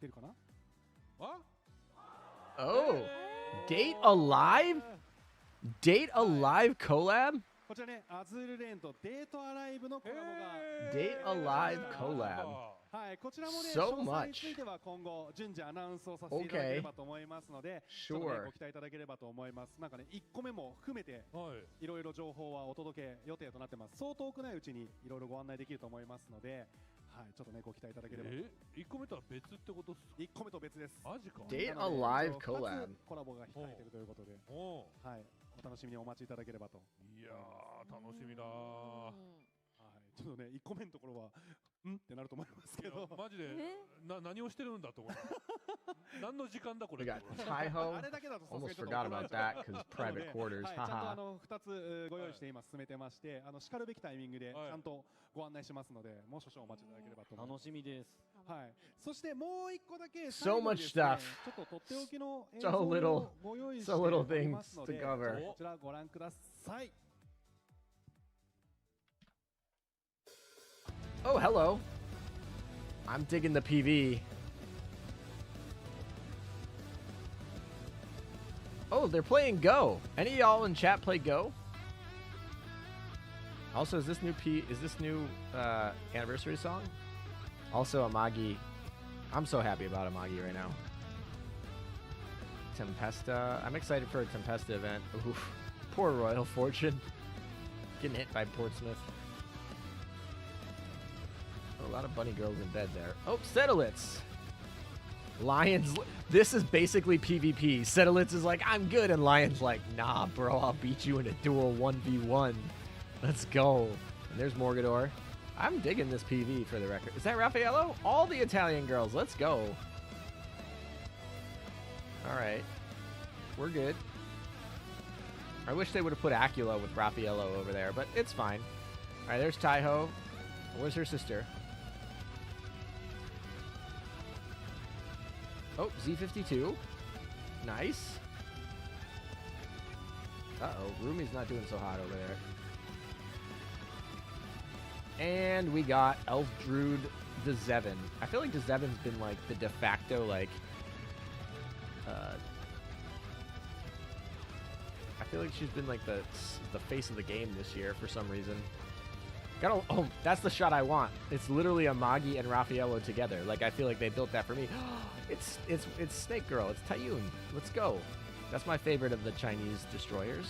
出るかな？あOh, Date Alive? Date Alive collab? こちらね、アズールレーンとデートアライブのコラボが。Date Alive collab. はい、こちらもね、 So 詳細に much. ついては今後順次アナウンスをさせていただければと思いますので、ちょっとね Sure. ご期待いただければと思います。なんかね、1個目も含めていろいろ情報はお届け予定となってます。そう遠くないうちにいろいろご案内できると思いますので、はい、ちょっとねご期待いただければ。1個目とは別ってことっす。1個目と別です。マジか。 Date なので Alive 一応 collab. 二つコラボが控えているということで、はい、お楽しみにお待ちいただければと。いやー、楽しみだー。はい、ちょっとね、1個目のところは、ってなると思いますけど。マジで、何をしてるんだと思う。何の時間だこれ。 We got Taiho. あれだけだとさすが Almost にちょっと forgot 怒ら about れちゃ that う because private quarters. はい、ちゃんとHaha. 2つご用意して今進めてまして、しかるべきタイミングでちゃんとご案内しますので、もう少々お待ちいただければと思います。楽しみです。はい。そしてもう一個だけ So 最後に much ですね stuff. ちょっととっておきの映 So 像 little, をご用意して so お little りますの things で、 to cover. こちらご覧ください。 Oh, hello. I'm digging the PV. Oh, they're playing Go. Any of y'all in chat play Go? Also, is this new anniversary song? Also, Amagi. I'm so happy about Amagi right now. Tempesta. I'm excited for a Tempesta event. Oof. Poor Royal Fortune. Getting hit by Portsmouth. A lot of bunny girls in bed there. Oh, Settlits. Lions, this is basically PvP. Sedolitz is like, I'm good, and Lion's like, nah, bro, I'll beat you in a duel 1v1. Let's go. And there's Morgador. I'm digging this PV for the record. Is that Raffaello? All the Italian girls. Let's go. All right. We're good. I wish they would have put Acula with Raffaello over there, but it's fine. All right, there's Taiho. Where's her sister? Oh, Z52. Nice. Uh-oh, Rumi's not doing so hot over there. And we got Elfdruid DeZevin. I feel like DeZevin's been like the de facto like I feel like she's been like the face of the game this year for some reason. Oh, that's the shot I want. It's literally Amagi and Raffaello together. Like I feel like they built that for me. It's Snake Girl. It's Taiyun. Let's go. That's my favorite of the Chinese destroyers,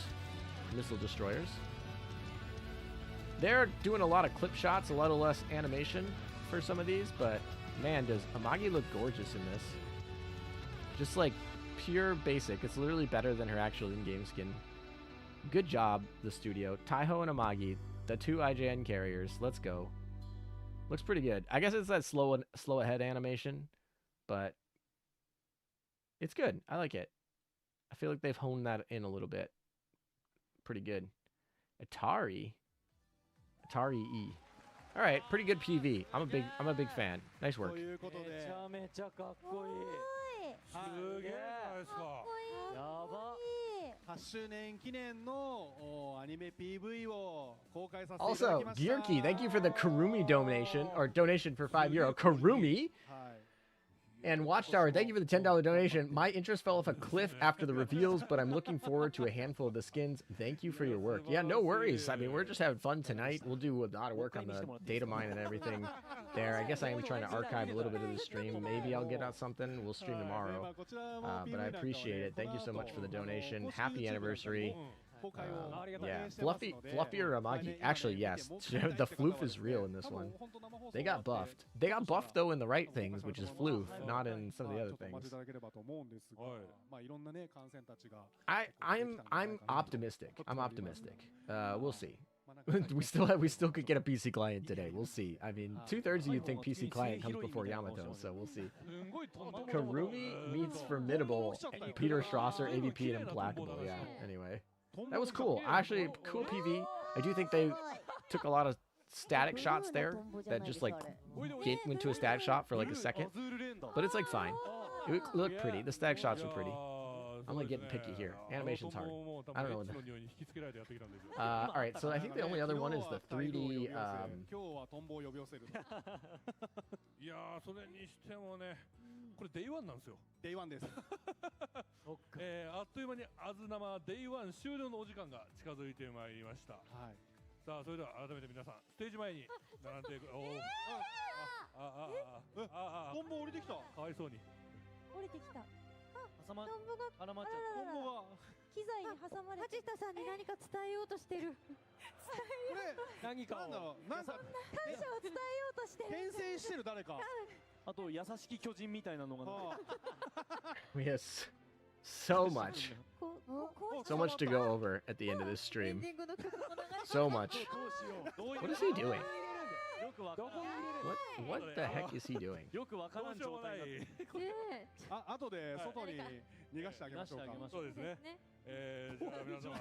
missile destroyers. They're doing a lot of clip shots, a lot of less animation for some of these, but man, does Amagi look gorgeous in this. Just like pure basic. It's literally better than her actual in-game skin. Good job, the studio. Taiho and Amagi, the two IJN carriers. Let's go. Looks pretty good. I guess it's that slow ahead animation, but it's good. I like it. I feel like they've honed that in a little bit. Pretty good. Atari E. All right, pretty good PV. I'm a big fan. Nice work. 8周年記念のアニメ PV を公開させていただ Also, きました。 Gearkey, thank you for the Karumi donation, or donation for €5. Karumi? And Watchtower, thank you for the $10 donation. My interest fell off a cliff after the reveals, but I'm looking forward to a handful of the skins. Thank you for your work. Yeah, no worries. I mean, we're just having fun tonight. We'll do a lot of work on the data mine and everything there. I guess I am trying to archive a little bit of the stream. Maybe I'll get out something. We'll stream tomorrow. But I appreciate it. Thank you so much for the donation. Happy anniversary. Yeah, Fluffy or Amagi? Actually, yes. The floof is real in this one. They got buffed. They got buffed though in the right things, which is floof, not in some of the other things. I'm optimistic. I'm optimistic. We'll see. we still could get a PC client today. We'll see. I mean, 2/3 of you think PC client comes before Yamato, so we'll see. Karumi meets Formidable, Peter Strasser, AVP, and Implacable. Yeah. Anyway. That was cool. Actually, cool PV. I do think they took a lot of static shots there that just like went to a static shot for like a second. But it's like fine. It looked pretty. The static shots were pretty. I'm like getting picky here. Animation's hard. I don't know what the... Alright, so I think the only other one is the 3D... いやー、それにしてもね、これ Day1 なんですよ。Day1 です。あっという間にアズ生 Day1 終了のお時間が近づいてまいりました。さあ、それでは改めて皆さん、ステージ前に並んでトンボ降りてきた。かわいそうに。降りてきた。挟まっちゃった。トンボが機材に挟まれて。梶田さんに何か伝えようとしてる。何かを感謝を伝えようとしてる。転生してる誰か。あと優しき巨人みたいなのが。Yes. So much. So much to go over at the end of this stream. So much. What is he doing? What the heck is he doing? よくわからん状態だ。後で外に逃がしてあげましょうか。そうですね。じゃあ皆様。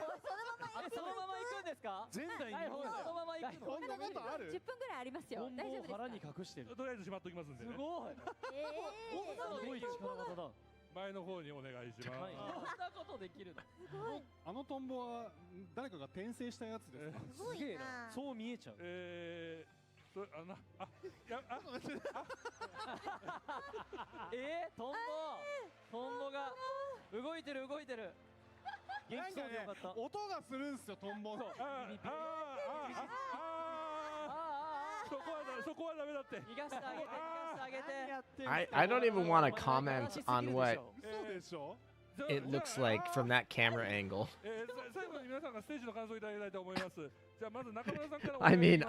そのまま行くんですか？前代未聞。そのまま行くの。こんなことある？10分ぐらいありますよ。大丈夫ですか？腹に隠してる。とりあえずしまっときますんでね。すごい。すごい力技だ。前の方にお願いします。こんなことできるの。すごい。あのトンボは誰かが転生したやつですか？すげえな。そう見えちゃう。トンボが動いてる。元気そうでよかった。音がするんすよトンボの。そこはダメだって。逃がしてあげて。I don't even want to comment on what it looks like from that camera angle. I mean,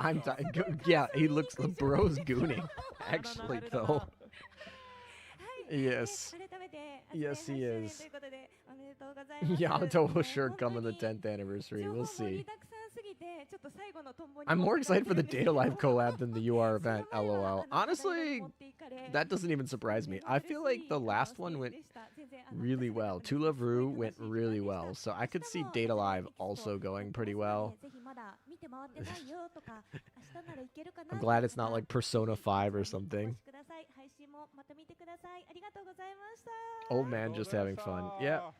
yeah, he looks, bro's gooning, actually, though. Yes. 改めて Yes, he 8 is. 周年ということでおめでとうございます。 Yamato will sure come on the 10th anniversary. 情報 We'll 盛 see. りだくさんすぎてちょっと最後のトンボに I'm 持 more ってかれ excited て for る the んですけど Data Live collab than the UR event. LOL. Honestly, that doesn't even surprise me. I feel like the last one went really well. To Love Rue went really well. So I could see Data Live also going pretty well. ぜひまだ見て回ってないよとか明日ならいけるかな I'm glad it's not like Persona 5 or something. ください。配信もまた見てください。ありがとうございました。 Old man just having fun. Yeah.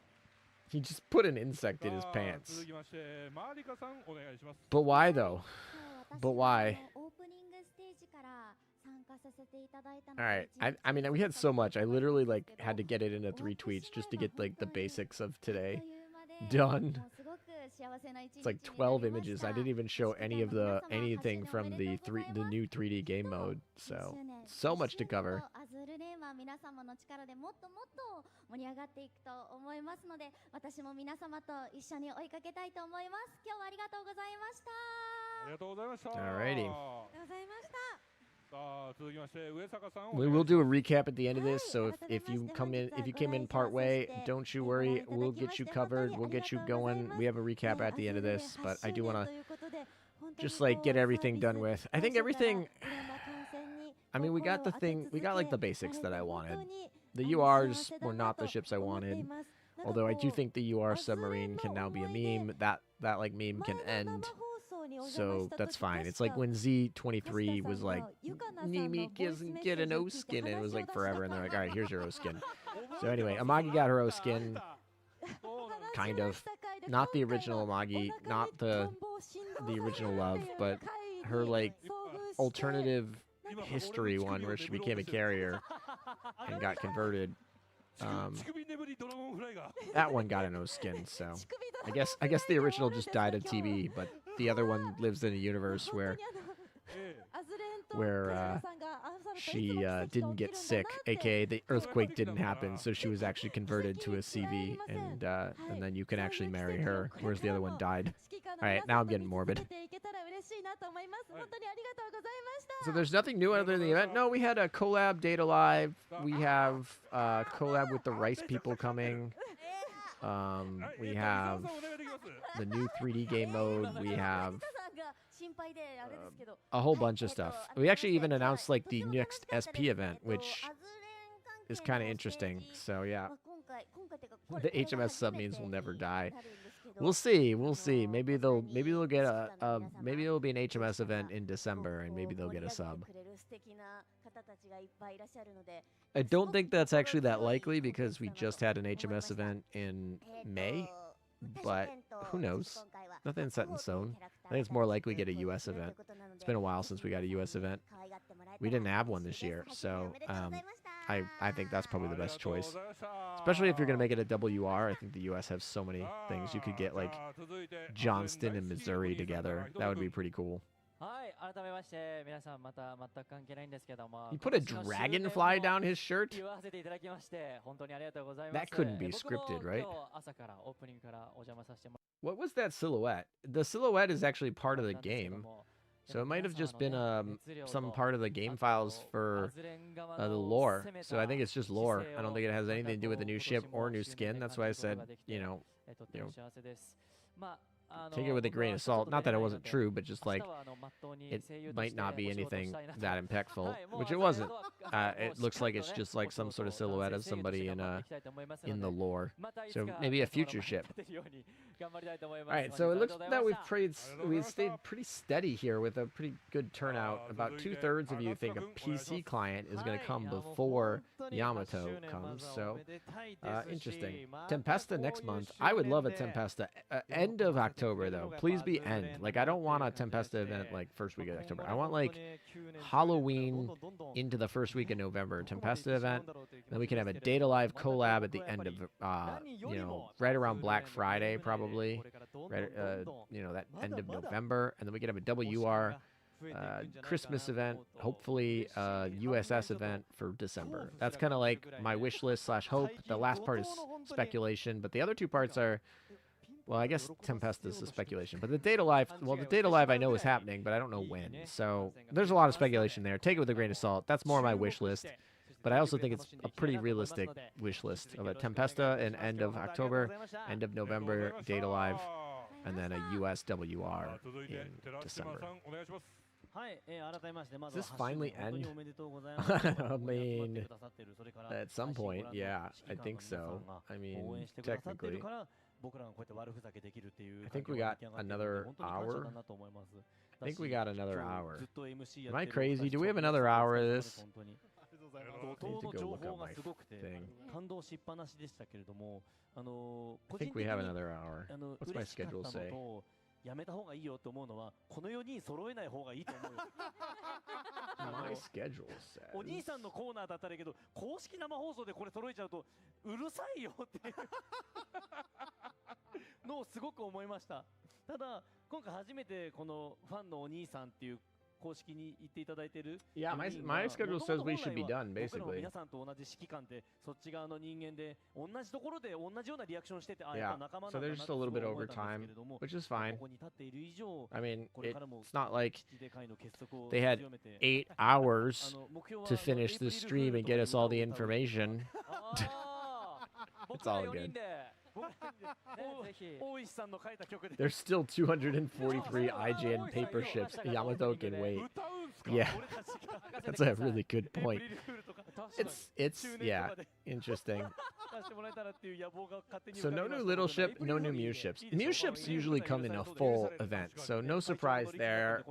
He just put an insect in his pants. 続きましてマーリカさんお願いします。 But why though? But why? オープニングステージから参加させていただいたの All で right. I mean, we had so much. I literally like had to get it into 3 tweets just to get like the basics of today done. もうすごく幸せな一日 It's like 12 images. I didn't even show anything from the new 3D game mode. So much to cover. アズールレーンは皆様の力でもっともっと盛り上がっていくと思いますので、私も皆様と一緒に追いかけたいと思います。今日はありがとうございました。ありがとうございました。 Alrighty. ありがとうございました。さあ続きまして上坂さん We will do a recap at the end of this. So if you came in part way, don't you worry. We'll get you covered. We'll get you going. We have a recap at the end of this, but I do want to just like get everything done with. I think everything. I mean, we got like the basics that I wanted. The URs were not the ships I wanted. Although I do think the UR submarine can now be a meme. That like meme can end. So that's fine. It's like when Z23 was like, Nimi doesn't get an O skin, and it was like forever, and they're like, all right, here's your O skin. So anyway, Amagi got her O skin, kind of. Not the original Amagi, not the original Love, but her like alternative history one where she became a carrier and got converted. That one got an O skin, so I guess the original just died of TB, but the other one lives in a universe where she didn't get sick, aka the earthquake didn't happen, so she was actually converted to a CV, and then you can actually marry her, whereas the other one died. All right, now I'm getting morbid. So there's nothing new other than the event. No, we had a collab Data Live. We have collab with the Rice people coming. We have the new 3D game mode. We have a whole bunch of stuff. We actually even announced like the next SP event, which is kind of interesting. So yeah, the HMS submarines will never die. We'll see. We'll see. Maybe they'll get maybe it'll be an HMS event in December, and maybe they'll get a sub. I don't think that's actually that likely because we just had an HMS event in May, but who knows? Nothing's set in stone. I think it's more likely to get a US event. It's been a while since we got a US event. We didn't have one this year, so I think that's probably the best choice. Especially if you're going to make it a WR. I think the US has so many things. You could get like Johnston and Missouri together. That would be pretty cool. He put a dragonfly down his shirt? That couldn't be scripted, right? What was that silhouette? The silhouette is actually part of the game. So it might have just been some part of the game files for the lore. So I think it's just lore. I don't think it has anything to do with the new ship or new skin. That's why I said, take it with a grain of salt. Not that it wasn't true, but just like it might not be anything that impactful, which it wasn't. It looks like it's just like some sort of silhouette of somebody in the lore. So maybe a future ship. All right, so it looks that we've stayed pretty steady here with a pretty good turnout. About 2/3 of you think a PC client is going to come before Yamato comes. So interesting. Tempesta next month. I would love a Tempesta. End of October though. Please be end. Like I don't want a Tempesta event like first week of October. I want like Halloween into the first week of November. Tempesta event. Then we can have a Data Live collab at the end of right around Black Friday probably. Right, that end of November, and then we could have a WR Christmas event, hopefully USS event for December. That's kind of like my wish list / hope. The last part is speculation, but the other two parts are, well, I guess Tempesta is a speculation, but the Data Live I know is happening, but I don't know when. So there's a lot of speculation there. Take it with a grain of salt. That's more my wish list. But I also think it's a pretty realistic wish list of a Tempesta in end of October, end of November, Data Live, and then a USWR in December. はい、改めましてま Does ずは this 発信 finally 本当に end? おめでとうございます。 I ここに集まって mean, くださってるそれから at some 配信ご point, 覧の yeah, 指 I 揮官の think 皆さ so. んが I 応 mean, 援してくださってる technically. から僕らがこうやって悪ふざけできるっていう I 環 think 境 we が got 出来上がってるので another 本当に感謝 hour. だなと思います。 I think we got another 今 hour. 日ずっと MC や Am っ I てる僕た crazy? ち Do we have 超 another お hour 疲れ様 of で this? す本当に。 I 怒 need 涛 to の go 情 look 報 at が my すごくて thing. 感動しっぱなしでしたけれども、I 個人 think 的 we に have another hour. 嬉 What's my しかった schedule の say? とやめた方がいいよと思うのはこの4人揃えない方がいいと思うよ。My schedule お兄 says. さんのコーナーだったらいいけど公式生放送でこれ揃えちゃうとうるさいよっていうのをすごく思いました。ただ今回初めてこのファンのお兄さんっていう公式に言っていただいてる Yeah, 4 my 人 my が schedule 元々 says we should be 本来は done, 僕らも basically. 皆さんと同じ指揮官でそっち側の人間で同じところで同じようなリアクションしててあやっ Yeah, ぱ仲間 so なんだ they're な just って a little すごい bit 思え over たんです time, けれども which is こ fine. こに立っている以上 I mean, これからも it's not like 基地で会の結束を they had 強めて 8 hours to finish the stream and get us all the information. 僕 It's ら all 4人 good. で大石さんの書いた曲で There's still 243 IGN paper ships. Yamato can wait. Yeah, that's a really good point. It's yeah, interesting. 出してもらえたらっていう野望が勝手に So 浮か no びま new した little ので ship, no new Muse ships. Muse ships usually come in a full event, so no surprise there.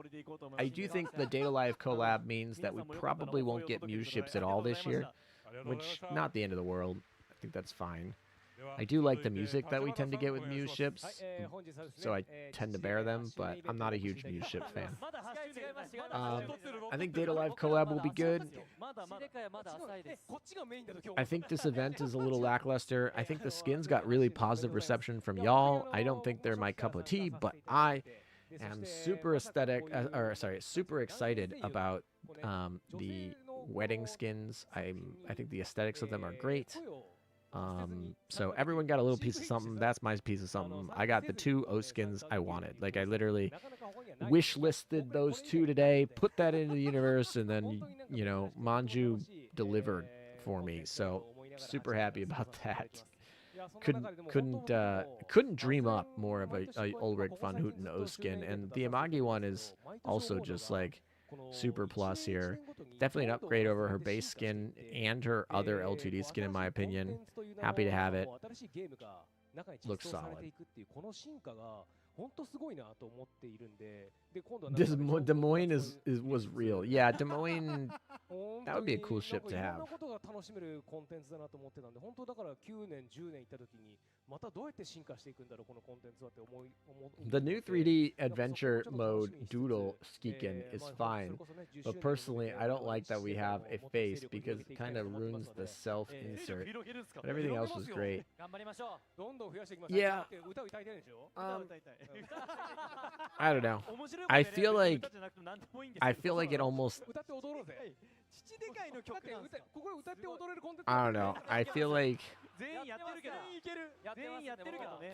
I do think the Data Live collab means that we probably won't get Muse ships at all this year, which not the end of the world. I think that's fine. I do like the music that we tend to get with Muse ships, so I tend to bear them, but I'm not a huge Muse ship fan. I think Data Live collab will be good. I think this event is a little lackluster. I think the skins got really positive reception from y'all. I don't think they're my cup of tea, but I am super super excited about the wedding skins. I think the aesthetics of them are great. So everyone got a little piece of something. That's my piece of something. I got the 2 O skins I wanted. Like I literally wish listed those 2 today, put that into the universe, and then you know Manju delivered for me. So super happy about that. Couldn't dream up more of a Ulrich von Houten O skin, and the Amagi one is also just like super plus here. Definitely an upgrade over her base skin and her other L2D skin in my opinion. Happy to have it. Looks solid. Des Moines was real. Yeah, Des Moines, that would be a cool ship to have. The new 3D adventure mode Doodle Skiken is fine, but personally I don't like that we have a face because it kind of ruins the self-insert, but everything else was great. Yeah, I don't know. I feel like it almost, I don't know. I feel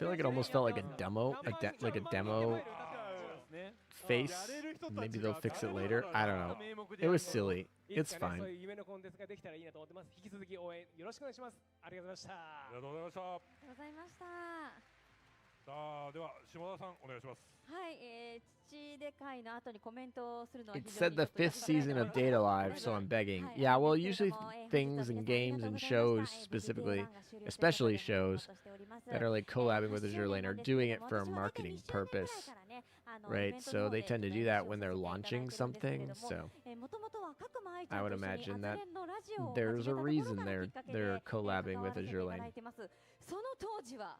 like it almost felt like a demo, like a demo face. Maybe they'll fix it later. I don't know. It was silly. It's fine. さあでは島田さんお願いします。はい、父で会の後にコメントをするのは It said the 5th season of Data Live, so I'm begging. Yeah, well, usually things and games and shows specifically, especially shows that are like collabing with Azur Lane are doing it for a marketing purpose, right? So they tend to do that when they're launching something. So I would imagine that there's a reason they're collabing with Azur Lane. その当時は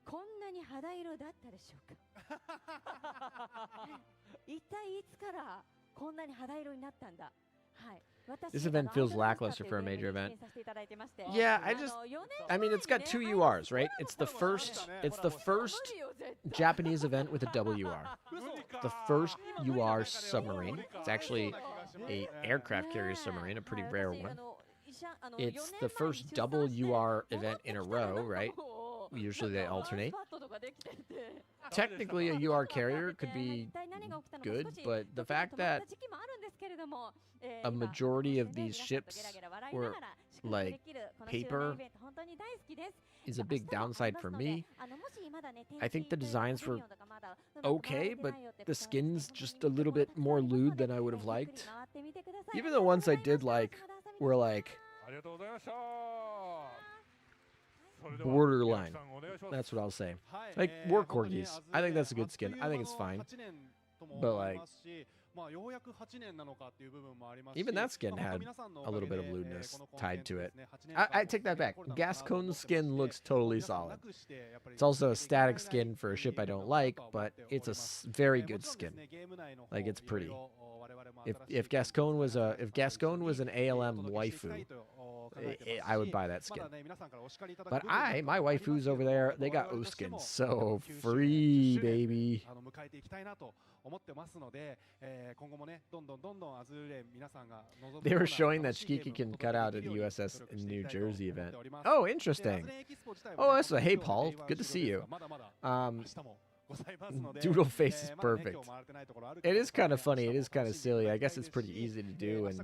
こんなに肌色だったでしょうか。一体いつからこんなに肌色になったんだ。はい。This event feels lackluster for a major event. Yeah, I mean, it's got 2 URs, right? It's the first Japanese event with a WR. The first UR submarine. It's actually a aircraft carrier submarine, a pretty rare one. It's the first double UR event in a row, right? Usually they alternate. Technically, a UR carrier could be good, but the fact that a majority of these ships were like paper is a big downside for me. I think the designs were okay, but the skins just a little bit more lewd than I would have liked. Even the ones I did like were like borderline. That's what I'll say. Like war corgis. I think that's a good skin. I think it's fine. But like even that skin had a little bit of lewdness tied to it. I take that back. Gascon's skin looks totally solid. It's also a static skin for a ship I don't like, but it's a very good skin. Like it's pretty. If Gascon was an ALM waifu, I would buy that skin. But my waifus over there, they got O skins, so free, baby. They were showing that Shikiki can cut out at the USS New Jersey event. Oh, interesting. Oh, that's hey, Paul. Good to see you. Doodle face is perfect. It is kind of funny. It is kind of silly. I guess it's pretty easy to do. And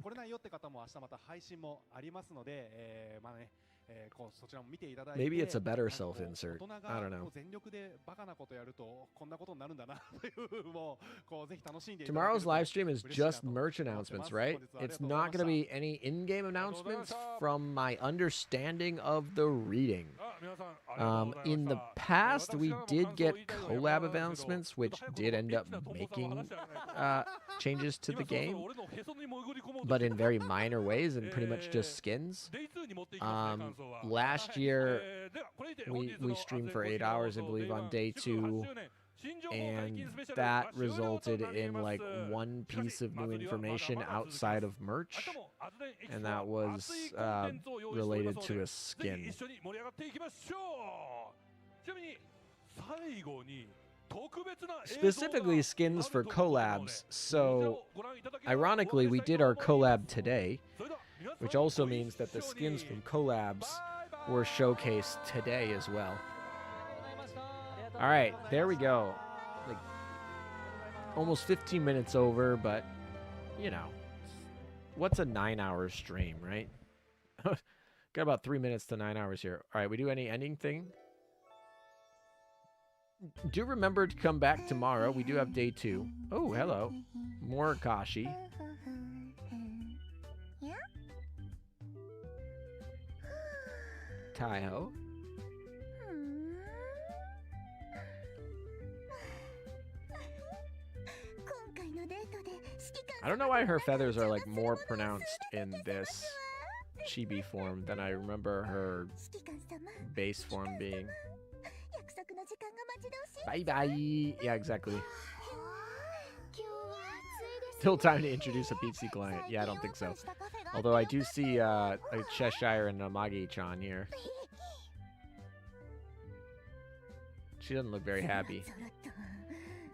maybe it's a better self-insert. I don't know. Tomorrow's live stream is just merch announcements, right? It's not going to be any in-game announcements from my understanding of the reading. In the past, we did get collab announcements, which did end up making changes to the game, but in very minor ways and pretty much just skins. Last year, we streamed for 8 hours, I believe, on day 2, and that resulted in like one piece of new information outside of merch, and that was related to a skin. Specifically skins for collabs. So ironically, we did our collab today, which also means that the skins from collabs were showcased today as well. All right, there we go. Like almost 15 minutes over, but you know, what's a 9-hour stream, right? Got about 3 minutes to 9 hours here. All right, we do any ending thing? Do remember to come back tomorrow. We do have day 2. Oh, hello. More Kashi. Taiho. I don't know why her feathers are like more pronounced in this chibi form than I remember her base form being. Bye bye. Yeah, exactly. Still time to introduce a PC client. Yeah, I don't think so. Although I do see a Cheshire and a Magi-chan here. She doesn't look very happy.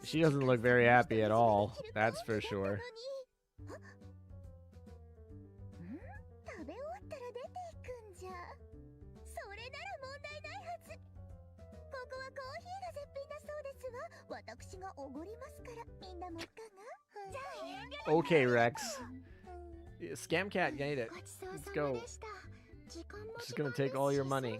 She doesn't look very happy at all. That's for sure. Okay, Rex. Scamcat, you need it. Let's go. She's gonna take all your money.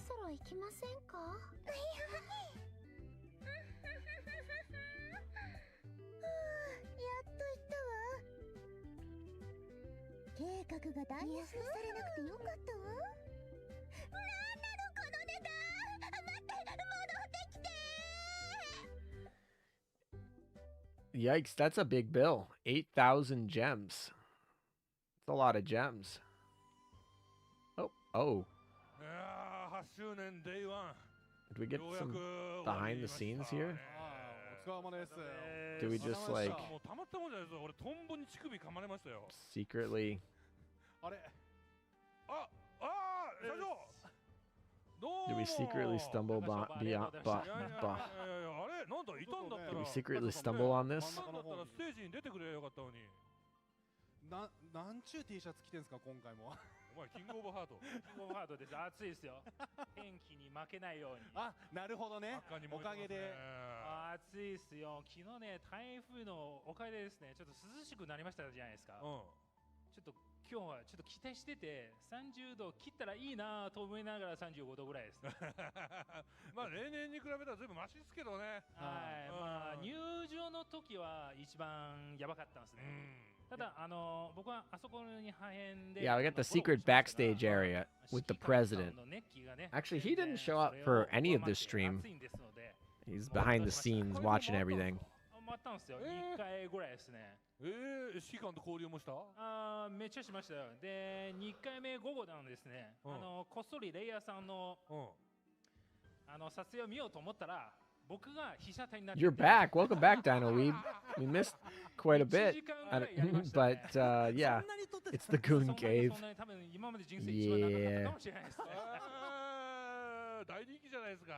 Yikes, that's a big bill. 8,000 gems. That's a lot of gems. Oh. Did we get some behind the scenes here? Do we just like secretly? Do we secretly stumble Did we secretly stumble on this? お前キングオブハート。キングオブハートです。暑いですよ。天気に負けないように。あ、なるほどね。おかげで。暑いですよ。昨日ね、台風のおかげでですね、ちょっと涼しくなりましたじゃないですか。ちょっと今日はちょっと期待してて、30度切ったらいいなと思いながら35度ぐらいです。まあ例年に比べたらずいぶんマシですけどね。はい。まあ入場の時は一番やばかったんですね。ただ僕はあそこに派遣で。Yeah, we got the secret backstage area with the president. Actually, he didn't show up for any of this stream. He's behind the scenes watching everything. 回ったんですよ。2回ぐらいですね。指揮官と交流もした？めっちゃしましたよ。で、2回目午後なんですね。こっそりレイヤーさんの撮影を見ようと思ったら、僕が被写体になって。 You're back. Welcome back, Dino Weeb. We missed quite a bit, but yeah, it's the Goon Cave. 今まで人生一番長かったかもしれないですね。大人気じゃないですか。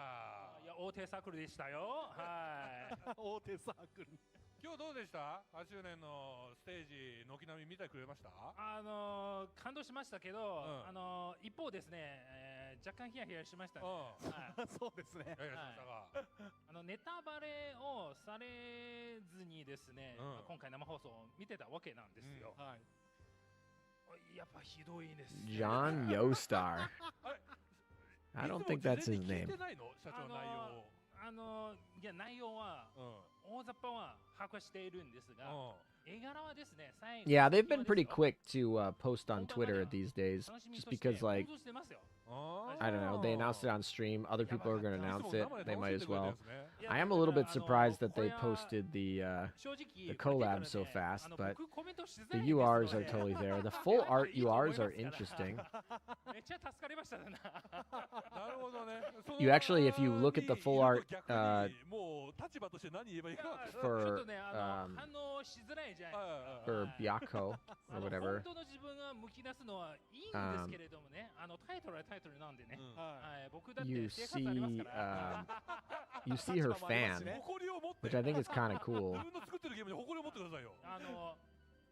いや、大手サークルでしたよ。はい。大手サークル。今日どうでした？ 8 周年のステージ軒並み見てくれました？感動しましたけど、一方ですね、若干ヒヤヒヤしましたね。そうですね。ネタバレをされずにですね、今回生放送を見てたわけなんですよ。やっぱひどいです。John Yostar. I don't think that's his name. いや、内容は大雑把は把握しているんですが、絵柄はですね、Yeah, they've been pretty quick to post on Twitter these days, just because, like, I don't know, they announced it on stream, other people are going to announce it, they might as well. I am a little bit surprised that they posted the collab so fast, but the URs are totally there. The full art URs are interesting. You actually, if you look at the full art for Byako or whatever, you see her fan, which I think is kind of cool.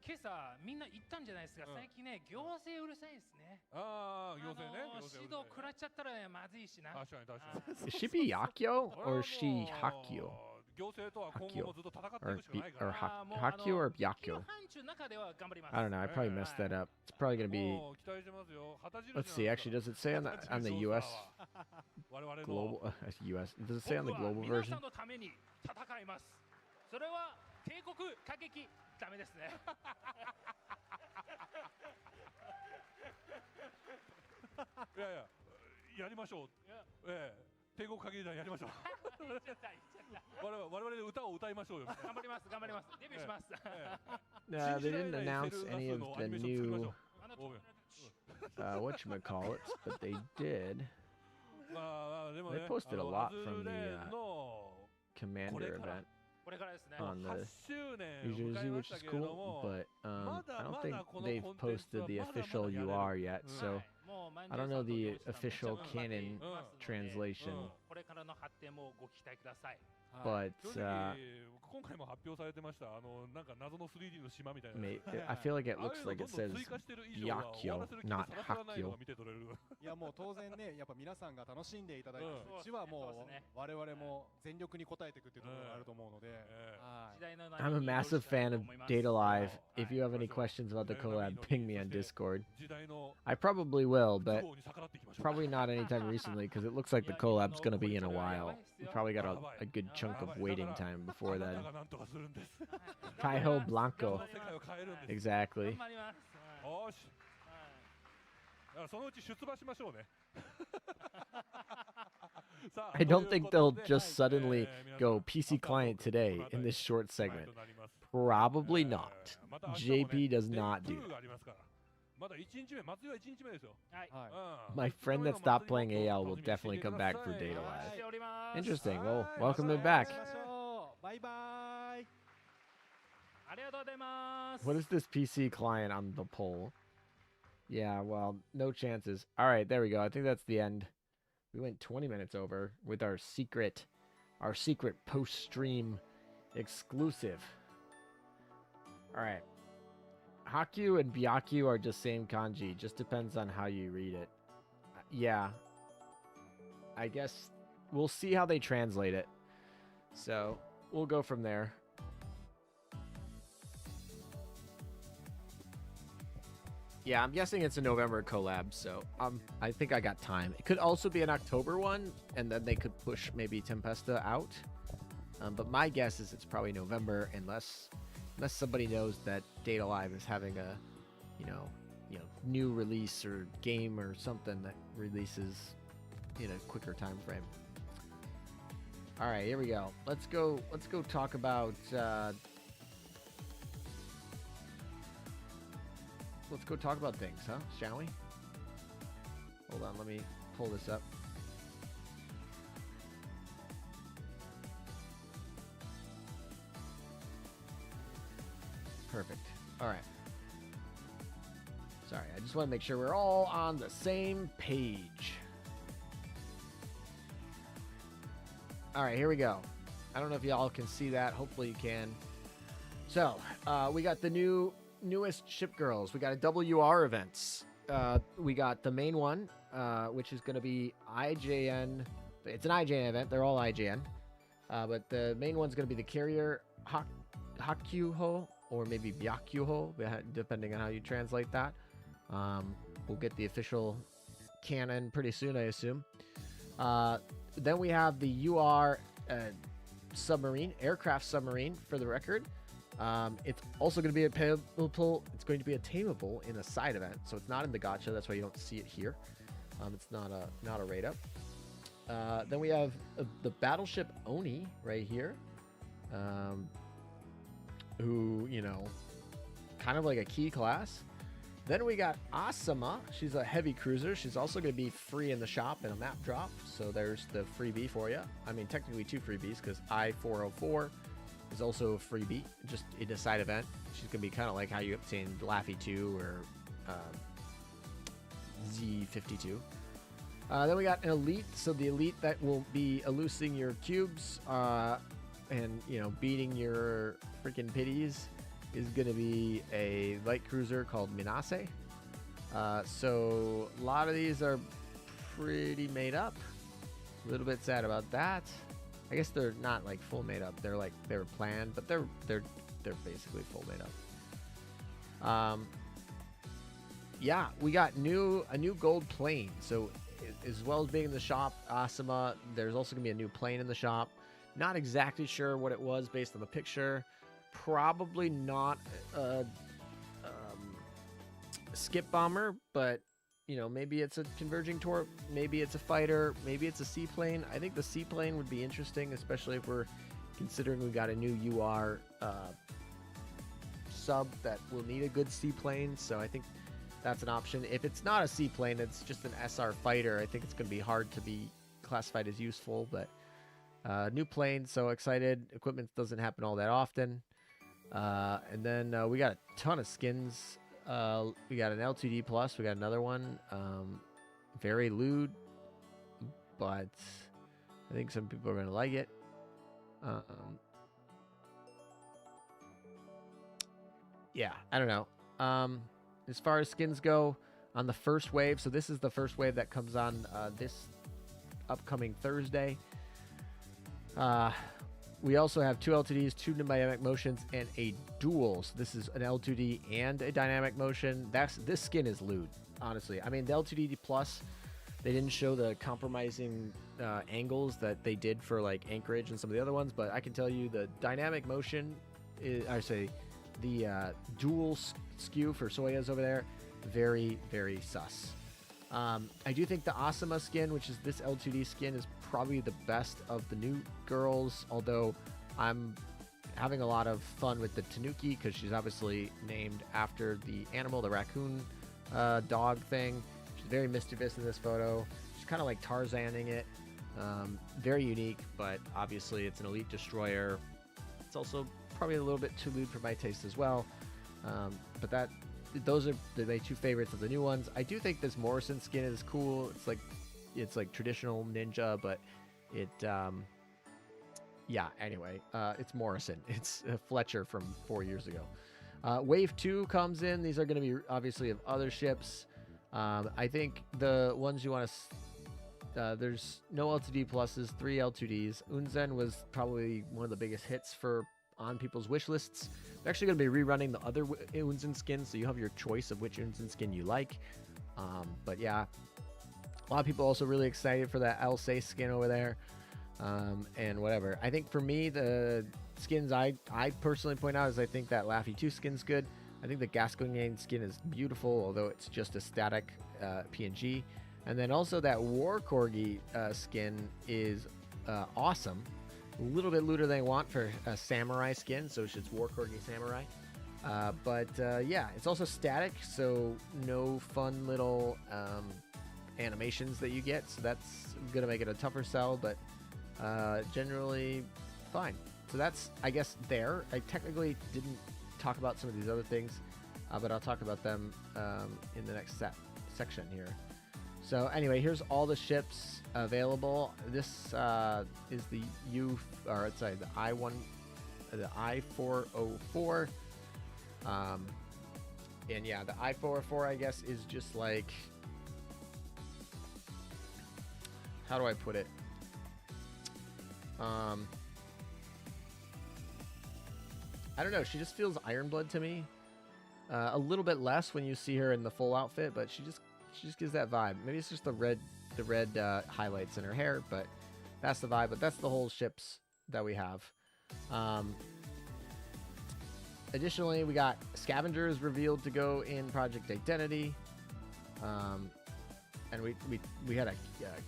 今朝みんな行ったんじゃないですか。最近ね、行政うるさいですね。行政ね。指導食らっちゃったらまずいしな。確かに確かに。Is she Byakyo or is she Hakyo? 行政とは今後もずっと戦っていくしかないから。Hakyo or Byakyo? I don't know. I probably messed that up. It's probably gonna be. Let's see. Actually, does it say on the US global US? Does it say on the global version? それは帝国歌劇ダメですね。いやいや、やりましょう。帝国歌劇団やりましょう。我々で歌を歌いましょうよ。頑張ります、頑張ります。デビューします。They didn't announce any of the new whatchamacallits, but they did. They posted a lot from the Commander event on the New Jersey, which is cool, but I don't think they've posted the official UR yet, so I don't know the official canon translation. But今回も発表されてました。なんか謎の 3D の島みたいな。I feel like it looks like it says Byakyo, not Hakyo. いやもう当然ね、やっぱ皆さんが楽しんでいただいて、うちはもう我々も全力に応えていくっていうところがあると思うので。I'm a massive fan of Data Live. If you have any questions about the collab, ping me on Discord. I probably will, but probably not anytime recently because it looks like the collab's going to be in a while. We probably got a good chunk of waiting time before then. Kaiho Blanco. Exactly. I don't think they'll just suddenly go PC client today in this short segment. Probably not. JP does not do that. My friend that stopped playing AL will definitely come back for Data Live. Interesting. Well, welcome them back. What is this PC client on the poll? Yeah, well, no chances. All right, there we go. I think that's the end. We went 20 minutes over with our secret post-stream exclusive. All right. Hakyu and Byaku are just same kanji. Just depends on how you read it. Yeah. I guess we'll see how they translate it. So we'll go from there. Yeah, I'm guessing it's a November collab, so I think I got time. It could also be an October one, and then they could push maybe Tempesta out. But my guess is it's probably November, unless somebody knows that Data Live is having a, you know, new release or game or something that releases in a quicker time frame. All right, here we go. Let's go talk about. Let's go talk about things, huh? Shall we? Hold on, let me pull this up. Perfect. All right. Sorry, I just want to make sure we're all on the same page. All right, here we go. I don't know if y'all can see that. Hopefully you can. So, we got the newest ship girls. We got a WR events. We got the main one, which is going to be IJN. It's an IJN event. They're all IJN. But the main one's going to be the carrier Hakyuho, or maybe Byakuho, depending on how you translate that. We'll get the official canon pretty soon, I assume. Then we have the UR submarine, aircraft submarine, for the record. It's also going to be it's going to be a tameable in a side event, so it's not in the gacha. That's why you don't see it here. It's not a rate up. Then we have the battleship Oni right here, who, you know, kind of like a key class. Then we got Asama. She's a heavy cruiser. She's also going to be free in the shop in a map drop. So there's the freebie for you. I mean, technically 2 freebies, because I-404 is also a freebie, just in a side event. She's going to be kind of like how you obtained Laffy 2 or Z52. Then we got an elite. So the elite that will be elusing your cubes and, you know, beating your freaking pitties is going to be a light cruiser called Minase. So a lot of these are pretty made up. A little bit sad about that. I guess they're not like full made up. They're like, they were planned, but they're basically full made up. Yeah, we got a new gold plane. So as well as being in the shop, Asama, there's also gonna be a new plane in the shop. Not exactly sure what it was based on the picture. Probably not a skip bomber, but you know, maybe it's a converging torp, maybe it's a fighter, maybe it's a seaplane. I think the seaplane would be interesting, especially if we're considering we got a new UR sub that will need a good seaplane. So I think that's an option. If it's not a seaplane, it's just an SR fighter, I think it's going to be hard to be classified as useful, but new plane, so excited. Equipment doesn't happen all that often. And then we got a ton of skins. We got an L2D plus. We got another one. Very lewd, but I think some people are going to like it. Yeah, I don't know. As far as skins go, on the first wave, so this is the first wave that comes on this upcoming Thursday. We also have 2 L2Ds, 2 dynamic motions, and a dual. So this is an L2D and a dynamic motion. This skin is lewd, honestly. I mean, the L2D plus, they didn't show the compromising angles that they did for like Anchorage and some of the other ones, but I can tell you the dynamic motion is, I say, the dual skew for Soya's over there, very, very sus. I do think the Asama skin, which is this L2D skin, is probably the best of the new girls, although I'm having a lot of fun with the Tanuki because she's obviously named after the animal, the raccoon dog thing. She's very mischievous in this photo. She's kind of like Tarzaning it. Very unique, but obviously it's an elite destroyer. It's also probably a little bit too lewd for my taste as well. But those are my 2 favorites of the new ones. I do think this Morrison skin is cool. It's like traditional ninja, but it yeah, anyway, it's Morrison. It's Fletcher from 4 years ago. Wave 2 comes in. These are going to be obviously of other ships. I think the ones you want to... there's no LTD pluses, 3 L2Ds. Unzen was probably one of the biggest hits on people's wish lists. They're actually going to be rerunning the other Unzen skins, so you have your choice of which Unzen skin you like. But yeah, a lot of people also really excited for that Elsay skin over there. And whatever. I think for me, the skins I personally point out is I think that Laffy 2 skin's good. I think the Gascoigne skin is beautiful, although it's just a static PNG. And then also that War Corgi skin is awesome. A little bit looter than I want for a samurai skin, so it's just War Corgi Samurai. But yeah, it's also static, so no fun little animations that you get. So that's going to make it a tougher sell, but generally fine. So that's, I guess, there. I technically didn't talk about some of these other things, but I'll talk about them in the next section here. So anyway, here's all the ships available. This is the the I-404. And yeah, the I-404, I guess, is just like, how do I put it? I don't know. She just feels Ironblood to me. A little bit less when you see her in the full outfit, but she just gives that vibe. Maybe it's just the red highlights in her hair, but that's the vibe. But that's the whole ships that we have. Additionally, we got Scavengers revealed to go in Project Identity. And we had a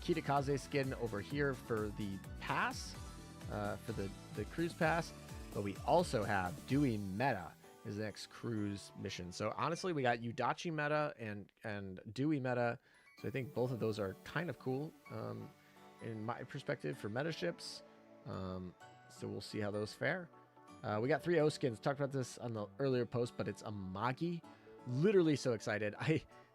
Kitakaze skin over here for the pass, for the cruise pass. But we also have Dewey Meta is the next cruise mission. So honestly, we got Udachi Meta and Dewey Meta. So I think both of those are kind of cool in my perspective for meta ships. So we'll see how those fare. We got 3 O skins. Talked about this on the earlier post, but it's a Magi. Literally so excited.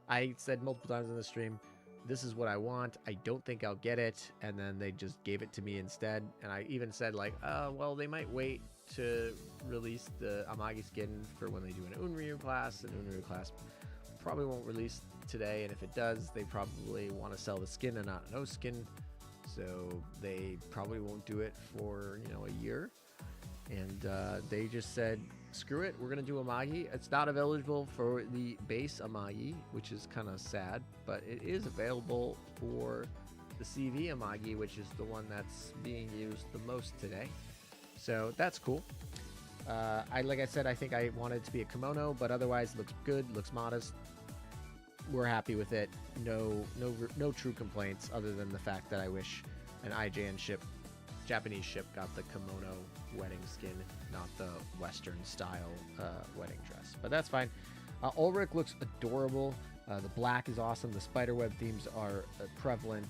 I said multiple times in the stream, this is what I want. I don't think I'll get it. And then they just gave it to me instead. And I even said like, well, they might wait to release the Amagi skin for when they do an Unryu class. An Unryu class probably won't release today. And if it does, they probably want to sell the skin and not an O skin. So they probably won't do it for, a year. And they just said, screw it, we're going to do Amagi. It's not available for the base Amagi, which is kind of sad, but it is available for the CV Amagi, which is the one that's being used the most today. So that's cool. Like I said, I think I wanted it to be a kimono, but otherwise looks good, looks modest. We're happy with it. No true complaints other than the fact that I wish an IJN ship, Japanese ship, got the kimono wedding skin, not the Western style wedding dress. But that's fine. Ulrich looks adorable. The black is awesome. The spiderweb themes are prevalent.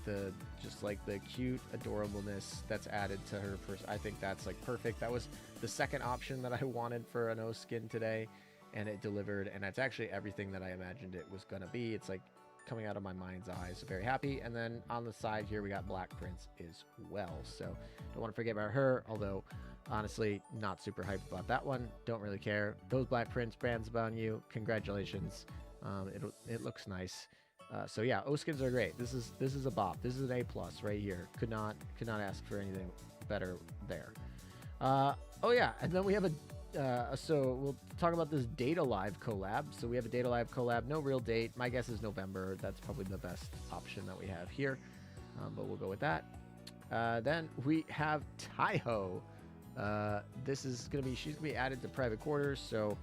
Just like the cute adorableness that's added to her person. I think that's like perfect. That was the second option that I wanted for an O skin today, and it delivered. And that's actually everything that I imagined it was gonna be. It's like coming out of my mind's eye. So very happy. And then on the side here we got Black Prince as well. So don't want to forget about her. Although honestly, not super hyped about that one. Don't really care. Those Black Prince brands about you. Congratulations. It looks nice. So yeah, O skins are great. This is a bop. This is an A+ right here. Could not ask for anything better there. Oh yeah, and then we have so we'll talk about this Data Live collab. So we have a Data Live collab. No real date. My guess is November. That's probably the best option that we have here. But we'll go with that. Then we have Taiho. She's gonna be added to private quarters. So,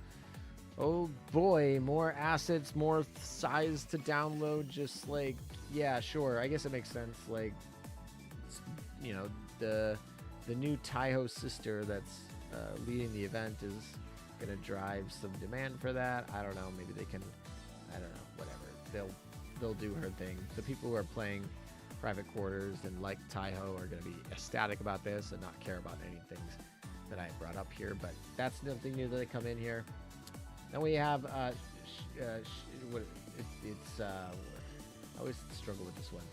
oh boy, more assets, more size to download. Just like, yeah, sure. I guess it makes sense. Like, the new Taiho sister that's leading the event is gonna drive some demand for that. I don't know. Maybe they can. I don't know. Whatever. They'll do her thing. The people who are playing private quarters and like Taiho are going to be ecstatic about this and not care about any things that I brought up here, but that's nothing new that they come in here. Then we have I always struggle with this one,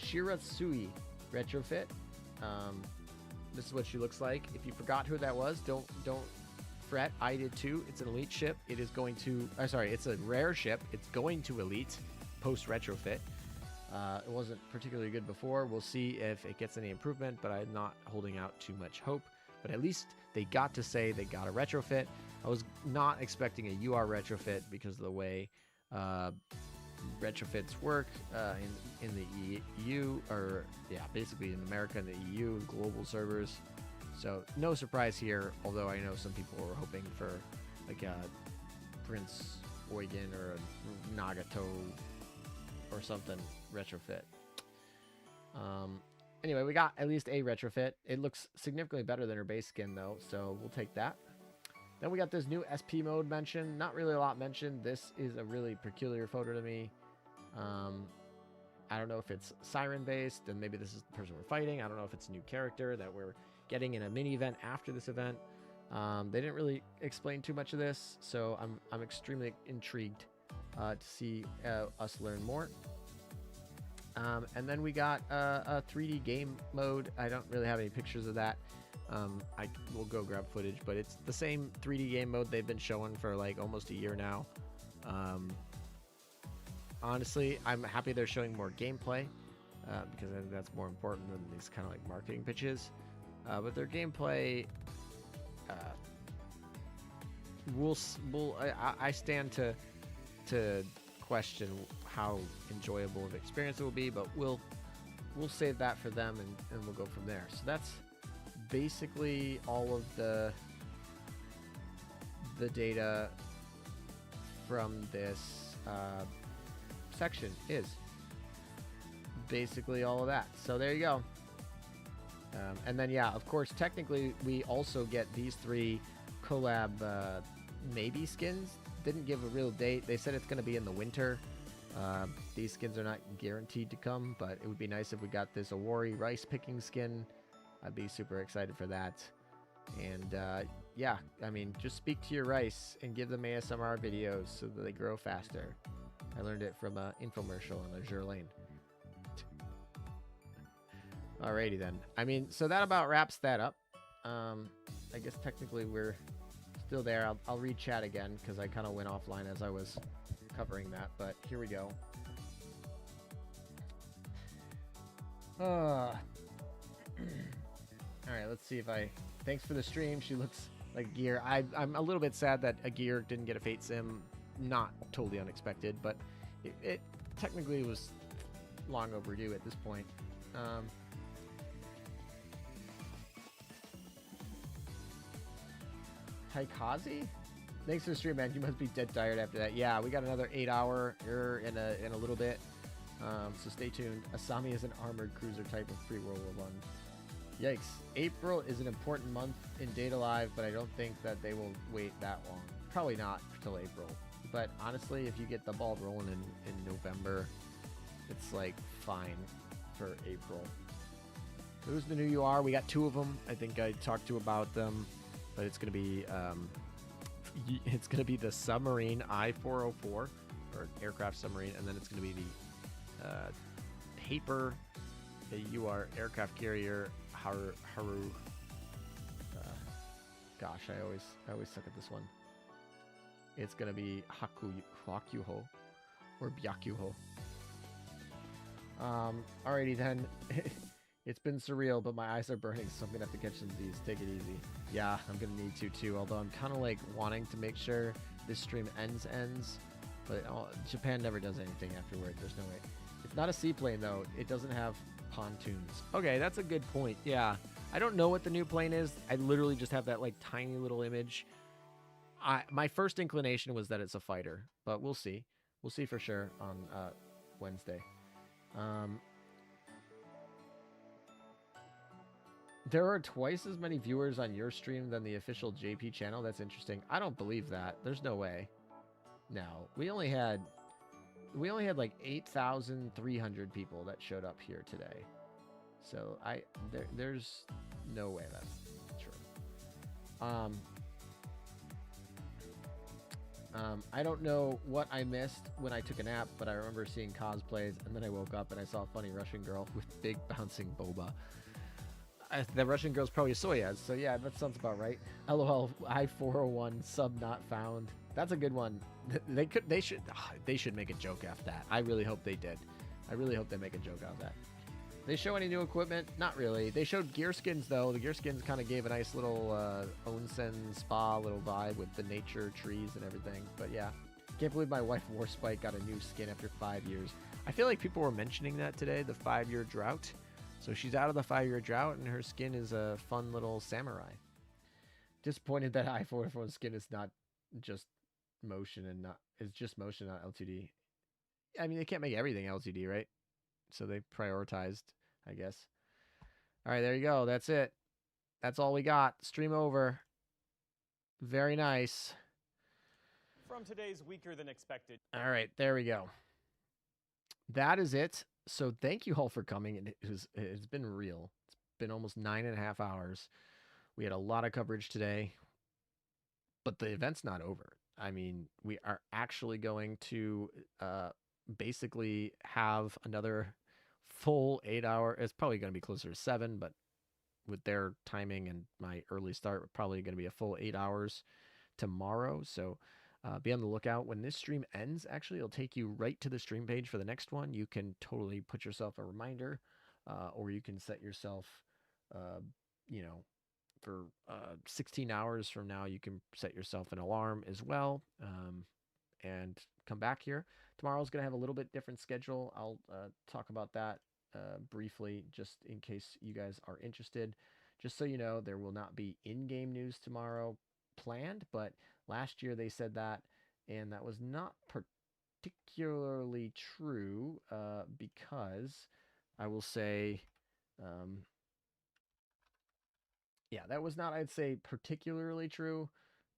Shiratsui retrofit. This is what she looks like. If you forgot who that was, don't fret. I did too. It's an elite ship. It is going to. Sorry, it's a rare ship. It's going to elite post retrofit. It wasn't particularly good before. We'll see if it gets any improvement, but I'm not holding out too much hope. But at least they got to say they got a retrofit. I was not expecting a UR retrofit because of the way retrofits work in the EU, or yeah, basically in America and the EU, global servers. So no surprise here, although I know some people were hoping for like a Prince Eugen or a Nagato or something retrofit. Anyway, we got at least a retrofit. It looks significantly better than her base skin though, so we'll take that. Then we got this new SP mode mentioned. Not really a lot mentioned. This is a really peculiar photo to me. I don't know if it's Siren based, and maybe this is the person we're fighting. I don't know if it's a new character that we're getting in a mini event after this event. They didn't really explain too much of this, so I'm extremely intrigued to see us learn more. And then we got a 3D game mode. I don't really have any pictures of that. I will go grab footage, but it's the same 3D game mode they've been showing for like almost a year now. Honestly, I'm happy they're showing more gameplay because I think that's more important than these kind of like marketing pitches. But their gameplay, I stand to question how enjoyable of an experience it will be, but we'll save that for them and we'll go from there. So that's basically all of the data from this section is basically all of that. So there you go. And then yeah, of course, technically we also get these 3 collab maybe skins. Didn't give a real date. They said it's going to be in the winter. These skins are not guaranteed to come, but it would be nice if we got this Awori rice picking skin. I'd be super excited for that. And yeah, I mean, just speak to your rice and give them ASMR videos so that they grow faster. I learned it from an infomercial on Azur Lane. Alrighty then. I mean, so that about wraps that up. I guess technically we're still there. I'll read chat again because I kind of went offline as I was covering that, but here we go. All right, let's see if I... Thanks for the stream. She looks like Gear. I'm a little bit sad that a Gear didn't get a Fate Sim. Not totally unexpected, but it technically was long overdue at this point. Taikazi? Thanks for the stream, man. You must be dead tired after that. Yeah, we got another 8-hour in a little bit. So stay tuned. Asami is an armored cruiser type of pre-World War I. Yikes. April is an important month in Data Live, but I don't think that they will wait that long. Probably not till April. But honestly, if you get the ball rolling in November, it's like fine for April. Who's the new UR? We got 2 of them. I think I talked to about them, but it's gonna be the submarine I-404 or aircraft submarine, and then it's gonna be the paper UR aircraft carrier Haru. Gosh, I always suck at this one. It's gonna be Hakuho or Byakuho. Alrighty then. It's been surreal, but my eyes are burning, so I'm gonna have to catch some of these. Take it easy. Yeah, I'm gonna need to too. Although I'm kind of like wanting to make sure this stream ends, but Japan never does anything afterward. There's no way. It's not a seaplane though. It doesn't have pontoons. Okay, that's a good point. Yeah, I don't know what the new plane is. I literally just have that like tiny little image. My first inclination was that it's a fighter, but we'll see. We'll see for sure on Wednesday. There are twice as many viewers on your stream than the official JP channel. That's interesting. I don't believe that. There's no way. No, we only had like 8,300 people that showed up here today. So there's no way that's true. I don't know what I missed when I took a nap, but I remember seeing cosplays, and then I woke up and I saw a funny Russian girl with big bouncing boba. The Russian girl's probably Soya, so yeah, that sounds about right. LOL, I-401 sub not found. That's a good one. They should make a joke after that. I really hope they did. I really hope they make a joke out of that. They show any new equipment? Not really. They showed gear skins though. The gear skins kind of gave a nice little onsen spa little vibe with the nature trees and everything. But yeah, can't believe my wife Warspike got a new skin after 5 years. I feel like people were mentioning that today, the 5-year drought. So she's out of the 5-year drought and her skin is a fun little samurai. Disappointed that I-401 skin is not just motion and not it's just motion, not LTD. I mean, they can't make everything LTD, right? So they prioritized, I guess. All right, there you go. That's it. That's all we got. Stream over. Very nice. From today's weaker than expected. All right, there we go. That is it. So thank you all for coming. And it's been real. It's been almost 9.5 hours. We had a lot of coverage today, but the event's not over. I mean, we are actually going to basically have another full 8-hour. It's probably going to be closer to 7, but with their timing and my early start, probably going to be a full 8 hours tomorrow. So be on the lookout. When this stream ends, actually, it'll take you right to the stream page for the next one. You can totally put yourself a reminder, or you can set yourself, for 16 hours from now, you can set yourself an alarm as well, and come back here. Tomorrow's going to have a little bit different schedule. I'll talk about that briefly, just in case you guys are interested. Just so you know, there will not be in-game news tomorrow planned, but last year they said that, and that was not particularly true, because I will say, yeah, that was not, I'd say, particularly true,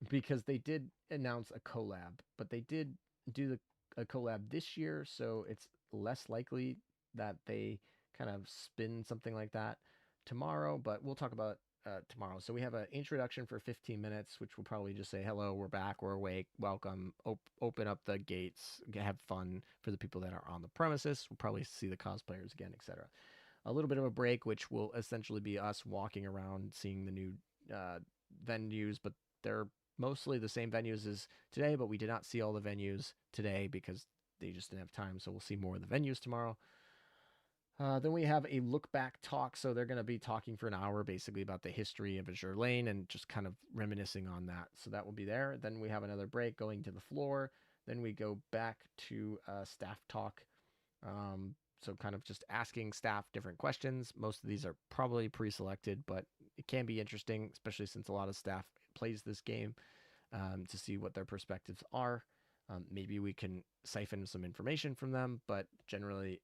because they did announce a collab, but they did do a collab this year, so it's less likely that they kind of spin something like that tomorrow, but we'll talk about tomorrow. So we have an introduction for 15 minutes, which will probably just say, hello, we're back, we're awake, welcome, open up the gates, have fun for the people that are on the premises. We'll probably see the cosplayers again, etc. A little bit of a break, which will essentially be us walking around, seeing the new venues, but they're mostly the same venues as today, but we did not see all the venues today because they just didn't have time, so we'll see more of the venues tomorrow. Then we have a look back talk, so they're going to be talking for an hour basically about the history of Azur Lane and just kind of reminiscing on that. So that will be there. Then we have another break going to the floor. Then we go back to staff talk. So kind of just asking staff different questions. Most of these are probably pre-selected, but it can be interesting, especially since a lot of staff plays this game, to see what their perspectives are. Maybe we can siphon some information from them, but generally,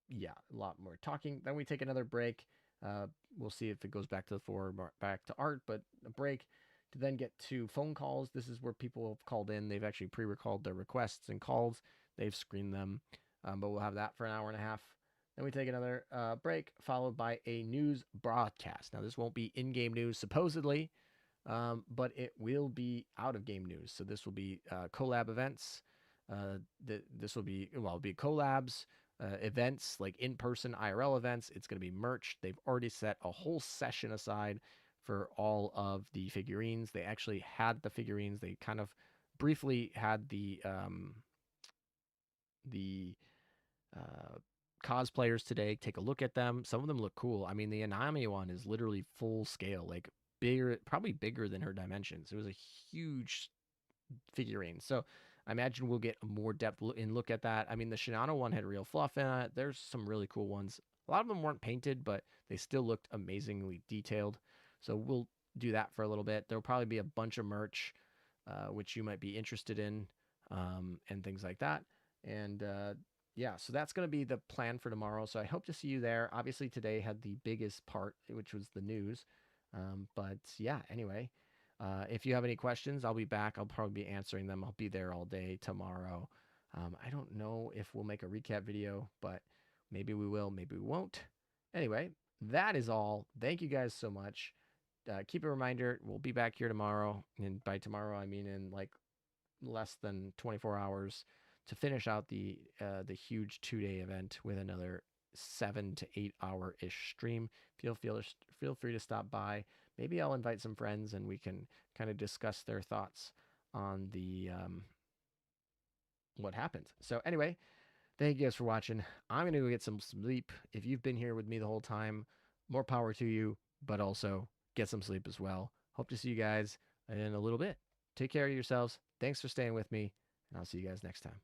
yeah, a lot more talking. Then we take another break. We'll see if it goes back to the floor, back to art, but a break to then get to phone calls. This is where people have called in. They've actually pre-recorded their requests and calls. They've screened them, but we'll have that for an hour and a half. Then we take another break, followed by a news broadcast. Now, this won't be in-game news, supposedly, but it will be out-of-game news. So this will be collab events. This will be, well, it'll be collabs, events, like in-person IRL events. It's going to be merch. They've already set a whole session aside for all of the figurines. They actually had the figurines. They kind of briefly had the cosplayers today. Take a look at them. Some of them look cool. I mean, the Anami one is literally full scale, like bigger, probably bigger than her dimensions. It was a huge figurine. So I imagine we'll get a more depth in look at that. I mean, the Shinano one had real fluff in it. There's some really cool ones. A lot of them weren't painted, but they still looked amazingly detailed. So we'll do that for a little bit. There'll probably be a bunch of merch, which you might be interested in, and things like that. And yeah, so that's going to be the plan for tomorrow. So I hope to see you there. Obviously, today had the biggest part, which was the news. But yeah, anyway, if you have any questions, I'll be back. I'll probably be answering them. I'll be there all day tomorrow. I don't know if we'll make a recap video, but maybe we will, maybe we won't. Anyway, that is all. Thank you guys so much. Keep a reminder, we'll be back here tomorrow. And by tomorrow, I mean in like less than 24 hours to finish out the huge 2-day event with another 7 to 8 hour-ish stream. Feel free to stop by. Maybe I'll invite some friends and we can kind of discuss their thoughts on the what happened. So anyway, thank you guys for watching. I'm going to go get some sleep. If you've been here with me the whole time, more power to you, but also get some sleep as well. Hope to see you guys in a little bit. Take care of yourselves. Thanks for staying with me, and I'll see you guys next time.